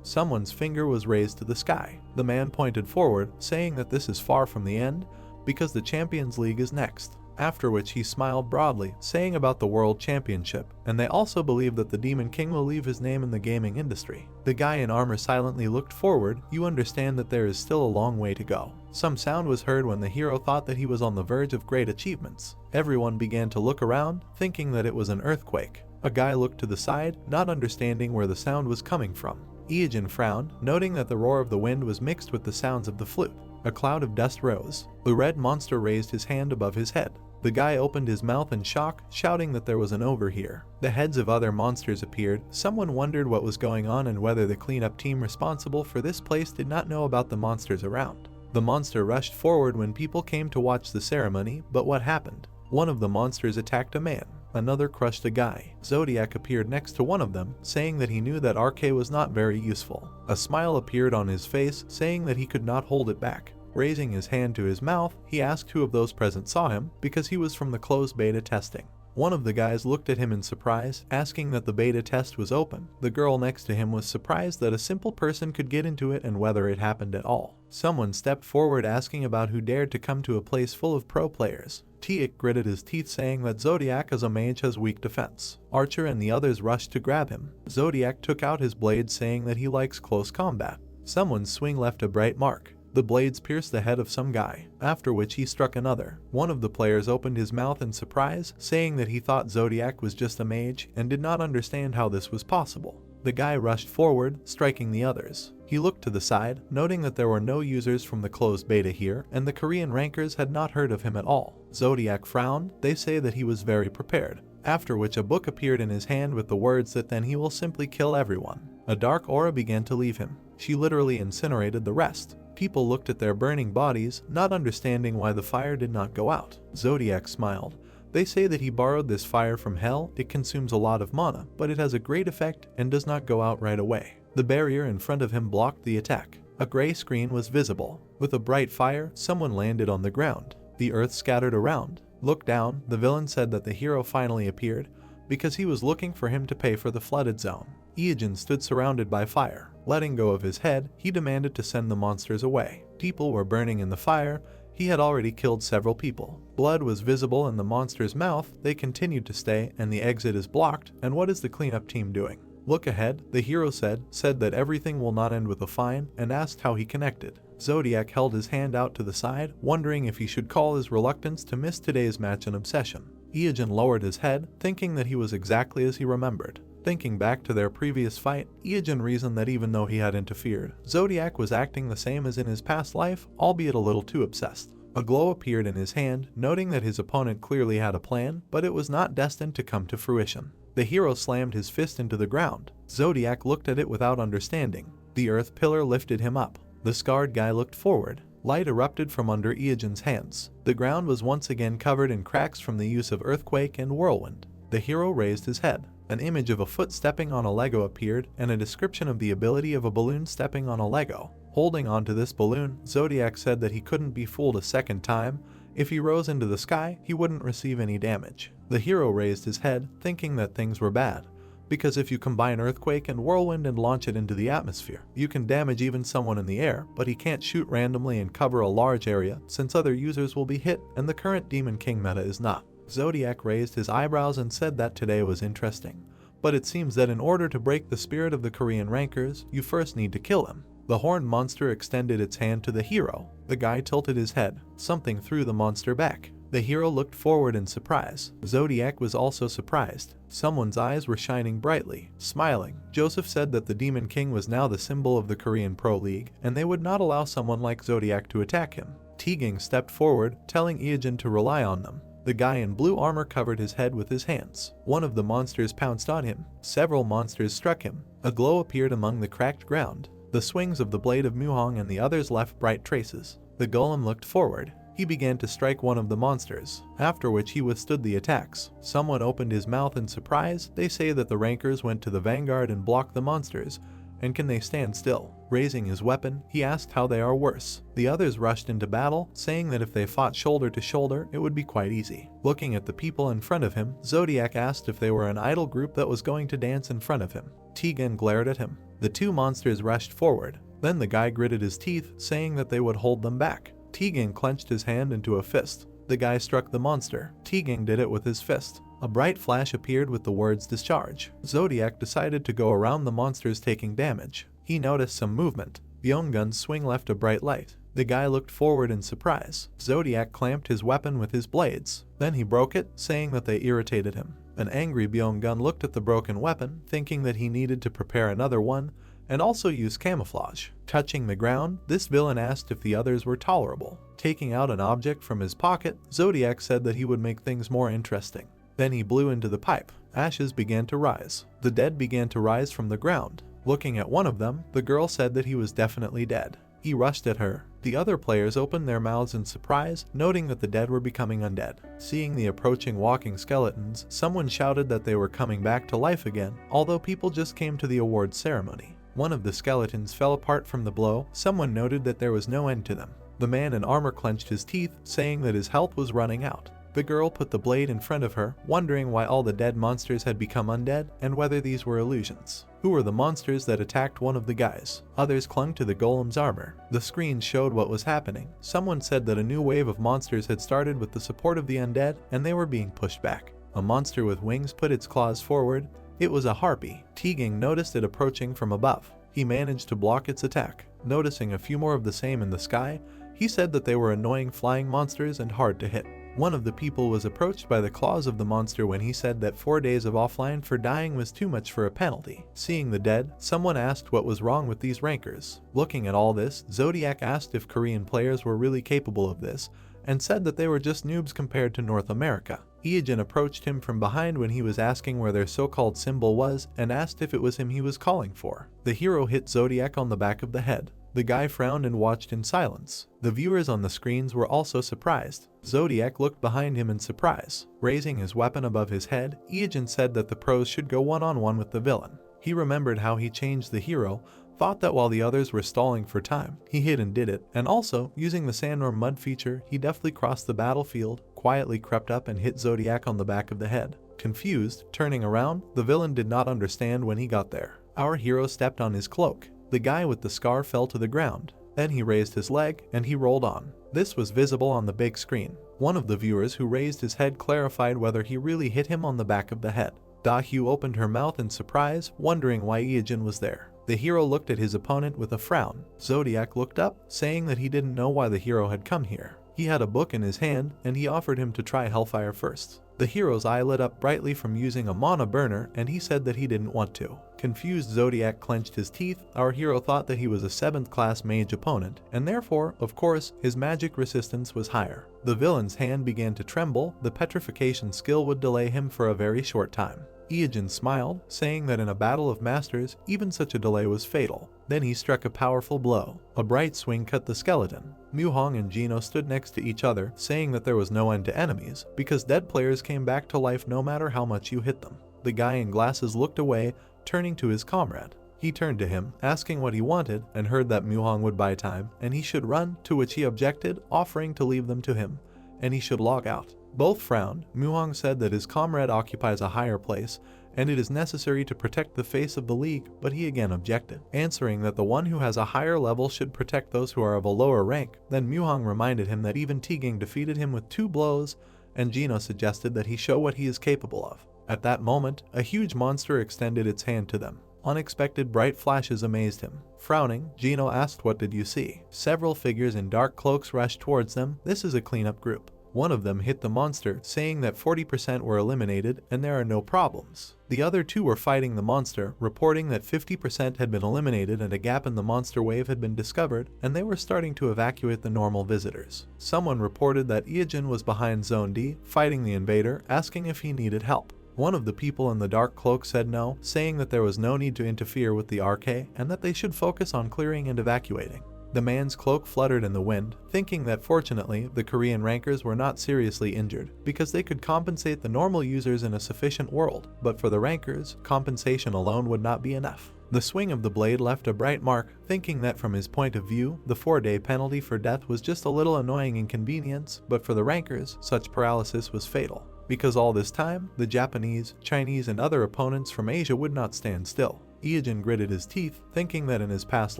A: Someone's finger was raised to the sky. The man pointed forward, saying that this is far from the end, because the Champions League is next. After which he smiled broadly, saying about the World Championship, and they also believe that the Demon King will leave his name in the gaming industry. The guy in armor silently looked forward. You understand that there is still a long way to go. Some sound was heard when the hero thought that he was on the verge of great achievements. Everyone began to look around, thinking that it was an earthquake. A guy looked to the side, not understanding where the sound was coming from. Eugene frowned, noting that the roar of the wind was mixed with the sounds of the flute. A cloud of dust rose. The red monster raised his hand above his head. The guy opened his mouth in shock, shouting that there was an overhear. The heads of other monsters appeared. Someone wondered what was going on and whether the cleanup team responsible for this place did not know about the monsters around. The monster rushed forward when people came to watch the ceremony, but what happened? One of the monsters attacked a man. Another crushed a guy. Zodiac appeared next to one of them, saying that he knew that RK was not very useful. A smile appeared on his face, saying that he could not hold it back. Raising his hand to his mouth, he asked who of those present saw him, because he was from the closed beta testing. One of the guys looked at him in surprise, asking that the beta test was open. The girl next to him was surprised that a simple person could get into it and whether it happened at all. Someone stepped forward, asking about who dared to come to a place full of pro players. Tiik gritted his teeth, saying that Zodiac as a mage has weak defense. Archer and the others rushed to grab him. Zodiac took out his blade, saying that he likes close combat. Someone's swing left a bright mark. The blades pierced the head of some guy, after which he struck another. One of the players opened his mouth in surprise, saying that he thought Zodiac was just a mage and did not understand how this was possible. The guy rushed forward, striking the others. He looked to the side, noting that there were no users from the closed beta here, and the Korean rankers had not heard of him at all. Zodiac frowned. They say that he was very prepared. After which a book appeared in his hand with the words that then he will simply kill everyone. A dark aura began to leave him. She literally incinerated the rest. People looked at their burning bodies, not understanding why the fire did not go out. Zodiac smiled. They say that he borrowed this fire from hell. It consumes a lot of mana, but it has a great effect and does not go out right away. The barrier in front of him blocked the attack. A gray screen was visible. With a bright fire, someone landed on the ground. The earth scattered around. Look down. The villain said that the hero finally appeared because he was looking for him to pay for the flooded zone. Eugene stood surrounded by fire. Letting go of his head, he demanded to send the monsters away. People were burning in the fire. He had already killed several people. Blood was visible in the monster's mouth. They continued to stay, and the exit is blocked. And what is the cleanup team doing? Look ahead, the hero said that everything will not end with a fine, and asked how he connected. Zodiac held his hand out to the side, wondering if he should call his reluctance to miss today's match an obsession. Eugene lowered his head, thinking that he was exactly as he remembered. Thinking back to their previous fight, Eugene reasoned that even though he had interfered, Zodiac was acting the same as in his past life, albeit a little too obsessed. A glow appeared in his hand, noting that his opponent clearly had a plan, but it was not destined to come to fruition. The hero slammed his fist into the ground. Zodiac looked at it without understanding. The earth pillar lifted him up. The scarred guy looked forward. Light erupted from under Eugene's hands. The ground was once again covered in cracks from the use of earthquake and whirlwind. The hero raised his head. An image of a foot stepping on a Lego appeared, and a description of the ability of a balloon stepping on a Lego. Holding onto this balloon, Zodiac said that he couldn't be fooled a second time. If he rose into the sky, he wouldn't receive any damage. The hero raised his head, thinking that things were bad. Because if you combine earthquake and whirlwind and launch it into the atmosphere, you can damage even someone in the air, but he can't shoot randomly and cover a large area since other users will be hit, and the current Demon King meta is not. Zodiac raised his eyebrows and said that today was interesting. But it seems that in order to break the spirit of the Korean rankers, you first need to kill him. The horned monster extended its hand to the hero. The guy tilted his head. Something threw the monster back. The hero looked forward in surprise. Zodiac was also surprised. Someone's eyes were shining brightly. Smiling, Joseph said that the Demon King was now the symbol of the Korean Pro League, and they would not allow someone like Zodiac to attack him. Tegang stepped forward, telling Eugene to rely on them. The guy in blue armor covered his head with his hands. One of the monsters pounced on him. Several monsters struck him. A glow appeared among the cracked ground. The swings of the blade of Muhong and the others left bright traces. The golem looked forward. He began to strike one of the monsters, after which he withstood the attacks. Someone opened his mouth in surprise. They say that the rankers went to the vanguard and blocked the monsters. And can they stand still? Raising his weapon, he asked how they are worse. The others rushed into battle, saying that if they fought shoulder to shoulder, it would be quite easy. Looking at the people in front of him, Zodiac asked if they were an idol group that was going to dance in front of him. Tegan glared at him. The two monsters rushed forward. Then the guy gritted his teeth, saying that they would hold them back. Tegan clenched his hand into a fist. The guy struck the monster. Tegan did it with his fist. A bright flash appeared with the words discharge. Zodiac decided to go around the monsters taking damage. He noticed some movement. Byung-gun's swing left a bright light. The guy looked forward in surprise. Zodiac clamped his weapon with his blades. Then he broke it, saying that they irritated him. An angry Byung-gun looked at the broken weapon, thinking that he needed to prepare another one, and also use camouflage. Touching the ground, this villain asked if the others were tolerable. Taking out an object from his pocket, Zodiac said that he would make things more interesting. Then he blew into the pipe. Ashes began to rise. The dead began to rise from the ground. Looking at one of them, the girl said that he was definitely dead. He rushed at her. The other players opened their mouths in surprise, noting that the dead were becoming undead. Seeing the approaching walking skeletons, someone shouted that they were coming back to life again, although people just came to the awards ceremony. One of the skeletons fell apart from the blow. Someone noted that there was no end to them. The man in armor clenched his teeth, saying that his health was running out. The girl put the blade in front of her, wondering why all the dead monsters had become undead and whether these were illusions. Who were the monsters that attacked one of the guys? Others clung to the golem's armor. The screen showed what was happening. Someone said that a new wave of monsters had started with the support of the undead, and they were being pushed back. A monster with wings put its claws forward. It was a harpy. Tegang noticed it approaching from above. He managed to block its attack. Noticing a few more of the same in the sky, he said that they were annoying flying monsters and hard to hit. One of the people was approached by the claws of the monster when he said that 4 days of offline for dying was too much for a penalty. Seeing the dead, someone asked what was wrong with these rankers. Looking at all this, Zodiac asked if Korean players were really capable of this, and said that they were just noobs compared to North America. Ijin approached him from behind when he was asking where their so-called symbol was and asked if it was him he was calling for. The hero hit Zodiac on the back of the head. The guy frowned and watched in silence. The viewers on the screens were also surprised. Zodiac looked behind him in surprise. Raising his weapon above his head, Ijin said that the pros should go one-on-one with the villain. He remembered how he changed the hero, thought that while the others were stalling for time, he hid and did it, and also, using the sandworm mud feature, he deftly crossed the battlefield, quietly crept up and hit Zodiac on the back of the head. Confused, turning around, the villain did not understand when he got there. Our hero stepped on his cloak. The guy with the scar fell to the ground. Then he raised his leg, and he rolled on. This was visible on the big screen. One of the viewers who raised his head clarified whether he really hit him on the back of the head. Da-Hyu opened her mouth in surprise, wondering why Ijin was there. The hero looked at his opponent with a frown. Zodiac looked up, saying that he didn't know why the hero had come here. He had a book in his hand, and he offered him to try Hellfire first. The hero's eye lit up brightly from using a mana burner, and he said that he didn't want to. Confused, Zodiac clenched his teeth. Our hero thought that he was a 7th class mage opponent, and therefore, of course, his magic resistance was higher. The villain's hand began to tremble. The petrification skill would delay him for a very short time. Ijin smiled, saying that in a battle of masters, even such a delay was fatal. Then he struck a powerful blow. A bright swing cut the skeleton. Muhong and Gino stood next to each other, saying that there was no end to enemies, because dead players came back to life no matter how much you hit them. The guy in glasses looked away, turning to his comrade. He turned to him, asking what he wanted, and heard that Muhong would buy time, and he should run, to which he objected, offering to leave them to him, and he should log out. Both frowned. Muhong said that his comrade occupies a higher place, and it is necessary to protect the face of the league, but he again objected, answering that the one who has a higher level should protect those who are of a lower rank. Then Muhong reminded him that even Tigang defeated him with 2 blows, and Gino suggested that he show what he is capable of. At that moment, a huge monster extended its hand to them. Unexpected bright flashes amazed him. Frowning, Gino asked, "What did you see?" Several figures in dark cloaks rushed towards them. This is a cleanup group. One of them hit the monster, saying that 40% were eliminated and there are no problems. The other 2 were fighting the monster, reporting that 50% had been eliminated and a gap in the monster wave had been discovered, and they were starting to evacuate the normal visitors. Someone reported that Ijin was behind Zone D, fighting the invader, asking if he needed help. One of the people in the dark cloak said no, saying that there was no need to interfere with the RK and that they should focus on clearing and evacuating. The man's cloak fluttered in the wind, thinking that fortunately the Korean rankers were not seriously injured, because they could compensate the normal users in a sufficient world, but for the rankers, compensation alone would not be enough. The swing of the blade left a bright mark, thinking that from his point of view, the 4-day penalty for death was just a little annoying inconvenience, but for the rankers, such paralysis was fatal. Because all this time, the Japanese, Chinese, and other opponents from Asia would not stand still. Ijin gritted his teeth, thinking that in his past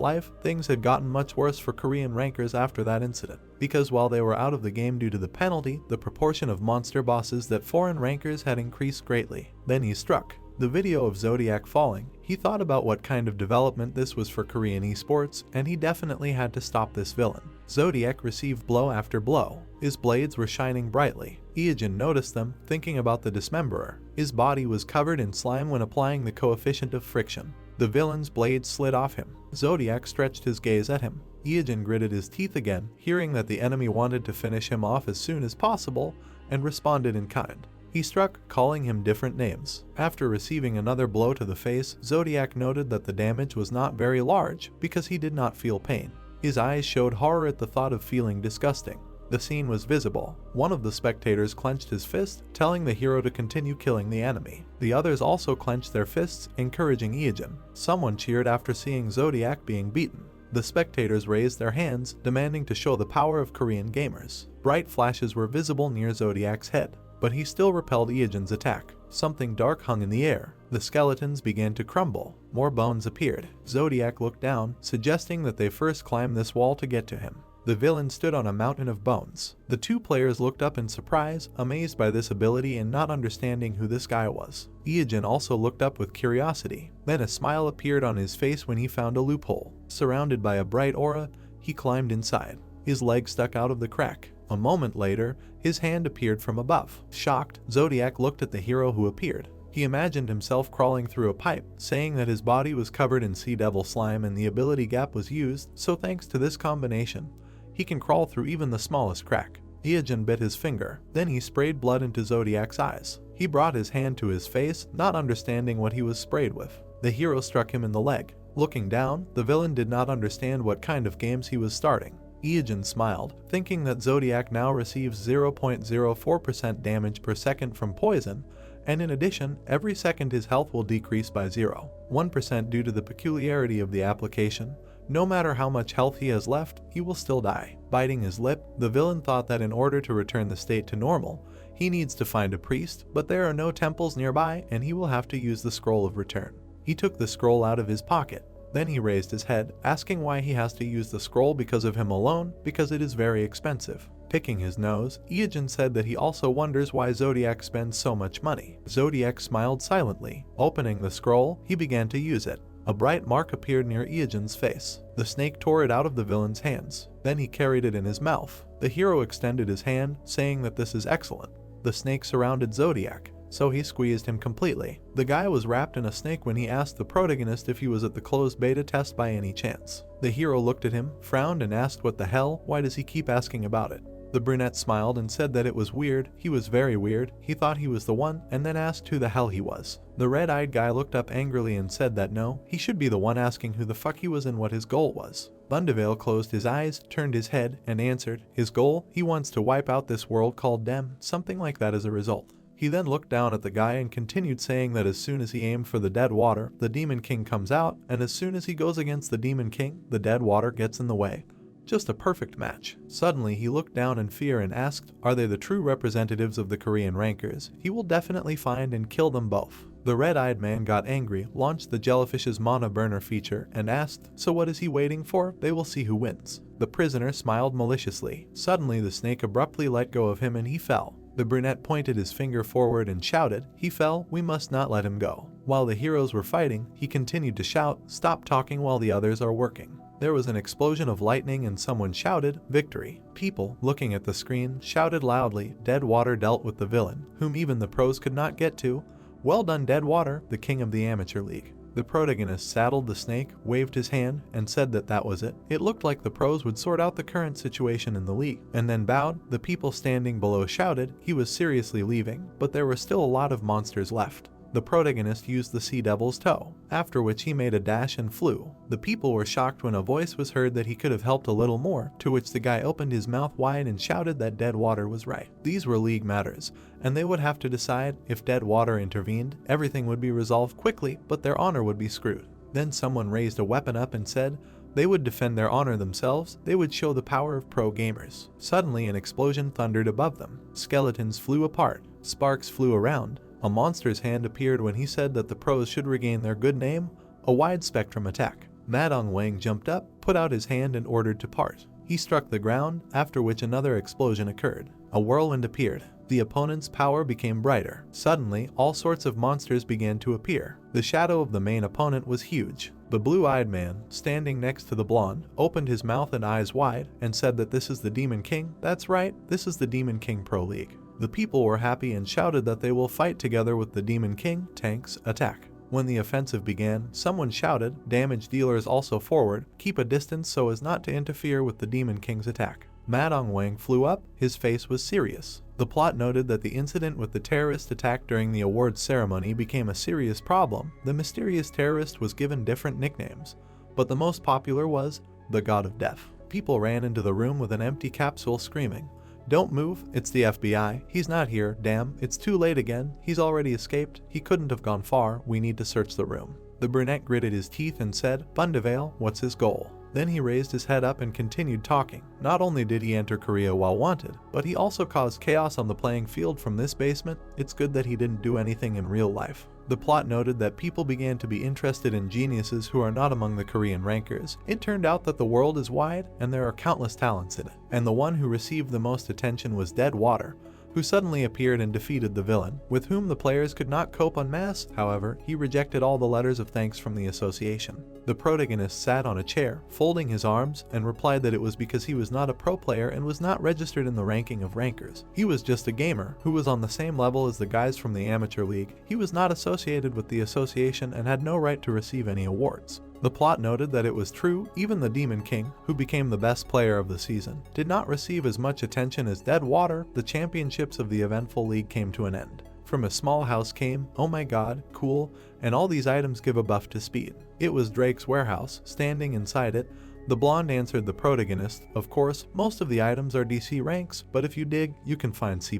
A: life, things had gotten much worse for Korean rankers after that incident. Because while they were out of the game due to the penalty, the proportion of monster bosses that foreign rankers had increased greatly. Then he struck. The video of Zodiac falling, he thought about what kind of development this was for Korean esports, and he definitely had to stop this villain. Zodiac received blow after blow. His blades were shining brightly. Ijin noticed them, thinking about the dismemberer. His body was covered in slime when applying the coefficient of friction. The villain's blade slid off him. Zodiac stretched his gaze at him. Ijin gritted his teeth again, hearing that the enemy wanted to finish him off as soon as possible, and responded in kind. He struck, calling him different names. After receiving another blow to the face, Zodiac noted that the damage was not very large, because he did not feel pain. His eyes showed horror at the thought of feeling disgusting. The scene was visible. One of the spectators clenched his fist, telling the hero to continue killing the enemy. The others also clenched their fists, encouraging Ijin. Someone cheered after seeing Zodiac being beaten. The spectators raised their hands, demanding to show the power of Korean gamers. Bright flashes were visible near Zodiac's head, but he still repelled Ijin's attack. Something dark hung in the air. The skeletons began to crumble. More bones appeared. Zodiac looked down, suggesting that they first climb this wall to get to him. The villain stood on a mountain of bones. The 2 players looked up in surprise, amazed by this ability and not understanding who this guy was. Ijin also looked up with curiosity. Then a smile appeared on his face when he found a loophole. Surrounded by a bright aura, he climbed inside. His leg stuck out of the crack. A moment later, his hand appeared from above. Shocked, Zodiac looked at the hero who appeared. He imagined himself crawling through a pipe, saying that his body was covered in sea devil slime and the ability gap was used, so thanks to this combination, he can crawl through even the smallest crack. Iajin bit his finger, then he sprayed blood into Zodiac's eyes. He brought his hand to his face, not understanding what he was sprayed with. The hero struck him in the leg. Looking down, the villain did not understand what kind of games he was starting. Iajin smiled, thinking that Zodiac now receives 0.04% damage per second from poison, and in addition, every second his health will decrease by 0.1% due to the peculiarity of the application. No matter how much health he has left, he will still die. Biting his lip, the villain thought that in order to return the state to normal, he needs to find a priest, but there are no temples nearby and he will have to use the scroll of return. He took the scroll out of his pocket. Then he raised his head, asking why he has to use the scroll because of him alone, because it is very expensive. Picking his nose, Iajin said that he also wonders why Zodiac spends so much money. Zodiac smiled silently. Opening the scroll, he began to use it. A bright mark appeared near Iajin's face. The snake tore it out of the villain's hands. Then he carried it in his mouth. The hero extended his hand, saying that this is excellent. The snake surrounded Zodiac, so he squeezed him completely. The guy was wrapped in a snake when he asked the protagonist if he was at the closed beta test by any chance. The hero looked at him, frowned and asked what the hell, why does he keep asking about it? The brunette smiled and said that it was weird, he was very weird, he thought he was the one, and then asked who the hell he was. The red-eyed guy looked up angrily and said that no, he should be the one asking who the fuck he was and what his goal was. Bundevale closed his eyes, turned his head, and answered, his goal, he wants to wipe out this world called Dem, something like that as a result. He then looked down at the guy and continued saying that as soon as he aimed for the dead water, the Demon King comes out, and as soon as he goes against the Demon King, the dead water gets in the way. Just a perfect match. Suddenly he looked down in fear and asked, are they the true representatives of the Korean rankers? He will definitely find and kill them both. The red-eyed man got angry, launched the jellyfish's mana burner feature, and asked, so what is he waiting for? They will see who wins. The prisoner smiled maliciously. Suddenly the snake abruptly let go of him and he fell. The brunette pointed his finger forward and shouted, he fell, we must not let him go. While the heroes were fighting, he continued to shout, stop talking while the others are working. There was an explosion of lightning and someone shouted, victory. People, looking at the screen, shouted loudly, Deadwater dealt with the villain, whom even the pros could not get to. Well done Deadwater, the king of the amateur league. The protagonist saddled the snake, waved his hand, and said that that was it. It looked like the pros would sort out the current situation in the league, and then bowed. The people standing below shouted he was seriously leaving, but there were still a lot of monsters left. The protagonist used the Sea Devil's toe, after which he made a dash and flew. The people were shocked when a voice was heard that he could have helped a little more, to which the guy opened his mouth wide and shouted that Deadwater was right. These were league matters, and they would have to decide if Deadwater intervened, everything would be resolved quickly, but their honor would be screwed. Then someone raised a weapon up and said they would defend their honor themselves, they would show the power of pro gamers. Suddenly an explosion thundered above them. Skeletons flew apart, sparks flew around. A monster's hand appeared when he said that the pros should regain their good name, a wide spectrum attack. Madong Wang jumped up, put out his hand and ordered to part. He struck the ground, after which another explosion occurred. A whirlwind appeared. The opponent's power became brighter. Suddenly, all sorts of monsters began to appear. The shadow of the main opponent was huge. The blue-eyed man, standing next to the blonde, opened his mouth and eyes wide and said that this is the Demon King. That's right, this is the Demon King Pro League. The people were happy and shouted that they will fight together with the Demon King. Tanks, attack. When the offensive began, someone shouted, damage dealers also forward, keep a distance so as not to interfere with the Demon King's attack. Madong Wang flew up, his face was serious. The plot noted that the incident with the terrorist attack during the awards ceremony became a serious problem. The mysterious terrorist was given different nicknames, but the most popular was the God of Death. People ran into the room with an empty capsule screaming, don't move, it's the FBI, he's not here, damn, it's too late again, he's already escaped, he couldn't have gone far, we need to search the room. The brunette gritted his teeth and said, Bundevale, what's his goal? Then he raised his head up and continued talking. Not only did he enter Korea while wanted, but he also caused chaos on the playing field from this basement. It's good that he didn't do anything in real life. The plot noted that people began to be interested in geniuses who are not among the Korean rankers. It turned out that the world is wide and there are countless talents in it, and the one who received the most attention was Deadwater, who suddenly appeared and defeated the villain, with whom the players could not cope en masse. However, he rejected all the letters of thanks from the association. The protagonist sat on a chair, folding his arms, and replied that it was because he was not a pro player and was not registered in the ranking of rankers. He was just a gamer who was on the same level as the guys from the amateur league. He was not associated with the association and had no right to receive any awards. The plot noted that it was true, even the Demon King, who became the best player of the season, did not receive as much attention as Deadwater. The championships of the eventful league came to an end. From a small house came, oh my god, cool, and all these items give a buff to speed. It was Drake's warehouse. Standing inside it, the blonde answered the protagonist, of course, most of the items are DC ranks, but if you dig, you can find C+.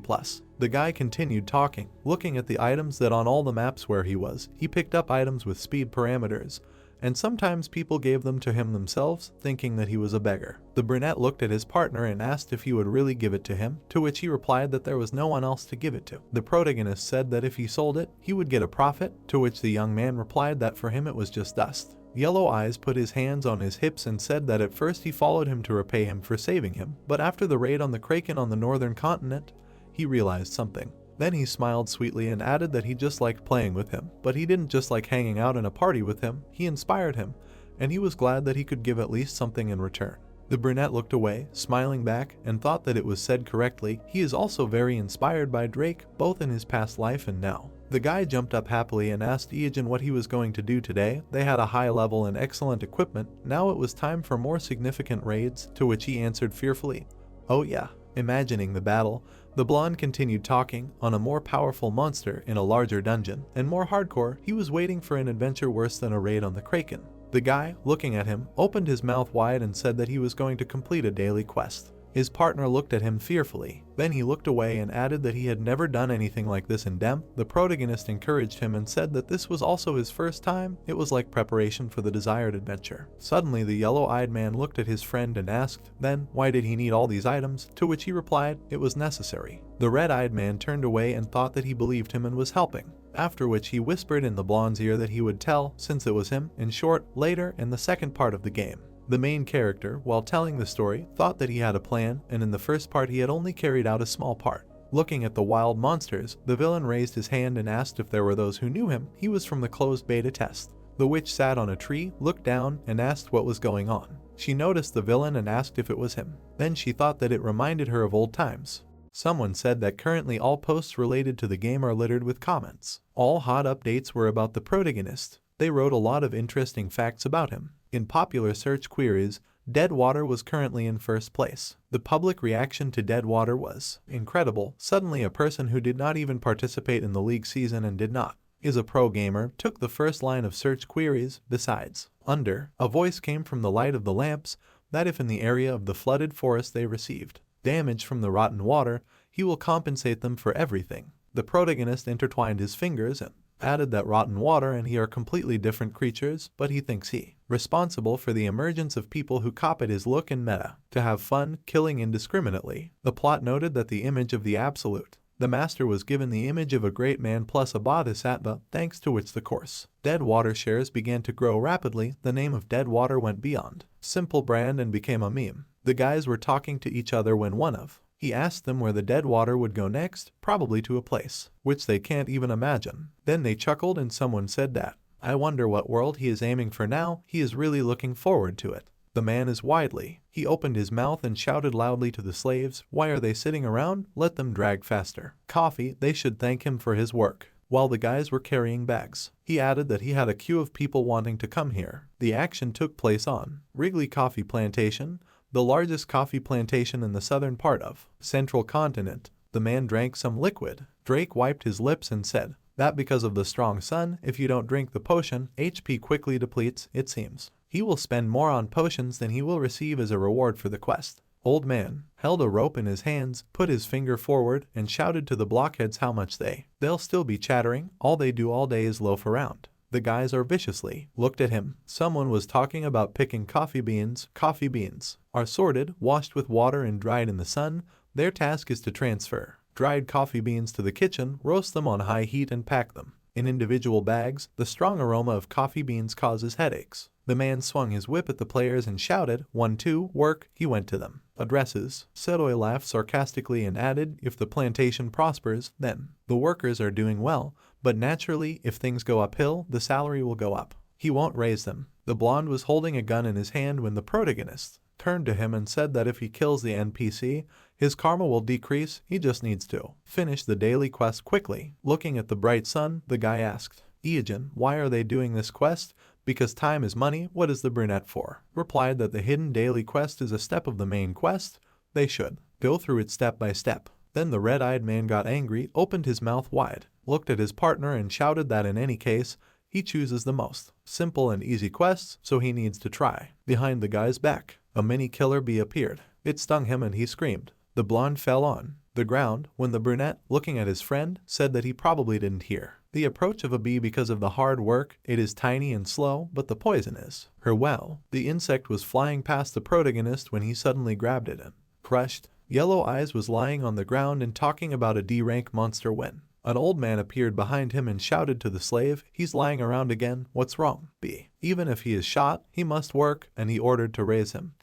A: The guy continued talking, looking at the items that on all the maps where he was, he picked up items with speed parameters, and sometimes people gave them to him themselves, thinking that he was a beggar. The brunette looked at his partner and asked if he would really give it to him, to which he replied that there was no one else to give it to. The protagonist said that if he sold it, he would get a profit, to which the young man replied that for him it was just dust. Yellow Eyes put his hands on his hips and said that at first he followed him to repay him for saving him, but after the raid on the Kraken on the northern continent, he realized something. Then he smiled sweetly and added that he just liked playing with him, but he didn't just like hanging out in a party with him, he inspired him, and he was glad that he could give at least something in return. The brunette looked away, smiling back, and thought that it was said correctly. He is also very inspired by Drake, both in his past life and now. The guy jumped up happily and asked Iajin what he was going to do today. They had a high level and excellent equipment. Now it was time for more significant raids, to which he answered fearfully, oh yeah. Imagining the battle, the blonde continued talking on a more powerful monster in a larger dungeon, and more hardcore. He was waiting for an adventure worse than a raid on the Kraken. The guy, looking at him, opened his mouth wide and said that he was going to complete a daily quest. His partner looked at him fearfully. Then he looked away and added that he had never done anything like this in Dem. The protagonist encouraged him and said that this was also his first time. It was like preparation for the desired adventure. Suddenly the yellow-eyed man looked at his friend and asked, then, why did he need all these items? To which he replied, it was necessary. The red-eyed man turned away and thought that he believed him and was helping. After which he whispered in the blonde's ear that he would tell, since it was him. In short, later in the second part of the game. The main character, while telling the story, thought that he had a plan, and in the first part he had only carried out a small part. Looking at the wild monsters, the villain raised his hand and asked if there were those who knew him. He was from the closed beta test. The witch sat on a tree, looked down, and asked what was going on. She noticed the villain and asked if it was him. Then she thought that it reminded her of old times. Someone said that currently all posts related to the game are littered with comments. All hot updates were about the protagonist. They wrote a lot of interesting facts about him. In popular search queries, Deadwater was currently in first place. The public reaction to Deadwater was incredible. Suddenly a person who did not even participate in the league season and did not is a pro gamer took the first line of search queries. Besides, under, a voice came from the light of the lamps that if in the area of the flooded forest they received damage from the rotten water, he will compensate them for everything. The protagonist intertwined his fingers and added that rotten water and he are completely different creatures, but he thinks he responsible for the emergence of people who copied his look and meta to have fun killing indiscriminately. The plot noted that the image of the absolute, the master was given the image of a great man plus a bodhisattva, thanks to which the course Deadwater shares began to grow rapidly. The name of Deadwater went beyond simple brand and became a meme. The guys were talking to each other when one of he asked them where the Deadwater would go next, probably to a place which they can't even imagine. Then they chuckled and someone said that, I wonder what world he is aiming for now. He is really looking forward to it. The man is widely. He opened his mouth and shouted loudly to the slaves, why are they sitting around? Let them drag faster. Coffee, they should thank him for his work. While the guys were carrying bags, he added that he had a queue of people wanting to come here. The action took place on Wrigley Coffee Plantation, the largest coffee plantation in the southern part of Central Continent. The man drank some liquid. Drake wiped his lips and said that because of the strong sun, if you don't drink the potion, HP quickly depletes, it seems. He will spend more on potions than he will receive as a reward for the quest. Old man held a rope in his hands, put his finger forward, and shouted to the blockheads how much they'll still be chattering. All they do all day is loaf around. The guys are viciously looked at him. Someone was talking about picking coffee beans. Coffee beans are sorted, washed with water and dried in the sun. Their task is to transfer dried coffee beans to the kitchen, roast them on high heat and pack them in individual bags. The strong aroma of coffee beans causes headaches. The man swung his whip at the players and shouted, 1-2, work. He went to them. Addresses. Sedoy laughed sarcastically and added, if the plantation prospers, then the workers are doing well, but naturally, if things go uphill, the salary will go up. He won't raise them. The blonde was holding a gun in his hand when the protagonist turned to him and said that if he kills the NPC, his karma will decrease. He just needs to finish the daily quest quickly. Looking at the bright sun, the guy asked, Iogen, why are they doing this quest? Because time is money. What is the brunette for? Replied that the hidden daily quest is a step of the main quest. They should go through it step by step. Then the red-eyed man got angry, opened his mouth wide, looked at his partner and shouted that in any case, he chooses the most simple and easy quests, so he needs to try. Behind the guy's back, a mini killer bee appeared. It stung him and he screamed. The blonde fell on the ground when the brunette, looking at his friend, said that he probably didn't hear the approach of a bee because of the hard work. It is tiny and slow, but the poison is her well. The insect was flying past the protagonist when he suddenly grabbed it and crushed. Yellow Eyes was lying on the ground and talking about a D-rank monster when an old man appeared behind him and shouted to the slave, he's lying around again, what's wrong? B. Even if he is shot, he must work, and he ordered to raise him.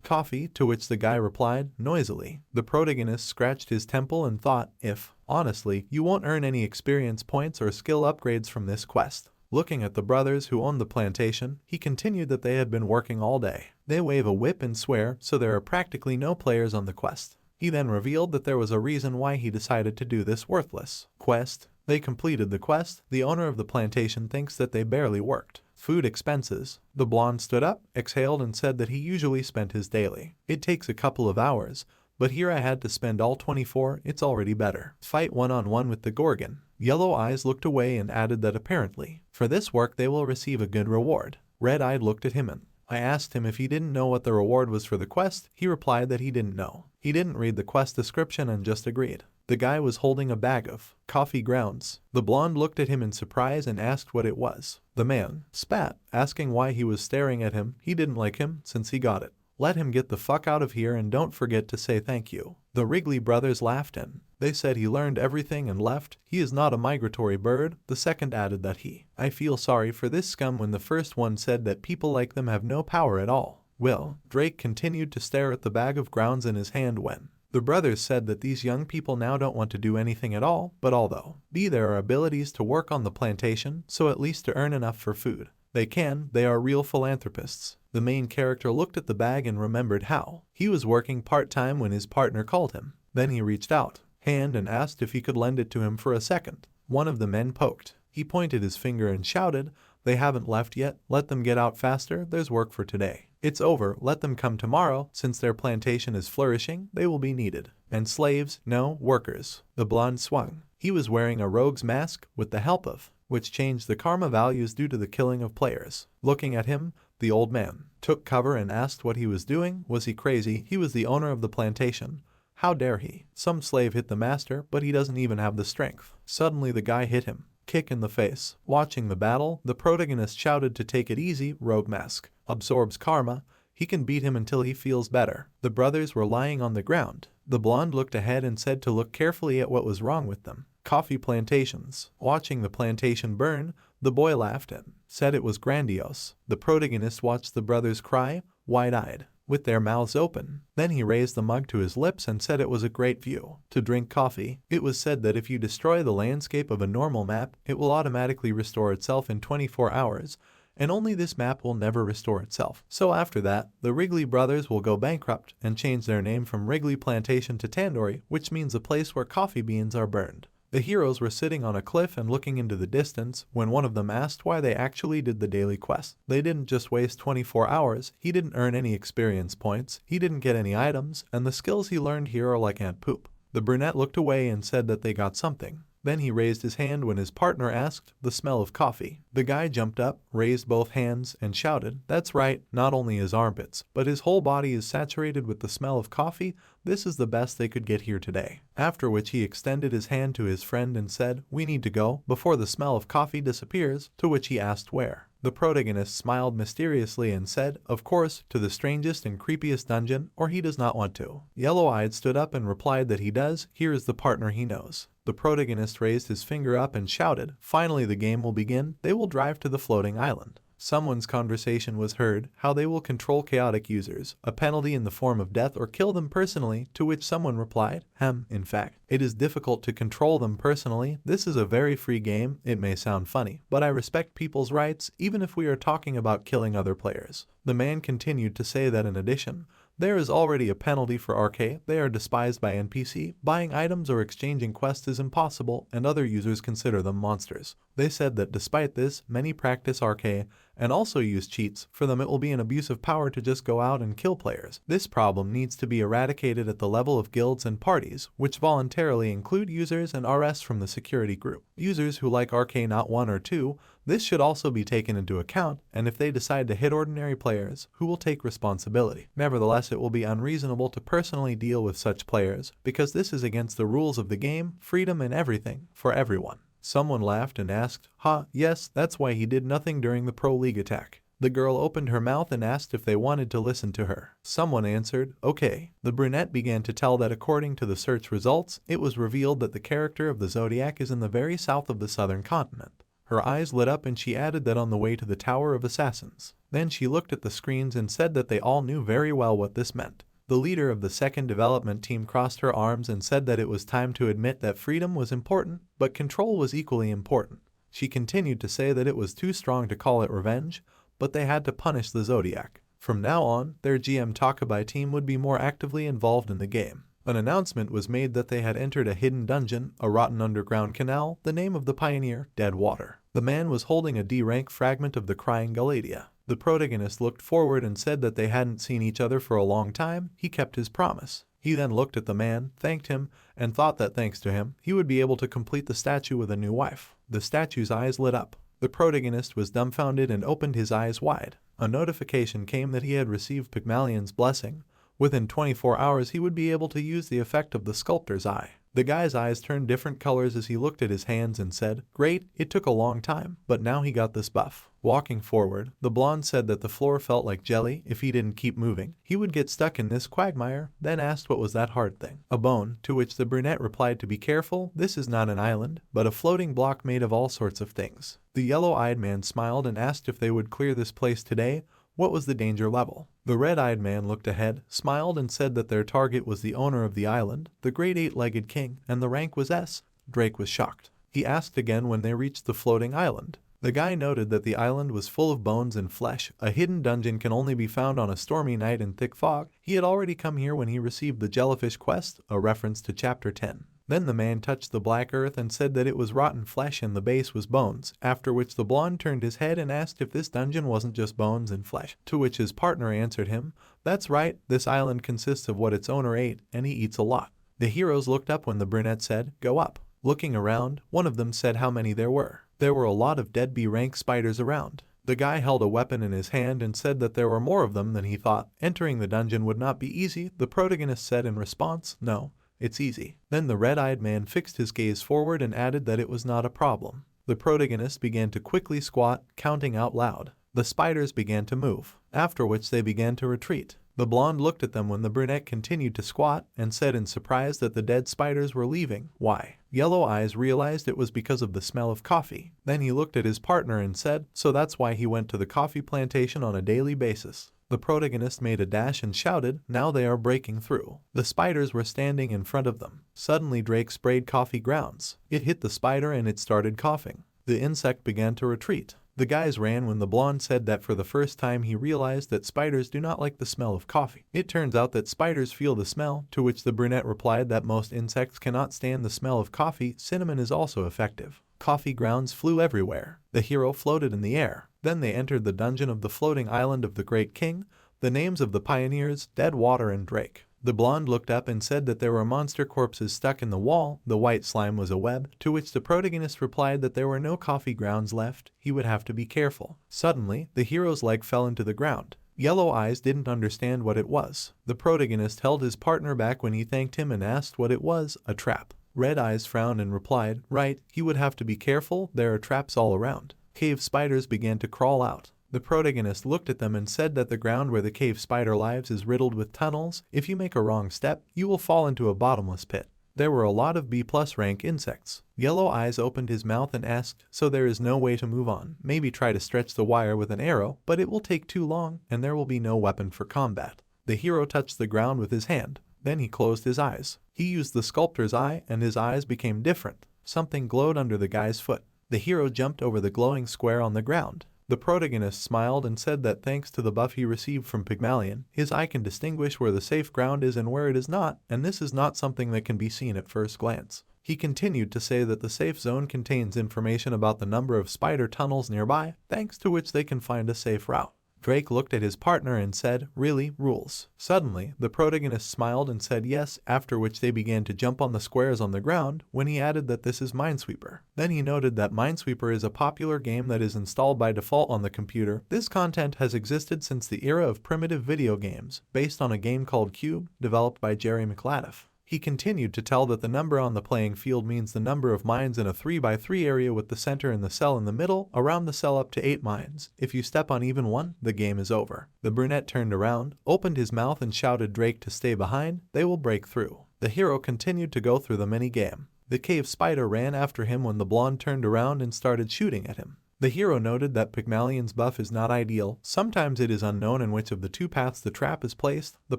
A: Coffee, to which the guy replied, noisily. The protagonist scratched his temple and thought, if, honestly, you won't earn any experience points or skill upgrades from this quest. Looking at the brothers who owned the plantation, he continued that they had been working all day. They wave a whip and swear, so there are practically no players on the quest. He then revealed that there was a reason why he decided to do this worthless quest. They completed the quest. The owner of the plantation thinks that they barely worked. Food expenses. The blonde stood up, exhaled and said that he usually spent his daily. It takes a couple of hours, but here I had to spend all 24, it's already better. Fight one-on-one with the Gorgon. Yellow Eyes looked away and added that apparently, for this work they will receive a good reward. Red-Eyed looked at him and I asked him if he didn't know what the reward was for the quest. He replied that he didn't know. He didn't read the quest description and just agreed. The guy was holding a bag of coffee grounds. The blonde looked at him in surprise and asked what it was. The man spat, asking why he was staring at him. He didn't like him since he got it. Let him get the fuck out of here and don't forget to say thank you. The Wrigley brothers laughed and they said he learned everything and left. He is not a migratory bird. The second added that I feel sorry for this scum when the first one said that people like them have no power at all. Will, Drake continued to stare at the bag of grounds in his hand when the brothers said that these young people now don't want to do anything at all, but although there are abilities to work on the plantation, so at least to earn enough for food. They are real philanthropists. The main character looked at the bag and remembered how he was working part-time when his partner called him. Then he reached out hand and asked if he could lend it to him for a second. One of the men poked. He pointed his finger and shouted, they haven't left yet, let them get out faster, there's work for today. It's over, let them come tomorrow, since their plantation is flourishing, they will be needed. And slaves, no, workers. The blonde swung. He was wearing a rogue's mask, with the help of which changed the karma values due to the killing of players. Looking at him, the old man took cover and asked what he was doing. Was he crazy? He was the owner of the plantation. How dare he? Some slave hit the master, but he doesn't even have the strength. Suddenly the guy hit him. Kick in the face. Watching the battle, the protagonist shouted to take it easy. Rogue mask absorbs karma. He can beat him until he feels better. The brothers were lying on the ground. The blonde looked ahead and said to look carefully at what was wrong with them. Coffee plantations. Watching the plantation burn, the boy laughed and said it was grandiose. The protagonist watched the brothers cry, wide-eyed, with their mouths open. Then he raised the mug to his lips and said it was a great view to drink coffee. It was said that if you destroy the landscape of a normal map, it will automatically restore itself in 24 hours, and only this map will never restore itself. So after that, the Wrigley brothers will go bankrupt and change their name from Wrigley Plantation to Tandoori, which means a place where coffee beans are burned. The heroes were sitting on a cliff and looking into the distance when one of them asked why they actually did the daily quest. They didn't just waste 24 hours, he didn't earn any experience points, he didn't get any items, and the skills he learned here are like ant poop. The brunette looked away and said that they got something. Then he raised his hand when his partner asked, the smell of coffee. The guy jumped up, raised both hands, and shouted, that's right, not only his armpits, but his whole body is saturated with the smell of coffee. This is the best they could get here today. After which he extended his hand to his friend and said, we need to go, before the smell of coffee disappears, to which he asked where. The protagonist smiled mysteriously and said, of course, to the strangest and creepiest dungeon, or he does not want to. Yellow-Eyed stood up and replied that he does, here is the partner he knows. The protagonist raised his finger up and shouted, finally the game will begin, they will drive to the floating island. Someone's conversation was heard, how they will control chaotic users, a penalty in the form of death or kill them personally, to which someone replied, in fact, it is difficult to control them personally. This is a very free game. It may sound funny, but I respect people's rights, even if we are talking about killing other players. The man continued to say that in addition, there is already a penalty for RK, they are despised by NPC, buying items or exchanging quests is impossible, and other users consider them monsters. They said that despite this, many practice RK and also use cheats. For them it will be an abuse of power to just go out and kill players. This problem needs to be eradicated at the level of guilds and parties, which voluntarily include users and RS from the security group. Users who like RK not 1 or 2, this should also be taken into account, and if they decide to hit ordinary players, who will take responsibility? Nevertheless, it will be unreasonable to personally deal with such players, because this is against the rules of the game, freedom and everything, for everyone. Someone laughed and asked, yes, that's why he did nothing during the Pro League attack. The girl opened her mouth and asked if they wanted to listen to her. Someone answered, okay. The brunette began to tell that according to the search results, it was revealed that the character of the Zodiac is in the very south of the southern continent. Her eyes lit up and she added that on the way to the Tower of Assassins. Then she looked at the screens and said that they all knew very well what this meant. The leader of the second development team crossed her arms and said that it was time to admit that freedom was important, but control was equally important. She continued to say that it was too strong to call it revenge, but they had to punish the Zodiac. From now on, their GM Takabai team would be more actively involved in the game. An announcement was made that they had entered a hidden dungeon, a rotten underground canal, the name of the pioneer, Dead Water. The man was holding a D-rank fragment of the crying Galadia. The protagonist looked forward and said that they hadn't seen each other for a long time. He kept his promise. He then looked at the man, thanked him, and thought that thanks to him, he would be able to complete the statue with a new wife. The statue's eyes lit up. The protagonist was dumbfounded and opened his eyes wide. A notification came that he had received Pygmalion's blessing. Within 24 hours he would be able to use the effect of the sculptor's eye. The guy's eyes turned different colors as he looked at his hands and said, great, it took a long time, but now he got this buff. Walking forward, the blonde said that the floor felt like jelly. If he didn't keep moving, he would get stuck in this quagmire, then asked what was that hard thing. A bone, to which the brunette replied to be careful, this is not an island, but a floating block made of all sorts of things. The yellow-eyed man smiled and asked if they would clear this place today. What was the danger level? The red-eyed man looked ahead, smiled and said that their target was the owner of the island, the great 8-legged king, and the rank was S. Drake was shocked. He asked again when they reached the floating island. The guy noted that the island was full of bones and flesh. A hidden dungeon can only be found on a stormy night in thick fog. He had already come here when he received the jellyfish quest, a reference to chapter 10. Then the man touched the black earth and said that it was rotten flesh and the base was bones, after which the blonde turned his head and asked if this dungeon wasn't just bones and flesh, to which his partner answered him, that's right, this island consists of what its owner ate, and he eats a lot. The heroes looked up when the brunette said, go up. Looking around, one of them said how many there were. There were a lot of dead B-rank spiders around. The guy held a weapon in his hand and said that there were more of them than he thought. Entering the dungeon would not be easy, the protagonist said in response, no. It's easy. Then the red-eyed man fixed his gaze forward and added that it was not a problem. The protagonist began to quickly squat, counting out loud. The spiders began to move, after which they began to retreat. The blonde looked at them when the brunette continued to squat and said in surprise that the dead spiders were leaving. Why? Yellow Eyes realized it was because of the smell of coffee. Then he looked at his partner and said, so that's why he went to the coffee plantation on a daily basis. The protagonist made a dash and shouted, now they are breaking through. The spiders were standing in front of them. Suddenly Drake sprayed coffee grounds. It hit the spider and it started coughing. The insect began to retreat. The guys ran when the blonde said that for the first time he realized that spiders do not like the smell of coffee. It turns out that spiders feel the smell, to which the brunette replied that most insects cannot stand the smell of coffee. Cinnamon is also effective. Coffee grounds flew everywhere. The hero floated in the air. Then they entered the dungeon of the floating island of the Great King. The names of the pioneers, Dead Water and Drake. The blonde looked up and said that there were monster corpses stuck in the wall. The white slime was a web, to which the protagonist replied that there were no coffee grounds left. He would have to be careful. Suddenly, the hero's leg fell into the ground. Yellow Eyes didn't understand what it was. The protagonist held his partner back when he thanked him and asked what it was, a trap. Red Eyes frowned and replied, right, he would have to be careful, there are traps all around. Cave spiders began to crawl out. The protagonist looked at them and said that the ground where the cave spider lives is riddled with tunnels. If you make a wrong step, you will fall into a bottomless pit. There were a lot of B+ rank insects. Yellow Eyes opened his mouth and asked, "So there is no way to move on? Maybe try to stretch the wire with an arrow, but it will take too long, and there will be no weapon for combat." The hero touched the ground with his hand. Then he closed his eyes. He used the sculptor's eye, and his eyes became different. Something glowed under the guy's foot. The hero jumped over the glowing square on the ground. The protagonist smiled and said that thanks to the buff he received from Pygmalion, his eye can distinguish where the safe ground is and where it is not, and this is not something that can be seen at first glance. He continued to say that the safe zone contains information about the number of spider tunnels nearby, thanks to which they can find a safe route. Drake looked at his partner and said, "Really? Rules?" Suddenly, the protagonist smiled and said yes, after which they began to jump on the squares on the ground, when he added that this is Minesweeper. Then he noted that Minesweeper is a popular game that is installed by default on the computer. This content has existed since the era of primitive video games, based on a game called Cube, developed by Jerry McLaughlin. He continued to tell that the number on the playing field means the number of mines in a 3x3 area with the center in the cell in the middle, around the cell up to 8 mines. If you step on even one, the game is over. The brunette turned around, opened his mouth and shouted Drake to stay behind, they will break through. The hero continued to go through the mini-game. The cave spider ran after him when the blonde turned around and started shooting at him. The hero noted that Pygmalion's buff is not ideal. Sometimes it is unknown in which of the two paths the trap is placed. The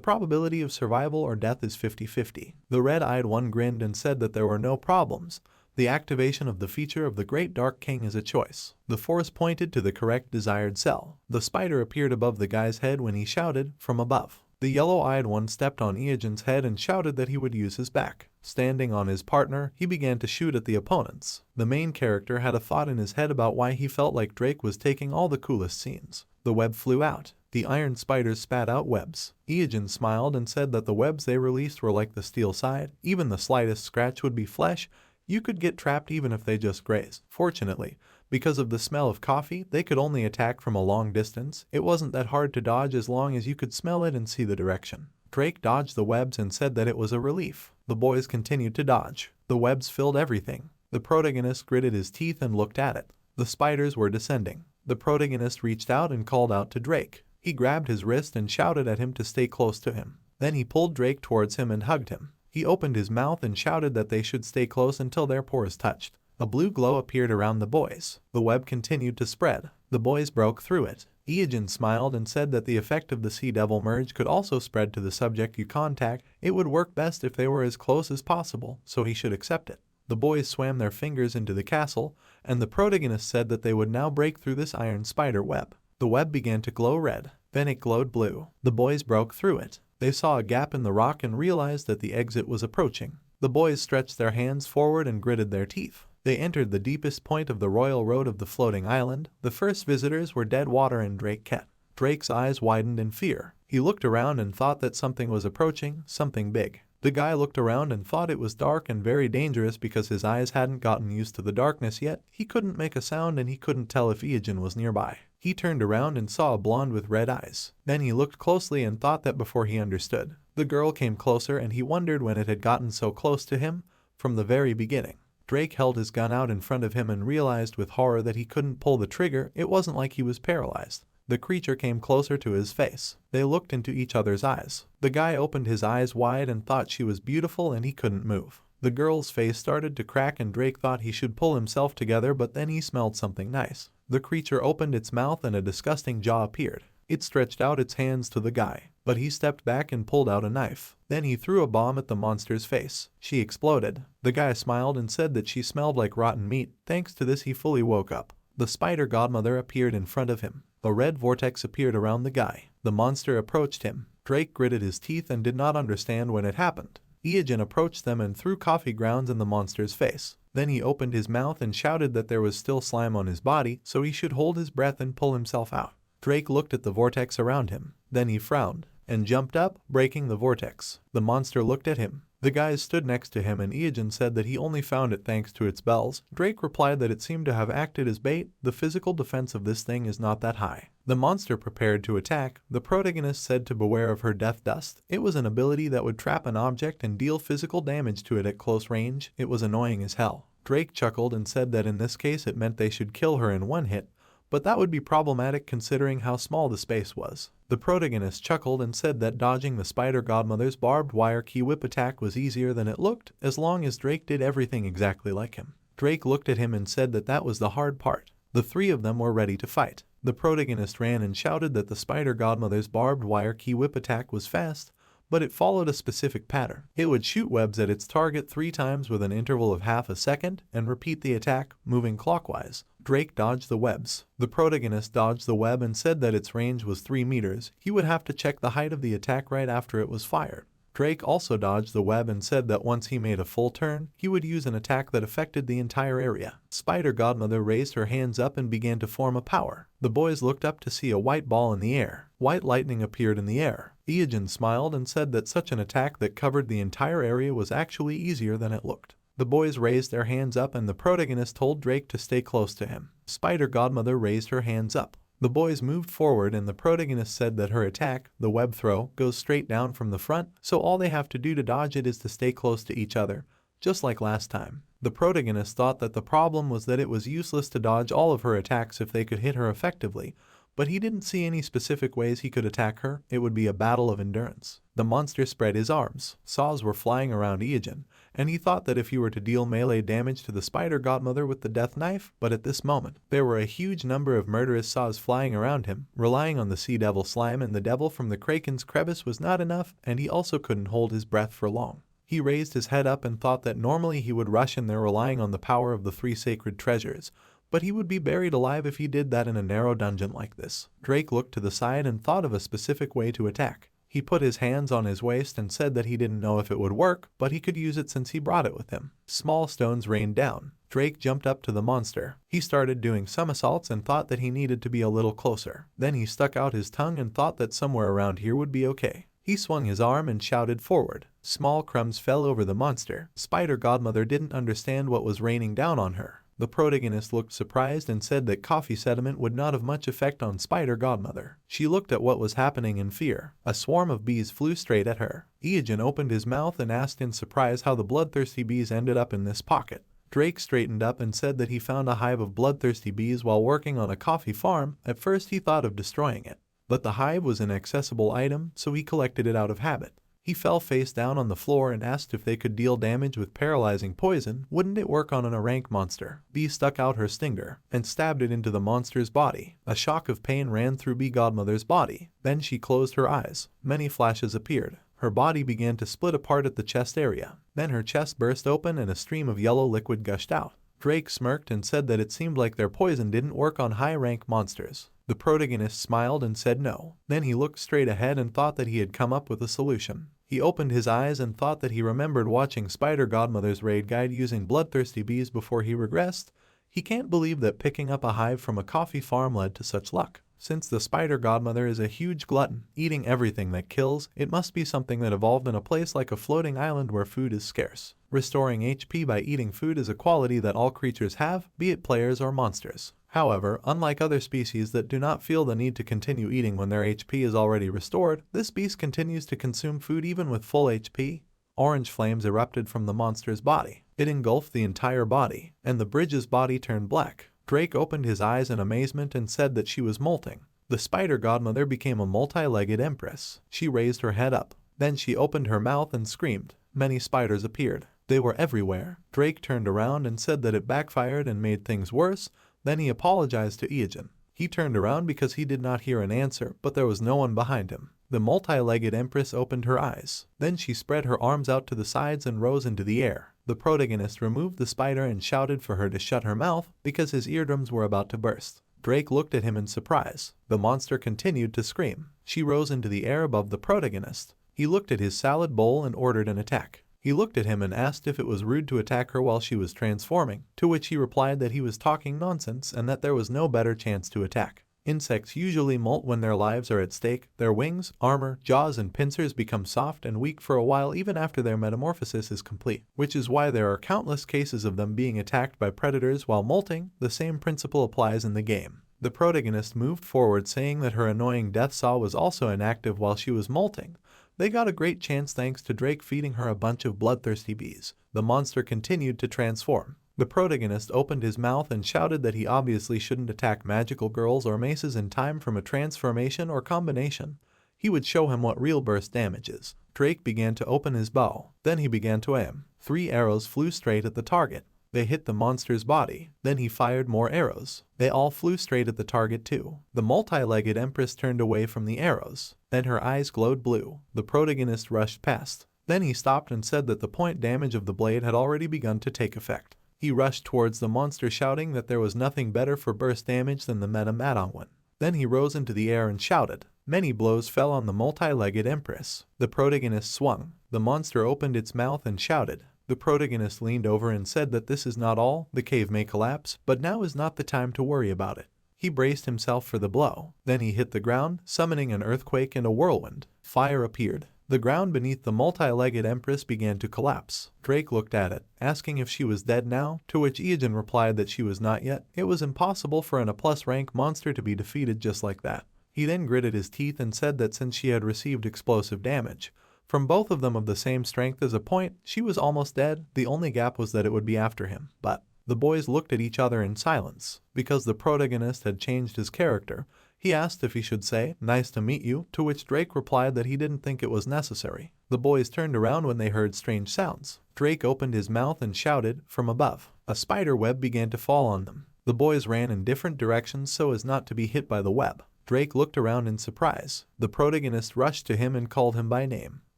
A: probability of survival or death is 50-50. The red-eyed one grinned and said that there were no problems. The activation of the feature of the Great Dark King is a choice. The force pointed to the correct desired cell. The spider appeared above the guy's head when he shouted, "From above." The yellow-eyed one stepped on Iogen's head and shouted that he would use his back. Standing on his partner, he began to shoot at the opponents. The main character had a thought in his head about why he felt like Drake was taking all the coolest scenes. The web flew out. The iron spiders spat out webs. Iogen smiled and said that the webs they released were like the steel side. Even the slightest scratch would be flesh. You could get trapped even if they just graze. Fortunately, because of the smell of coffee, they could only attack from a long distance. It wasn't that hard to dodge as long as you could smell it and see the direction. Drake dodged the webs and said that it was a relief. The boys continued to dodge. The webs filled everything. The protagonist gritted his teeth and looked at it. The spiders were descending. The protagonist reached out and called out to Drake. He grabbed his wrist and shouted at him to stay close to him. Then he pulled Drake towards him and hugged him. He opened his mouth and shouted that they should stay close until their pores touched. A blue glow appeared around the boys. The web continued to spread. The boys broke through it. Iogen smiled and said that the effect of the Sea Devil merge could also spread to the subject you contact. It would work best if they were as close as possible, so he should accept it. The boys swam their fingers into the castle, and the protagonist said that they would now break through this iron spider web. The web began to glow red. Then it glowed blue. The boys broke through it. They saw a gap in the rock and realized that the exit was approaching. The boys stretched their hands forward and gritted their teeth. They entered the deepest point of the royal road of the floating island. The first visitors were Deadwater and Drake Ket. Drake's eyes widened in fear. He looked around and thought that something was approaching, something big. The guy looked around and thought it was dark and very dangerous because his eyes hadn't gotten used to the darkness yet. He couldn't make a sound and he couldn't tell if Iogen was nearby. He turned around and saw a blonde with red eyes. Then he looked closely and thought that before he understood. The girl came closer and he wondered when it had gotten so close to him from the very beginning. Drake held his gun out in front of him and realized with horror that he couldn't pull the trigger. It wasn't like he was paralyzed. The creature came closer to his face. They looked into each other's eyes. The guy opened his eyes wide and thought she was beautiful and he couldn't move. The girl's face started to crack and Drake thought he should pull himself together, but then he smelled something nice. The creature opened its mouth and a disgusting jaw appeared. It stretched out its hands to the guy, but he stepped back and pulled out a knife. Then he threw a bomb at the monster's face. She exploded. The guy smiled and said that she smelled like rotten meat. Thanks to this he fully woke up. The spider godmother appeared in front of him. A red vortex appeared around the guy. The monster approached him. Drake gritted his teeth and did not understand when it happened. Iogen approached them and threw coffee grounds in the monster's face. Then he opened his mouth and shouted that there was still slime on his body, so he should hold his breath and pull himself out. Drake looked at the vortex around him. Then he frowned and jumped up, breaking the vortex. The monster looked at him. The guys stood next to him and Iogen said that he only found it thanks to its bells. Drake replied that it seemed to have acted as bait. The physical defense of this thing is not that high. The monster prepared to attack. The protagonist said to beware of her death dust. It was an ability that would trap an object and deal physical damage to it at close range. It was annoying as hell. Drake chuckled and said that in this case it meant they should kill her in one hit, but that would be problematic considering how small the space was. The protagonist chuckled and said that dodging the spider godmother's barbed wire key whip attack was easier than it looked, as long as Drake did everything exactly like him. Drake looked at him and said that that was the hard part. The three of them were ready to fight. The protagonist ran and shouted that the spider godmother's barbed wire key whip attack was fast, but it followed a specific pattern. It would shoot webs at its target 3 times with an interval of half a second and repeat the attack, moving clockwise. Drake dodged the webs. The protagonist dodged the web and said that its range was 3 meters. He would have to check the height of the attack right after it was fired. Drake also dodged the web and said that once he made a full turn, he would use an attack that affected the entire area. Spider Godmother raised her hands up and began to form a power. The boys looked up to see a white ball in the air. White lightning appeared in the air. Iojin smiled and said that such an attack that covered the entire area was actually easier than it looked. The boys raised their hands up and the protagonist told Drake to stay close to him. Spider Godmother raised her hands up. The boys moved forward and the protagonist said that her attack, the web throw, goes straight down from the front, so all they have to do to dodge it is to stay close to each other, just like last time. The protagonist thought that the problem was that it was useless to dodge all of her attacks if they could hit her effectively, but he didn't see any specific ways he could attack her. It would be a battle of endurance. The monster spread his arms. Saws were flying around Iojin, and he thought that if he were to deal melee damage to the spider godmother with the death knife, but at this moment, there were a huge number of murderous saws flying around him. Relying on the sea devil slime and the devil from the Kraken's crevice was not enough, and he also couldn't hold his breath for long. He raised his head up and thought that normally he would rush in there relying on the power of the 3 sacred treasures, but he would be buried alive if he did that in a narrow dungeon like this. Drake looked to the side and thought of a specific way to attack. He put his hands on his waist and said that he didn't know if it would work, but he could use it since he brought it with him. Small stones rained down. Drake jumped up to the monster. He started doing somersaults and thought that he needed to be a little closer. Then he stuck out his tongue and thought that somewhere around here would be okay. He swung his arm and shouted forward. Small crumbs fell over the monster. Spider Godmother didn't understand what was raining down on her. The protagonist looked surprised and said that coffee sediment would not have much effect on Spider Godmother. She looked at what was happening in fear. A swarm of bees flew straight at her. Iojin opened his mouth and asked in surprise how the bloodthirsty bees ended up in this pocket. Drake straightened up and said that he found a hive of bloodthirsty bees while working on a coffee farm. At first he thought of destroying it, but the hive was an accessible item, so he collected it out of habit. He fell face down on the floor and asked if they could deal damage with paralyzing poison. Wouldn't it work on a rank monster? Bee stuck out her stinger and stabbed it into the monster's body. A shock of pain ran through Bee Godmother's body. Then she closed her eyes. Many flashes appeared. Her body began to split apart at the chest area. Then her chest burst open and a stream of yellow liquid gushed out. Drake smirked and said that it seemed like their poison didn't work on high-rank monsters. The protagonist smiled and said no. Then he looked straight ahead and thought that he had come up with a solution. He opened his eyes and thought that he remembered watching Spider Godmother's raid guide using bloodthirsty bees before he regressed. He can't believe that picking up a hive from a coffee farm led to such luck. Since the Spider Godmother is a huge glutton, eating everything that kills, it must be something that evolved in a place like a floating island where food is scarce. Restoring HP by eating food is a quality that all creatures have, be it players or monsters. However, unlike other species that do not feel the need to continue eating when their HP is already restored, this beast continues to consume food even with full HP. Orange flames erupted from the monster's body. It engulfed the entire body, and the bridge's body turned black. Drake opened his eyes in amazement and said that she was molting. The Spider Godmother became a multi-legged empress. She raised her head up. Then she opened her mouth and screamed. Many spiders appeared. They were everywhere. Drake turned around and said that it backfired and made things worse. Then he apologized to Iojin. He turned around because he did not hear an answer, but there was no one behind him. The multi-legged empress opened her eyes. Then she spread her arms out to the sides and rose into the air. The protagonist removed the spider and shouted for her to shut her mouth because his eardrums were about to burst. Drake looked at him in surprise. The monster continued to scream. She rose into the air above the protagonist. He looked at his salad bowl and ordered an attack. He looked at him and asked if it was rude to attack her while she was transforming, to which he replied that he was talking nonsense and that there was no better chance to attack. Insects usually molt when their lives are at stake. Their wings, armor, jaws, and pincers become soft and weak for a while even after their metamorphosis is complete, which is why there are countless cases of them being attacked by predators while molting. The same principle applies in the game. The protagonist moved forward saying that her annoying death saw was also inactive while she was molting. They got a great chance thanks to Drake feeding her a bunch of bloodthirsty bees. The monster continued to transform. The protagonist opened his mouth and shouted that he obviously shouldn't attack magical girls or maces in time from a transformation or combination. He would show him what real burst damage is. Drake began to open his bow. Then he began to aim. 3 arrows flew straight at the target. They hit the monster's body. Then he fired more arrows. They all flew straight at the target too. The multi-legged empress turned away from the arrows. Then her eyes glowed blue. The protagonist rushed past. Then he stopped and said that the point damage of the blade had already begun to take effect. He rushed towards the monster shouting that there was nothing better for burst damage than the meta Manhwa. Then he rose into the air and shouted. Many blows fell on the multi-legged empress. The protagonist swung. The monster opened its mouth and shouted. The protagonist leaned over and said that this is not all, the cave may collapse, but now is not the time to worry about it. He braced himself for the blow. Then he hit the ground, summoning an earthquake and a whirlwind. Fire appeared. The ground beneath the multi-legged empress began to collapse. Drake looked at it, asking if she was dead now, to which Iijin replied that she was not yet. It was impossible for an A+ rank monster to be defeated just like that. He then gritted his teeth and said that since she had received explosive damage from both of them of the same strength as a point, she was almost dead. The only gap was that it would be after him. But the boys looked at each other in silence. Because the protagonist had changed his character, he asked if he should say, "Nice to meet you," to which Drake replied that he didn't think it was necessary. The boys turned around when they heard strange sounds. Drake opened his mouth and shouted, from above. A spider web began to fall on them. The boys ran in different directions so as not to be hit by the web. Drake looked around in surprise. The protagonist rushed to him and called him by name.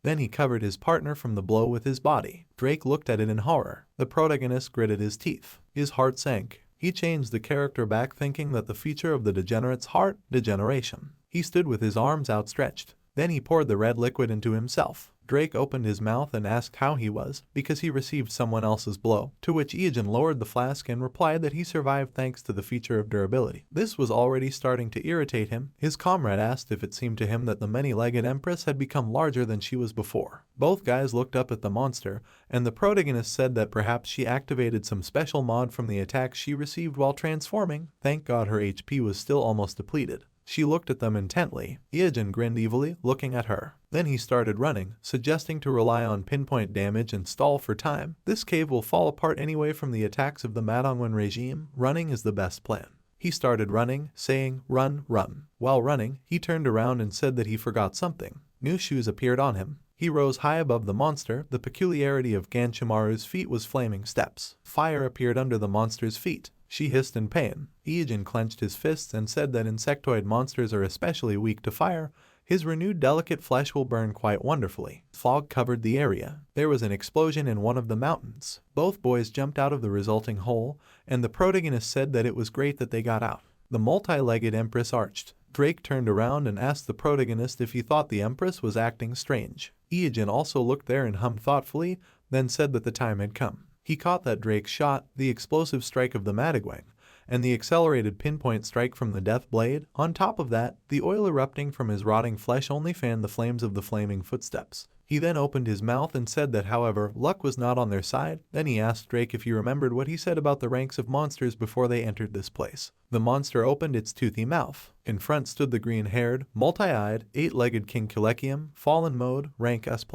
A: Then he covered his partner from the blow with his body. Drake looked at it in horror. The protagonist gritted his teeth. His heart sank. He changed the character back thinking that the feature of the degenerate's heart, degeneration. He stood with his arms outstretched. Then he poured the red liquid into himself. Drake opened his mouth and asked how he was, because he received someone else's blow, to which Iijin lowered the flask and replied that he survived thanks to the feature of durability. This was already starting to irritate him. His comrade asked if it seemed to him that the many-legged empress had become larger than she was before. Both guys looked up at the monster, and the protagonist said that perhaps she activated some special mod from the attacks she received while transforming. Thank God her HP was still almost depleted. She looked at them intently. Iijin grinned evilly, looking at her. Then he started running, suggesting to rely on pinpoint damage and stall for time. This cave will fall apart anyway from the attacks of the Manhwa regime. Running is the best plan. He started running, saying, "Run, run." While running, he turned around and said that he forgot something. New shoes appeared on him. He rose high above the monster. The peculiarity of Ganchimaru's feet was flaming steps. Fire appeared under the monster's feet. She hissed in pain. Iijin clenched his fists and said that insectoid monsters are especially weak to fire. His renewed delicate flesh will burn quite wonderfully. Fog covered the area. There was an explosion in one of the mountains. Both boys jumped out of the resulting hole, and the protagonist said that it was great that they got out. The multi-legged empress arched. Drake turned around and asked the protagonist if he thought the empress was acting strange. Iijin also looked there and hummed thoughtfully, then said that the time had come. He caught that Drake's shot, the explosive strike of the Madagwang, and the accelerated pinpoint strike from the death blade. On top of that, the oil erupting from his rotting flesh only fanned the flames of the flaming footsteps. He then opened his mouth and said that, however, luck was not on their side. Then he asked Drake if he remembered what he said about the ranks of monsters before they entered this place. The monster opened its toothy mouth. In front stood the green-haired, multi-eyed, 8-legged King Kilekium, fallen mode, rank S+.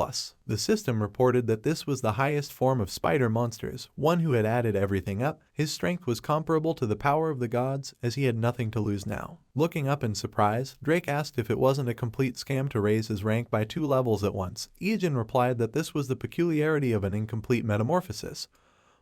A: The system reported that this was the highest form of spider monsters, one who had added everything up. His strength was comparable to the power of the gods, as he had nothing to lose now. Looking up in surprise, Drake asked if it wasn't a complete scam to raise his rank by 2 levels at once. Iijin replied that this was the peculiarity of an incomplete metamorphosis.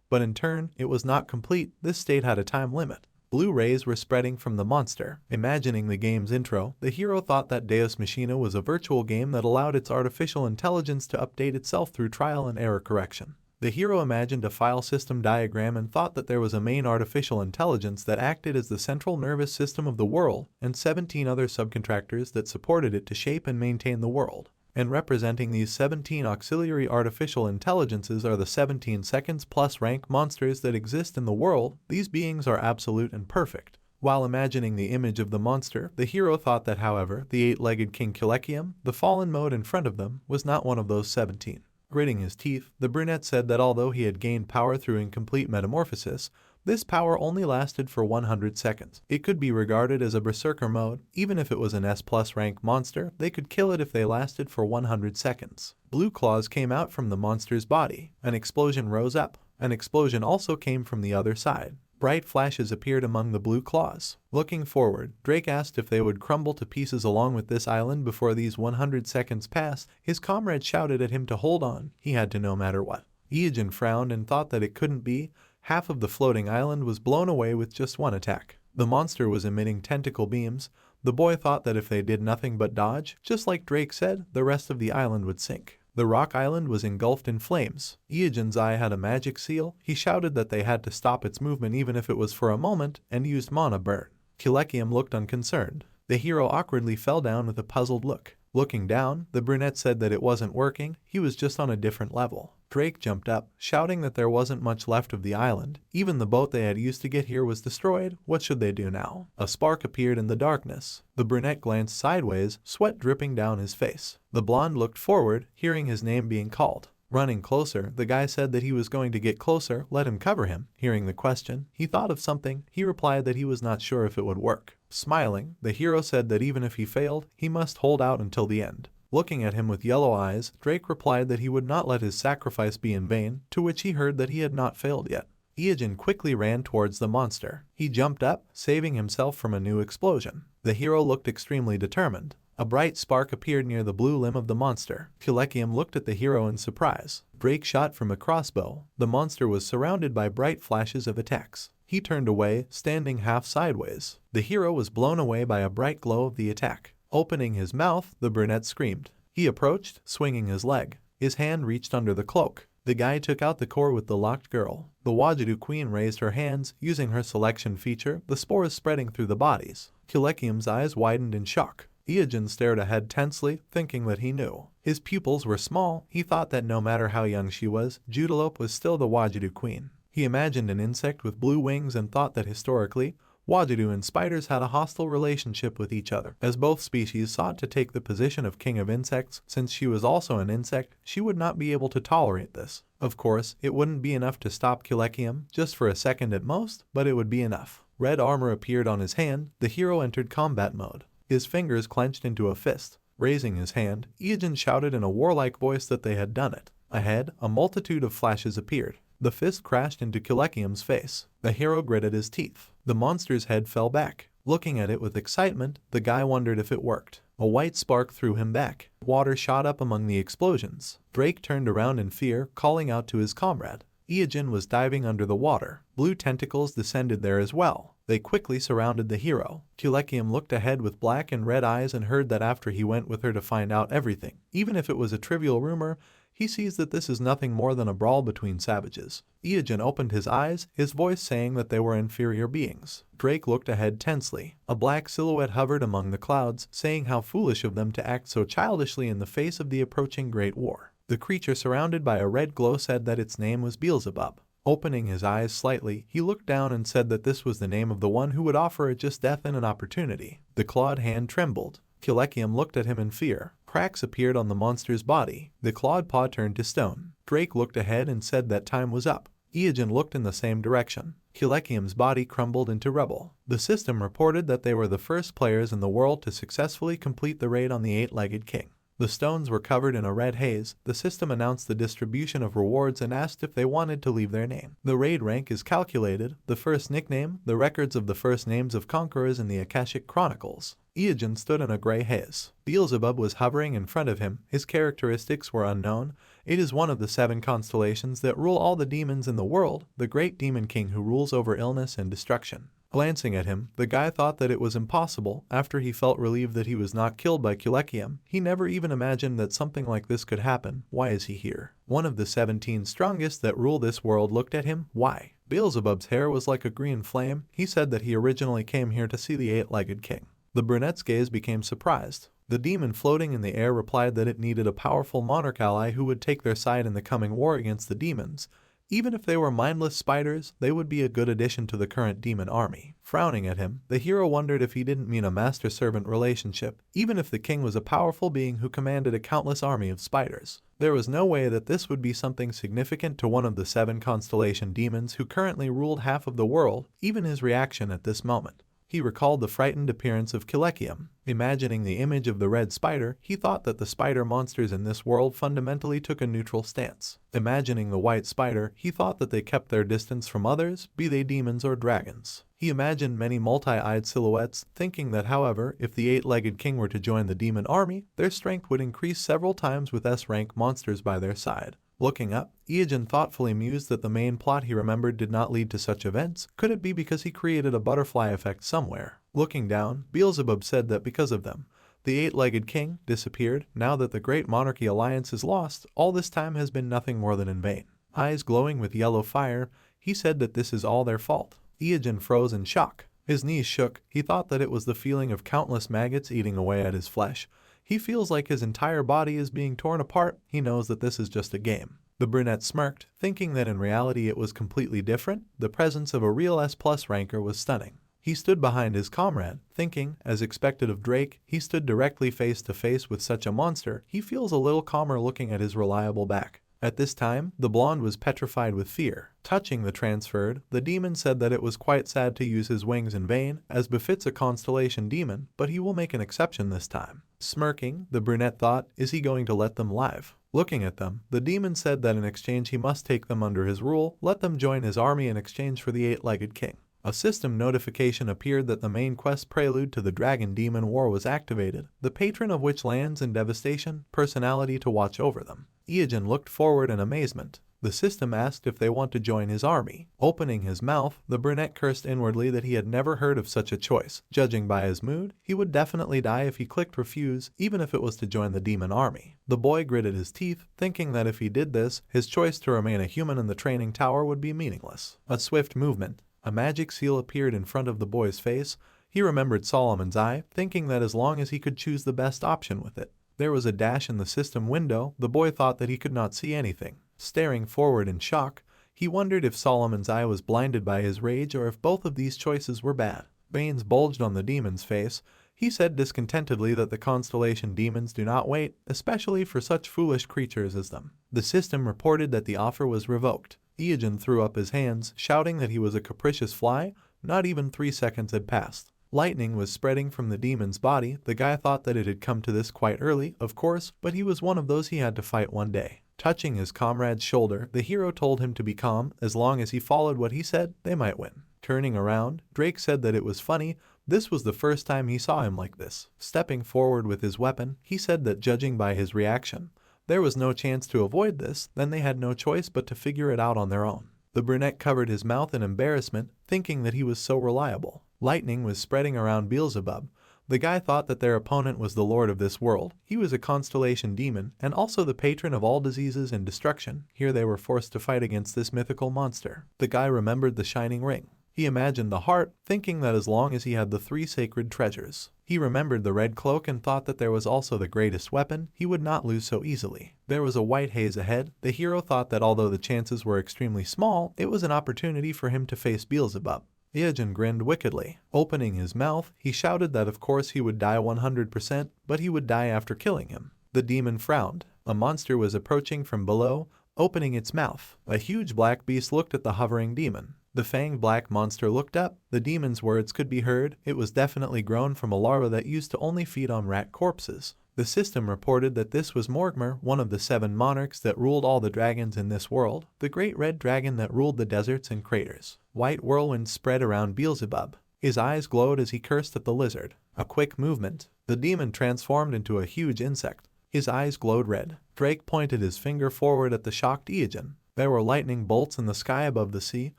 A: But in turn, it was not complete. This state had a time limit. Blue rays were spreading from the monster. Imagining the game's intro, the hero thought that Deus Machina was a virtual game that allowed its artificial intelligence to update itself through trial and error correction. The hero imagined a file system diagram and thought that there was a main artificial intelligence that acted as the central nervous system of the world, and 17 other subcontractors that supported it to shape and maintain the world. And representing these 17 auxiliary artificial intelligences are the 17 seconds plus rank monsters that exist in the world. These beings are absolute and perfect. While imagining the image of the monster, the hero thought that, however, the 8-legged King Kilekium, the fallen mode in front of them, was not one of those 17. Gritting his teeth, the brunette said that although he had gained power through incomplete metamorphosis, this power only lasted for 100 seconds. It could be regarded as a berserker mode. Even if it was an S+ rank monster, they could kill it if they lasted for 100 seconds. Blue claws came out from the monster's body. An explosion rose up. An explosion also came from the other side. Bright flashes appeared among the blue claws. Looking forward, Drake asked if they would crumble to pieces along with this island before these 100 seconds passed. His comrade shouted at him to hold on. He had to no matter what. Iijin frowned and thought that it couldn't be. Half of the floating island was blown away with just one attack. The monster was emitting tentacle beams. The boy thought that if they did nothing but dodge, just like Drake said, the rest of the island would sink. The rock island was engulfed in flames. Iijin's eye had a magic seal. He shouted that they had to stop its movement even if it was for a moment, and used mana burn. Kilekium looked unconcerned. The hero awkwardly fell down with a puzzled look. Looking down, the brunette said that it wasn't working, he was just on a different level. Drake jumped up, shouting that there wasn't much left of the island. Even the boat they had used to get here was destroyed. What should they do now? A spark appeared in the darkness. The brunette glanced sideways, sweat dripping down his face. The blonde looked forward, hearing his name being called. Running closer, the guy said that he was going to get closer, let him cover him. Hearing the question, he thought of something. He replied that he was not sure if it would work. Smiling, the hero said that even if he failed, he must hold out until the end. Looking at him with yellow eyes, Drake replied that he would not let his sacrifice be in vain, to which he heard that he had not failed yet. Iijin quickly ran towards the monster. He jumped up, saving himself from a new explosion. The hero looked extremely determined. A bright spark appeared near the blue limb of the monster. Kilekium looked at the hero in surprise. Drake shot from a crossbow. The monster was surrounded by bright flashes of attacks. He turned away, standing half sideways. The hero was blown away by a bright glow of the attack. Opening his mouth, the brunette screamed. He approached, swinging his leg. His hand reached under the cloak. The guy took out the core with the locked girl. The Wajidu queen raised her hands, using her selection feature, the spores spreading through the bodies. Kilekium's eyes widened in shock. Iijin stared ahead tensely, thinking that he knew. His pupils were small. He thought that no matter how young she was, Judelope was still the Wajidu queen. He imagined an insect with blue wings and thought that historically, Wajidu and spiders had a hostile relationship with each other. As both species sought to take the position of king of insects, since she was also an insect, she would not be able to tolerate this. Of course, it wouldn't be enough to stop Kilekium, just for a second at most, but it would be enough. Red armor appeared on his hand. The hero entered combat mode. His fingers clenched into a fist. Raising his hand, Iijin shouted in a warlike voice that they had done it. Ahead, a multitude of flashes appeared. The fist crashed into Kilekium's face. The hero gritted his teeth. The monster's head fell back. Looking at it with excitement, the guy wondered if it worked. A white spark threw him back. Water shot up among the explosions. Drake turned around in fear, calling out to his comrade. Iijin was diving under the water. Blue tentacles descended there as well. They quickly surrounded the hero. Kilekium looked ahead with black and red eyes and heard that after he went with her to find out everything, even if it was a trivial rumor, he sees that this is nothing more than a brawl between savages. Iijin opened his eyes, his voice saying that they were inferior beings. Drake looked ahead tensely. A black silhouette hovered among the clouds, saying how foolish of them to act so childishly in the face of the approaching Great War. The creature surrounded by a red glow said that its name was Beelzebub. Opening his eyes slightly, he looked down and said that this was the name of the one who would offer it just death and an opportunity. The clawed hand trembled. Kilekium looked at him in fear. Cracks appeared on the monster's body. The clawed paw turned to stone. Drake looked ahead and said that time was up. Iijin looked in the same direction. Kilekium's body crumbled into rubble. The system reported that they were the first players in the world to successfully complete the raid on the eight-legged king. The stones were covered in a red haze. The system announced the distribution of rewards and asked if they wanted to leave their name. The raid rank is calculated, the first nickname, the records of the first names of conquerors in the Akashic Chronicles. Iijin stood in a gray haze. Beelzebub was hovering in front of him. His characteristics were unknown. It is one of the 7 constellations that rule all the demons in the world, the great demon king who rules over illness and destruction. Glancing at him, the guy thought that it was impossible. After he felt relieved that he was not killed by Kilekium, he never even imagined that something like this could happen. Why is he here? One of the 17 strongest that rule this world looked at him. Why? Beelzebub's hair was like a green flame. He said that he originally came here to see the eight-legged king. The brunette's gaze became surprised. The demon floating in the air replied that it needed a powerful monarch ally who would take their side in the coming war against the demons. Even if they were mindless spiders, they would be a good addition to the current demon army. Frowning at him, the hero wondered if he didn't mean a master-servant relationship, even if the king was a powerful being who commanded a countless army of spiders. There was no way that this would be something significant to one of the 7 constellation demons who currently ruled half of the world. Even his reaction at this moment He recalled the frightened appearance of Kilekium. Imagining the image of the red spider, he thought that the spider monsters in this world fundamentally took a neutral stance. Imagining the white spider, he thought that they kept their distance from others, be they demons or dragons. He imagined many multi-eyed silhouettes, thinking that however, if the eight-legged king were to join the demon army, their strength would increase several times with S-rank monsters by their side. Looking up, Iogen thoughtfully mused that the main plot he remembered did not lead to such events. Could it be because he created a butterfly effect somewhere? Looking down, Beelzebub said that because of them, the eight-legged king disappeared. Now that the Great Monarchy Alliance is lost, all this time has been nothing more than in vain. Eyes glowing with yellow fire, he said that this is all their fault. Iogen froze in shock. His knees shook. He thought that it was the feeling of countless maggots eating away at his flesh. He feels like his entire body is being torn apart. He knows that this is just a game. The brunette smirked, thinking that in reality it was completely different. The presence of a real S+ ranker was stunning. He stood behind his comrade, thinking, as expected of Drake, he stood directly face to face with such a monster. He feels a little calmer looking at his reliable back. At this time, the blonde was petrified with fear. Touching the transferred, the demon said that it was quite sad to use his wings in vain, as befits a constellation demon, but he will make an exception this time. Smirking, the brunette thought, is he going to let them live? Looking at them, the demon said that in exchange he must take them under his rule, let them join his army in exchange for the eight-legged king. A system notification appeared that the main quest prelude to the Dragon Demon War was activated, the patron of which lands in devastation, personality to watch over them. Iogen looked forward in amazement. The system asked if they want to join his army. Opening his mouth, the brunette cursed inwardly that he had never heard of such a choice. Judging by his mood, he would definitely die if he clicked refuse, even if it was to join the demon army. The boy gritted his teeth, thinking that if he did this, his choice to remain a human in the training tower would be meaningless. A swift movement. A magic seal appeared in front of the boy's face. He remembered Solomon's eye, thinking that as long as he could choose the best option with it. There was a dash in the system window. The boy thought that he could not see anything. Staring forward in shock, he wondered if Solomon's eye was blinded by his rage or if both of these choices were bad. Veins bulged on the demon's face. He said discontentedly that the constellation demons do not wait, especially for such foolish creatures as them. The system reported that the offer was revoked. Iogen threw up his hands, shouting that he was a capricious fly. Not even 3 seconds had passed. Lightning was spreading from the demon's body. The guy thought that it had come to this quite early, of course, but he was one of those he had to fight one day. Touching his comrade's shoulder, the hero told him to be calm. As long as he followed what he said, they might win. Turning around, Drake said that it was funny. This was the first time he saw him like this. Stepping forward with his weapon, he said that judging by his reaction, there was no chance to avoid this. Then they had no choice but to figure it out on their own. The brunette covered his mouth in embarrassment, thinking that he was so reliable. Lightning was spreading around Beelzebub. The guy thought that their opponent was the lord of this world. He was a constellation demon, and also the patron of all diseases and destruction. Here they were forced to fight against this mythical monster. The guy remembered the shining ring. He imagined the heart, thinking that as long as he had the 3 sacred treasures. He remembered the red cloak and thought that there was also the greatest weapon. He would not lose so easily. There was a white haze ahead. The hero thought that although the chances were extremely small, it was an opportunity for him to face Beelzebub. Iogen grinned wickedly. Opening his mouth, he shouted that of course he would die 100%, but he would die after killing him. The demon frowned. A monster was approaching from below, opening its mouth. A huge black beast looked at the hovering demon. The fanged black monster looked up. The demon's words could be heard. It was definitely grown from a larva that used to only feed on rat corpses. The system reported that this was Morgmer, one of the 7 monarchs that ruled all the dragons in this world, the great red dragon that ruled the deserts and craters. White whirlwinds spread around Beelzebub. His eyes glowed as he cursed at the lizard. A quick movement. The demon transformed into a huge insect. His eyes glowed red. Drake pointed his finger forward at the shocked Iogen. There were lightning bolts in the sky above the sea.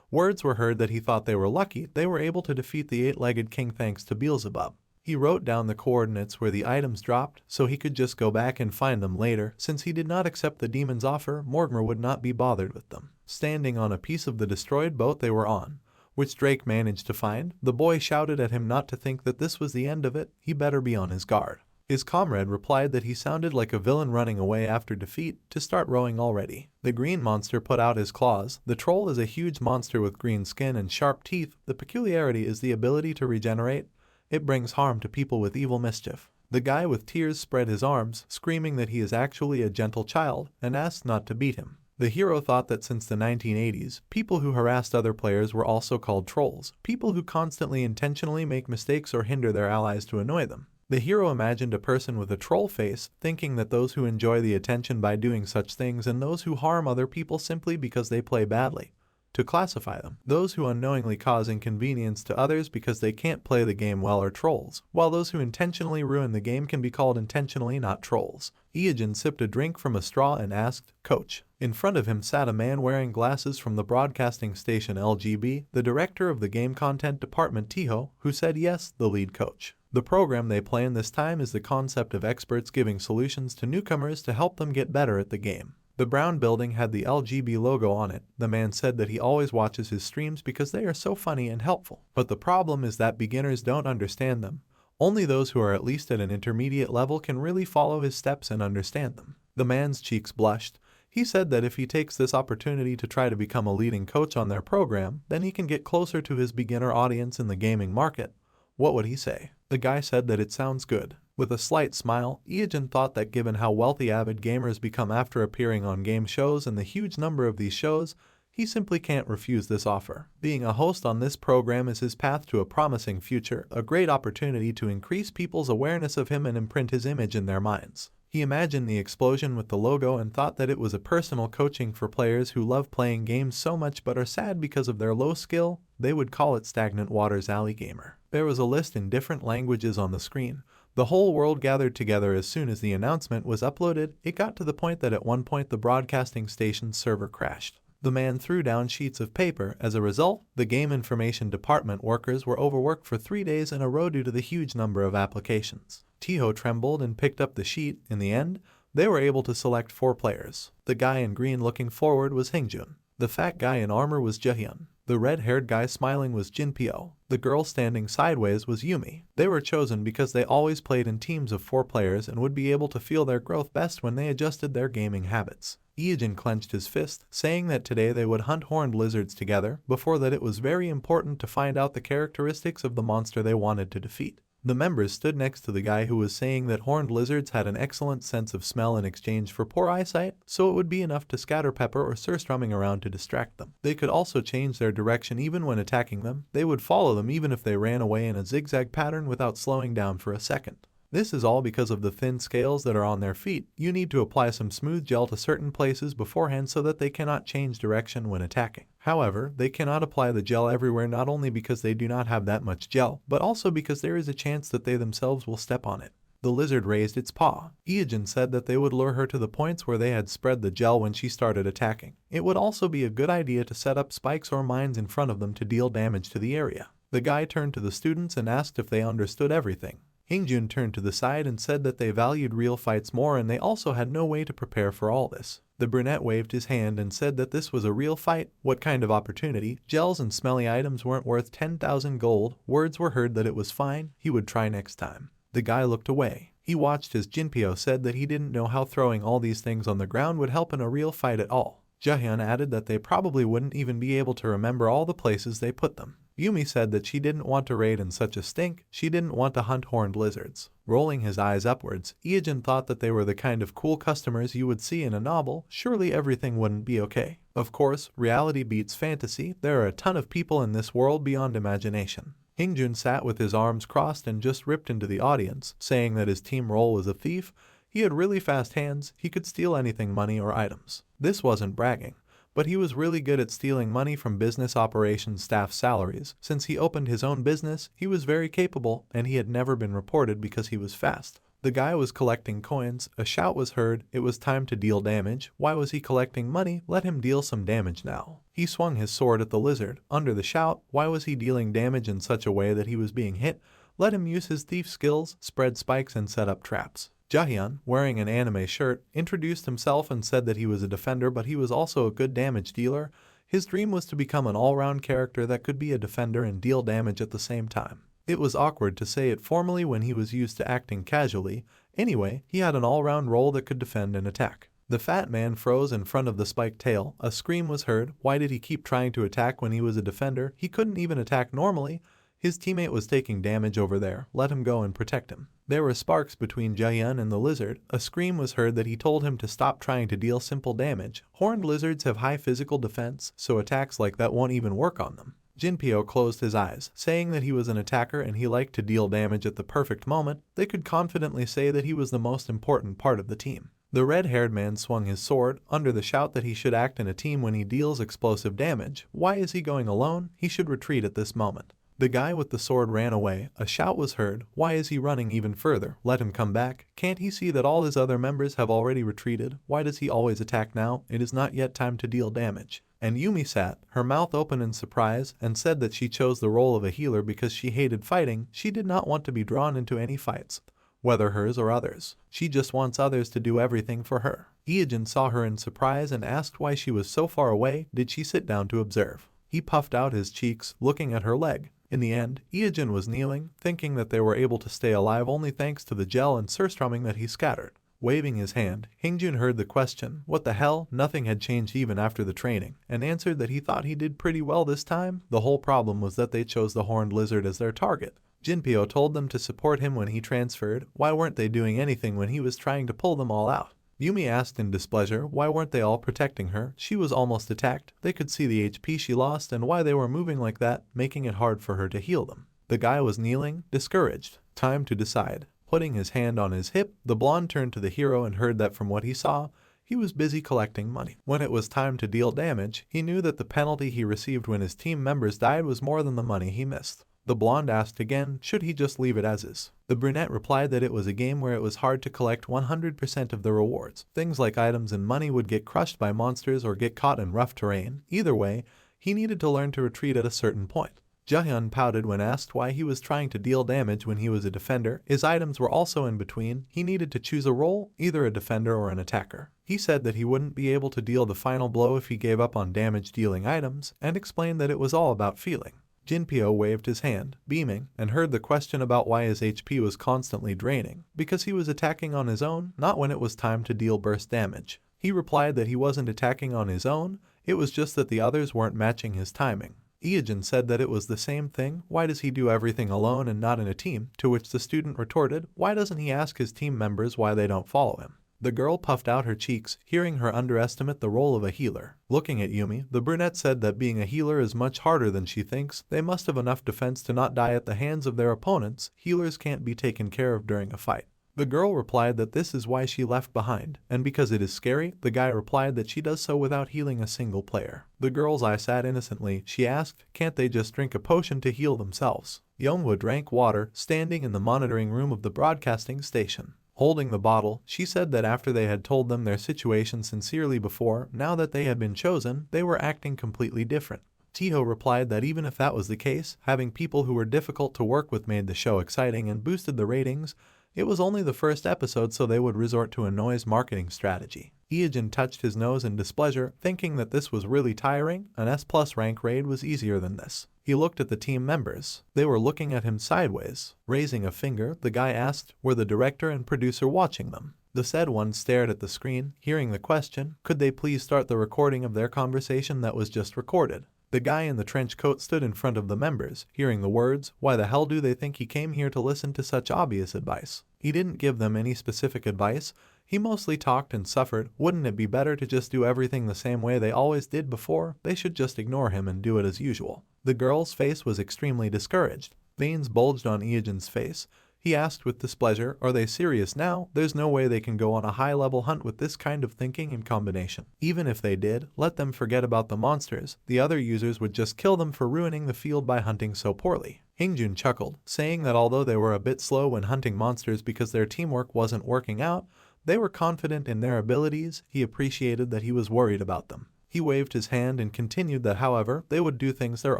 A: Words were heard that he thought they were lucky. They were able to defeat the 8-legged king thanks to Beelzebub. He wrote down the coordinates where the items dropped so he could just go back and find them later. Since he did not accept the demon's offer, Morgmer would not be bothered with them. Standing on a piece of the destroyed boat they were on, which Drake managed to find, the boy shouted at him not to think that this was the end of it. He better be on his guard. His comrade replied that he sounded like a villain running away after defeat, to start rowing already. The green monster put out his claws. The troll is a huge monster with green skin and sharp teeth. The peculiarity is the ability to regenerate. It brings harm to people with evil mischief. The guy with tears spread his arms, screaming that he is actually a gentle child, and asked not to beat him. The hero thought that since the 1980s, people who harassed other players were also called trolls, people who constantly intentionally make mistakes or hinder their allies to annoy them. The hero imagined a person with a troll face, thinking that those who enjoy the attention by doing such things and those who harm other people simply because they play badly. To classify them, those who unknowingly cause inconvenience to others because they can't play the game well are trolls, while those who intentionally ruin the game can be called intentionally not trolls. Iyajin sipped a drink from a straw and asked, "Coach." In front of him sat a man wearing glasses from the broadcasting station LGB, the director of the game content department Tiho, who said yes, the lead coach. The program they plan this time is the concept of experts giving solutions to newcomers to help them get better at the game. The brown building had the LGB logo on it. The man said that he always watches his streams because they are so funny and helpful. But the problem is that beginners don't understand them. Only those who are at least at an intermediate level can really follow his steps and understand them. The man's cheeks blushed. He said that if he takes this opportunity to try to become a leading coach on their program, then he can get closer to his beginner audience in the gaming market. What would he say? The guy said that it sounds good. With a slight smile, Iyajin thought that given how wealthy avid gamers become after appearing on game shows and the huge number of these shows, he simply can't refuse this offer. Being a host on this program is his path to a promising future, a great opportunity to increase people's awareness of him and imprint his image in their minds. He imagined the explosion with the logo and thought that it was a personal coaching for players who love playing games so much but are sad because of their low skill. They would call it Stagnant Waters Alley Gamer. There was a list in different languages on the screen. The whole world gathered together as soon as the announcement was uploaded. It got to the point that at one point the broadcasting station's server crashed. The man threw down sheets of paper. As a result, the game information department workers were overworked for 3 days in a row due to the huge number of applications. Tiho trembled and picked up the sheet. In the end, they were able to select 4 players. The guy in green looking forward was Hingjun. The fat guy in armor was Jaehyun. The red-haired guy smiling was Jinpyo. The girl standing sideways was Yumi. They were chosen because they always played in teams of 4 players and would be able to feel their growth best when they adjusted their gaming habits. Iyajin clenched his fist, saying that today they would hunt horned lizards together. Before that, it was very important to find out the characteristics of the monster they wanted to defeat. The members stood next to the guy who was saying that horned lizards had an excellent sense of smell in exchange for poor eyesight, so it would be enough to scatter pepper or surstrumming around to distract them. They could also change their direction even when attacking them. They would follow them even if they ran away in a zigzag pattern without slowing down for a second. This is all because of the thin scales that are on their feet. You need to apply some smooth gel to certain places beforehand so that they cannot change direction when attacking. However, they cannot apply the gel everywhere, not only because they do not have that much gel, but also because there is a chance that they themselves will step on it. The lizard raised its paw. Iyajin said that they would lure her to the points where they had spread the gel when she started attacking. It would also be a good idea to set up spikes or mines in front of them to deal damage to the area. The guy turned to the students and asked if they understood everything. Hingjun turned to the side and said that they valued real fights more and they also had no way to prepare for all this. The brunette waved his hand and said that this was a real fight. What kind of opportunity? Gels and smelly items weren't worth 10,000 gold. Words were heard that it was fine. He would try next time. The guy looked away. He watched as Jinpyo said that he didn't know how throwing all these things on the ground would help in a real fight at all. Jaehyun added that they probably wouldn't even be able to remember all the places they put them. Yumi said that she didn't want to raid in such a stink. She didn't want to hunt horned lizards. Rolling his eyes upwards, Iyajin thought that they were the kind of cool customers you would see in a novel. Surely everything wouldn't be okay. Of course, reality beats fantasy. There are a ton of people in this world beyond imagination. Hingjun sat with his arms crossed and just ripped into the audience, saying that his team role was a thief. He had really fast hands. He could steal anything, money or items. This wasn't bragging, but he was really good at stealing money from business operations staff salaries. Since he opened his own business, he was very capable, and he had never been reported because he was fast. The guy was collecting coins. A shout was heard. It was time to deal damage. Why was he collecting money? Let him deal some damage now. He swung his sword at the lizard. Under the shout, why was he dealing damage in such a way that he was being hit? Let him use his thief skills, spread spikes and set up traps. Jaehyun, wearing an anime shirt, introduced himself and said that he was a defender but he was also a good damage dealer. His dream was to become an all-round character that could be a defender and deal damage at the same time. It was awkward to say it formally when he was used to acting casually. Anyway, he had an all-round role that could defend and attack. The fat man froze in front of the spiked tail. A scream was heard. Why did he keep trying to attack when he was a defender? He couldn't even attack normally. His teammate was taking damage over there, let him go and protect him. There were sparks between Jaehyun and the lizard. A scream was heard that he told him to stop trying to deal simple damage. Horned lizards have high physical defense, so attacks like that won't even work on them. Jinpyo closed his eyes, saying that he was an attacker and he liked to deal damage at the perfect moment. They could confidently say that he was the most important part of the team. The red-haired man swung his sword, under the shout that he should act in a team when he deals explosive damage. Why is he going alone? He should retreat at this moment. The guy with the sword ran away. A shout was heard. Why is he running even further? Let him come back. Can't he see that all his other members have already retreated? Why does he always attack now? It is not yet time to deal damage. And Yumi sat, her mouth open in surprise, and said that she chose the role of a healer because she hated fighting. She did not want to be drawn into any fights, whether hers or others. She just wants others to do everything for her. Iijin saw her in surprise and asked why she was so far away. Did she sit down to observe? He puffed out his cheeks, looking at her leg. In the end, Iijin was kneeling, thinking that they were able to stay alive only thanks to the gel and surstrumming that he scattered. Waving his hand, Hingjun heard the question, what the hell? Nothing had changed even after the training, and answered that he thought he did pretty well this time. The whole problem was that they chose the horned lizard as their target. Jinpyo told them to support him when he transferred. Why weren't they doing anything when he was trying to pull them all out? Yumi asked in displeasure why weren't they all protecting her. She was almost attacked. They could see the HP she lost and why they were moving like that, making it hard for her to heal them. The guy was kneeling, discouraged. Time to decide. Putting his hand on his hip, the blonde turned to the hero and heard that from what he saw, he was busy collecting money. When it was time to deal damage, he knew that the penalty he received when his team members died was more than the money he missed. The blonde asked again, should he just leave it as is? The brunette replied that it was a game where it was hard to collect 100% of the rewards. Things like items and money would get crushed by monsters or get caught in rough terrain. Either way, he needed to learn to retreat at a certain point. Jaehyun pouted when asked why he was trying to deal damage when he was a defender. His items were also in between. He needed to choose a role, either a defender or an attacker. He said that he wouldn't be able to deal the final blow if he gave up on damage-dealing items, and explained that it was all about feeling. Jinpyo waved his hand, beaming, and heard the question about why his HP was constantly draining. Because he was attacking on his own, not when it was time to deal burst damage. He replied that he wasn't attacking on his own, it was just that the others weren't matching his timing. Iijin said that it was the same thing. Why does he do everything alone and not in a team? To which the student retorted, why doesn't he ask his team members why they don't follow him? The girl puffed out her cheeks, hearing her underestimate the role of a healer. Looking at Yumi, the brunette said that being a healer is much harder than she thinks. They must have enough defense to not die at the hands of their opponents. Healers can't be taken care of during a fight. The girl replied that this is why she left behind, and because it is scary. The guy replied that she does so without healing a single player. The girl's eye sat innocently. She asked, can't they just drink a potion to heal themselves? Youngwoo drank water, standing in the monitoring room of the broadcasting station. Holding the bottle, she said that after they had told them their situation sincerely before, now that they had been chosen, they were acting completely different. Tiho replied that even if that was the case, having people who were difficult to work with made the show exciting and boosted the ratings. It was only the first episode, so they would resort to a noise marketing strategy. Iijin touched his nose in displeasure, thinking that this was really tiring. An S+ rank raid was easier than this. He looked at the team members. They were looking at him sideways. Raising a finger, the guy asked, were the director and producer watching them? The said one stared at the screen, hearing the question, could they please start the recording of their conversation that was just recorded? The guy in the trench coat stood in front of the members, hearing the words, why the hell do they think he came here to listen to such obvious advice? He didn't give them any specific advice. He mostly talked and suffered. Wouldn't it be better to just do everything the same way they always did before? They should just ignore him and do it as usual. The girl's face was extremely discouraged. Veins bulged on Iijin's face. He asked with displeasure, are they serious now? There's no way they can go on a high-level hunt with this kind of thinking and combination. Even if they did, let them forget about the monsters. The other users would just kill them for ruining the field by hunting so poorly. Hingjun chuckled, saying that although they were a bit slow when hunting monsters because their teamwork wasn't working out, they were confident in their abilities. He appreciated that he was worried about them. He waved his hand and continued that however, they would do things their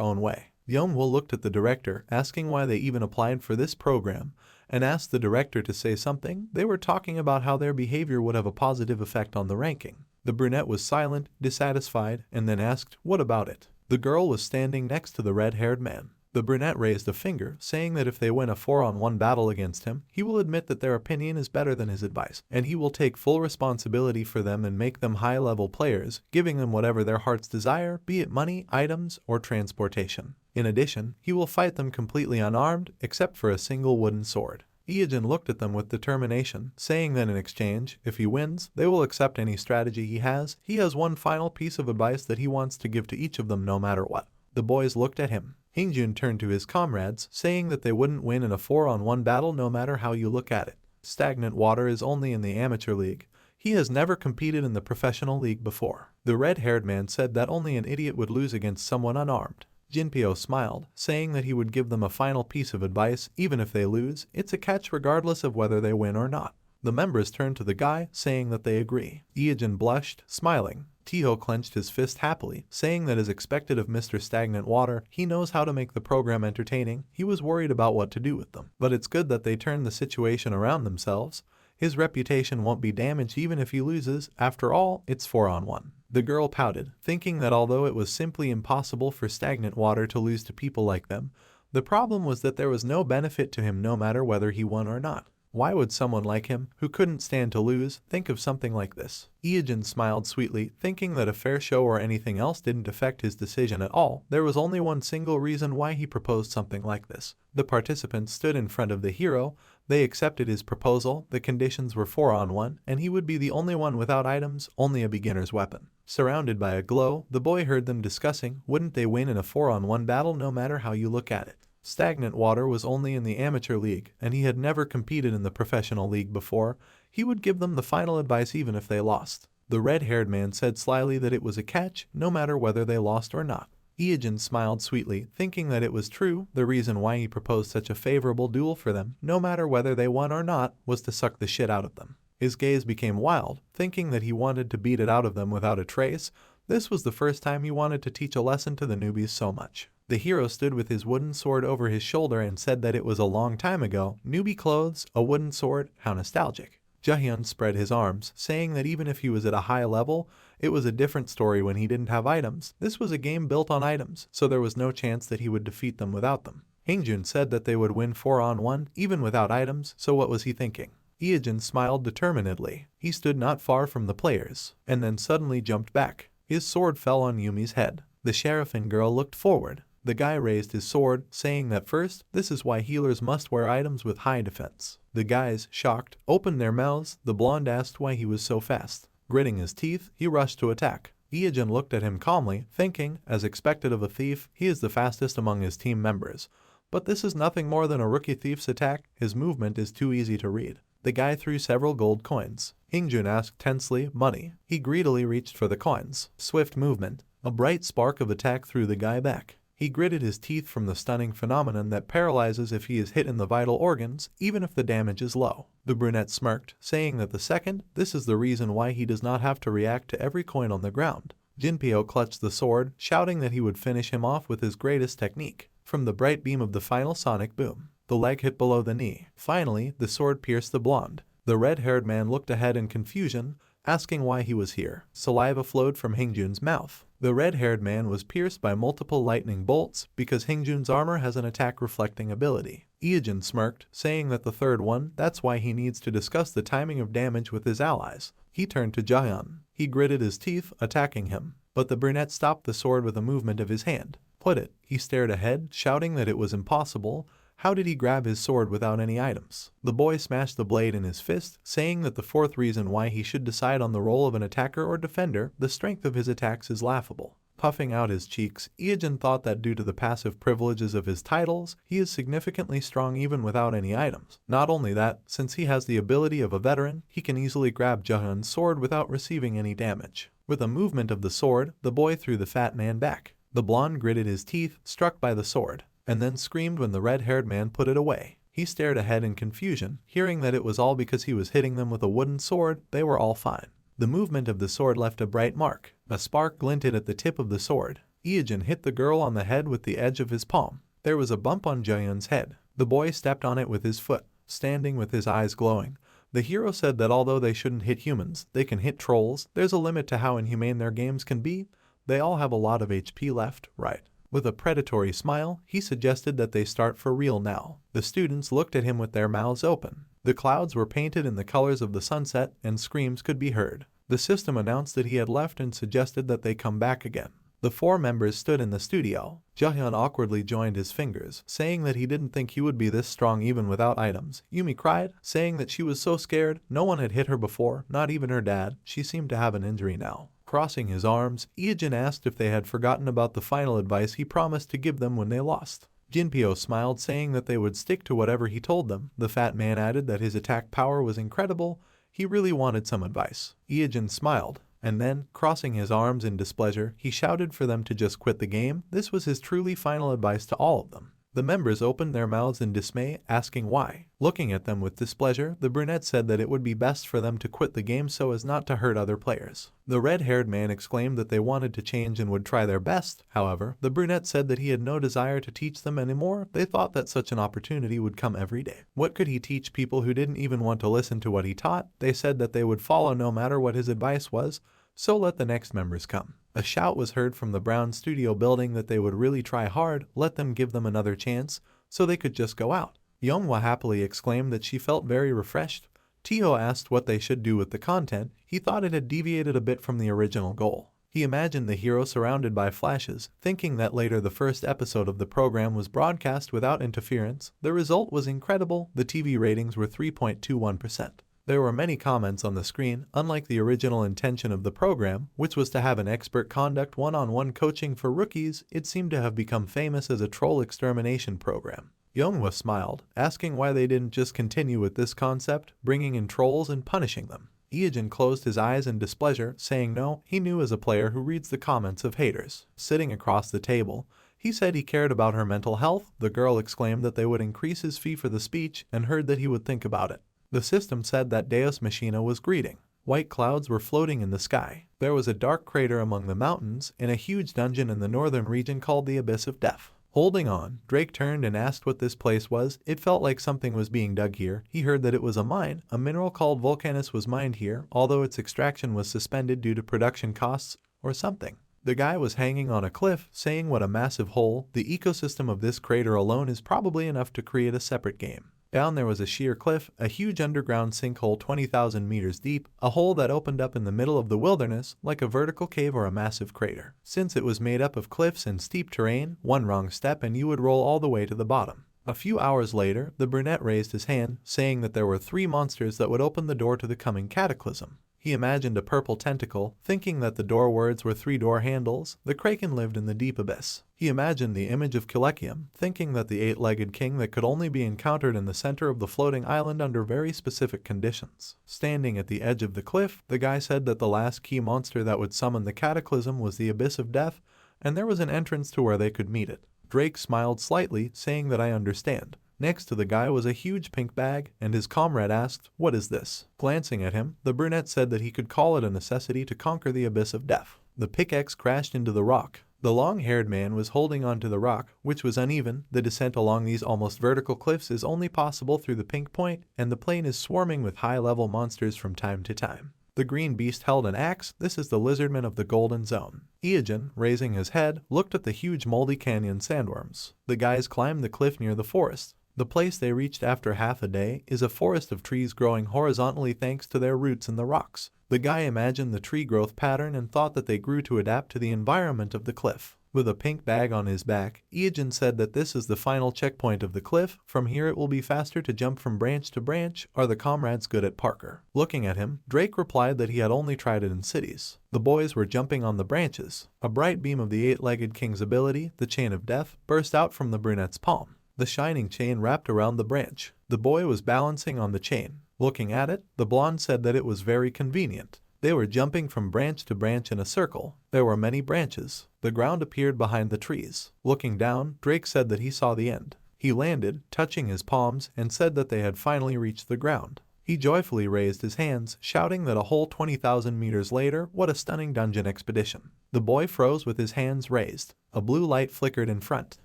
A: own way. Youngwoo looked at the director, asking why they even applied for this program, and asked the director to say something. They were talking about how their behavior would have a positive effect on the ranking. The brunette was silent, dissatisfied, and then asked, what about it? The girl was standing next to the red-haired man. The brunette raised a finger, saying that if they win a 4-on-1 battle against him, he will admit that their opinion is better than his advice, and he will take full responsibility for them and make them high-level players, giving them whatever their hearts desire, be it money, items, or transportation. In addition, he will fight them completely unarmed, except for a single wooden sword. Iyajin looked at them with determination, saying that in exchange, if he wins, they will accept any strategy he has. He has one final piece of advice that he wants to give to each of them no matter what. The boys looked at him. Hingjun turned to his comrades, saying that they wouldn't win in a 4-on-1 battle no matter how you look at it. Stagnant Water is only in the amateur league. He has never competed in the professional league before. The red-haired man said that only an idiot would lose against someone unarmed. Jinpyo smiled, saying that he would give them a final piece of advice. Even if they lose, it's a catch regardless of whether they win or not. The members turned to the guy, saying that they agree. Iyajin blushed, smiling. Tiho clenched his fist happily, saying that as expected of Mr. Stagnant Water, he knows how to make the program entertaining. He was worried about what to do with them. But it's good that they turned the situation around themselves. His reputation won't be damaged even if he loses. After all, it's 4-on-1. The girl pouted, thinking that although it was simply impossible for Stagnant Water to lose to people like them, the problem was that there was no benefit to him no matter whether he won or not. Why would someone like him, who couldn't stand to lose, think of something like this? Iyajin smiled sweetly, thinking that a fair show or anything else didn't affect his decision at all. There was only one single reason why he proposed something like this. The participants stood in front of the hero. They accepted his proposal. The conditions were 4-on-1, and he would be the only one without items, only a beginner's weapon. Surrounded by a glow, the boy heard them discussing, wouldn't they win in a 4-on-1 battle no matter how you look at it? Stagnant Water was only in the amateur league, and he had never competed in the professional league before. He would give them the final advice even if they lost. The red-haired man said slyly that it was a catch, no matter whether they lost or not. Iyajin smiled sweetly, thinking that it was true. The reason why he proposed such a favorable duel for them, no matter whether they won or not, was to suck the shit out of them. His gaze became wild, thinking that he wanted to beat it out of them without a trace. This was the first time he wanted to teach a lesson to the newbies so much. The hero stood with his wooden sword over his shoulder and said that it was a long time ago. Newbie clothes, a wooden sword, how nostalgic. Jahyun spread his arms, saying that even if he was at a high level, it was a different story when he didn't have items. This was a game built on items, so there was no chance that he would defeat them without them. Hingjun said that they would win 4-on-1, even without items, so what was he thinking? Iyajin smiled determinedly. He stood not far from the players, and then suddenly jumped back. His sword fell on Yumi's head. The Sheriffin girl looked forward. The guy raised his sword, saying that first, this is why healers must wear items with high defense. The guys, shocked, opened their mouths. The blonde asked why he was so fast. Gritting his teeth, he rushed to attack. Iyajin looked at him calmly, thinking, as expected of a thief, he is the fastest among his team members. But this is nothing more than a rookie thief's attack. His movement is too easy to read. The guy threw several gold coins. Hingjun asked tensely, money. He greedily reached for the coins. Swift movement. A bright spark of attack threw the guy back. He gritted his teeth from the stunning phenomenon that paralyzes if he is hit in the vital organs, even if the damage is low. The brunette smirked, saying that the second, this is the reason why he does not have to react to every coin on the ground. Jinpyo clutched the sword, shouting that he would finish him off with his greatest technique. From the bright beam of the final sonic boom, the leg hit below the knee. Finally, the sword pierced the blonde. The red-haired man looked ahead in confusion, asking why he was here. Saliva flowed from Hingjun's mouth. The red-haired man was pierced by multiple lightning bolts because Hingjun's armor has an attack-reflecting ability. Iyajin smirked, saying that the third one, that's why he needs to discuss the timing of damage with his allies. He turned to Jahyun. He gritted his teeth, attacking him. But the brunette stopped the sword with a movement of his hand. Put it. He stared ahead, shouting that it was impossible. How did he grab his sword without any items? The boy smashed the blade in his fist, saying that the fourth reason why he should decide on the role of an attacker or defender, the strength of his attacks is laughable. Puffing out his cheeks, Iyajin thought that due to the passive privileges of his titles, he is significantly strong even without any items. Not only that, since he has the ability of a veteran, he can easily grab Jahyun's sword without receiving any damage. With a movement of the sword, the boy threw the fat man back. The blonde gritted his teeth, struck by the sword, and then screamed when the red-haired man put it away. He stared ahead in confusion, hearing that it was all because he was hitting them with a wooden sword. They were all fine. The movement of the sword left a bright mark. A spark glinted at the tip of the sword. Iyajin hit the girl on the head with the edge of his palm. There was a bump on Jahyun's head. The boy stepped on it with his foot, standing with his eyes glowing. The hero said that although they shouldn't hit humans, they can hit trolls. There's a limit to how inhumane their games can be. They all have a lot of HP left, right? With a predatory smile, he suggested that they start for real now. The students looked at him with their mouths open. The clouds were painted in the colors of the sunset, and screams could be heard. The system announced that he had left and suggested that they come back again. The 4 members stood in the studio. Jaehyun awkwardly joined his fingers, saying that he didn't think he would be this strong even without items. Yumi cried, saying that she was so scared. No one had hit her before, not even her dad. She seemed to have an injury now. Crossing his arms, Eejin asked if they had forgotten about the final advice he promised to give them when they lost. Jinpyo smiled, saying that they would stick to whatever he told them. The fat man added that his attack power was incredible. He really wanted some advice. Eejin smiled, and then, crossing his arms in displeasure, he shouted for them to just quit the game. This was his truly final advice to all of them. The members opened their mouths in dismay, asking why. Looking at them with displeasure, the brunette said that it would be best for them to quit the game so as not to hurt other players. The red-haired man exclaimed that they wanted to change and would try their best. However, the brunette said that he had no desire to teach them anymore. They thought that such an opportunity would come every day. What could he teach people who didn't even want to listen to what he taught? They said that they would follow no matter what his advice was, so let the next members come. A shout was heard from the brown studio building that they would really try hard, let them give them another chance, so they could just go out. Younghwa happily exclaimed that she felt very refreshed. Teo asked what they should do with the content. He thought it had deviated a bit from the original goal. He imagined the hero surrounded by flashes, thinking that later the first episode of the program was broadcast without interference. The result was incredible. The TV ratings were 3.21%. There were many comments on the screen. Unlike the original intention of the program, which was to have an expert conduct one-on-one coaching for rookies, it seemed to have become famous as a troll extermination program. Younghwa smiled, asking why they didn't just continue with this concept, bringing in trolls and punishing them. Eejin closed his eyes in displeasure, saying no. He knew as a player who reads the comments of haters. Sitting across the table, he said he cared about her mental health. The girl exclaimed that they would increase his fee for the speech and heard that he would think about it. The system said that Deus Machina was greeting. White clouds were floating in the sky. There was a dark crater among the mountains in a huge dungeon in the northern region called the Abyss of Death. Holding on, Drake turned and asked what this place was. It felt like something was being dug here. He heard that it was a mine. A mineral called Volcanus was mined here, although its extraction was suspended due to production costs or something. The guy was hanging on a cliff, saying what a massive hole. The ecosystem of this crater alone is probably enough to create a separate game. Down there was a sheer cliff, a huge underground sinkhole 20,000 meters deep, a hole that opened up in the middle of the wilderness, like a vertical cave or a massive crater. Since it was made up of cliffs and steep terrain, one wrong step and you would roll all the way to the bottom. A few hours later, the brunette raised his hand, saying that there were 3 monsters that would open the door to the coming cataclysm. He imagined a purple tentacle, thinking that the door words were 3 door handles. The kraken lived in the deep abyss. He imagined the image of Kulekium, thinking that the 8-legged king that could only be encountered in the center of the floating island under very specific conditions. Standing at the edge of the cliff, the guy said that the last key monster that would summon the cataclysm was the Abyss of Death, and there was an entrance to where they could meet it. Drake smiled slightly, saying that I understand. Next to the guy was a huge pink bag, and his comrade asked, "What is this?" Glancing at him, the brunette said that he could call it a necessity to conquer the Abyss of Death. The pickaxe crashed into the rock. The long-haired man was holding onto the rock, which was uneven. The descent along these almost vertical cliffs is only possible through the pink point, and the plane is swarming with high-level monsters from time to time. The green beast held an axe. This is the lizardman of the Golden Zone. Eejin, raising his head, looked at the huge moldy canyon sandworms. The guys climbed the cliff near the forest. The place they reached after half a day is a forest of trees growing horizontally thanks to their roots in the rocks. The guy imagined the tree growth pattern and thought that they grew to adapt to the environment of the cliff. With a pink bag on his back, Eejin said that this is the final checkpoint of the cliff. From here it will be faster to jump from branch to branch. Are the comrades good at parkour? Looking at him, Drake replied that he had only tried it in cities. The boys were jumping on the branches. A bright beam of the 8-legged king's ability, the Chain of Death, burst out from the brunette's palm. The shining chain wrapped around the branch. The boy was balancing on the chain. Looking at it, the blonde said that it was very convenient. They were jumping from branch to branch in a circle. There were many branches. The ground appeared behind the trees. Looking down, Drake said that he saw the end. He landed, touching his palms, and said that they had finally reached the ground. He joyfully raised his hands, shouting that a whole 20,000 meters later, what a stunning dungeon expedition. The boy froze with his hands raised. A blue light flickered in front.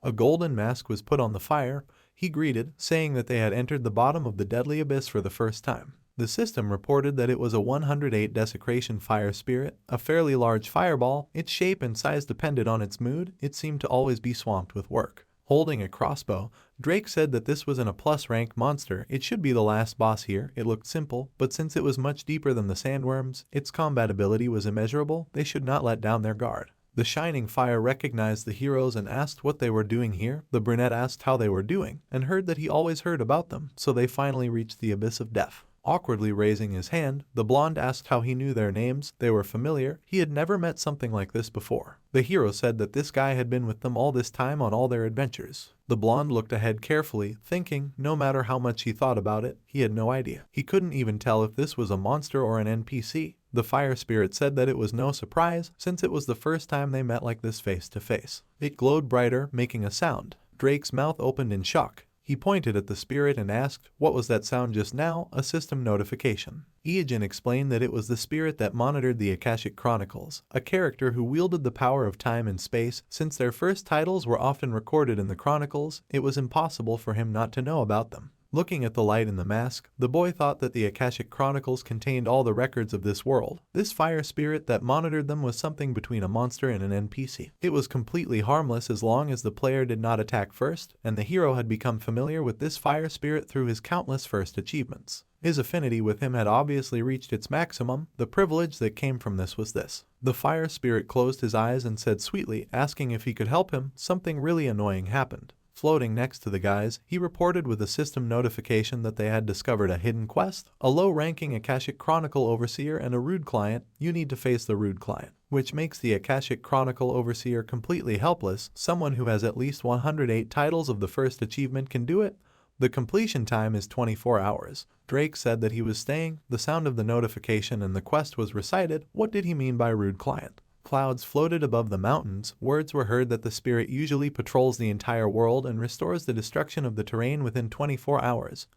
A: A golden mask was put on the fire. He greeted, saying that they had entered the bottom of the deadly abyss for the first time. The system reported that it was a 108 desecration fire spirit, a fairly large fireball. Its shape and size depended on its mood. It seemed to always be swamped with work. Holding a crossbow, Drake said that this was an A+ rank monster. It should be the last boss here. It looked simple, but since it was much deeper than the sandworms, its combat ability was immeasurable. They should not let down their guard. The shining fire recognized the heroes and asked what they were doing here. The brunette asked how they were doing, and heard that he always heard about them, so they finally reached the abyss of death. Awkwardly raising his hand, the blonde asked how he knew their names. They were familiar. He had never met something like this before. The hero said that this guy had been with them all this time on all their adventures. The blonde looked ahead carefully, thinking, no matter how much he thought about it, he had no idea. He couldn't even tell if this was a monster or an NPC. The fire spirit said that it was no surprise, since it was the first time they met like this face to face. It glowed brighter, making a sound. Drake's mouth opened in shock. He pointed at the spirit and asked, what was that sound just now? A system notification. Ijin explained that it was the spirit that monitored the Akashic Chronicles, a character who wielded the power of time and space. Since their first titles were often recorded in the Chronicles, it was impossible for him not to know about them. Looking at the light in the mask, the boy thought that the Akashic Chronicles contained all the records of this world. This fire spirit that monitored them was something between a monster and an NPC. It was completely harmless as long as the player did not attack first, and the hero had become familiar with this fire spirit through his countless first achievements. His affinity with him had obviously reached its maximum. The privilege that came from this was this. The fire spirit closed his eyes and said sweetly, asking if he could help him. Something really annoying happened. Floating next to the guys, he reported with a system notification that they had discovered a hidden quest, a low-ranking Akashic Chronicle Overseer and a rude client. You need to face the rude client, which makes the Akashic Chronicle Overseer completely helpless. Someone who has at least 108 titles of the first achievement can do it. The completion time is 24 hours. Drake said that he was staying. The sound of the notification and the quest was recited. What did he mean by rude client? Clouds floated above the mountains. Words were heard that the spirit usually patrols the entire world and restores the destruction of the terrain within 24 hours.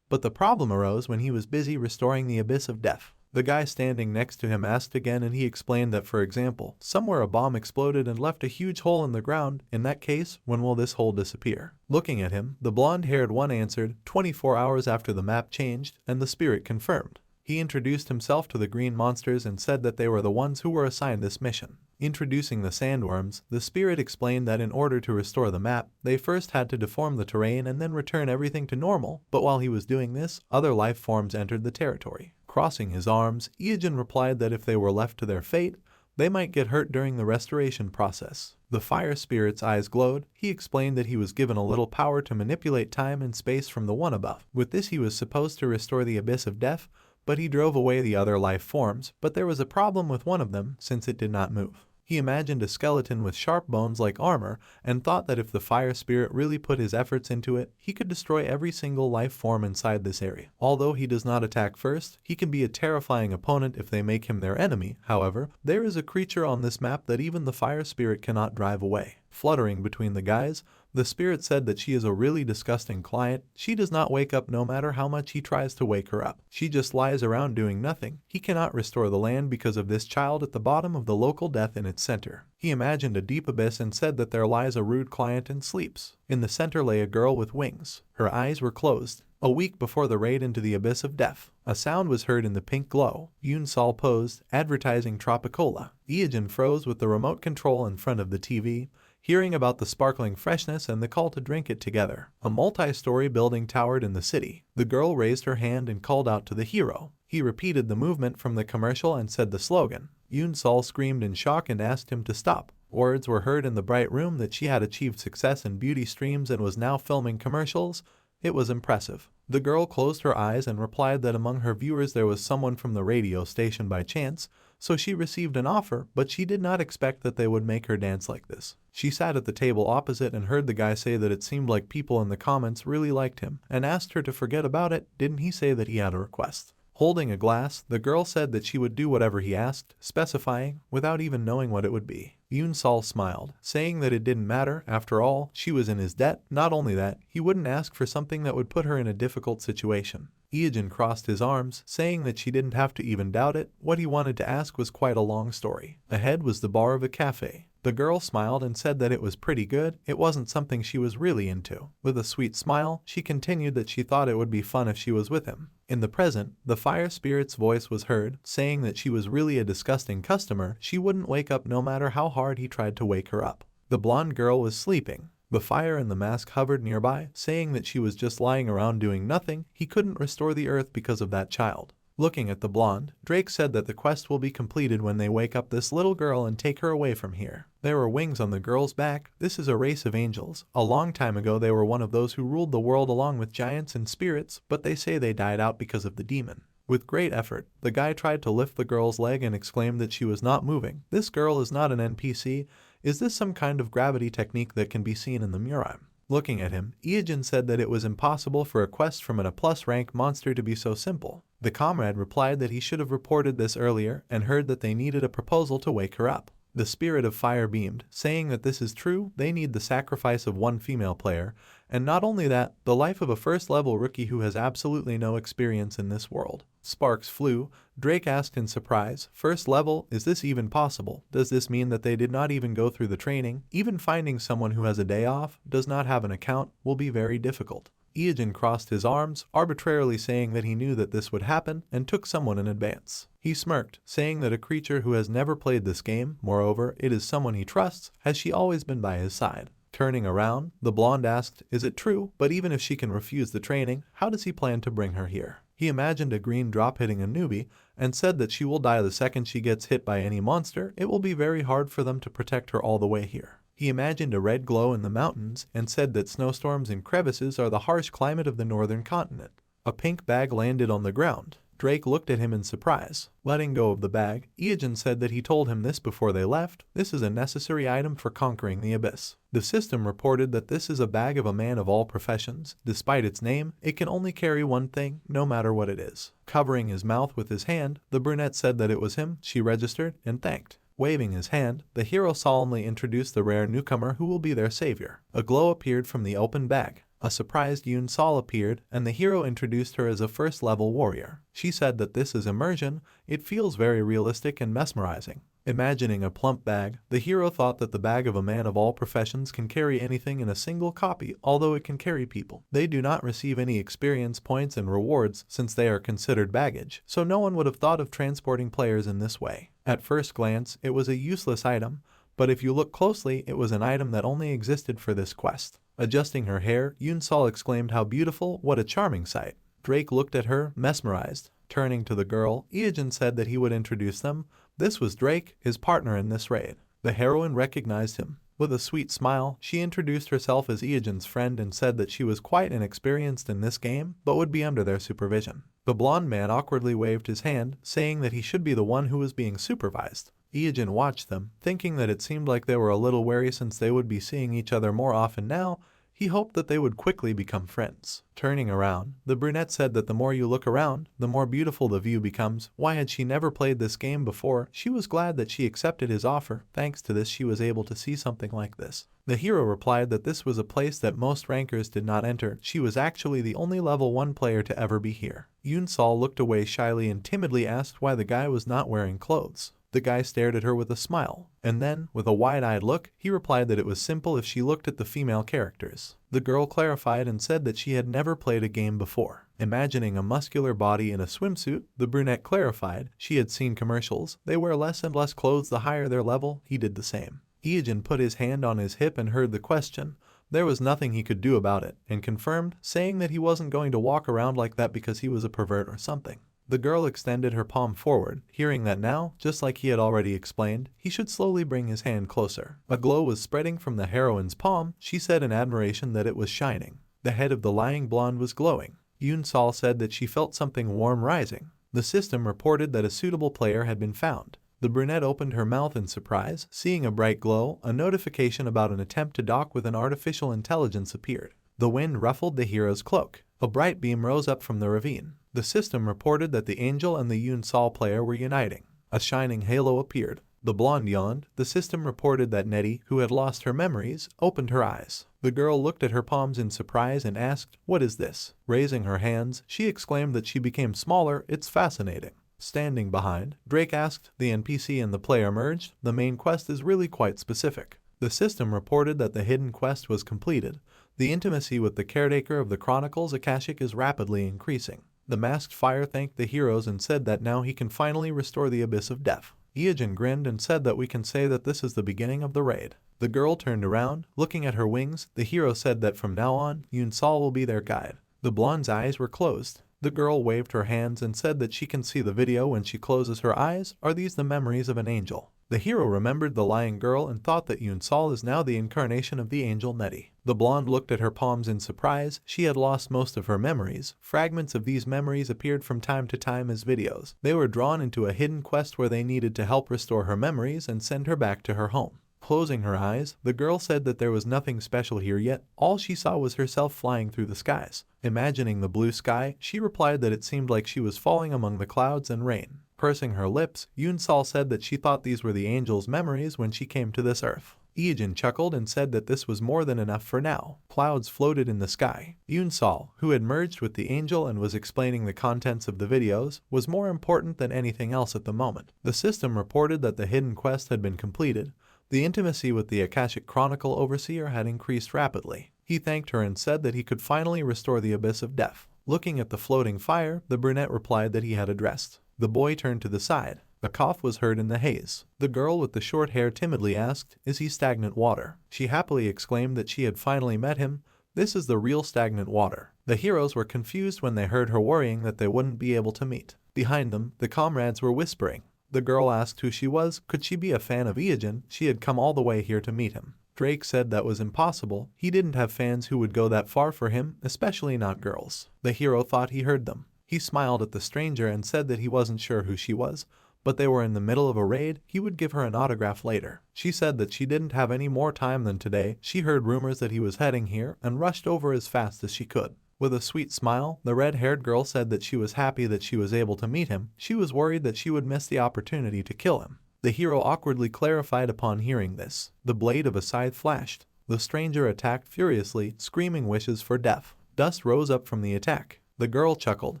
A: But the problem arose when he was busy restoring the abyss of death. The guy standing next to him asked again, and he explained that, for example, somewhere a bomb exploded and left a huge hole in the ground. In that case, when will this hole disappear? Looking at him, the blonde-haired one answered, 24 hours after the map changed, and the spirit confirmed. He introduced himself to the green monsters and said that they were the ones who were assigned this mission. Introducing the sandworms, the spirit explained that in order to restore the map, they first had to deform the terrain and then return everything to normal, but while he was doing this, other life forms entered the territory. Crossing his arms, Ijin replied that if they were left to their fate, they might get hurt during the restoration process. The fire spirit's eyes glowed. He explained that he was given a little power to manipulate time and space from the one above. With this, he was supposed to restore the abyss of death, but he drove away the other life forms. But there was a problem with one of them, since it did not move. He imagined a skeleton with sharp bones like armor, and thought that if the fire spirit really put his efforts into it, he could destroy every single life form inside this area. Although he does not attack first, he can be a terrifying opponent if they make him their enemy. However, there is a creature on this map that even the fire spirit cannot drive away. Fluttering between the guys, the spirit said that she is a really disgusting client. She does not wake up no matter how much he tries to wake her up. She just lies around doing nothing. He cannot restore the land because of this child at the bottom of the local death in its center. He imagined a deep abyss and said that there lies a rude client and sleeps. In the center lay a girl with wings. Her eyes were closed. A week before the raid into the abyss of death, a sound was heard in the pink glow. Yoon Sol posed, advertising Tropicola. Ijin froze with the remote control in front of the TV, hearing about the sparkling freshness and the call to drink it together. A multi-story building towered in the city. The girl raised her hand and called out to the hero. He repeated the movement from the commercial and said the slogan. Yoon Sol screamed in shock and asked him to stop. Words were heard in the bright room that she had achieved success in beauty streams and was now filming commercials. It was impressive. The girl closed her eyes and replied that among her viewers there was someone from the radio station by chance, so she received an offer, but she did not expect that they would make her dance like this. She sat at the table opposite and heard the guy say that it seemed like people in the comments really liked him, and asked her to forget about it. Didn't he say that he had a request? Holding a glass, the girl said that she would do whatever he asked, specifying, without even knowing what it would be. Yoon Sol smiled, saying that it didn't matter. After all, she was in his debt. Not only that, he wouldn't ask for something that would put her in a difficult situation. Ijin crossed his arms, saying that she didn't have to even doubt it. What he wanted to ask was quite a long story. Ahead was the bar of a cafe. The girl smiled and said that it was pretty good, it wasn't something she was really into. With a sweet smile, she continued that she thought it would be fun if she was with him. In the present, the fire spirit's voice was heard, saying that she was really a disgusting customer, she wouldn't wake up no matter how hard he tried to wake her up. The blonde girl was sleeping. The fire and the mask hovered nearby, saying that she was just lying around doing nothing, he couldn't restore the earth because of that child. Looking at the blonde, Drake said that the quest will be completed when they wake up this little girl and take her away from here. There were wings on the girl's back. This is a race of angels. A long time ago they were one of those who ruled the world along with giants and spirits, but they say they died out because of the demon. With great effort, the guy tried to lift the girl's leg and exclaimed that she was not moving. This girl is not an NPC. Is this some kind of gravity technique that can be seen in the Murai? Looking at him, Iijin said that it was impossible for a quest from an A+ rank monster to be so simple. The comrade replied that he should have reported this earlier and heard that they needed a proposal to wake her up. The spirit of fire beamed, saying that this is true, they need the sacrifice of one female player, and not only that, the life of a first-level rookie who has absolutely no experience in this world. Sparks flew. Drake asked in surprise, first level, is this even possible? Does this mean that they did not even go through the training? Even finding someone who has a day off, does not have an account, will be very difficult. Iijin crossed his arms, arbitrarily saying that he knew that this would happen, and took someone in advance. He smirked, saying that a creature who has never played this game, moreover, it is someone he trusts, has she always been by his side. Turning around, the blonde asked, is it true, but even if she can refuse the training, how does he plan to bring her here? He imagined a green drop hitting a newbie, and said that she will die the second she gets hit by any monster, it will be very hard for them to protect her all the way here. He imagined a red glow in the mountains, and said that snowstorms and crevices are the harsh climate of the northern continent. A pink bag landed on the ground. Drake looked at him in surprise. Letting go of the bag, Iijin said that he told him this before they left. This is a necessary item for conquering the abyss. The system reported that this is a bag of a man of all professions. Despite its name, it can only carry one thing, no matter what it is. Covering his mouth with his hand, the brunette said that it was him. She registered and thanked. Waving his hand, the hero solemnly introduced the rare newcomer who will be their savior. A glow appeared from the open bag. A surprised Yoon Sol appeared, and the hero introduced her as a first-level warrior. She said that this is immersion, it feels very realistic and mesmerizing. Imagining a plump bag, the hero thought that the bag of a man of all professions can carry anything in a single copy, although it can carry people. They do not receive any experience points and rewards since they are considered baggage, so no one would have thought of transporting players in this way. At first glance, it was a useless item, but if you look closely, it was an item that only existed for this quest. Adjusting her hair, Yoon Sol exclaimed, how beautiful, what a charming sight. Drake looked at her, mesmerized. Turning to the girl, Iijin said that he would introduce them. This was Drake, his partner in this raid. The heroine recognized him. With a sweet smile, she introduced herself as Iijin's friend and said that she was quite inexperienced in this game, but would be under their supervision. The blonde man awkwardly waved his hand, saying that he should be the one who was being supervised. Iijin watched them, thinking that it seemed like they were a little wary since they would be seeing each other more often now. He hoped that they would quickly become friends. Turning around, the brunette said that the more you look around, the more beautiful the view becomes. Why had she never played this game before? She was glad that she accepted his offer. Thanks to this, she was able to see something like this. The hero replied that this was a place that most rankers did not enter. She was actually the only level 1 player to ever be here. Yoon Sol looked away shyly and timidly asked why the guy was not wearing clothes. The guy stared at her with a smile, and then, with a wide-eyed look, he replied that it was simple if she looked at the female characters. The girl clarified and said that she had never played a game before. Imagining a muscular body in a swimsuit, the brunette clarified she had seen commercials. They wear less and less clothes the higher their level. He did the same. Iijin put his hand on his hip and heard the question. There was nothing he could do about it, and confirmed, saying that he wasn't going to walk around like that because he was a pervert or something. The girl extended her palm forward, hearing that now, just like he had already explained, he should slowly bring his hand closer. A glow was spreading from the heroine's palm. She said in admiration that it was shining. The head of the lying blonde was glowing. Yoon Sol said that she felt something warm rising. The system reported that a suitable player had been found. The brunette opened her mouth in surprise. Seeing a bright glow, a notification about an attempt to dock with an artificial intelligence appeared. The wind ruffled the hero's cloak. A bright beam rose up from the ravine. The system reported that the angel and the Yoon Sol player were uniting. A shining halo appeared. The blonde yawned. The system reported that Nettie, who had lost her memories, opened her eyes. The girl looked at her palms in surprise and asked, "What is this?" Raising her hands, she exclaimed that she became smaller. It's fascinating. Standing behind, Drake asked, the NPC and the player merged, the main quest is really quite specific. The system reported that the hidden quest was completed. The intimacy with the caretaker of the Chronicles Akashic is rapidly increasing. The masked fire thanked the heroes and said that now he can finally restore the Abyss of Death. Ijin grinned and said that we can say that this is the beginning of the raid. The girl turned around, looking at her wings. The hero said that from now on, Yunsal will be their guide. The blonde's eyes were closed. The girl waved her hands and said that she can see the video when she closes her eyes. Are these the memories of an angel? The hero remembered the lying girl and thought that Yunsal is now the incarnation of the angel Neti. The blonde looked at her palms in surprise. She had lost most of her memories. Fragments of these memories appeared from time to time as videos. They were drawn into a hidden quest where they needed to help restore her memories and send her back to her home. Closing her eyes, the girl said that there was nothing special here yet. All she saw was herself flying through the skies. Imagining the blue sky, she replied that it seemed like she was falling among the clouds and rain. Pursing her lips, Yunsal said that she thought these were the angel's memories when she came to this earth. Ijin chuckled and said that this was more than enough for now. Clouds floated in the sky. Yunsal, who had merged with the angel and was explaining the contents of the videos, was more important than anything else at the moment. The system reported that the hidden quest had been completed. The intimacy with the Akashic Chronicle Overseer had increased rapidly. He thanked her and said that he could finally restore the Abyss of Death. Looking at the floating fire, the brunette replied that he had addressed. The boy turned to the side. A cough was heard in the haze. The girl with the short hair timidly asked, "Is he stagnant water?" She happily exclaimed that she had finally met him. This is the real stagnant water. The heroes were confused when they heard her worrying that they wouldn't be able to meet. Behind them, the comrades were whispering. The girl asked who she was. Could she be a fan of Ijin? She had come all the way here to meet him. Drake said that was impossible. He didn't have fans who would go that far for him, especially not girls. The hero thought he heard them. He smiled at the stranger and said that he wasn't sure who she was, but they were in the middle of a raid. He would give her an autograph later. She said that she didn't have any more time than today. She heard rumors that he was heading here and rushed over as fast as she could. With a sweet smile, the red-haired girl said that she was happy that she was able to meet him. She was worried that she would miss the opportunity to kill him. The hero awkwardly clarified upon hearing this. The blade of a scythe flashed. The stranger attacked furiously, screaming wishes for death. Dust rose up from the attack. The girl chuckled,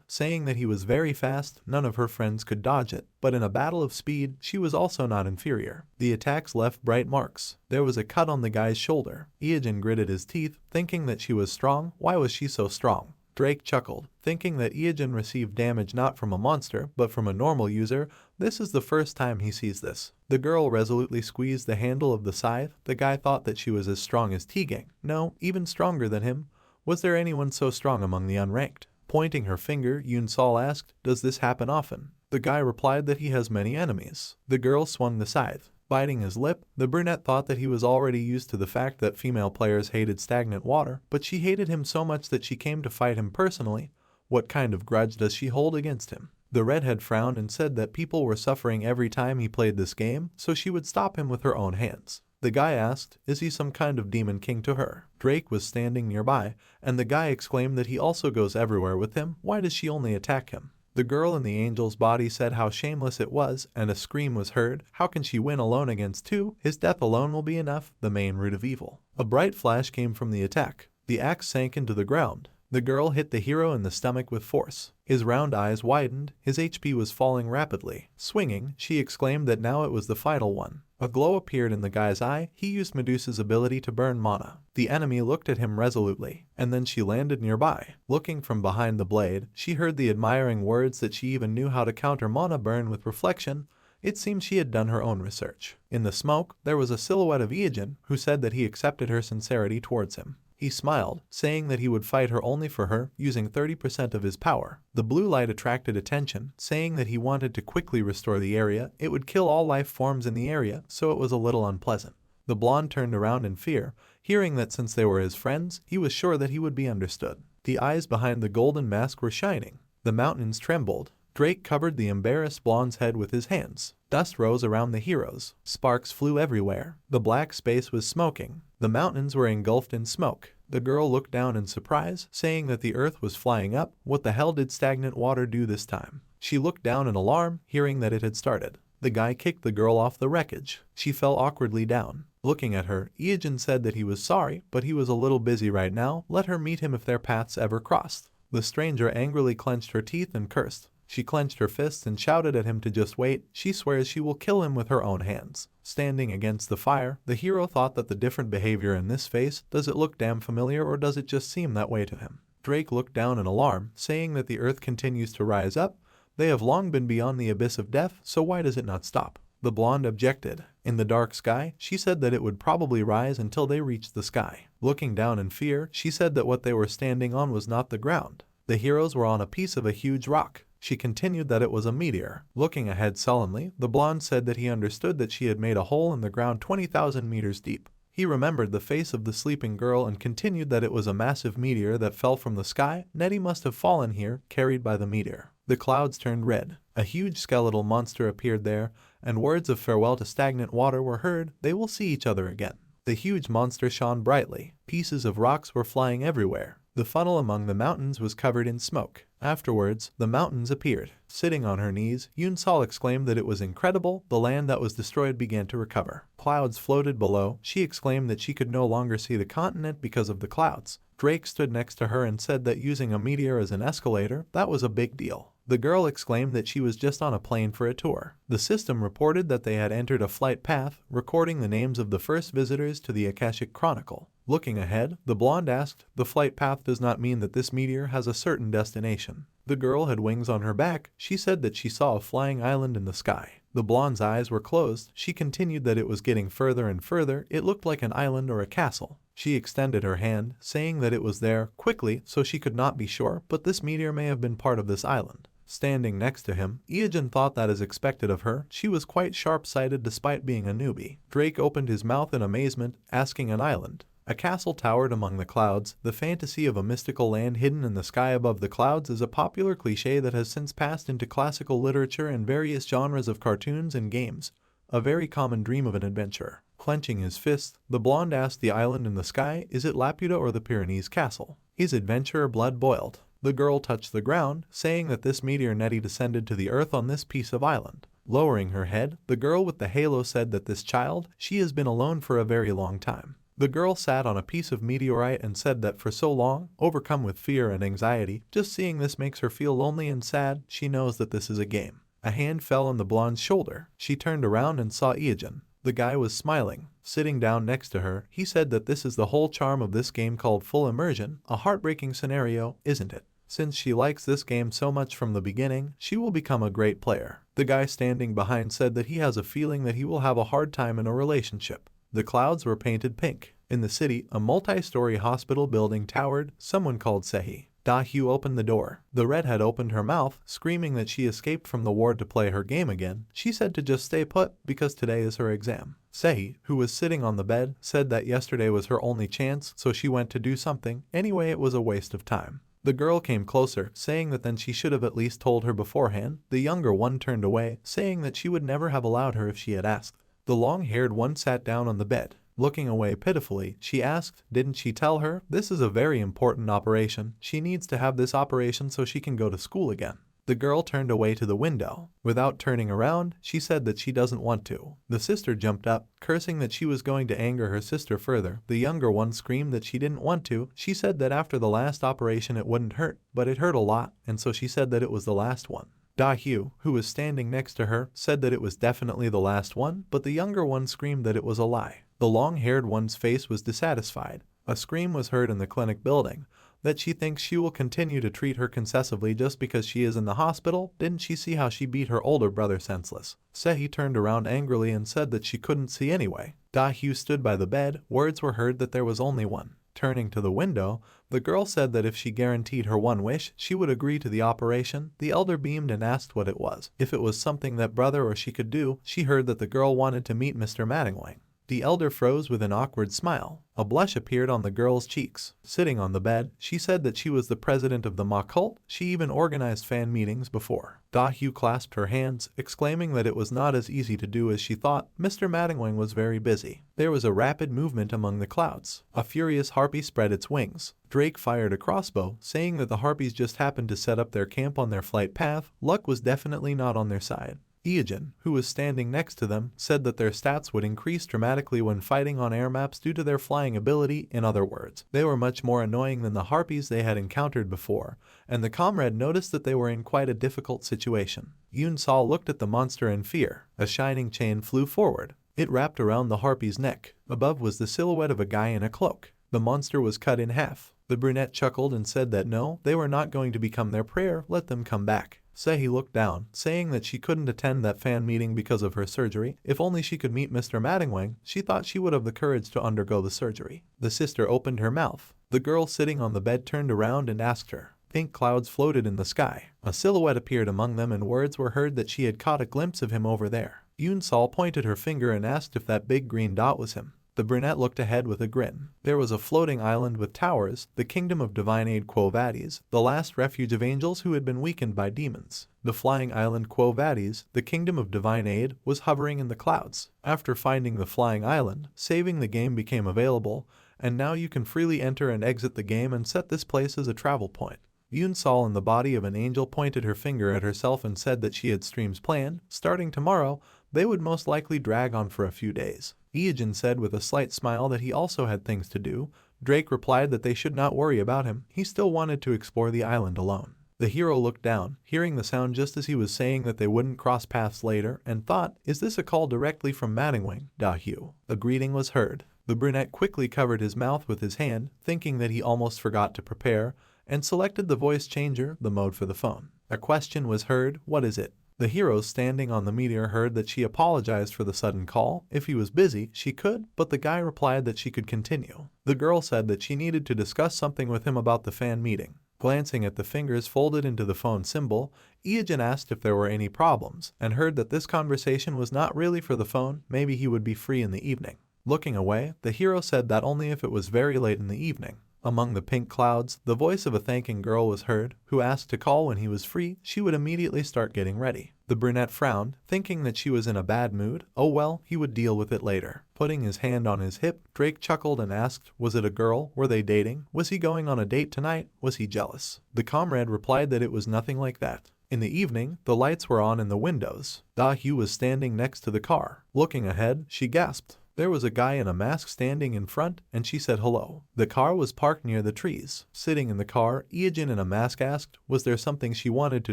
A: saying that he was very fast. None of her friends could dodge it, but in a battle of speed, she was also not inferior. The attacks left bright marks. There was a cut on the guy's shoulder. Ijin gritted his teeth, thinking that she was strong. Why was she so strong? Drake chuckled, thinking that Ijin received damage not from a monster, but from a normal user. This is the first time he sees this. The girl resolutely squeezed the handle of the scythe. The guy thought that she was as strong as T-Gang. No, even stronger than him. Was there anyone so strong among the unranked? Pointing her finger, Yunsal asked, "Does this happen often?" The guy replied that he has many enemies. The girl swung the scythe. Biting his lip, the brunette thought that he was already used to the fact that female players hated stagnant water, but she hated him so much that she came to fight him personally. What kind of grudge does she hold against him? The redhead frowned and said that people were suffering every time he played this game, so she would stop him with her own hands. The guy asked, "Is he some kind of demon king to her?" Drake was standing nearby, and the guy exclaimed that he also goes everywhere with him. Why does she only attack him? The girl in the angel's body said how shameless it was, and a scream was heard. How can she win alone against two? His death alone will be enough, the main root of evil. A bright flash came from the attack. The axe sank into the ground. The girl hit the hero in the stomach with force. His round eyes widened. His HP was falling rapidly. Swinging, she exclaimed that now it was the final one. A glow appeared in the guy's eye. He used Medusa's ability to burn mana. The enemy looked at him resolutely, and then she landed nearby. Looking from behind the blade, she heard the admiring words that she even knew how to counter mana burn with reflection. It seemed she had done her own research. In the smoke, there was a silhouette of Ijin, who said that he accepted her sincerity towards him. He smiled, saying that he would fight her only for her, using 30% of his power. The blue light attracted attention, saying that he wanted to quickly restore the area. It would kill all life forms in the area, so it was a little unpleasant. The blonde turned around in fear, hearing that since they were his friends, he was sure that he would be understood. The eyes behind the golden mask were shining. The mountains trembled. Drake covered the embarrassed blonde's head with his hands. Dust rose around the heroes. Sparks flew everywhere. The black space was smoking. The mountains were engulfed in smoke. The girl looked down in surprise, saying that the earth was flying up. What the hell did stagnant water do this time? She looked down in alarm, hearing that it had started. The guy kicked the girl off the wreckage. She fell awkwardly down. Looking at her, Ijin said that he was sorry, but he was a little busy right now. Let her meet him if their paths ever crossed. The stranger angrily clenched her teeth and cursed. She clenched her fists and shouted at him to just wait. She swears she will kill him with her own hands. Standing against the fire, the hero thought that the different behavior in this face, does it look damn familiar or does it just seem that way to him? Drake looked down in alarm, saying that the earth continues to rise up. They have long been beyond the abyss of death, so why does it not stop? The blonde objected. In the dark sky, she said that it would probably rise until they reached the sky. Looking down in fear, she said that what they were standing on was not the ground. The heroes were on a piece of a huge rock. She continued that it was a meteor. Looking ahead sullenly, the blonde said that he understood that she had made a hole in the ground 20,000 meters deep. He remembered the face of the sleeping girl and continued that it was a massive meteor that fell from the sky. Nettie must have fallen here, carried by the meteor. The clouds turned red. A huge skeletal monster appeared there, and words of farewell to stagnant water were heard. They will see each other again. The huge monster shone brightly. Pieces of rocks were flying everywhere. The funnel among the mountains was covered in smoke. Afterwards, the mountains appeared. Sitting on her knees, Yoon Sol exclaimed that it was incredible. The land that was destroyed began to recover. Clouds floated below. She exclaimed that she could no longer see the continent because of the clouds. Drake stood next to her and said that using a meteor as an escalator, that was a big deal. The girl exclaimed that she was just on a plane for a tour. The system reported that they had entered a flight path, recording the names of the first visitors to the Akashic Chronicle. Looking ahead, the blonde asked, "The flight path does not mean that this meteor has a certain destination." The girl had wings on her back. She said that she saw a flying island in the sky. The blonde's eyes were closed. She continued that it was getting further and further. It looked like an island or a castle. She extended her hand, saying that it was there, quickly, so she could not be sure, but this meteor may have been part of this island. Standing next to him, Eugene thought that as expected of her, she was quite sharp-sighted despite being a newbie. Drake opened his mouth in amazement, asking an island. A castle towered among the clouds. The fantasy of a mystical land hidden in the sky above the clouds is a popular cliché that has since passed into classical literature and various genres of cartoons and games. A very common dream of an adventurer. Clenching his fist, the blonde asked the island in the sky, "Is it Laputa or the Pyrenees Castle?" His adventurer blood boiled. The girl touched the ground, saying that this meteor Nettie descended to the earth on this piece of island. Lowering her head, the girl with the halo said that this child, she has been alone for a very long time. The girl sat on a piece of meteorite and said that for so long, overcome with fear and anxiety, just seeing this makes her feel lonely and sad. She knows that this is a game. A hand fell on the blonde's shoulder. She turned around and saw Eugene. The guy was smiling. Sitting down next to her, he said that this is the whole charm of this game called full immersion. A heartbreaking scenario, isn't it? Since she likes this game so much from the beginning, she will become a great player. The guy standing behind said that he has a feeling that he will have a hard time in a relationship. The clouds were painted pink. In the city, a multi-story hospital building towered. Someone called Sehi. Da-hyu opened the door. The redhead opened her mouth, screaming that she escaped from the ward to play her game again. She said to just stay put, because today is her exam. Sehi, who was sitting on the bed, said that yesterday was her only chance, so she went to do something. Anyway, it was a waste of time. The girl came closer, saying that then she should have at least told her beforehand. The younger one turned away, saying that she would never have allowed her if she had asked. The long-haired one sat down on the bed. Looking away pitifully, she asked, "Didn't she tell her? This is a very important operation. She needs to have this operation so she can go to school again." The girl turned away to the window. Without turning around, she said that she doesn't want to. The sister jumped up, cursing that she was going to anger her sister further. The younger one screamed that she didn't want to. She said that after the last operation it wouldn't hurt, but it hurt a lot, and so she said that it was the last one. Da-hyu, who was standing next to her, said that it was definitely the last one, but the younger one screamed that it was a lie. The long-haired one's face was dissatisfied. A scream was heard in the clinic building, that she thinks she will continue to treat her concessively just because she is in the hospital. Didn't she see how she beat her older brother senseless? Sehi turned around angrily and said that she couldn't see anyway. Da-hyu stood by the bed. Words were heard that there was only one. Turning to the window, the girl said that if she guaranteed her one wish, she would agree to the operation. The elder beamed and asked what it was. If it was something that brother or she could do. She heard that the girl wanted to meet Mr. Mattingling. The elder froze with an awkward smile. A blush appeared on the girl's cheeks. Sitting on the bed, she said that she was the president of the Ma cult. She even organized fan meetings before. Da-hyu clasped her hands, exclaiming that it was not as easy to do as she thought. Mr. Mattingling was very busy. There was a rapid movement among the clouds. A furious harpy spread its wings. Drake fired a crossbow, saying that the harpies just happened to set up their camp on their flight path. Luck was definitely not on their side. Iijin, who was standing next to them, said that their stats would increase dramatically when fighting on air maps due to their flying ability. In other words, they were much more annoying than the harpies they had encountered before, and the comrade noticed that they were in quite a difficult situation. Yoon-Sol looked at the monster in fear. A shining chain flew forward. It wrapped around the harpy's neck. Above was the silhouette of a guy in a cloak. The monster was cut in half. The brunette chuckled and said that no, they were not going to become their prey, let them come back. Sehi looked down, saying that she couldn't attend that fan meeting because of her surgery. If only she could meet Mr. Maddingwang, she thought she would have the courage to undergo the surgery. The sister opened her mouth. The girl sitting on the bed turned around and asked her. Pink clouds floated in the sky. A silhouette appeared among them and words were heard that she had caught a glimpse of him over there. Yoon-Sol pointed her finger and asked if that big green dot was him. The brunette looked ahead with a grin. There was a floating island with towers, the kingdom of divine aid Quo Vadis, the last refuge of angels who had been weakened by demons. The flying island Quo Vadis, the kingdom of divine aid, was hovering in the clouds. After finding the flying island, saving the game became available, and now you can freely enter and exit the game and set this place as a travel point. Yoon-Sol in the body of an angel pointed her finger at herself and said that she had streams planned. Starting tomorrow, they would most likely drag on for a few days. Iijin said with a slight smile that he also had things to do. Drake replied that they should not worry about him. He still wanted to explore the island alone. The hero looked down, hearing the sound just as he was saying that they wouldn't cross paths later, and thought, is this a call directly from Maddingwang? Da-Hugh. A greeting was heard. The brunette quickly covered his mouth with his hand, thinking that he almost forgot to prepare, and selected the voice changer, the mode for the phone. A question was heard, what is it? The hero standing on the meteor heard that she apologized for the sudden call. If he was busy, she could, but the guy replied that she could continue. The girl said that she needed to discuss something with him about the fan meeting. Glancing at the fingers folded into the phone symbol, Iijin asked if there were any problems, and heard that this conversation was not really for the phone, maybe he would be free in the evening. Looking away, the hero said that only if it was very late in the evening. Among the pink clouds, the voice of a thanking girl was heard, who asked to call when he was free. She would immediately start getting ready. The brunette frowned, thinking that she was in a bad mood. Oh well, he would deal with it later. Putting his hand on his hip, Drake chuckled and asked, was it a girl? Were they dating? Was he going on a date tonight? Was he jealous? The comrade replied that it was nothing like that. In the evening, the lights were on in the windows. Da-Hugh was standing next to the car. Looking ahead, she gasped. There was a guy in a mask standing in front, and she said hello. The car was parked near the trees. Sitting in the car, Iijin in a mask asked, was there something she wanted to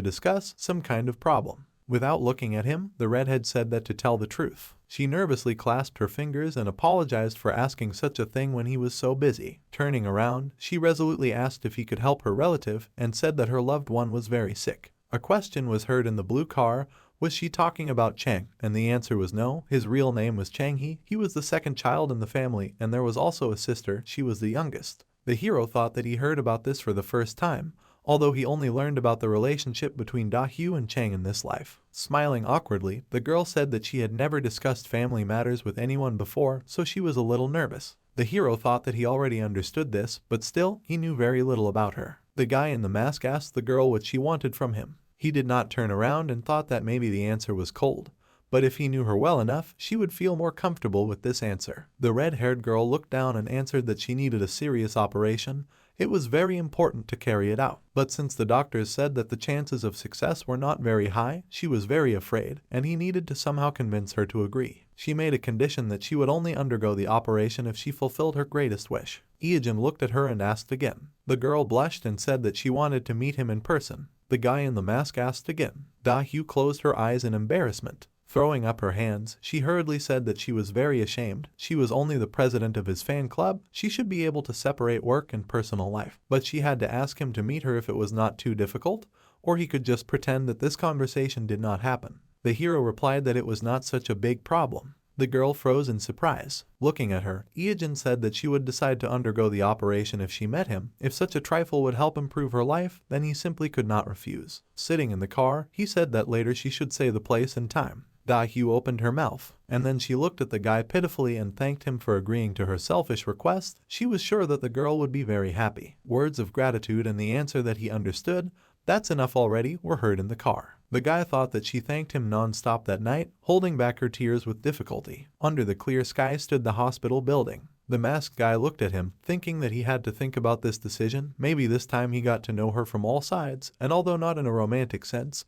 A: discuss, some kind of problem? Without looking at him, the redhead said that to tell the truth. She nervously clasped her fingers and apologized for asking such a thing when he was so busy. Turning around, she resolutely asked if he could help her relative and said that her loved one was very sick. A question was heard in the blue car. Was she talking about Chang? And the answer was no. His real name was Chang-hee. He was the second child in the family, and there was also a sister. She was the youngest. The hero thought that he heard about this for the first time, although he only learned about the relationship between Da-Hugh and Chang in this life. Smiling awkwardly, the girl said that she had never discussed family matters with anyone before, so she was a little nervous. The hero thought that he already understood this, but still, he knew very little about her. The guy in the mask asked the girl what she wanted from him. He did not turn around and thought that maybe the answer was cold, but if he knew her well enough, she would feel more comfortable with this answer. The red-haired girl looked down and answered that she needed a serious operation. It was very important to carry it out. But since the doctors said that the chances of success were not very high, she was very afraid, and he needed to somehow convince her to agree. She made a condition that she would only undergo the operation if she fulfilled her greatest wish. Iijin looked at her and asked again. The girl blushed and said that she wanted to meet him in person. The guy in the mask asked again. Da-Hugh closed her eyes in embarrassment. Throwing up her hands, she hurriedly said that she was very ashamed. She was only the president of his fan club. She should be able to separate work and personal life. But she had to ask him to meet her if it was not too difficult, or he could just pretend that this conversation did not happen. The hero replied that it was not such a big problem. The girl froze in surprise. Looking at her, Iijin said that she would decide to undergo the operation if she met him. If such a trifle would help improve her life, then he simply could not refuse. Sitting in the car, he said that later she should say the place and time. Da-Hugh opened her mouth, and then she looked at the guy pitifully and thanked him for agreeing to her selfish request. She was sure that the girl would be very happy. Words of gratitude and the answer that he understood, that's enough already, were heard in the car. The guy thought that she thanked him non-stop that night, holding back her tears with difficulty. Under the clear sky stood the hospital building. The masked guy looked at him, thinking that he had to think about this decision. Maybe this time he got to know her from all sides, and although not in a romantic sense,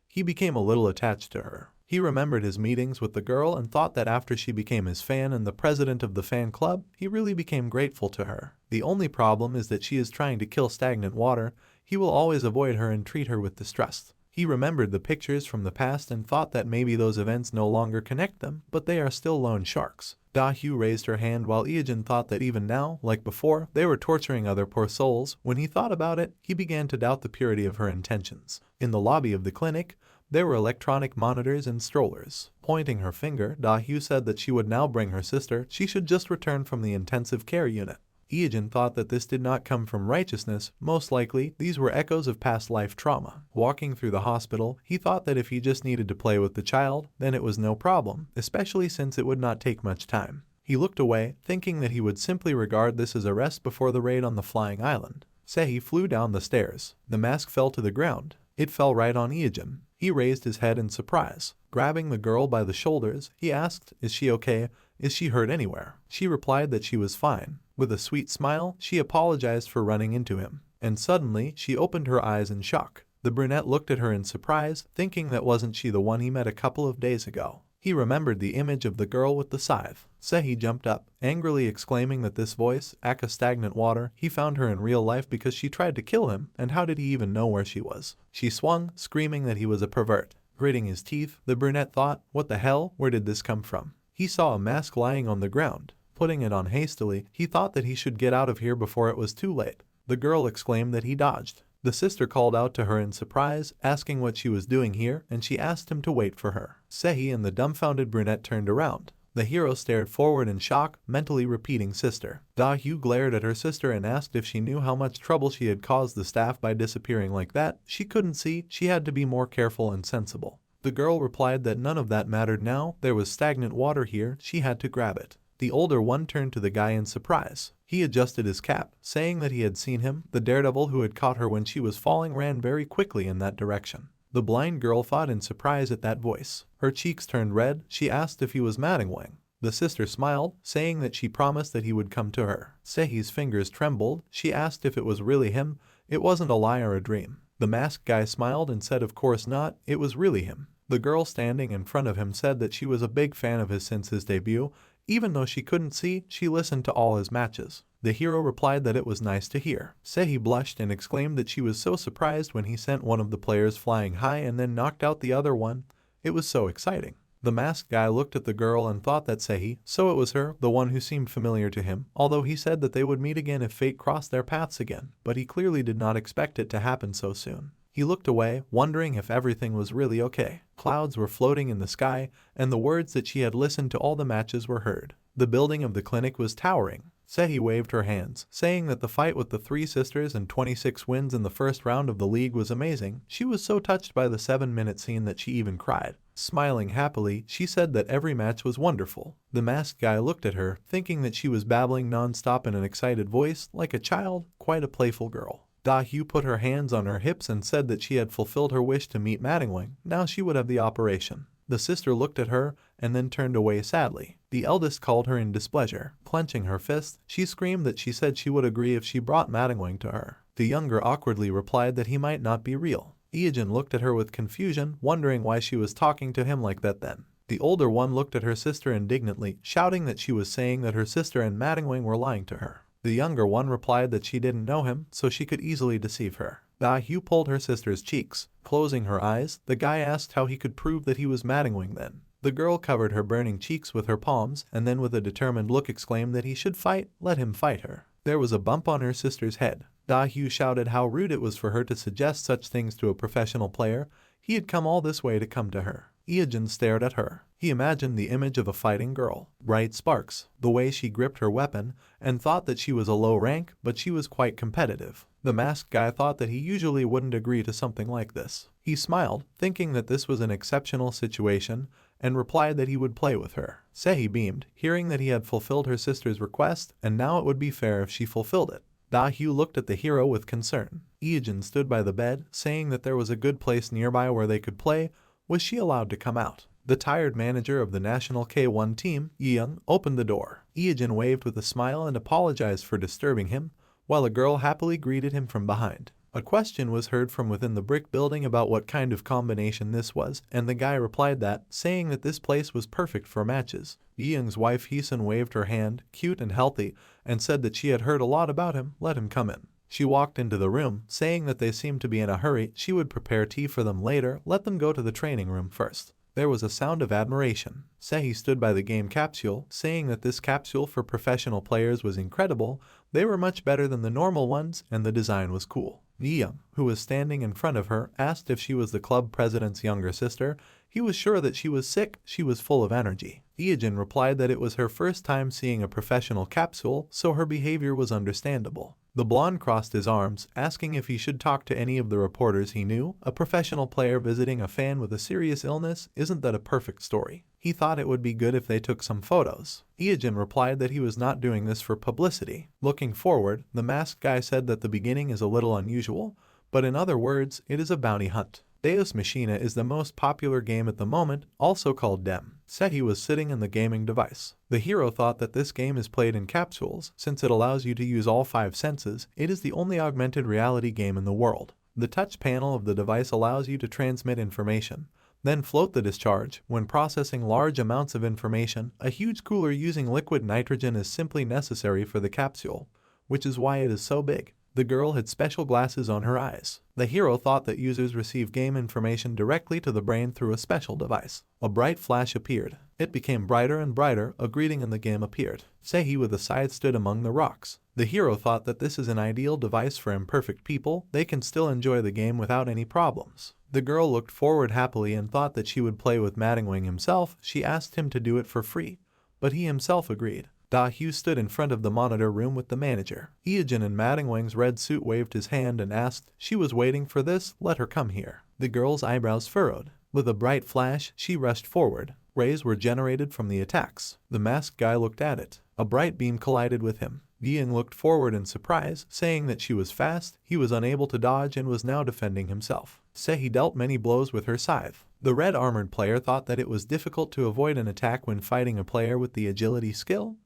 A: he became a little attached to her. He remembered his meetings with the girl and thought that after she became his fan and the president of the fan club, he really became grateful to her. The only problem is that she is trying to kill stagnant water. He will always avoid her and treat her with distrust. He remembered the pictures from the past and thought that maybe those events no longer connect them, but they are still loan sharks. Da-hyu raised her hand while Eugene thought that even now, like before, they were torturing other poor souls. When he thought about it, he began to doubt the purity of her intentions. In the lobby of the clinic, there were electronic monitors and strollers. Pointing her finger, Da-hyu said that she would now bring her sister. She should just return from the intensive care unit. Eugene thought that this did not come from righteousness. Most likely, these were echoes of past life trauma. Walking through the hospital, he thought that if he just needed to play with the child, then it was no problem, especially since it would not take much time. He looked away, thinking that he would simply regard this as a rest before the raid on the flying island. Sehi flew down the stairs. The mask fell to the ground. It fell right on Eugene. He raised his head in surprise. Grabbing the girl by the shoulders, he asked, "Is she okay? Is she hurt anywhere?" She replied that she was fine. With a sweet smile, she apologized for running into him. And suddenly, she opened her eyes in shock. The brunette looked at her in surprise, thinking that wasn't she the one he met a couple of days ago. He remembered the image of the girl with the scythe. Sehi jumped up, angrily exclaiming that this voice, Aka stagnant water, he found her in real life because she tried to kill him, and how did he even know where she was? She swung, screaming that he was a pervert. Gritting his teeth, the brunette thought, what the hell, where did this come from? He saw a mask lying on the ground. Putting it on hastily, he thought that he should get out of here before it was too late. The girl exclaimed that he dodged. The sister called out to her in surprise, asking what she was doing here, and she asked him to wait for her. Sehi and the dumbfounded brunette turned around. The hero stared forward in shock, mentally repeating sister. Da-hyu glared at her sister and asked if she knew how much trouble she had caused the staff by disappearing like that. She couldn't see, she had to be more careful and sensible. The girl replied that none of that mattered now, there was stagnant water here, she had to grab it. The older one turned to the guy in surprise. He adjusted his cap, saying that he had seen him. The daredevil who had caught her when she was falling ran very quickly in that direction. The blind girl thought in surprise at that voice. Her cheeks turned red. She asked if he was Manhwa. The sister smiled, saying that she promised that he would come to her. Sehi's fingers trembled. She asked if it was really him. It wasn't a lie or a dream. The masked guy smiled and said of course not, it was really him. The girl standing in front of him said that she was a big fan of his since his debut. Even though she couldn't see, she listened to all his matches. The hero replied that it was nice to hear. Sehi blushed and exclaimed that she was so surprised when he sent one of the players flying high and then knocked out the other one. It was so exciting. The masked guy looked at the girl and thought that Sehi, so it was her, the one who seemed familiar to him, although he said that they would meet again if fate crossed their paths again, but he clearly did not expect it to happen so soon. He looked away, wondering if everything was really okay. Clouds were floating in the sky, and the words that she had listened to all the matches were heard. The building of the clinic was towering. Sehi waved her hands, saying that the fight with the three sisters and 26 wins in the first round of the league was amazing. She was so touched by the 7-minute scene that she even cried. Smiling happily, she said that every match was wonderful. The masked guy looked at her, thinking that she was babbling non-stop in an excited voice, like a child, quite a playful girl. Da-hyu put her hands on her hips and said that she had fulfilled her wish to meet Manhwa. Now she would have the operation. The sister looked at her and then turned away sadly. The eldest called her in displeasure. Clenching her fist, she screamed that she said she would agree if she brought Manhwa to her. The younger awkwardly replied that he might not be real. Eugene looked at her with confusion, wondering why she was talking to him like that then. The older one looked at her sister indignantly, shouting that she was saying that her sister and Manhwa were lying to her. The younger one replied that she didn't know him, so she could easily deceive her. Da-hyu pulled her sister's cheeks. Closing her eyes, the guy asked how he could prove that he was Manhwa then. The girl covered her burning cheeks with her palms, and then with a determined look exclaimed that he should fight, let him fight her. There was a bump on her sister's head. Da-hyu shouted how rude it was for her to suggest such things to a professional player. He had come all this way to come to her. Eugene stared at her. He imagined the image of a fighting girl. Bright sparks, the way she gripped her weapon, and thought that she was a low rank, but she was quite competitive. The masked guy thought that he usually wouldn't agree to something like this. He smiled, thinking that this was an exceptional situation, and replied that he would play with her. Sehi beamed, hearing that he had fulfilled her sister's request, and now it would be fair if she fulfilled it. Da-hyu looked at the hero with concern. Eugene stood by the bed, saying that there was a good place nearby where they could play. Was she allowed to come out? The tired manager of the national K1 team, Yeung, opened the door. Eugene waved with a smile and apologized for disturbing him, while a girl happily greeted him from behind. A question was heard from within the brick building about what kind of combination this was, and the guy replied that, saying that this place was perfect for matches. Young's wife Heesun waved her hand, cute and healthy, and said that she had heard a lot about him, let him come in. She walked into the room, saying that they seemed to be in a hurry, she would prepare tea for them later, let them go to the training room first. There was a sound of admiration. Sehi stood by the game capsule, saying that this capsule for professional players was incredible, they were much better than the normal ones, and the design was cool. Young, who was standing in front of her, asked if she was the club president's younger sister. He was sure that she was sick, she was full of energy. Yeojin replied that it was her first time seeing a professional capsule, so her behavior was understandable. The blonde crossed his arms, asking if he should talk to any of the reporters he knew. A professional player visiting a fan with a serious illness, isn't that a perfect story? He thought it would be good if they took some photos. Yeojin replied that he was not doing this for publicity. Looking forward, the masked guy said that the beginning is a little unusual, but in other words, it is a bounty hunt. Deus Machina is the most popular game at the moment, also called Dem. Sehi was sitting in the gaming device. The hero thought that this game is played in capsules, since it allows you to use all 5 senses, it is the only augmented reality game in the world. The touch panel of the device allows you to transmit information, then float the discharge. When processing large amounts of information, a huge cooler using liquid nitrogen is simply necessary for the capsule, which is why it is so big. The girl had special glasses on her eyes. The hero thought that users receive game information directly to the brain through a special device. A bright flash appeared. It became brighter and brighter, a greeting in the game appeared. Sehi with a scythe stood among the rocks. The hero thought that this is an ideal device for imperfect people, they can still enjoy the game without any problems. The girl looked forward happily and thought that she would play with Madingwing himself. She asked him to do it for free, but he himself agreed. Da-Hyu stood in front of the monitor room with the manager. Yeojin in Madingwing's red suit waved his hand and asked, she was waiting for this, let her come here. The girl's eyebrows furrowed. With a bright flash, she rushed forward. Rays were generated from the attacks. The masked guy looked at it. A bright beam collided with him. Yeung looked forward in surprise, saying that she was fast, he was unable to dodge and was now defending himself. Sehi dealt many blows with her scythe. The red armored player thought that it was difficult to avoid an attack when fighting a player with the agility skill,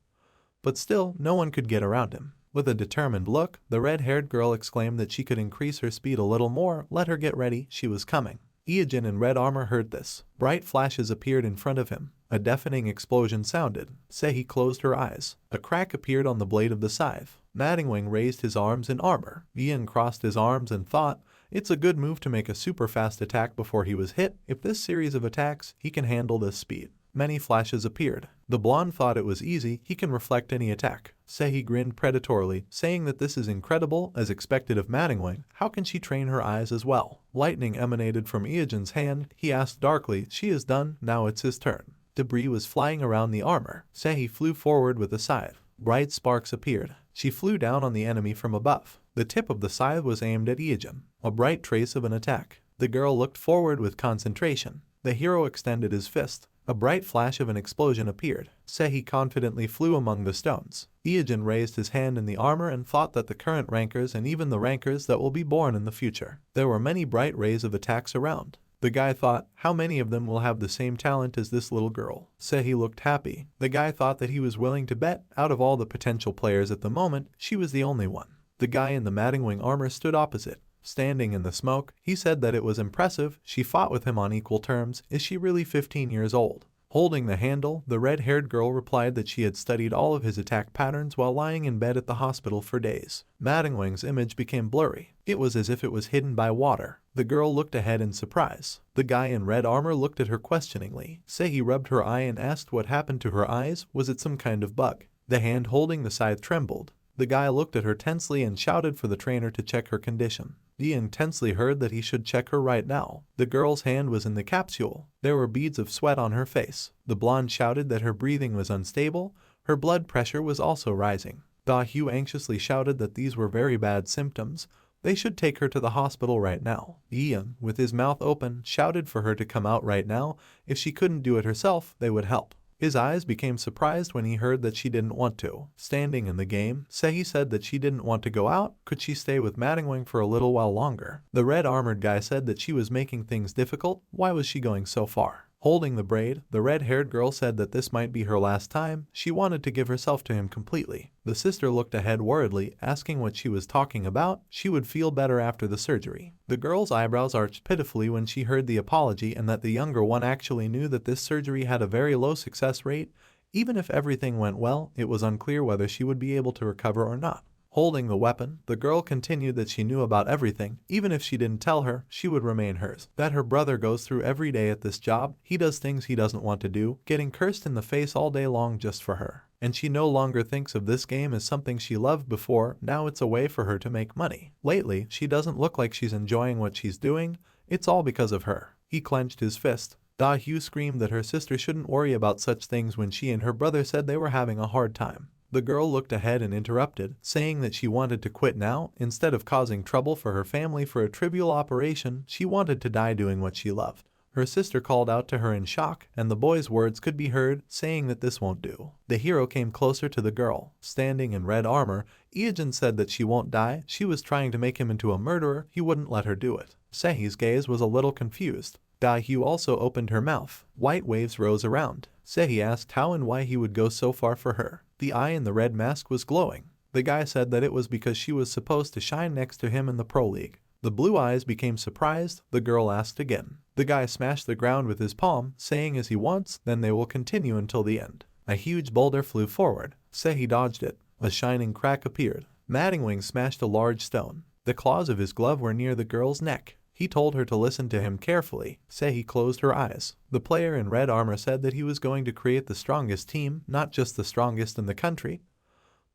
A: but still, no one could get around him. With a determined look, the red-haired girl exclaimed that she could increase her speed a little more, let her get ready, she was coming. Yeojin in red armor heard this. Bright flashes appeared in front of him. A deafening explosion sounded. Sehi closed her eyes. A crack appeared on the blade of the scythe. Madingwing raised his arms in armor. Yeung crossed his arms and thought, it's a good move to make a super fast attack before he was hit. If this series of attacks, he can handle this speed. Many flashes appeared. The blonde thought it was easy, he can reflect any attack. Sehi grinned predatorily, saying that this is incredible, as expected of Madingwing. How can she train her eyes as well? Lightning emanated from Yeojin's hand. He asked darkly, she is done, now it's his turn. Debris was flying around the armor. Sehi flew forward with a scythe. Bright sparks appeared. She flew down on the enemy from above. The tip of the scythe was aimed at Yeojin. A bright trace of an attack. The girl looked forward with concentration. The hero extended his fist. A bright flash of an explosion appeared. Sehi confidently flew among the stones. Yeojin raised his hand in the armor and thought that the current rankers and even the rankers that will be born in the future. There were many bright rays of attacks around. The guy thought, how many of them will have the same talent as this little girl? Sehi looked happy. The guy thought that he was willing to bet, out of all the potential players at the moment, she was the only one. The guy in the Madingwing armor stood opposite. Standing in the smoke, he said that it was impressive, she fought with him on equal terms, is she really 15 years old? Holding the handle, the red-haired girl replied that she had studied all of his attack patterns while lying in bed at the hospital for days. Madingwing's image became blurry. It was as if it was hidden by water. The girl looked ahead in surprise. The guy in red armor looked at her questioningly. Sehi rubbed her eye and asked what happened to her eyes, was it some kind of bug? The hand holding the scythe trembled. The guy looked at her tensely and shouted for the trainer to check her condition. Yeung tensely heard that he should check her right now. The girl's hand was in the capsule. There were beads of sweat on her face. The blonde shouted that her breathing was unstable. Her blood pressure was also rising. Da-Hyu anxiously shouted that these were very bad symptoms. They should take her to the hospital right now. Yeung, with his mouth open, shouted for her to come out right now. If she couldn't do it herself, they would help. His eyes became surprised when he heard that she didn't want to. Standing in the game, Sehi said that she didn't want to go out. Could she stay with Madingwing for a little while longer? The red armored guy said that she was making things difficult. Why was she going so far? Holding the braid, the red-haired girl said that this might be her last time. She wanted to give herself to him completely. The sister looked ahead worriedly, asking what she was talking about. She would feel better after the surgery. The girl's eyebrows arched pitifully when she heard the apology and that the younger one actually knew that this surgery had a very low success rate. Even if everything went well, it was unclear whether she would be able to recover or not. Holding the weapon, the girl continued that she knew about everything. Even if she didn't tell her, she would remain hers. That her brother goes through every day at this job. He does things he doesn't want to do, getting cursed in the face all day long just for her. And she no longer thinks of this game as something she loved before. Now it's a way for her to make money. Lately, she doesn't look like she's enjoying what she's doing. It's all because of her. He clenched his fist. Da-hyu screamed that her sister shouldn't worry about such things when she and her brother said they were having a hard time. The girl looked ahead and interrupted, saying that she wanted to quit now. Instead of causing trouble for her family for a trivial operation, she wanted to die doing what she loved. Her sister called out to her in shock, and the boy's words could be heard, saying that this won't do. The hero came closer to the girl. Standing in red armor, Iijin said that she won't die. She was trying to make him into a murderer. He wouldn't let her do it. Sehi's gaze was a little confused. Da-hyu also opened her mouth. White waves rose around. Sehi asked how and why he would go so far for her. The eye in the red mask was glowing. The guy said that it was because she was supposed to shine next to him in the Pro League. The blue eyes became surprised. The girl asked again. The guy smashed the ground with his palm, saying as he wants, then they will continue until the end. A huge boulder flew forward. Sehi dodged it. A shining crack appeared. Madingwing smashed a large stone. The claws of his glove were near the girl's neck. He told her to listen to him carefully. Sehi closed her eyes. The player in red armor said that he was going to create the strongest team, not just the strongest in the country,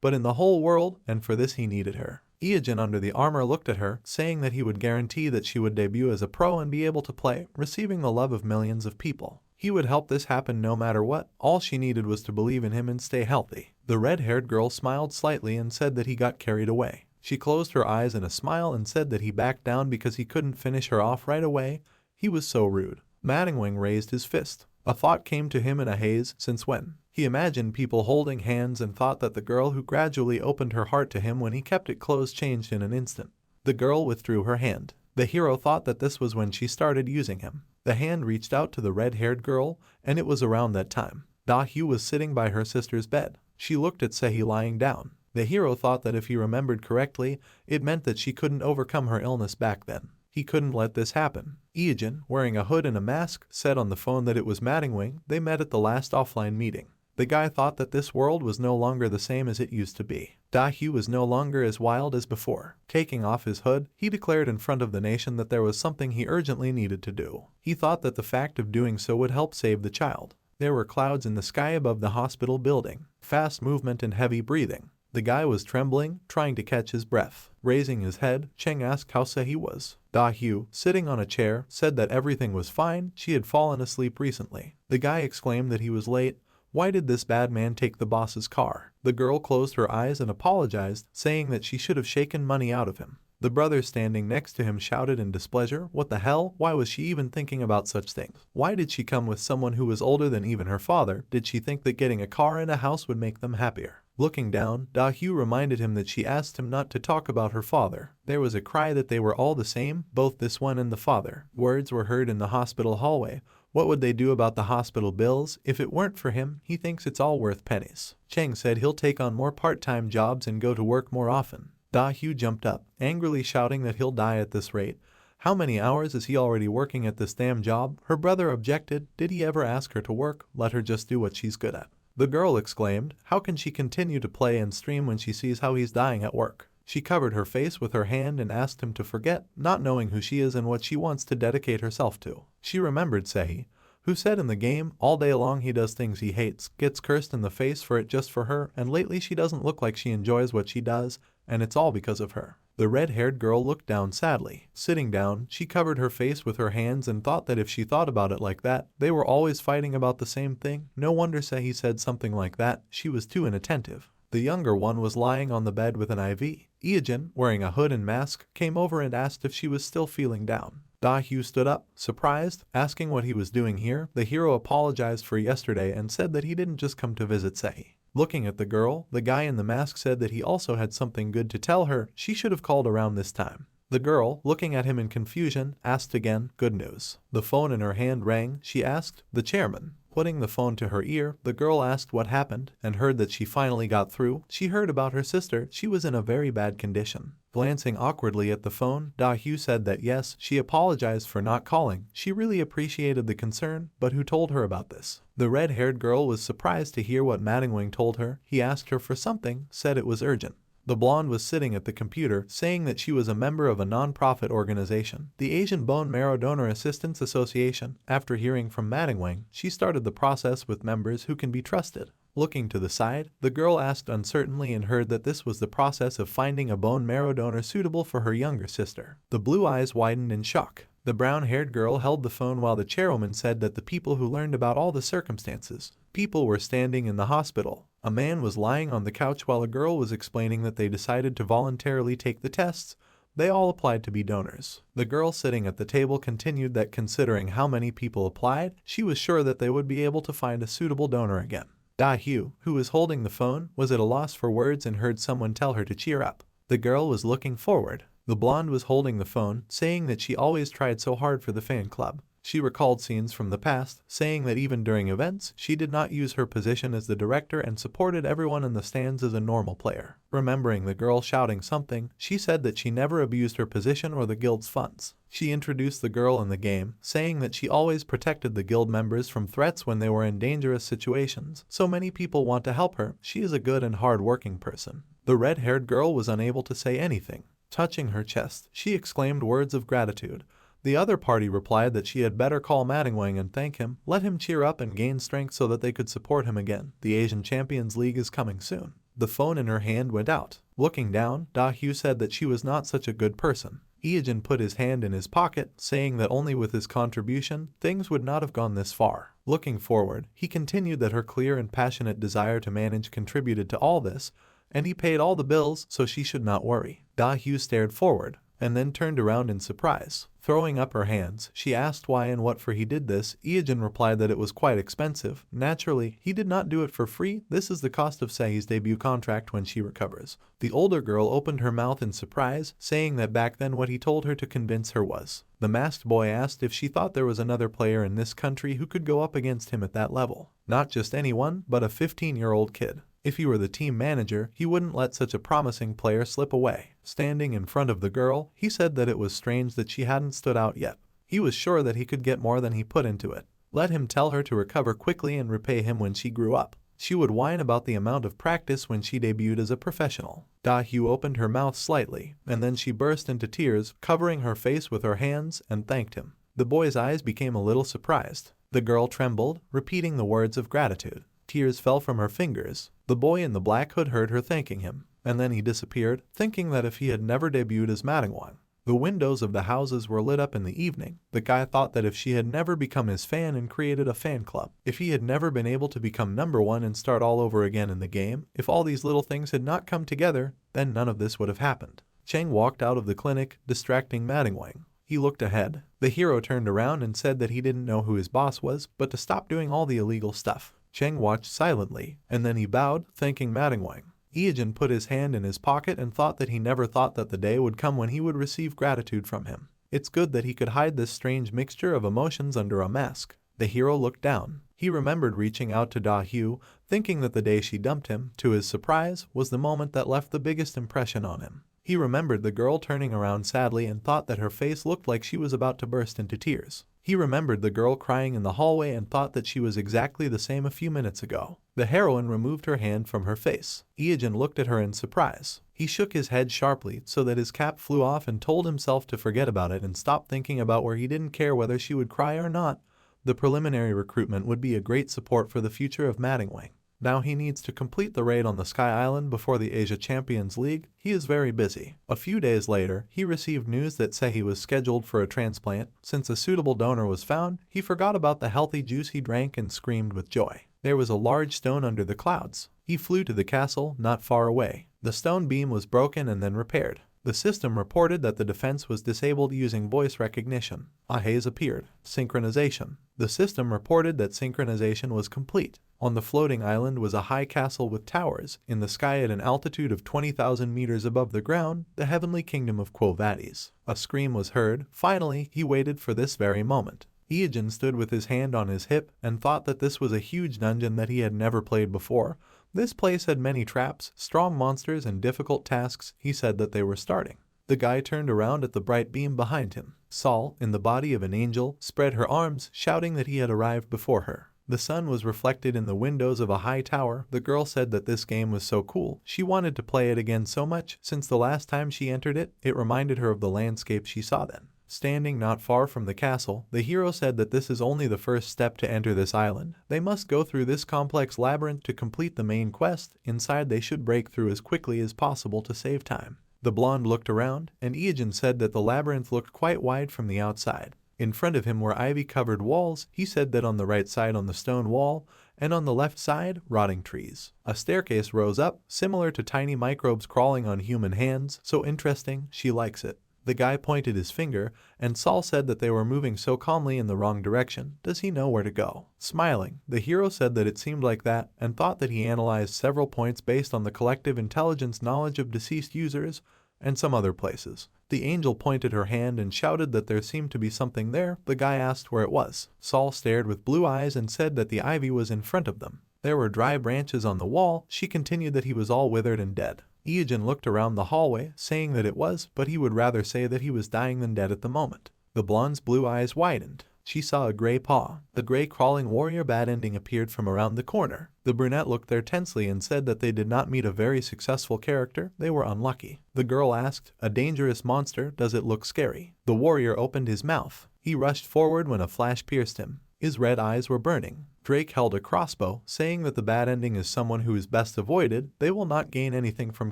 A: but in the whole world, and for this he needed her. Iijin under the armor looked at her, saying that he would guarantee that she would debut as a pro and be able to play, receiving the love of millions of people. He would help this happen no matter what. All she needed was to believe in him and stay healthy. The red-haired girl smiled slightly and said that he got carried away. She closed her eyes in a smile and said that he backed down because he couldn't finish her off right away. He was so rude. Madingwing raised his fist. A thought came to him in a haze. Since when? He imagined people holding hands and thought that the girl who gradually opened her heart to him when he kept it closed changed in an instant. The girl withdrew her hand. The hero thought that this was when she started using him. The hand reached out to the red-haired girl, and it was around that time. Da-hyu was sitting by her sister's bed. She looked at Sehi lying down. The hero thought that if he remembered correctly, it meant that she couldn't overcome her illness back then. He couldn't let this happen. Iijin, wearing a hood and a mask, said on the phone that it was Madingwing. They met at the last offline meeting. The guy thought that this world was no longer the same as it used to be. Da-hyu was no longer as wild as before. Taking off his hood, he declared in front of the nation that there was something he urgently needed to do. He thought that the fact of doing so would help save the child. There were clouds in the sky above the hospital building, fast movement and heavy breathing. The guy was trembling, trying to catch his breath. Raising his head, Cheng asked how Sehi was. Da-hyu, sitting on a chair, said that everything was fine. She had fallen asleep recently. The guy exclaimed that he was late. Why did this bad man take the boss's car? The girl closed her eyes and apologized, saying that she should have shaken money out of him. The brother standing next to him shouted in displeasure. What the hell? Why was she even thinking about such things? Why did she come with someone who was older than even her father? Did she think that getting a car and a house would make them happier? Looking down, Da-hyu reminded him that she asked him not to talk about her father. There was a cry that they were all the same, both this one and the father. Words were heard in the hospital hallway. What would they do about the hospital bills? If it weren't for him, he thinks it's all worth pennies. Cheng said he'll take on more part-time jobs and go to work more often. Da-hyu jumped up, angrily shouting that he'll die at this rate. How many hours is he already working at this damn job? Her brother objected. Did he ever ask her to work? Let her just do what she's good at. The girl exclaimed, how can she continue to play and stream when she sees how he's dying at work? She covered her face with her hand and asked him to forget, not knowing who she is and what she wants to dedicate herself to. She remembered Sehi, who said in the game, all day long he does things he hates, gets cursed in the face for it just for her, and lately she doesn't look like she enjoys what she does, and it's all because of her. The red-haired girl looked down sadly. Sitting down, she covered her face with her hands and thought that if she thought about it like that, they were always fighting about the same thing. No wonder Sehi said something like that. She was too inattentive. The younger one was lying on the bed with an IV. Iijin, wearing a hood and mask, came over and asked if she was still feeling down. Da-hyu stood up, surprised, asking what he was doing here. The hero apologized for yesterday and said that he didn't just come to visit Sehi. Looking at the girl, the guy in the mask said that he also had something good to tell her. She should have called around this time. The girl, looking at him in confusion, asked again, "Good news?" The phone in her hand rang. She asked, "The chairman." Putting the phone to her ear, the girl asked what happened and heard that she finally got through. She heard about her sister. She was in a very bad condition. Glancing awkwardly at the phone, Da-hyu said that yes, she apologized for not calling. She really appreciated the concern, but who told her about this? The red-haired girl was surprised to hear what Manhwa told her. He asked her for something, said it was urgent. The blonde was sitting at the computer, saying that she was a member of a non-profit organization, the Asian Bone Marrow Donor Assistance Association. After hearing from Manhwa, she started the process with members who can be trusted. Looking to the side, the girl asked uncertainly and heard that this was the process of finding a bone marrow donor suitable for her younger sister. The blue eyes widened in shock. The brown-haired girl held the phone while the chairwoman said that the people who learned about all the circumstances. People were standing in the hospital. A man was lying on the couch while a girl was explaining that they decided to voluntarily take the tests. They all applied to be donors. The girl sitting at the table continued that considering how many people applied, she was sure that they would be able to find a suitable donor again. Da-hyu, who was holding the phone, was at a loss for words and heard someone tell her to cheer up. The girl was looking forward. The blonde was holding the phone, saying that she always tried so hard for the fan club. She recalled scenes from the past, saying that even during events, she did not use her position as the director and supported everyone in the stands as a normal player. Remembering the girl shouting something, she said that she never abused her position or the guild's funds. She introduced the girl in the game, saying that she always protected the guild members from threats when they were in dangerous situations. So many people want to help her. She is a good and hard-working person. The red-haired girl was unable to say anything. Touching her chest, she exclaimed words of gratitude. The other party replied that she had better call Manhwa and thank him, let him cheer up and gain strength so that they could support him again. The Asian Champions League is coming soon. The phone in her hand went out. Looking down, Da-hyu said that she was not such a good person. Ijin put his hand in his pocket, saying that only with his contribution, things would not have gone this far. Looking forward, he continued that her clear and passionate desire to manage contributed to all this, and he paid all the bills, so she should not worry. Da-hyu stared forward, and then turned around in surprise. Throwing up her hands, she asked why and what for he did this. Ijin replied that it was quite expensive. Naturally, he did not do it for free. This is the cost of Sei's debut contract when she recovers. The older girl opened her mouth in surprise, saying that back then what he told her to convince her was. The masked boy asked if she thought there was another player in this country who could go up against him at that level. Not just anyone, but a 15-year-old kid. If he were the team manager, he wouldn't let such a promising player slip away. Standing in front of the girl, he said that it was strange that she hadn't stood out yet. He was sure that he could get more than he put into it. Let him tell her to recover quickly and repay him when she grew up. She would whine about the amount of practice when she debuted as a professional. Da-hyu opened her mouth slightly, and then she burst into tears, covering her face with her hands, and thanked him. The boy's eyes became a little surprised. The girl trembled, repeating the words of gratitude. Tears fell from her fingers. The boy in the black hood heard her thanking him, and then he disappeared, thinking that if he had never debuted as Manhwa. The windows of the houses were lit up in the evening. The guy thought that if she had never become his fan and created a fan club, if he had never been able to become #1 and start all over again in the game, if all these little things had not come together, then none of this would have happened. Cheng walked out of the clinic, distracting Manhwa. He looked ahead. The hero turned around and said that he didn't know who his boss was, but to stop doing all the illegal stuff. Cheng watched silently, and then he bowed, thanking Manhwa. Ijin put his hand in his pocket and thought that he never thought that the day would come when he would receive gratitude from him. It's good that he could hide this strange mixture of emotions under a mask. The hero looked down. He remembered reaching out to Da-hyu, thinking that the day she dumped him, to his surprise, was the moment that left the biggest impression on him. He remembered the girl turning around sadly and thought that her face looked like she was about to burst into tears. He remembered the girl crying in the hallway and thought that she was exactly the same a few minutes ago. The heroine removed her hand from her face. Ijin looked at her in surprise. He shook his head sharply so that his cap flew off and told himself to forget about it and stop thinking about where he didn't care whether she would cry or not. The preliminary recruitment would be a great support for the future of Manhwa. Now he needs to complete the raid on the Sky Island before the Asia Champions League. He is very busy. A few days later, he received news that Sei was scheduled for a transplant. Since a suitable donor was found, he forgot about the healthy juice he drank and screamed with joy. There was a large stone under the clouds. He flew to the castle, not far away. The stone beam was broken and then repaired. The system reported that the defense was disabled using voice recognition. A haze appeared. Synchronization. The system reported that synchronization was complete. On the floating island was a high castle with towers. In the sky at an altitude of 20,000 meters above the ground, the heavenly kingdom of Quo Vadis. A scream was heard. Finally, he waited for this very moment. Iijin stood with his hand on his hip and thought that this was a huge dungeon that he had never played before. This place had many traps, strong monsters, and difficult tasks. He said that they were starting. The guy turned around at the bright beam behind him. Sol, in the body of an angel, spread her arms, shouting that he had arrived before her. The sun was reflected in the windows of a high tower. The girl said that this game was so cool. She wanted to play it again so much. Since the last time she entered it, it reminded her of the landscape she saw then. Standing not far from the castle, the hero said that this is only the first step to enter this island. They must go through this complex labyrinth to complete the main quest. Inside they should break through as quickly as possible to save time. The blonde looked around, and Iijin said that the labyrinth looked quite wide from the outside. In front of him were ivy-covered walls. He said that on the right side on the stone wall, and on the left side, rotting trees. A staircase rose up, similar to tiny microbes crawling on human hands. So interesting, she likes it. The guy pointed his finger, and Sol said that they were moving so calmly in the wrong direction. Does he know where to go? Smiling, the hero said that it seemed like that, and thought that he analyzed several points based on the collective intelligence knowledge of deceased users, and some other places. The angel pointed her hand and shouted that there seemed to be something there. The guy asked where it was. Sol stared with blue eyes and said that the ivy was in front of them. There were dry branches on the wall. She continued that he was all withered and dead. Iijin looked around the hallway, saying that it was, but he would rather say that he was dying than dead at the moment. The blonde's blue eyes widened. She saw a gray paw. The gray crawling warrior bad ending appeared from around the corner. The brunette looked there tensely and said that they did not meet a very successful character. They were unlucky. The girl asked, "A dangerous monster, does it look scary?" The warrior opened his mouth. He rushed forward when a flash pierced him. His red eyes were burning. Drake held a crossbow, saying that the bad ending is someone who is best avoided. They will not gain anything from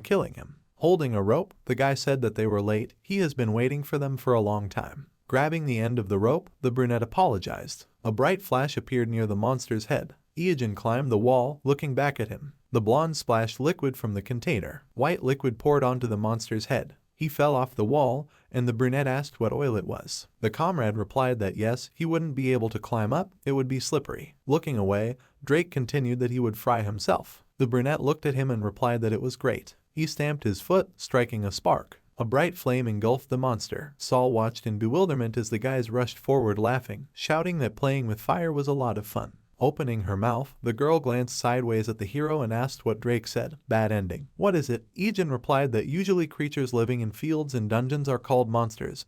A: killing him. Holding a rope, the guy said that they were late. He has been waiting for them for a long time. Grabbing the end of the rope, the brunette apologized. A bright flash appeared near the monster's head. Iijin climbed the wall, looking back at him. The blonde splashed liquid from the container. White liquid poured onto the monster's head. He fell off the wall, and the brunette asked what oil it was. The comrade replied that yes, he wouldn't be able to climb up, it would be slippery. Looking away, Drake continued that he would fry himself. The brunette looked at him and replied that it was great. He stamped his foot, striking a spark. A bright flame engulfed the monster. Sol watched in bewilderment as the guys rushed forward laughing, shouting that playing with fire was a lot of fun. Opening her mouth, the girl glanced sideways at the hero and asked what Drake said. Bad ending. What is it? Iijin replied that usually creatures living in fields and dungeons are called monsters.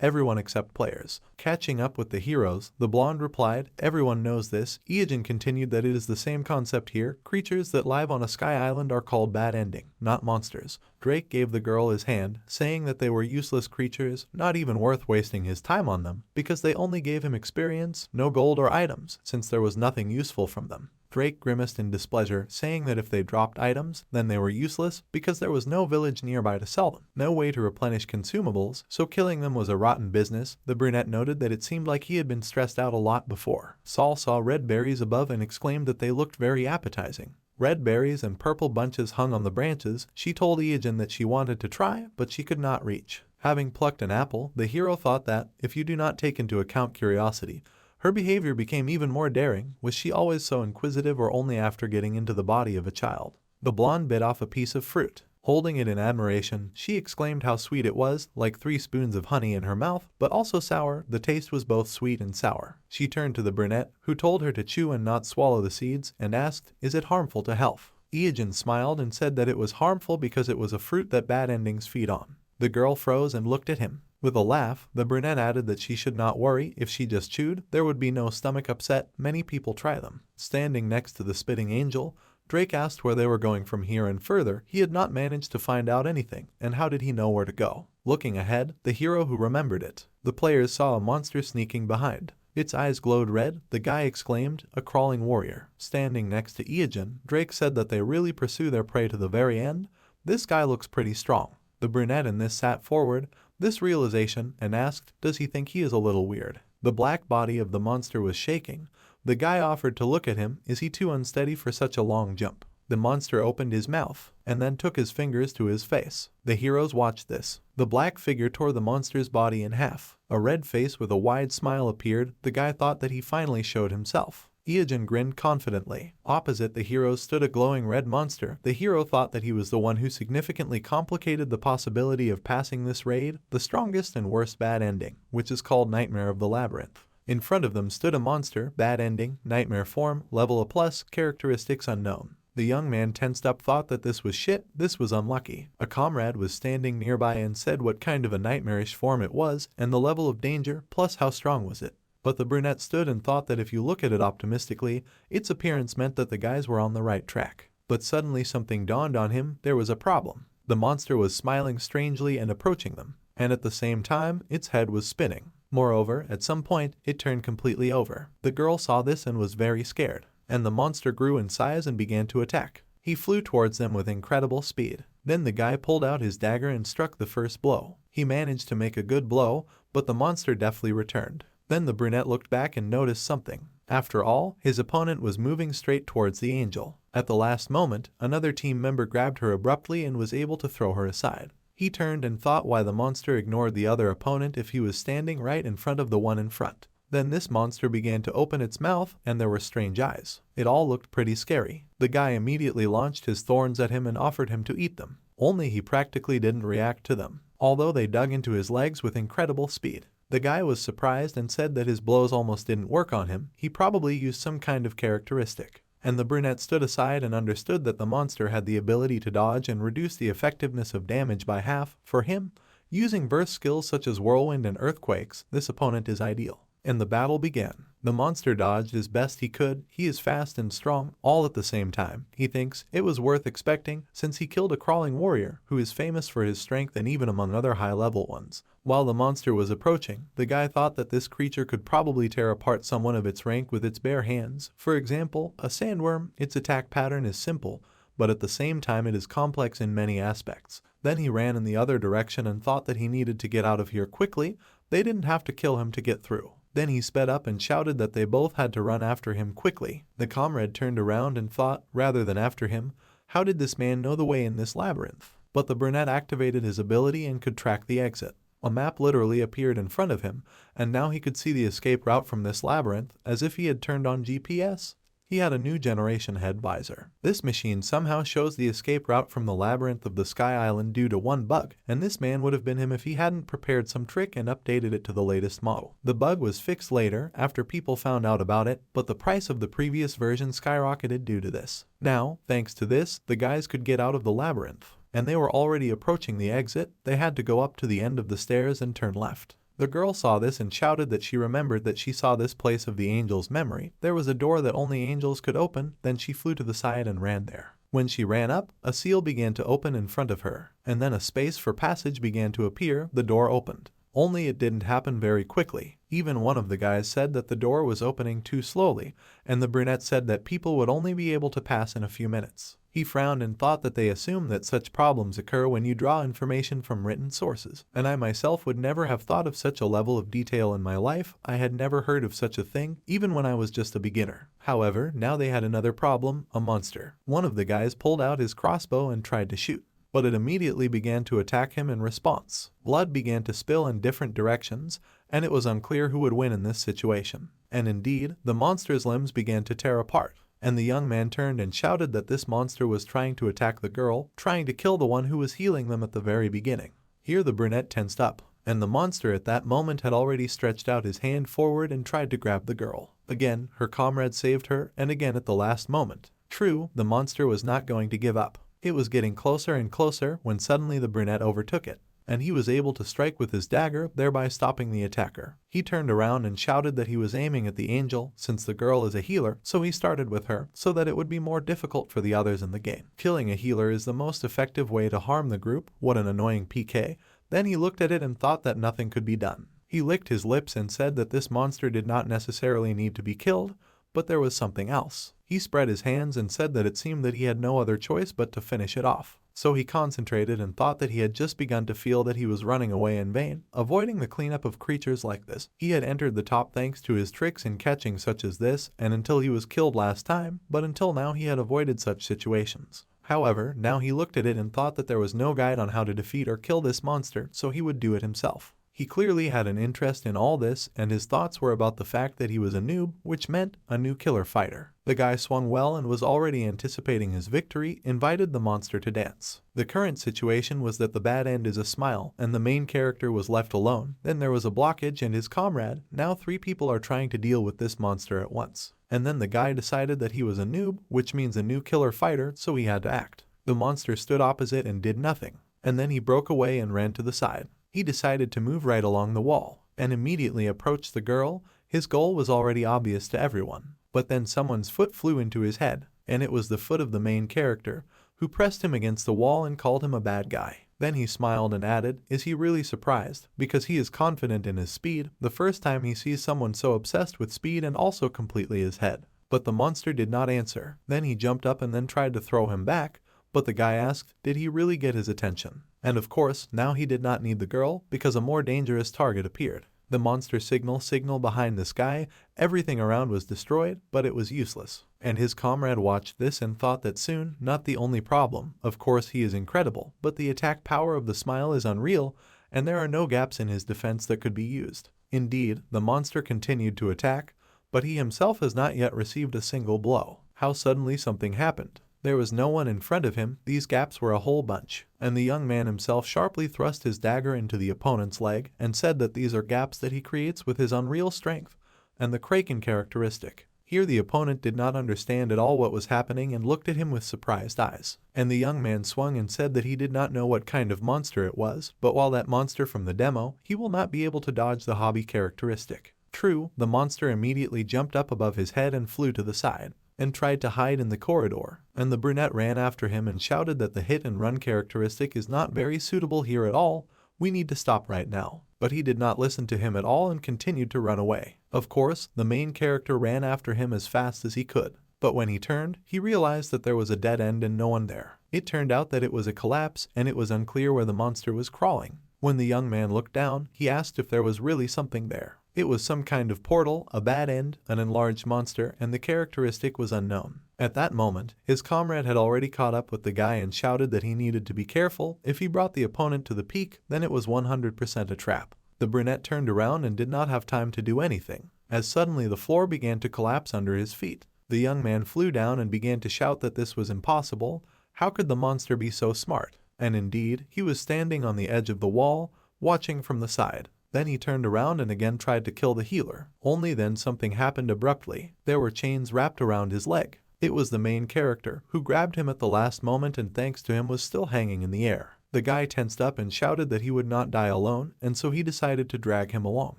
A: Everyone except players. Catching up with the heroes, the blonde replied, everyone knows this. Iijin continued that it is the same concept here. Creatures that live on a sky island are called bad ending, not monsters. Drake gave the girl his hand, saying that they were useless creatures, not even worth wasting his time on them, because they only gave him experience, no gold or items, since there was nothing useful from them. Drake grimaced in displeasure, saying that if they dropped items, then they were useless because there was no village nearby to sell them, no way to replenish consumables, so killing them was a rotten business. The brunette noted that it seemed like he had been stressed out a lot before. Sol saw red berries above and exclaimed that they looked very appetizing. Red berries and purple bunches hung on the branches. She told Iijin that she wanted to try, but she could not reach. Having plucked an apple, the hero thought that, if you do not take into account curiosity, her behavior became even more daring. Was she always so inquisitive or only after getting into the body of a child? The blonde bit off a piece of fruit. Holding it in admiration, she exclaimed how sweet it was, like 3 spoons of honey in her mouth, but also sour. The taste was both sweet and sour. She turned to the brunette, who told her to chew and not swallow the seeds, and asked, "Is it harmful to health?" Iijin smiled and said that it was harmful because it was a fruit that bad endings feed on. The girl froze and looked at him. With a laugh, the brunette added that she should not worry. If she just chewed, there would be no stomach upset. Many people try them. Standing next to the spitting angel, Drake asked where they were going from here and further. He had not managed to find out anything, and how did he know where to go? Looking ahead, the hero who remembered it. The players saw a monster sneaking behind. Its eyes glowed red. The guy exclaimed, "A crawling warrior." Standing next to Iijin, Drake said that they really pursue their prey to the very end. This guy looks pretty strong. The brunette in this sat forward, this realization, and asked, does he think he is a little weird? The black body of the monster was shaking. The guy offered to look at him. Is he too unsteady for such a long jump? The monster opened his mouth and then took his fingers to his face. The heroes watched this. The black figure tore the monster's body in half. A red face with a wide smile appeared. The guy thought that he finally showed himself. Iojin grinned confidently. Opposite the heroes stood a glowing red monster. The hero thought that he was the one who significantly complicated the possibility of passing this raid, the strongest and worst bad ending, which is called Nightmare of the Labyrinth. In front of them stood a monster, bad ending, nightmare form, level A+, characteristics unknown. The young man tensed up, thought that this was shit, this was unlucky. A comrade was standing nearby and said what kind of a nightmarish form it was, and the level of danger, plus how strong was it. But the brunette stood and thought that if you look at it optimistically, its appearance meant that the guys were on the right track. But suddenly something dawned on him. There was a problem. The monster was smiling strangely and approaching them, and at the same time, its head was spinning. Moreover, at some point, it turned completely over. The girl saw this and was very scared, and the monster grew in size and began to attack. He flew towards them with incredible speed. Then the guy pulled out his dagger and struck the first blow. He managed to make a good blow, but the monster deftly returned. Then the brunette looked back and noticed something. After all, his opponent was moving straight towards the angel. At the last moment, another team member grabbed her abruptly and was able to throw her aside. He turned and thought why the monster ignored the other opponent if he was standing right in front of the one in front. Then this monster began to open its mouth and there were strange eyes. It all looked pretty scary. The guy immediately launched his thorns at him and offered him to eat them. Only he practically didn't react to them, although they dug into his legs with incredible speed. The guy was surprised and said that his blows almost didn't work on him. He probably used some kind of characteristic. And the brunette stood aside and understood that the monster had the ability to dodge and reduce the effectiveness of damage by half. For him, using burst skills such as whirlwind and earthquakes, this opponent is ideal. And the battle began. The monster dodged as best he could. He is fast and strong, all at the same time. He thinks it was worth expecting since he killed a crawling warrior who is famous for his strength and even among other high-level ones. While the monster was approaching, the guy thought that this creature could probably tear apart someone of its rank with its bare hands. For example, a sandworm. Its attack pattern is simple, but at the same time it is complex in many aspects. Then he ran in the other direction and thought that he needed to get out of here quickly. They didn't have to kill him to get through. Then he sped up and shouted that they both had to run after him quickly. The comrade turned around and thought, rather than after him, how did this man know the way in this labyrinth? But the brunette activated his ability and could track the exit. A map literally appeared in front of him, and now he could see the escape route from this labyrinth, as if he had turned on GPS. He had a new generation head visor. This machine somehow shows the escape route from the labyrinth of the Sky Island due to one bug, and this man would have been him if he hadn't prepared some trick and updated it to the latest model. The bug was fixed later, after people found out about it, but the price of the previous version skyrocketed due to this. Now, thanks to this, the guys could get out of the labyrinth, and they were already approaching the exit. They had to go up to the end of the stairs and turn left. The girl saw this and shouted that she remembered that she saw this place of the angel's memory. There was a door that only angels could open. Then she flew to the side and ran there. When she ran up, a seal began to open in front of her, and then a space for passage began to appear. The door opened. Only it didn't happen very quickly. Even one of the guys said that the door was opening too slowly, and the brunette said that people would only be able to pass in a few minutes. He frowned and thought that they assume that such problems occur when you draw information from written sources, and I myself would never have thought of such a level of detail in my life. I had never heard of such a thing, even when I was just a beginner. However, now they had another problem, a monster. One of the guys pulled out his crossbow and tried to shoot, but it immediately began to attack him in response. Blood began to spill in different directions, and it was unclear who would win in this situation. And indeed, the monster's limbs began to tear apart. And the young man turned and shouted that this monster was trying to attack the girl, trying to kill the one who was healing them at the very beginning. Here the brunette tensed up, and the monster at that moment had already stretched out his hand forward and tried to grab the girl. Again, her comrade saved her, and again at the last moment. True, the monster was not going to give up. It was getting closer and closer when suddenly the brunette overtook it, and he was able to strike with his dagger, thereby stopping the attacker. He turned around and shouted that he was aiming at the angel, since the girl is a healer, so he started with her, so that it would be more difficult for the others in the game. Killing a healer is the most effective way to harm the group. What an annoying PK. Then he looked at it and thought that nothing could be done. He licked his lips and said that this monster did not necessarily need to be killed, but there was something else. He spread his hands and said that it seemed that he had no other choice but to finish it off. So he concentrated and thought that he had just begun to feel that he was running away in vain, avoiding the cleanup of creatures like this. He had entered the top thanks to his tricks in catching such as this, and until he was killed last time, but until now he had avoided such situations. However, now he looked at it and thought that there was no guide on how to defeat or kill this monster, so he would do it himself. He clearly had an interest in all this, and his thoughts were about the fact that he was a noob, which meant a new killer fighter. The guy swung well and was already anticipating his victory, invited the monster to dance. The current situation was that the bad end is a smile, and the main character was left alone. Then there was a blockage and his comrade. Now 3 people are trying to deal with this monster at once. And then the guy decided that he was a noob, which means a new killer fighter, so he had to act. The monster stood opposite and did nothing. And then he broke away and ran to the side. He decided to move right along the wall, and immediately approached the girl. His goal was already obvious to everyone. But then someone's foot flew into his head, and it was the foot of the main character, who pressed him against the wall and called him a bad guy. Then he smiled and added, "Is he really surprised? Because he is confident in his speed, the first time he sees someone so obsessed with speed and also completely his head." But the monster did not answer. Then he jumped up and then tried to throw him back, but the guy asked, did he really get his attention? And of course, now he did not need the girl, because a more dangerous target appeared. The monster signal behind this guy, everything around was destroyed, but it was useless. And his comrade watched this and thought that soon, not the only problem, of course he is incredible, but the attack power of the smile is unreal, and there are no gaps in his defense that could be used. Indeed, the monster continued to attack, but he himself has not yet received a single blow. How suddenly something happened. There was no one in front of him, these gaps were a whole bunch, and the young man himself sharply thrust his dagger into the opponent's leg and said that these are gaps that he creates with his unreal strength and the Kraken characteristic. Here the opponent did not understand at all what was happening and looked at him with surprised eyes. And the young man swung and said that he did not know what kind of monster it was, but while that monster from the demo, he will not be able to dodge the hobby characteristic. True, the monster immediately jumped up above his head and flew to the side, and tried to hide in the corridor, and the brunette ran after him and shouted that the hit and run characteristic is not very suitable here at all, we need to stop right now. But he did not listen to him at all and continued to run away. Of course, the main character ran after him as fast as he could, but when he turned, he realized that there was a dead end and no one there. It turned out that it was a collapse and it was unclear where the monster was crawling. When the young man looked down, he asked if there was really something there. It was some kind of portal, a bad end, an enlarged monster, and the characteristic was unknown. At that moment, his comrade had already caught up with the guy and shouted that he needed to be careful. If he brought the opponent to the peak, then it was 100% a trap. The brunette turned around and did not have time to do anything, as suddenly the floor began to collapse under his feet. The young man flew down and began to shout that this was impossible. How could the monster be so smart? And indeed, he was standing on the edge of the wall, watching from the side. Then he turned around and again tried to kill the healer. Only then something happened abruptly. There were chains wrapped around his leg. It was the main character, who grabbed him at the last moment and thanks to him was still hanging in the air. The guy tensed up and shouted that he would not die alone, and so he decided to drag him along.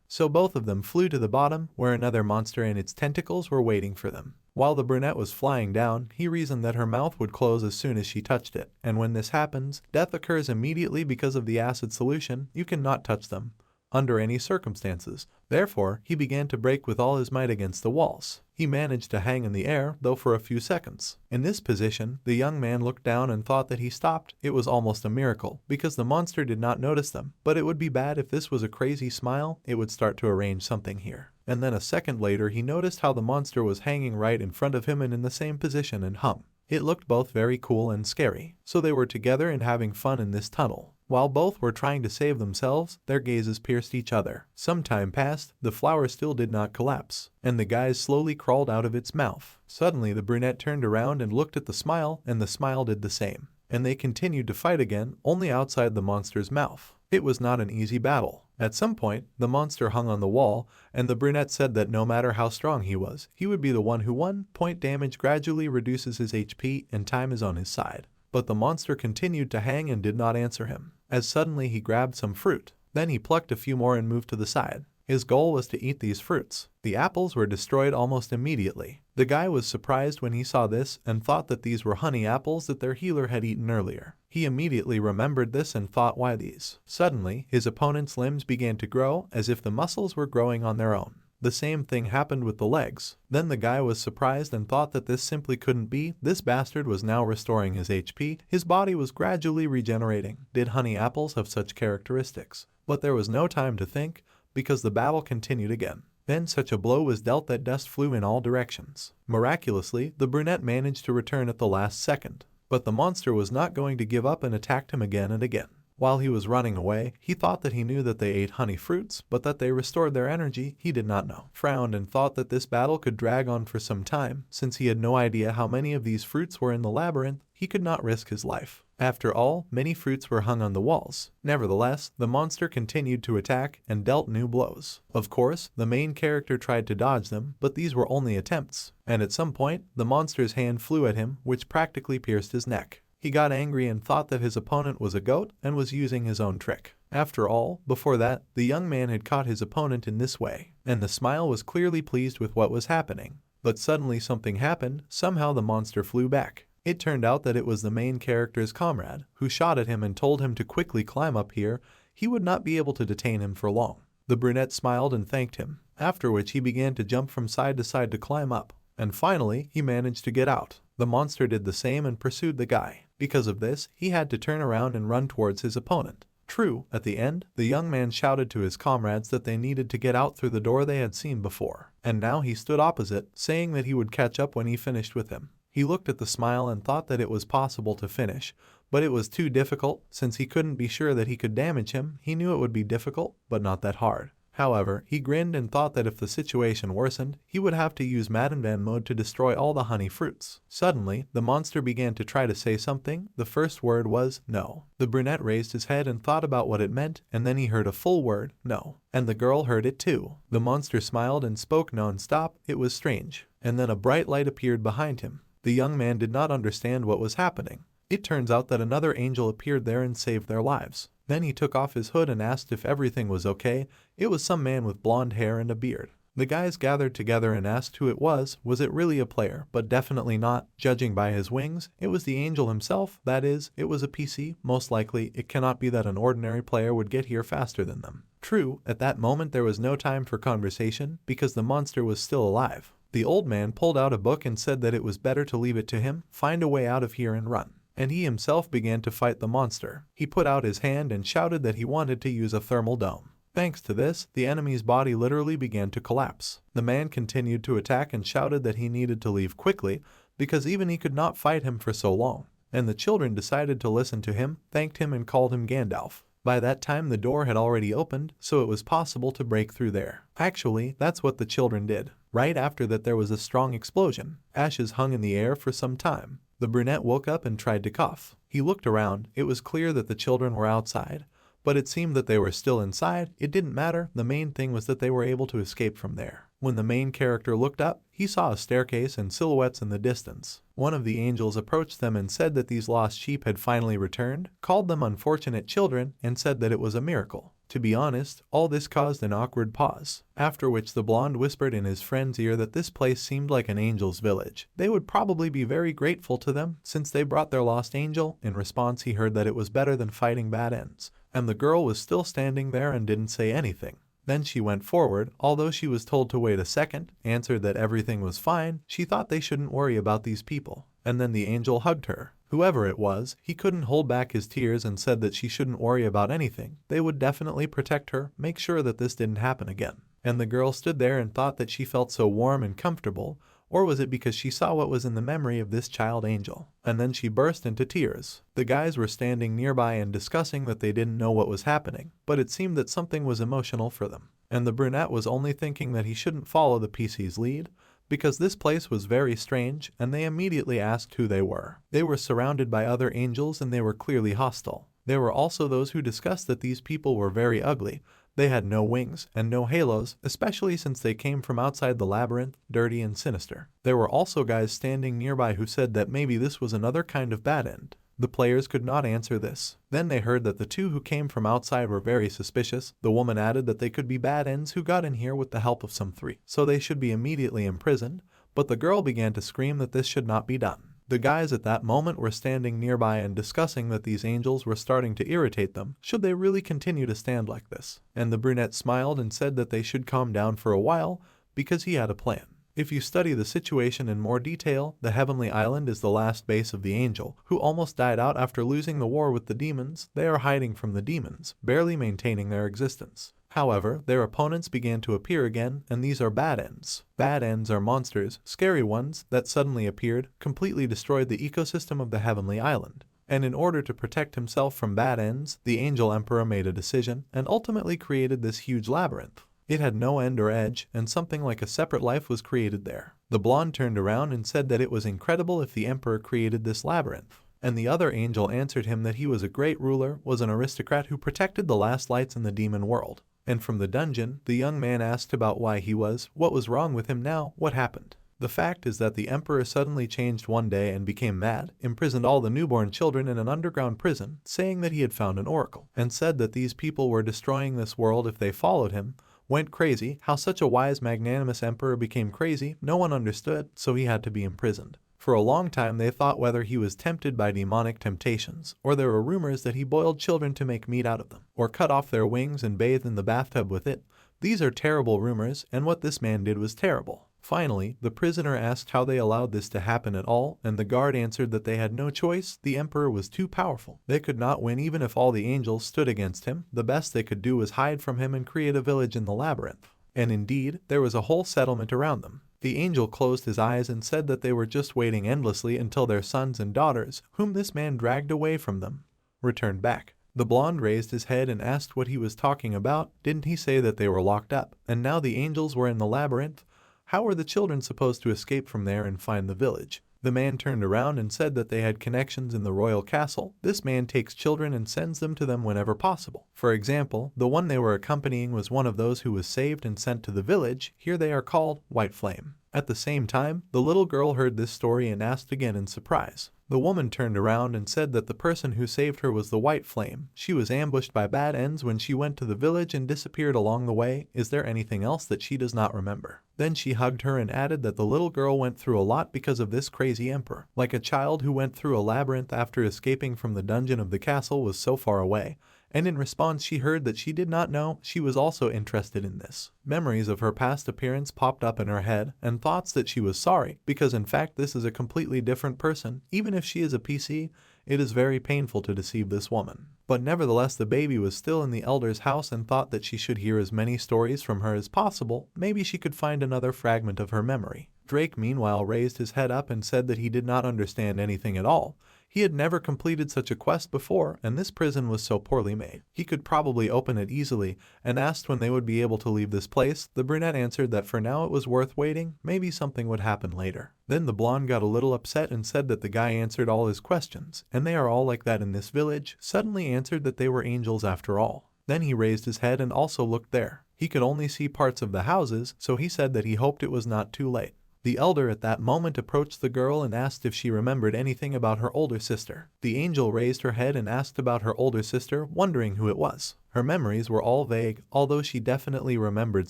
A: So both of them flew to the bottom, where another monster and its tentacles were waiting for them. While the brunette was flying down, he reasoned that her mouth would close as soon as she touched it, and when this happens, death occurs immediately because of the acid solution. You cannot touch them under any circumstances. Therefore, he began to break with all his might against the walls. He managed to hang in the air, though for a few seconds. In this position, the young man looked down and thought that he stopped. It was almost a miracle, because the monster did not notice them. But it would be bad if this was a crazy smile, it would start to arrange something here. And then a second later he noticed how the monster was hanging right in front of him and in the same position and It looked both very cool and scary. So they were together and having fun in this tunnel. While both were trying to save themselves, their gazes pierced each other. Some time passed, the flower still did not collapse, and the guys slowly crawled out of its mouth. Suddenly the brunette turned around and looked at the smile, and the smile did the same. And they continued to fight again, only outside the monster's mouth. It was not an easy battle. At some point, the monster hung on the wall, and the brunette said that no matter how strong he was, he would be the one who won. Point damage gradually reduces his HP, and time is on his side. But the monster continued to hang and did not answer him, as suddenly he grabbed some fruit. Then he plucked a few more and moved to the side. His goal was to eat these fruits. The apples were destroyed almost immediately. The guy was surprised when he saw this and thought that these were honey apples that their healer had eaten earlier. He immediately remembered this and thought, why these? Suddenly, his opponent's limbs began to grow as if the muscles were growing on their own. The same thing happened with the legs. Then the guy was surprised and thought that this simply couldn't be. This bastard was now restoring his HP. His body was gradually regenerating. Did honey apples have such characteristics? But there was no time to think, because the battle continued again. Then such a blow was dealt that dust flew in all directions. Miraculously, the brunette managed to return at the last second. But the monster was not going to give up and attacked him again and again. While he was running away, he thought that he knew that they ate honey fruits, but that they restored their energy, he did not know. Frowned and thought that this battle could drag on for some time. Since he had no idea how many of these fruits were in the labyrinth, he could not risk his life. After all, many fruits were hung on the walls. Nevertheless, the monster continued to attack and dealt new blows. Of course, the main character tried to dodge them, but these were only attempts. And at some point, the monster's hand flew at him, which practically pierced his neck. He got angry and thought that his opponent was a goat and was using his own trick. After all, before that, the young man had caught his opponent in this way, and the smile was clearly pleased with what was happening. But suddenly something happened. Somehow the monster flew back. It turned out that it was the main character's comrade, who shot at him and told him to quickly climb up here. He would not be able to detain him for long. The brunette smiled and thanked him, after which he began to jump from side to side to climb up. And finally, he managed to get out. The monster did the same and pursued the guy. Because of this, he had to turn around and run towards his opponent. True, at the end, the young man shouted to his comrades that they needed to get out through the door they had seen before. And now he stood opposite, saying that he would catch up when he finished with him. He looked at the smile and thought that it was possible to finish, but it was too difficult. Since he couldn't be sure that he could damage him, he knew it would be difficult, but not that hard. However, he grinned and thought that if the situation worsened, he would have to use Madden Van mode to destroy all the honey fruits. Suddenly, the monster began to try to say something. The first word was no. The brunette raised his head and thought about what it meant, and then he heard a full word, no. And the girl heard it too. The monster smiled and spoke non-stop. It was strange. And then a bright light appeared behind him. The young man did not understand what was happening. It turns out that another angel appeared there and saved their lives. Then he took off his hood and asked if everything was okay. It was some man with blonde hair and a beard. The guys gathered together and asked who it was. Was it really a player? But definitely not. Judging by his wings, it was the angel himself. That is, it was a PC. Most likely, it cannot be that an ordinary player would get here faster than them. True, at that moment there was no time for conversation because the monster was still alive. The old man pulled out a book and said that it was better to leave it to him, find a way out of here and run. And he himself began to fight the monster. He put out his hand and shouted that he wanted to use a thermal dome. Thanks to this, the enemy's body literally began to collapse. The man continued to attack and shouted that he needed to leave quickly because even he could not fight him for so long. And the children decided to listen to him, thanked him and called him Gandalf. By that time the door had already opened, so it was possible to break through there. Actually, that's what the children did. Right after that there was a strong explosion. Ashes hung in the air for some time. The brunette woke up and tried to cough. He looked around. It was clear that the children were outside, but it seemed that they were still inside. It didn't matter. The main thing was that they were able to escape from there. When the main character looked up, he saw a staircase and silhouettes in the distance. One of the angels approached them and said that these lost sheep had finally returned, called them unfortunate children, and said that it was a miracle. To be honest, all this caused an awkward pause, after which the blonde whispered in his friend's ear that this place seemed like an angel's village. They would probably be very grateful to them since they brought their lost angel. In response, he heard that it was better than fighting bad ends. And the girl was still standing there and didn't say anything. Then she went forward, although she was told to wait a second, answered that everything was fine. She thought they shouldn't worry about these people. And then the angel hugged her. Whoever it was, he couldn't hold back his tears and said that she shouldn't worry about anything. They would definitely protect her, make sure that this didn't happen again. And the girl stood there and thought that she felt so warm and comfortable, or was it because she saw what was in the memory of this child angel? And then she burst into tears. The guys were standing nearby and discussing that they didn't know what was happening, but it seemed that something was emotional for them. And the brunette was only thinking that he shouldn't follow the PC's lead, because this place was very strange, and they immediately asked who they were. They were surrounded by other angels and they were clearly hostile. There were also those who discussed that these people were very ugly. They had no wings and no halos, especially since they came from outside the labyrinth, dirty and sinister. There were also guys standing nearby who said that maybe this was another kind of bad end. The players could not answer this. Then they heard that the two who came from outside were very suspicious. The woman added that they could be bad ends who got in here with the help of some three, so they should be immediately imprisoned, but the girl began to scream that this should not be done. The guys at that moment were standing nearby and discussing that these angels were starting to irritate them. Should they really continue to stand like this? And the brunette smiled and said that they should calm down for a while because he had a plan. If you study the situation in more detail, the Heavenly Island is the last base of the angel, who almost died out after losing the war with the demons. They are hiding from the demons, barely maintaining their existence. However, their opponents began to appear again, and these are bad ends. Bad ends are monsters, scary ones, that suddenly appeared, completely destroyed the ecosystem of the Heavenly Island. And in order to protect himself from bad ends, the Angel Emperor made a decision, and ultimately created this huge labyrinth. It had no end or edge, and something like a separate life was created there. The blonde turned around and said that it was incredible if the Emperor created this labyrinth. And the other angel answered him that he was a great ruler, was an aristocrat who protected the last lights in the demon world. And from the dungeon, the young man asked about why he was, what was wrong with him now, what happened. The fact is that the Emperor suddenly changed one day and became mad, imprisoned all the newborn children in an underground prison, saying that he had found an oracle, and said that these people were destroying this world if they followed him. Went crazy. How such a wise, magnanimous emperor became crazy, no one understood, so he had to be imprisoned. For a long time they thought whether he was tempted by demonic temptations, or there were rumors that he boiled children to make meat out of them, or cut off their wings and bathed in the bathtub with it. These are terrible rumors, and what this man did was terrible. Finally, the prisoner asked how they allowed this to happen at all, and the guard answered that they had no choice. The emperor was too powerful. They could not win even if all the angels stood against him. The best they could do was hide from him and create a village in the labyrinth. And indeed, there was a whole settlement around them. The angel closed his eyes and said that they were just waiting endlessly until their sons and daughters, whom this man dragged away from them, returned back. The blonde raised his head and asked what he was talking about. Didn't he say that they were locked up? And now the angels were in the labyrinth? How were the children supposed to escape from there and find the village? The man turned around and said that they had connections in the royal castle. This man takes children and sends them to them whenever possible. For example, the one they were accompanying was one of those who was saved and sent to the village. Here they are called White Flame. At the same time, the little girl heard this story and asked again in surprise. The woman turned around and said that the person who saved her was the White Flame. She was ambushed by bad ends when she went to the village and disappeared along the way. Is there anything else that she does not remember? Then she hugged her and added that the little girl went through a lot because of this crazy emperor. Like a child who went through a labyrinth after escaping from the dungeon of the castle was so far away. And in response she heard that she did not know. She was also interested in this. Memories of her past appearance popped up in her head, and thoughts that she was sorry, because in fact this is a completely different person. Even if she is a PC, it is very painful to deceive this woman. But nevertheless the baby was still in the elder's house and thought that she should hear as many stories from her as possible. Maybe she could find another fragment of her memory. Drake meanwhile raised his head up and said that he did not understand anything at all. He had never completed such a quest before, and this prison was so poorly made. He could probably open it easily, and asked when they would be able to leave this place. The brunette answered that for now it was worth waiting, maybe something would happen later. Then the blonde got a little upset and said that the guy answered all his questions, and they are all like that in this village, suddenly answered that they were angels after all. Then he raised his head and also looked there. He could only see parts of the houses, so he said that he hoped it was not too late. The elder at that moment approached the girl and asked if she remembered anything about her older sister. The angel raised her head and asked about her older sister, wondering who it was. Her memories were all vague, although she definitely remembered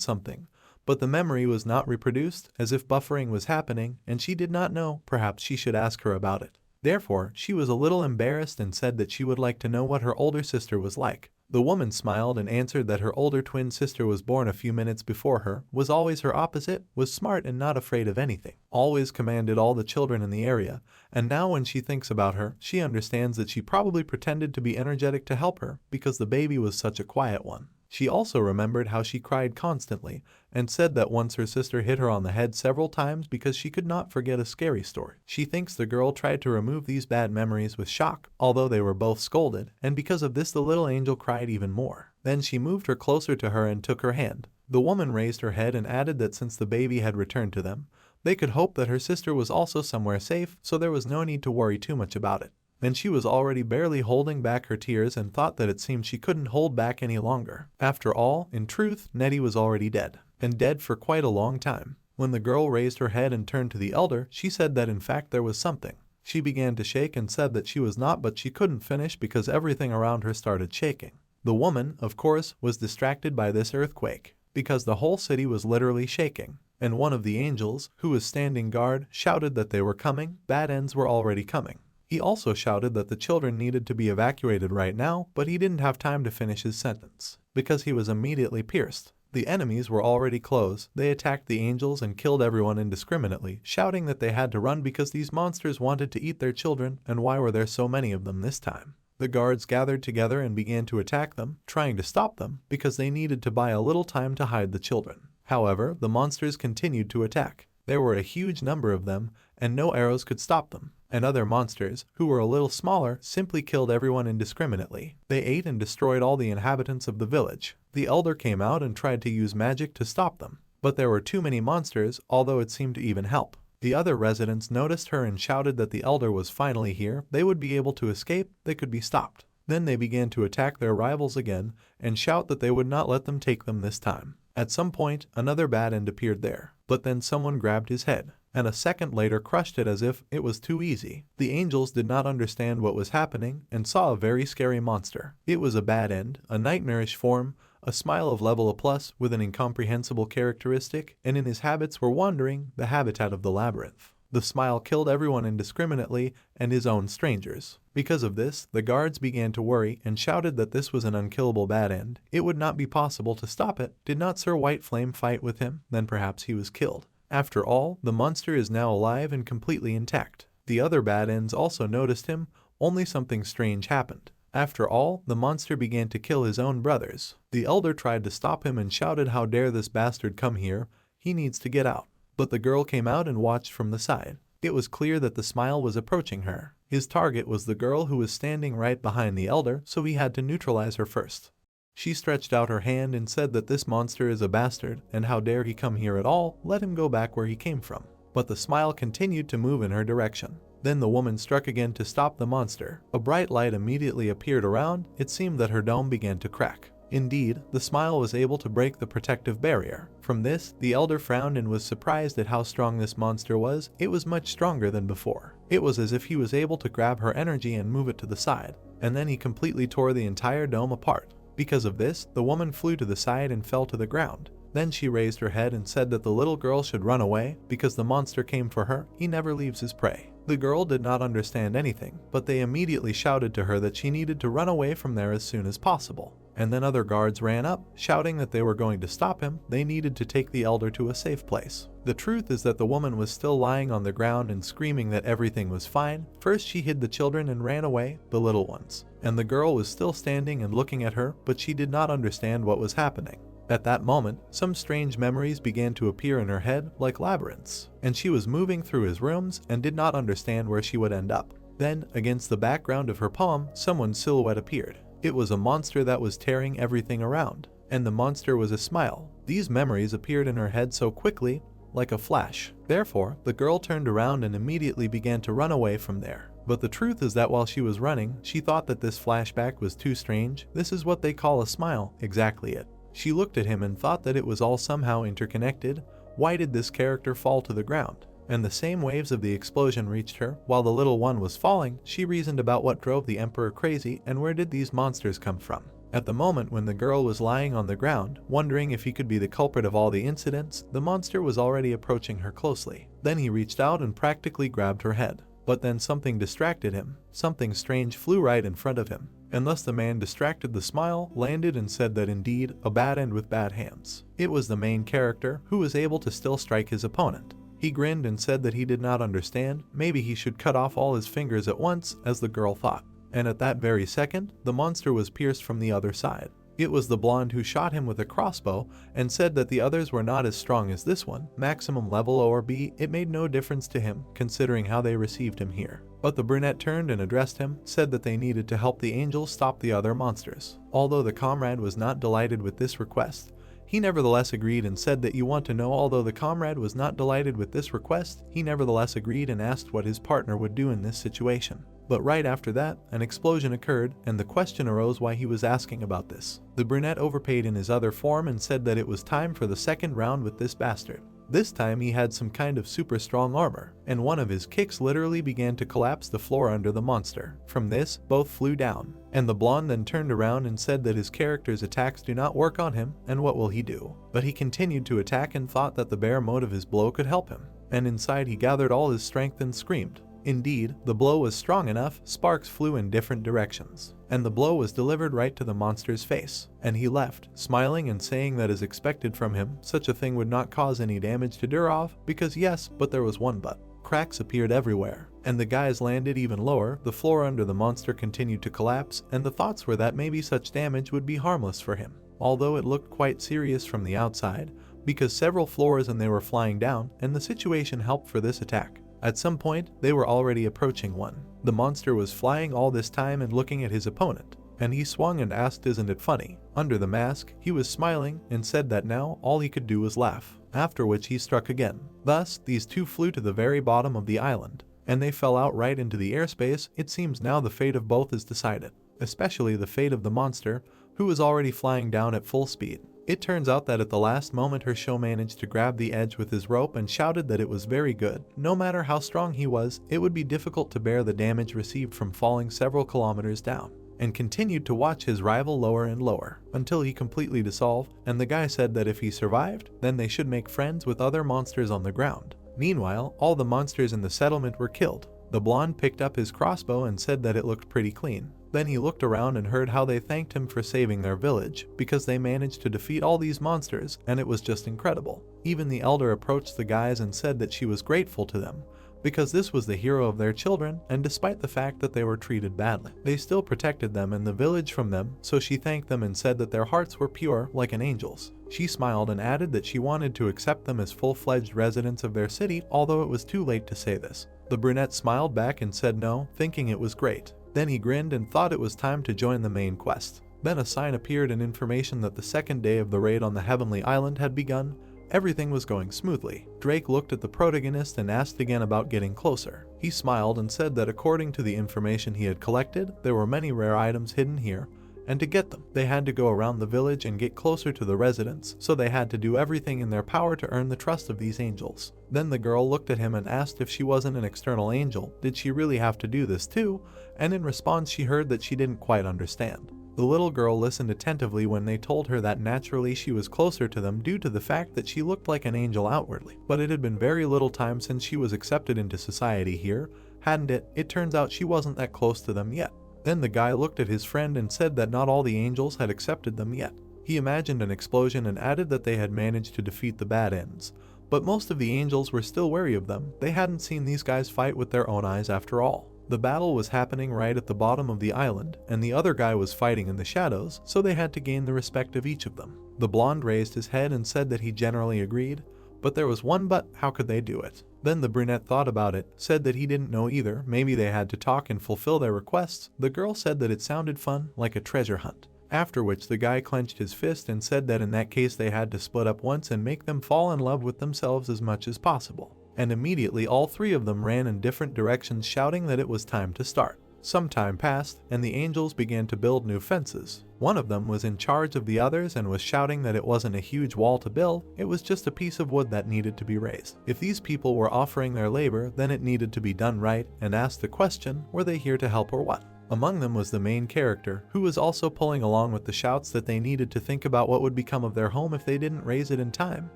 A: something. But the memory was not reproduced, as if buffering was happening, and she did not know. Perhaps she should ask her about it. Therefore, she was a little embarrassed and said that she would like to know what her older sister was like. The woman smiled and answered that her older twin sister was born a few minutes before her, was always her opposite, was smart and not afraid of anything, always commanded all the children in the area, and now when she thinks about her, she understands that she probably pretended to be energetic to help her because the baby was such a quiet one. She also remembered how she cried constantly, and said that once her sister hit her on the head several times because she could not forget a scary story. She thinks the girl tried to remove these bad memories with shock, although they were both scolded, and because of this the little angel cried even more. Then she moved her closer to her and took her hand. The woman raised her head and added that since the baby had returned to them, they could hope that her sister was also somewhere safe, so there was no need to worry too much about it. And she was already barely holding back her tears and thought that it seemed she couldn't hold back any longer. After all, in truth, Nettie was already dead, and dead for quite a long time. When the girl raised her head and turned to the elder, she said that in fact there was something. She began to shake and said that she was not, but she couldn't finish because everything around her started shaking. The woman, of course, was distracted by this earthquake, because the whole city was literally shaking. and one of the angels, who was standing guard, shouted that they were coming. Bad ends were already coming. He also shouted that the children needed to be evacuated right now, but he didn't have time to finish his sentence, because he was immediately pierced. The enemies were already close. They attacked the angels and killed everyone indiscriminately, shouting that they had to run because these monsters wanted to eat their children, and why were there so many of them this time? The guards gathered together and began to attack them, trying to stop them, because they needed to buy a little time to hide the children. However, the monsters continued to attack. There were a huge number of them, and no arrows could stop them. And other monsters, who were a little smaller, simply killed everyone indiscriminately. They ate and destroyed all the inhabitants of the village. The elder came out and tried to use magic to stop them, but there were too many monsters, although it seemed to even help. The other residents noticed her and shouted that the elder was finally here. They would be able to escape, they could be stopped. Then they began to attack their rivals again and shout that they would not let them take them this time. At some point, another bad end appeared there, but then someone grabbed his head, and a second later crushed it as if it was too easy. The angels did not understand what was happening and saw a very scary monster. It was a bad end, a nightmarish form, a smile of level A+ with an incomprehensible characteristic, and in his habits were wandering, the habitat of the labyrinth. The smile killed everyone indiscriminately and his own strangers. Because of this, the guards began to worry and shouted that this was an unkillable bad end. It would not be possible to stop it. Did not Sir White Flame fight with him? Then perhaps he was killed. After all, the monster is now alive and completely intact. The other bad ends also noticed him, only something strange happened. After all, the monster began to kill his own brothers. The elder tried to stop him and shouted, "How dare this bastard come here? He needs to get out." But the girl came out and watched from the side. It was clear that the smile was approaching her. His target was the girl who was standing right behind the elder, so he had to neutralize her first. She stretched out her hand and said that this monster is a bastard, and how dare he come here at all, let him go back where he came from. But the smile continued to move in her direction. Then the woman struck again to stop the monster. A bright light immediately appeared around. It seemed that her dome began to crack. Indeed, the smile was able to break the protective barrier. From this, the elder frowned and was surprised at how strong this monster was. It was much stronger than before. It was as if he was able to grab her energy and move it to the side, and then he completely tore the entire dome apart. Because of this, the woman flew to the side and fell to the ground. Then she raised her head and said that the little girl should run away because the monster came for her. He never leaves his prey. The girl did not understand anything, but they immediately shouted to her that she needed to run away from there as soon as possible. And then other guards ran up, shouting that they were going to stop him. They needed to take the elder to a safe place. The truth is that the woman was still lying on the ground and screaming that everything was fine. First she hid the children and ran away, the little ones. And the girl was still standing and looking at her, but she did not understand what was happening. At that moment, some strange memories began to appear in her head like labyrinths, and she was moving through his rooms and did not understand where she would end up. Then, against the background of her palm, someone's silhouette appeared. It was a monster that was tearing everything around, and the monster was a smile. These memories appeared in her head so quickly, like a flash. Therefore, the girl turned around and immediately began to run away from there. But the truth is that while she was running, she thought that this flashback was too strange. This is what they call a smile, exactly it. She looked at him and thought that it was all somehow interconnected. Why did this character fall to the ground? And the same waves of the explosion reached her. While the little one was falling, she reasoned about what drove the emperor crazy and where did these monsters come from. At the moment when the girl was lying on the ground, wondering if he could be the culprit of all the incidents, the monster was already approaching her closely. Then he reached out and practically grabbed her head. But then something distracted him. Something strange flew right in front of him. And thus the man distracted the smile, landed and said that indeed, a bad end with bad hands. It was the main character who was able to still strike his opponent. He grinned and said that he did not understand. Maybe he should cut off all his fingers at once, as the girl thought. And at that very second, the monster was pierced from the other side. It was the blonde who shot him with a crossbow and said that the others were not as strong as this one, maximum level O or B. It made no difference to him, considering how they received him here. But the brunette turned and addressed him, said that they needed to help the angels stop the other monsters. Although the comrade was not delighted with this request, he nevertheless agreed and said that you want to know. Although the comrade was not delighted with this request, he nevertheless agreed and asked what his partner would do in this situation. But right after that, an explosion occurred, and the question arose why he was asking about this. The brunette overpaid in his other form and said that it was time for the second round with this bastard. This time he had some kind of super strong armor, and one of his kicks literally began to collapse the floor under the monster. From this, both flew down, and the blonde then turned around and said that his character's attacks do not work on him, and what will he do? But he continued to attack and thought that the bare mode of his blow could help him, and inside he gathered all his strength and screamed. Indeed, the blow was strong enough, sparks flew in different directions, and the blow was delivered right to the monster's face, and he left, smiling and saying that as expected from him, such a thing would not cause any damage to Durov, because yes, but there was one but. Cracks appeared everywhere, and the guys landed even lower, the floor under the monster continued to collapse, and the thoughts were that maybe such damage would be harmless for him, although it looked quite serious from the outside, because several floors and they were flying down, and the situation helped for this attack. At some point, they were already approaching one. The monster was flying all this time and looking at his opponent, and he swung and asked, "Isn't it funny?" Under the mask, he was smiling and said that now all he could do was laugh, after which he struck again. Thus, these two flew to the very bottom of the island, and they fell out right into the airspace. It seems now the fate of both is decided, especially the fate of the monster, who was already flying down at full speed. It turns out that at the last moment her show managed to grab the edge with his rope and shouted that it was very good. No matter how strong he was, it would be difficult to bear the damage received from falling several kilometers down, and continued to watch his rival lower and lower, until he completely dissolved, and the guy said that if he survived, then they should make friends with other monsters on the ground. Meanwhile, all the monsters in the settlement were killed. The blonde picked up his crossbow and said that it looked pretty clean. Then he looked around and heard how they thanked him for saving their village, because they managed to defeat all these monsters, and it was just incredible. Even the elder approached the guys and said that she was grateful to them, because this was the hero of their children, and despite the fact that they were treated badly, they still protected them and the village from them, so she thanked them and said that their hearts were pure like an angel's. She smiled and added that she wanted to accept them as full-fledged residents of their city, although it was too late to say this. The brunette smiled back and said no, thinking it was great. Then he grinned and thought it was time to join the main quest. Then a sign appeared and information that the second day of the raid on the Heavenly Island had begun. Everything was going smoothly. Drake looked at the protagonist and asked again about getting closer. He smiled and said that according to the information he had collected, there were many rare items hidden here, and to get them, they had to go around the village and get closer to the residents, so they had to do everything in their power to earn the trust of these angels. Then the girl looked at him and asked if she wasn't an external angel, did she really have to do this too? And in response she heard that she didn't quite understand. The little girl listened attentively when they told her that naturally she was closer to them due to the fact that she looked like an angel outwardly. But it had been very little time since she was accepted into society here, hadn't it? It turns out she wasn't that close to them yet. Then the guy looked at his friend and said that not all the angels had accepted them yet. He imagined an explosion and added that they had managed to defeat the bad ends. But most of the angels were still wary of them. They hadn't seen these guys fight with their own eyes after all. The battle was happening right at the bottom of the island, and the other guy was fighting in the shadows, so they had to gain the respect of each of them. The blonde raised his head and said that he generally agreed, but there was one but, how could they do it? Then the brunette thought about it, said that he didn't know either, maybe they had to talk and fulfill their requests. The girl said that it sounded fun, like a treasure hunt. After which the guy clenched his fist and said that in that case they had to split up once and make them fall in love with themselves as much as possible. And immediately all three of them ran in different directions shouting that it was time to start. Some time passed, and the angels began to build new fences. One of them was in charge of the others and was shouting that it wasn't a huge wall to build, it was just a piece of wood that needed to be raised. If these people were offering their labor, then it needed to be done right, and asked the question, were they here to help or what? Among them was the main character, who was also pulling along with the shouts that they needed to think about what would become of their home if they didn't raise it in time,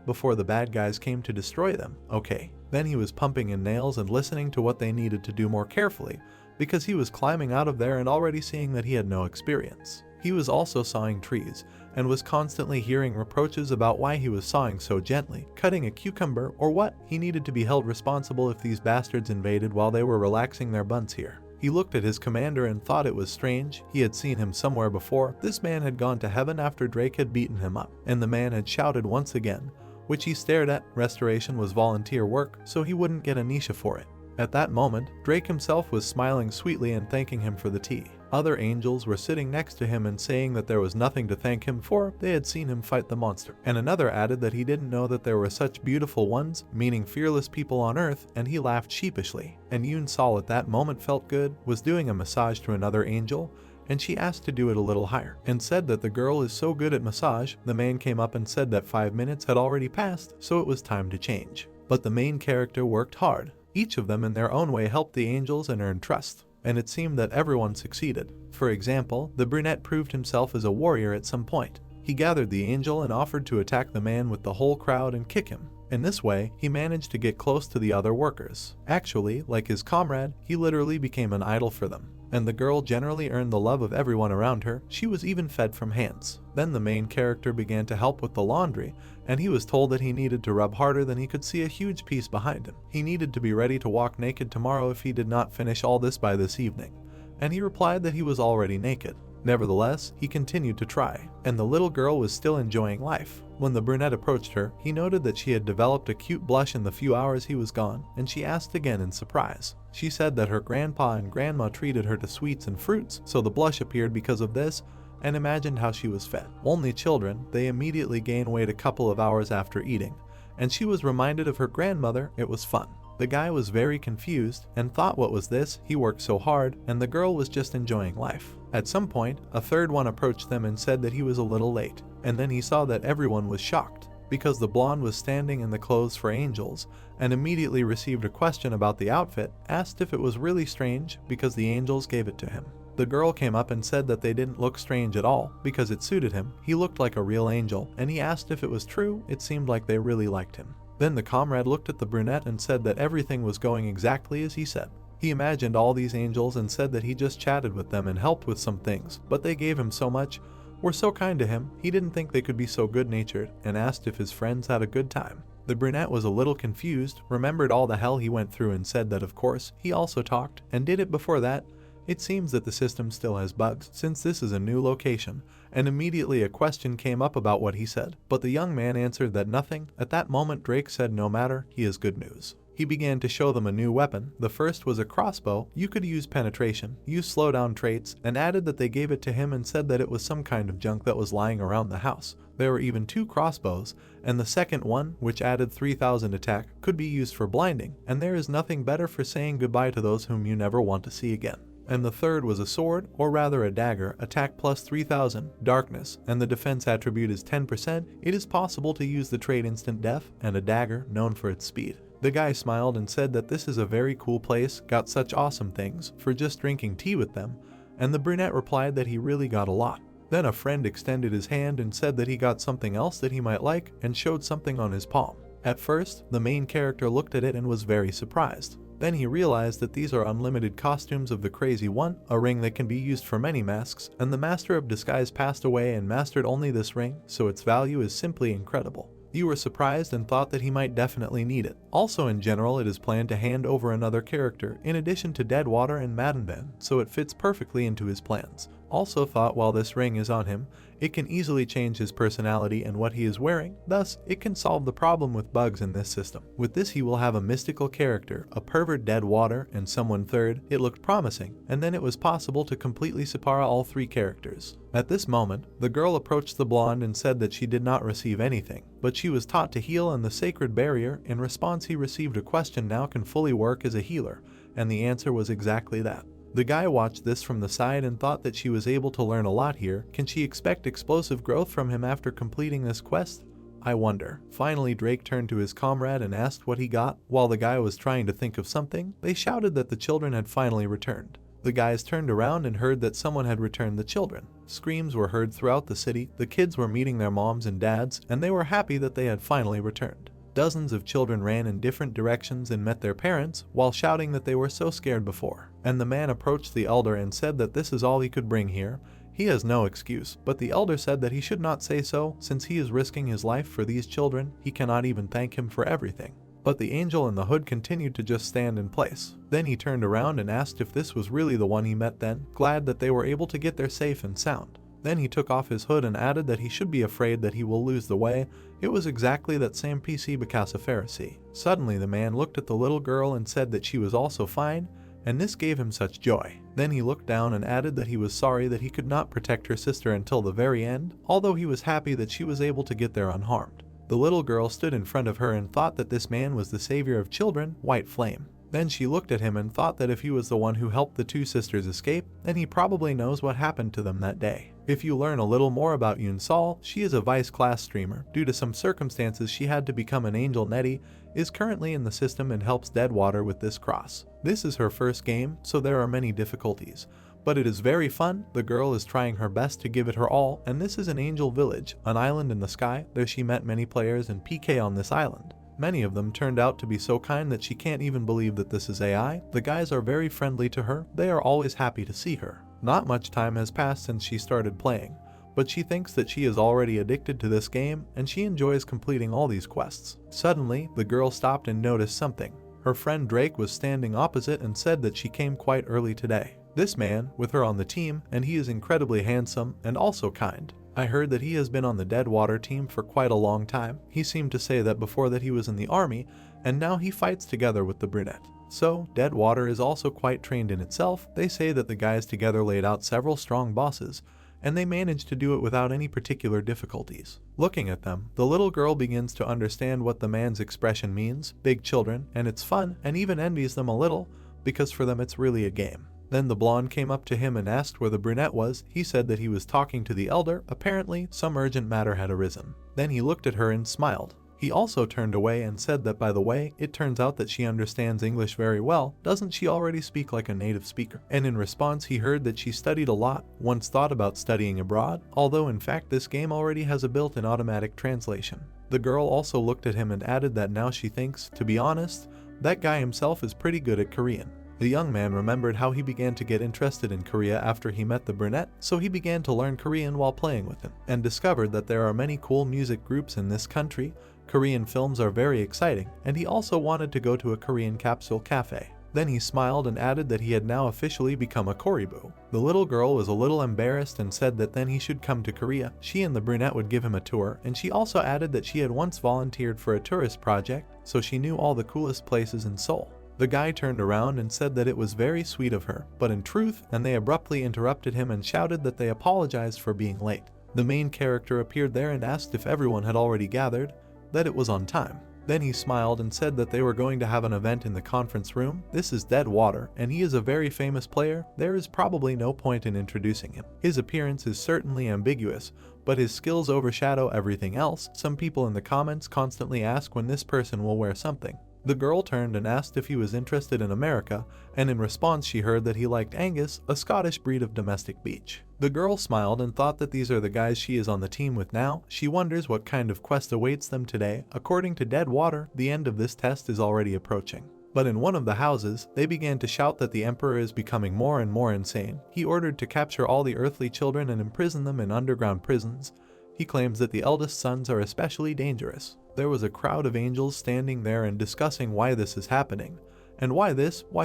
A: before the bad guys came to destroy them. Okay. Then he was pumping in nails and listening to what they needed to do more carefully, because he was climbing out of there and already seeing that he had no experience. He was also sawing trees, and was constantly hearing reproaches about why he was sawing so gently, cutting a cucumber, or what, he needed to be held responsible if these bastards invaded while they were relaxing their buns here. He looked at his commander and thought it was strange, he had seen him somewhere before. This man had gone to heaven after Drake had beaten him up, and the man had shouted once again, which he stared at. Restoration was volunteer work, so he wouldn't get a nisha for it. At that moment, Drake himself was smiling sweetly and thanking him for the tea. Other angels were sitting next to him and saying that there was nothing to thank him for, they had seen him fight the monster. And another added that he didn't know that there were such beautiful ones, meaning fearless people on earth, and he laughed sheepishly. And Yoon Sol at that moment felt good, was doing a massage to another angel, and she asked to do it a little higher, and said that the girl is so good at massage. The man came up and said that 5 minutes had already passed, so it was time to change. But the main character worked hard. Each of them in their own way helped the angels and earned trust, and it seemed that everyone succeeded. For example, the brunette proved himself as a warrior at some point. He gathered the angel and offered to attack the man with the whole crowd and kick him. In this way, he managed to get close to the other workers. Actually, like his comrade, he literally became an idol for them. And the girl generally earned the love of everyone around her. She was even fed from hands. Then the main character began to help with the laundry, and he was told that he needed to rub harder than he could see a huge piece behind him. He needed to be ready to walk naked tomorrow if he did not finish all this by this evening. And he replied that he was already naked. Nevertheless, he continued to try, and the little girl was still enjoying life. When the brunette approached her, he noted that she had developed a cute blush in the few hours he was gone, and she asked again in surprise. She said that her grandpa and grandma treated her to sweets and fruits, so the blush appeared because of this, and imagined how she was fed. Only children, they immediately gain weight a couple of hours after eating, and she was reminded of her grandmother. It was fun. The guy was very confused and thought, what was this? He worked so hard, and the girl was just enjoying life. At some point, a third one approached them and said that he was a little late, and then he saw that everyone was shocked, because the blonde was standing in the clothes for angels, and immediately received a question about the outfit, asked if it was really strange because the angels gave it to him. The girl came up and said that they didn't look strange at all, because it suited him. He looked like a real angel, and he asked if it was true. It seemed like they really liked him. Then the comrade looked at the brunette and said that everything was going exactly as he said. He imagined all these angels and said that he just chatted with them and helped with some things, but they gave him so much, were so kind to him, he didn't think they could be so good-natured, and asked if his friends had a good time. The brunette was a little confused, remembered all the hell he went through, and said that of course, he also talked, and did it before that. It seems that the system still has bugs, since this is a new location, and immediately a question came up about what he said, but the young man answered that nothing. At that moment Drake said no matter, he is good news. He began to show them a new weapon. The first was a crossbow. You could use penetration, use slowdown traits, and added that they gave it to him and said that it was some kind of junk that was lying around the house. There were even 2 crossbows, and the second one, which added 3000 attack, could be used for blinding, and there is nothing better for saying goodbye to those whom you never want to see again. And the third was a sword, or rather a dagger, attack plus 3000, darkness, and the defense attribute is 10%. It is possible to use the trait instant death, and a dagger, known for its speed. The guy smiled and said that this is a very cool place, got such awesome things, for just drinking tea with them, and the brunette replied that he really got a lot. Then a friend extended his hand and said that he got something else that he might like, and showed something on his palm. At first, the main character looked at it and was very surprised. Then he realized that these are unlimited costumes of the crazy one, a ring that can be used for many masks, and the master of disguise passed away and mastered only this ring, so its value is simply incredible. You were surprised and thought that he might definitely need it. Also in general, it is planned to hand over another character, in addition to Deadwater and Maddenben, so it fits perfectly into his plans. Also thought while this ring is on him, it can easily change his personality and what he is wearing, thus it can solve the problem with bugs in this system. With this he will have a mystical character, a pervert Deadwater, and someone third. It looked promising, and then it was possible to completely separa all 3 characters. At this moment, the girl approached the blonde and said that she did not receive anything, but she was taught to heal and the sacred barrier. In response he received a question, now can fully work as a healer, and the answer was exactly that. The guy watched this from the side and thought that she was able to learn a lot here. Can she expect explosive growth from him after completing this quest? I wonder. Finally Drake turned to his comrade and asked what he got. While the guy was trying to think of something, they shouted that the children had finally returned. The guys turned around and heard that someone had returned the children. Screams were heard throughout the city. The kids were meeting their moms and dads, and they were happy that they had finally returned. Dozens of children ran in different directions and met their parents, while shouting that they were so scared before. And the man approached the elder and said that this is all he could bring here. He has no excuse, but the elder said that he should not say so, since he is risking his life for these children. He cannot even thank him for everything. But the angel in the hood continued to just stand in place. Then he turned around and asked if this was really the one he met then, glad that they were able to get there safe and sound. Then he took off his hood and added that he should be afraid that he will lose the way. It was exactly that same PC Bacasa Pharisee. Suddenly the man looked at the little girl and said that she was also fine, and this gave him such joy. Then he looked down and added that he was sorry that he could not protect her sister until the very end, although he was happy that she was able to get there unharmed. The little girl stood in front of her and thought that this man was the savior of children, White Flame. Then she looked at him and thought that if he was the one who helped the two sisters escape, then he probably knows what happened to them that day. If you learn a little more about Yoon Sol, she is a vice class streamer. Due to some circumstances she had to become an angel. Nettie is currently in the system and helps Deadwater with this cross. This is her first game, so there are many difficulties. But it is very fun. The girl is trying her best to give it her all, and this is an angel village, an island in the sky. There she met many players and PK on this island. Many of them turned out to be so kind that she can't even believe that this is AI. The guys are very friendly to her. They are always happy to see her. Not much time has passed since she started playing, but she thinks that she is already addicted to this game and she enjoys completing all these quests. Suddenly, the girl stopped and noticed something. Her friend Drake was standing opposite and said that she came quite early today. This man, with her on the team, and he is incredibly handsome and also kind. I heard that he has been on the Deadwater team for quite a long time. He seemed to say that before that he was in the army, and now he fights together with the brunette. So, Deadwater is also quite trained in itself. They say that the guys together laid out several strong bosses, and they managed to do it without any particular difficulties. Looking at them, the little girl begins to understand what the man's expression means, big children, and it's fun, and even envies them a little, because for them it's really a game. Then the blonde came up to him and asked where the brunette was. He said that he was talking to the elder. Apparently, some urgent matter had arisen. Then he looked at her and smiled. He also turned away and said that, by the way, it turns out that she understands English very well. Doesn't she already speak like a native speaker? And in response he heard that she studied a lot, once thought about studying abroad, although in fact this game already has a built-in automatic translation. The girl also looked at him and added that now she thinks, to be honest, that guy himself is pretty good at Korean. The young man remembered how he began to get interested in Korea after he met the brunette, so he began to learn Korean while playing with him, and discovered that there are many cool music groups in this country. Korean films are very exciting, and he also wanted to go to a Korean capsule cafe. Then he smiled and added that he had now officially become a Koriboo. The little girl was a little embarrassed and said that then he should come to Korea. She and the brunette would give him a tour, and she also added that she had once volunteered for a tourist project, so she knew all the coolest places in Seoul. The guy turned around and said that it was very sweet of her, but in truth, and they abruptly interrupted him and shouted that they apologized for being late. The main character appeared there and asked if everyone had already gathered, that it was on time. Then he smiled and said that they were going to have an event in the conference room. This is Deadwater, and he is a very famous player. There is probably no point in introducing him. His appearance is certainly ambiguous, but his skills overshadow everything else. Some people in the comments constantly ask when this person will wear something. The girl turned and asked if he was interested in America, and in response she heard that he liked Angus, a Scottish breed of domestic beach. The girl smiled and thought that these are the guys she is on the team with now. She wonders what kind of quest awaits them today. According to Deadwater, the end of this test is already approaching. But in one of the houses, they began to shout that the emperor is becoming more and more insane. He ordered to capture all the earthly children and imprison them in underground prisons. He claims that the eldest sons are especially dangerous. There was a crowd of angels standing there and discussing why this is happening. And why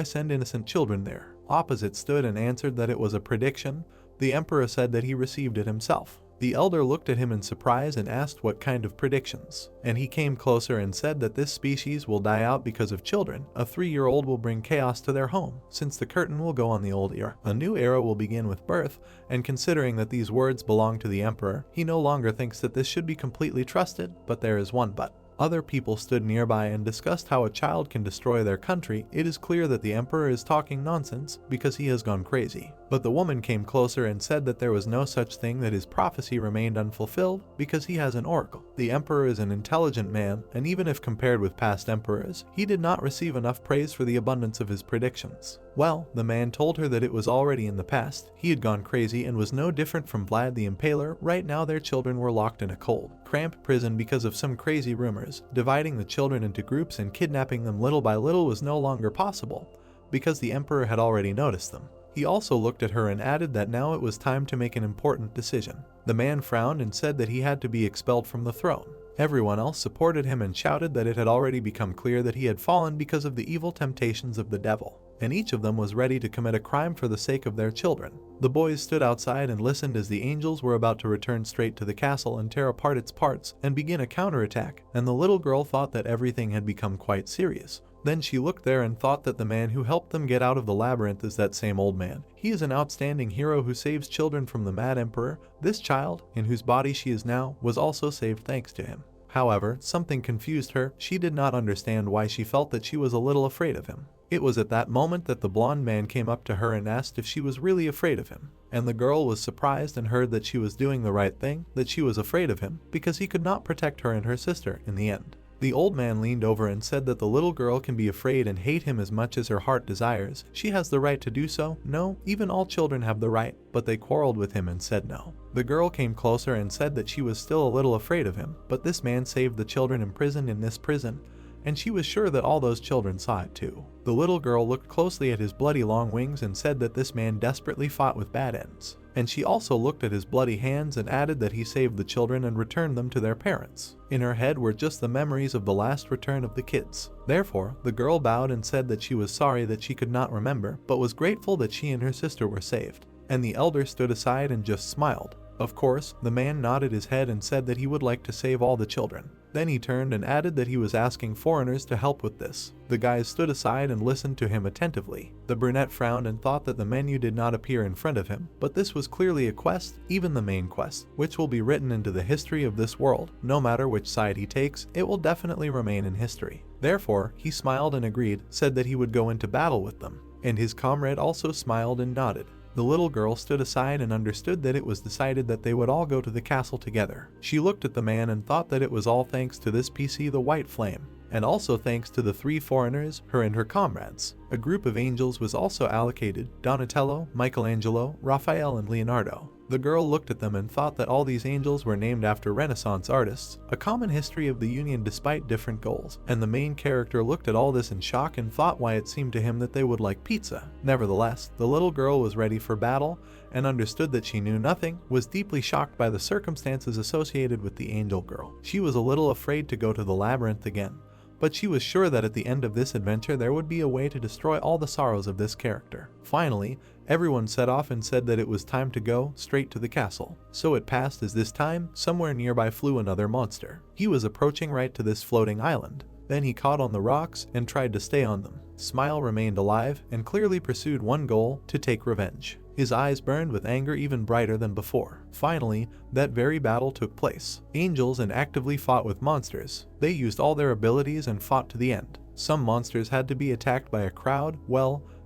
A: send innocent children there? Opposite stood and answered that it was a prediction. The emperor said that he received it himself. The elder looked at him in surprise and asked what kind of predictions. And he came closer and said that this species will die out because of children. A 3-year-old will bring chaos to their home, since the curtain will go on the old era. A new era will begin with birth, and considering that these words belong to the emperor, he no longer thinks that this should be completely trusted, but there is one but. Other people stood nearby and discussed how a child can destroy their country. It is clear that the emperor is talking nonsense because he has gone crazy. But the woman came closer and said that there was no such thing, that his prophecy remained unfulfilled because he has an oracle. The emperor is an intelligent man, and even if compared with past emperors, he did not receive enough praise for the abundance of his predictions. Well, the man told her that it was already in the past. He had gone crazy and was no different from Vlad the Impaler. Right now their children were locked in a cold, cramped prison because of some crazy rumors. Dividing the children into groups and kidnapping them little by little was no longer possible, because the emperor had already noticed them. He also looked at her and added that now it was time to make an important decision. The man frowned and said that he had to be expelled from the throne. Everyone else supported him and shouted that it had already become clear that he had fallen because of the evil temptations of the devil, and each of them was ready to commit a crime for the sake of their children. The boys stood outside and listened as the angels were about to return straight to the castle and tear apart its parts and begin a counterattack, and the little girl thought that everything had become quite serious. Then she looked there and thought that the man who helped them get out of the labyrinth is that same old man. He is an outstanding hero who saves children from the mad emperor. This child, in whose body she is now, was also saved thanks to him. However, something confused her. She did not understand why she felt that she was a little afraid of him. It was at that moment that the blonde man came up to her and asked if she was really afraid of him. And the girl was surprised and heard that she was doing the right thing, that she was afraid of him, because he could not protect her and her sister in the end. The old man leaned over and said that the little girl can be afraid and hate him as much as her heart desires. She has the right to do so. No, even all children have the right, but they quarreled with him and said no. The girl came closer and said that she was still a little afraid of him, but this man saved the children imprisoned in this prison, and she was sure that all those children saw it too. The little girl looked closely at his bloody long wings and said that this man desperately fought with bad ends. And she also looked at his bloody hands and added that he saved the children and returned them to their parents. In her head were just the memories of the last return of the kids. Therefore, the girl bowed and said that she was sorry that she could not remember, but was grateful that she and her sister were saved. And the elder stood aside and just smiled. Of course, the man nodded his head and said that he would like to save all the children. Then he turned and added that he was asking foreigners to help with this. The guys stood aside and listened to him attentively. The brunette frowned and thought that the menu did not appear in front of him, but this was clearly a quest, even the main quest, which will be written into the history of this world. No matter which side he takes, it will definitely remain in history. Therefore, he smiled and agreed, said that he would go into battle with them. And his comrade also smiled and nodded. The little girl stood aside and understood that it was decided that they would all go to the castle together. She looked at the man and thought that it was all thanks to this PC, the White Flame, and also thanks to the 3 foreigners, her and her comrades. A group of angels was also allocated: Donatello, Michelangelo, Raphael, and Leonardo. The girl looked at them and thought that all these angels were named after Renaissance artists, a common history of the Union despite different goals, and the main character looked at all this in shock and thought why it seemed to him that they would like pizza. Nevertheless, the little girl was ready for battle and understood that she knew nothing, was deeply shocked by the circumstances associated with the angel girl. She was a little afraid to go to the labyrinth again, but she was sure that at the end of this adventure there would be a way to destroy all the sorrows of this character. Finally, everyone set off and said that it was time to go straight to the castle. So it passed as this time, somewhere nearby flew another monster. He was approaching right to this floating island. Then he caught on the rocks and tried to stay on them. Smile remained alive and clearly pursued one goal: to take revenge. His eyes burned with anger even brighter than before. Finally, that very battle took place. Angels and actively fought with monsters. They used all their abilities and fought to the end. Some monsters had to be attacked by a crowd,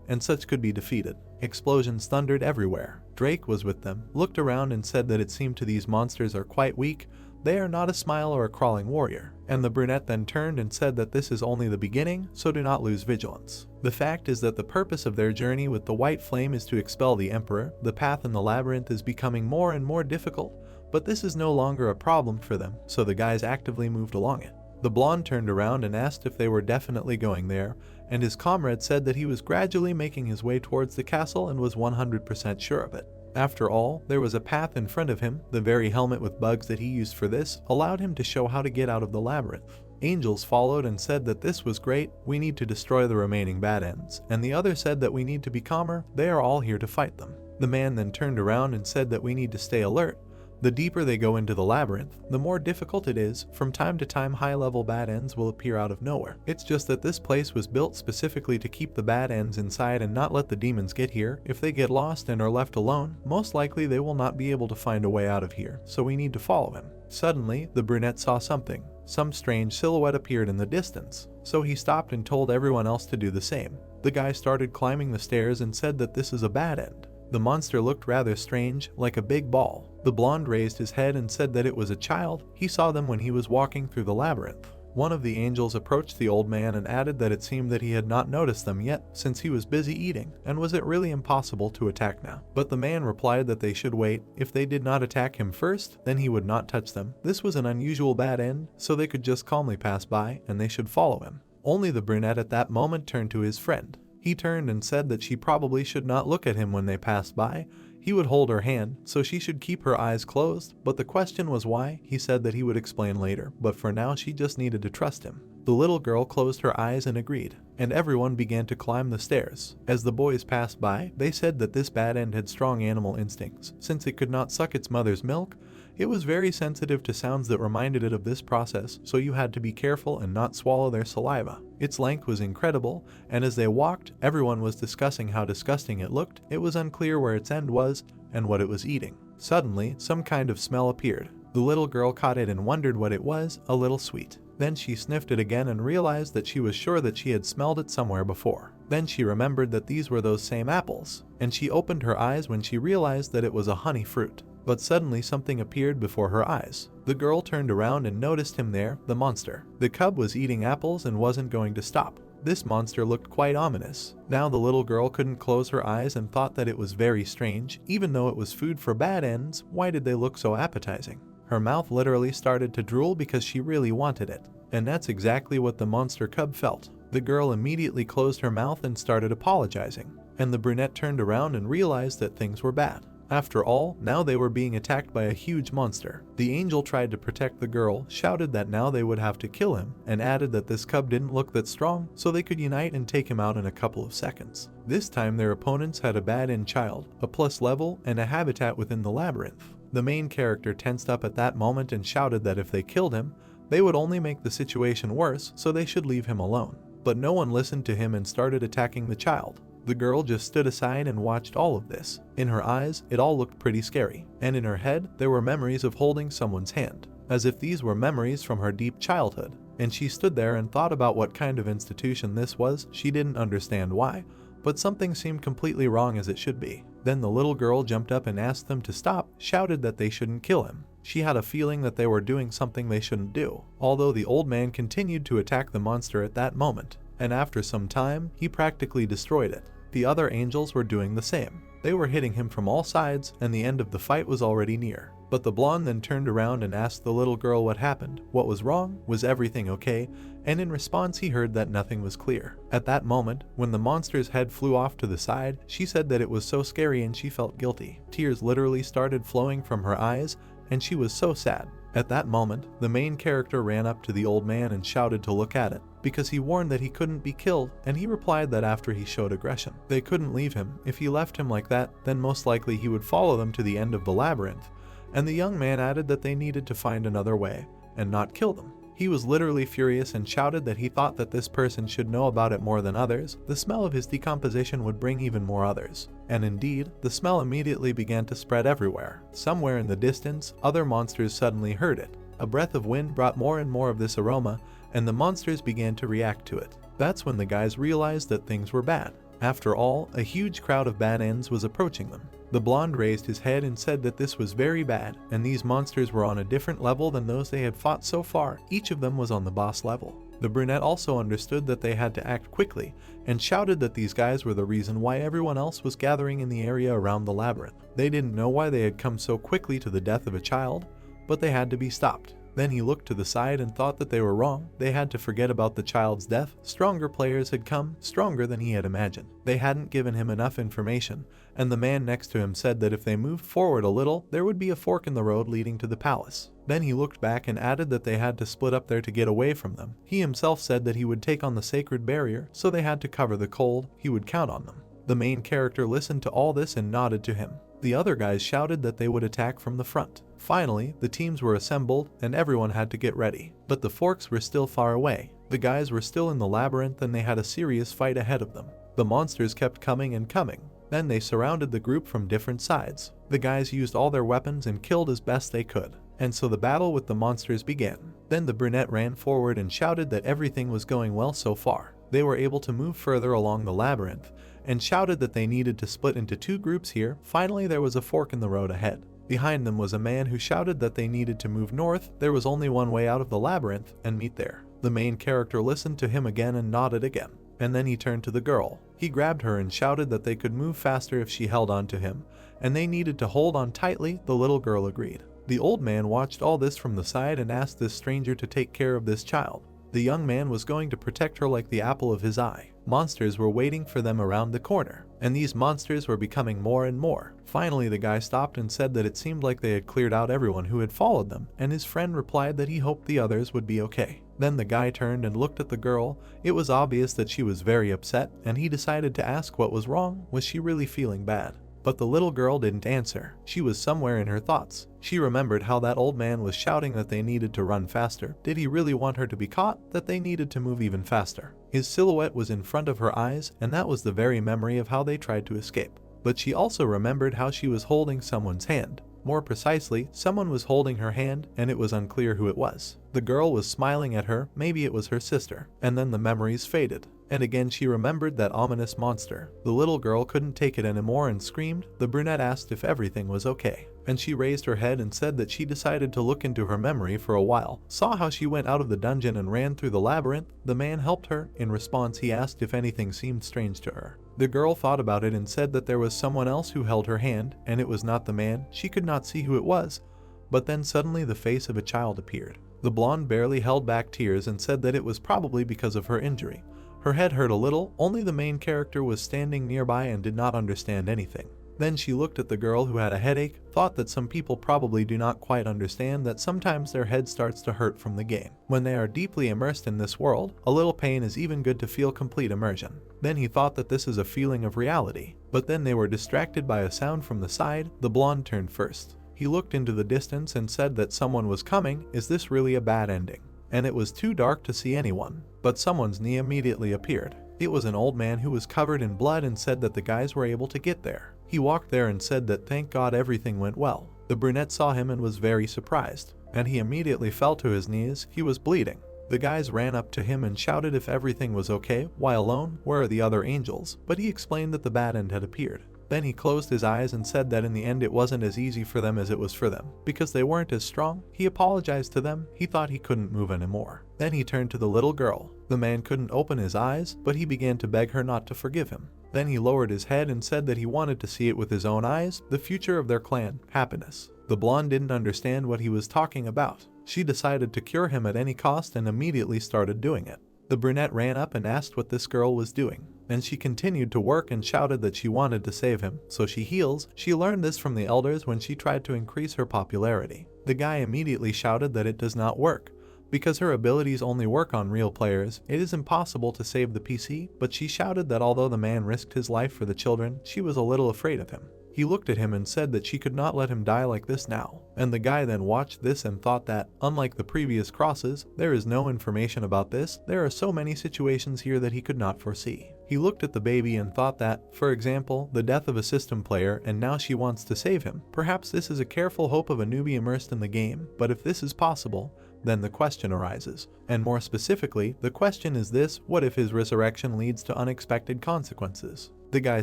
A: and such could be defeated. Explosions thundered everywhere. Drake was with them, looked around and said that it seemed to these monsters are quite weak. They are not a smile or a crawling warrior. And the brunette then turned and said that this is only the beginning, so do not lose vigilance. The fact is that the purpose of their journey with the White Flame is to expel the Emperor. The path in the labyrinth is becoming more and more difficult, but this is no longer a problem for them, so the guys actively moved along it. The blonde turned around and asked if they were definitely going there, and his comrade said that he was gradually making his way towards the castle and was 100% sure of it. After all, there was a path in front of him. The very helmet with bugs that he used for this allowed him to show how to get out of the labyrinth. Angels followed and said that this was great, we need to destroy the remaining bad ends, and the other said that we need to be calmer, they are all here to fight them. The man then turned around and said that we need to stay alert. The deeper they go into the labyrinth, the more difficult it is. From time to time, high-level bad ends will appear out of nowhere. It's just that this place was built specifically to keep the bad ends inside and not let the demons get here. If they get lost and are left alone, most likely they will not be able to find a way out of here, so we need to follow him. Suddenly, the brunette saw something. Some strange silhouette appeared in the distance, so he stopped and told everyone else to do the same. The guy started climbing the stairs and said that this is a bad end. The monster looked rather strange, like a big ball. The blonde raised his head and said that it was a child. He saw them when he was walking through the labyrinth. One of the angels approached the old man and added that it seemed that he had not noticed them yet, since he was busy eating, and was it really impossible to attack now? But the man replied that they should wait. If they did not attack him first, then he would not touch them. This was an unusual bad end, so they could just calmly pass by, and they should follow him. Only the brunette at that moment turned to his friend. He turned and said that she probably should not look at him when they passed by. He would hold her hand, so she should keep her eyes closed, but the question was why. He said that he would explain later, but for now she just needed to trust him. The little girl closed her eyes and agreed, and everyone began to climb the stairs. As the boys passed by, they said that this bad end had strong animal instincts. Since it could not suck its mother's milk, it was very sensitive to sounds that reminded it of this process, so you had to be careful and not swallow their saliva. Its length was incredible, and as they walked, everyone was discussing how disgusting it looked. It was unclear where its end was and what it was eating. Suddenly, some kind of smell appeared. The little girl caught it and wondered what it was, a little sweet. Then she sniffed it again and realized that she was sure that she had smelled it somewhere before. Then she remembered that these were those same apples, and she opened her eyes when she realized that it was a honey fruit. But suddenly something appeared before her eyes. The girl turned around and noticed him there, the monster. The cub was eating apples and wasn't going to stop. This monster looked quite ominous. Now the little girl couldn't close her eyes and thought that it was very strange. Even though it was food for bad ends, why did they look so appetizing? Her mouth literally started to drool because she really wanted it. And that's exactly what the monster cub felt. The girl immediately closed her mouth and started apologizing. And the brunette turned around and realized that things were bad. After all, now they were being attacked by a huge monster. The angel tried to protect the girl, shouted that now they would have to kill him, and added that this cub didn't look that strong, so they could unite and take him out in a couple of seconds. This time their opponents had a bad-end child, a plus level, and a habitat within the labyrinth. The main character tensed up at that moment and shouted that if they killed him, they would only make the situation worse, so they should leave him alone. But no one listened to him and started attacking the child. The girl just stood aside and watched all of this. In her eyes, it all looked pretty scary, and in her head, there were memories of holding someone's hand, as if these were memories from her deep childhood. And she stood there and thought about what kind of institution this was. She didn't understand why, but something seemed completely wrong as it should be. Then the little girl jumped up and asked them to stop, shouted that they shouldn't kill him. She had a feeling that they were doing something they shouldn't do, although the old man continued to attack the monster at that moment, and after some time, he practically destroyed it. The other angels were doing the same. They were hitting him from all sides, and the end of the fight was already near. But the blonde then turned around and asked the little girl what happened, what was wrong, was everything okay, and in response he heard that nothing was clear. At that moment, when the monster's head flew off to the side, she said that it was so scary and she felt guilty. Tears literally started flowing from her eyes, and she was so sad. At that moment, the main character ran up to the old man and shouted to look at it, because he warned that he couldn't be killed, and he replied that after he showed aggression, they couldn't leave him. If he left him like that, then most likely he would follow them to the end of the labyrinth. And the young man added that they needed to find another way, and not kill them. He was literally furious and shouted that he thought that this person should know about it more than others. The smell of his decomposition would bring even more others. And indeed, the smell immediately began to spread everywhere. Somewhere in the distance, other monsters suddenly heard it. A breath of wind brought more and more of this aroma, and the monsters began to react to it. That's when the guys realized that things were bad. After all, a huge crowd of bad ends was approaching them. The blonde raised his head and said that this was very bad, and these monsters were on a different level than those they had fought so far. Each of them was on the boss level. The brunette also understood that they had to act quickly, and shouted that these guys were the reason why everyone else was gathering in the area around the labyrinth. They didn't know why they had come so quickly to the death of a child, but they had to be stopped. Then he looked to the side and thought that they were wrong. They had to forget about the child's death. Stronger players had come, stronger than he had imagined. They hadn't given him enough information, and the man next to him said that if they moved forward a little, there would be a fork in the road leading to the palace. Then he looked back and added that they had to split up there to get away from them. He himself said that he would take on the sacred barrier, so they had to cover the cold. He would count on them. The main character listened to all this and nodded to him. The other guys shouted that they would attack from the front. Finally, the teams were assembled and everyone had to get ready. But the forks were still far away. The guys were still in the labyrinth and they had a serious fight ahead of them. The monsters kept coming and coming. Then they surrounded the group from different sides. The guys used all their weapons and killed as best they could. And so the battle with the monsters began. Then the brunette ran forward and shouted that everything was going well so far. They were able to move further along the labyrinth, and shouted that they needed to split into two groups here. Finally, there was a fork in the road ahead. Behind them was a man who shouted that they needed to move north. There was only one way out of the labyrinth, and meet there. The main character listened to him again and nodded again. And then he turned to the girl. He grabbed her and shouted that they could move faster if she held on to him, and they needed to hold on tightly. The little girl agreed. The old man watched all this from the side and asked this stranger to take care of this child. The young man was going to protect her like the apple of his eye. Monsters were waiting for them around the corner, and these monsters were becoming more and more. Finally, the guy stopped and said that it seemed like they had cleared out everyone who had followed them, and his friend replied that he hoped the others would be okay. Then the guy turned and looked at the girl. It was obvious that she was very upset, and he decided to ask what was wrong. Was she really feeling bad? But the little girl didn't answer. She was somewhere in her thoughts. She remembered how that old man was shouting that they needed to run faster. Did he really want her to be caught? That they needed to move even faster. His silhouette was in front of her eyes, and that was the very memory of how they tried to escape. But she also remembered how she was holding someone's hand. More precisely, someone was holding her hand and it was unclear who it was. The girl was smiling at her, maybe it was her sister. And then the memories faded. And again she remembered that ominous monster. The little girl couldn't take it anymore and screamed. The brunette asked if everything was okay. And she raised her head and said that she decided to look into her memory for a while, saw how she went out of the dungeon and ran through the labyrinth. The man helped her. In response, he asked if anything seemed strange to her. The girl thought about it and said that there was someone else who held her hand, and it was not the man. She could not see who it was. But then suddenly the face of a child appeared. The blonde barely held back tears and said that it was probably because of her injury. Her head hurt a little. Only the main character was standing nearby and did not understand anything. Then she looked at the girl who had a headache, thought that some people probably do not quite understand that sometimes their head starts to hurt from the game. When they are deeply immersed in this world, a little pain is even good to feel complete immersion. Then he thought that this is a feeling of reality. But then they were distracted by a sound from the side. The blonde turned first. He looked into the distance and said that someone was coming. Is this really a bad ending? And it was too dark to see anyone. But someone's knee immediately appeared. It was an old man who was covered in blood and said that the guys were able to get there. He walked there and said that thank God everything went well. The brunette saw him and was very surprised, and he immediately fell to his knees. He was bleeding. The guys ran up to him and shouted if everything was okay. Why alone? Where are the other angels? But he explained that the bad end had appeared. Then he closed his eyes and said that in the end it wasn't as easy for them as it was for them, because they weren't as strong. He apologized to them. He thought he couldn't move anymore. Then he turned to the little girl. The man couldn't open his eyes, but he began to beg her not to forgive him. Then he lowered his head and said that he wanted to see it with his own eyes, the future of their clan, happiness. The blonde didn't understand what he was talking about. She decided to cure him at any cost and immediately started doing it. The brunette ran up and asked what this girl was doing. Then she continued to work and shouted that she wanted to save him, so she heals. She learned this from the elders when she tried to increase her popularity. The guy immediately shouted that it does not work. Because her abilities only work on real players, it is impossible to save the PC, but she shouted that although the man risked his life for the children, she was a little afraid of him. He looked at him and said that she could not let him die like this now. And the guy then watched this and thought that, unlike the previous crosses, there is no information about this. There are so many situations here that he could not foresee. He looked at the baby and thought that, for example, the death of a system player and now she wants to save him. Perhaps this is a careful hope of a newbie immersed in the game, but if this is possible, then the question arises. And more specifically, the question is this: what if his resurrection leads to unexpected consequences? The guy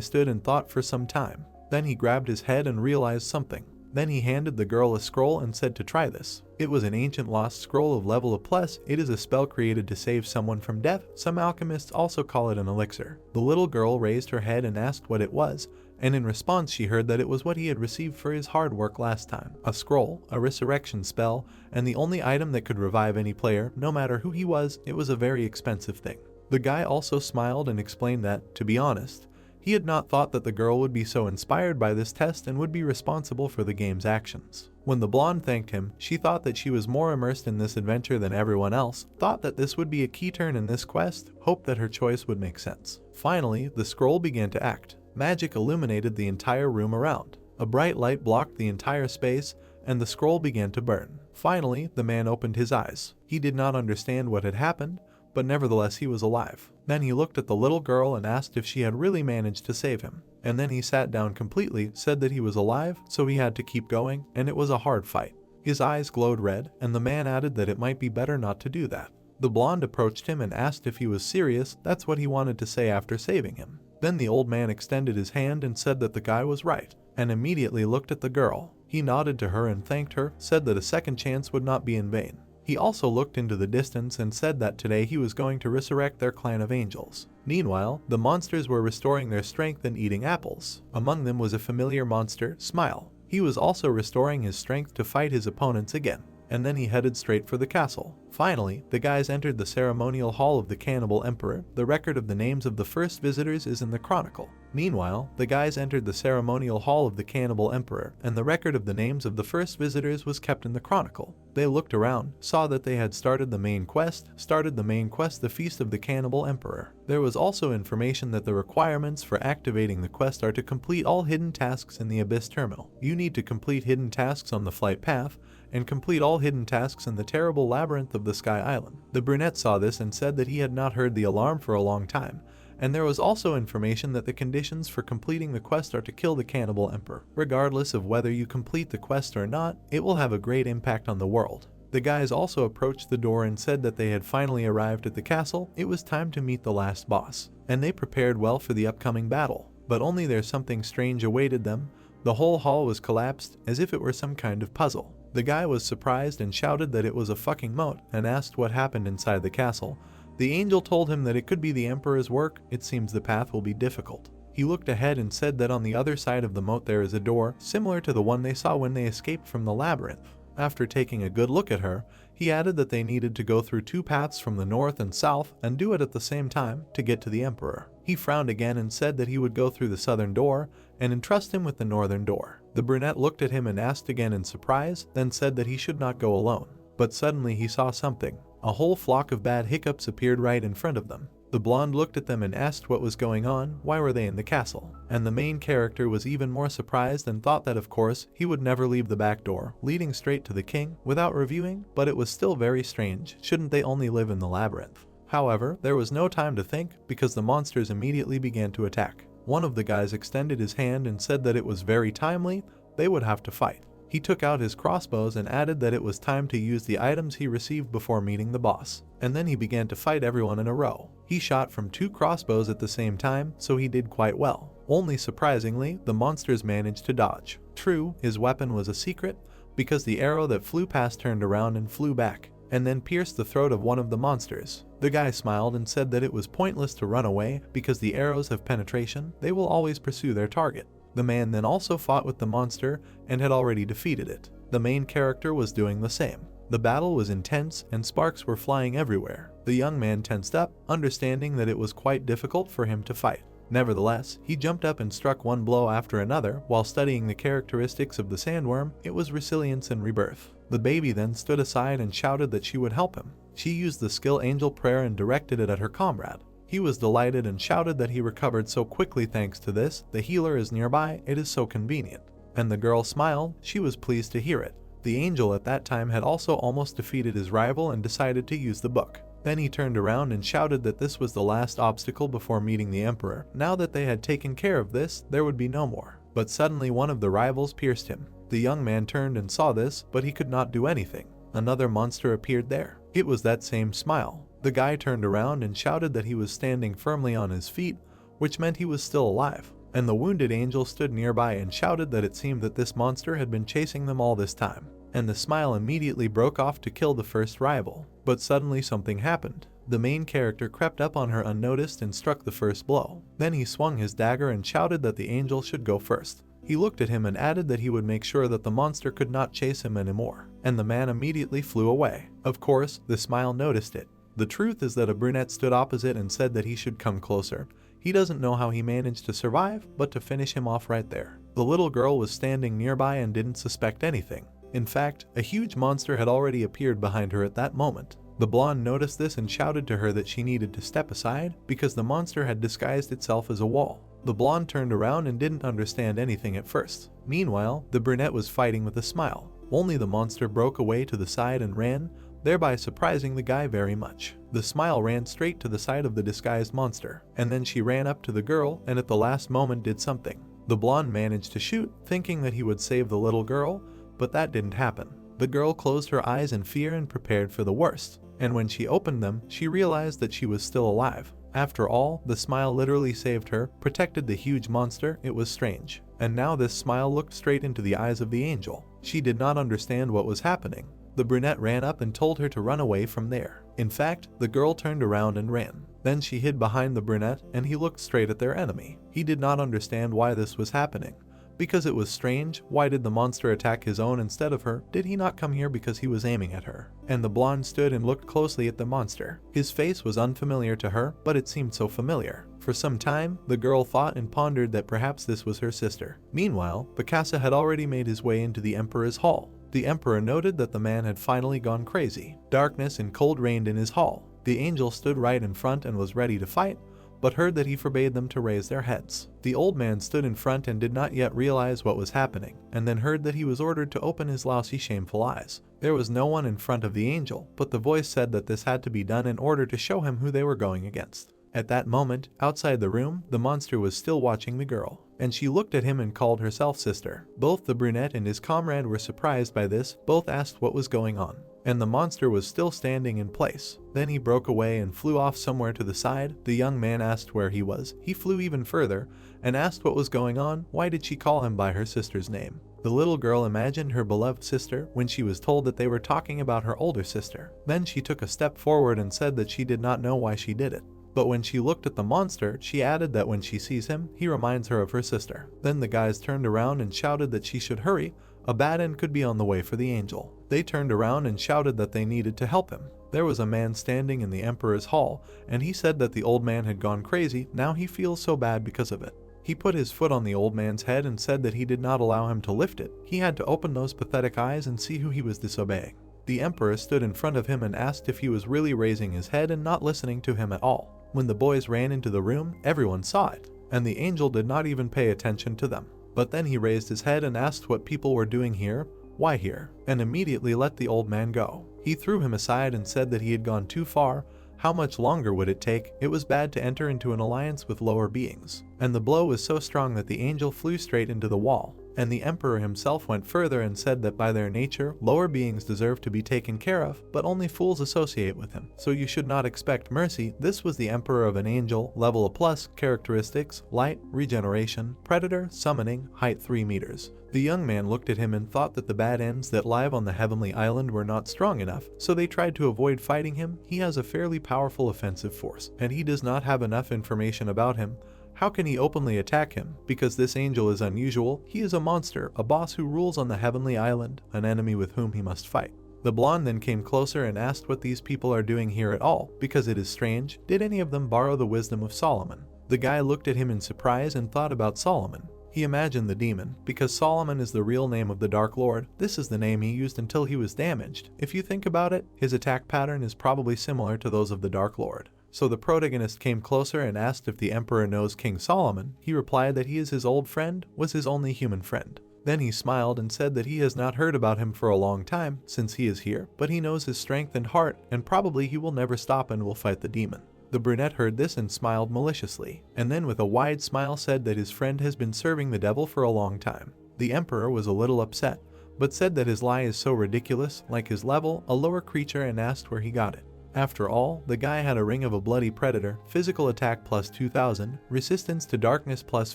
A: stood and thought for some time. Then he grabbed his head and realized something. Then he handed the girl a scroll and said to try this. It was an ancient lost scroll of level of plus. It is a spell created to save someone from death. Some alchemists also call it an elixir. The little girl raised her head and asked what it was, and in response she heard that it was what he had received for his hard work last time. A scroll, a resurrection spell, and the only item that could revive any player, no matter who he was. It was a very expensive thing. The guy also smiled and explained that, to be honest, he had not thought that the girl would be so inspired by this test and would be responsible for the game's actions. When the blonde thanked him, she thought that she was more immersed in this adventure than everyone else, thought that this would be a key turn in this quest, hoped that her choice would make sense. Finally, the scroll began to act. Magic illuminated the entire room around. A bright light blocked the entire space, and the scroll began to burn. Finally, the man opened his eyes. He did not understand what had happened, but nevertheless he was alive. Then he looked at the little girl and asked if she had really managed to save him. And then he sat down completely, said that he was alive, so he had to keep going, and it was a hard fight. His eyes glowed red, and the man added that it might be better not to do that. The blonde approached him and asked if he was serious. That's what he wanted to say after saving him. Then the old man extended his hand and said that the guy was right, and immediately looked at the girl. He nodded to her and thanked her, said that a second chance would not be in vain. He also looked into the distance and said that today he was going to resurrect their clan of angels. Meanwhile, the monsters were restoring their strength and eating apples. Among them was a familiar monster, Smile. He was also restoring his strength to fight his opponents again. And then he headed straight for the castle. Finally, the guys entered the ceremonial hall of the Cannibal Emperor. The record of the names of the first visitors is in the chronicle. Meanwhile, the guys entered the ceremonial hall of the Cannibal Emperor, and the record of the names of the first visitors was kept in the chronicle. They looked around, saw that they had started the main quest, the Feast of the Cannibal Emperor. There was also information that the requirements for activating the quest are to complete all hidden tasks in the Abyss Terminal. You need to complete hidden tasks on the flight path, and complete all hidden tasks in the terrible labyrinth of the Sky Island. The brunette saw this and said that he had not heard the alarm for a long time, And there was also information that the conditions for completing the quest are to kill the cannibal emperor. Regardless of whether you complete the quest or not, it will have a great impact on the world. The guys also approached the door and said that they had finally arrived at the castle. It was time to meet the last boss, and they prepared well for the upcoming battle. But only there's something strange awaited them. The whole hall was collapsed, as if it were some kind of puzzle. The guy was surprised and shouted that it was a fucking moat, and asked what happened inside the castle. The angel told him that it could be the emperor's work. It seems the path will be difficult. He looked ahead and said that on the other side of the moat there is a door, similar to the one they saw when they escaped from the labyrinth. After taking a good look at her, he added that they needed to go through 2 paths from the north and south and do it at the same time to get to the emperor. He frowned again and said that he would go through the southern door and entrust him with the northern door. The brunette looked at him and asked again in surprise, then said that he should not go alone. But suddenly he saw something. A whole flock of bad hiccups appeared right in front of them. The blonde looked at them and asked what was going on, why were they in the castle? And the main character was even more surprised and thought that of course he would never leave the back door, leading straight to the king, without reviewing, but it was still very strange. Shouldn't they only live in the labyrinth? However, there was no time to think, because the monsters immediately began to attack. One of the guys extended his hand and said that it was very timely, they would have to fight. He took out his crossbows and added that it was time to use the items he received before meeting the boss. And then he began to fight everyone in a row. He shot from 2 crossbows at the same time, so he did quite well. Only surprisingly, the monsters managed to dodge. True, his weapon was a secret, because the arrow that flew past turned around and flew back, and then pierced the throat of one of the monsters. The guy smiled and said that it was pointless to run away, because the arrows have penetration, they will always pursue their target. The man then also fought with the monster and had already defeated it. The main character was doing the same. The battle was intense and sparks were flying everywhere. The young man tensed up, understanding that it was quite difficult for him to fight. Nevertheless, he jumped up and struck one blow after another. While studying the characteristics of the sandworm, it was resilience and rebirth. The baby then stood aside and shouted that she would help him. She used the skill angel prayer and directed it at her comrade. He was delighted and shouted that he recovered so quickly thanks to this. The healer is nearby, it is so convenient. And the girl smiled, she was pleased to hear it. The angel at that time had also almost defeated his rival and decided to use the book. Then he turned around and shouted that this was the last obstacle before meeting the emperor. Now that they had taken care of this, there would be no more. But suddenly one of the rivals pierced him. The young man turned and saw this, but he could not do anything. Another monster appeared there. It was that same smile. The guy turned around and shouted that he was standing firmly on his feet, which meant he was still alive. And the wounded angel stood nearby and shouted that it seemed that this monster had been chasing them all this time. And the smile immediately broke off to kill the first rival. But suddenly something happened. The main character crept up on her unnoticed and struck the first blow. Then he swung his dagger and shouted that the angel should go first. He looked at him and added that he would make sure that the monster could not chase him anymore. And the man immediately flew away. Of course, the smile noticed it. The truth is that a brunette stood opposite and said that he should come closer. He doesn't know how he managed to survive, but to finish him off right there. The little girl was standing nearby and didn't suspect anything. In fact, a huge monster had already appeared behind her at that moment. The blonde noticed this and shouted to her that she needed to step aside because the monster had disguised itself as a wall. The blonde turned around and didn't understand anything at first. Meanwhile, the brunette was fighting with a smile. Only the monster broke away to the side and ran, thereby surprising the guy very much. The smile ran straight to the side of the disguised monster, and then she ran up to the girl and at the last moment did something. The blonde managed to shoot, thinking that he would save the little girl, but that didn't happen. The girl closed her eyes in fear and prepared for the worst, and when she opened them, she realized that she was still alive. After all, the smile literally saved her, protected the huge monster. It was strange. And now this smile looked straight into the eyes of the angel. She did not understand what was happening. The brunette ran up and told her to run away from there. In fact, the girl turned around and ran. Then she hid behind the brunette and he looked straight at their enemy. He did not understand why this was happening. Because it was strange. Why did the monster attack his own instead of her? Did he not come here because he was aiming at her? And the blonde stood and looked closely at the monster. His face was unfamiliar to her, but it seemed so familiar. For some time, the girl thought and pondered that perhaps this was her sister. Meanwhile, Picasso had already made his way into the emperor's hall. The emperor noted that the man had finally gone crazy. Darkness and cold reigned in his hall. The angel stood right in front and was ready to fight, but heard that he forbade them to raise their heads. The old man stood in front and did not yet realize what was happening, and then heard that he was ordered to open his lousy, shameful eyes. There was no one in front of the angel, but the voice said that this had to be done in order to show him who they were going against. At that moment, outside the room, the monster was still watching the girl, and she looked at him and called herself sister. Both the brunette and his comrade were surprised by this, both asked what was going on. And the monster was still standing in place. Then he broke away and flew off somewhere to the side. The young man asked where he was. He flew even further and asked what was going on. Why did she call him by her sister's name? The little girl imagined her beloved sister when she was told that they were talking about her older sister. Then she took a step forward and said that she did not know why she did it. But when she looked at the monster, she added that when she sees him, he reminds her of her sister. Then the guys turned around and shouted that she should hurry. A bad end could be on the way for the angel. They turned around and shouted that they needed to help him. There was a man standing in the emperor's hall, and he said that the old man had gone crazy. Now he feels so bad because of it. He put his foot on the old man's head and said that he did not allow him to lift it. He had to open those pathetic eyes and see who he was disobeying. The emperor stood in front of him and asked if he was really raising his head and not listening to him at all. When the boys ran into the room, everyone saw it, and the angel did not even pay attention to them. But then he raised his head and asked what people were doing here, why here, and immediately let the old man go. He threw him aside and said that he had gone too far. How much longer would it take? It was bad to enter into an alliance with lower beings. And the blow was so strong that the angel flew straight into the wall. And the emperor himself went further and said that by their nature, lower beings deserve to be taken care of, but only fools associate with him. So you should not expect mercy. This was the emperor of an angel, level A+, characteristics, light, regeneration, predator, summoning, height 3 meters. The young man looked at him and thought that the bad ends that live on the heavenly island were not strong enough, so they tried to avoid fighting him. He has a fairly powerful offensive force, and he does not have enough information about him. How can he openly attack him? Because this angel is unusual. He is a monster, a boss who rules on the heavenly island, an enemy with whom he must fight. The blonde then came closer and asked what these people are doing here at all, because it is strange. Did any of them borrow the wisdom of Solomon? The guy looked at him in surprise and thought about Solomon. He imagined the demon, because Solomon is the real name of the Dark Lord. This is the name he used until he was damaged. If you think about it, his attack pattern is probably similar to those of the Dark Lord. So the protagonist came closer and asked if the emperor knows King Solomon. He replied that he is his old friend, was his only human friend. Then he smiled and said that he has not heard about him for a long time since he is here, but he knows his strength and heart, and probably he will never stop and will fight the demon. The brunette heard this and smiled maliciously, and then with a wide smile said that his friend has been serving the devil for a long time. The emperor was a little upset, but said that his lie is so ridiculous, like his level, a lower creature, and asked where he got it. After all, the guy had a ring of a bloody predator, physical attack plus 2000, resistance to darkness plus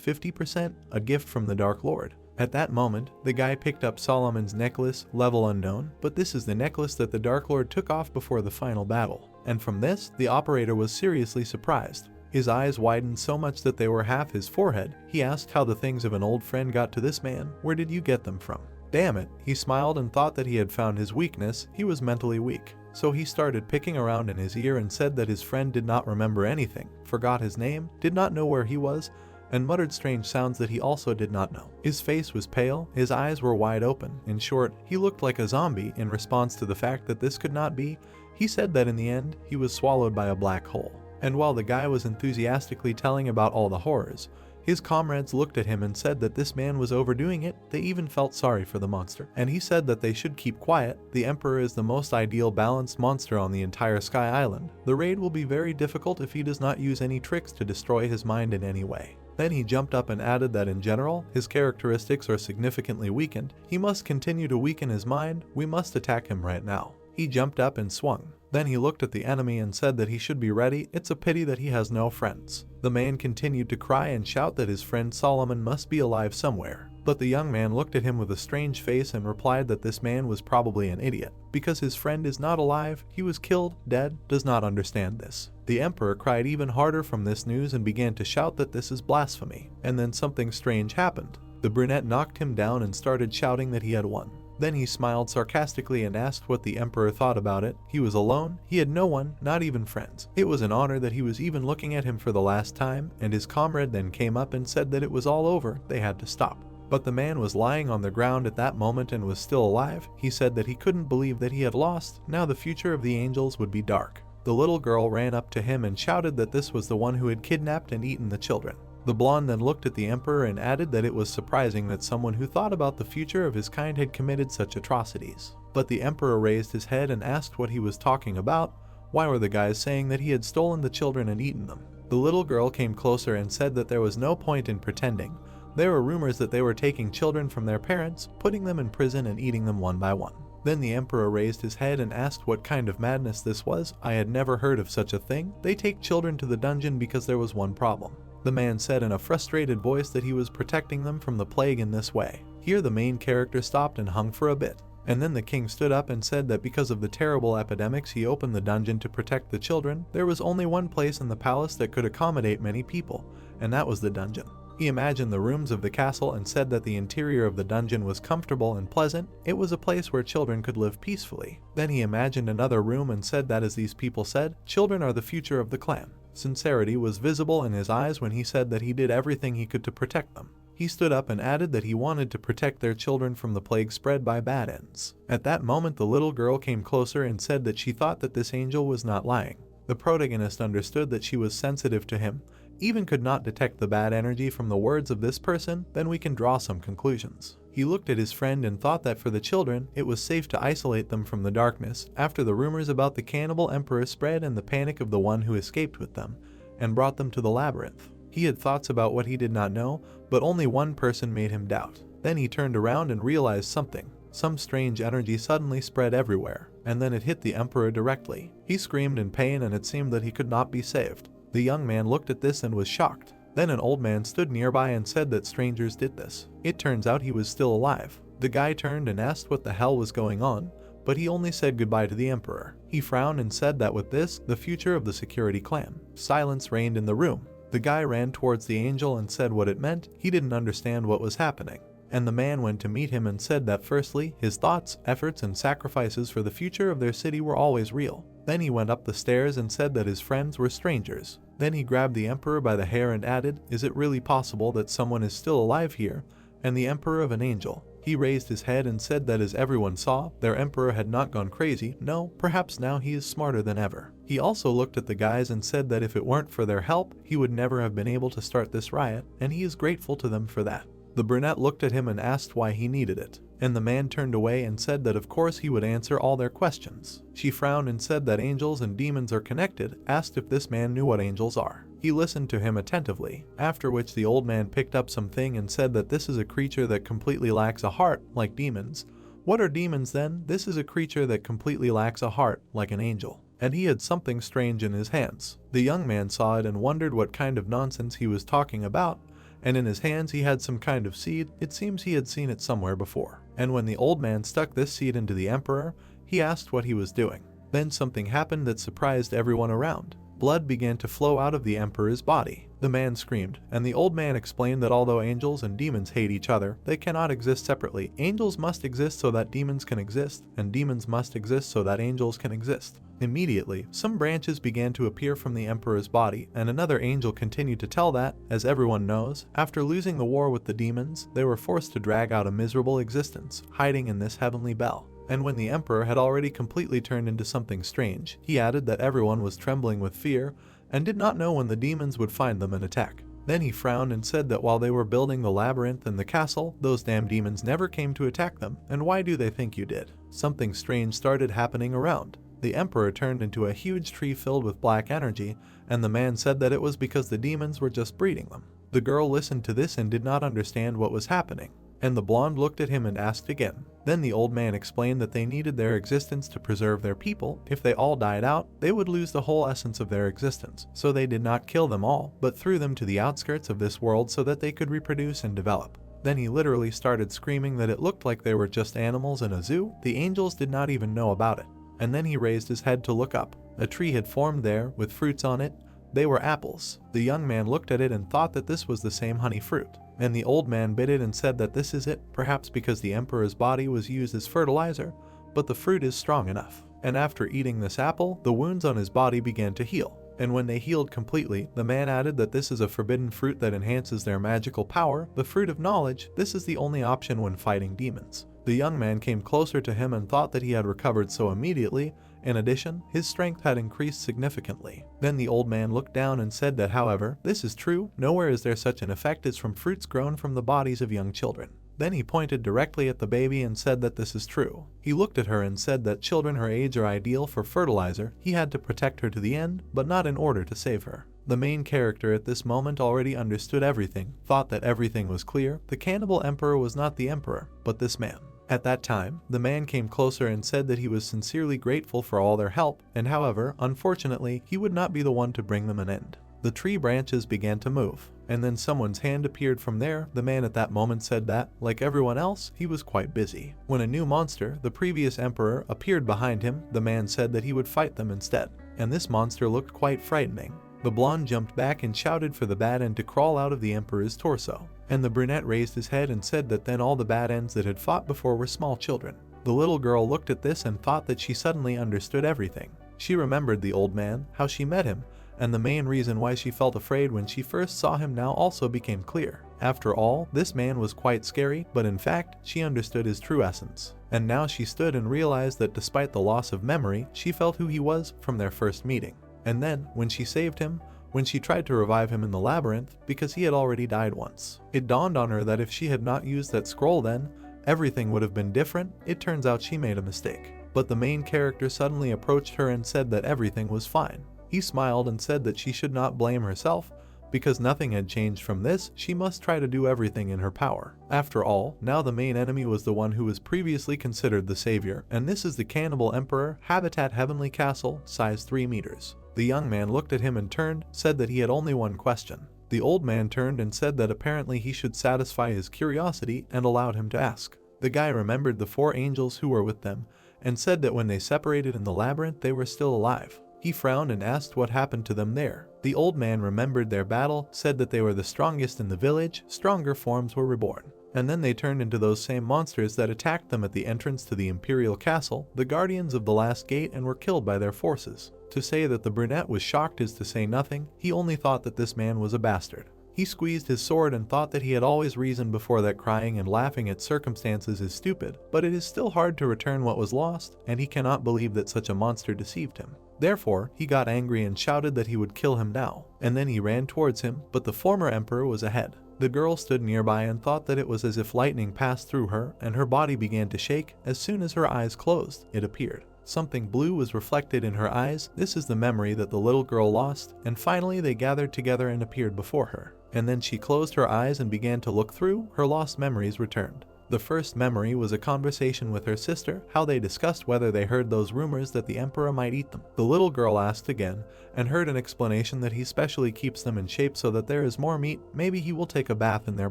A: 50%, a gift from the Dark Lord. At that moment, the guy picked up Solomon's necklace, level unknown, but this is the necklace that the Dark Lord took off before the final battle. And from this, the operator was seriously surprised. His eyes widened so much that they were half his forehead. He asked how the things of an old friend got to this man. Where did you get them from? Damn it, he smiled and thought that he had found his weakness. He was mentally weak. So he started picking around in his ear and said that his friend did not remember anything, forgot his name, did not know where he was, and muttered strange sounds that he also did not know. His face was pale, his eyes were wide open. In short, he looked like a zombie. In response to the fact that this could not be, he said that in the end, he was swallowed by a black hole. And while the guy was enthusiastically telling about all the horrors, his comrades looked at him and said that this man was overdoing it. They even felt sorry for the monster. And he said that they should keep quiet. The emperor is the most ideal balanced monster on the entire Sky Island. The raid will be very difficult if he does not use any tricks to destroy his mind in any way. Then he jumped up and added that in general, his characteristics are significantly weakened. He must continue to weaken his mind. We must attack him right now. He jumped up and swung. Then he looked at the enemy and said that he should be ready. It's a pity that he has no friends. The man continued to cry and shout that his friend Solomon must be alive somewhere. But the young man looked at him with a strange face and replied that this man was probably an idiot. Because his friend is not alive, he was killed, dead, does not understand this. The emperor cried even harder from this news and began to shout that this is blasphemy. And then something strange happened. The brunette knocked him down and started shouting that he had won. Then he smiled sarcastically and asked what the emperor thought about it. He was alone. He had no one, not even friends. It was an honor that he was even looking at him for the last time, and his comrade then came up and said that it was all over. They had to stop. But the man was lying on the ground at that moment and was still alive. He said that he couldn't believe that he had lost. Now the future of the angels would be dark. The little girl ran up to him and shouted that this was the one who had kidnapped and eaten the children. The blonde then looked at the emperor and added that it was surprising that someone who thought about the future of his kind had committed such atrocities. But the emperor raised his head and asked what he was talking about. Why were the guys saying that he had stolen the children and eaten them? The little girl came closer and said that there was no point in pretending. There were rumors that they were taking children from their parents, putting them in prison and eating them one by one. Then the emperor raised his head and asked what kind of madness this was. I had never heard of such a thing. They take children to the dungeon because there was one problem. The man said in a frustrated voice that he was protecting them from the plague in this way. Here the main character stopped and hung for a bit. And then the king stood up and said that because of the terrible epidemics he opened the dungeon to protect the children. There was only one place in the palace that could accommodate many people, and that was the dungeon. He imagined the rooms of the castle and said that the interior of the dungeon was comfortable and pleasant. It was a place where children could live peacefully. Then he imagined another room and said that, as these people said, children are the future of the clan. Sincerity was visible in his eyes when he said that he did everything he could to protect them. He stood up and added that he wanted to protect their children from the plague spread by bad ends. At that moment the little girl came closer and said that she thought that this angel was not lying. The protagonist understood that she was sensitive to him, even could not detect the bad energy from the words of this person. Then we can draw some conclusions. He looked at his friend and thought that for the children, it was safe to isolate them from the darkness after the rumors about the cannibal emperor spread and the panic of the one who escaped with them and brought them to the labyrinth. He had thoughts about what he did not know, but only one person made him doubt. Then he turned around and realized something. Some strange energy suddenly spread everywhere, and then it hit the emperor directly. He screamed in pain and it seemed that he could not be saved. The young man looked at this and was shocked. Then an old man stood nearby and said that strangers did this. It turns out he was still alive. The guy turned and asked what the hell was going on, but he only said goodbye to the emperor. He frowned and said that with this, the future of the security clan. Silence reigned in the room. The guy ran towards the angel and said what it meant. He didn't understand what was happening. And the man went to meet him and said that firstly, his thoughts, efforts, and sacrifices for the future of their city were always real. Then he went up the stairs and said that his friends were strangers. Then he grabbed the emperor by the hair and added, "Is it really possible that someone is still alive here?" And the emperor of an angel. He raised his head and said that as everyone saw, their emperor had not gone crazy. No, perhaps now he is smarter than ever. He also looked at the guys and said that if it weren't for their help, he would never have been able to start this riot, and he is grateful to them for that. The brunette looked at him and asked why he needed it, and the man turned away and said that of course he would answer all their questions. She frowned and said that angels and demons are connected, asked if this man knew what angels are. He listened to him attentively, after which the old man picked up something and said that this is a creature that completely lacks a heart, like demons. What are demons then? This is a creature that completely lacks a heart, like an angel. And he had something strange in his hands. The young man saw it and wondered what kind of nonsense he was talking about, and in his hands he had some kind of seed. It seems he had seen it somewhere before. And when the old man stuck this seed into the emperor, he asked what he was doing. Then something happened that surprised everyone around. Blood began to flow out of the emperor's body. The man screamed, and the old man explained that although angels and demons hate each other, they cannot exist separately. Angels must exist so that demons can exist, and demons must exist so that angels can exist. Immediately, some branches began to appear from the emperor's body, and another angel continued to tell that, as everyone knows, after losing the war with the demons, they were forced to drag out a miserable existence, hiding in this heavenly bell. And when the emperor had already completely turned into something strange, he added that everyone was trembling with fear and did not know when the demons would find them and attack. Then he frowned and said that while they were building the labyrinth and the castle, those damn demons never came to attack them, and why do they think you did? Something strange started happening around. The emperor turned into a huge tree filled with black energy, and the man said that it was because the demons were just breeding them. The girl listened to this and did not understand what was happening, and the blonde looked at him and asked again. Then the old man explained that they needed their existence to preserve their people. If they all died out, they would lose the whole essence of their existence. So they did not kill them all, but threw them to the outskirts of this world so that they could reproduce and develop. Then he literally started screaming that it looked like they were just animals in a zoo. The angels did not even know about it. And then he raised his head to look up. A tree had formed there, with fruits on it. They were apples. The young man looked at it and thought that this was the same honey fruit. And the old man bit it and said that this is it, perhaps because the emperor's body was used as fertilizer, but the fruit is strong enough. And after eating this apple, the wounds on his body began to heal. And when they healed completely, the man added that this is a forbidden fruit that enhances their magical power, the fruit of knowledge. This is the only option when fighting demons. The young man came closer to him and thought that he had recovered so immediately. In addition, his strength had increased significantly. Then the old man looked down and said that however, this is true, nowhere is there such an effect as from fruits grown from the bodies of young children. Then he pointed directly at the baby and said that this is true. He looked at her and said that children her age are ideal for fertilizer. He had to protect her to the end, but not in order to save her. The main character at this moment already understood everything, thought that everything was clear. The cannibal emperor was not the emperor, but this man. At that time, the man came closer and said that he was sincerely grateful for all their help, and however, unfortunately, he would not be the one to bring them an end. The tree branches began to move, and then someone's hand appeared from there. The man at that moment said that, like everyone else, he was quite busy. When a new monster, the previous emperor, appeared behind him, the man said that he would fight them instead, and this monster looked quite frightening. The blonde jumped back and shouted for the bad end to crawl out of the emperor's torso, and the brunette raised his head and said that then all the bad ends that had fought before were small children. The little girl looked at this and thought that she suddenly understood everything. She remembered the old man, how she met him, and the main reason why she felt afraid when she first saw him now also became clear. After all, this man was quite scary, but in fact, she understood his true essence. And now she stood and realized that despite the loss of memory, she felt who he was from their first meeting. And then, when she saved him, when she tried to revive him in the labyrinth, because he had already died once, it dawned on her that if she had not used that scroll then, everything would have been different. It turns out she made a mistake. But the main character suddenly approached her and said that everything was fine. He smiled and said that she should not blame herself, because nothing had changed from this. She must try to do everything in her power. After all, now the main enemy was the one who was previously considered the savior, and this is the Cannibal Emperor, habitat Heavenly Castle, size 3 meters. The young man looked at him and turned, said that he had only one question. The old man turned and said that apparently he should satisfy his curiosity and allowed him to ask. The guy remembered the 4 angels who were with them, and said that when they separated in the labyrinth they were still alive. He frowned and asked what happened to them there. The old man remembered their battle, said that they were the strongest in the village. Stronger forms were reborn. And then they turned into those same monsters that attacked them at the entrance to the Imperial Castle, the guardians of the last gate, and were killed by their forces. To say that the brunette was shocked is to say nothing. He only thought that this man was a bastard. He squeezed his sword and thought that he had always reasoned before that crying and laughing at circumstances is stupid, but it is still hard to return what was lost, and he cannot believe that such a monster deceived him. Therefore, he got angry and shouted that he would kill him now, and then he ran towards him, but the former emperor was ahead. The girl stood nearby and thought that it was as if lightning passed through her, and her body began to shake. As soon as her eyes closed, it appeared. Something blue was reflected in her eyes. This is the memory that the little girl lost, and finally they gathered together and appeared before her. And then she closed her eyes and began to look through. Her lost memories returned. The first memory was a conversation with her sister, how they discussed whether they heard those rumors that the emperor might eat them. The little girl asked again, and heard an explanation that he specially keeps them in shape so that there is more meat. Maybe he will take a bath in their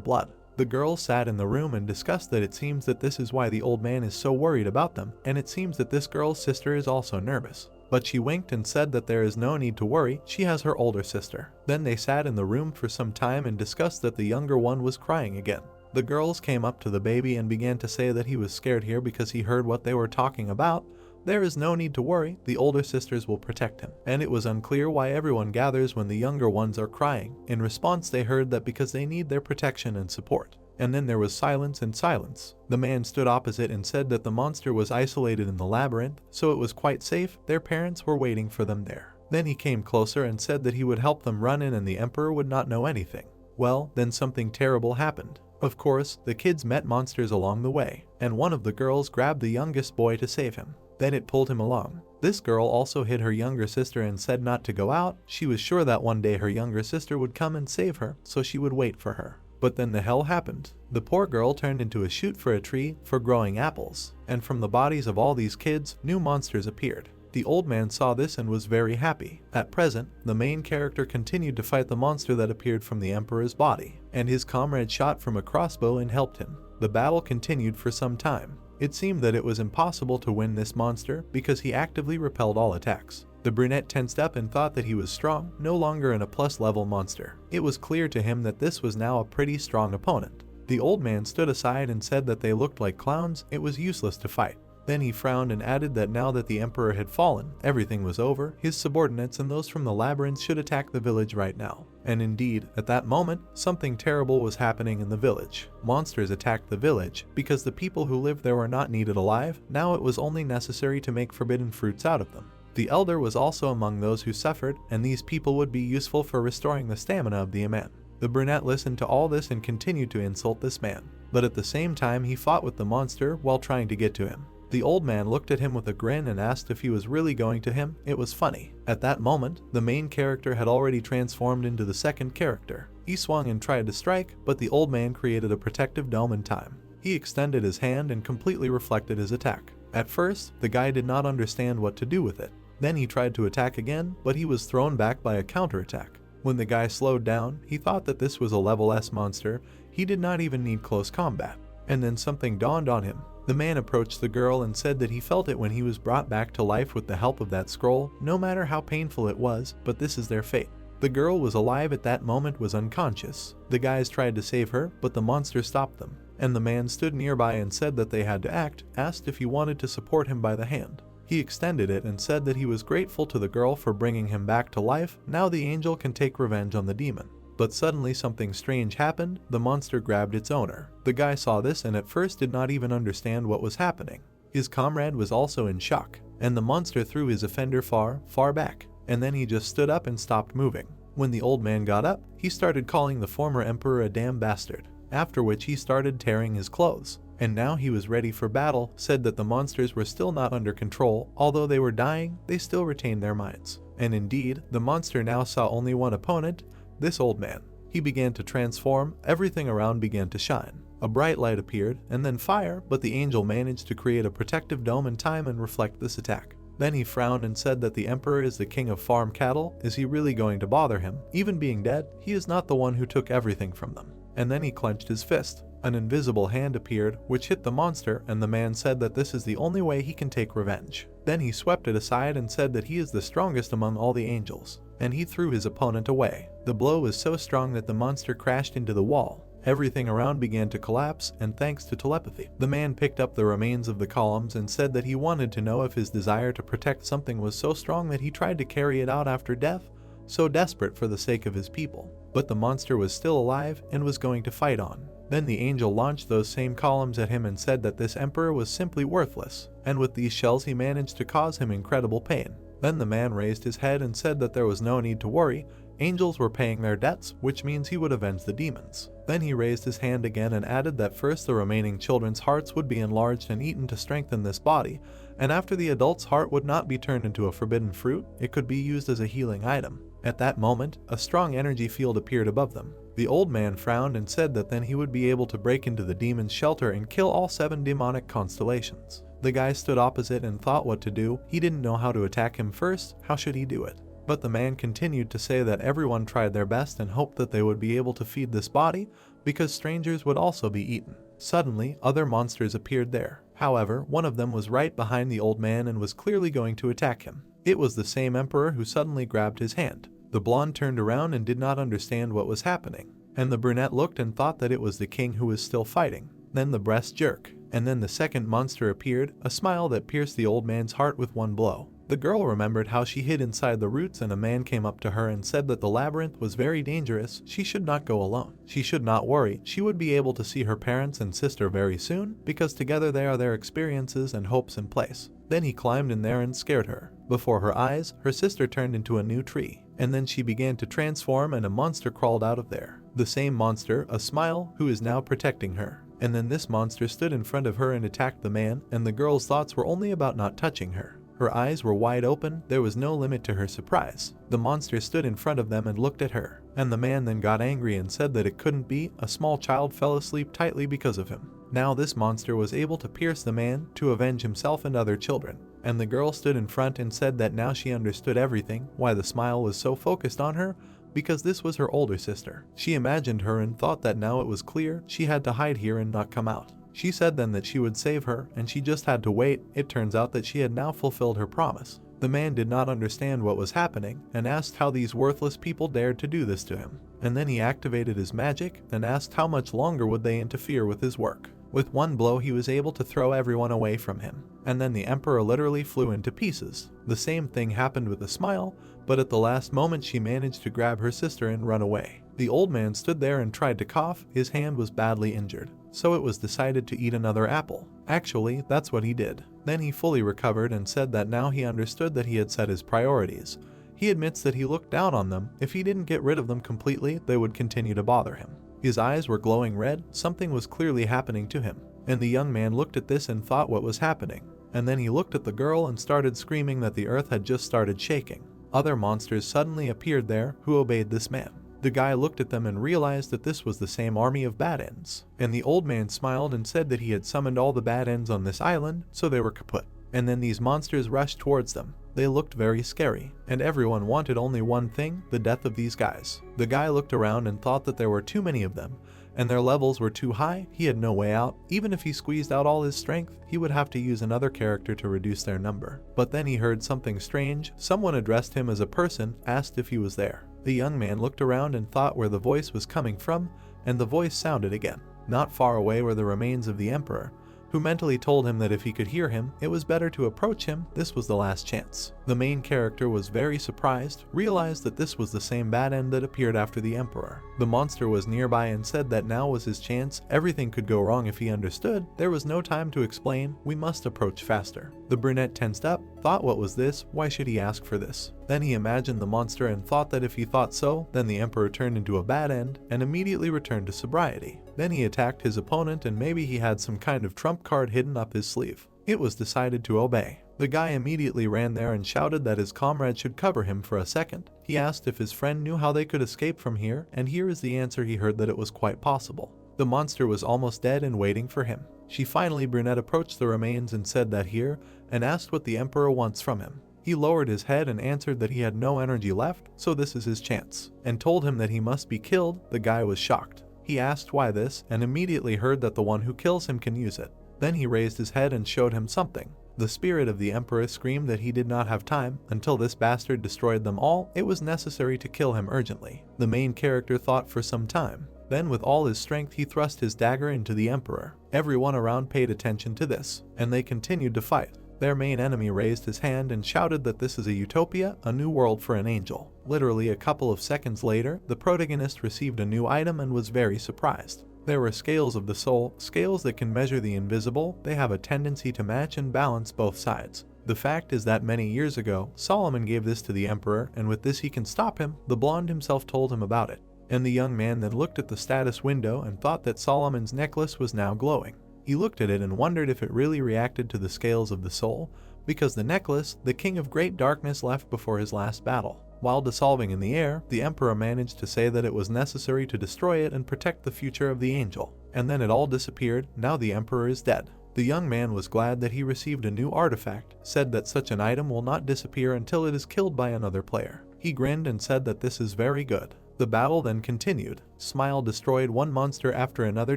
A: blood. The girls sat in the room and discussed that it seems that this is why the old man is so worried about them, and it seems that this girl's sister is also nervous. But she winked and said that there is no need to worry, she has her older sister. Then they sat in the room for some time and discussed that the younger one was crying again. The girls came up to the baby and began to say that he was scared here because he heard what they were talking about. There is no need to worry, the older sisters will protect him. And it was unclear why everyone gathers when the younger ones are crying. In response they heard that because they need their protection and support. And then there was silence and silence. The man stood opposite and said that the monster was isolated in the labyrinth, so it was quite safe. Their parents were waiting for them there. Then he came closer and said that he would help them run in and the emperor would not know anything. Well, then something terrible happened. Of course, the kids met monsters along the way, and one of the girls grabbed the youngest boy to save him. Then it pulled him along. This girl also hid her younger sister and said not to go out. She was sure that one day her younger sister would come and save her, so she would wait for her. But then the hell happened. The poor girl turned into a shoot for a tree for growing apples, and from the bodies of all these kids, new monsters appeared. The old man saw this and was very happy. At present, the main character continued to fight the monster that appeared from the emperor's body, and his comrade shot from a crossbow and helped him. The battle continued for some time. It seemed that it was impossible to win this monster because he actively repelled all attacks. The brunette tensed up and thought that he was strong, no longer in a plus-level monster. It was clear to him that this was now a pretty strong opponent. The old man stood aside and said that they looked like clowns. It was useless to fight. Then he frowned and added that now that the emperor had fallen, everything was over. His subordinates and those from the labyrinth should attack the village right now. And indeed, at that moment, something terrible was happening in the village. Monsters attacked the village because the people who lived there were not needed alive. Now it was only necessary to make forbidden fruits out of them. The elder was also among those who suffered, and these people would be useful for restoring the stamina of the man. The brunette listened to all this and continued to insult this man. But at the same time he fought with the monster while trying to get to him. The old man looked at him with a grin and asked if he was really going to him. It was funny. At that moment, the main character had already transformed into the second character. He swung and tried to strike, but the old man created a protective dome in time. He extended his hand and completely reflected his attack. At first, the guy did not understand what to do with it. Then he tried to attack again, but he was thrown back by a counterattack. When the guy slowed down, he thought that this was a level S monster. He did not even need close combat. And then something dawned on him. The man approached the girl and said that he felt it when he was brought back to life with the help of that scroll, no matter how painful it was, but this is their fate. The girl was alive at that moment, was unconscious. The guys tried to save her, but the monster stopped them. And the man stood nearby and said that they had to act, asked if he wanted to support him by the hand. He extended it and said that he was grateful to the girl for bringing him back to life. Now the angel can take revenge on the demon. But suddenly something strange happened. The monster grabbed its owner. The guy saw this and at first did not even understand what was happening. His comrade was also in shock, and the monster threw his offender far, far back, and then he just stood up and stopped moving. When the old man got up, he started calling the former emperor a damn bastard, after which he started tearing his clothes. And now he was ready for battle, said that the monsters were still not under control. Although they were dying, they still retained their minds. And indeed, the monster now saw only one opponent, this old man. He began to transform, everything around began to shine. A bright light appeared, and then fire, but the angel managed to create a protective dome in time and reflect this attack. Then he frowned and said that the emperor is the king of farm cattle. Is he really going to bother him? Even being dead, he is not the one who took everything from them. And then he clenched his fist. An invisible hand appeared, which hit the monster, and the man said that this is the only way he can take revenge. Then he swept it aside and said that he is the strongest among all the angels, and he threw his opponent away. The blow was so strong that the monster crashed into the wall. Everything around began to collapse, and thanks to telepathy, the man picked up the remains of the columns and said that he wanted to know if his desire to protect something was so strong that he tried to carry it out after death, so desperate for the sake of his people. But the monster was still alive and was going to fight on. Then the angel launched those same columns at him and said that this emperor was simply worthless, and with these shells he managed to cause him incredible pain. Then the man raised his head and said that there was no need to worry. Angels were paying their debts, which means he would avenge the demons. Then he raised his hand again and added that first the remaining children's hearts would be enlarged and eaten to strengthen this body, and after the adult's heart would not be turned into a forbidden fruit, it could be used as a healing item. At that moment, a strong energy field appeared above them. The old man frowned and said that then he would be able to break into the demon's shelter and kill all 7 demonic constellations. The guy stood opposite and thought what to do. He didn't know how to attack him first. How should he do it? But the man continued to say that everyone tried their best and hoped that they would be able to feed this body, because strangers would also be eaten. Suddenly, other monsters appeared there. However, one of them was right behind the old man and was clearly going to attack him. It was the same emperor who suddenly grabbed his hand. The blonde turned around and did not understand what was happening, and the brunette looked and thought that it was the king who was still fighting. Then the breast jerk, and then the second monster appeared, a smile that pierced the old man's heart with one blow. The girl remembered how she hid inside the roots, and a man came up to her and said that the labyrinth was very dangerous. She should not go alone. She should not worry. She would be able to see her parents and sister very soon, because together they are their experiences and hopes in place. Then he climbed in there and scared her. Before her eyes, her sister turned into a new tree, and then she began to transform and a monster crawled out of there. The same monster, a smile, who is now protecting her. And then this monster stood in front of her and attacked the man, and the girl's thoughts were only about not touching her. Her eyes were wide open. There was no limit to her surprise. The monster stood in front of them and looked at her, and the man then got angry and said that it couldn't be. A small child fell asleep tightly because of him. Now this monster was able to pierce the man to avenge himself and other children. And the girl stood in front and said that now she understood everything, why the smile was so focused on her, because this was her older sister. She imagined her and thought that now it was clear she had to hide here and not come out. She said then that she would save her, and she just had to wait. It turns out that she had now fulfilled her promise. The man did not understand what was happening, and asked how these worthless people dared to do this to him. And then he activated his magic, and asked how much longer would they interfere with his work. With one blow he was able to throw everyone away from him, and then the emperor literally flew into pieces. The same thing happened with a smile, but at the last moment she managed to grab her sister and run away. The old man stood there and tried to cough. His hand was badly injured, so it was decided to eat another apple. Actually, that's what he did. Then he fully recovered and said that now he understood that he had set his priorities. He admits that he looked down on them. If he didn't get rid of them completely, they would continue to bother him. His eyes were glowing red. Something was clearly happening to him, and the young man looked at this and thought what was happening. and then he looked at the girl and started screaming that the earth had just started shaking. Other monsters suddenly appeared there who obeyed this man. The guy looked at them and realized that this was the same army of bad ends, and the old man smiled and said that he had summoned all the bad ends on this island, so they were kaput. And then these monsters rushed towards them. They looked very scary, and everyone wanted only one thing, the death of these guys. The guy looked around and thought that there were too many of them, and their levels were too high. He had no way out. Even if he squeezed out all his strength, he would have to use another character to reduce their number. But then he heard something strange. Someone addressed him as a person, asked if he was there. The young man looked around and thought where the voice was coming from, and the voice sounded again. Not far away were the remains of the emperor, who mentally told him that if he could hear him, it was better to approach him. This was the last chance. The main character was very surprised, realized that this was the same bad end that appeared after the emperor. The monster was nearby and said that now was his chance. Everything could go wrong if he understood. There was no time to explain. We must approach faster. The brunette tensed up, thought what was this? Why should he ask for this? Then he imagined the monster and thought that if he thought so, then the emperor turned into a bad end and immediately returned to sobriety. Then he attacked his opponent and maybe he had some kind of trump card hidden up his sleeve. It was decided to obey. The guy immediately ran there and shouted that his comrade should cover him for a second. He asked if his friend knew how they could escape from here, and here is the answer. He heard that it was quite possible. The monster was almost dead and waiting for him. Finally brunette approached the remains and said that here, and asked what the emperor wants from him. He lowered his head and answered that he had no energy left, so this is his chance, and told him that he must be killed. The guy was shocked. He asked why this, and immediately heard that the one who kills him can use it. Then he raised his head and showed him something. The spirit of the emperor screamed that he did not have time until this bastard destroyed them all. It was necessary to kill him urgently. The main character thought for some time. Then with all his strength he thrust his dagger into the emperor. Everyone around paid attention to this, and they continued to fight. Their main enemy raised his hand and shouted that this is a utopia, a new world for an angel. Literally a couple of seconds later, the protagonist received a new item and was very surprised. There were scales of the soul, scales that can measure the invisible. They have a tendency to match and balance both sides. The fact is that many years ago, Solomon gave this to the emperor, and with this he can stop him. The blonde himself told him about it. And the young man then looked at the status window and thought that Solomon's necklace was now glowing. He looked at it and wondered if it really reacted to the scales of the soul, because the necklace, the king of great darkness left before his last battle. While dissolving in the air, the emperor managed to say that it was necessary to destroy it and protect the future of the angel. And then it all disappeared. Now the emperor is dead. The young man was glad that he received a new artifact, said that such an item will not disappear until it is killed by another player. He grinned and said that this is very good. The battle then continued. Smile destroyed one monster after another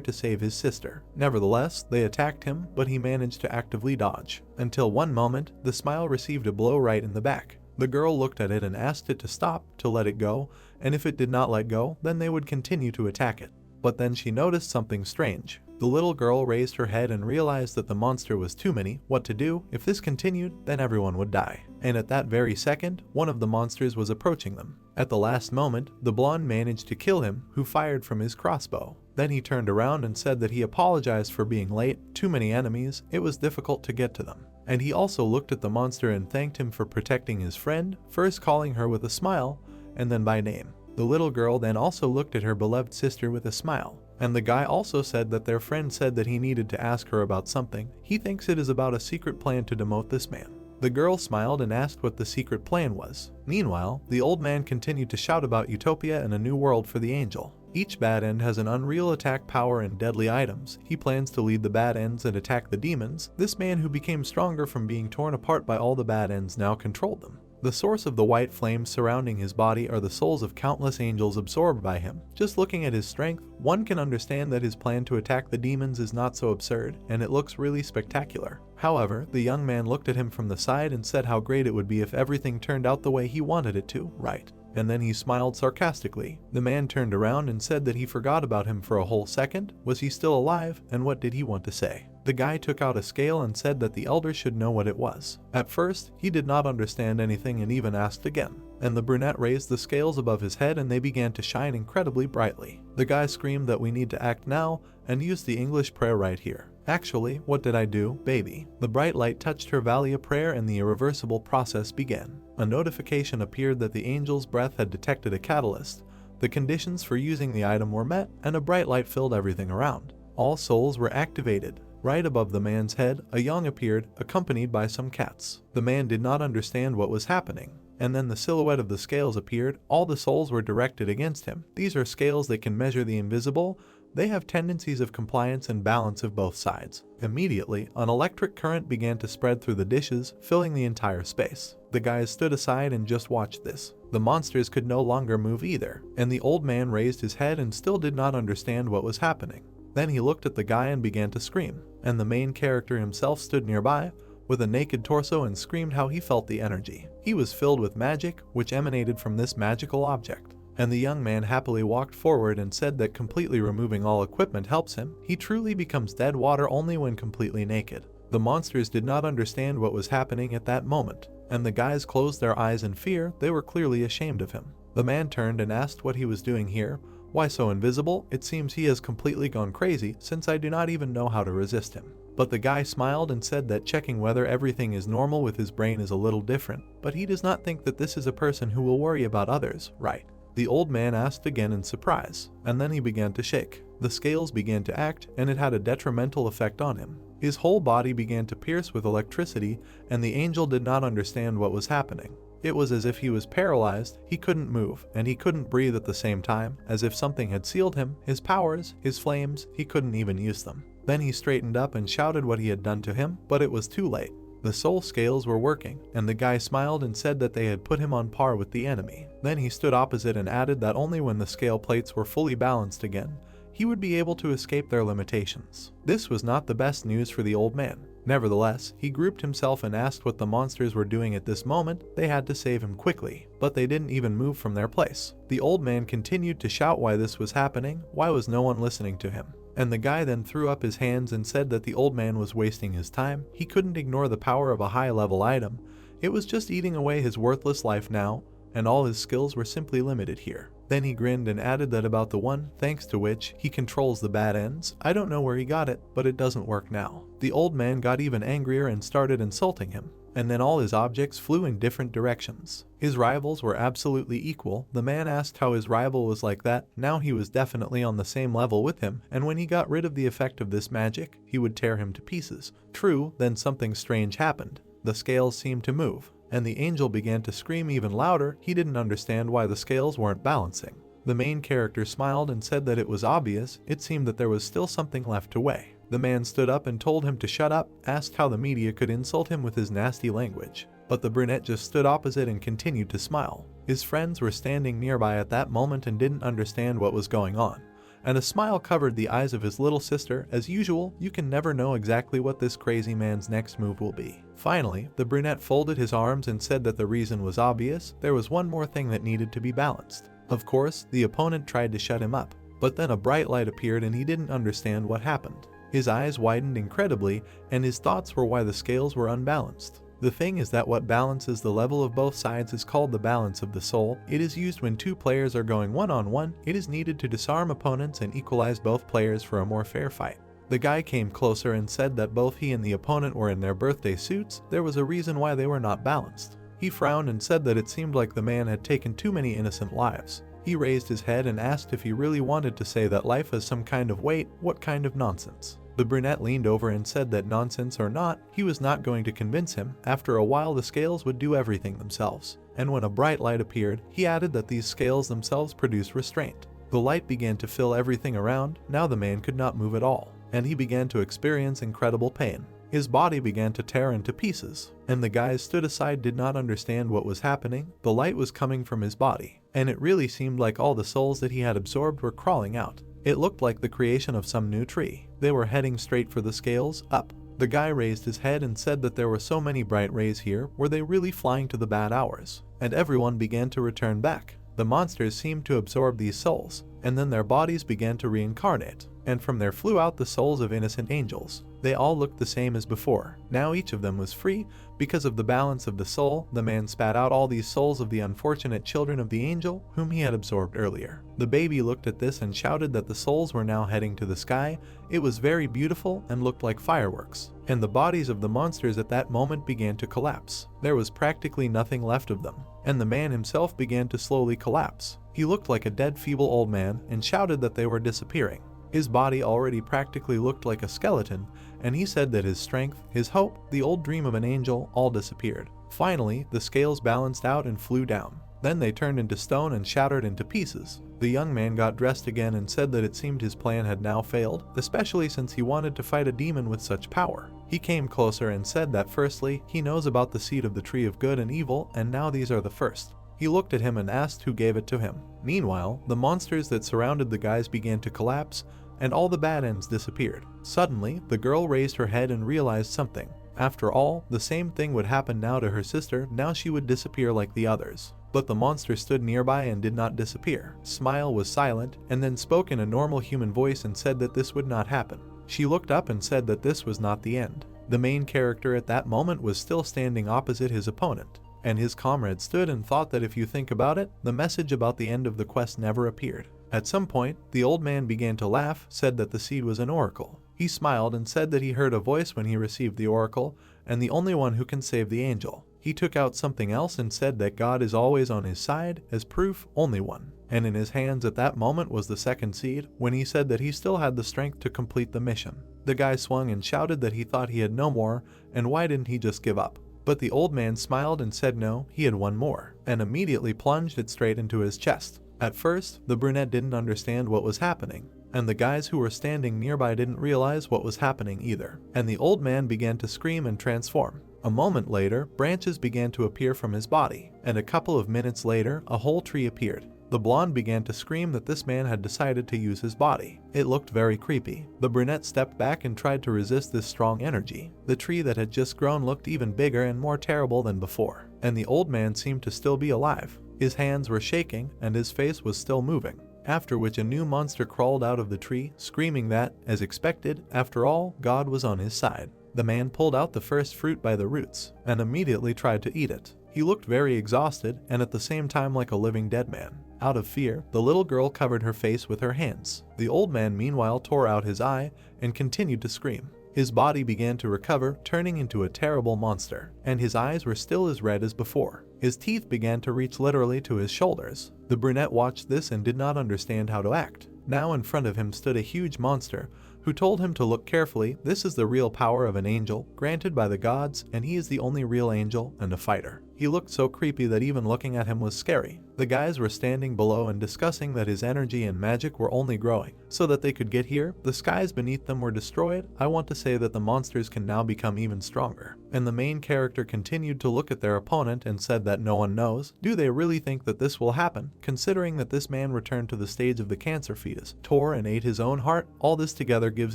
A: to save his sister. Nevertheless, they attacked him, but he managed to actively dodge. Until one moment, the Smile received a blow right in the back. The girl looked at it and asked it to stop, to let it go, and if it did not let go, then they would continue to attack it. But then she noticed something strange. The little girl raised her head and realized that the monster was too many. What to do? If this continued, then everyone would die. And at that very second, one of the monsters was approaching them. At the last moment, the blonde managed to kill him, who fired from his crossbow. Then he turned around and said that he apologized for being late. Too many enemies, it was difficult to get to them. And he also looked at the monster and thanked him for protecting his friend, first calling her with a smile, and then by name. The little girl then also looked at her beloved sister with a smile. And the guy also said that their friend said that he needed to ask her about something. He thinks it is about a secret plan to demote this man. The girl smiled and asked what the secret plan was. Meanwhile, the old man continued to shout about utopia and a new world for the angel. Each bad end has an unreal attack power and deadly items. He plans to lead the bad ends and attack the demons. This man who became stronger from being torn apart by all the bad ends now controlled them. The source of the white flames surrounding his body are the souls of countless angels absorbed by him. Just looking at his strength, one can understand that his plan to attack the demons is not so absurd, and it looks really spectacular. However, the young man looked at him from the side and said how great it would be if everything turned out the way he wanted it to, right? And then he smiled sarcastically. The man turned around and said that he forgot about him for a whole second. Was he still alive, and what did he want to say? The guy took out a scale and said that the elder should know what it was. At first, he did not understand anything and even asked again. And the brunette raised the scales above his head and they began to shine incredibly brightly. The guy screamed that we need to act now and used the English prayer right here. Actually, what did I do, baby? The bright light touched her valley of prayer and the irreversible process began. A notification appeared that the angel's breath had detected a catalyst. The conditions for using the item were met and a bright light filled everything around. All souls were activated. Right above the man's head, a young appeared, accompanied by some cats. The man did not understand what was happening. And then the silhouette of the scales appeared. All the souls were directed against him. These are scales that can measure the invisible. They have tendencies of compliance and balance of both sides. Immediately, an electric current began to spread through the dishes, filling the entire space. The guys stood aside and just watched this. The monsters could no longer move either, and the old man raised his head and still did not understand what was happening. Then he looked at the guy and began to scream, and the main character himself stood nearby, with a naked torso and screamed how he felt the energy. He was filled with magic, which emanated from this magical object. And the young man happily walked forward and said that completely removing all equipment helps him. He truly becomes dead water only when completely naked. The monsters did not understand what was happening at that moment, and the guys closed their eyes in fear. They were clearly ashamed of him. The man turned and asked what he was doing here. Why so invisible? It seems he has completely gone crazy, since I do not even know how to resist him. But the guy smiled and said that checking whether everything is normal with his brain is a little different, but he does not think that this is a person who will worry about others, right? The old man asked again in surprise, and then he began to shake. The scales began to act, and it had a detrimental effect on him. His whole body began to pierce with electricity, and the angel did not understand what was happening. It was as if he was paralyzed. He couldn't move, and he couldn't breathe at the same time, as if something had sealed him. His powers, his flames, he couldn't even use them. Then he straightened up and shouted what he had done to him, but it was too late. The soul scales were working, and the guy smiled and said that they had put him on par with the enemy. Then he stood opposite and added that only when the scale plates were fully balanced again, he would be able to escape their limitations. This was not the best news for the old man. Nevertheless, he grouped himself and asked what the monsters were doing at this moment. They had to save him quickly, but they didn't even move from their place. The old man continued to shout why this was happening. Why was no one listening to him? And the guy then threw up his hands and said that the old man was wasting his time. He couldn't ignore the power of a high-level item. It was just eating away his worthless life now, and all his skills were simply limited here. Then he grinned and added that about the one, thanks to which he controls the bad ends. I don't know where he got it, but it doesn't work now. The old man got even angrier and started insulting him, and then all his objects flew in different directions. His rivals were absolutely equal. The man asked how his rival was like that. Now he was definitely on the same level with him, and when he got rid of the effect of this magic, he would tear him to pieces. True, then something strange happened. The scales seemed to move, and the angel began to scream even louder. He didn't understand why the scales weren't balancing. The main character smiled and said that it was obvious. It seemed that there was still something left to weigh. The man stood up and told him to shut up, asked how the media could insult him with his nasty language. But the brunette just stood opposite and continued to smile. His friends were standing nearby at that moment and didn't understand what was going on. And a smile covered the eyes of his little sister. As usual, you can never know exactly what this crazy man's next move will be. Finally, the brunette folded his arms and said that the reason was obvious. There was one more thing that needed to be balanced. Of course, the opponent tried to shut him up, but then a bright light appeared and he didn't understand what happened. His eyes widened incredibly, and his thoughts were why the scales were unbalanced. The thing is that what balances the level of both sides is called the balance of the soul. It is used when two players are going one-on-one. It is needed to disarm opponents and equalize both players for a more fair fight. The guy came closer and said that both he and the opponent were in their birthday suits. There was a reason why they were not balanced. He frowned and said that it seemed like the man had taken too many innocent lives. He raised his head and asked if he really wanted to say that life has some kind of weight. What kind of nonsense? The brunette leaned over and said that nonsense or not, he was not going to convince him. After a while the scales would do everything themselves. And when a bright light appeared, he added that these scales themselves produce restraint. The light began to fill everything around. Now the man could not move at all, and he began to experience incredible pain. His body began to tear into pieces, and the guys stood aside, did not understand what was happening. The light was coming from his body, and it really seemed like all the souls that he had absorbed were crawling out. It looked like the creation of some new tree. They were heading straight for the scales, up. The guy raised his head and said that there were so many bright rays here. Were they really flying to the bad hours? And everyone began to return back. The monsters seemed to absorb these souls, and then their bodies began to reincarnate, and from there flew out the souls of innocent angels. They all looked the same as before. Now each of them was free. Because of the balance of the soul, the man spat out all these souls of the unfortunate children of the angel whom he had absorbed earlier. The baby looked at this and shouted that the souls were now heading to the sky. It was very beautiful and looked like fireworks. And the bodies of the monsters at that moment began to collapse. There was practically nothing left of them. And the man himself began to slowly collapse. He looked like a dead, feeble old man and shouted that they were disappearing. His body already practically looked like a skeleton, and he said that his strength, his hope, the old dream of an angel, all disappeared. Finally, the scales balanced out and flew down. Then they turned into stone and shattered into pieces. The young man got dressed again and said that it seemed his plan had now failed, especially since he wanted to fight a demon with such power. He came closer and said that firstly, he knows about the seed of the tree of good and evil, and now these are the first. He looked at him and asked who gave it to him. Meanwhile, the monsters that surrounded the guys began to collapse, and all the bad ends disappeared. Suddenly, the girl raised her head and realized something. After all, the same thing would happen now to her sister, now she would disappear like the others. But the monster stood nearby and did not disappear. Smile was silent, and then spoke in a normal human voice and said that this would not happen. She looked up and said that this was not the end. The main character at that moment was still standing opposite his opponent, and his comrade stood and thought that if you think about it, the message about the end of the quest never appeared. At some point, the old man began to laugh, said that the seed was an oracle. He smiled and said that he heard a voice when he received the oracle, and the only one who can save the angel. He took out something else and said that God is always on his side, as proof, only one. And in his hands at that moment was the second seed, when he said that he still had the strength to complete the mission. The guy swung and shouted that he thought he had no more, and why didn't he just give up? But the old man smiled and said no, he had one more, and immediately plunged it straight into his chest. At first, the brunette didn't understand what was happening, and the guys who were standing nearby didn't realize what was happening either, and the old man began to scream and transform. A moment later, branches began to appear from his body, and a couple of minutes later, a whole tree appeared. The blonde began to scream that this man had decided to use his body. It looked very creepy. The brunette stepped back and tried to resist this strong energy. The tree that had just grown looked even bigger and more terrible than before, and the old man seemed to still be alive. His hands were shaking, and his face was still moving. After which a new monster crawled out of the tree, screaming that, as expected, after all, God was on his side. The man pulled out the first fruit by the roots, and immediately tried to eat it. He looked very exhausted, and at the same time like a living dead man. Out of fear, the little girl covered her face with her hands. The old man meanwhile tore out his eye, and continued to scream. His body began to recover, turning into a terrible monster, and his eyes were still as red as before. His teeth began to reach literally to his shoulders. The brunette watched this and did not understand how to act. Now in front of him stood a huge monster, who told him to look carefully. This is the real power of an angel, granted by the gods, and he is the only real angel and a fighter. He looked so creepy that even looking at him was scary. The guys were standing below and discussing that his energy and magic were only growing, so that they could get here. The skies beneath them were destroyed. I want to say that the monsters can now become even stronger. And the main character continued to look at their opponent and said that no one knows. Do they really think that this will happen? Considering that this man returned to the stage of the cancer fetus, tore and ate his own heart, all this together gives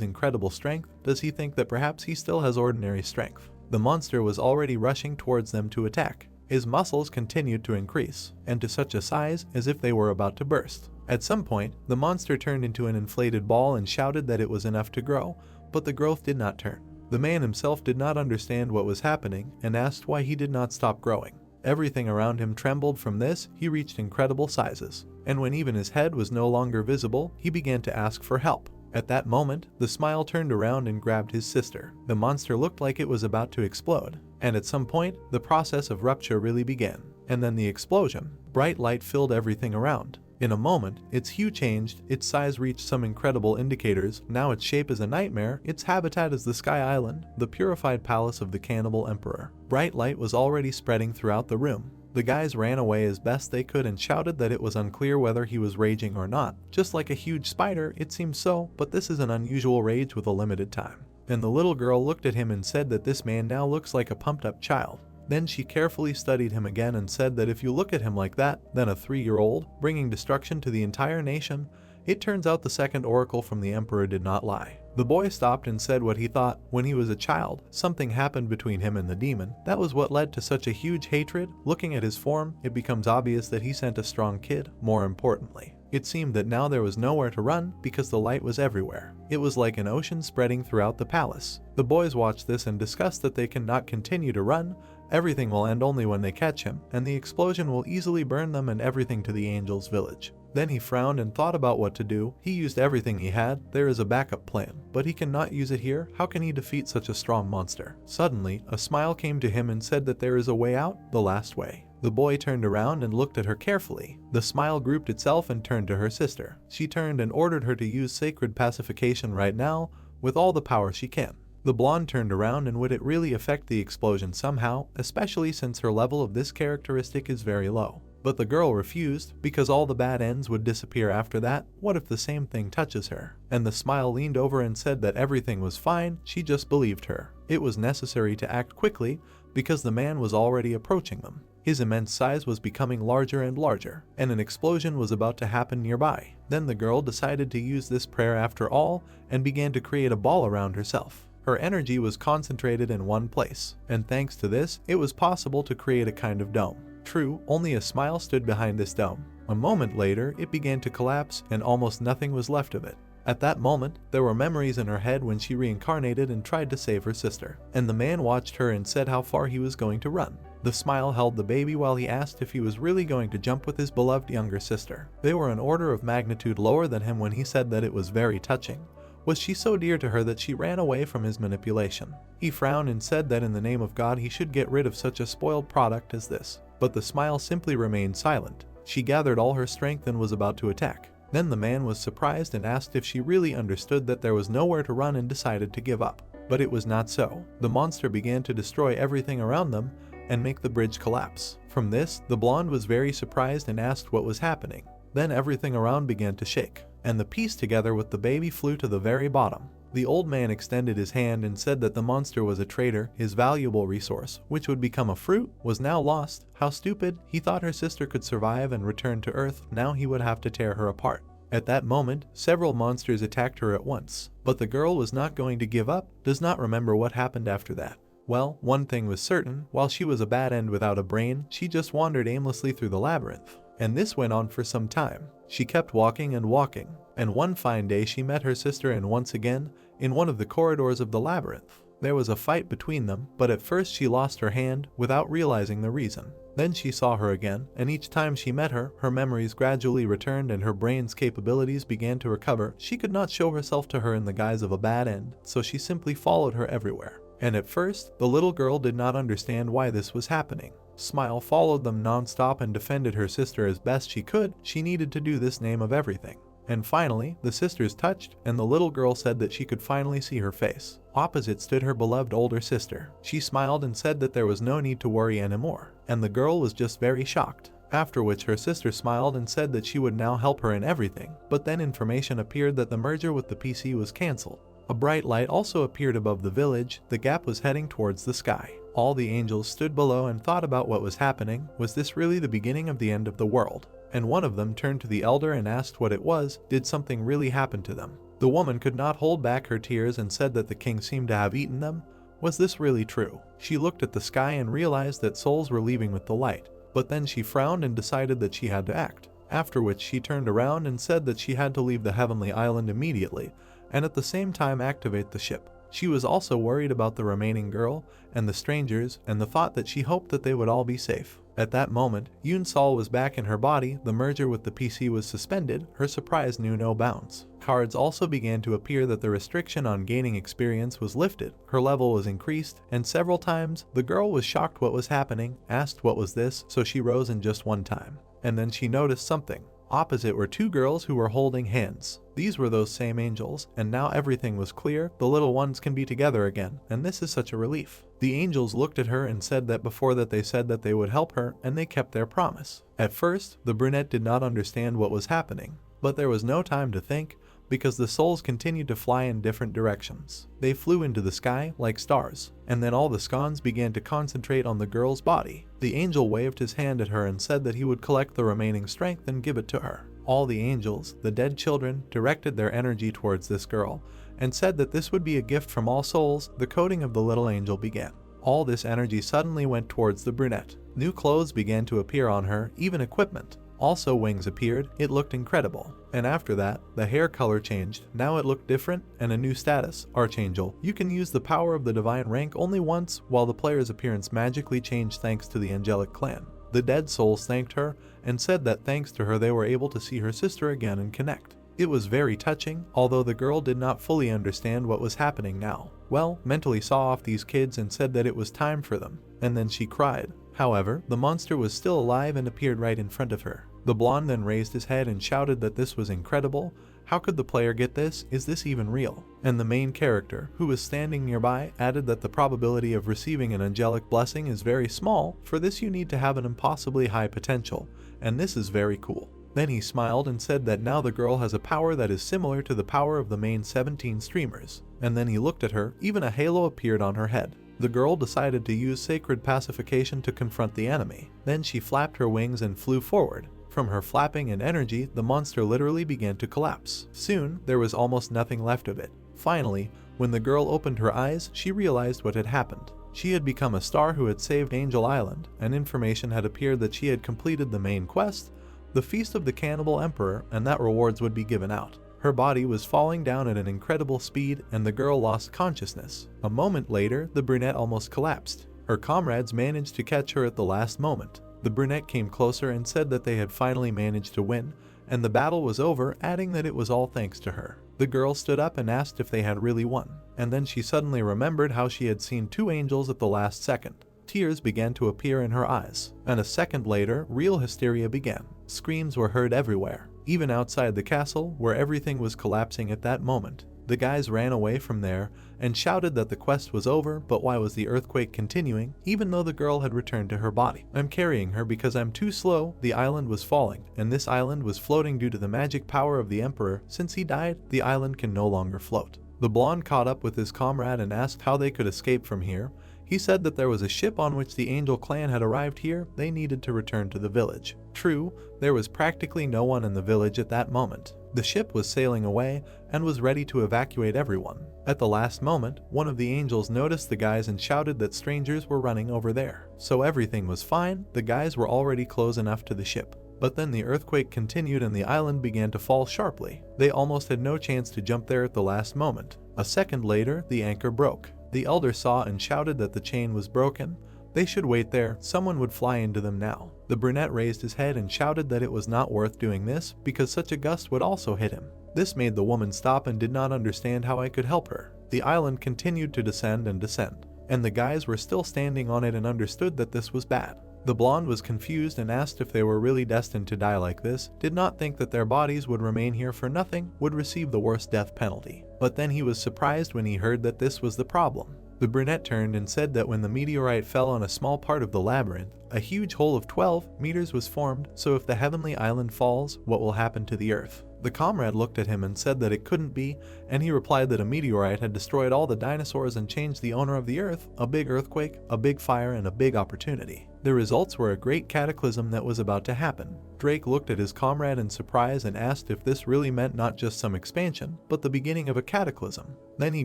A: incredible strength. Does he think that perhaps he still has ordinary strength? The monster was already rushing towards them to attack. His muscles continued to increase, and to such a size as if they were about to burst. At some point, the monster turned into an inflated ball and shouted that it was enough to grow, but the growth did not turn. The man himself did not understand what was happening and asked why he did not stop growing. Everything around him trembled from this. He reached incredible sizes, and when even his head was no longer visible, he began to ask for help. At that moment, the smile turned around and grabbed his sister. The monster looked like it was about to explode, and at some point, the process of rupture really began. And then the explosion. Bright light filled everything around. In a moment, its hue changed, its size reached some incredible indicators. Now its shape is a nightmare, its habitat is the Sky Island, the purified palace of the cannibal emperor. Bright light was already spreading throughout the room. The guys ran away as best they could and shouted that it was unclear whether he was raging or not. Just like a huge spider, it seems so, but this is an unusual rage with a limited time. And the little girl looked at him and said that this man now looks like a pumped-up child. Then she carefully studied him again and said that if you look at him like that, then a 3-year-old, bringing destruction to the entire nation, it turns out the second oracle from the emperor did not lie. The boy stopped and said what he thought. When he was a child, something happened between him and the demon. That was what led to such a huge hatred. Looking at his form, it becomes obvious that he sent a strong kid. More importantly, it seemed that now there was nowhere to run because the light was everywhere. It was like an ocean spreading throughout the palace. The boys watched this and discussed that they cannot continue to run. Everything will end only when they catch him, and the explosion will easily burn them and everything to the angel's village. Then he frowned and thought about what to do. He used everything he had. There is a backup plan, but he cannot use it here. How can he defeat such a strong monster? Suddenly, a smile came to him and said that there is a way out, the last way. The boy turned around and looked at her carefully. The smile grouped itself and turned to her sister. She turned and ordered her to use sacred pacification right now with all the power she can. The blonde turned around, and would it really affect the explosion somehow, especially since her level of this characteristic is very low. But the girl refused, because all the bad ends would disappear after that. What if the same thing touches her? And the smile leaned over and said that everything was fine, she just believed her. It was necessary to act quickly, because the man was already approaching them. His immense size was becoming larger and larger, and an explosion was about to happen nearby. Then the girl decided to use this prayer after all, and began to create a ball around herself. Her energy was concentrated in one place, and thanks to this, it was possible to create a kind of dome. True, only a smile stood behind this dome. A moment later, it began to collapse, and almost nothing was left of it. At that moment, there were memories in her head when she reincarnated and tried to save her sister. And the man watched her and said how far he was going to run. The smile held the baby while he asked if he was really going to jump with his beloved younger sister. They were an order of magnitude lower than him when he said that it was very touching. Was she so dear to her that she ran away from his manipulation? He frowned and said that in the name of God he should get rid of such a spoiled product as this. But the smile simply remained silent. She gathered all her strength and was about to attack. Then the man was surprised and asked if she really understood that there was nowhere to run and decided to give up. But it was not so. The monster began to destroy everything around them and make the bridge collapse. From this, the blonde was very surprised and asked what was happening. Then everything around began to shake, and the piece together with the baby flew to the very bottom. The old man extended his hand and said that the monster was a traitor. His valuable resource, which would become a fruit, was now lost. How stupid! He thought her sister could survive and return to Earth. Now he would have to tear her apart. At that moment, several monsters attacked her at once. But the girl was not going to give up, does not remember what happened after that. Well, one thing was certain, while she was a bad end without a brain, she just wandered aimlessly through the labyrinth. And this went on for some time. She kept walking and walking, and one fine day she met her sister, and once again, in one of the corridors of the labyrinth. There was a fight between them, but at first she lost her hand without realizing the reason. Then she saw her again, and each time she met her, her memories gradually returned and her brain's capabilities began to recover. She could not show herself to her in the guise of a bad end, so she simply followed her everywhere. And at first, the little girl did not understand why this was happening. Smile followed them non-stop and defended her sister as best she could. She needed to do this name of everything. And finally, the sisters touched, and the little girl said that she could finally see her face. Opposite stood her beloved older sister. She smiled and said that there was no need to worry anymore, and the girl was just very shocked. After which her sister smiled and said that she would now help her in everything, but then information appeared that the merger with the PC was cancelled. A bright light also appeared above the village. The gap was heading towards the sky. All the angels stood below and thought about what was happening. Was this really the beginning of the end of the world? And one of them turned to the elder and asked what it was. Did something really happen to them? The woman could not hold back her tears and said that the king seemed to have eaten them. Was this really true? She looked at the sky and realized that souls were leaving with the light. But then she frowned and decided that she had to act. After which she turned around and said that she had to leave the heavenly island immediately, and at the same time activate the ship. She was also worried about the remaining girl and the strangers, and the thought that she hoped that they would all be safe. At that moment, Yoon Sol was back in her body. The merger with the PC was suspended. Her surprise knew no bounds. Cards also began to appear that the restriction on gaining experience was lifted. Her level was increased, and several times the girl was shocked what was happening, asked what was this, so she rose in just one time. And then she noticed something. Opposite were two girls who were holding hands. These were those same angels, and now everything was clear. The little ones can be together again, and this is such a relief. The angels looked at her and said that before that they said that they would help her, and they kept their promise. At first, the brunette did not understand what was happening, but there was no time to think, because the souls continued to fly in different directions. They flew into the sky like stars, and then all the scones began to concentrate on the girl's body. The angel waved his hand at her and said that he would collect the remaining strength and give it to her. All the angels, the dead children, directed their energy towards this girl, and said that this would be a gift from all souls. The coding of the little angel began. All this energy suddenly went towards the brunette. New clothes began to appear on her, even equipment. Also wings appeared. It looked incredible. And after that, the hair color changed. Now it looked different, and a new status, Archangel. You can use the power of the divine rank only once, while the player's appearance magically changed thanks to the angelic clan. The dead souls thanked her, and said that thanks to her they were able to see her sister again and connect. It was very touching, although the girl did not fully understand what was happening now. Well, mentally saw off these kids and said that it was time for them. And then she cried. However, the monster was still alive and appeared right in front of her. The blonde then raised his head and shouted that this was incredible. How could the player get this? Is this even real? And the main character, who was standing nearby, added that the probability of receiving an angelic blessing is very small. For this you need to have an impossibly high potential, and this is very cool. Then he smiled and said that now the girl has a power that is similar to the power of the main 17 streamers. And then he looked at her, even a halo appeared on her head. The girl decided to use sacred pacification to confront the enemy. Then she flapped her wings and flew forward. From her flapping and energy, the monster literally began to collapse. Soon, there was almost nothing left of it. Finally, when the girl opened her eyes, she realized what had happened. She had become a star who had saved Angel Island, and information had appeared that she had completed the main quest, the Feast of the Cannibal Emperor, and that rewards would be given out. Her body was falling down at an incredible speed, and the girl lost consciousness. A moment later, the brunette almost collapsed. Her comrades managed to catch her at the last moment. The brunette came closer and said that they had finally managed to win, and the battle was over, adding that it was all thanks to her. The girl stood up and asked if they had really won, and then she suddenly remembered how she had seen two angels at the last second. Tears began to appear in her eyes, and a second later, real hysteria began. Screams were heard everywhere, even outside the castle, where everything was collapsing at that moment. The guys ran away from there and shouted that the quest was over, but why was the earthquake continuing, even though the girl had returned to her body? I'm carrying her because I'm too slow. The island was falling, and this island was floating due to the magic power of the Emperor. Since he died, the island can no longer float. The blonde caught up with his comrade and asked how they could escape from here. He said that there was a ship on which the Angel clan had arrived here. They needed to return to the village. True, there was practically no one in the village at that moment. The ship was sailing away and was ready to evacuate everyone. At the last moment, one of the angels noticed the guys and shouted that strangers were running over there. So everything was fine. The guys were already close enough to the ship. But then the earthquake continued and the island began to fall sharply. They almost had no chance to jump there at the last moment. A second later, the anchor broke. The elder saw and shouted that the chain was broken. They should wait there, someone would fly into them now. The brunette raised his head and shouted that it was not worth doing this because such a gust would also hit him. This made the woman stop and did not understand how I could help her. The island continued to descend and descend, and the guys were still standing on it and understood that this was bad. The blonde was confused and asked if they were really destined to die like this, did not think that their bodies would remain here for nothing, would receive the worst death penalty. But then he was surprised when he heard that this was the problem. The brunette turned and said that when the meteorite fell on a small part of the labyrinth, a huge hole of 12 meters was formed, so if the heavenly island falls, what will happen to the earth? The comrade looked at him and said that it couldn't be, and he replied that a meteorite had destroyed all the dinosaurs and changed the owner of the earth, a big earthquake, a big fire, and a big opportunity. The results were a great cataclysm that was about to happen. Drake looked at his comrade in surprise and asked if this really meant not just some expansion, but the beginning of a cataclysm. Then he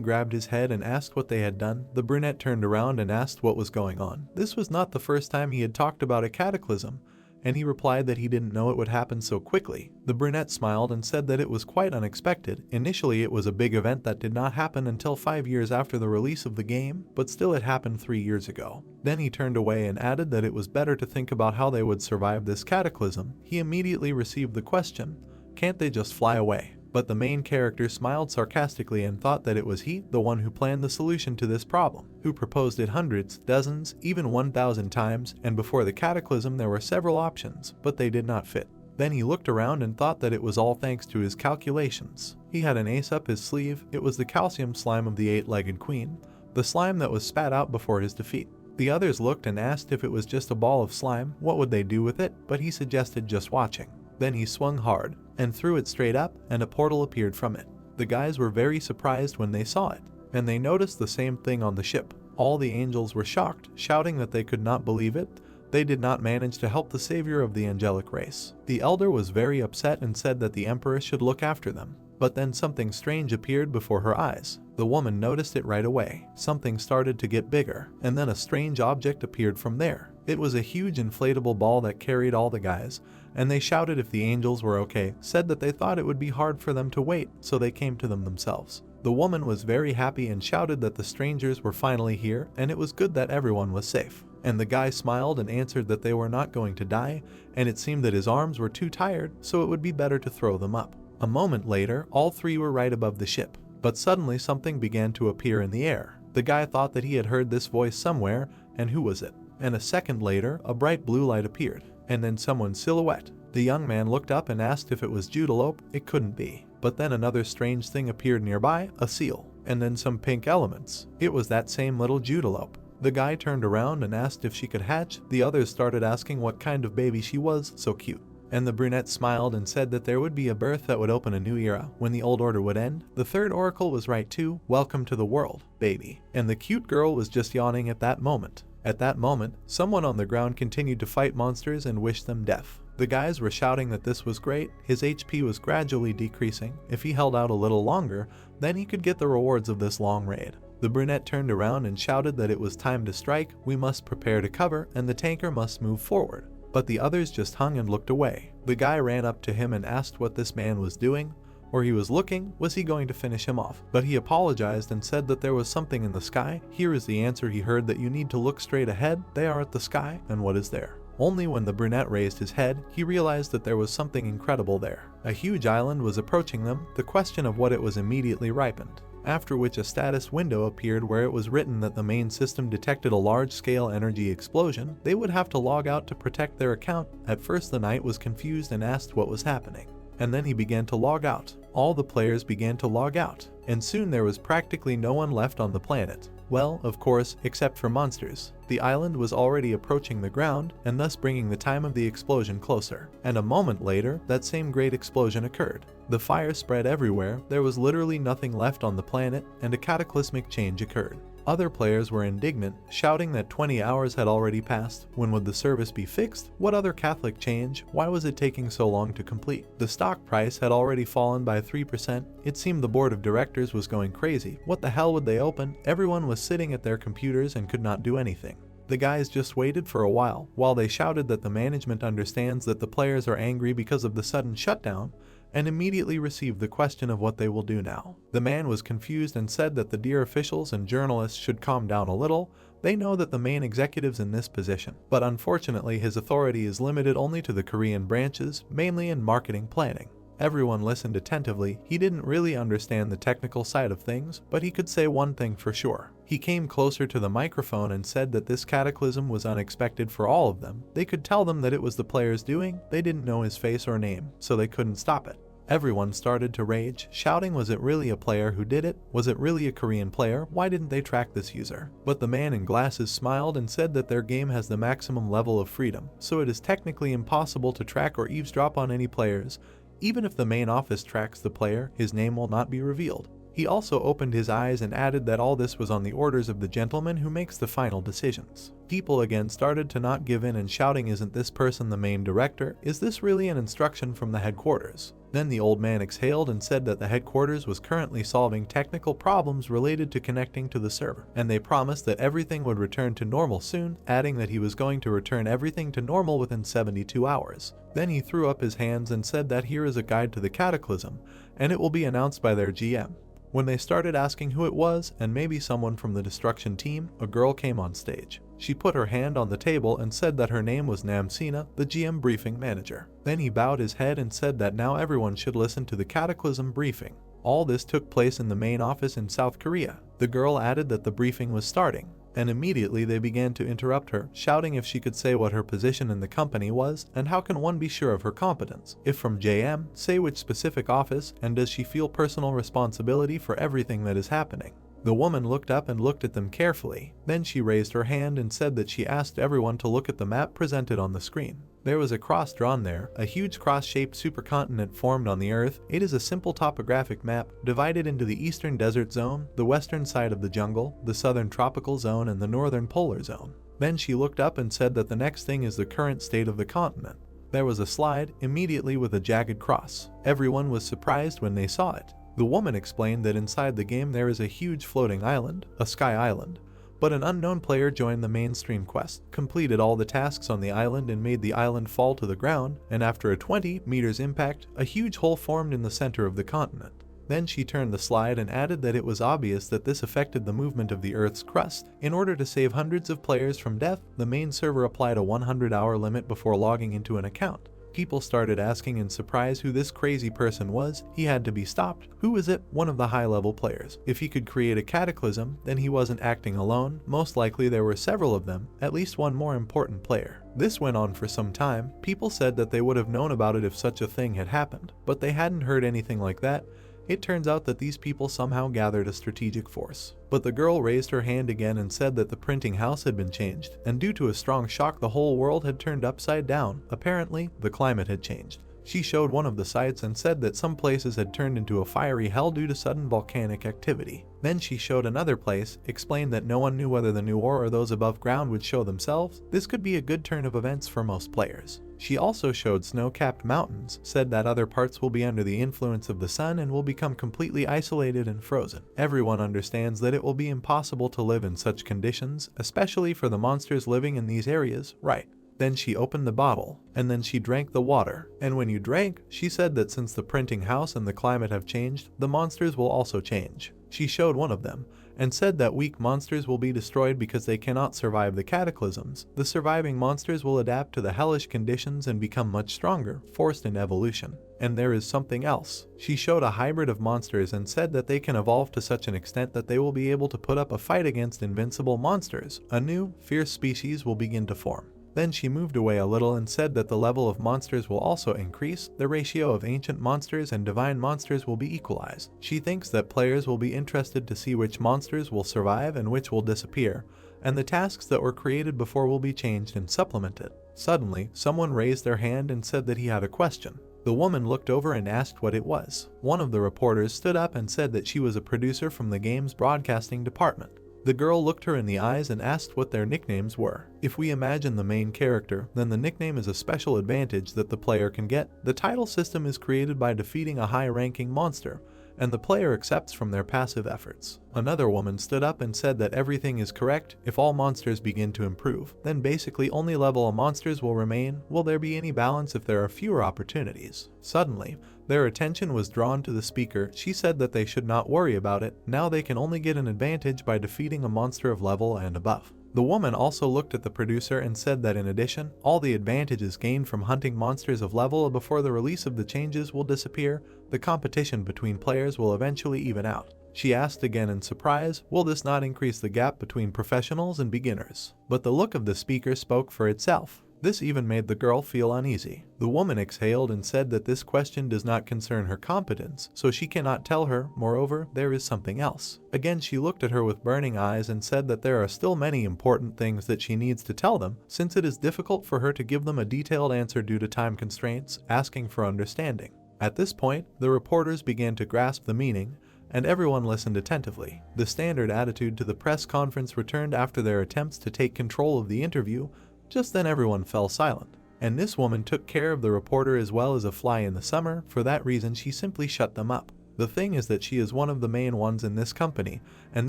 A: grabbed his head and asked what they had done. The brunette turned around and asked what was going on. This was not the first time he had talked about a cataclysm, and he replied that he didn't know it would happen so quickly. The brunette smiled and said that it was quite unexpected. Initially, it was a big event that did not happen until 5 years after the release of the game, but still it happened 3 years ago. Then he turned away and added that it was better to think about how they would survive this cataclysm. He immediately received the question, "Can't they just fly away?" But the main character smiled sarcastically and thought that it was he, the one who planned the solution to this problem, who proposed it hundreds, dozens, even 1,000 times, and before the cataclysm there were several options, but they did not fit. Then he looked around and thought that it was all thanks to his calculations. He had an ace up his sleeve. It was the calcium slime of the 8-legged queen, the slime that was spat out before his defeat. The others looked and asked if it was just a ball of slime, what would they do with it, but he suggested just watching. Then he swung hard and threw it straight up, and a portal appeared from it. The guys were very surprised when they saw it, and they noticed the same thing on the ship. All the angels were shocked, shouting that they could not believe it. They did not manage to help the savior of the angelic race. The elder was very upset and said that the emperor should look after them. But then something strange appeared before her eyes. The woman noticed it right away. Something started to get bigger, and then a strange object appeared from there. It was a huge inflatable ball that carried all the guys, and they shouted if the angels were okay, said that they thought it would be hard for them to wait, so they came to them themselves. The woman was very happy and shouted that the strangers were finally here, and it was good that everyone was safe. And the guy smiled and answered that they were not going to die, and it seemed that his arms were too tired, so it would be better to throw them up. A moment later, all three were right above the ship, but suddenly something began to appear in the air. The guy thought that he had heard this voice somewhere, and who was it? and a second later, a bright blue light appeared, and then someone's silhouette. The young man looked up and asked if it was Judelope. It couldn't be. But then another strange thing appeared nearby, a seal, and then some pink elements. It was that same little Judelope. The guy turned around and asked if she could hatch. The others started asking what kind of baby she was, so cute. And the brunette smiled and said that there would be a birth that would open a new era when the old order would end. The third oracle was right too. Welcome to the world, baby. And the cute girl was just yawning at that moment. At that moment, someone on the ground continued to fight monsters and wish them death. The guys were shouting that this was great. His HP was gradually decreasing. If he held out a little longer, then he could get the rewards of this long raid. The brunette turned around and shouted that it was time to strike. We must prepare to cover and the tanker must move forward. But the others just hung and looked away. The guy ran up to him and asked what this man was doing, or he was looking. Was he going to finish him off? But he apologized and said that there was something in the sky. Here is the answer he heard, that you need to look straight ahead. They are at the sky, and what is there? Only when the brunette raised his head, he realized that there was something incredible there. A huge island was approaching them. The question of what it was immediately ripened. After which a status window appeared where it was written that the main system detected a large-scale energy explosion. They would have to log out to protect their account. At first the knight was confused and asked what was happening. And then he began to log out. All the players began to log out, and soon there was practically no one left on the planet. Well, of course, except for monsters. The island was already approaching the ground, and thus bringing the time of the explosion closer. And a moment later, that same great explosion occurred. The fire spread everywhere, there was literally nothing left on the planet, and a cataclysmic change occurred. Other players were indignant, shouting that 20 hours had already passed. When would the service be fixed? What other Catholic change? Why was it taking so long to complete? The stock price had already fallen by 3%. It seemed the board of directors was going crazy. What the hell would they open? Everyone was sitting at their computers and could not do anything. The guys just waited for a while they shouted that the management understands that the players are angry because of the sudden shutdown, and immediately received the question of what they will do now. The man was confused and said that the dear officials and journalists should calm down a little. They know that the main executive's in this position, but unfortunately his authority is limited only to the Korean branches, mainly in marketing planning. Everyone listened attentively. He didn't really understand the technical side of things, but he could say one thing for sure. He came closer to the microphone and said that this cataclysm was unexpected for all of them. They could tell them that it was the player's doing. They didn't know his face or name, so they couldn't stop it. Everyone started to rage, shouting, was it really a player who did it? Was it really a Korean player? Why didn't they track this user? But the man in glasses smiled and said that their game has the maximum level of freedom, so it is technically impossible to track or eavesdrop on any players. Even if the main office tracks the player, his name will not be revealed. He also opened his eyes and added that all this was on the orders of the gentleman who makes the final decisions. People again started to not give in and shouting, isn't this person the main director? Is this really an instruction from the headquarters? Then the old man exhaled and said that the headquarters was currently solving technical problems related to connecting to the server, and they promised that everything would return to normal soon, adding that he was going to return everything to normal within 72 hours. Then he threw up his hands and said that here is a guide to the cataclysm, and it will be announced by their GM. When they started asking who it was, and maybe someone from the destruction team, a girl came on stage. She put her hand on the table and said that her name was Namsina, the GM briefing manager. Then he bowed his head and said that now everyone should listen to the cataclysm briefing. All this took place in the main office in South Korea. The girl added that the briefing was starting, and immediately they began to interrupt her, shouting if she could say what her position in the company was, and how can one be sure of her competence? If from JM, say which specific office, and does she feel personal responsibility for everything that is happening? The woman looked up and looked at them carefully. Then she raised her hand and said that she asked everyone to look at the map presented on the screen. There was a cross drawn there, a huge cross-shaped supercontinent formed on the Earth. It is a simple topographic map, divided into the eastern desert zone, the western side of the jungle, the southern tropical zone, and the northern polar zone. Then she looked up and said that the next thing is the current state of the continent. There was a slide, immediately with a jagged cross. Everyone was surprised when they saw it. The woman explained that inside the game there is a huge floating island, a sky island. But an unknown player joined the mainstream quest, completed all the tasks on the island and made the island fall to the ground, and after a 20 meters impact, a huge hole formed in the center of the continent. Then she turned the slide and added that it was obvious that this affected the movement of the Earth's crust. In order to save hundreds of players from death, the main server applied a 100-hour limit before logging into an account. People started asking in surprise who this crazy person was. He had to be stopped. Who is it? One of the high-level players. If he could create a cataclysm, then he wasn't acting alone. Most likely there were several of them, at least one more important player. This went on for some time. People said that they would have known about it if such a thing had happened, but they hadn't heard anything like that. It turns out that these people somehow gathered a strategic force. But the girl raised her hand again and said that the printing house had been changed, and due to a strong shock the whole world had turned upside down. Apparently, the climate had changed. She showed one of the sites and said that some places had turned into a fiery hell due to sudden volcanic activity. Then she showed another place, explained that no one knew whether the new ore or those above ground would show themselves. This could be a good turn of events for most players. She also showed snow-capped mountains, said that other parts will be under the influence of the sun and will become completely isolated and frozen. Everyone understands that it will be impossible to live in such conditions, especially for the monsters living in these areas, right? Then she opened the bottle, and then she drank the water. And when you drank, she said that since the printing house and the climate have changed, the monsters will also change. She showed one of them, and said that weak monsters will be destroyed because they cannot survive the cataclysms. The surviving monsters will adapt to the hellish conditions and become much stronger, forced in evolution. And there is something else. She showed a hybrid of monsters and said that they can evolve to such an extent that they will be able to put up a fight against invincible monsters. A new, fierce species will begin to form. Then she moved away a little and said that the level of monsters will also increase. The ratio of ancient monsters and divine monsters will be equalized. She thinks that players will be interested to see which monsters will survive and which will disappear, and the tasks that were created before will be changed and supplemented. Suddenly, someone raised their hand and said that he had a question. The woman looked over and asked what it was. One of the reporters stood up and said that she was a producer from the game's broadcasting department. The girl looked her in the eyes and asked what their nicknames were. If we imagine the main character, then the nickname is a special advantage that the player can get. The title system is created by defeating a high-ranking monster, and the player accepts from their passive efforts. Another woman stood up and said that everything is correct. If all monsters begin to improve, then basically only level of monsters will remain. Will there be any balance if there are fewer opportunities? Suddenly, their attention was drawn to the speaker. She said that they should not worry about it. Now they can only get an advantage by defeating a monster of level and above. The woman also looked at the producer and said that in addition, all the advantages gained from hunting monsters of level before the release of the changes will disappear. The competition between players will eventually even out. She asked again in surprise, will this not increase the gap between professionals and beginners? But the look of the speaker spoke for itself. This even made the girl feel uneasy. The woman exhaled and said that this question does not concern her competence, so she cannot tell her. Moreover, there is something else. Again, she looked at her with burning eyes and said that there are still many important things that she needs to tell them, since it is difficult for her to give them a detailed answer due to time constraints, asking for understanding. At this point, the reporters began to grasp the meaning, and everyone listened attentively. The standard attitude to the press conference returned after their attempts to take control of the interview. Just then everyone fell silent, and this woman took care of the reporter as well as a fly in the summer. For that reason, she simply shut them up. The thing is that she is one of the main ones in this company, and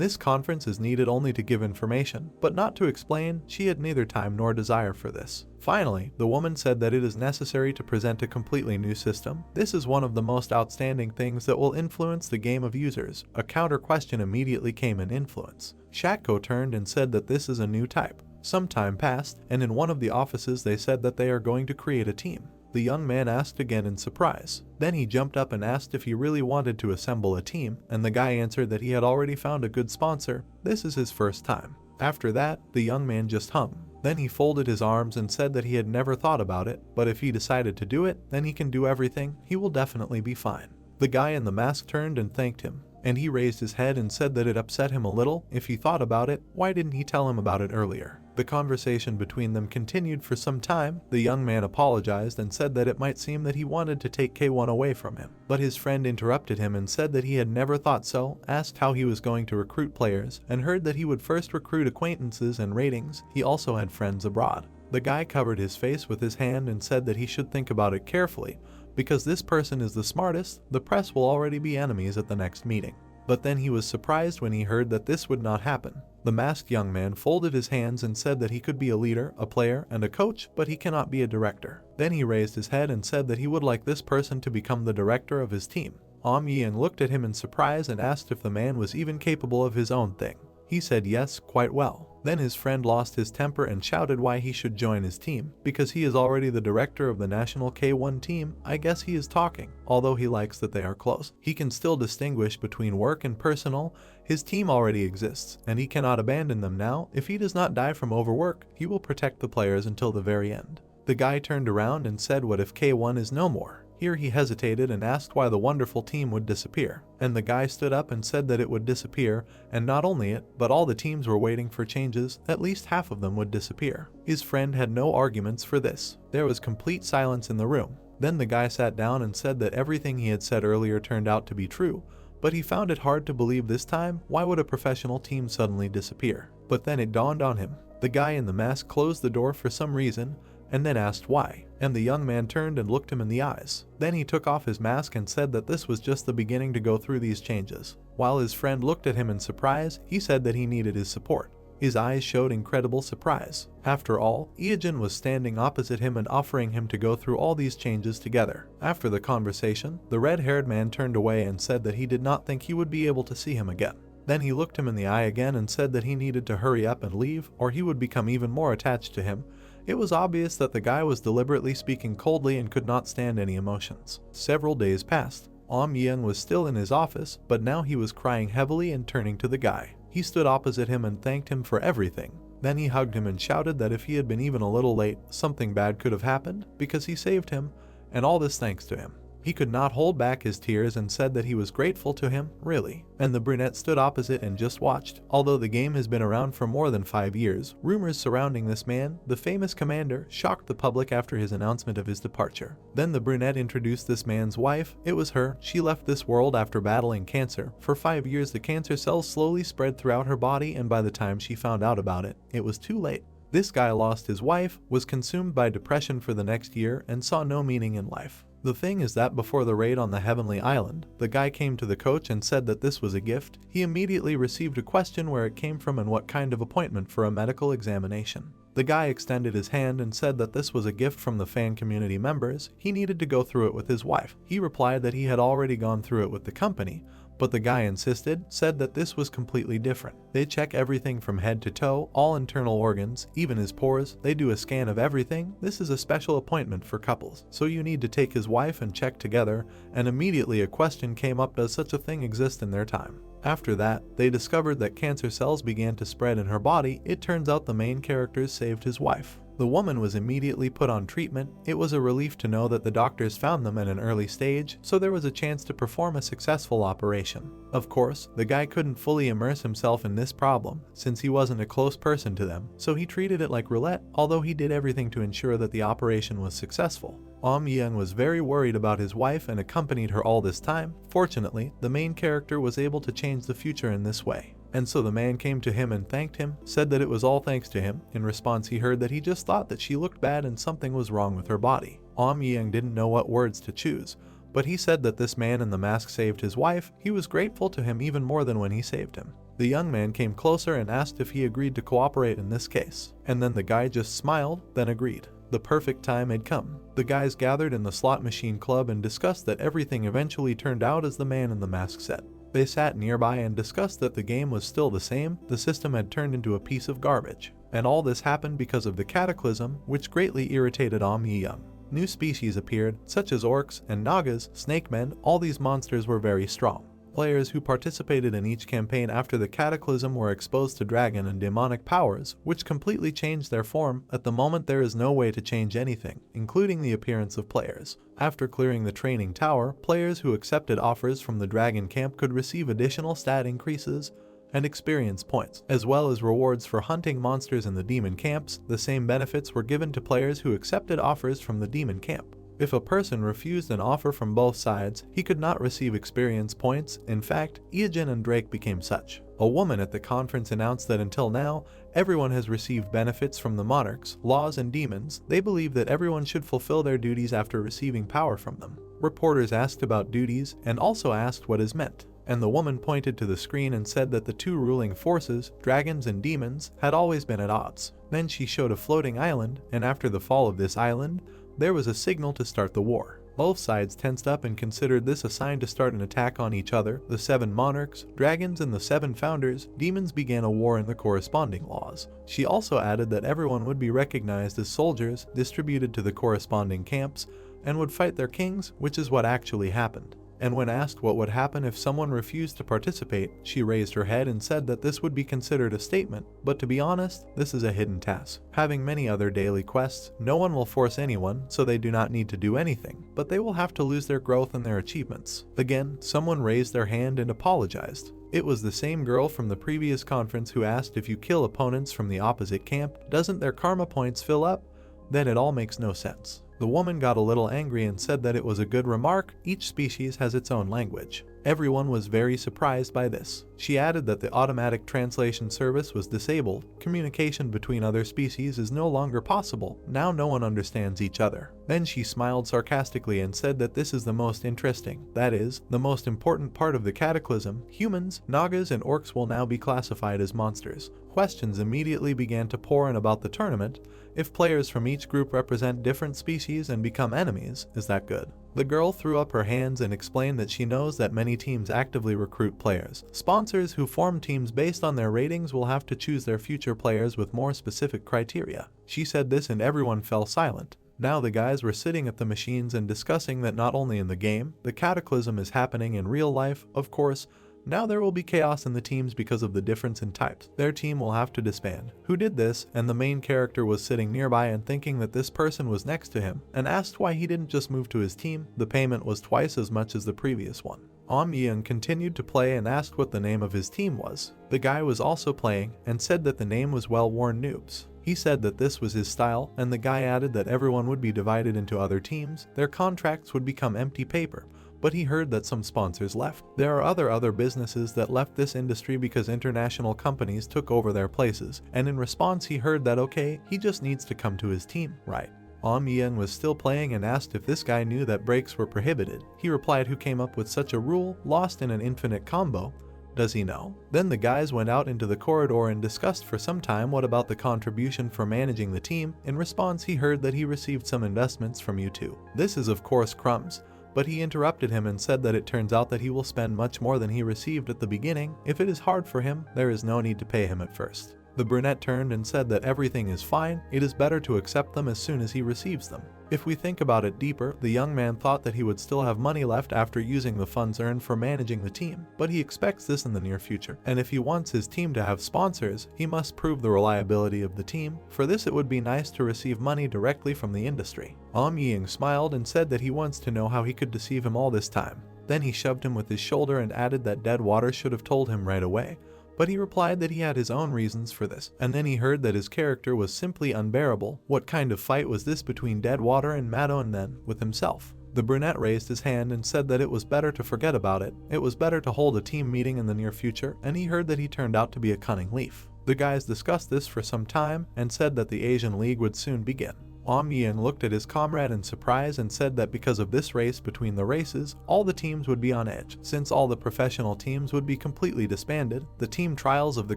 A: this conference is needed only to give information, but not to explain. She had neither time nor desire for this. Finally, the woman said that it is necessary to present a completely new system. This is one of the most outstanding things that will influence the game of users. A counter question immediately came in influence. Shatko turned and said that this is a new type. Some time passed, and in one of the offices they said that they are going to create a team. The young man asked again in surprise. Then he jumped up and asked if he really wanted to assemble a team, and the guy answered that he had already found a good sponsor. This is his first time. After that, the young man just hummed. Then he folded his arms and said that he had never thought about it, but if he decided to do it, then he can do everything. He will definitely be fine. The guy in the mask turned and thanked him, and he raised his head and said that it upset him a little. If he thought about it, why didn't he tell him about it earlier? The conversation between them continued for some time. The young man apologized and said that it might seem that he wanted to take K1 away from him, but his friend interrupted him and said that he had never thought so, asked how he was going to recruit players, and heard that he would first recruit acquaintances and ratings. He also had friends abroad. The guy covered his face with his hand and said that he should think about it carefully, because this person is the smartest. The press will already be enemies at the next meeting. But then he was surprised when he heard that this would not happen. The masked young man folded his hands and said that he could be a leader, a player, and a coach, but he cannot be a director. Then he raised his head and said that he would like this person to become the director of his team. Am Yin looked at him in surprise and asked if the man was even capable of his own thing. He said yes, quite well. Then his friend lost his temper and shouted why he should join his team, because he is already the director of the national K1 team. I guess he is talking, although he likes that they are close. He can still distinguish between work and personal. His team already exists, and he cannot abandon them now. If he does not die from overwork, he will protect the players until the very end. The guy turned around and said, what if K1 is no more? Here he hesitated and asked why the wonderful team would disappear, and the guy stood up and said that it would disappear, and not only it, but all the teams were waiting for changes. At least half of them would disappear. His friend had no arguments for this. There was complete silence in the room. Then the guy sat down and said that everything he had said earlier turned out to be true, but he found it hard to believe this time. Why would a professional team suddenly disappear? But then it dawned on him. The guy in the mask closed the door for some reason, and then asked why, and the young man turned and looked him in the eyes. Then he took off his mask and said that this was just the beginning to go through these changes. While his friend looked at him in surprise, he said that he needed his support. His eyes showed incredible surprise. After all, Iijin was standing opposite him and offering him to go through all these changes together. After the conversation, the red-haired man turned away and said that he did not think he would be able to see him again. Then he looked him in the eye again and said that he needed to hurry up and leave, or he would become even more attached to him. It was obvious that the guy was deliberately speaking coldly and could not stand any emotions. Several days passed. Young was still in his office, but now he was crying heavily and turning to the guy. He stood opposite him and thanked him for everything. Then he hugged him and shouted that if he had been even a little late, something bad could have happened, because he saved him, and all this thanks to him. He could not hold back his tears and said that he was grateful to him, really. And the brunette stood opposite and just watched. Although the game has been around for more than 5 years, rumors surrounding this man, the famous commander, shocked the public after his announcement of his departure. Then the brunette introduced this man's wife. It was her. She left this world after battling cancer. For 5 years the cancer cells slowly spread throughout her body, and by the time she found out about it, it was too late. This guy lost his wife, was consumed by depression for the next year, and saw no meaning in life. The thing is that before the raid on the Heavenly Island, the guy came to the coach and said that this was a gift. He immediately received a question where it came from and what kind of appointment for a medical examination. The guy extended his hand and said that this was a gift from the fan community members. He needed to go through it with his wife. He replied that he had already gone through it with the company, but the guy insisted, said that this was completely different. They check everything from head to toe, all internal organs, even his pores. They do a scan of everything. This is a special appointment for couples, so you need to take his wife and check together, and immediately a question came up: does such a thing exist in their time? After that, they discovered that cancer cells began to spread in her body. It turns out the main characters saved his wife. The woman was immediately put on treatment. It was a relief to know that the doctors found them at an early stage, so there was a chance to perform a successful operation. Of course, the guy couldn't fully immerse himself in this problem, since he wasn't a close person to them, so he treated it like roulette, although he did everything to ensure that the operation was successful. Young was very worried about his wife and accompanied her all this time. Fortunately, the main character was able to change the future in this way. And so the man came to him and thanked him, said that it was all thanks to him. In response, he heard that he just thought that she looked bad and something was wrong with her body. Young didn't know what words to choose, but he said that this man in the mask saved his wife. He was grateful to him even more than when he saved him. The young man came closer and asked if he agreed to cooperate in this case. And then the guy just smiled, then agreed. The perfect time had come. The guys gathered in the slot machine club and discussed that everything eventually turned out as the man in the mask said. They sat nearby and discussed that the game was still the same. The system had turned into a piece of garbage. And all this happened because of the cataclysm, which greatly irritated Young. New species appeared, such as orcs and nagas, snake men. All these monsters were very strong. Players who participated in each campaign after the cataclysm were exposed to dragon and demonic powers, which completely changed their form. At the moment there is no way to change anything, including the appearance of players. After clearing the training tower, players who accepted offers from the dragon camp could receive additional stat increases and experience points, as well as rewards for hunting monsters in the demon camps. The same benefits were given to players who accepted offers from the demon camp. If a person refused an offer from both sides, he could not receive experience points. In fact, Iijin and Drake became such. A woman at the conference announced that until now, everyone has received benefits from the monarchs, laws, and demons. They believe that everyone should fulfill their duties after receiving power from them. Reporters asked about duties and also asked what is meant. And the woman pointed to the screen and said that the two ruling forces, dragons and demons, had always been at odds. Then she showed a floating island, and after the fall of this island, there was a signal to start the war. Both sides tensed up and considered this a sign to start an attack on each other. The 7 monarchs, dragons, and the 7 founders, demons began a war in the corresponding laws. She also added that everyone would be recognized as soldiers, distributed to the corresponding camps, and would fight their kings, which is what actually happened. And when asked what would happen if someone refused to participate, she raised her head and said that this would be considered a statement, but to be honest, this is a hidden task. Having many other daily quests, no one will force anyone, so they do not need to do anything, but they will have to lose their growth and their achievements. Again, someone raised their hand and apologized. It was the same girl from the previous conference who asked if you kill opponents from the opposite camp, doesn't their karma points fill up? Then it all makes no sense. The woman got a little angry and said that it was a good remark. Each species has its own language. Everyone was very surprised by this. She added that the automatic translation service was disabled. Communication between other species is no longer possible. Now no one understands each other. Then she smiled sarcastically and said that this is the most interesting, that is, the most important part of the cataclysm. Humans, Nagas, and orcs will now be classified as monsters. Questions immediately began to pour in about the tournament. If players from each group represent different species and become enemies, is that good? The girl threw up her hands and explained that she knows that many teams actively recruit players. Sponsors who form teams based on their ratings will have to choose their future players with more specific criteria. She said this and everyone fell silent. Now the guys were sitting at the machines and discussing that not only in the game, the cataclysm is happening in real life, of course. Now there will be chaos in the teams because of the difference in types. Their team will have to disband. Who did this? And the main character was sitting nearby and thinking that this person was next to him, and asked why he didn't just move to his team. The payment was twice as much as the previous one. Young continued to play and asked what the name of his team was. The guy was also playing and said that the name was Well-Worn Noobs. He said that this was his style, and the guy added that everyone would be divided into other teams. Their contracts would become empty paper. But he heard that some sponsors left. There are other businesses that left this industry because international companies took over their places, and in response he heard that okay, he just needs to come to his team, right? Young was still playing and asked if this guy knew that breaks were prohibited. He replied, who came up with such a rule, lost in an infinite combo? Does he know? Then the guys went out into the corridor and discussed for some time what about the contribution for managing the team. In response he heard that he received some investments from you two. This is of course crumbs. But he interrupted him and said that it turns out that he will spend much more than he received at the beginning. If it is hard for him, there is no need to pay him at first. The brunette turned and said that everything is fine, it is better to accept them as soon as he receives them. If we think about it deeper, the young man thought that he would still have money left after using the funds earned for managing the team, but he expects this in the near future. And if he wants his team to have sponsors, he must prove the reliability of the team. For this it would be nice to receive money directly from the industry. Young smiled and said that he wants to know how he could deceive him all this time. Then he shoved him with his shoulder and added that Deadwater should have told him right away. But he replied that he had his own reasons for this, and then he heard that his character was simply unbearable. What kind of fight was this between Deadwater and Maddo, and then with himself? The brunette raised his hand and said that it was better to forget about it. It was better to hold a team meeting in the near future, and he heard that he turned out to be a cunning leaf. The guys discussed this for some time and said that the Asian League would soon begin. Young looked at his comrade in surprise and said that because of this race between the races, all the teams would be on edge. Since all the professional teams would be completely disbanded, the team trials of the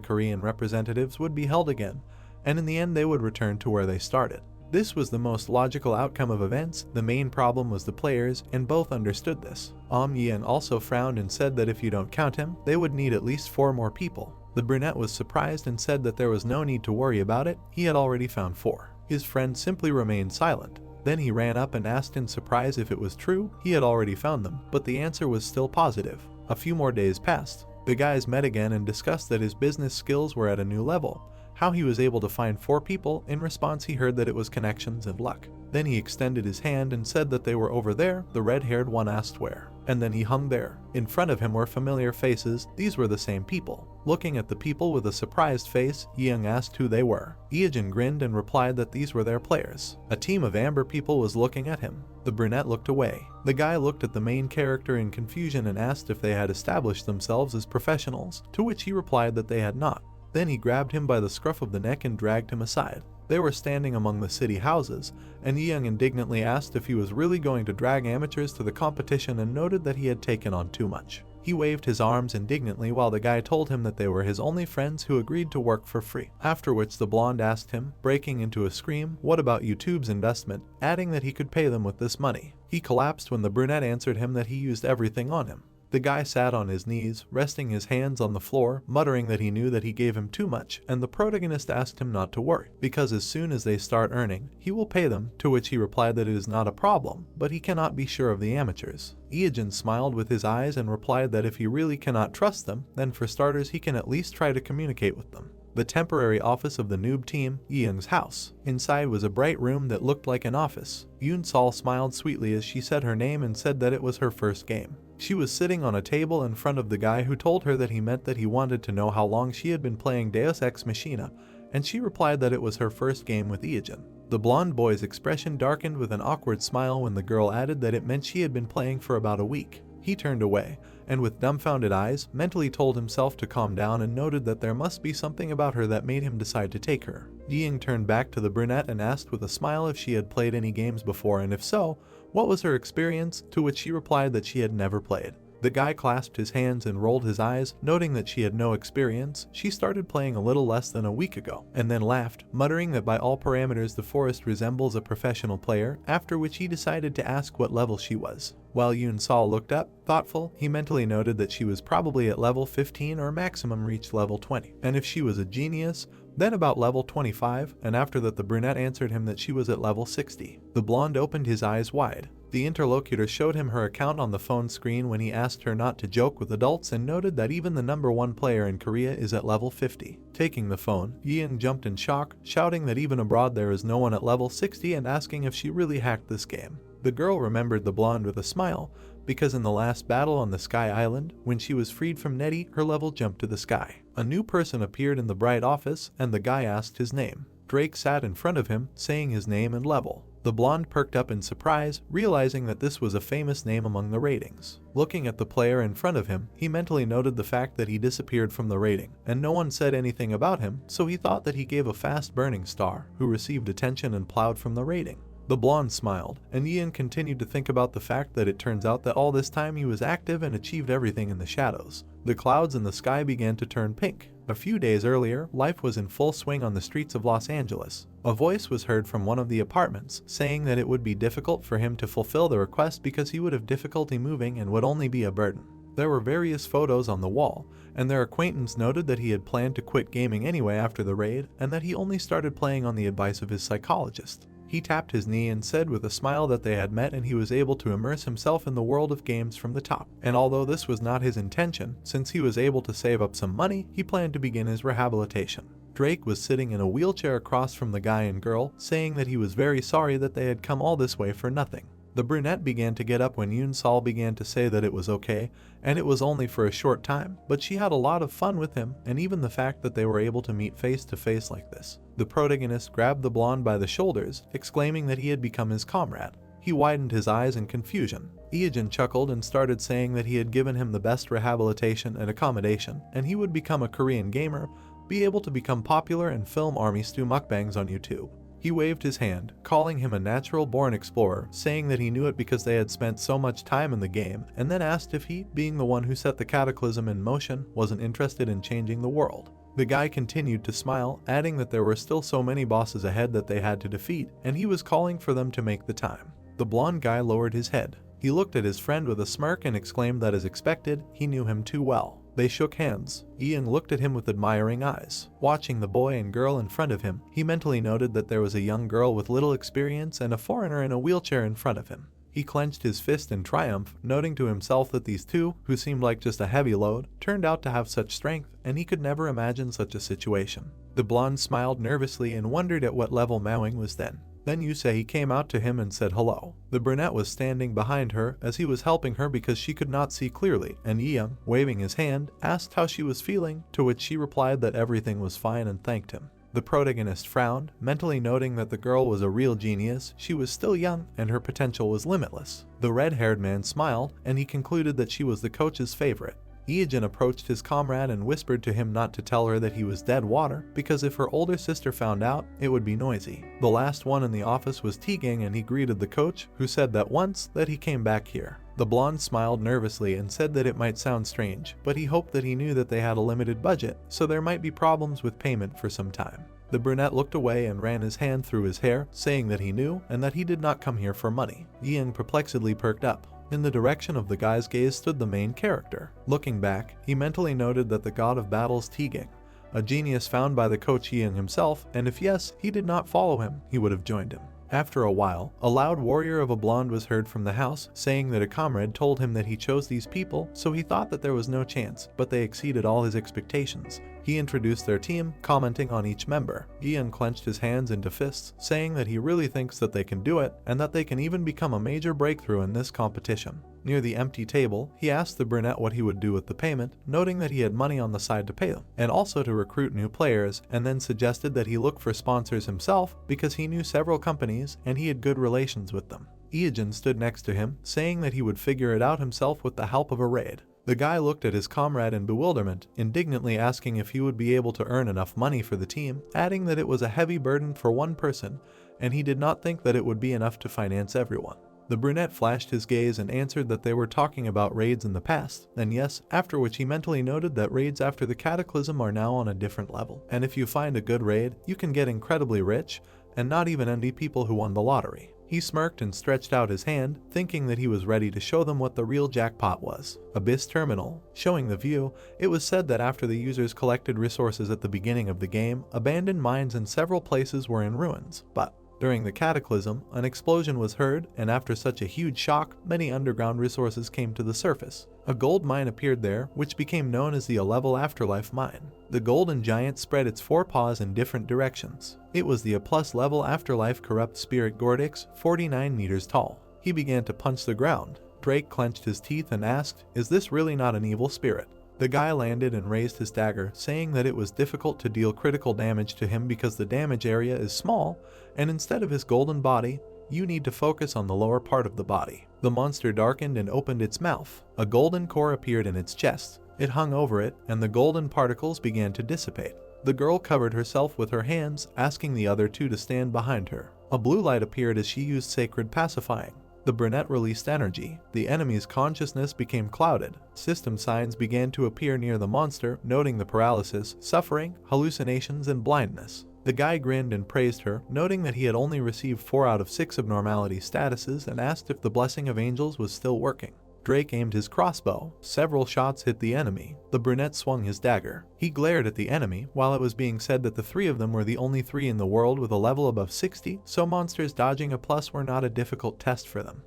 A: Korean representatives would be held again, and in the end they would return to where they started. This was the most logical outcome of events. The main problem was the players, and both understood this. Young also frowned and said that if you don't count him, they would need at least 4 more people. The brunette was surprised and said that there was no need to worry about it, he had already found 4. His friend simply remained silent. Then he ran up and asked in surprise if it was true. He had already found them, but the answer was still positive. A few more days passed. The guys met again and discussed that his business skills were at a new level. How he was able to find 4 people. In response he heard that it was connections and luck. Then he extended his hand and said that they were over there. The red-haired one asked where. And then he hung there. In front of him were familiar faces. These were the same people. Looking at the people with a surprised face, Young asked who they were. Iajin grinned and replied that these were their players. A team of amber people was looking at him. The brunette looked away. The guy looked at the main character in confusion and asked if they had established themselves as professionals, to which he replied that they had not. Then he grabbed him by the scruff of the neck and dragged him aside. They were standing among the city houses, and Young indignantly asked if he was really going to drag amateurs to the competition and noted that he had taken on too much. He waved his arms indignantly while the guy told him that they were his only friends who agreed to work for free. After which the blonde asked him, breaking into a scream, what about YouTube's investment, adding that he could pay them with this money. He collapsed when the brunette answered him that he used everything on him. The guy sat on his knees, resting his hands on the floor, muttering that he knew that he gave him too much, and the protagonist asked him not to worry, because as soon as they start earning, he will pay them, to which he replied that it is not a problem, but he cannot be sure of the amateurs. Eugene smiled with his eyes and replied that if he really cannot trust them, then for starters he can at least try to communicate with them. The temporary office of the noob team, Young's house. Inside was a bright room that looked like an office. Yoon Sol smiled sweetly as she said her name and said that it was her first game. She was sitting on a table in front of the guy who told her that he meant that he wanted to know how long she had been playing Deus Ex Machina, and she replied that it was her first game with Eugene. The blonde boy's expression darkened with an awkward smile when the girl added that it meant she had been playing for about a week. He turned away, and with dumbfounded eyes, mentally told himself to calm down and noted that there must be something about her that made him decide to take her. Ying turned back to the brunette and asked with a smile if she had played any games before and if so, what was her experience, to which she replied that she had never played. The guy clasped his hands and rolled his eyes, noting that she had no experience. She started playing a little less than a week ago, and then laughed, muttering that by all parameters the forest resembles a professional player, after which he decided to ask what level she was. While Yoon Sol looked up, thoughtful, he mentally noted that she was probably at level 15 or maximum reached level 20, and if she was a genius, then about level 25, and after that the brunette answered him that she was at level 60. The blonde opened his eyes wide. The interlocutor showed him her account on the phone screen when he asked her not to joke with adults and noted that even the #1 player in Korea is at level 50. Taking the phone, Yeon jumped in shock, shouting that even abroad there is no one at level 60 and asking if she really hacked this game. The girl remembered the blonde with a smile, because in the last battle on the Sky Island, when she was freed from Nettie, her level jumped to the sky. A new person appeared in the bright office, and the guy asked his name. Drake sat in front of him, saying his name and level. The blonde perked up in surprise, realizing that this was a famous name among the ratings. Looking at the player in front of him, he mentally noted the fact that he disappeared from the rating, and no one said anything about him, so he thought that he gave a fast-burning star, who received attention and plowed from the rating. The blonde smiled, and Ian continued to think about the fact that it turns out that all this time he was active and achieved everything in the shadows. The clouds in the sky began to turn pink. A few days earlier, life was in full swing on the streets of Los Angeles. A voice was heard from one of the apartments, saying that it would be difficult for him to fulfill the request because he would have difficulty moving and would only be a burden. There were various photos on the wall, and their acquaintance noted that he had planned to quit gaming anyway after the raid, and that he only started playing on the advice of his psychologist. He tapped his knee and said with a smile that they had met and he was able to immerse himself in the world of games from the top. And although this was not his intention, since he was able to save up some money, he planned to begin his rehabilitation. Drake was sitting in a wheelchair across from the guy and girl, saying that he was very sorry that they had come all this way for nothing. The brunette began to get up when Yoon Sol began to say that it was okay, and it was only for a short time, but she had a lot of fun with him, and even the fact that they were able to meet face to face like this. The protagonist grabbed the blonde by the shoulders, exclaiming that he had become his comrade. He widened his eyes in confusion. Eugene chuckled and started saying that he had given him the best rehabilitation and accommodation, and he would become a Korean gamer, be able to become popular and film army stew mukbangs on YouTube. He waved his hand, calling him a natural-born explorer, saying that he knew it because they had spent so much time in the game, and then asked if he, being the one who set the cataclysm in motion, wasn't interested in changing the world. The guy continued to smile, adding that there were still so many bosses ahead that they had to defeat, and he was calling for them to make the time. The blonde guy lowered his head. He looked at his friend with a smirk and exclaimed that as expected, he knew him too well. They shook hands. Ian looked at him with admiring eyes. Watching the boy and girl in front of him, he mentally noted that there was a young girl with little experience and a foreigner in a wheelchair in front of him. He clenched his fist in triumph, noting to himself that these two, who seemed like just a heavy load, turned out to have such strength, and he could never imagine such a situation. The blonde smiled nervously and wondered at what level Mowing was then. Then Yusei came out to him and said hello. The brunette was standing behind her as he was helping her because she could not see clearly, and Yeung, waving his hand, asked how she was feeling, to which she replied that everything was fine and thanked him. The protagonist frowned, mentally noting that the girl was a real genius, she was still young, and her potential was limitless. The red-haired man smiled, and he concluded that she was the coach's favorite. Iogen approached his comrade and whispered to him not to tell her that he was dead water, because if her older sister found out, it would be noisy. The last one in the office was Tegang, and he greeted the coach, who said that once that he came back here. The blonde smiled nervously and said that it might sound strange, but he hoped that he knew that they had a limited budget, so there might be problems with payment for some time. The brunette looked away and ran his hand through his hair, saying that he knew and that he did not come here for money. Ian perplexedly perked up. In the direction of the guy's gaze stood the main character. Looking back, he mentally noted that the god of battles Tegang, a genius found by the coach Ian himself, and if yes, he did not follow him, he would have joined him. After a while, a loud warrior of a blonde was heard from the house, saying that a comrade told him that he chose these people, so he thought that there was no chance, but they exceeded all his expectations. He introduced their team, commenting on each member. Ian clenched his hands into fists, saying that he really thinks that they can do it, and that they can even become a major breakthrough in this competition. Near the empty table, he asked the brunette what he would do with the payment, noting that he had money on the side to pay them, and also to recruit new players, and then suggested that he look for sponsors himself because he knew several companies and he had good relations with them. Iogen stood next to him, saying that he would figure it out himself with the help of a raid. The guy looked at his comrade in bewilderment, indignantly asking if he would be able to earn enough money for the team, adding that it was a heavy burden for one person, and he did not think that it would be enough to finance everyone. The brunette flashed his gaze and answered that they were talking about raids in the past, and yes, after which he mentally noted that raids after the cataclysm are now on a different level, and if you find a good raid, you can get incredibly rich, and not even envy people who won the lottery. He smirked and stretched out his hand, thinking that he was ready to show them what the real jackpot was. Abyss Terminal. Showing the view, it was said that after the users collected resources at the beginning of the game, abandoned mines in several places were in ruins, but during the cataclysm, an explosion was heard, and after such a huge shock, many underground resources came to the surface. A gold mine appeared there, which became known as the 11 Afterlife Mine. The golden giant spread its four paws in different directions. It was the A+ level Afterlife Corrupt Spirit Gordix, 49 meters tall. He began to punch the ground. Drake clenched his teeth and asked, "Is this really not an evil spirit?" The guy landed and raised his dagger, saying that it was difficult to deal critical damage to him because the damage area is small, and instead of his golden body, you need to focus on the lower part of the body. The monster darkened and opened its mouth. A golden core appeared in its chest. It hung over it, and the golden particles began to dissipate. The girl covered herself with her hands, asking the other two to stand behind her. A blue light appeared as she used sacred pacifying. The brunette released energy. The enemy's consciousness became clouded. System signs began to appear near the monster, noting the paralysis, suffering, hallucinations, and blindness. The guy grinned and praised her, noting that he had only received 4 out of 6 abnormality statuses, and asked if the blessing of angels was still working. Drake aimed his crossbow. Several shots hit the enemy. The brunette swung his dagger. He glared at the enemy, while it was being said that the 3 of them were the only 3 in the world with a level above 60, so monsters dodging A+ were not a difficult test for them.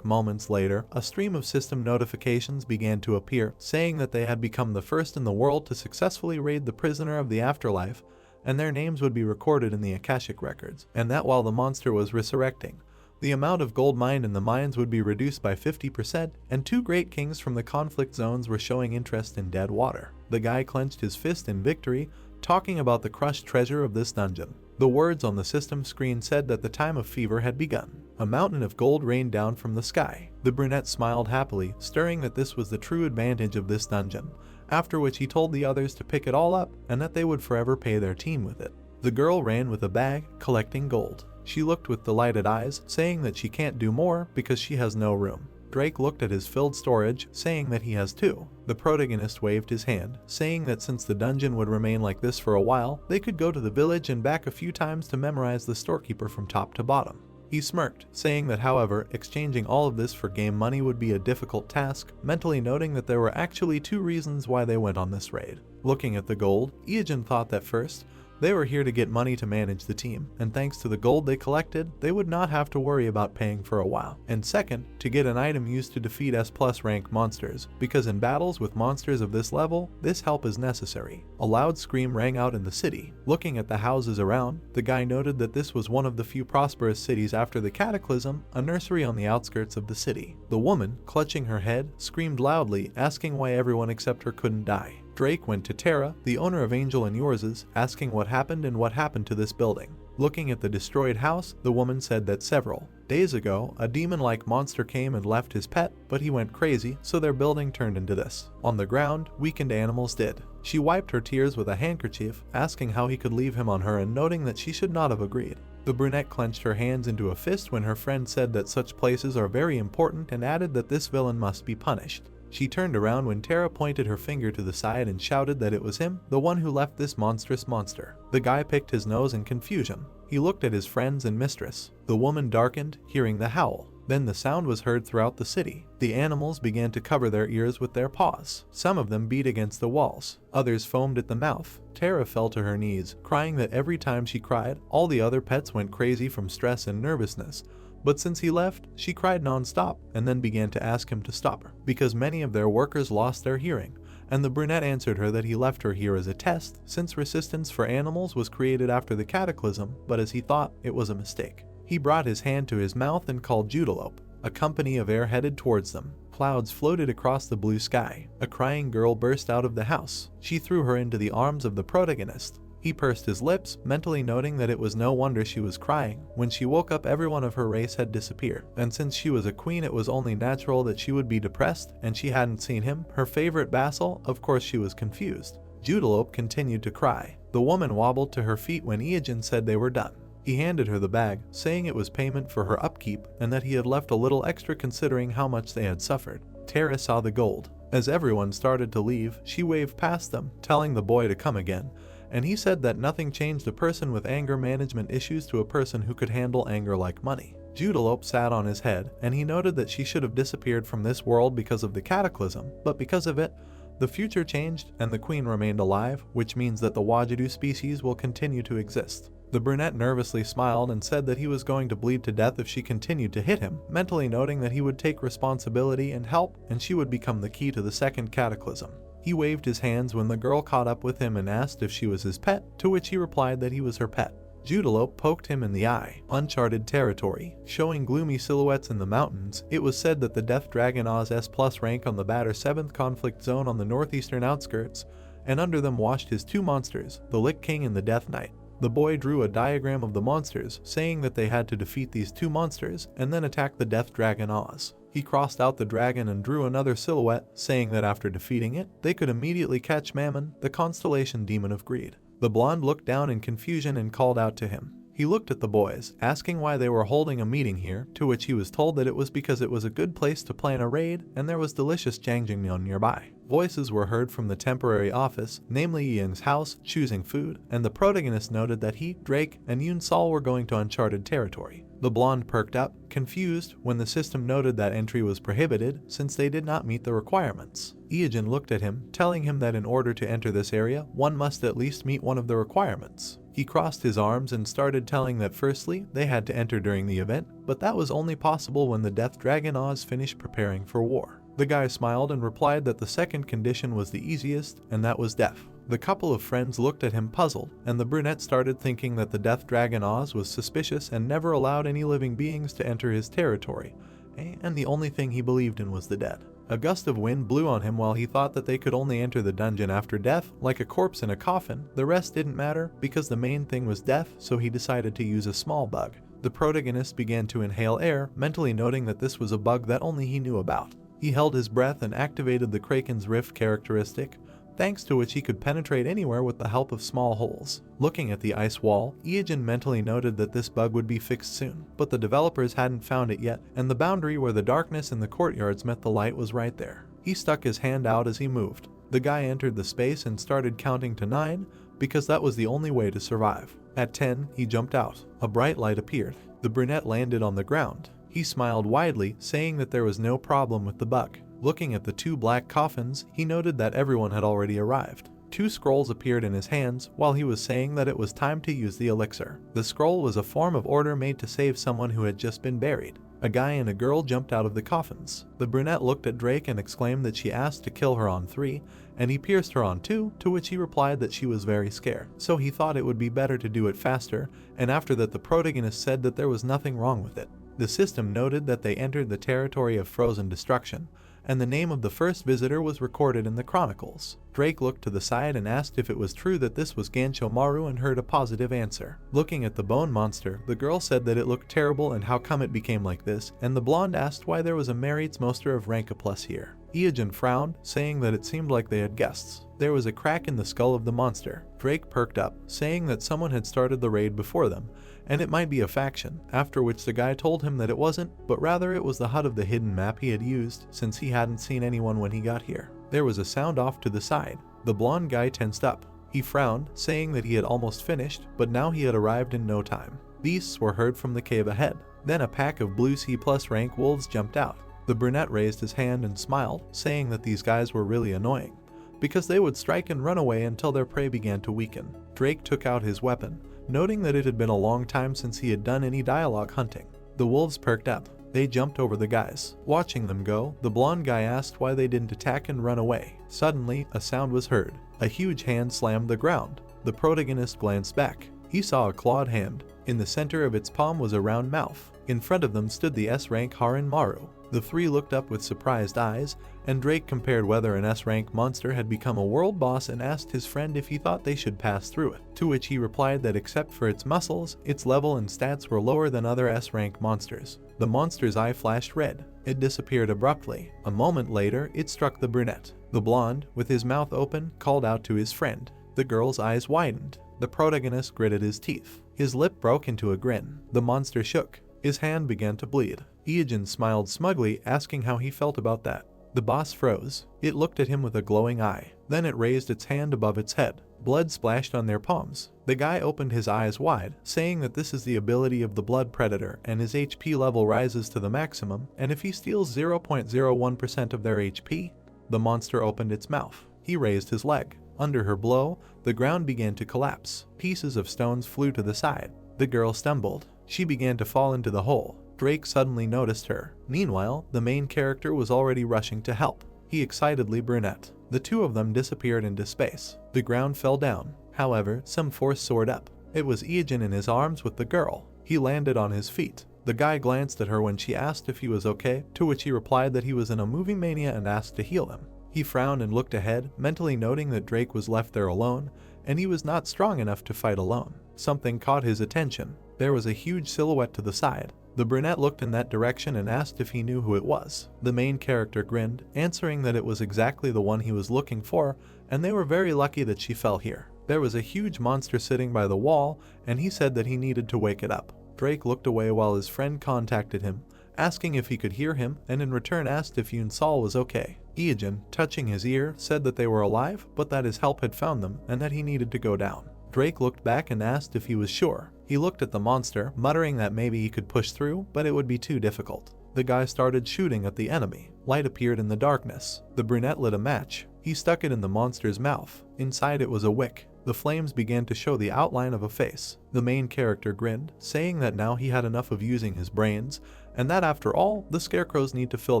A: Moments later, a stream of system notifications began to appear, saying that they had become the first in the world to successfully raid the prisoner of the afterlife, and their names would be recorded in the Akashic records, and that while the monster was resurrecting, the amount of gold mined in the mines would be reduced by 50%, and 2 great kings from the conflict zones were showing interest in dead water. The guy clenched his fist in victory, talking about the crushed treasure of this dungeon. The words on the system screen said that the time of fever had begun. A mountain of gold rained down from the sky. The brunette smiled happily, stirring that this was the true advantage of this dungeon, after which he told the others to pick it all up and that they would forever pay their team with it. The girl ran with a bag, collecting gold. She looked with delighted eyes, saying that she can't do more because she has no room. Drake looked at his filled storage, saying that he has 2. The protagonist waved his hand, saying that since the dungeon would remain like this for a while, they could go to the village and back a few times to memorize the storekeeper from top to bottom. He smirked, saying that however, exchanging all of this for game money would be a difficult task, mentally noting that there were actually 2 reasons why they went on this raid. Looking at the gold, Iogen thought that first, they were here to get money to manage the team, and thanks to the gold they collected, they would not have to worry about paying for a while. And second, to get an item used to defeat S+ rank monsters, because in battles with monsters of this level, this help is necessary. A loud scream rang out in the city. Looking at the houses around, the guy noted that this was one of the few prosperous cities after the cataclysm, a nursery on the outskirts of the city. The woman, clutching her head, screamed loudly, asking why everyone except her couldn't die. Drake went to Tara, the owner of Angel and Yours', asking what happened and what happened to this building. Looking at the destroyed house, the woman said that several days ago, a demon-like monster came and left his pet, but he went crazy, so their building turned into this. On the ground, weakened animals did. She wiped her tears with a handkerchief, asking how he could leave him on her and noting that she should not have agreed. The brunette clenched her hands into a fist when her friend said that such places are very important and added that this villain must be punished. She turned around when Tara pointed her finger to the side and shouted that it was him, the one who left this monstrous monster. The guy picked his nose in confusion. He looked at his friends and mistress. The woman darkened, hearing the howl. Then the sound was heard throughout the city. The animals began to cover their ears with their paws. Some of them beat against the walls. Others foamed at the mouth. Tara fell to her knees, crying that every time she cried, all the other pets went crazy from stress and nervousness. But since he left, she cried non-stop and then began to ask him to stop her, because many of their workers lost their hearing, and the brunette answered her that he left her here as a test, since resistance for animals was created after the cataclysm, but as he thought, it was a mistake. He brought his hand to his mouth and called Judelope. A company of air headed towards them. Clouds floated across the blue sky. A crying girl burst out of the house. She threw her into the arms of the protagonist. He pursed his lips, mentally noting that it was no wonder she was crying. When she woke up, everyone of her race had disappeared, and since she was a queen, it was only natural that she would be depressed, and she hadn't seen him, her favorite vassal. Of course she was confused. Judelope continued to cry. The woman wobbled to her feet when Iogen said they were done. He handed her the bag, saying it was payment for her upkeep, and that he had left a little extra considering how much they had suffered. Tara saw the gold. As everyone started to leave, she waved past them, telling the boy to come again, and he said that nothing changed a person with anger management issues to a person who could handle anger like money. Judelope sat on his head, and he noted that she should have disappeared from this world because of the cataclysm, but because of it, the future changed and the queen remained alive, which means that the Wajidu species will continue to exist. The brunette nervously smiled and said that he was going to bleed to death if she continued to hit him, mentally noting that he would take responsibility and help, and she would become the key to the second cataclysm. He waved his hands when the girl caught up with him and asked if she was his pet, to which he replied that he was her pet. Judelope poked him in the eye. Uncharted territory. Showing gloomy silhouettes in the mountains, it was said that the Death Dragon Oz S+ rank on the Batter 7th conflict zone on the northeastern outskirts, and under them washed his two monsters, the Lich King and the Death Knight. The boy drew a diagram of the monsters, saying that they had to defeat these two monsters and then attack the Death Dragon Oz. He crossed out the dragon and drew another silhouette, saying that after defeating it, they could immediately catch Mammon, the constellation demon of greed. The blonde looked down in confusion and called out to him. He looked at the boys, asking why they were holding a meeting here, to which he was told that it was because it was a good place to plan a raid and there was delicious jjangjeongmyeon nearby. Voices were heard from the temporary office, namely Ying's house, choosing food, and the protagonist noted that he, Drake, and Yoon Sol were going to uncharted territory. The blonde perked up, confused, when the system noted that entry was prohibited since they did not meet the requirements. Iogen looked at him, telling him that in order to enter this area, one must at least meet one of the requirements. He crossed his arms and started telling that firstly, they had to enter during the event, but that was only possible when the Death Dragon Oz finished preparing for war. The guy smiled and replied that the second condition was the easiest, and that was death. The couple of friends looked at him puzzled, and the brunette started thinking that the Death Dragon Oz was suspicious and never allowed any living beings to enter his territory, and the only thing he believed in was the dead. A gust of wind blew on him while he thought that they could only enter the dungeon after death, like a corpse in a coffin. The rest didn't matter, because the main thing was death, so he decided to use a small bug. The protagonist began to inhale air, mentally noting that this was a bug that only he knew about. He held his breath and activated the Kraken's Rift characteristic, thanks to which he could penetrate anywhere with the help of small holes. Looking at the ice wall, Iogen mentally noted that this bug would be fixed soon, but the developers hadn't found it yet, and the boundary where the darkness in the courtyards met the light was right there. He stuck his hand out as he moved. The guy entered the space and started counting to 9, because that was the only way to survive. At 10, he jumped out. A bright light appeared. The brunette landed on the ground. He smiled widely, saying that there was no problem with the bug. Looking at the two black coffins, he noted that everyone had already arrived. 2 scrolls appeared in his hands while he was saying that it was time to use the elixir. The scroll was a form of order made to save someone who had just been buried. A guy and a girl jumped out of the coffins. The brunette looked at Drake and exclaimed that she asked to kill her on 3, and he pierced her on 2, to which he replied that she was very scared. So he thought it would be better to do it faster, and after that the protagonist said that there was nothing wrong with it. The system noted that they entered the territory of frozen destruction, and the name of the first visitor was recorded in the chronicles. Drake looked to the side and asked if it was true that this was Gansho Maru and heard a positive answer. Looking at the bone monster, the girl said that it looked terrible and how come it became like this, and the blonde asked why there was a Merit's monster of rank A+ here. Iojin frowned, saying that it seemed like they had guests. There was a crack in the skull of the monster. Drake perked up, saying that someone had started the raid before them, and it might be a faction, after which the guy told him that it wasn't, but rather it was the hut of the hidden map he had used, since he hadn't seen anyone when he got here. There was a sound off to the side. The blonde guy tensed up. He frowned, saying that he had almost finished, but now he had arrived in no time. Beasts were heard from the cave ahead. Then a pack of blue C+ rank wolves jumped out. The brunette raised his hand and smiled, saying that these guys were really annoying, because they would strike and run away until their prey began to weaken. Drake took out his weapon, noting that it had been a long time since he had done any dialogue hunting. The wolves perked up. They jumped over the guys. Watching them go, the blonde guy asked why they didn't attack and run away. Suddenly, a sound was heard. A huge hand slammed the ground. The protagonist glanced back. He saw a clawed hand. In the center of its palm was a round mouth. In front of them stood the S-rank Harin Maru. The three looked up with surprised eyes, and Drake compared whether an S-rank monster had become a world boss and asked his friend if he thought they should pass through it, to which he replied that except for its muscles, its level and stats were lower than other S-rank monsters. The monster's eye flashed red. It disappeared abruptly. A moment later, it struck the brunette. The blonde, with his mouth open, called out to his friend. The girl's eyes widened. The protagonist gritted his teeth. His lip broke into a grin. The monster shook. His hand began to bleed. Iojin smiled smugly, asking how he felt about that. The boss froze. It looked at him with a glowing eye. Then it raised its hand above its head. Blood splashed on their palms. The guy opened his eyes wide, saying that this is the ability of the blood predator and his HP level rises to the maximum, and if he steals 0.01% of their HP, the monster opened its mouth. He raised his leg. Under her blow, the ground began to collapse. Pieces of stones flew to the side. The girl stumbled. She began to fall into the hole. Drake suddenly noticed her. Meanwhile, the main character was already rushing to help. He excitedly brunette. The two of them disappeared into space. The ground fell down. However, some force soared up. It was Iojin in his arms with the girl. He landed on his feet. The guy glanced at her when she asked if he was okay, to which he replied that he was in a movie mania and asked to heal him. He frowned and looked ahead, mentally noting that Drake was left there alone, and he was not strong enough to fight alone. Something caught his attention. There was a huge silhouette to the side. The brunette looked in that direction and asked if he knew who it was. The main character grinned, answering that it was exactly the one he was looking for, and they were very lucky that she fell here. There was a huge monster sitting by the wall, and he said that he needed to wake it up. Drake looked away while his friend contacted him, asking if he could hear him, and in return asked if Yoon Sol was okay. Iojin, touching his ear, said that they were alive, but that his help had found them, and that he needed to go down. Drake looked back and asked if he was sure. He looked at the monster, muttering that maybe he could push through, but it would be too difficult. The guy started shooting at the enemy. Light appeared in the darkness. The brunette lit a match. He stuck it in the monster's mouth. Inside it was a wick. The flames began to show the outline of a face. The main character grinned, saying that now he had enough of using his brains, and that after all, the scarecrows need to fill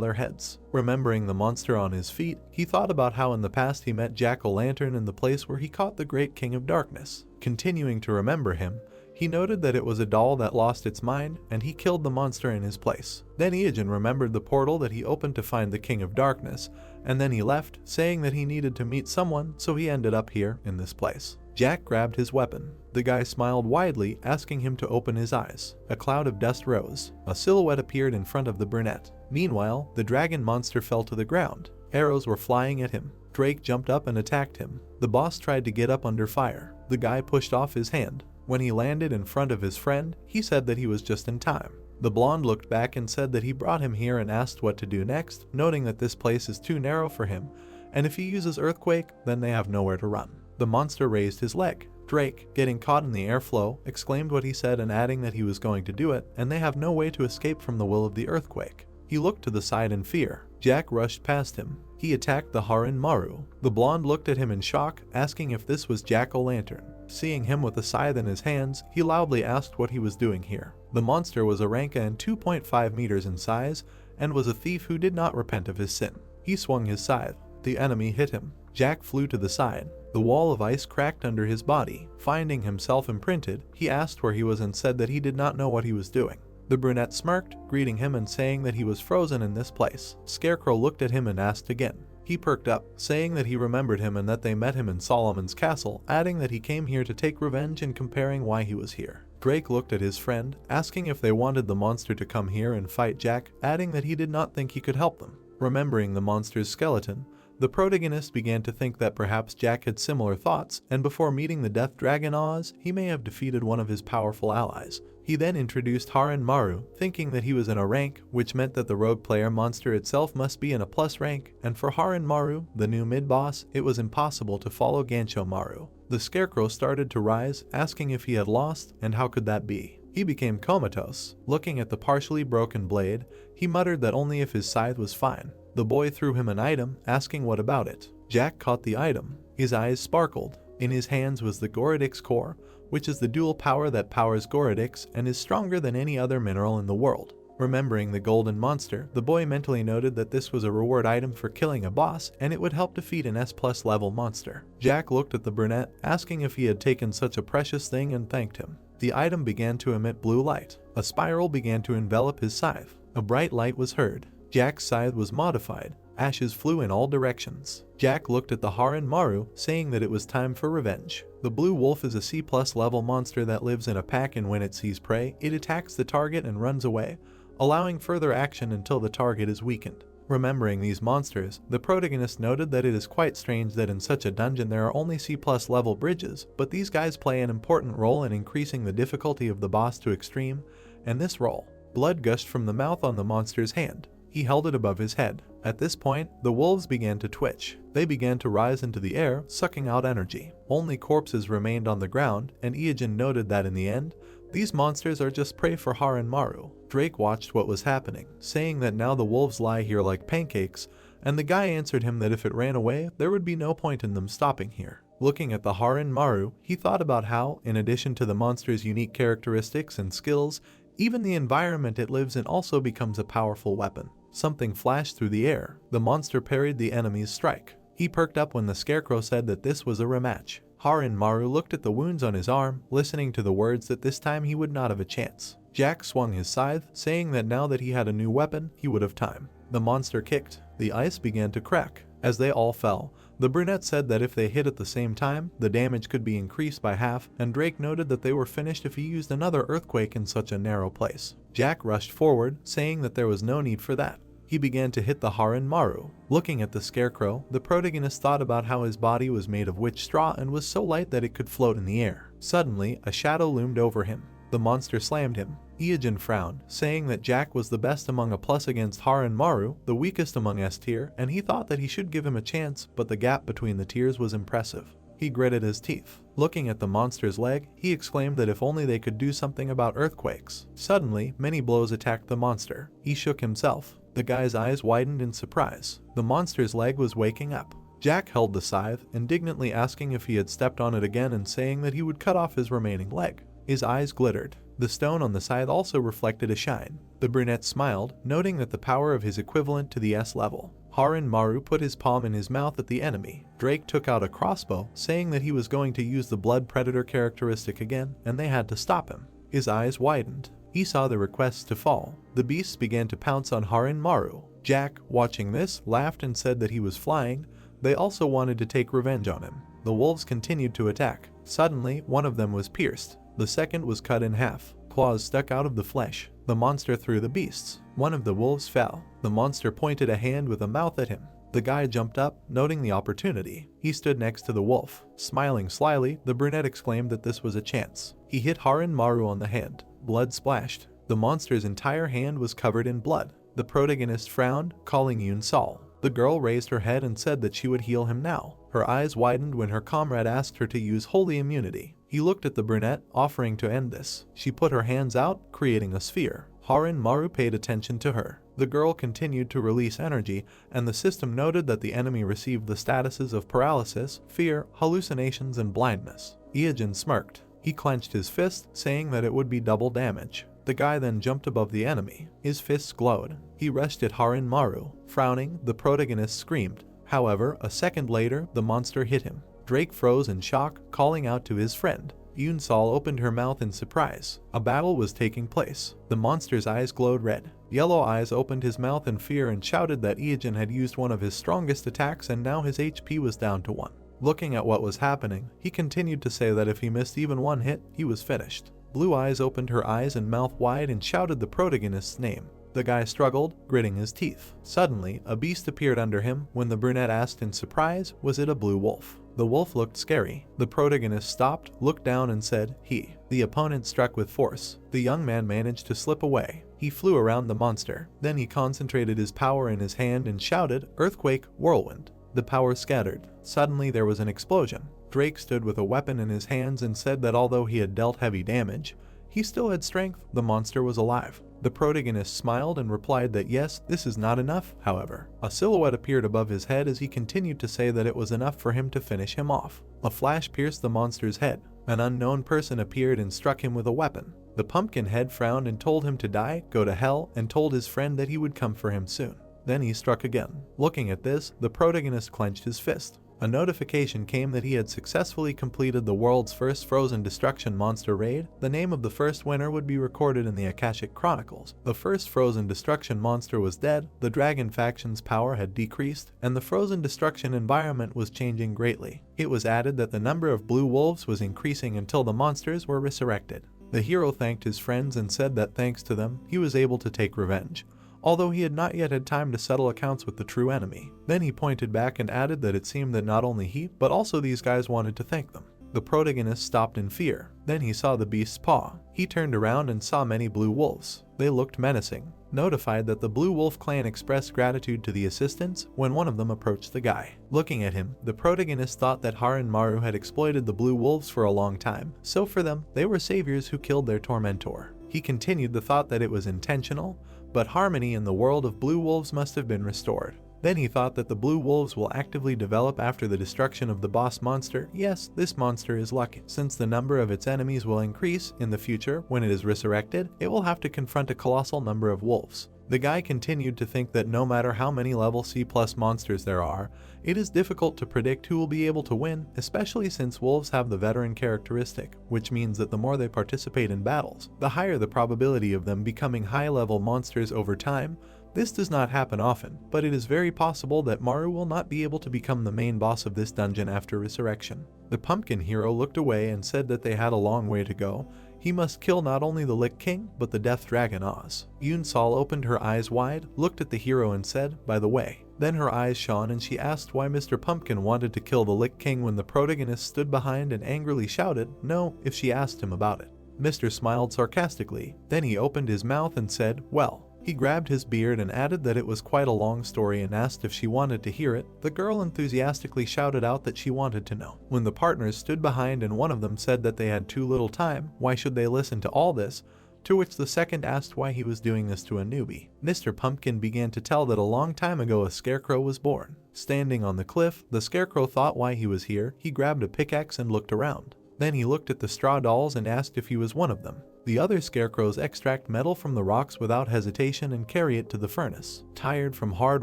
A: their heads. Remembering the monster on his feet, he thought about how in the past he met Jack-o'-lantern in the place where he caught the great king of darkness. Continuing to remember him, he noted that it was a doll that lost its mind, and he killed the monster in his place. Then Iojin remembered the portal that he opened to find the King of Darkness, and then he left, saying that he needed to meet someone, so he ended up here, in this place. Jack grabbed his weapon. The guy smiled widely, asking him to open his eyes. A cloud of dust rose. A silhouette appeared in front of the brunette. Meanwhile, the dragon monster fell to the ground. Arrows were flying at him. Drake jumped up and attacked him. The boss tried to get up under fire. The guy pushed off his hand. When he landed in front of his friend, he said that he was just in time. The blonde looked back and said that he brought him here and asked what to do next, noting that this place is too narrow for him, and if he uses earthquake, then they have nowhere to run. The monster raised his leg. Drake, getting caught in the airflow, exclaimed what he said and adding that he was going to do it, and they have no way to escape from the will of the earthquake. He looked to the side in fear. Jack rushed past him. He attacked the Harin Maru. The blonde looked at him in shock, asking if this was Jack-o'-lantern. Seeing him with a scythe in his hands, he loudly asked what he was doing here. The monster was a Ranka and 2.5 meters in size, and was a thief who did not repent of his sin. He swung his scythe. The enemy hit him. Jack flew to the side. The wall of ice cracked under his body. Finding himself imprinted, he asked where he was and said that he did not know what he was doing. The brunette smirked, greeting him and saying that he was frozen in this place. Scarecrow looked at him and asked again. He perked up, saying that he remembered him and that they met him in Solomon's castle, adding that he came here to take revenge and comparing why he was here. Drake looked at his friend, asking if they wanted the monster to come here and fight Jack, adding that he did not think he could help them. Remembering the monster's skeleton, the protagonist began to think that perhaps Jack had similar thoughts, and before meeting the death dragon Oz, he may have defeated one of his powerful allies. He then introduced Haran Maru, thinking that he was in a rank, which meant that the rogue player monster itself must be in a plus rank, and for Haran Maru, the new mid-boss, it was impossible to follow Gansho Maru. The Scarecrow started to rise, asking if he had lost, and how could that be. He became comatose. Looking at the partially broken blade, he muttered that only if his scythe was fine. The boy threw him an item, asking what about it. Jack caught the item. His eyes sparkled. In his hands was the Gorodix core, which is the dual power that powers Gorodix and is stronger than any other mineral in the world. Remembering the golden monster, the boy mentally noted that this was a reward item for killing a boss and it would help defeat an S+ level monster. Jack looked at the brunette, asking if he had taken such a precious thing and thanked him. The item began to emit blue light. A spiral began to envelop his scythe. A bright light was heard. Jack's scythe was modified. Ashes flew in all directions. Jack looked at the Haran Maru, saying that it was time for revenge. The blue wolf is a C+ level monster that lives in a pack, and when it sees prey, it attacks the target and runs away, allowing further action until the target is weakened. Remembering these monsters, the protagonist noted that it is quite strange that in such a dungeon there are only C+ level bridges, but these guys play an important role in increasing the difficulty of the boss to extreme, and this role. Blood gushed from the mouth on the monster's hand. He held it above his head. At this point, the wolves began to twitch. They began to rise into the air, sucking out energy. Only corpses remained on the ground, and Iojin noted that in the end, these monsters are just prey for Haran Maru. Drake watched what was happening, saying that now the wolves lie here like pancakes, and the guy answered him that if it ran away, there would be no point in them stopping here. Looking at the Haran Maru, he thought about how, in addition to the monster's unique characteristics and skills, even the environment it lives in also becomes a powerful weapon. Something flashed through the air. The monster parried the enemy's strike. He perked up when the Scarecrow said that this was a rematch. Haran Maru looked at the wounds on his arm, listening to the words that this time he would not have a chance. Jack swung his scythe, saying that now that he had a new weapon, he would have time. The monster kicked. The ice began to crack. As they all fell, the brunette said that if they hit at the same time, the damage could be increased by half, and Drake noted that they were finished if he used another earthquake in such a narrow place. Jack rushed forward, saying that there was no need for that. He began to hit the Haran Maru. Looking at the Scarecrow, the protagonist thought about how his body was made of witch straw and was so light that it could float in the air. Suddenly, a shadow loomed over him. The monster slammed him. Iojin frowned, saying that Jack was the best among A+ against Haran Maru, the weakest among S tier, and he thought that he should give him a chance, but the gap between the tiers was impressive. He gritted his teeth. Looking at the monster's leg, he exclaimed that if only they could do something about earthquakes. Suddenly, many blows attacked the monster. He shook himself. The guy's eyes widened in surprise. The monster's leg was waking up. Jack held the scythe, indignantly asking if he had stepped on it again and saying that he would cut off his remaining leg. His eyes glittered. The stone on the scythe also reflected a shine. The brunette smiled, noting that the power of his equivalent to the S level. Haran Maru put his palm in his mouth at the enemy. Drake took out a crossbow, saying that he was going to use the blood predator characteristic again, and they had to stop him. His eyes widened. He saw the request to fall. The beasts began to pounce on Haran Maru. Jack, watching this, laughed and said that he was flying. They also wanted to take revenge on him. The wolves continued to attack. Suddenly, one of them was pierced. The second was cut in half. Claws stuck out of the flesh. The monster threw the beasts. One of the wolves fell. The monster pointed a hand with a mouth at him. The guy jumped up, noting the opportunity. He stood next to the wolf. Smiling slyly, the brunette exclaimed that this was a chance. He hit Haran Maru on the hand. Blood splashed. The monster's entire hand was covered in blood. The protagonist frowned, calling Yoon Sol. The girl raised her head and said that she would heal him now. Her eyes widened when her comrade asked her to use holy immunity. He looked at the brunette, offering to end this. She put her hands out, creating a sphere. Haran Maru paid attention to her. The girl continued to release energy, and the system noted that the enemy received the statuses of paralysis, fear, hallucinations, and blindness. Iojin smirked. He clenched his fist, saying that it would be double damage. The guy then jumped above the enemy. His fists glowed. He rushed at Haran Maru. Frowning, the protagonist screamed. However, a second later, the monster hit him. Drake froze in shock, calling out to his friend. Yoon-sol opened her mouth in surprise. A battle was taking place. The monster's eyes glowed red. Yellow Eyes opened his mouth in fear and shouted that Eejin had used one of his strongest attacks and now his HP was down to 1. Looking at what was happening, he continued to say that if he missed even one hit, he was finished. Blue Eyes opened her eyes and mouth wide and shouted the protagonist's name. The guy struggled, gritting his teeth. Suddenly, a beast appeared under him. When the brunette asked in surprise, was it a blue wolf? The wolf looked scary. The protagonist stopped, looked down and said, "He." The opponent struck with force. The young man managed to slip away. He flew around the monster. Then he concentrated his power in his hand and shouted, "Earthquake, whirlwind." The power scattered. Suddenly there was an explosion. Drake stood with a weapon in his hands and said that although he had dealt heavy damage, he still had strength. The monster was alive. The protagonist smiled and replied that yes, this is not enough, however. A silhouette appeared above his head as he continued to say that it was enough for him to finish him off. A flash pierced the monster's head. An unknown person appeared and struck him with a weapon. The pumpkin head frowned and told him to die, go to hell, and told his friend that he would come for him soon. Then he struck again. Looking at this, the protagonist clenched his fist. A notification came that he had successfully completed the world's first frozen destruction monster raid. The name of the first winner would be recorded in the Akashic Chronicles. The first frozen destruction monster was dead, the dragon faction's power had decreased, and the frozen destruction environment was changing greatly. It was added that the number of blue wolves was increasing until the monsters were resurrected. The hero thanked his friends and said that thanks to them, he was able to take revenge, although he had not yet had time to settle accounts with the true enemy. Then he pointed back and added that it seemed that not only he, but also these guys wanted to thank them. The protagonist stopped in fear. Then he saw the beast's paw. He turned around and saw many blue wolves. They looked menacing. Notified that the Blue Wolf clan expressed gratitude to the assistants when one of them approached the guy. Looking at him, the protagonist thought that Har and Maru had exploited the blue wolves for a long time, so for them, they were saviors who killed their tormentor. He continued the thought that it was intentional, but harmony in the world of blue wolves must have been restored. Then he thought that the blue wolves will actively develop after the destruction of the boss monster. Yes, this monster is lucky, since the number of its enemies will increase in the future. When it is resurrected, it will have to confront a colossal number of wolves. The guy continued to think that no matter how many level C+ monsters there are, it is difficult to predict who will be able to win, especially since wolves have the veteran characteristic, which means that the more they participate in battles, the higher the probability of them becoming high-level monsters over time. This does not happen often, but it is very possible that Maru will not be able to become the main boss of this dungeon after resurrection. The pumpkin hero looked away and said that they had a long way to go. He must kill not only the Lich King, but the Death Dragon Oz. Yoon-sol opened her eyes wide, looked at the hero and said, "By the way." Then her eyes shone and she asked why Mr. Pumpkin wanted to kill the Lich King when the protagonist stood behind and angrily shouted, "No," if she asked him about it. Mr. smiled sarcastically. Then he opened his mouth and said, "Well." He grabbed his beard and added that it was quite a long story and asked if she wanted to hear it. The girl enthusiastically shouted out that she wanted to know. When the partners stood behind and one of them said that they had too little time, why should they listen to all this? To which the second asked why he was doing this to a newbie. Mr. Pumpkin began to tell that a long time ago a scarecrow was born. Standing on the cliff, the scarecrow thought why he was here. He grabbed a pickaxe and looked around. Then he looked at the straw dolls and asked if he was one of them. The other scarecrows extract metal from the rocks without hesitation and carry it to the furnace. Tired from hard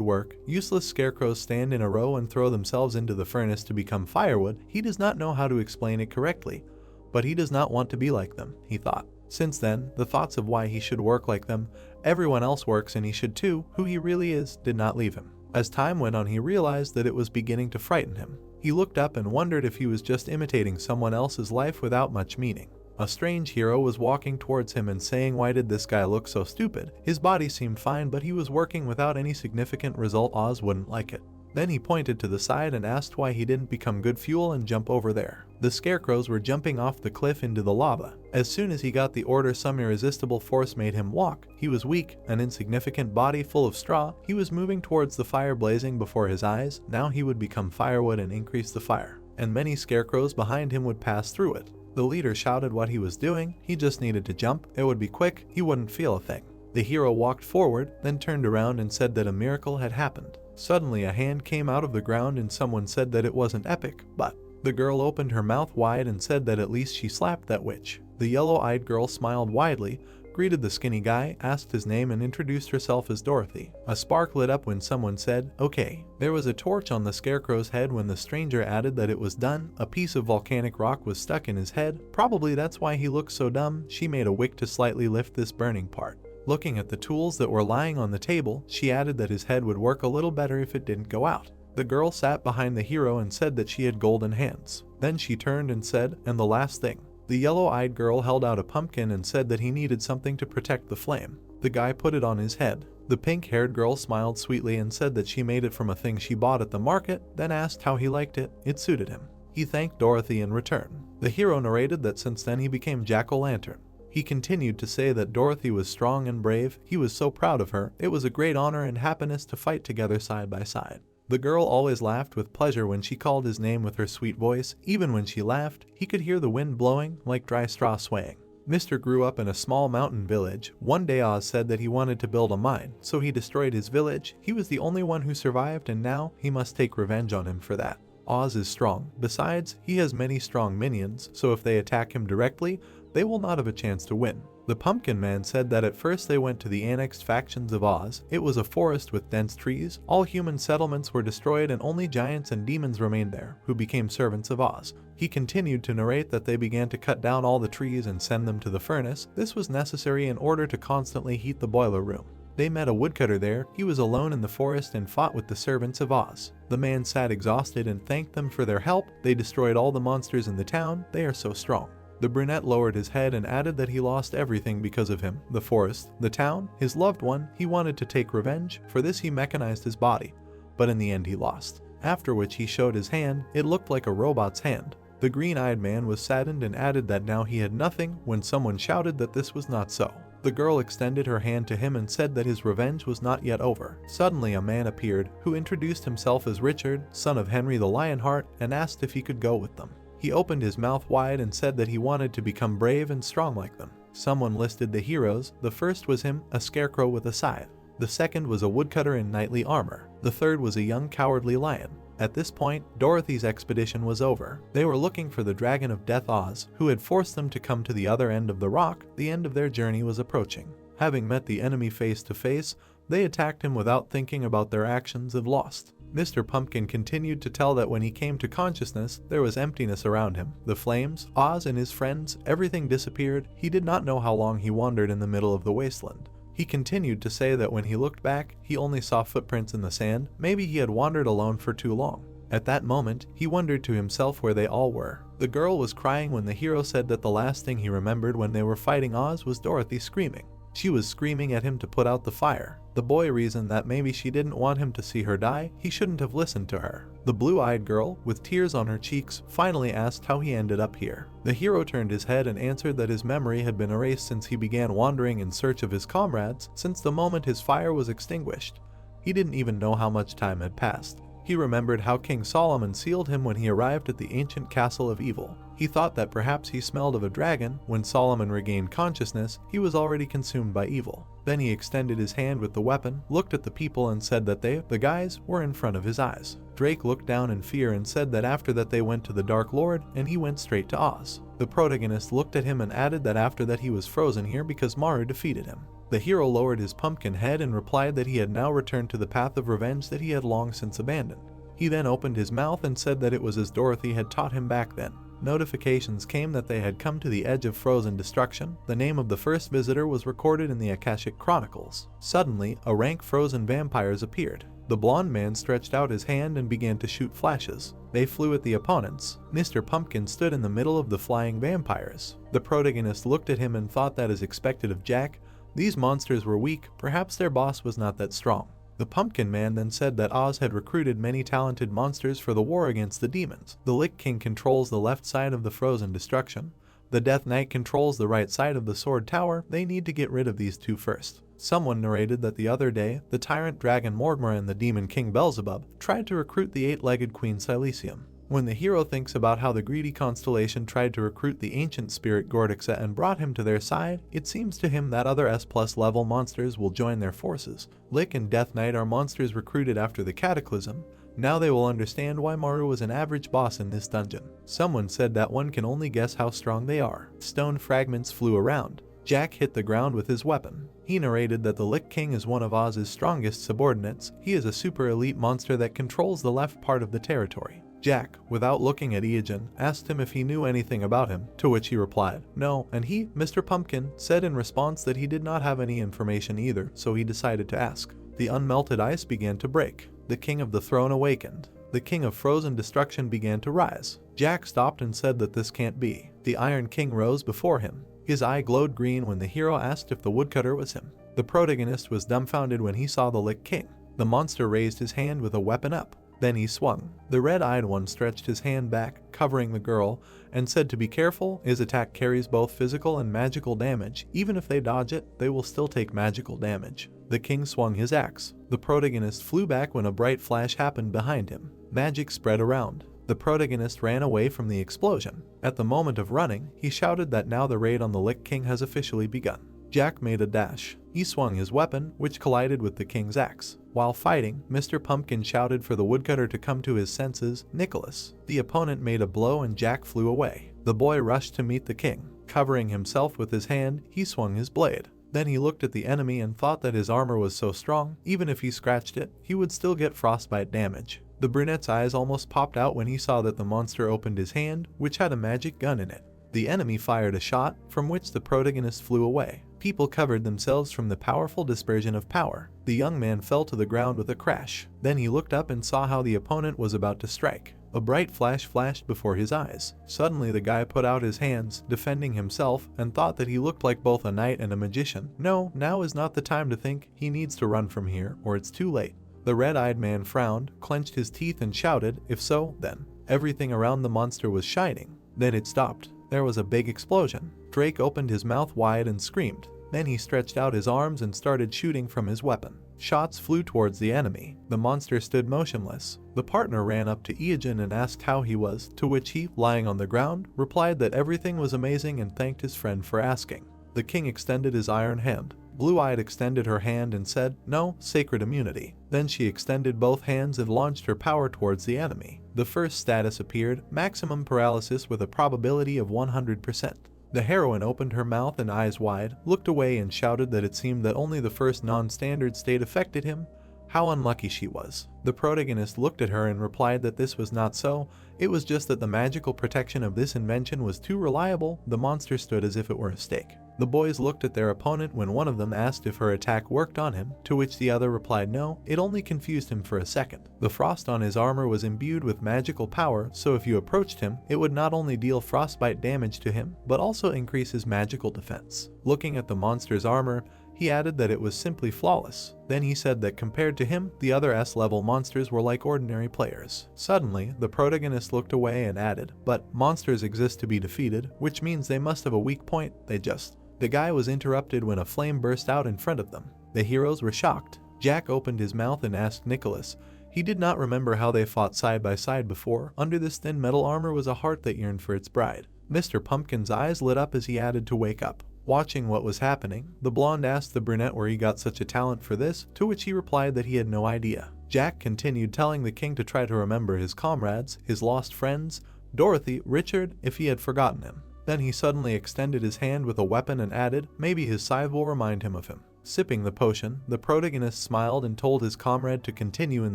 A: work, useless scarecrows stand in a row and throw themselves into the furnace to become firewood. He does not know how to explain it correctly, but he does not want to be like them, he thought. Since then, the thoughts of why he should work like them, everyone else works and he should too, who he really is, did not leave him. As time went on, he realized that it was beginning to frighten him. He looked up and wondered if he was just imitating someone else's life without much meaning. A strange hero was walking towards him and saying, "Why did this guy look so stupid? His body seemed fine, but he was working without any significant result. Oz wouldn't like it." Then he pointed to the side and asked why he didn't become good fuel and jump over there. The scarecrows were jumping off the cliff into the lava. As soon as he got the order, some irresistible force made him walk. He was weak, an insignificant body full of straw. He was moving towards the fire blazing before his eyes. Now he would become firewood and increase the fire, and many scarecrows behind him would pass through it. The leader shouted what he was doing. He just needed to jump. It would be quick. He wouldn't feel a thing. The hero walked forward, then turned around and said that a miracle had happened. Suddenly a hand came out of the ground and someone said that it wasn't epic, but the girl opened her mouth wide and said that at least she slapped that witch. The yellow-eyed girl smiled widely, greeted the skinny guy, asked his name and introduced herself as Dorothy. A spark lit up when someone said, "Okay." There was a torch on the scarecrow's head when the stranger added that it was done. A piece of volcanic rock was stuck in his head. Probably that's why he looked so dumb. She made a wick to slightly lift this burning part. Looking at the tools that were lying on the table, she added that his head would work a little better if it didn't go out. The girl sat behind the hero and said that she had golden hands. Then she turned and said, "And the last thing." The yellow-eyed girl held out a pumpkin and said that he needed something to protect the flame. The guy put it on his head. The pink-haired girl smiled sweetly and said that she made it from a thing she bought at the market, then asked how he liked it. It suited him. He thanked Dorothy in return. The hero narrated that since then he became Jack-o'-lantern. He continued to say that Dorothy was strong and brave. He was so proud of her. It was a great honor and happiness to fight together side by side. The girl always laughed with pleasure when she called his name with her sweet voice. Even when she laughed, he could hear the wind blowing like dry straw swaying. Mr. grew up in a small mountain village. One day Oz said that he wanted to build a mine, so he destroyed his village. He was the only one who survived, and now he must take revenge on him for that. Oz is strong. Besides, he has many strong minions, so if they attack him directly, they will not have a chance to win. The Pumpkin Man said that at first they went to the annexed factions of Oz. It was a forest with dense trees. All human settlements were destroyed and only giants and demons remained there, who became servants of Oz. He continued to narrate that they began to cut down all the trees and send them to the furnace. This was necessary in order to constantly heat the boiler room. They met a woodcutter there. He was alone in the forest and fought with the servants of Oz. The man sat exhausted and thanked them for their help. They destroyed all the monsters in the town. They are so strong. The brunette lowered his head and added that he lost everything because of him. The forest, the town, his loved one. He wanted to take revenge. For this he mechanized his body. But in the end he lost. After which he showed his hand. It looked like a robot's hand. The green-eyed man was saddened and added that now he had nothing when someone shouted that this was not so. The girl extended her hand to him and said that his revenge was not yet over. Suddenly a man appeared who introduced himself as Richard, son of Henry the Lionheart, and asked if he could go with them. He opened his mouth wide and said that he wanted to become brave and strong like them. Someone listed the heroes. The first was him, a scarecrow with a scythe. The second was a woodcutter in knightly armor. The third was a young cowardly lion. At this point, Dorothy's expedition was over. They were looking for the Dragon of Death Oz, who had forced them to come to the other end of the rock. The end of their journey was approaching. Having met the enemy face to face, they attacked him without thinking about their actions and lost. Mr. Pumpkin continued to tell that when he came to consciousness, there was emptiness around him. The flames, Oz and his friends, everything disappeared. He did not know how long he wandered in the middle of the wasteland. He continued to say that when he looked back, he only saw footprints in the sand. Maybe he had wandered alone for too long. At that moment, he wondered to himself where they all were. The girl was crying when the hero said that the last thing he remembered when they were fighting Oz was Dorothy screaming. She was screaming at him to put out the fire. The boy reasoned that maybe she didn't want him to see her die. He shouldn't have listened to her. The blue-eyed girl, with tears on her cheeks, finally asked how he ended up here. The hero turned his head and answered that his memory had been erased since he began wandering in search of his comrades, since the moment his fire was extinguished. He didn't even know how much time had passed. He remembered how King Solomon sealed him when he arrived at the ancient castle of evil. He thought that perhaps he smelled of a dragon. When Solomon regained consciousness, he was already consumed by evil. Then he extended his hand with the weapon, looked at the people and said that the guys, were in front of his eyes. Drake looked down in fear and said that after that they went to the Dark Lord and he went straight to Oz. The protagonist looked at him and added that after that he was frozen here because Maru defeated him. The hero lowered his pumpkin head and replied that he had now returned to the path of revenge that he had long since abandoned. He then opened his mouth and said that it was as Dorothy had taught him back then. Notifications came that they had come to the edge of frozen destruction. The name of the first visitor was recorded in the Akashic Chronicles. Suddenly, a rank frozen vampires appeared. The blonde man stretched out his hand and began to shoot flashes. They flew at the opponents. Mr. Pumpkin stood in the middle of the flying vampires. The protagonist looked at him and thought that as expected of Jack, these monsters were weak, perhaps their boss was not that strong. The Pumpkin Man then said that Oz had recruited many talented monsters for the war against the demons. The Lick King controls the left side of the frozen destruction. The Death Knight controls the right side of the Sword Tower. They need to get rid of these two first. Someone narrated that the other day, the tyrant dragon Mordmor and the demon king Beelzebub tried to recruit the eight-legged queen Silesium. When the hero thinks about how the greedy constellation tried to recruit the ancient spirit Gordixa and brought him to their side, it seems to him that other S+ level monsters will join their forces. Lick and Death Knight are monsters recruited after the Cataclysm. Now they will understand why Maru was an average boss in this dungeon. Someone said that one can only guess how strong they are. Stone fragments flew around. Jack hit the ground with his weapon. He narrated that the Lich King is one of Oz's strongest subordinates. He is a super elite monster that controls the left part of the territory. Jack, without looking at Iajin, asked him if he knew anything about him, to which he replied, no, and he, Mr. Pumpkin, said in response that he did not have any information either, so he decided to ask. The unmelted ice began to break. The King of the Throne awakened. The King of Frozen Destruction began to rise. Jack stopped and said that this can't be. The Iron King rose before him. His eye glowed green when the hero asked if the woodcutter was him. The protagonist was dumbfounded when he saw the Lich King. The monster raised his hand with a weapon up. Then he swung. The red-eyed one stretched his hand back, covering the girl, and said to be careful. His attack carries both physical and magical damage. Even if they dodge it, they will still take magical damage. The king swung his axe. The protagonist flew back when a bright flash happened behind him. Magic spread around. The protagonist ran away from the explosion. At the moment of running, he shouted that now the raid on the Lich King has officially begun. Jack made a dash. He swung his weapon, which collided with the king's axe. While fighting, Mr. Pumpkin shouted for the woodcutter to come to his senses, Nicholas. The opponent made a blow and Jack flew away. The boy rushed to meet the king. Covering himself with his hand, he swung his blade. Then he looked at the enemy and thought that his armor was so strong, even if he scratched it, he would still get frostbite damage. The brunette's eyes almost popped out when he saw that the monster opened his hand, which had a magic gun in it. The enemy fired a shot, from which the protagonist flew away. People covered themselves from the powerful dispersion of power. The young man fell to the ground with a crash. Then he looked up and saw how the opponent was about to strike. A bright flash flashed before his eyes. Suddenly the guy put out his hands, defending himself, and thought that he looked like both a knight and a magician. No, now is not the time to think. He needs to run from here, or it's too late. The red-eyed man frowned, clenched his teeth and shouted, if so, then. Everything around the monster was shining. Then it stopped. There was a big explosion. Drake opened his mouth wide and screamed. Then he stretched out his arms and started shooting from his weapon. Shots flew towards the enemy. The monster stood motionless. The partner ran up to Iajin and asked how he was, to which he, lying on the ground, replied that everything was amazing and thanked his friend for asking. The king extended his iron hand. Blue-eyed extended her hand and said, no, sacred immunity. Then she extended both hands and launched her power towards the enemy. The first status appeared, maximum paralysis with a probability of 100%. The heroine opened her mouth and eyes wide, looked away and shouted that it seemed that only the first non-standard state affected him. How unlucky she was. The protagonist looked at her and replied that this was not so, it was just that the magical protection of this invention was too reliable. The monster stood as if it were a stake. The boys looked at their opponent when one of them asked if her attack worked on him, to which the other replied no, it only confused him for a second. The frost on his armor was imbued with magical power, so if you approached him, it would not only deal frostbite damage to him, but also increase his magical defense. Looking at the monster's armor, he added that it was simply flawless. Then he said that compared to him, the other S-level monsters were like ordinary players. Suddenly, the protagonist looked away and added, but monsters exist to be defeated, which means they must have a weak point, they just... The guy was interrupted when a flame burst out in front of them. The heroes were shocked. Jack opened his mouth and asked Nicholas. He did not remember how they fought side by side before. Under this thin metal armor was a heart that yearned for its bride. Mr. Pumpkin's eyes lit up as he added to wake up. Watching what was happening, the blonde asked the brunette where he got such a talent for this, to which he replied that he had no idea. Jack continued telling the king to try to remember his comrades, his lost friends, Dorothy, Richard, if he had forgotten him. Then he suddenly extended his hand with a weapon and added, maybe his scythe will remind him of him. Sipping the potion, the protagonist smiled and told his comrade to continue in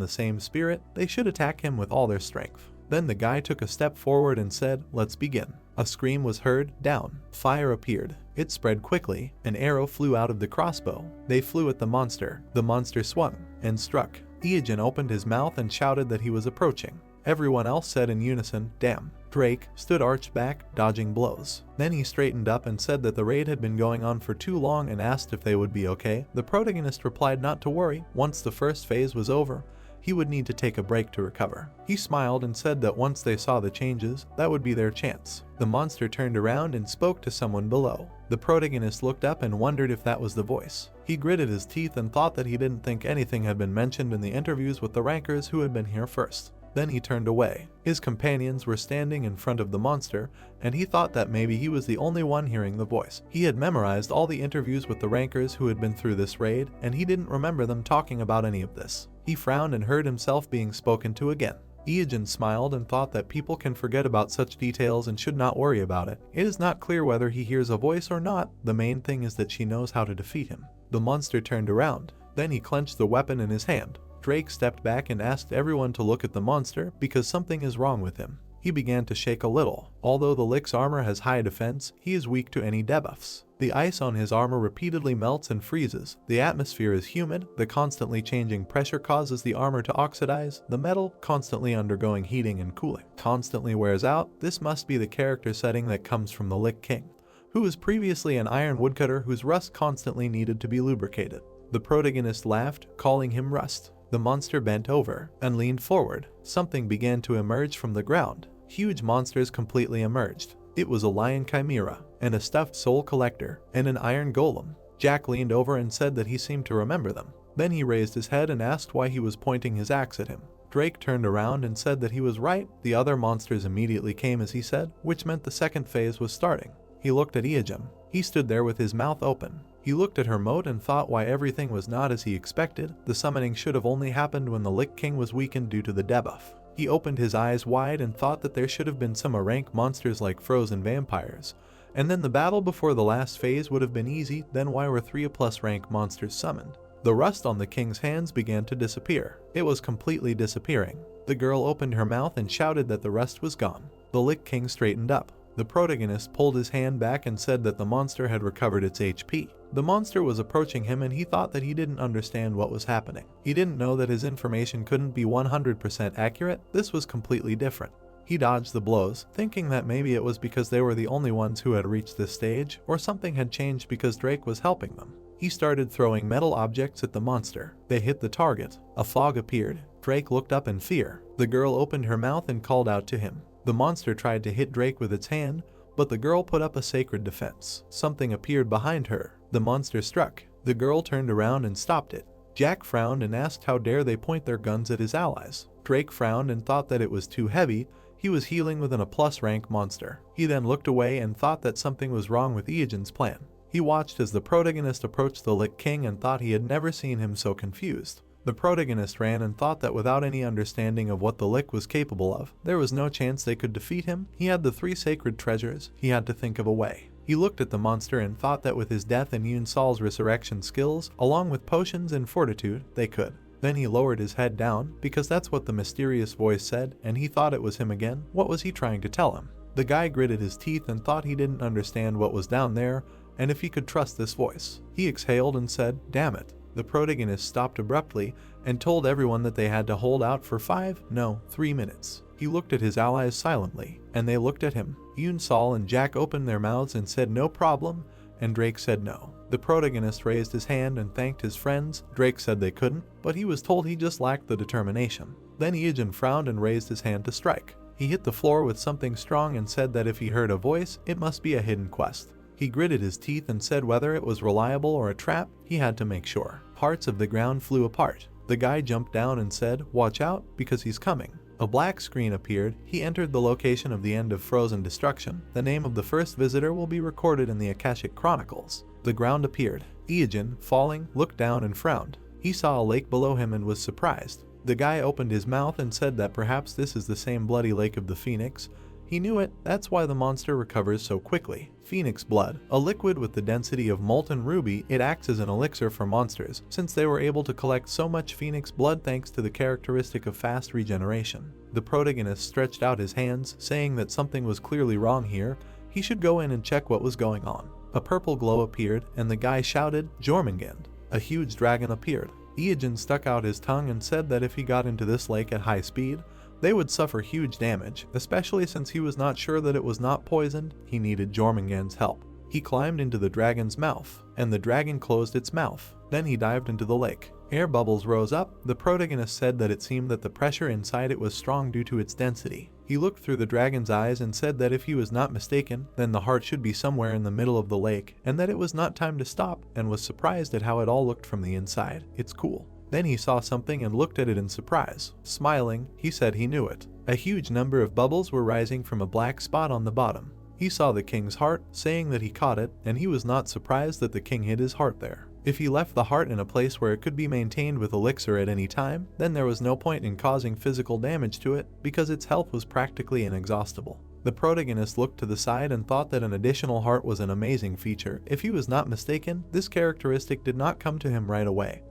A: the same spirit. They should attack him with all their strength. Then the guy took a step forward and said, let's begin. A scream was heard, down. Fire appeared. It spread quickly. An arrow flew out of the crossbow. They flew at the monster. The monster swung and struck. Iajin opened his mouth and shouted that he was approaching. Everyone else said in unison, damn. Drake stood arched back, dodging blows. Then he straightened up and said that the raid had been going on for too long and asked if they would be okay. The protagonist replied not to worry, once the first phase was over, he would need to take a break to recover. He smiled and said that once they saw the changes, that would be their chance. The monster turned around and spoke to someone below. The protagonist looked up and wondered if that was the voice. He gritted his teeth and thought that he didn't think anything had been mentioned in the interviews with the rankers who had been here first. Then he turned away. His companions were standing in front of the monster, and he thought that maybe he was the only one hearing the voice. He had memorized all the interviews with the rankers who had been through this raid, and he didn't remember them talking about any of this. He frowned and heard himself being spoken to again. Ijin smiled and thought that people can forget about such details and should not worry about it. It is not clear whether he hears a voice or not, the main thing is that she knows how to defeat him. The monster turned around, then he clenched the weapon in his hand. Drake stepped back and asked everyone to look at the monster because something is wrong with him. He began to shake a little. Although the Lick's armor has high defense, he is weak to any debuffs. The ice on his armor repeatedly melts and freezes. The atmosphere is humid. The constantly changing pressure causes the armor to oxidize. The metal, constantly undergoing heating and cooling, constantly wears out. This must be the character setting that comes from the Lick King, who was previously an iron woodcutter whose rust constantly needed to be lubricated. The protagonist laughed, calling him Rust. The monster bent over and leaned forward. Something began to emerge from the ground. Huge monsters completely emerged. It was a lion chimera, and a stuffed soul collector, and an iron golem. Jack leaned over and said that he seemed to remember them. Then he raised his head and asked why he was pointing his axe at him. Drake turned around and said that he was right. The other monsters immediately came as he said, which meant the second phase was starting. He looked at Iajin. He stood there with his mouth open. He looked at her mode and thought why everything was not as he expected. The summoning should have only happened when the Lick King was weakened due to the debuff. He opened his eyes wide and thought that there should have been some rank monsters like frozen vampires. And then the battle before the last phase would have been easy, then why were 3+ rank monsters summoned? The rust on the king's hands began to disappear. It was completely disappearing. The girl opened her mouth and shouted that the rust was gone. The Lick King straightened up. The protagonist pulled his hand back and said that the monster had recovered its HP. The monster was approaching him and he thought that he didn't understand what was happening. He didn't know that his information couldn't be 100% accurate. This was completely different. He dodged the blows, thinking that maybe it was because they were the only ones who had reached this stage, or something had changed because Drake was helping them. He started throwing metal objects at the monster. They hit the target. A fog appeared. Drake looked up in fear. The girl opened her mouth and called out to him. The monster tried to hit Drake with its hand, but the girl put up a sacred defense. Something appeared behind her. The monster struck. The girl turned around and stopped it. Jack frowned and asked how dare they point their guns at his allies. Drake frowned and thought that it was too heavy. He was healing with an A+ rank monster. He then looked away and thought that something was wrong with Iajin's plan. He watched as the protagonist approached the Lick King and thought he had never seen him so confused. The protagonist ran and thought that without any understanding of what the Lick was capable of, there was no chance they could defeat him. He had the 3 sacred treasures. He had to think of a way. He looked at the monster and thought that with his death and Yoon Sol's resurrection skills, along with potions and fortitude, they could. Then he lowered his head down, because that's what the mysterious voice said, and he thought it was him again. What was he trying to tell him? The guy gritted his teeth and thought he didn't understand what was down there, and if he could trust this voice. He exhaled and said, "Damn it." The protagonist stopped abruptly and told everyone that they had to hold out for 3 minutes. He looked at his allies silently, and they looked at him. Yoon Sol and Jack opened their mouths and said no problem, and Drake said no. The protagonist raised his hand and thanked his friends. Drake said they couldn't, but he was told he just lacked the determination. Then Iajin frowned and raised his hand to strike. He hit the floor with something strong and said that if he heard a voice, it must be a hidden quest. He gritted his teeth and said whether it was reliable or a trap, he had to make sure. Parts of the ground flew apart. The guy jumped down and said, "Watch out, because he's coming." A black screen appeared. He entered the location of the end of Frozen Destruction. The name of the first visitor will be recorded in the Akashic Chronicles. The ground appeared. Iajin, falling, looked down and frowned. He saw a lake below him and was surprised. The guy opened his mouth and said that perhaps this is the same bloody lake of the Phoenix. He knew it, that's why the monster recovers so quickly. Phoenix blood, a liquid with the density of molten ruby, it acts as an elixir for monsters, since they were able to collect so much phoenix blood thanks to the characteristic of fast regeneration. The protagonist stretched out his hands, saying that something was clearly wrong here. He should go in and check what was going on. A purple glow appeared, and the guy shouted, "Jormungand." A huge dragon appeared. Iajin stuck out his tongue and said that if he got into this lake at high speed, they would suffer huge damage, especially since he was not sure that it was not poisoned. He needed Jormungand's help. He climbed into the dragon's mouth, and the dragon closed its mouth. Then he dived into the lake. Air bubbles rose up. The protagonist said that it seemed that the pressure inside it was strong due to its density. He looked through the dragon's eyes and said that if he was not mistaken, then the heart should be somewhere in the middle of the lake, and that it was not time to stop, and was surprised at how it all looked from the inside. It's cool. Then he saw something and looked at it in surprise. Smiling, he said he knew it. A huge number of bubbles were rising from a black spot on the bottom. He saw the king's heart, saying that he caught it, and he was not surprised that the king hid his heart there. If he left the heart in a place where it could be maintained with elixir at any time, then there was no point in causing physical damage to it because its health was practically inexhaustible. The protagonist looked to the side and thought that an additional heart was an amazing feature. If he was not mistaken, this characteristic did not come to him right away.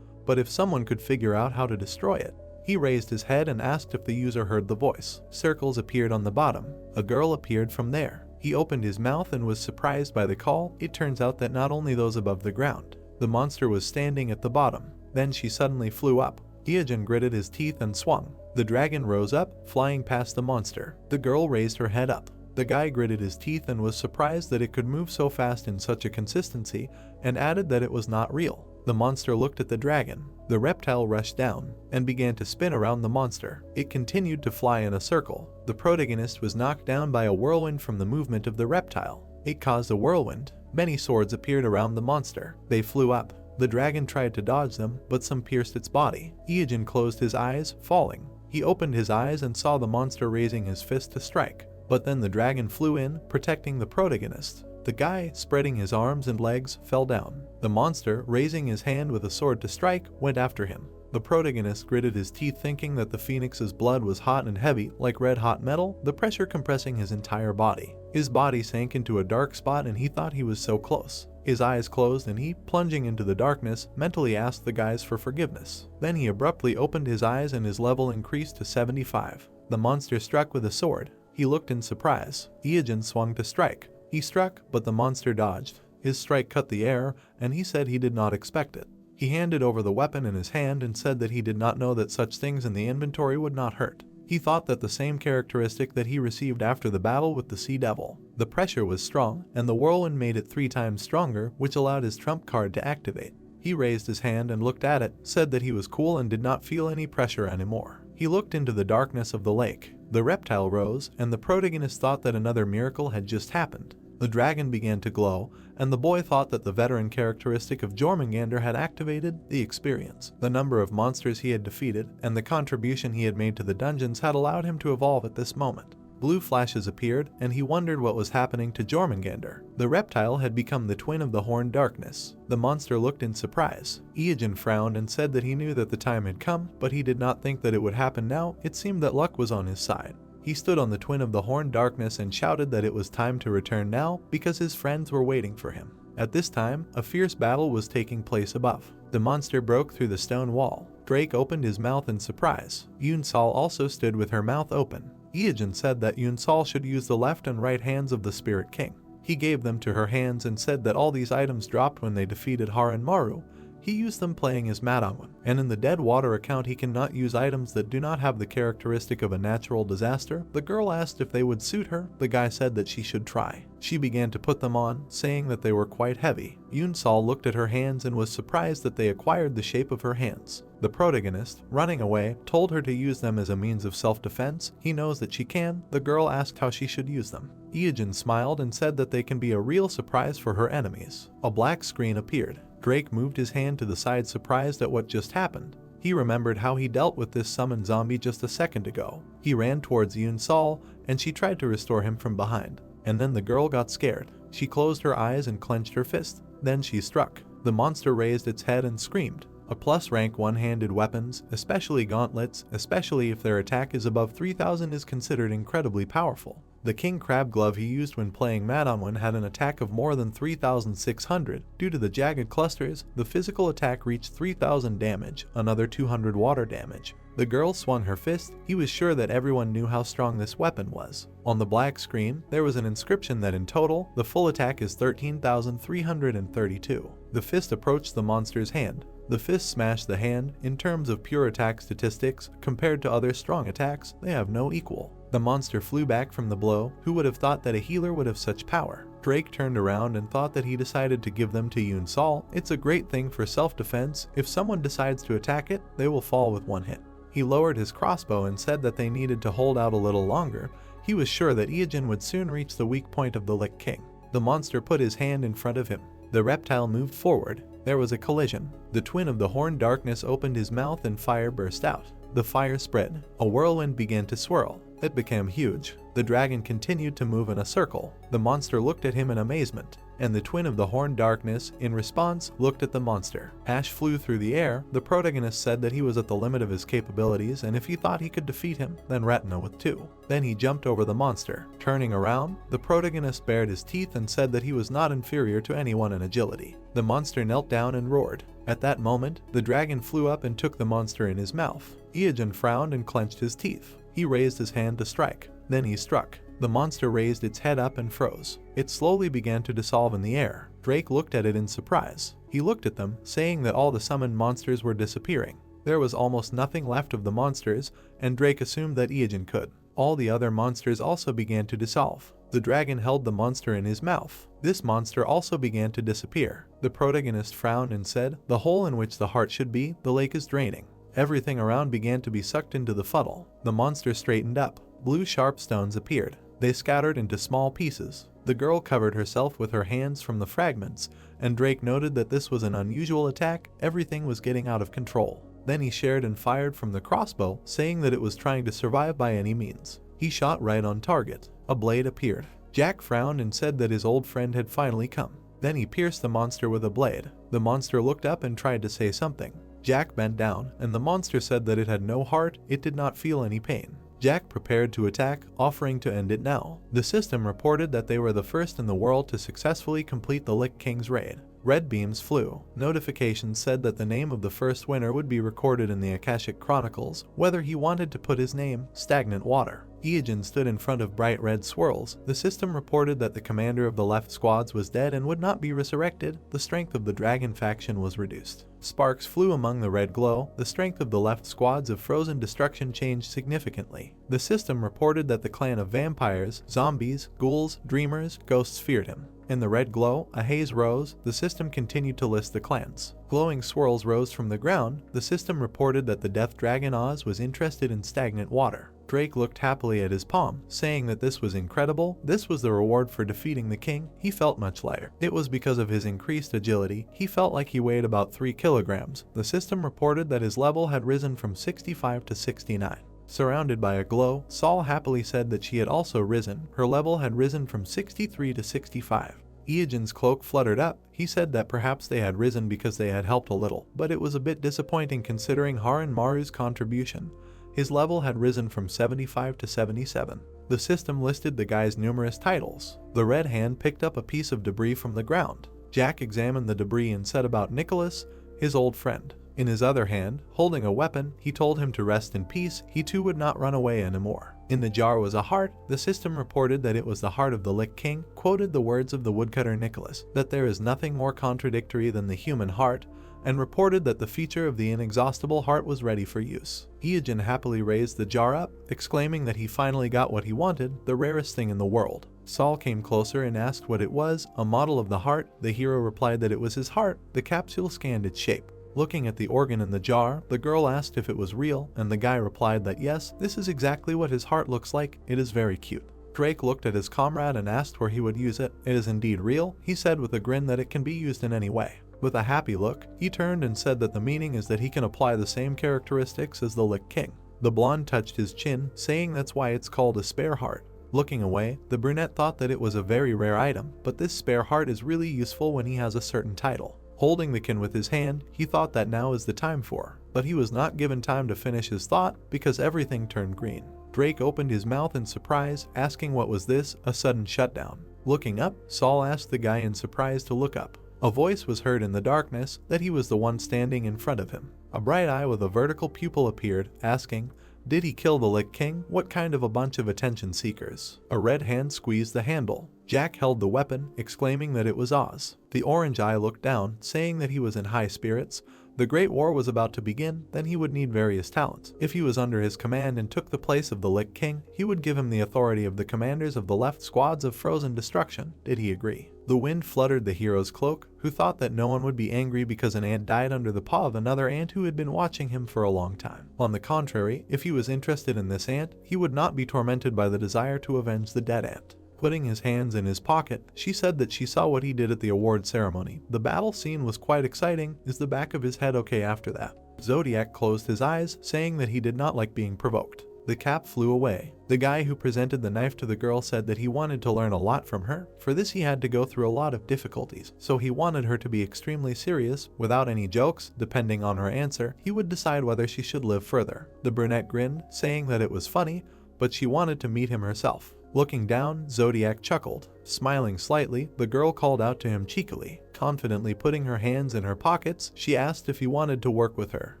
A: But if someone could figure out how to destroy it, he raised his head and asked if the user heard the voice. Circles appeared on the bottom. A girl appeared from there. He opened his mouth and was surprised by the call. It turns out that not only those above the ground. The monster was standing at the bottom. Then she suddenly flew up. Hyojin gritted his teeth and swung. The dragon rose up, flying past the monster. The girl raised her head up. The guy gritted his teeth and was surprised that it could move so fast in such a consistency, and added that it was not real. The monster looked at the dragon. The reptile rushed down and began to spin around the monster. It continued to fly in a circle. The protagonist was knocked down by a whirlwind from the movement of the reptile. It caused a whirlwind. Many swords appeared around the monster. They flew up. The dragon tried to dodge them, but some pierced its body. Hyojin closed his eyes, falling. He opened his eyes and saw the monster raising his fist to strike. But then the dragon flew in, protecting the protagonist. The guy, spreading his arms and legs, fell down. The monster, raising his hand with a sword to strike, went after him. The protagonist gritted his teeth, thinking that the phoenix's blood was hot and heavy, like red-hot metal, the pressure compressing his entire body. His body sank into a dark spot and he thought he was so close. His eyes closed and he, plunging into the darkness, mentally asked the guys for forgiveness. Then he abruptly opened his eyes and his level increased to 75. The monster struck with a sword. He looked in surprise. Hyojin swung to strike. He struck, but the monster dodged. His strike cut the air, and he said he did not expect it. He handed over the weapon in his hand and said that he did not know that such things in the inventory would not hurt. He thought that the same characteristic that he received after the battle with the Sea Devil. The pressure was strong, and the whirlwind made it 3 times stronger, which allowed his trump card to activate. He raised his hand and looked at it, said that he was cool and did not feel any pressure anymore. He looked into the darkness of the lake. The reptile rose, and the protagonist thought that another miracle had just happened. The dragon began to glow, and the boy thought that the veteran characteristic of Jormungandr had activated. The experience, the number of monsters he had defeated, and the contribution he had made to the dungeons had allowed him to evolve at this moment. Blue flashes appeared, and he wondered what was happening to Jormungandr. The reptile had become the twin of the Horned Darkness. The monster looked in surprise. Hyojin frowned and said that he knew that the time had come, but he did not think that it would happen now. It seemed that luck was on his side. He stood on the twin of the Horned Darkness and shouted that it was time to return now because his friends were waiting for him. At this time, a fierce battle was taking place above. The monster broke through the stone wall. Drake opened his mouth in surprise. Yunsal also stood with her mouth open. Hyojin said that Yunsal should use the left and right hands of the Spirit King. He gave them to her hands and said that all these items dropped when they defeated Haranmaru. He used them playing as Manhwa, and in the Dead Water account he cannot use items that do not have the characteristic of a natural disaster. The girl asked if they would suit her. The guy said that she should try. She began to put them on, saying that they were quite heavy. Yunsal looked at her hands and was surprised that they acquired the shape of her hands. The protagonist, running away, told her to use them as a means of self-defense. He knows that she can. The girl asked how she should use them. Hyojin smiled and said that they can be a real surprise for her enemies. A black screen appeared. Drake moved his hand to the side, surprised at what just happened. He remembered how he dealt with this summoned zombie just a second ago. He ran towards Yunsal, and she tried to restore him from behind. And then the girl got scared. She closed her eyes and clenched her fist. Then she struck. The monster raised its head and screamed. A plus rank one-handed weapons, especially gauntlets, especially if their attack is above 3000, is considered incredibly powerful. The king crab glove he used when playing Manhwa had an attack of more than 3600. Due to the jagged clusters, the physical attack reached 3000 damage, another 200 water damage. The girl swung her fist. He was sure that everyone knew how strong this weapon was. On the black screen, there was an inscription that in total, the full attack is 13,332. The fist approached the monster's hand. The fist smashed the hand. In terms of pure attack statistics, compared to other strong attacks, they have no equal. The monster flew back from the blow. Who would have thought that a healer would have such power? Drake turned around and thought that he decided to give them to Yunsal. It's a great thing for self-defense. If someone decides to attack it, they will fall with one hit. He lowered his crossbow and said that they needed to hold out a little longer. He was sure that Hyojin would soon reach the weak point of the Lich King. The monster put his hand in front of him. The reptile moved forward. There was a collision. The twin of the Horned Darkness opened his mouth and fire burst out. The fire spread. A whirlwind began to swirl. It became huge. The dragon continued to move in a circle. The monster looked at him in amazement. and the twin of the Horned Darkness, in response, looked at the monster. Ash flew through the air. The protagonist said that he was at the limit of his capabilities, and if he thought he could defeat him, then Retina with 2. Then he jumped over the monster. Turning around, the protagonist bared his teeth and said that he was not inferior to anyone in agility. The monster knelt down and roared. At that moment, the dragon flew up and took the monster in his mouth. Iajin frowned and clenched his teeth. He raised his hand to strike. Then he struck. The monster raised its head up and froze. It slowly began to dissolve in the air. Drake looked at it in surprise. He looked at them, saying that all the summoned monsters were disappearing. There was almost nothing left of the monsters, and Drake assumed that Iajin could. All the other monsters also began to dissolve. The dragon held the monster in his mouth. This monster also began to disappear. The protagonist frowned and said, "The hole in which the heart should be, the lake is draining." Everything around began to be sucked into the funnel. The monster straightened up. Blue sharp stones appeared. They scattered into small pieces. The girl covered herself with her hands from the fragments, and Drake noted that this was an unusual attack. Everything was getting out of control. Then he shared and fired from the crossbow, saying that it was trying to survive by any means. He shot right on target. A blade appeared. Jack frowned and said that his old friend had finally come. Then he pierced the monster with a blade. The monster looked up and tried to say something. Jack bent down, and the monster said that it had no heart, it did not feel any pain. Jack prepared to attack, offering to end it now. The system reported that they were the first in the world to successfully complete the Lich King's raid. Red beams flew. Notifications said that the name of the first winner would be recorded in the Akashic Chronicles, whether he wanted to put his name, Stagnant Water. Iajin stood in front of bright red swirls. The system reported that the commander of the left squads was dead and would not be resurrected. The strength of the dragon faction was reduced. Sparks flew among the red glow. The strength of the left squads of frozen destruction changed significantly. The system reported that the clan of vampires, zombies, ghouls, dreamers, ghosts feared him. In the red glow, a haze rose. The system continued to list the clans. Glowing swirls rose from the ground. The system reported that the death dragon Oz was interested in stagnant water. Drake looked happily at his palm, saying that this was incredible. This was the reward for defeating the king. He felt much lighter. It was because of his increased agility. He felt like he weighed about 3 kilograms. The system reported that his level had risen from 65 to 69. Surrounded by a glow, Saul happily said that she had also risen. Her level had risen from 63 to 65. Iajin's cloak fluttered up. He said that perhaps they had risen because they had helped a little, but it was a bit disappointing considering Haran Maru's contribution. His level had risen from 75 to 77. The system listed the guy's numerous titles. The red hand picked up a piece of debris from the ground. Jack examined the debris and said about Nicholas, his old friend. In his other hand, holding a weapon, he told him to rest in peace. He too would not run away anymore. In the jar was a heart. The system reported that it was the heart of the Lich King, quoted the words of the woodcutter Nicholas, that there is nothing more contradictory than the human heart, and reported that the feature of the inexhaustible heart was ready for use. Iajin happily raised the jar up, exclaiming that he finally got what he wanted, the rarest thing in the world. Saul came closer and asked what it was, a model of the heart. The hero replied that it was his heart. The capsule scanned its shape. Looking at the organ in the jar, the girl asked if it was real, and the guy replied that yes, this is exactly what his heart looks like. It is very cute. Drake looked at his comrade and asked where he would use it. It is indeed real. He said with a grin that it can be used in any way. With a happy look, he turned and said that the meaning is that he can apply the same characteristics as the Lich King. The blonde touched his chin, saying that's why it's called a spare heart. Looking away, the brunette thought that it was a very rare item, but this spare heart is really useful when he has a certain title. Holding the kin with his hand, he thought that now is the time for, but he was not given time to finish his thought because everything turned green. Drake opened his mouth in surprise, asking what was this, a sudden shutdown. Looking up, Saul asked the guy in surprise to look up. A voice was heard in the darkness that he was the one standing in front of him. A bright eye with a vertical pupil appeared, asking, "Did he kill the Lich King? What kind of a bunch of attention seekers?" A red hand squeezed the handle. Jack held the weapon, exclaiming that it was Oz. The orange eye looked down, saying that he was in high spirits. The Great War was about to begin, then he would need various talents. If he was under his command and took the place of the Lich King, he would give him the authority of the commanders of the left squads of frozen destruction. Did he agree? The wind fluttered the hero's cloak, who thought that no one would be angry because an ant died under the paw of another ant who had been watching him for a long time. On the contrary, if he was interested in this ant, he would not be tormented by the desire to avenge the dead ant. Putting his hands in his pocket, she said that she saw what he did at the award ceremony. The battle scene was quite exciting. Is the back of his head okay after that? Zodiac closed his eyes, saying that he did not like being provoked. The cap flew away. The guy who presented the knife to the girl said that he wanted to learn a lot from her. For this he had to go through a lot of difficulties, so he wanted her to be extremely serious, without any jokes. Depending on her answer, he would decide whether she should live further. The brunette grinned, saying that it was funny, but she wanted to meet him herself. Looking down, Zodiac chuckled. Smiling slightly, the girl called out to him cheekily. Confidently putting her hands in her pockets, she asked if he wanted to work with her.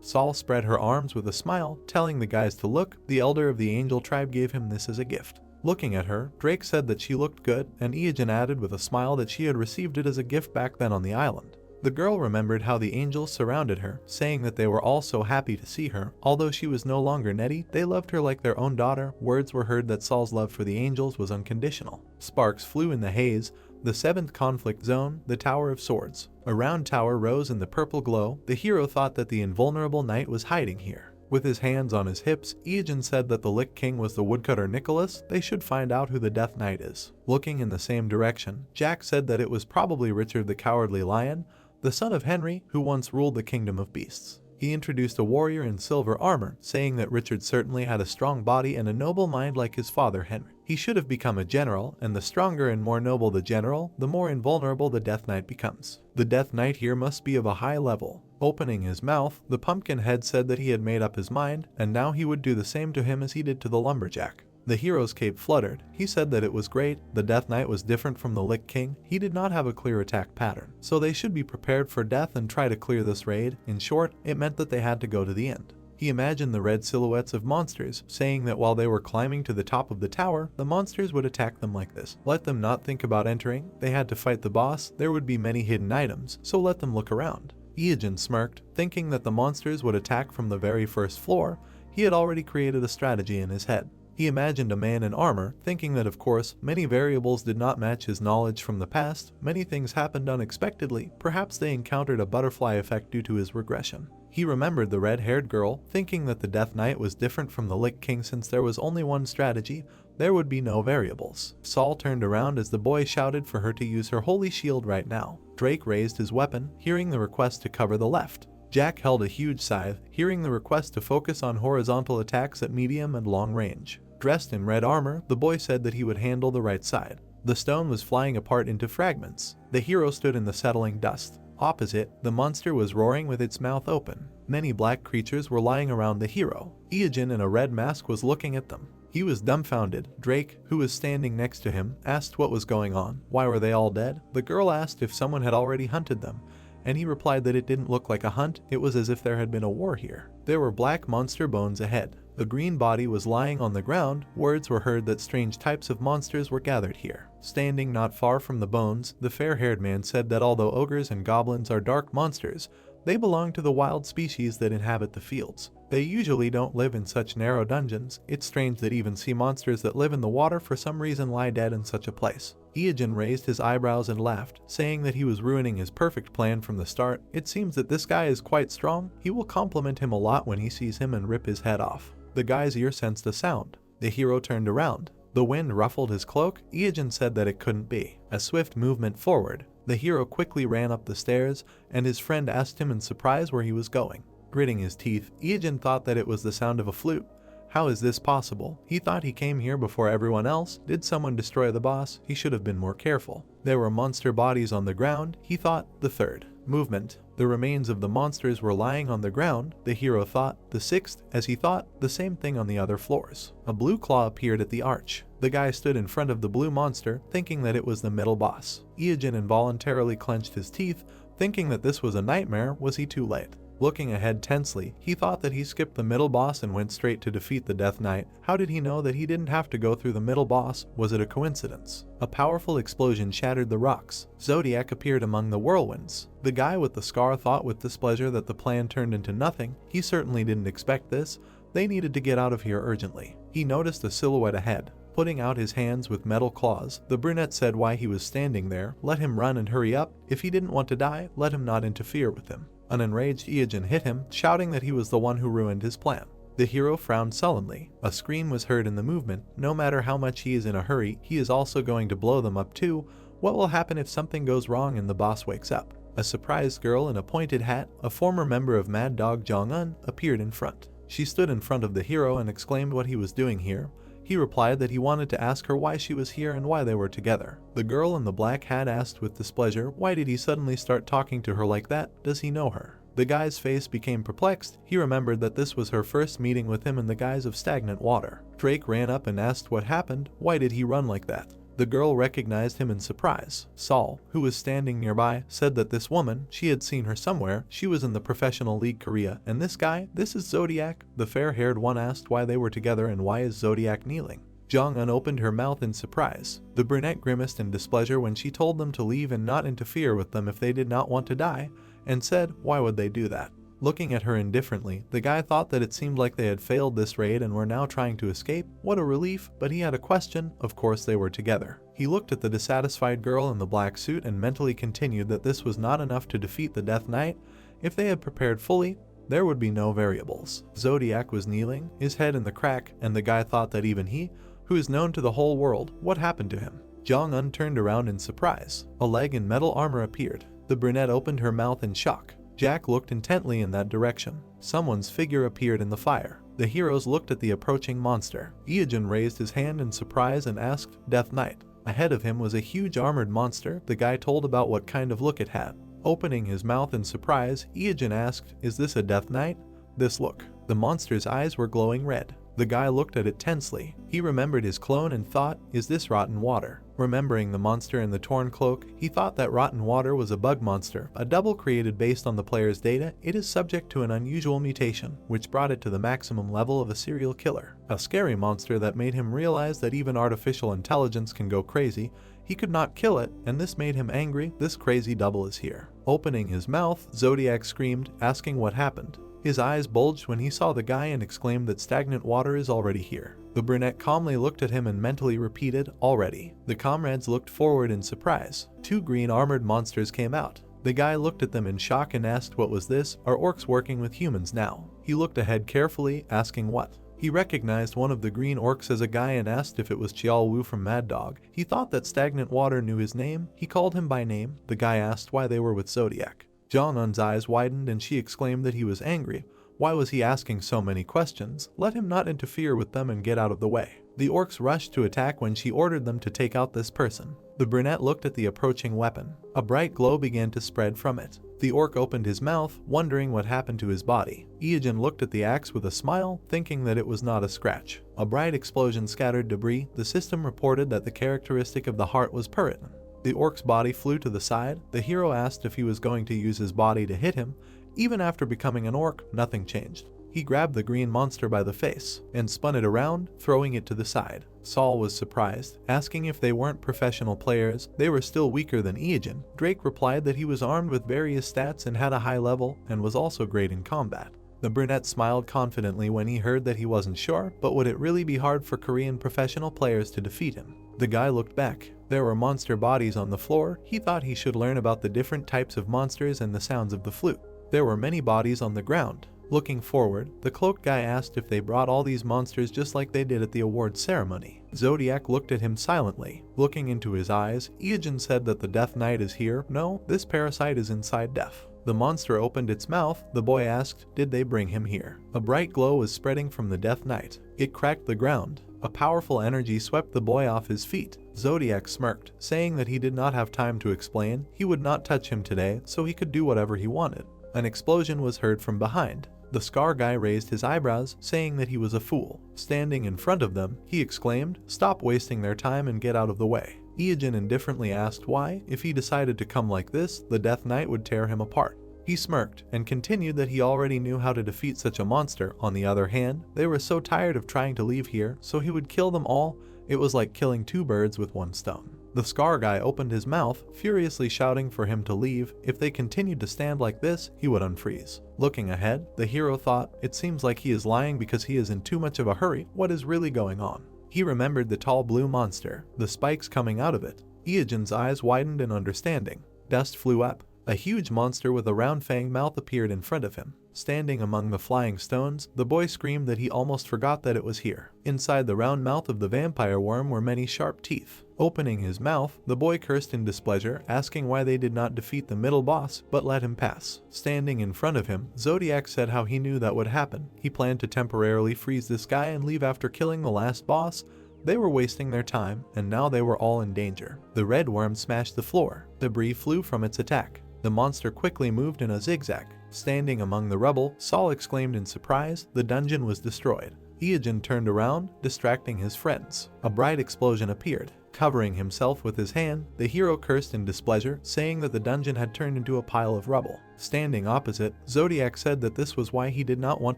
A: Saul spread her arms with a smile, telling the guys to look. The elder of the angel tribe gave him this as a gift. Looking at her, Drake said that she looked good, and Iogen added with a smile that she had received it as a gift back then on the island. The girl remembered how the angels surrounded her, saying that they were all so happy to see her. Although she was no longer Nettie, they loved her like their own daughter. Words were heard that Saul's love for the angels was unconditional. Sparks flew in the haze. The seventh conflict zone, the Tower of Swords. A round tower rose in the purple glow. The hero thought that the invulnerable knight was hiding here. With his hands on his hips, Iogen said that the Lich King was the woodcutter Nicholas. They should find out who the Death Knight is. Looking in the same direction, Jack said that it was probably Richard the Cowardly Lion, the son of Henry, who once ruled the Kingdom of Beasts. He introduced a warrior in silver armor, saying that Richard certainly had a strong body and a noble mind like his father Henry. He should have become a general, and the stronger and more noble the general, the more invulnerable the Death Knight becomes. The Death Knight here must be of a high level. Opening his mouth, the Pumpkinhead said that he had made up his mind, and now he would do the same to him as he did to the Lumberjack. The hero's cape fluttered. He said that it was great. The Death Knight was different from the Lich King. He did not have a clear attack pattern, so they should be prepared for death and try to clear this raid. In short, it meant that they had to go to the end. He imagined the red silhouettes of monsters, saying that while they were climbing to the top of the tower, the monsters would attack them like this. Let them not think about entering. They had to fight the boss. There would be many hidden items, so let them look around. Iogen smirked, thinking that the monsters would attack from the very first floor. He had already created a strategy in his head. He imagined a man in armor, thinking that of course, many variables did not match his knowledge from the past. Many things happened unexpectedly. Perhaps they encountered a butterfly effect due to his regression. He remembered the red-haired girl, thinking that the Death Knight was different from the Lich King since there was only one strategy. There would be no variables. Saul turned around as the boy shouted for her to use her holy shield right now. Drake raised his weapon, hearing the request to cover the left. Jack held a huge scythe, hearing the request to focus on horizontal attacks at medium and long range. Dressed in red armor, the boy said that he would handle the right side. The stone was flying apart into fragments. The hero stood in the settling dust. Opposite, the monster was roaring with its mouth open. Many black creatures were lying around the hero. Iogen in a red mask was looking at them. He was dumbfounded. Drake, who was standing next to him, asked what was going on. Why were they all dead? The girl asked if someone had already hunted them, and he replied that it didn't look like a hunt. It was as if there had been a war here. There were black monster bones ahead. A green body was lying on the ground. Words were heard that strange types of monsters were gathered here. Standing not far from the bones, the fair-haired man said that although ogres and goblins are dark monsters, they belong to the wild species that inhabit the fields. They usually don't live in such narrow dungeons. It's strange that even sea monsters that live in the water for some reason lie dead in such a place. Iogen raised his eyebrows and laughed, saying that he was ruining his perfect plan from the start. It seems that this guy is quite strong. He will compliment him a lot when he sees him and rip his head off. The guy's ear sensed a sound. The hero turned around. The wind ruffled his cloak. Iogen said that it couldn't be. A swift movement forward. The hero quickly ran up the stairs, and his friend asked him in surprise where he was going. Gritting his teeth, Iogen thought that it was the sound of a flute. How is this possible? He thought he came here before everyone else. Did someone destroy the boss? He should have been more careful. There were monster bodies on the ground. He thought. The third movement. The remains of the monsters were lying on the ground. The hero thought. The sixth, as he thought, the same thing on the other floors. A blue claw appeared at the arch. The guy stood in front of the blue monster, thinking that it was the middle boss. Iogen involuntarily clenched his teeth, thinking that this was a nightmare. Was he too late? Looking ahead tensely, he thought that he skipped the middle boss and went straight to defeat the Death Knight. How did he know that he didn't have to go through the middle boss? Was it a coincidence? A powerful explosion shattered the rocks. Zodiac appeared among the whirlwinds. The guy with the scar thought with displeasure that the plan turned into nothing. He certainly didn't expect this. They needed to get out of here urgently. He noticed a silhouette ahead. Putting out his hands with metal claws, the brunette said why he was standing there. Let him run and hurry up. If he didn't want to die, let him not interfere with him. An enraged Iogen hit him, shouting that he was the one who ruined his plan. The hero frowned sullenly. A scream was heard in the movement. No matter how much he is in a hurry, he is also going to blow them up too. What will happen if something goes wrong and the boss wakes up? A surprised girl in a pointed hat, a former member of Mad Dog Jong-un, appeared in front. She stood in front of the hero and exclaimed what he was doing here. He replied that he wanted to ask her why she was here and why they were together. The girl in the black hat asked with displeasure, why did he suddenly start talking to her like that? Does he know her? The guy's face became perplexed. He remembered that this was her first meeting with him in the guise of stagnant water. Drake ran up and asked what happened. Why did he run like that? The girl recognized him in surprise. Saul, who was standing nearby, said that this woman, she had seen her somewhere. She was in the professional league Korea. And this guy, this is Zodiac? The fair-haired one asked why they were together and why is Zodiac kneeling. Jong-un opened her mouth in surprise. The brunette grimaced in displeasure when she told them to leave and not interfere with them if they did not want to die, and said, why would they do that? Looking at her indifferently, the guy thought that it seemed like they had failed this raid and were now trying to escape. What a relief, but he had a question. Of course they were together. He looked at the dissatisfied girl in the black suit and mentally continued that this was not enough to defeat the Death Knight. If they had prepared fully, there would be no variables. Zodiac was kneeling, his head in the crack, and the guy thought that even he, who is known to the whole world, what happened to him? Jong-un turned around in surprise. A leg in metal armor appeared. The brunette opened her mouth in shock. Jack looked intently in that direction. Someone's figure appeared in the fire. The heroes looked at the approaching monster. Iojin raised his hand in surprise and asked, Death Knight. Ahead of him was a huge armored monster. The guy told about what kind of look it had. Opening his mouth in surprise, Iojin asked, is this a Death Knight? This look. The monster's eyes were glowing red. The guy looked at it tensely. He remembered his clone and thought, is this rotten water? Remembering the monster in the torn cloak, he thought that rotten water was a bug monster, a double created based on the player's data. It is subject to an unusual mutation, which brought it to the maximum level of a serial killer. A scary monster that made him realize that even artificial intelligence can go crazy. He could not kill it, and this made him angry. This crazy double is here. Opening his mouth, Zodiac screamed, asking what happened. His eyes bulged when he saw the guy and exclaimed that stagnant water is already here. The brunette calmly looked at him and mentally repeated, already. The comrades looked forward in surprise. Two green armored monsters came out. The guy looked at them in shock and asked what was this? Are orcs working with humans now? He looked ahead carefully, asking what? He recognized one of the green orcs as a guy and asked if it was Chiao Wu from Mad Dog. He thought that stagnant water knew his name. He called him by name. The guy asked why they were with Zodiac. Jong-un's eyes widened and she exclaimed that he was angry. Why was he asking so many questions? Let him not interfere with them and get out of the way. The orcs rushed to attack when she ordered them to take out this person. The brunette looked at the approaching weapon. A bright glow began to spread from it. The orc opened his mouth, wondering what happened to his body. Iojin looked at the axe with a smile, thinking that it was not a scratch. A bright explosion scattered debris. The system reported that the characteristic of the heart was Puritan. The orc's body flew to the side. The hero asked if he was going to use his body to hit him. Even after becoming an orc, nothing changed. He grabbed the green monster by the face and spun it around, throwing it to the side. Saul was surprised, asking if they weren't professional players. They were still weaker than Iojin. Drake replied that he was armed with various stats and had a high level, and was also great in combat. The brunette smiled confidently when he heard that he wasn't sure, but would it really be hard for Korean professional players to defeat him? The guy looked back. There were monster bodies on the floor. He thought he should learn about the different types of monsters and the sounds of the flute. There were many bodies on the ground. Looking forward, the cloaked guy asked if they brought all these monsters just like they did at the awards ceremony. Zodiac looked at him silently. Looking into his eyes, Iojin said that the Death Knight is here. No, this parasite is inside Death. The monster opened its mouth. The boy asked, did they bring him here? A bright glow was spreading from the Death Knight. It cracked the ground. A powerful energy swept the boy off his feet. Zodiac smirked, saying that he did not have time to explain. He would not touch him today, so he could do whatever he wanted. An explosion was heard from behind. The scar guy raised his eyebrows, saying that he was a fool. Standing in front of them, he exclaimed, stop wasting their time and get out of the way. Iojin indifferently asked why, if he decided to come like this, the Death Knight would tear him apart. He smirked and continued that he already knew how to defeat such a monster. On the other hand, they were so tired of trying to leave here, so he would kill them all. It was like killing two birds with one stone. The scar guy opened his mouth, furiously shouting for him to leave. If they continued to stand like this, he would unfreeze. Looking ahead, the hero thought, it seems like he is lying because he is in too much of a hurry. What is really going on? He remembered the tall blue monster, the spikes coming out of it. Iojin's eyes widened in understanding. Dust flew up. A huge monster with a round fang mouth appeared in front of him. Standing among the flying stones, the boy screamed that he almost forgot that it was here. Inside the round mouth of the vampire worm were many sharp teeth. Opening his mouth, the boy cursed in displeasure, asking why they did not defeat the middle boss, but let him pass. Standing in front of him, Zodiac said how he knew that would happen. He planned to temporarily freeze this guy and leave after killing the last boss. They were wasting their time, and now they were all in danger. The red worm smashed the floor. Debris flew from its attack. The monster quickly moved in a zigzag. Standing among the rubble, Saul exclaimed in surprise, the dungeon was destroyed. Ieogen turned around, distracting his friends. A bright explosion appeared. Covering himself with his hand, the hero cursed in displeasure, saying that the dungeon had turned into a pile of rubble. Standing opposite, Zodiac said that this was why he did not want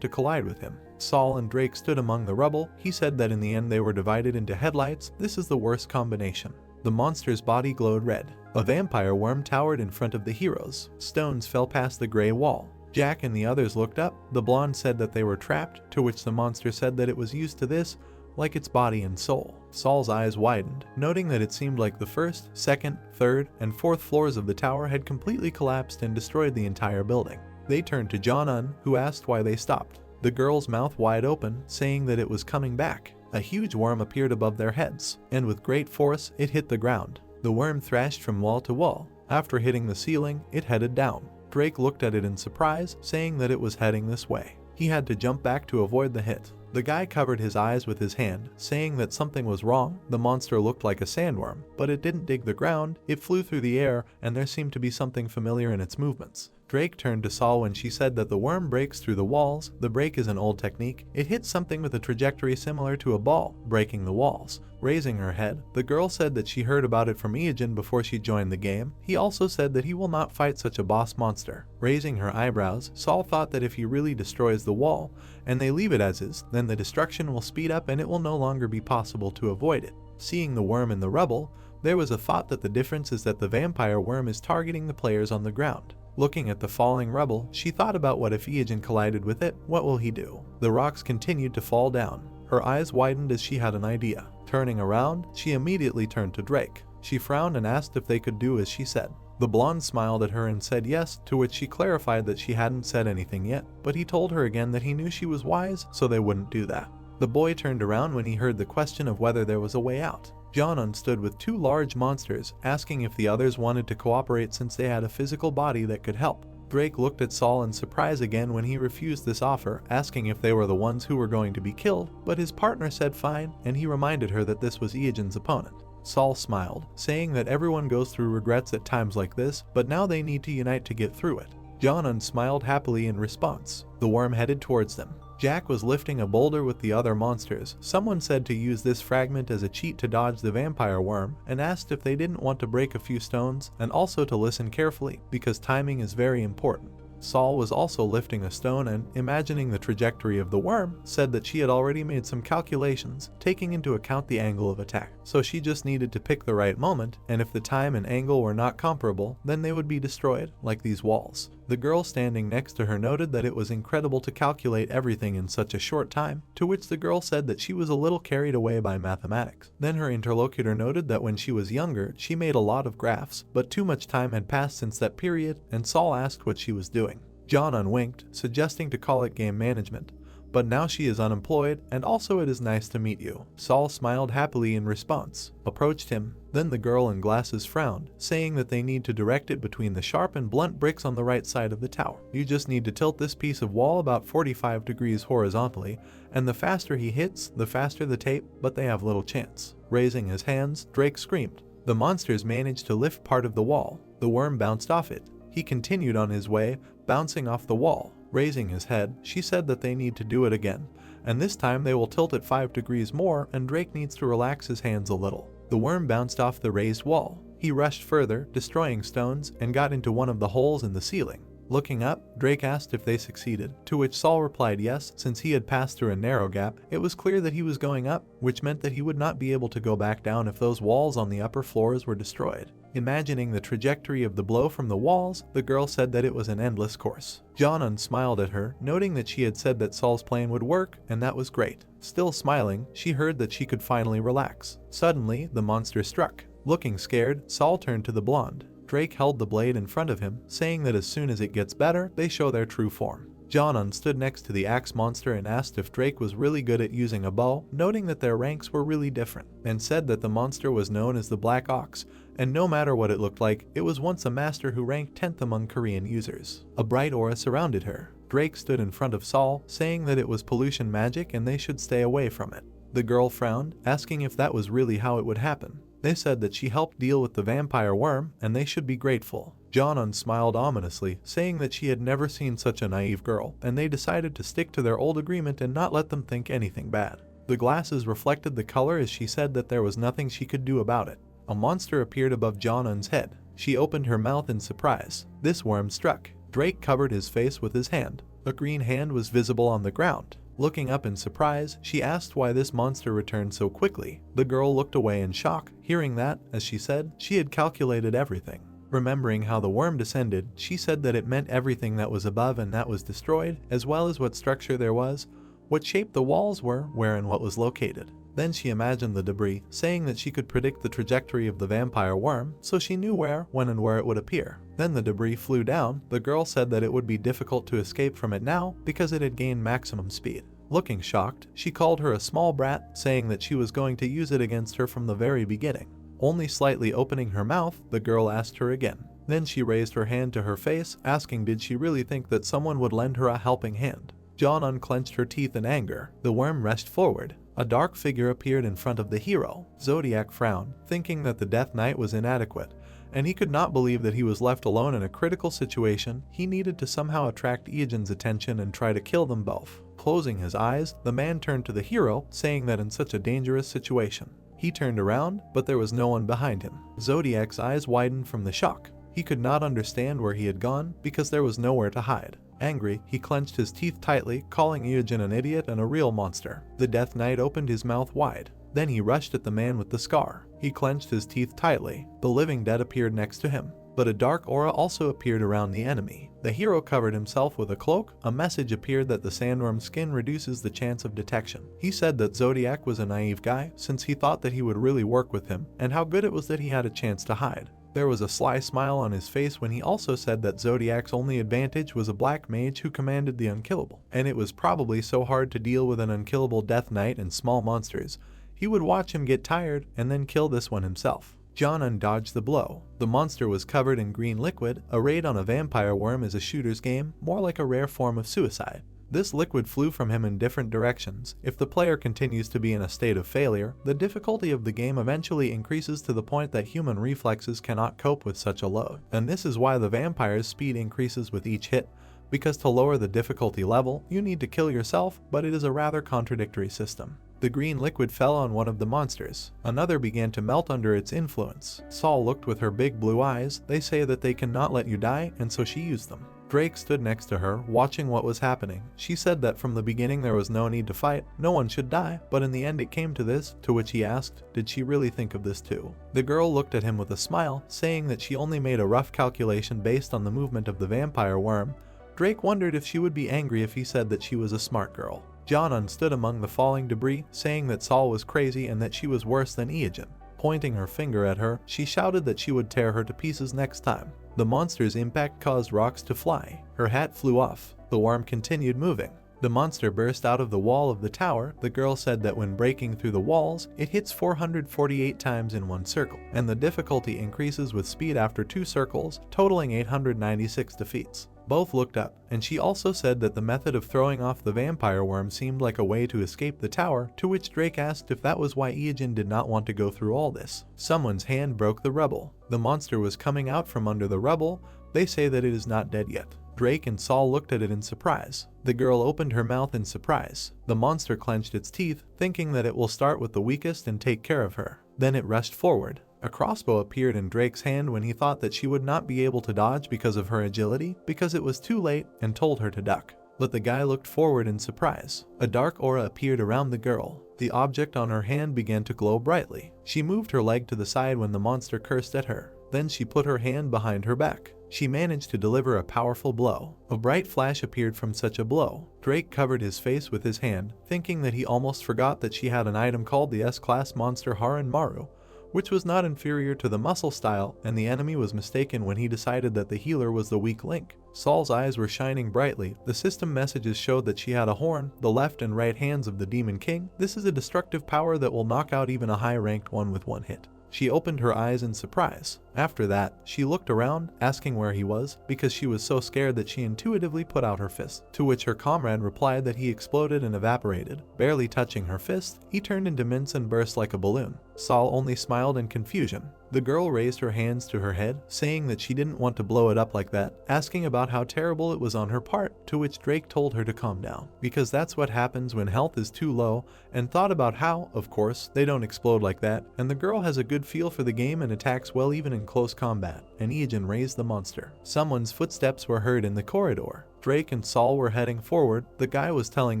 A: to collide with him. Saul and Drake stood among the rubble. He said that in the end they were divided into headlights. This is the worst combination. The monster's body glowed red. A vampire worm towered in front of the heroes. Stones fell past the gray wall. Jack and the others looked up. The blonde said that they were trapped, to which the monster said that it was used to this, like its body and soul. Saul's eyes widened, noting that it seemed like the first, second, third, and fourth floors of the tower had completely collapsed and destroyed the entire building. They turned to John, who asked why they stopped. The girl's mouth wide open, saying that it was coming back. A huge worm appeared above their heads, and with great force, it hit the ground. The worm thrashed from wall to wall. After hitting the ceiling, it headed down. Drake looked at it in surprise, saying that it was heading this way. He had to jump back to avoid the hit. The guy covered his eyes with his hand, saying that something was wrong. The monster looked like a sandworm, but it didn't dig the ground, it flew through the air, and there seemed to be something familiar in its movements. Drake turned to Saul when she said that the worm breaks through the walls. The break is an old technique. It hits something with a trajectory similar to a ball, breaking the walls. Raising her head, the girl said that she heard about it from Ieogen before she joined the game. He also said that he will not fight such a boss monster. Raising her eyebrows, Saul thought that if he really destroys the wall, and they leave it as is, then the destruction will speed up and it will no longer be possible to avoid it. Seeing the worm in the rubble, there was a thought that the difference is that the vampire worm is targeting the players on the ground. Looking at the falling rubble, she thought about what if Ieogen collided with it, what will he do? The rocks continued to fall down. Her eyes widened as she had an idea. Turning around, she immediately turned to Drake. She frowned and asked if they could do as she said. The blonde smiled at her and said yes, to which she clarified that she hadn't said anything yet, but he told her again that he knew she was wise, so they wouldn't do that. The boy turned around when he heard the question of whether there was a way out. John stood with two large monsters, asking if the others wanted to cooperate since they had a physical body that could help. Drake looked at Saul in surprise again when he refused this offer, asking if they were the ones who were going to be killed, but his partner said fine, and he reminded her that this was Ieogen's opponent. Saul smiled, saying that everyone goes through regrets at times like this, but now they need to unite to get through it. John smiled happily in response. The worm headed towards them. Jack was lifting a boulder with the other monsters. Someone said to use this fragment as a cheat to dodge the vampire worm, and asked if they didn't want to break a few stones, and also to listen carefully, because timing is very important. Saul was also lifting a stone and, imagining the trajectory of the worm, said that she had already made some calculations, taking into account the angle of attack. So she just needed to pick the right moment, and if the time and angle were not comparable, then they would be destroyed, like these walls. The girl standing next to her noted that it was incredible to calculate everything in such a short time, to which the girl said that she was a little carried away by mathematics. Then her interlocutor noted that when she was younger, she made a lot of graphs, but too much time had passed since that period, and Saul asked what she was doing. John unwinked, suggesting to call it game management. But now she is unemployed, and also it is nice to meet you. Saul smiled happily in response, approached him. Then the girl in glasses frowned, saying that they need to direct it between the sharp and blunt bricks on the right side of the tower. You just need to tilt this piece of wall about 45 degrees horizontally, and the faster he hits, the faster the tape, but they have little chance. Raising his hands, Drake screamed. The monsters managed to lift part of the wall. The worm bounced off it. He continued on his way, bouncing off the wall. Raising his head, she said that they need to do it again, and this time they will tilt it 5 degrees more, and Drake needs to relax his hands a little. The worm bounced off the raised wall. He rushed further, destroying stones, and got into one of the holes in the ceiling. Looking up, Drake asked if they succeeded, to which Saul replied yes, since he had passed through a narrow gap. It was clear that he was going up, which meant that he would not be able to go back down if those walls on the upper floors were destroyed. Imagining the trajectory of the blow from the walls, the girl said that it was an endless course. John smiled at her, noting that she had said that Saul's plan would work, and that was great. Still smiling, she heard that she could finally relax. Suddenly, the monster struck. Looking scared, Saul turned to the blonde. Drake held the blade in front of him, saying that as soon as it gets better, they show their true form. Jonan stood next to the axe monster and asked if Drake was really good at using a bow, noting that their ranks were really different, and said that the monster was known as the Black Ox, and no matter what it looked like, it was once a master who ranked 10th among Korean users. A bright aura surrounded her. Drake stood in front of Saul, saying that it was pollution magic and they should stay away from it. The girl frowned, asking if that was really how it would happen. They said that she helped deal with the vampire worm, and they should be grateful. Jonan smiled ominously, saying that she had never seen such a naive girl, and they decided to stick to their old agreement and not let them think anything bad. The glasses reflected the color as she said that there was nothing she could do about it. A monster appeared above Jonan's head. She opened her mouth in surprise. This worm struck. Drake covered his face with his hand. A green hand was visible on the ground. Looking up in surprise, she asked why this monster returned so quickly. The girl looked away in shock, hearing that, as she said, she had calculated everything. Remembering how the worm descended, she said that it meant everything that was above and that was destroyed, as well as what structure there was, what shape the walls were, where and what was located. Then she imagined the debris, saying that she could predict the trajectory of the vampire worm, so she knew where, when and where it would appear. Then the debris flew down. The girl said that it would be difficult to escape from it now because it had gained maximum speed. Looking shocked, she called her a small brat, saying that she was going to use it against her from the very beginning. Only slightly opening her mouth, the girl asked her again. Then she raised her hand to her face, asking did she really think that someone would lend her a helping hand. John unclenched her teeth in anger. The worm rushed forward. A dark figure appeared in front of the hero. Zodiac frowned, thinking that the Death Knight was inadequate, and he could not believe that he was left alone in a critical situation. He needed to somehow attract Ijin's attention and try to kill them both. Closing his eyes, the man turned to the hero, saying that in such a dangerous situation. He turned around, but there was no one behind him. Zodiac's eyes widened from the shock. He could not understand where he had gone because there was nowhere to hide. Angry, he clenched his teeth tightly, calling Ijin an idiot and a real monster. The Death Knight opened his mouth wide. Then he rushed at the man with the scar. He clenched his teeth tightly. The living dead appeared next to him, but a dark aura also appeared around the enemy. The hero covered himself with a cloak. A message appeared that the sandworm's skin reduces the chance of detection. He said that Zodiac was a naive guy, since he thought that he would really work with him, and how good it was that he had a chance to hide. There was a sly smile on his face when he also said that Zodiac's only advantage was a black mage who commanded the unkillable, and it was probably so hard to deal with an unkillable Death Knight and small monsters. He would watch him get tired and then kill this one himself. John dodged the blow. The monster was covered in green liquid. A raid on a vampire worm is a shooter's game, more like a rare form of suicide. This liquid flew from him in different directions. If the player continues to be in a state of failure, the difficulty of the game eventually increases to the point that human reflexes cannot cope with such a load. And this is why the vampire's speed increases with each hit, because to lower the difficulty level, you need to kill yourself, but it is a rather contradictory system. The green liquid fell on one of the monsters. Another began to melt under its influence. Saul looked with her big blue eyes. They say that they cannot let you die, and so she used them. Drake stood next to her, watching what was happening. She said that from the beginning there was no need to fight, no one should die, but in the end it came to this, to which he asked, did she really think of this too? The girl looked at him with a smile, saying that she only made a rough calculation based on the movement of the vampire worm. Drake wondered if she would be angry if he said that she was a smart girl. John stood among the falling debris, saying that Saul was crazy and that she was worse than Ijin. Pointing her finger at her, she shouted that she would tear her to pieces next time. The monster's impact caused rocks to fly. Her hat flew off. The worm continued moving. The monster burst out of the wall of the tower. The girl said that when breaking through the walls, it hits 448 times in one circle, and the difficulty increases with speed after 2 circles, totaling 896 defeats. Both looked up, and she also said that the method of throwing off the vampire worm seemed like a way to escape the tower, to which Drake asked if that was why Ijin did not want to go through all this. Someone's hand broke the rubble. The monster was coming out from under the rubble. They say that it is not dead yet. Drake and Saul looked at it in surprise. The girl opened her mouth in surprise. The monster clenched its teeth, thinking that it will start with the weakest and take care of her. Then it rushed forward. A crossbow appeared in Drake's hand when he thought that she would not be able to dodge because of her agility, because it was too late, and told her to duck. But the guy looked forward in surprise. A dark aura appeared around the girl. The object on her hand began to glow brightly. She moved her leg to the side when the monster cursed at her. Then she put her hand behind her back. She managed to deliver a powerful blow. A bright flash appeared from such a blow. Drake covered his face with his hand, thinking that he almost forgot that she had an item called the S-Class Monster Haran Maru, which was not inferior to the muscle style, and the enemy was mistaken when he decided that the healer was the weak link. Saul's eyes were shining brightly. The system messages showed that she had a horn, the left and right hands of the Demon King. This is a destructive power that will knock out even a high-ranked one with one hit. She opened her eyes in surprise. After that, she looked around, asking where he was, because she was so scared that she intuitively put out her fist, to which her comrade replied that he exploded and evaporated. Barely touching her fist, he turned into mince and burst like a balloon. Saul only smiled in confusion. The girl raised her hands to her head, saying that she didn't want to blow it up like that, asking about how terrible it was on her part, to which Drake told her to calm down, because that's what happens when health is too low, and thought about how, of course, they don't explode like that, and the girl has a good feel for the game and attacks well even in close combat, and Ian raised the monster. Someone's footsteps were heard in the corridor. Drake and Saul were heading forward. The guy was telling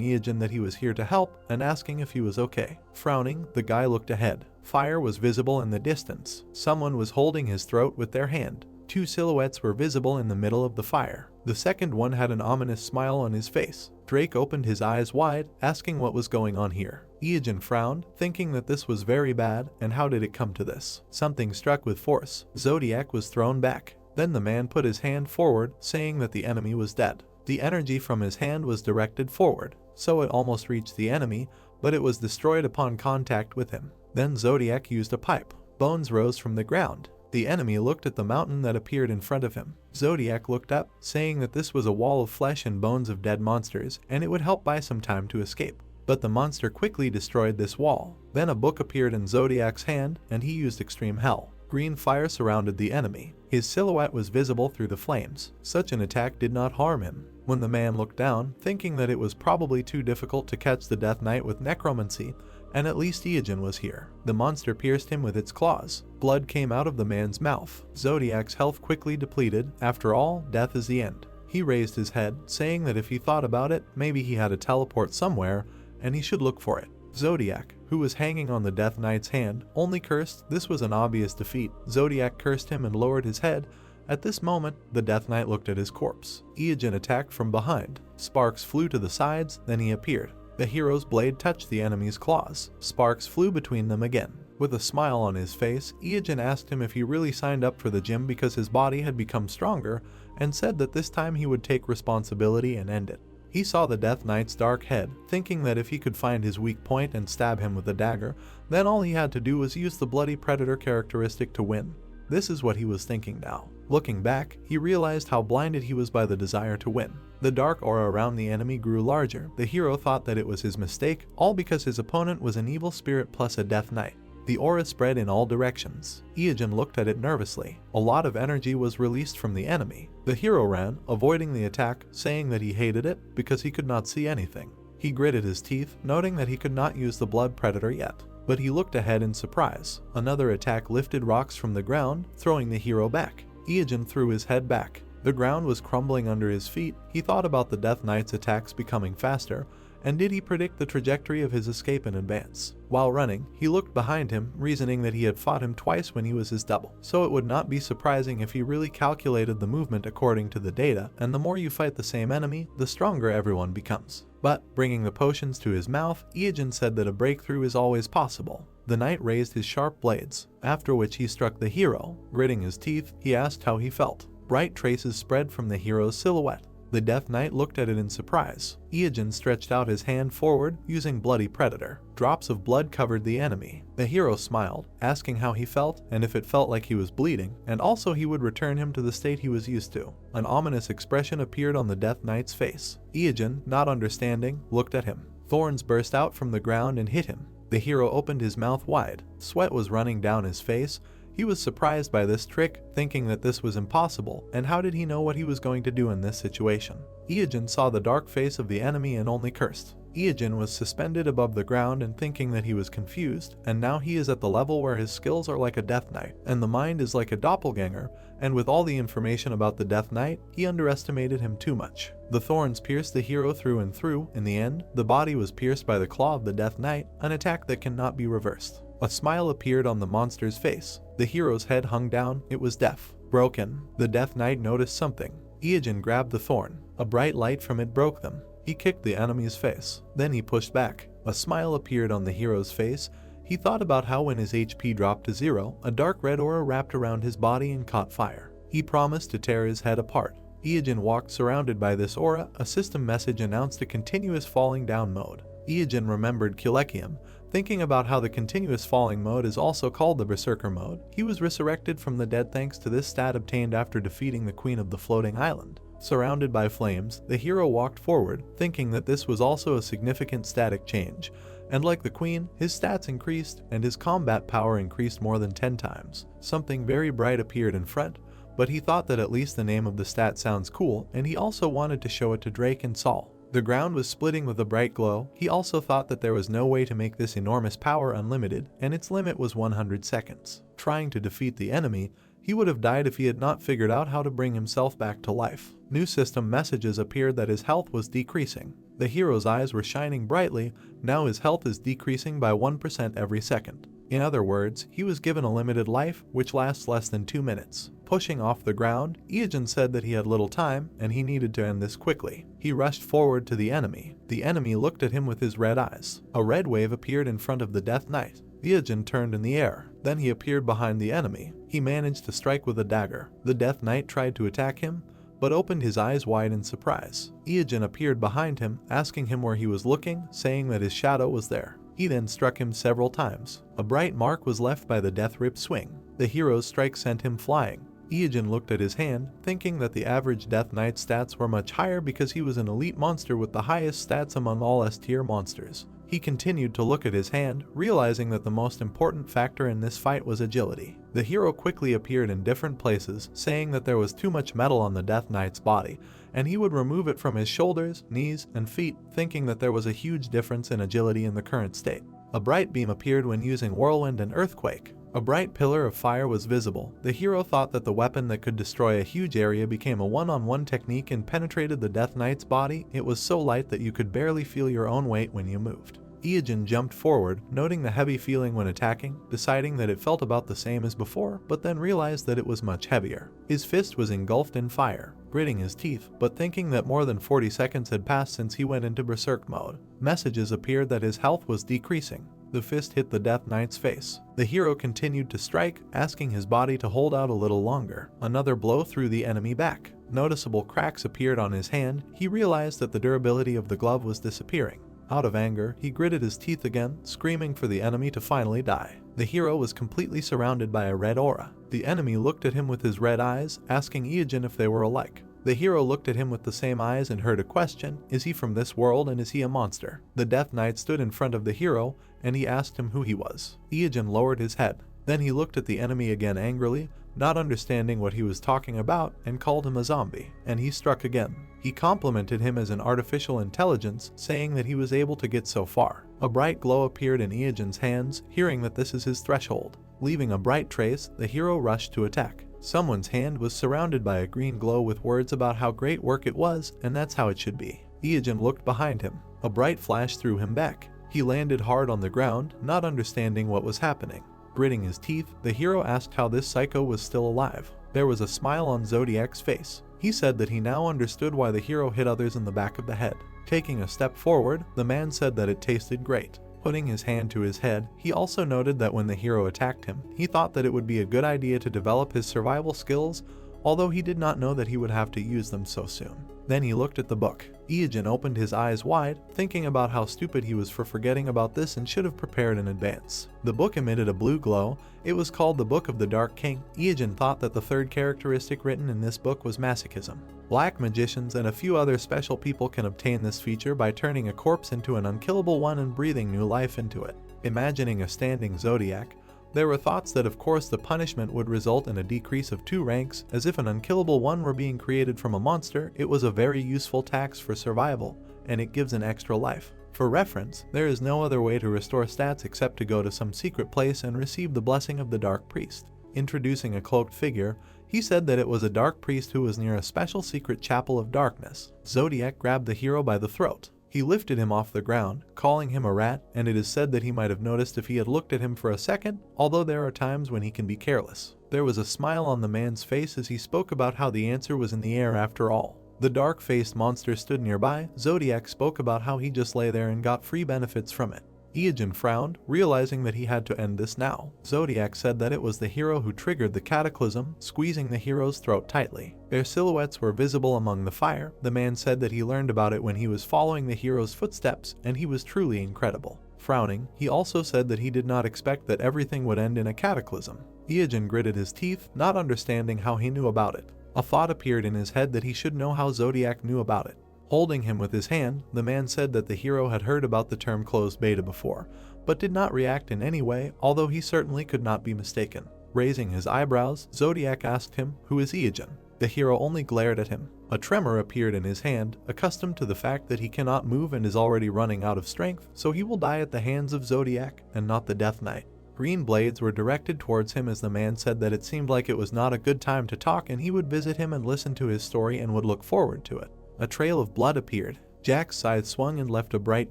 A: Ian that he was here to help and asking if he was okay. Frowning, the guy looked ahead. Fire was visible in the distance. Someone was holding his throat with their hand. Two silhouettes were visible in the middle of the fire. The second one had an ominous smile on his face. Drake opened his eyes wide, asking what was going on here. Ian frowned, thinking that this was very bad, and how did it come to this? Something struck with force. Zodiac was thrown back. Then the man put his hand forward, saying that the enemy was dead. The energy from his hand was directed forward, so it almost reached the enemy, but it was destroyed upon contact with him. Then Zodiac used a pipe. Bones rose from the ground. The enemy looked at the mountain that appeared in front of him. Zodiac looked up, saying that this was a wall of flesh and bones of dead monsters, and it would help buy some time to escape. But the monster quickly destroyed this wall. Then a book appeared in Zodiac's hand, and he used extreme hell. Green fire surrounded the enemy. His silhouette was visible through the flames. Such an attack did not harm him. When the man looked down, thinking that it was probably too difficult to catch the Death Knight with necromancy, and at least Ian was here, the monster pierced him with its claws. Blood came out of the man's mouth. Zodiac's health quickly depleted. After all, death is the end. He raised his head, saying that if he thought about it, maybe he had a teleport somewhere, and he should look for it. Zodiac, who was hanging on the Death Knight's hand, only cursed. This was an obvious defeat. Zodiac cursed him and lowered his head. At this moment, the Death Knight looked at his corpse. Ian attacked from behind. Sparks flew to the sides, then he appeared. The hero's blade touched the enemy's claws. Sparks flew between them again. With a smile on his face, Ian asked him if he really signed up for the gym because his body had become stronger, and said that this time he would take responsibility and end it. He saw the Death Knight's dark head, thinking that if he could find his weak point and stab him with a dagger, then all he had to do was use the Bloody Predator characteristic to win. This is what he was thinking now. Looking back, he realized how blinded he was by the desire to win. The dark aura around the enemy grew larger. The hero thought that it was his mistake, all because his opponent was an evil spirit plus a Death Knight. The aura spread in all directions. Ian looked at it nervously. A lot of energy was released from the enemy. The hero ran, avoiding the attack, saying that he hated it because he could not see anything. He gritted his teeth, noting that he could not use the Blood Predator yet. But he looked ahead in surprise. Another attack lifted rocks from the ground, throwing the hero back. Ian threw his head back. The ground was crumbling under his feet. He thought about the Death Knight's attacks becoming faster, and did he predict the trajectory of his escape in advance? While running, he looked behind him, reasoning that he had fought him twice when he was his double. So it would not be surprising if he really calculated the movement according to the data, and the more you fight the same enemy, the stronger everyone becomes. But, bringing the potions to his mouth, Ian said that a breakthrough is always possible. The knight raised his sharp blades, after which he struck the hero. Gritting his teeth, he asked how he felt. Bright traces spread from the hero's silhouette. The Death Knight looked at it in surprise. Ian stretched out his hand forward, using Bloody Predator. Drops of blood covered the enemy. The hero smiled, asking how he felt and if it felt like he was bleeding, and also he would return him to the state he was used to. An ominous expression appeared on the Death Knight's face. Ian, not understanding, looked at him. Thorns burst out from the ground and hit him. The hero opened his mouth wide. Sweat was running down his face. He was surprised by this trick, thinking that this was impossible, and how did he know what he was going to do in this situation? Ian saw the dark face of the enemy and only cursed. Ian was suspended above the ground and thinking that he was confused, and now he is at the level where his skills are like a Death Knight, and the mind is like a doppelganger, and with all the information about the Death Knight, he underestimated him too much. The thorns pierced the hero through and through. In the end, the body was pierced by the claw of the Death Knight, an attack that cannot be reversed. A smile appeared on the monster's face. The hero's head hung down. It was deaf. Broken. The Death Knight noticed something. Ian grabbed the thorn. A bright light from it broke them. He kicked the enemy's face. Then he pushed back. A smile appeared on the hero's face. He thought about how when his HP dropped to 0, a dark red aura wrapped around his body and caught fire. He promised to tear his head apart. Iijin walked surrounded by this aura. A system message announced a continuous falling down mode. Iijin remembered Kulekium, thinking about how the continuous falling mode is also called the Berserker mode. He was resurrected from the dead thanks to this stat obtained after defeating the Queen of the Floating Island. Surrounded by flames, the hero walked forward, thinking that this was also a significant static change, and like the Queen, his stats increased and his combat power increased more than 10 times. Something very bright appeared in front, but he thought that at least the name of the stat sounds cool, and he also wanted to show it to Drake and Saul. The ground was splitting with a bright glow. He also thought that there was no way to make this enormous power unlimited, and its limit was 100 seconds. Trying to defeat the enemy, he would have died if he had not figured out how to bring himself back to life. New system messages appeared that his health was decreasing. The hero's eyes were shining brightly. Now his health is decreasing by 1% every second. In other words, he was given a limited life, which lasts less than 2 minutes. Pushing off the ground, Iijin said that he had little time, and he needed to end this quickly. He rushed forward to the enemy. The enemy looked at him with his red eyes. A red wave appeared in front of the Death Knight. Iijin turned in the air. Then he appeared behind the enemy. He managed to strike with a dagger. The Death Knight tried to attack him, but opened his eyes wide in surprise. Iijin appeared behind him, asking him where he was looking, saying that his shadow was there. He then struck him several times. A bright mark was left by the Death Rip swing. The hero's strike sent him flying. Iijin looked at his hand, thinking that the average Death Knight stats were much higher because he was an elite monster with the highest stats among all S-tier monsters. He continued to look at his hand, realizing that the most important factor in this fight was agility. The hero quickly appeared in different places, saying that there was too much metal on the Death Knight's body, and he would remove it from his shoulders, knees, and feet, thinking that there was a huge difference in agility in the current state. A bright beam appeared when using Whirlwind and Earthquake. A bright pillar of fire was visible. The hero thought that the weapon that could destroy a huge area became a one-on-one technique and penetrated the Death Knight's body. It was so light that you could barely feel your own weight when you moved. Iijin jumped forward, noting the heavy feeling when attacking, deciding that it felt about the same as before, but then realized that it was much heavier. His fist was engulfed in fire, gritting his teeth, but thinking that more than 40 seconds had passed since he went into Berserk mode. Messages appeared that his health was decreasing. The fist hit the Death Knight's face. The hero continued to strike, asking his body to hold out a little longer. Another blow threw the enemy back. Noticeable cracks appeared on his hand. He realized that the durability of the glove was disappearing. Out of anger, he gritted his teeth again, screaming for the enemy to finally die. The hero was completely surrounded by a red aura. The enemy looked at him with his red eyes, asking Iijin if they were alike. The hero looked at him with the same eyes and heard a question: is he from this world and is he a monster? The Death Knight stood in front of the hero, and he asked him who he was. Iijin lowered his head. Then he looked at the enemy again angrily, not understanding what he was talking about, and called him a zombie, and he struck again. He complimented him as an artificial intelligence, saying that he was able to get so far. A bright glow appeared in Iijin's hands, hearing that this is his threshold. Leaving a bright trace, the hero rushed to attack. Someone's hand was surrounded by a green glow with words about how great work it was, and that's how it should be. Iijin looked behind him. A bright flash threw him back. He landed hard on the ground, not understanding what was happening. Gritting his teeth, the hero asked how this psycho was still alive. There was a smile on Zodiac's face. He said that he now understood why the hero hit others in the back of the head. Taking a step forward, the man said that it tasted great. Putting his hand to his head, he also noted that when the hero attacked him, he thought that it would be a good idea to develop his survival skills, although he did not know that he would have to use them so soon. Then he looked at the book. Iijin opened his eyes wide, thinking about how stupid he was for forgetting about this and should have prepared in advance. The book emitted a blue glow. It was called the Book of the Dark King. Iijin thought that the third characteristic written in this book was masochism. Black magicians and a few other special people can obtain this feature by turning a corpse into an unkillable one and breathing new life into it. Imagining a standing zodiac, there were thoughts that of course the punishment would result in a decrease of 2 ranks, as if an unkillable one were being created from a monster. It was a very useful tax for survival, and it gives an extra life. For reference, there is no other way to restore stats except to go to some secret place and receive the blessing of the Dark Priest. Introducing a cloaked figure, he said that it was a dark priest who was near a special secret chapel of darkness. Zodiac grabbed the hero by the throat. He lifted him off the ground, calling him a rat, and it is said that he might have noticed if he had looked at him for a second, although there are times when he can be careless. There was a smile on the man's face as he spoke about how the answer was in the air after all. The dark-faced monster stood nearby. Zodiac spoke about how he just lay there and got free benefits from it. Iogen frowned, realizing that he had to end this now. Zodiac said that it was the hero who triggered the cataclysm, squeezing the hero's throat tightly. Their silhouettes were visible among the fire. The man said that he learned about it when he was following the hero's footsteps, and he was truly incredible. Frowning, he also said that he did not expect that everything would end in a cataclysm. Iogen gritted his teeth, not understanding how he knew about it. A thought appeared in his head that he should know how Zodiac knew about it. Holding him with his hand, the man said that the hero had heard about the term closed beta before, but did not react in any way, although he certainly could not be mistaken. Raising his eyebrows, Zodiac asked him, "Who is Iogen?" The hero only glared at him. A tremor appeared in his hand, accustomed to the fact that he cannot move and is already running out of strength, so he will die at the hands of Zodiac and not the Death Knight. Green blades were directed towards him as the man said that it seemed like it was not a good time to talk and he would visit him and listen to his story and would look forward to it. A trail of blood appeared. Jack's scythe swung and left a bright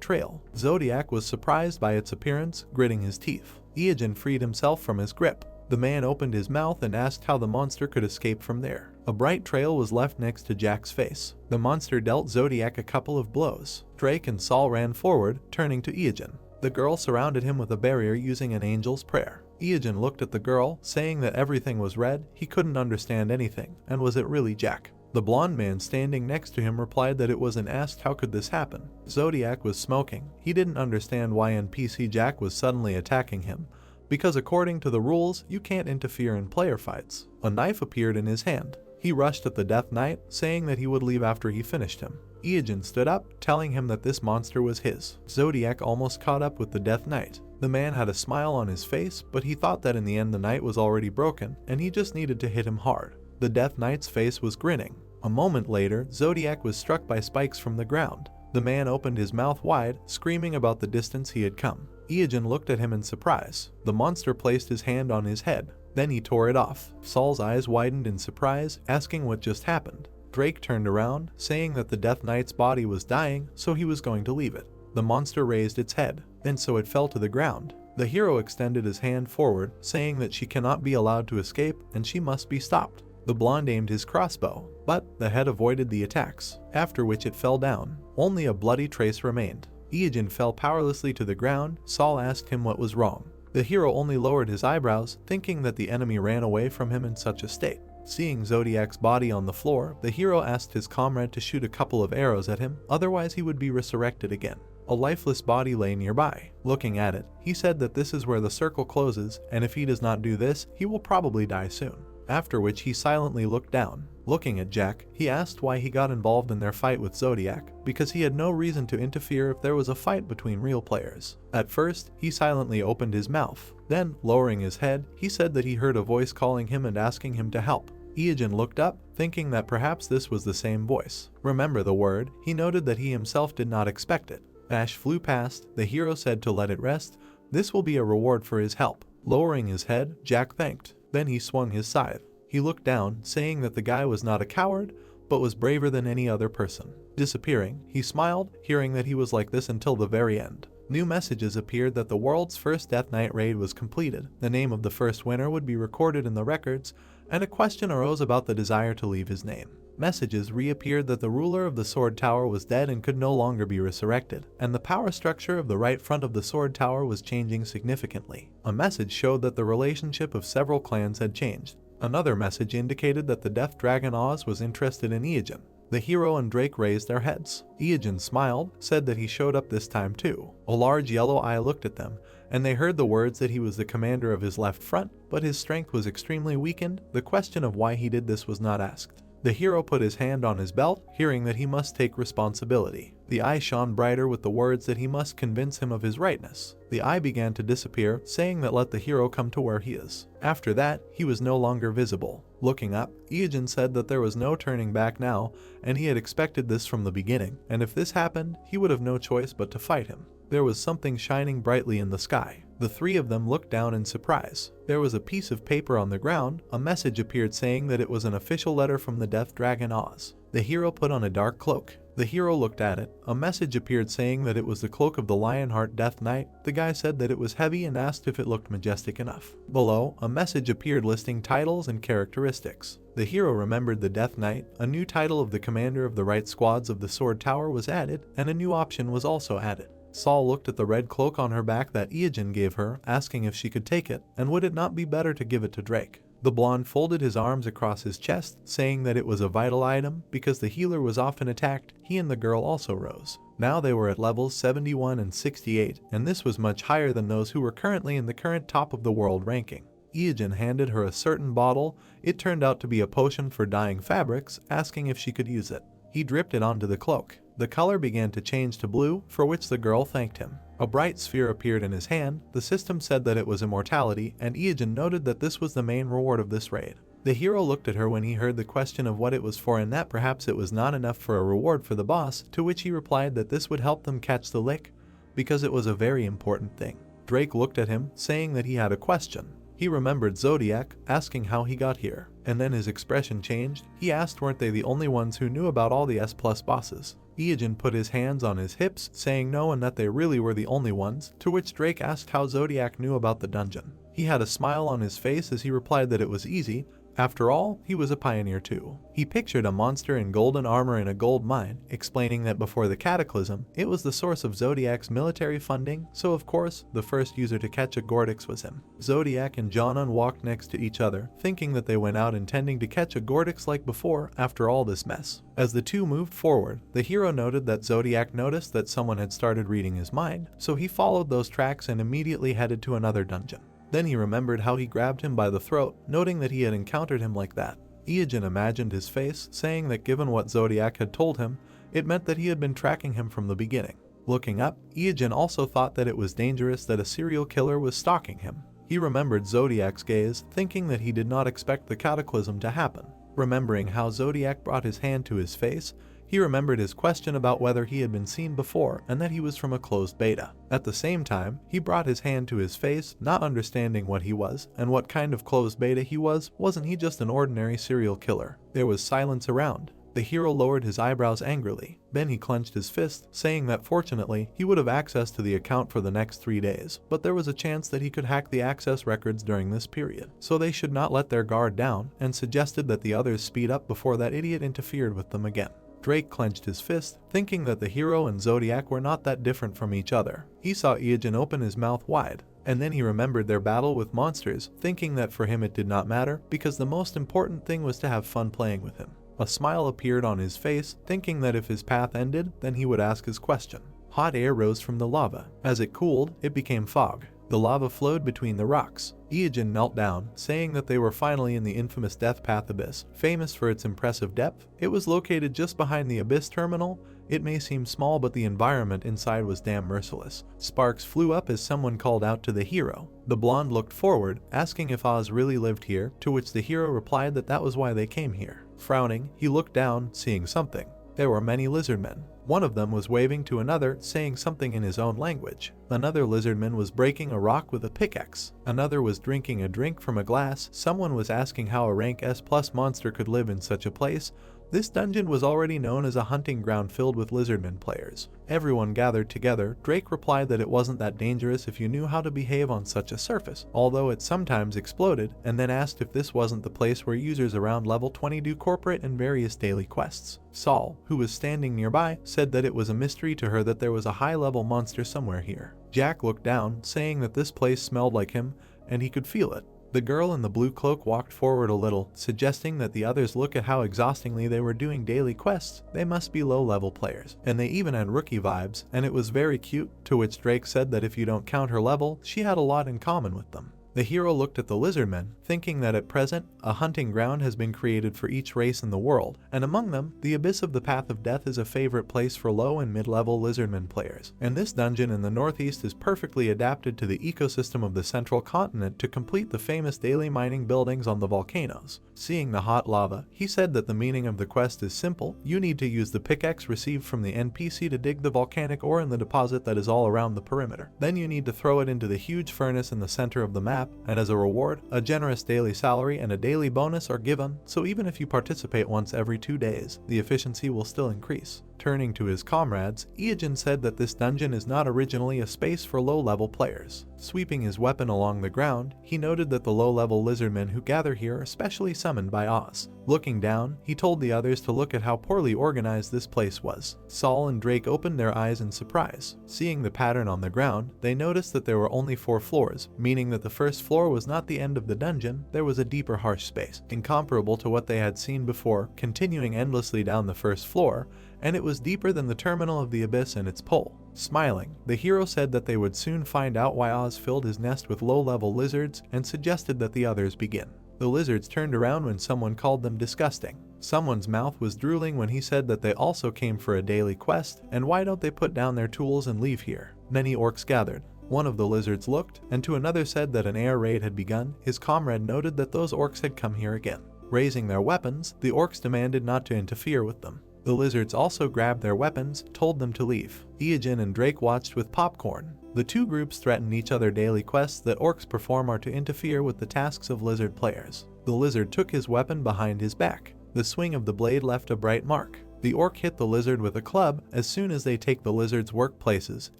A: trail. Zodiac was surprised by its appearance, gritting his teeth. Iogen freed himself from his grip. The man opened his mouth and asked how the monster could escape from there. A bright trail was left next to Jack's face. The monster dealt Zodiac a couple of blows. Drake and Saul ran forward, turning to Iogen. The girl surrounded him with a barrier using an angel's prayer. Iogen looked at the girl, saying that everything was red, he couldn't understand anything, and was it really Jack? The blonde man standing next to him replied that it was and asked how could this happen. Zodiac was smoking. He didn't understand why NPC Jack was suddenly attacking him, because according to the rules, you can't interfere in player fights. A knife appeared in his hand. He rushed at the Death Knight, saying that he would leave after he finished him. Iogen stood up, telling him that this monster was his. Zodiac almost caught up with the Death Knight. The man had a smile on his face, but he thought that in the end the knight was already broken, and he just needed to hit him hard. The Death Knight's face was grinning. A moment later, Zodiac was struck by spikes from the ground. The man opened his mouth wide, screaming about the distance he had come. Iogen looked at him in surprise. The monster placed his hand on his head. Then he tore it off. Saul's eyes widened in surprise, asking what just happened. Drake turned around, saying that the Death Knight's body was dying, so he was going to leave it. The monster raised its head, and so it fell to the ground. The hero extended his hand forward, saying that she cannot be allowed to escape and she must be stopped. The blonde aimed his crossbow, but the head avoided the attacks, after which it fell down. Only a bloody trace remained. Iogen fell powerlessly to the ground. Saul asked him what was wrong. The hero only lowered his eyebrows, thinking that the enemy ran away from him in such a state. Seeing Zodiac's body on the floor, the hero asked his comrade to shoot a couple of arrows at him, otherwise he would be resurrected again. A lifeless body lay nearby. Looking at it, he said that this is where the circle closes, and if he does not do this, he will probably die soon. After which he silently looked down. Looking at Jack, he asked why he got involved in their fight with Zodiac, because he had no reason to interfere if there was a fight between real players. At first, he silently opened his mouth. Then, lowering his head, he said that he heard a voice calling him and asking him to help. Iogen looked up, thinking that perhaps this was the same voice. Remember the word, he noted that he himself did not expect it. Ash flew past. The hero said to let it rest. This will be a reward for his help. Lowering his head, Jack thanked. Then he swung his scythe. He looked down, saying that the guy was not a coward, but was braver than any other person. Disappearing, he smiled, hearing that he was like this until the very end. New messages appeared that the world's first Death Knight raid was completed. The name of the first winner would be recorded in the records, and a question arose about the desire to leave his name. Messages reappeared that the ruler of the Sword Tower was dead and could no longer be resurrected, and the power structure of the right front of the Sword Tower was changing significantly. A message showed that the relationship of several clans had changed. Another message indicated that the Death Dragon Oz was interested in Iogen. The hero and Drake raised their heads. Iogen smiled, said that he showed up this time too. A large yellow eye looked at them, and they heard the words that he was the commander of his left front, but his strength was extremely weakened. The question of why he did this was not asked. The hero put his hand on his belt, hearing that he must take responsibility. The eye shone brighter with the words that he must convince him of his rightness. The eye began to disappear, saying that let the hero come to where he is. After that, he was no longer visible. Looking up, Iogen said that there was no turning back now, and he had expected this from the beginning, and if this happened, he would have no choice but to fight him. There was something shining brightly in the sky. The three of them looked down in surprise. There was a piece of paper on the ground. A message appeared saying that it was an official letter from the Death Dragon Oz. The hero put on a dark cloak. The hero looked at it. A message appeared saying that it was the cloak of the Lionheart Death Knight. The guy said that it was heavy and asked if it looked majestic enough. Below, a message appeared listing titles and characteristics. The hero remembered the Death Knight. A new title of the commander of the right squads of the Sword Tower was added, and a new option was also added. Saul looked at the red cloak on her back that Iogen gave her, asking if she could take it, and would it not be better to give it to Drake. The blonde folded his arms across his chest, saying that it was a vital item because the healer was often attacked. He and the girl also rose. Now they were at levels 71 and 68, and this was much higher than those who were currently in the current top of the world ranking. Iogen handed her a certain bottle. It turned out to be a potion for dyeing fabrics, asking if she could use it. He dripped it onto the cloak. The color began to change to blue, for which the girl thanked him. A bright sphere appeared in his hand. The system said that it was immortality, and Iogen noted that this was the main reward of this raid. The hero looked at her when he heard the question of what it was for and that perhaps it was not enough for a reward for the boss, to which he replied that this would help them catch the lick, because it was a very important thing. Drake looked at him, saying that he had a question. He remembered Zodiac, asking how he got here, and then his expression changed. He asked weren't they the only ones who knew about all the S+ bosses. Iogen put his hands on his hips, saying no and that they really were the only ones, to which Drake asked how Zodiac knew about the dungeon. He had a smile on his face as he replied that it was easy. After all, he was a pioneer too. He pictured a monster in golden armor in a gold mine, explaining that before the cataclysm, it was the source of Zodiac's military funding, so of course, the first user to catch a Gordix was him. Zodiac and Jonan walked next to each other, thinking that they went out intending to catch a Gordix like before after all this mess. As the two moved forward, the hero noted that Zodiac noticed that someone had started reading his mind, so he followed those tracks and immediately headed to another dungeon. Then he remembered how he grabbed him by the throat, noting that he had encountered him like that. Iogen imagined his face, saying that given what Zodiac had told him, it meant that he had been tracking him from the beginning. Looking up, Iogen also thought that it was dangerous that a serial killer was stalking him. He remembered Zodiac's gaze, thinking that he did not expect the cataclysm to happen. Remembering how Zodiac brought his hand to his face, he remembered his question about whether he had been seen before and that he was from a closed beta. At the same time, he brought his hand to his face, not understanding what he was and what kind of closed beta he was. Wasn't he just an ordinary serial killer? There was silence around. The hero lowered his eyebrows angrily. Then he clenched his fist, saying that fortunately, he would have access to the account for the next 3 days, but there was a chance that he could hack the access records during this period, so they should not let their guard down, and suggested that the others speed up before that idiot interfered with them again. Drake clenched his fist, thinking that the hero and Zodiac were not that different from each other. He saw Iogen open his mouth wide, and then he remembered their battle with monsters, thinking that for him it did not matter, because the most important thing was to have fun playing with him. A smile appeared on his face, thinking that if his path ended, then he would ask his question. Hot air rose from the lava. As it cooled, it became fog. The lava flowed between the rocks. Iogen knelt down, saying that they were finally in the infamous Death Path Abyss. Famous for its impressive depth, it was located just behind the Abyss terminal. It may seem small, but the environment inside was damn merciless. Sparks flew up as someone called out to the hero. The blonde looked forward, asking if Oz really lived here, to which the hero replied that that was why they came here. Frowning, he looked down, seeing something. There were many lizardmen. One of them was waving to another, saying something in his own language. Another lizardman was breaking a rock with a pickaxe. Another was drinking a drink from a glass. Someone was asking how a rank S+ monster could live in such a place. This dungeon was already known as a hunting ground filled with lizardmen players. Everyone gathered together. Drake replied that it wasn't that dangerous if you knew how to behave on such a surface, although it sometimes exploded, and then asked if this wasn't the place where users around level 20 do corporate and various daily quests. Saul, who was standing nearby, said that it was a mystery to her that there was a high-level monster somewhere here. Jack looked down, saying that this place smelled like him, and he could feel it. The girl in the blue cloak walked forward a little, suggesting that the others look at how exhaustingly they were doing daily quests. They must be low-level players, and they even had rookie vibes, and it was very cute, to which Drake said that if you don't count her level, she had a lot in common with them. The hero looked at the lizardmen, thinking that at present, a hunting ground has been created for each race in the world, and among them, the Abyss of the Path of Death is a favorite place for low and mid-level lizardmen players, and this dungeon in the northeast is perfectly adapted to the ecosystem of the central continent to complete the famous daily mining buildings on the volcanoes. Seeing the hot lava, he said that the meaning of the quest is simple. You need to use the pickaxe received from the NPC to dig the volcanic ore in the deposit that is all around the perimeter. Then you need to throw it into the huge furnace in the center of the map, and as a reward, a generous daily salary and a daily bonus are given, so even if you participate once every 2 days, the efficiency will still increase. Turning to his comrades, Iijin said that this dungeon is not originally a space for low-level players. Sweeping his weapon along the ground, he noted that the low-level lizardmen who gather here are specially summoned by Oz. Looking down, he told the others to look at how poorly organized this place was. Saul and Drake opened their eyes in surprise. Seeing the pattern on the ground, they noticed that there were only 4 floors, meaning that the first floor was not the end of the dungeon. There was a deeper, harsh space, incomparable to what they had seen before, continuing endlessly down the first floor, and it was deeper than the terminal of the abyss and its pole. Smiling, the hero said that they would soon find out why Oz filled his nest with low-level lizards and suggested that the others begin. The lizards turned around when someone called them disgusting. Someone's mouth was drooling when he said that they also came for a daily quest, and why don't they put down their tools and leave here? Many orcs gathered. One of the lizards looked, and to another said that an air raid had begun. His comrade noted that those orcs had come here again. Raising their weapons, the orcs demanded not to interfere with them. The lizards also grabbed their weapons, told them to leave. Iijin and Drake watched with popcorn. The two groups threatened each other. Daily quests that orcs perform are to interfere with the tasks of lizard players. The lizard took his weapon behind his back. The swing of the blade left a bright mark. The orc hit the lizard with a club. As soon as they take the lizard's workplaces,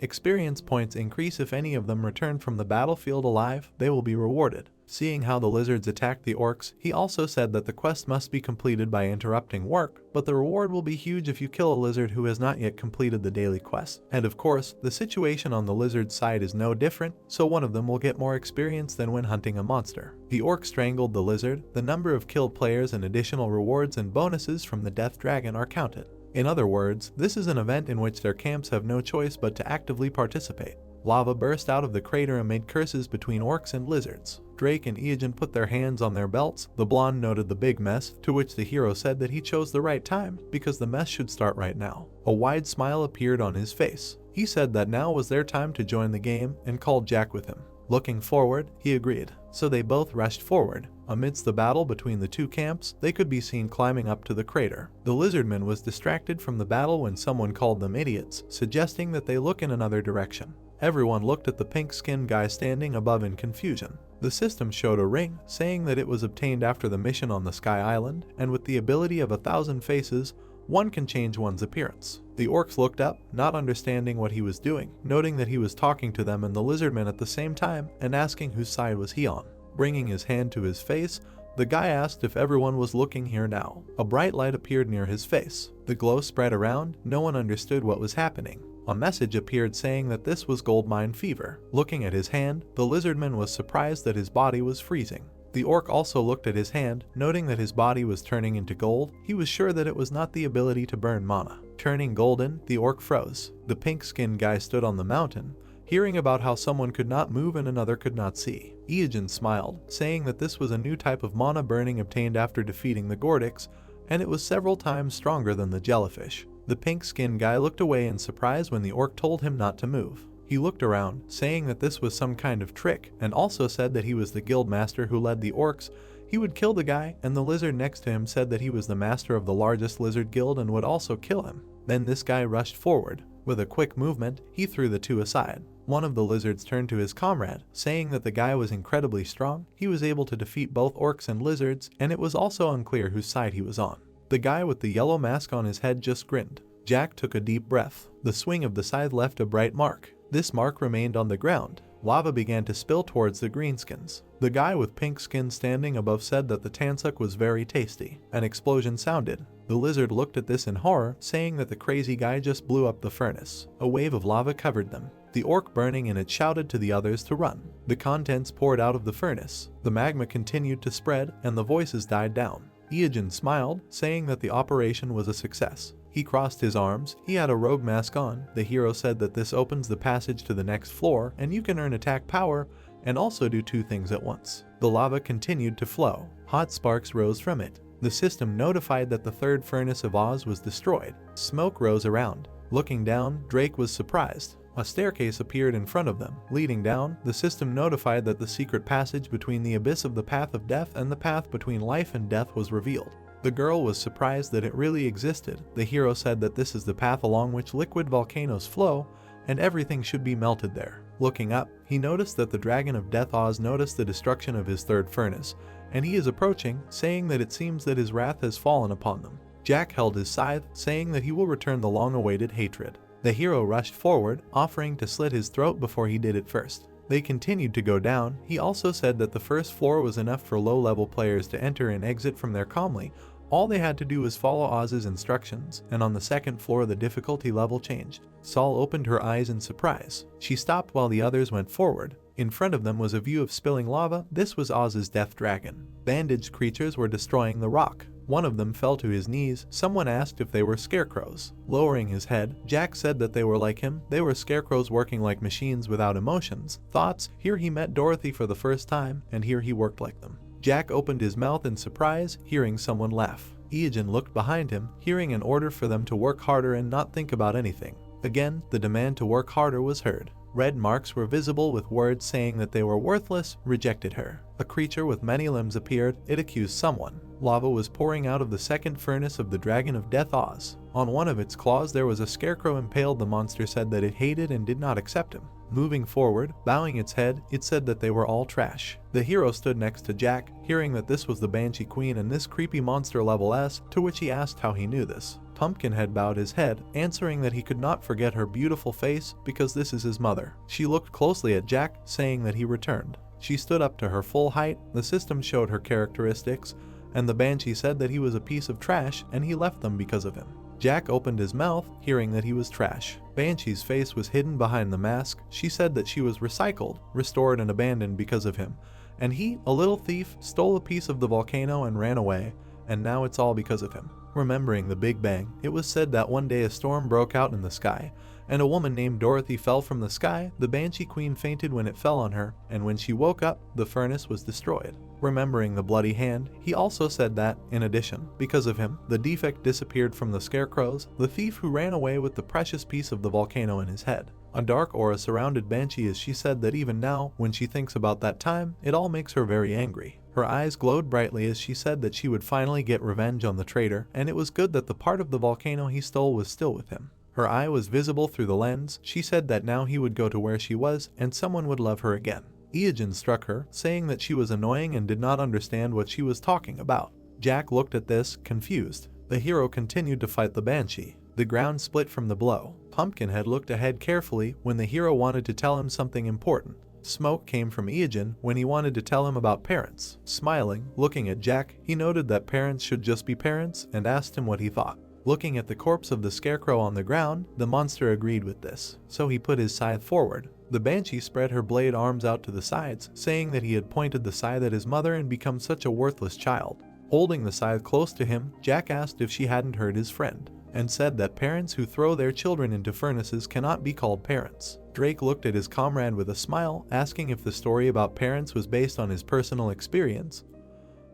A: experience points increase. If any of them return from the battlefield alive, they will be rewarded. Seeing how the lizards attacked the orcs, he also said that the quest must be completed by interrupting work, but the reward will be huge if you kill a lizard who has not yet completed the daily quest. And of course, the situation on the lizard's side is no different, so one of them will get more experience than when hunting a monster. The orc strangled the lizard. The number of killed players and additional rewards and bonuses from the death dragon are counted. In other words, this is an event in which their camps have no choice but to actively participate. Lava burst out of the crater and made curses between orcs and lizards. Drake and Iijin put their hands on their belts. The blonde noted the big mess, to which the hero said that he chose the right time, because the mess should start right now. A wide smile appeared on his face. He said that now was their time to join the game and called Jack with him. Looking forward, he agreed. So they both rushed forward. Amidst the battle between the two camps, they could be seen climbing up to the crater. The lizardman was distracted from the battle when someone called them idiots, suggesting that they look in another direction. Everyone looked at the pink-skinned guy standing above in confusion. The system showed a ring, saying that it was obtained after the mission on the Sky Island, and with the ability of 1,000 faces, one can change one's appearance. The orcs looked up, not understanding what he was doing, noting that he was talking to them and the lizardman at the same time, and asking whose side was he on. Bringing his hand to his face, the guy asked if everyone was looking here now. A bright light appeared near his face. The glow spread around. No one understood what was happening. A message appeared saying that this was gold mine fever. Looking at his hand, the lizardman was surprised that his body was freezing. The orc also looked at his hand, noting that his body was turning into gold. He was sure that it was not the ability to burn mana. Turning golden, the orc froze. The pink-skinned guy stood on the mountain, hearing about how someone could not move and another could not see. Iijin smiled, saying that this was a new type of mana burning obtained after defeating the Gordics, and it was several times stronger than the jellyfish. The pink-skinned guy looked away in surprise when the orc told him not to move. He looked around, saying that this was some kind of trick, and also said that he was the guild master who led the orcs. He would kill the guy, and the lizard next to him said that he was the master of the largest lizard guild and would also kill him. Then this guy rushed forward. With a quick movement, he threw the two aside. One of the lizards turned to his comrade, saying that the guy was incredibly strong. He was able to defeat both orcs and lizards, and it was also unclear whose side he was on. The guy with the yellow mask on his head just grinned. Jack took a deep breath. The swing of the scythe left a bright mark. This mark remained on the ground. Lava began to spill towards the greenskins. The guy with pink skin standing above said that the tansuk was very tasty. An explosion sounded. The lizard looked at this in horror, saying that the crazy guy just blew up the furnace. A wave of lava covered them. The orc burning in it shouted to the others to run. The contents poured out of the furnace. The magma continued to spread, and the voices died down. Iijin smiled, saying that the operation was a success. He crossed his arms. He had a rogue mask on. The hero said that this opens the passage to the next floor, and you can earn attack power and also do two things at once. The lava continued to flow. Hot sparks rose from it. The system notified that the third furnace of Oz was destroyed. Smoke rose around. Looking down, Drake was surprised. A staircase appeared in front of them. Leading down, the system notified that the secret passage between the abyss of the path of death and the path between life and death was revealed. The girl was surprised that it really existed. The hero said that this is the path along which liquid volcanoes flow, and everything should be melted there. Looking up, he noticed that the dragon of death Oz noticed the destruction of his third furnace, and he is approaching, saying that it seems that his wrath has fallen upon them. Jack held his scythe, saying that he will return the long-awaited hatred. The hero rushed forward, offering to slit his throat before he did it first. They continued to go down. He also said that the first floor was enough for low-level players to enter and exit from there calmly. All they had to do was follow Oz's instructions, and on the second floor the difficulty level changed. Saul opened her eyes in surprise. She stopped while the others went forward. In front of them was a view of spilling lava. This was Oz's death dragon. Bandaged creatures were destroying the rock. One of them fell to his knees. Someone asked if they were scarecrows. Lowering his head, Jack said that they were like him. They were scarecrows working like machines without emotions, thoughts. Here he met Dorothy for the first time, and here he worked like them. Jack opened his mouth in surprise, hearing someone laugh. Iogen looked behind him, hearing an order for them to work harder and not think about anything. Again, the demand to work harder was heard. Red marks were visible with words saying that they were worthless, rejected her. A creature with many limbs appeared. It accused someone. Lava was pouring out of the second furnace of the Dragon of Death Oz. On one of its claws there was a scarecrow impaled. The monster said that it hated and did not accept him. Moving forward, bowing its head, it said that they were all trash. The hero stood next to Jack, hearing that this was the Banshee Queen and this creepy monster level S, to which he asked how he knew this. Pumpkinhead bowed his head, answering that he could not forget her beautiful face because this is his mother. She looked closely at Jack, saying that he returned. She stood up to her full height. The system showed her characteristics, and the Banshee said that he was a piece of trash and he left them because of him. Jack opened his mouth, hearing that he was trash. Banshee's face was hidden behind the mask. She said that she was recycled, restored and abandoned because of him. And he, a little thief, stole a piece of the volcano and ran away, and now it's all because of him. Remembering the Big Bang, it was said that one day a storm broke out in the sky, and a woman named Dorothy fell from the sky. The Banshee Queen fainted when it fell on her, and when she woke up, the furnace was destroyed. Remembering the bloody hand, he also said that, in addition, because of him, the defect disappeared from the scarecrows, the thief who ran away with the precious piece of the volcano in his head. A dark aura surrounded Banshee as she said that even now, when she thinks about that time, it all makes her very angry. Her eyes glowed brightly as she said that she would finally get revenge on the traitor, and it was good that the part of the volcano he stole was still with him. Her eye was visible through the lens. She said that now he would go to where she was, and someone would love her again. Iogen struck her, saying that she was annoying and did not understand what she was talking about. Jack looked at this, confused. The hero continued to fight the Banshee. The ground split from the blow. Pumpkinhead looked ahead carefully when the hero wanted to tell him something important. Smoke came from Iogen when he wanted to tell him about parents. Smiling, looking at Jack, he noted that parents should just be parents and asked him what he thought. Looking at the corpse of the scarecrow on the ground, the monster agreed with this, so he put his scythe forward. The Banshee spread her blade arms out to the sides, saying that he had pointed the scythe at his mother and become such a worthless child. Holding the scythe close to him, Jack asked if she hadn't heard his friend, and said that parents who throw their children into furnaces cannot be called parents. Drake looked at his comrade with a smile, asking if the story about parents was based on his personal experience,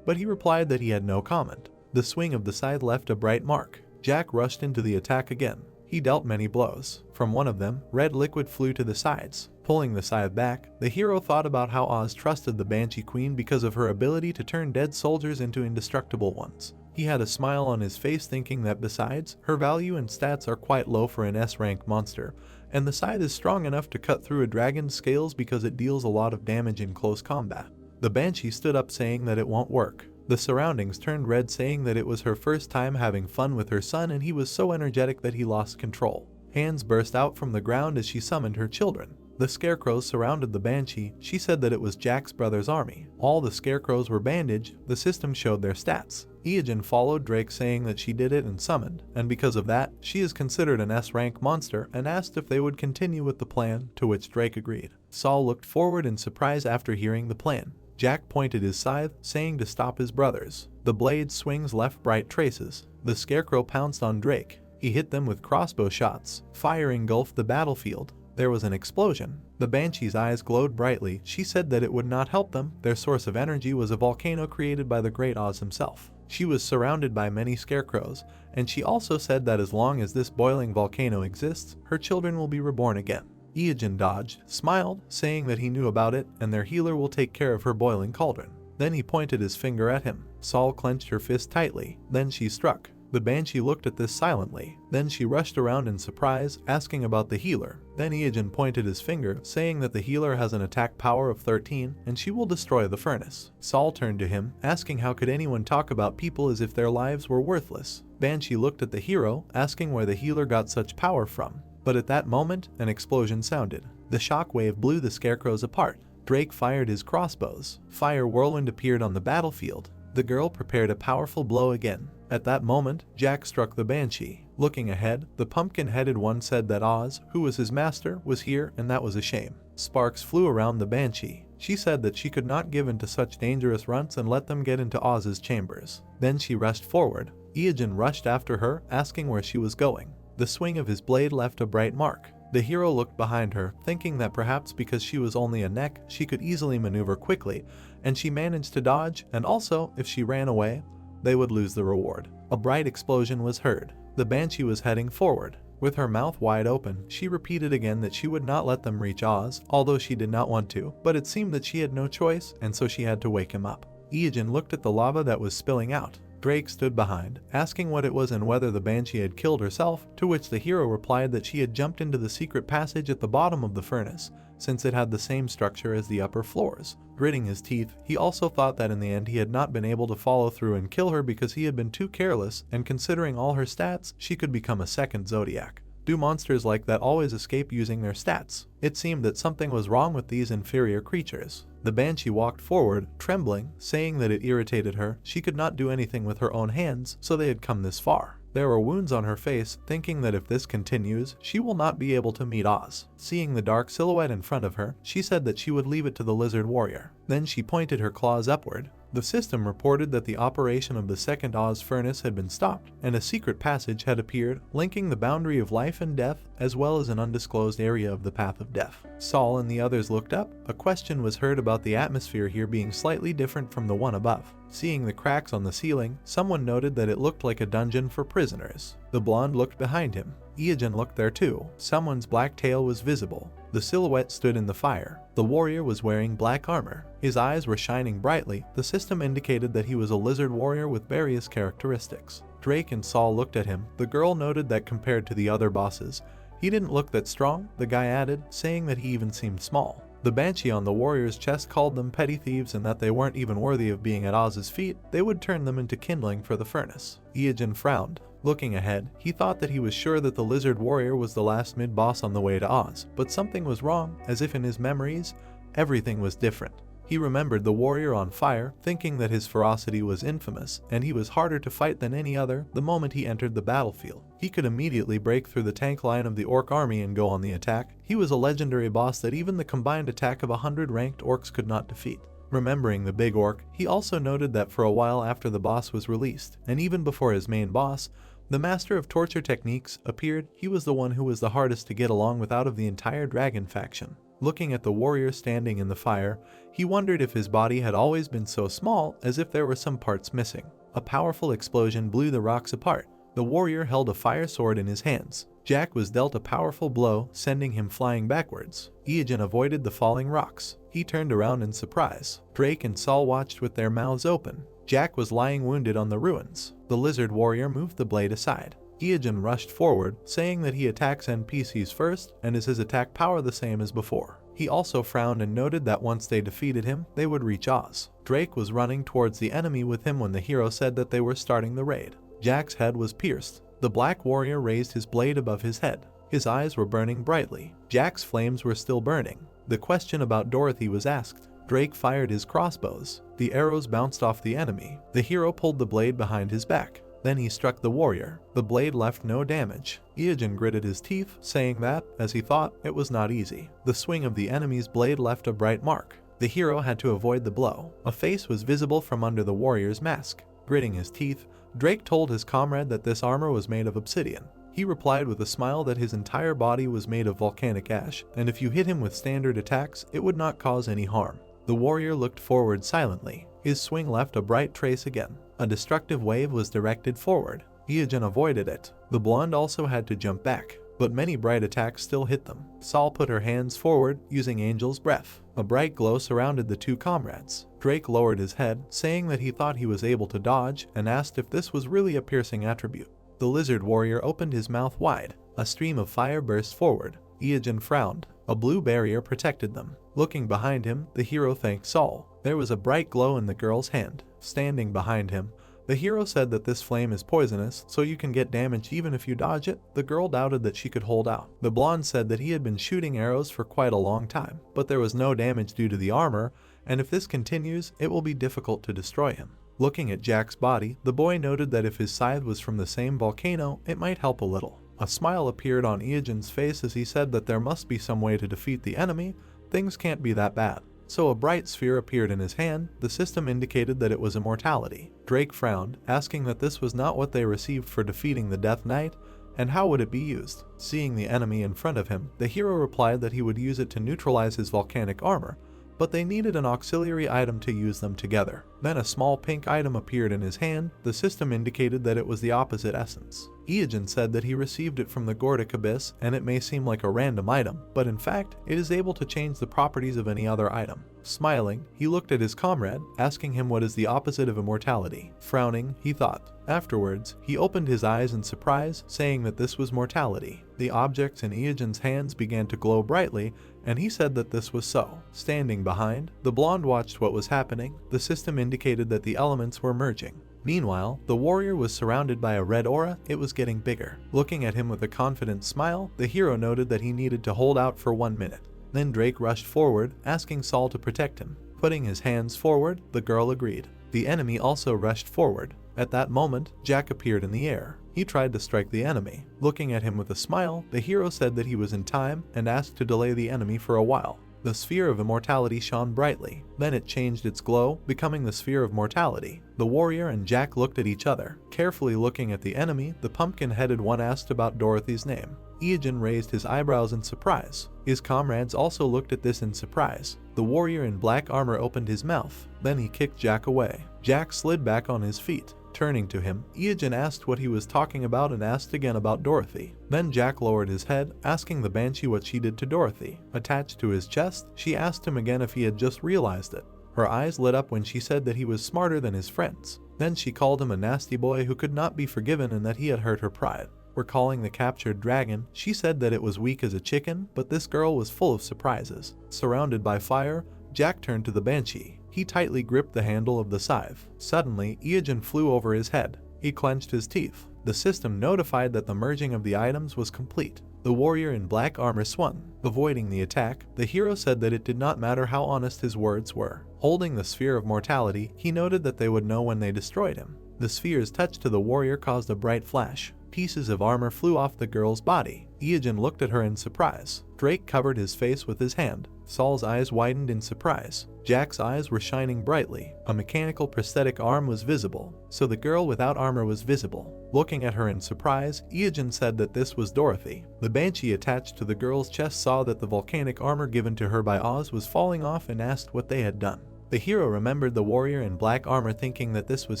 A: but he replied that he had no comment. The swing of the scythe left a bright mark. Jack rushed into the attack again. He dealt many blows. From one of them, red liquid flew to the sides. Pulling the scythe back, the hero thought about how Oz trusted the Banshee Queen because of her ability to turn dead soldiers into indestructible ones. He had a smile on his face, thinking that besides, her value and stats are quite low for an S-rank monster, and the scythe is strong enough to cut through a dragon's scales because it deals a lot of damage in close combat. The Banshee stood up, saying that it won't work. The surroundings turned red, saying that it was her first time having fun with her son, and he was so energetic that he lost control. Hands burst out from the ground as she summoned her children. The scarecrows surrounded the Banshee. She said that it was Jack's brother's army. All the scarecrows were bandaged. The system showed their stats. Iogen followed Drake, saying that she did it and summoned, and because of that, she is considered an S-rank monster, and asked if they would continue with the plan, to which Drake agreed. Saul looked forward in surprise after hearing the plan. Jack pointed his scythe, saying to stop his brothers. The blade's swings left bright traces. The scarecrow pounced on Drake. He hit them with crossbow shots. Fire engulfed the battlefield. There was an explosion. The Banshee's eyes glowed brightly. She said that it would not help them. Their source of energy was a volcano created by the Great Oz himself. She was surrounded by many scarecrows, and she also said that as long as this boiling volcano exists, her children will be reborn again. Iogen dodged, smiled, saying that he knew about it, and their healer will take care of her boiling cauldron. Then he pointed his finger at him. Saul clenched her fist tightly. Then she struck. The banshee looked at this silently. Then she rushed around in surprise, asking about the healer. Then Iijin pointed his finger, saying that the healer has an attack power of 13 and she will destroy the furnace. Saul turned to him, asking how could anyone talk about people as if their lives were worthless. Banshee looked at the hero, asking where the healer got such power from. But at that moment, an explosion sounded. The shockwave blew the scarecrows apart. Drake fired his crossbows. Fire whirlwind appeared on the battlefield. The girl prepared a powerful blow again. At that moment, Jack struck the banshee. Looking ahead, the pumpkin-headed one said that Oz, who was his master, was here and that was a shame. Sparks flew around the banshee. She said that she could not give in to such dangerous runts and let them get into Oz's chambers. Then she rushed forward. Iijin rushed after her, asking where she was going. The swing of his blade left a bright mark. The hero looked behind her, thinking that perhaps because she was only a neck, she could easily maneuver quickly, and she managed to dodge, and also, if she ran away, they would lose the reward. A bright explosion was heard. The banshee was heading forward. With her mouth wide open, she repeated again that she would not let them reach Oz, although she did not want to, but it seemed that she had no choice, and so she had to wake him up. Iijin looked at the lava that was spilling out. Drake stood behind, asking what it was and whether the banshee had killed herself, to which the hero replied that she had jumped into the secret passage at the bottom of the furnace, since it had the same structure as the upper floors. Gritting his teeth, he also thought that in the end he had not been able to follow through and kill her because he had been too careless, and considering all her stats, she could become a second Zodiac. Do monsters like that always escape using their stats? It seemed that something was wrong with these inferior creatures. The banshee walked forward, trembling, saying that it irritated her. She could not do anything with her own hands, so they had come this far. There were wounds on her face, thinking that if this continues, she will not be able to meet Oz. Seeing the dark silhouette in front of her, she said that she would leave it to the lizard warrior. Then she pointed her claws upward. The system reported that the operation of the second Oz furnace had been stopped, and a secret passage had appeared, linking the boundary of life and death, as well as an undisclosed area of the path of death. Saul and the others looked up. A question was heard about the atmosphere here being slightly different from the one above. Seeing the cracks on the ceiling, someone noted that it looked like a dungeon for prisoners. The blonde looked behind him. Iijin looked there too. Someone's black tail was visible. The silhouette stood in the fire. The warrior was wearing black armor. His eyes were shining brightly. The system indicated that he was a lizard warrior with various characteristics. Drake and Saul looked at him. The girl noted that compared to the other bosses, he didn't look that strong, the guy added, saying that he even seemed small. The banshee on the warrior's chest called them petty thieves and that they weren't even worthy of being at Oz's feet. They would turn them into kindling for the furnace. Iijin frowned. Looking ahead, he thought that he was sure that the lizard warrior was the last mid-boss on the way to Oz, but something was wrong, as if in his memories, everything was different. He remembered the warrior on fire, thinking that his ferocity was infamous, and he was harder to fight than any other the moment he entered the battlefield. He could immediately break through the tank line of the orc army and go on the attack. He was a legendary boss that even the combined attack of 100 ranked orcs could not defeat. Remembering the big orc, he also noted that for a while after the boss was released, and even before his main boss, the master of torture techniques appeared. He was the one who was the hardest to get along with out of the entire dragon faction. Looking at the warrior standing in the fire, he wondered if his body had always been so small, as if there were some parts missing. A powerful explosion blew the rocks apart. The warrior held a fire sword in his hands. Jack was dealt a powerful blow, sending him flying backwards. Iijin avoided the falling rocks. He turned around in surprise. Drake and Saul watched with their mouths open. Jack was lying wounded on the ruins. The lizard warrior moved the blade aside. Iijin rushed forward, saying that he attacks NPCs first, and is his attack power the same as before. He also frowned and noted that once they defeated him, they would reach Oz. Drake was running towards the enemy with him when the hero said that they were starting the raid. Jack's head was pierced. The black warrior raised his blade above his head. His eyes were burning brightly. Jack's flames were still burning. The question about Dorothy was asked. Drake fired his crossbows. The arrows bounced off the enemy. The hero pulled the blade behind his back. Then he struck the warrior. The blade left no damage. Iijin gritted his teeth, saying that, as he thought, it was not easy. The swing of the enemy's blade left a bright mark. The hero had to avoid the blow. A face was visible from under the warrior's mask. Gritting his teeth, Drake told his comrade that this armor was made of obsidian. He replied with a smile that his entire body was made of volcanic ash, and if you hit him with standard attacks, it would not cause any harm. The warrior looked forward silently. His swing left a bright trace again. A destructive wave was directed forward. Iijin avoided it. The blonde also had to jump back. but many bright attacks still hit them. Sol put her hands forward, using Angel's Breath. A bright glow surrounded the two comrades. Drake lowered his head, saying that he thought he was able to dodge, and asked if this was really a piercing attribute. The lizard warrior opened his mouth wide. A stream of fire burst forward. Ijin frowned. A blue barrier protected them. Looking behind him, the hero thanked Sol. There was a bright glow in the girl's hand. Standing behind him, the hero said that this flame is poisonous, so you can get damaged even if you dodge it. The girl doubted that she could hold out. The blonde said that he had been shooting arrows for quite a long time, but there was no damage due to the armor, and if this continues, it will be difficult to destroy him. Looking at Jack's body, the boy noted that if his scythe was from the same volcano, it might help a little. A smile appeared on Ijin's face as he said that there must be some way to defeat the enemy. Things can't be that bad. So a bright sphere appeared in his hand. The system indicated that it was immortality. Drake frowned, asking that this was not what they received for defeating the Death Knight, and how would it be used? Seeing the enemy in front of him, the hero replied that he would use it to neutralize his volcanic armor, but they needed an auxiliary item to use them together. Then a small pink item appeared in his hand. The system indicated that it was the opposite essence. Ijin said that he received it from the Gordic Abyss, and it may seem like a random item, but in fact, it is able to change the properties of any other item. Smiling, he looked at his comrade, asking him what is the opposite of immortality. Frowning, he thought. Afterwards, he opened his eyes in surprise, saying that this was mortality. The objects in Ijin's hands began to glow brightly, and he said that this was so. Standing behind, the blonde watched what was happening. The system indicated that the elements were merging. Meanwhile, the warrior was surrounded by a red aura. It was getting bigger. Looking at him with a confident smile, the hero noted that he needed to hold out for 1 minute. Then Drake rushed forward, asking Sol to protect him. Putting his hands forward, the girl agreed. The enemy also rushed forward. At that moment, Jack appeared in the air. He tried to strike the enemy. Looking at him with a smile, the hero said that he was in time and asked to delay the enemy for a while. The sphere of immortality shone brightly. Then it changed its glow, becoming the sphere of mortality. The warrior and Jack looked at each other. Carefully looking at the enemy, the pumpkin-headed one asked about Dorothy's name. Ijin raised his eyebrows in surprise. His comrades also looked at this in surprise. The warrior in black armor opened his mouth. Then he kicked Jack away. Jack slid back on his feet. Turning to him, Ijin asked what he was talking about and asked again about Dorothy. Then Jack lowered his head, asking the Banshee what she did to Dorothy. Attached to his chest, she asked him again if he had just realized it. Her eyes lit up when she said that he was smarter than his friends. Then she called him a nasty boy who could not be forgiven and that he had hurt her pride. Recalling the captured dragon, she said that it was weak as a chicken, but this girl was full of surprises. Surrounded by fire, Jack turned to the Banshee. He tightly gripped the handle of the scythe. Suddenly, Ijin flew over his head. He clenched his teeth. The system notified that the merging of the items was complete. The warrior in black armor swung. Avoiding the attack, the hero said that it did not matter how honest his words were. Holding the sphere of mortality, he noted that they would know when they destroyed him. The sphere's touch to the warrior caused a bright flash. Pieces of armor flew off the girl's body. Ijin looked at her in surprise. Drake covered his face with his hand. Sol's eyes widened in surprise. Jack's eyes were shining brightly. A mechanical prosthetic arm was visible, so the girl without armor was visible. Looking at her in surprise, Ijin said that this was Dorothy. The Banshee attached to the girl's chest saw that the volcanic armor given to her by Oz was falling off and asked what they had done. The hero remembered the warrior in black armor, thinking that this was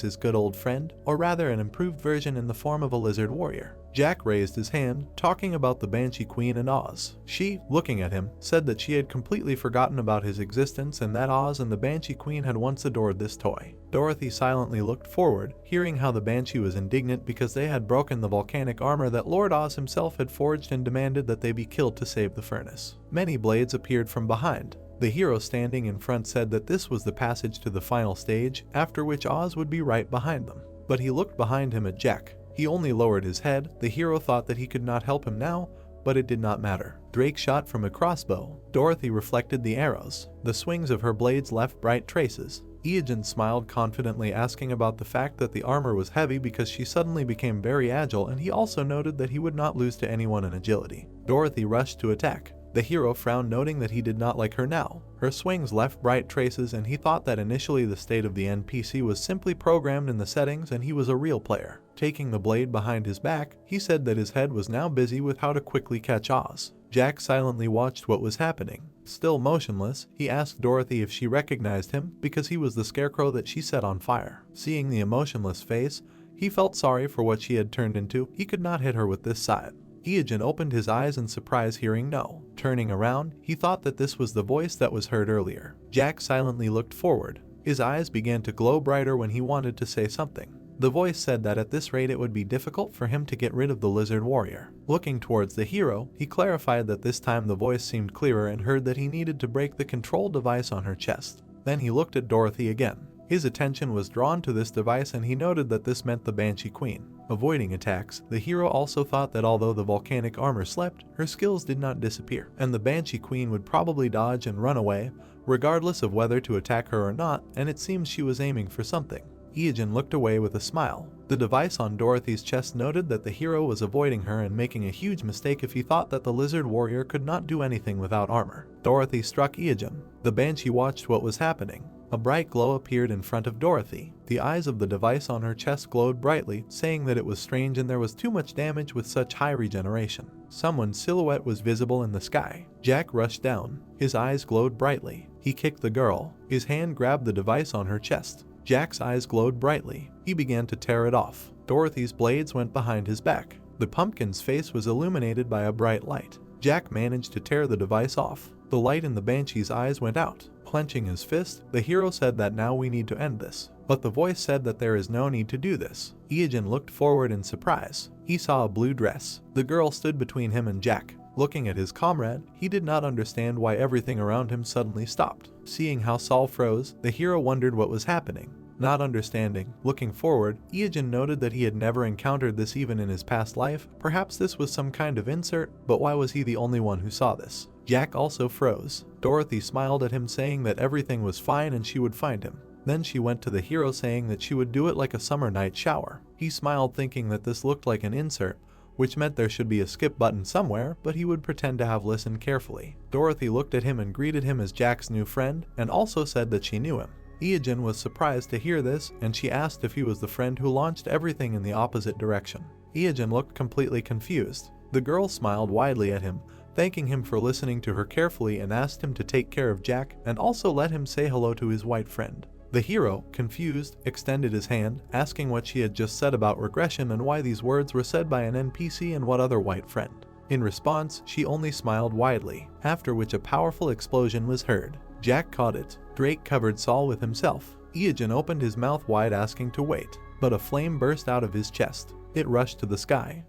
A: his good old friend, or rather an improved version in the form of a lizard warrior. Jack raised his hand, talking about the Banshee Queen and Oz. She, looking at him, said that she had completely forgotten about his existence and that Oz and the Banshee Queen had once adored this toy. Dorothy silently looked forward, hearing how the Banshee was indignant because they had broken the volcanic armor that Lord Oz himself had forged and demanded that they be killed to save the furnace. Many blades appeared from behind. The hero standing in front said that this was the passage to the final stage, after which Oz would be right behind them. But he looked behind him at Jack. He only lowered his head. The hero thought that he could not help him now, but it did not matter. Drake shot from a crossbow. Dorothy reflected the arrows. The swings of her blades left bright traces. Ijin smiled confidently, asking about the fact that the armor was heavy because she suddenly became very agile, and he also noted that he would not lose to anyone in agility. Dorothy rushed to attack. The hero frowned, noting that he did not like her now. Her swings left bright traces, and he thought that initially the state of the NPC was simply programmed in the settings and he was a real player. Taking the blade behind his back, he said that his head was now busy with how to quickly catch Oz. Jack silently watched what was happening. Still motionless, he asked Dorothy if she recognized him because he was the scarecrow that she set on fire. Seeing the emotionless face, he felt sorry for what she had turned into. He could not hit her with this scythe. Ijin opened his eyes in surprise hearing no. Turning around, he thought that this was the voice that was heard earlier. Jack silently looked forward. His eyes began to glow brighter when he wanted to say something. The voice said that at this rate it would be difficult for him to get rid of the lizard warrior. Looking towards the hero, he clarified that this time the voice seemed clearer and heard that he needed to break the control device on her chest. Then he looked at Dorothy again. His attention was drawn to this device and he noted that this meant the Banshee Queen. Avoiding attacks, the hero also thought that although the volcanic armor slept, her skills did not disappear, and the Banshee Queen would probably dodge and run away, regardless of whether to attack her or not, and it seems she was aiming for something. Ijin looked away with a smile. The device on Dorothy's chest noted that the hero was avoiding her and making a huge mistake if he thought that the lizard warrior could not do anything without armor. Dorothy struck Ijin. The Banshee watched what was happening. A bright glow appeared in front of Dorothy. The eyes of the device on her chest glowed brightly, saying that it was strange and there was too much damage with such high regeneration. Someone's silhouette was visible in the sky. Jack rushed down. His eyes glowed brightly. He kicked the girl. His hand grabbed the device on her chest. Jack's eyes glowed brightly. He began to tear it off. Dorothy's blades went behind his back. The pumpkin's face was illuminated by a bright light. Jack managed to tear the device off. The light in the Banshee's eyes went out. Clenching his fist, the hero said that now we need to end this. But the voice said that there is no need to do this. Ijin looked forward in surprise. He saw a blue dress. The girl stood between him and Jack. Looking at his comrade, he did not understand why everything around him suddenly stopped. Seeing how Saul froze, the hero wondered what was happening. Not understanding, looking forward, Ijin noted that he had never encountered this even in his past life. Perhaps this was some kind of insert, but why was he the only one who saw this? Jack also froze. Dorothy smiled at him saying that everything was fine and she would find him. Then she went to the hero saying that she would do it like a summer night shower. He smiled thinking that this looked like an insert, which meant there should be a skip button somewhere, but he would pretend to have listened carefully. Dorothy looked at him and greeted him as Jack's new friend, and also said that she knew him. Ijin was surprised to hear this, and she asked if he was the friend who launched everything in the opposite direction. Ijin looked completely confused. The girl smiled widely at him, thanking him for listening to her carefully and asked him to take care of Jack and also let him say hello to his white friend. The hero, confused, extended his hand, asking what she had just said about regression and why these words were said by an NPC and what other white friend. In response, she only smiled widely, after which a powerful explosion was heard. Jack caught it. Drake covered Saul with himself. Ijin opened his mouth wide asking to wait, but a flame burst out of his chest. It rushed to the sky.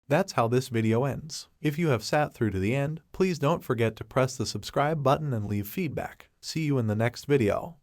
A: That's how this video ends. If you have sat through to the end, please don't forget to press the subscribe button and leave feedback. See you in the next video.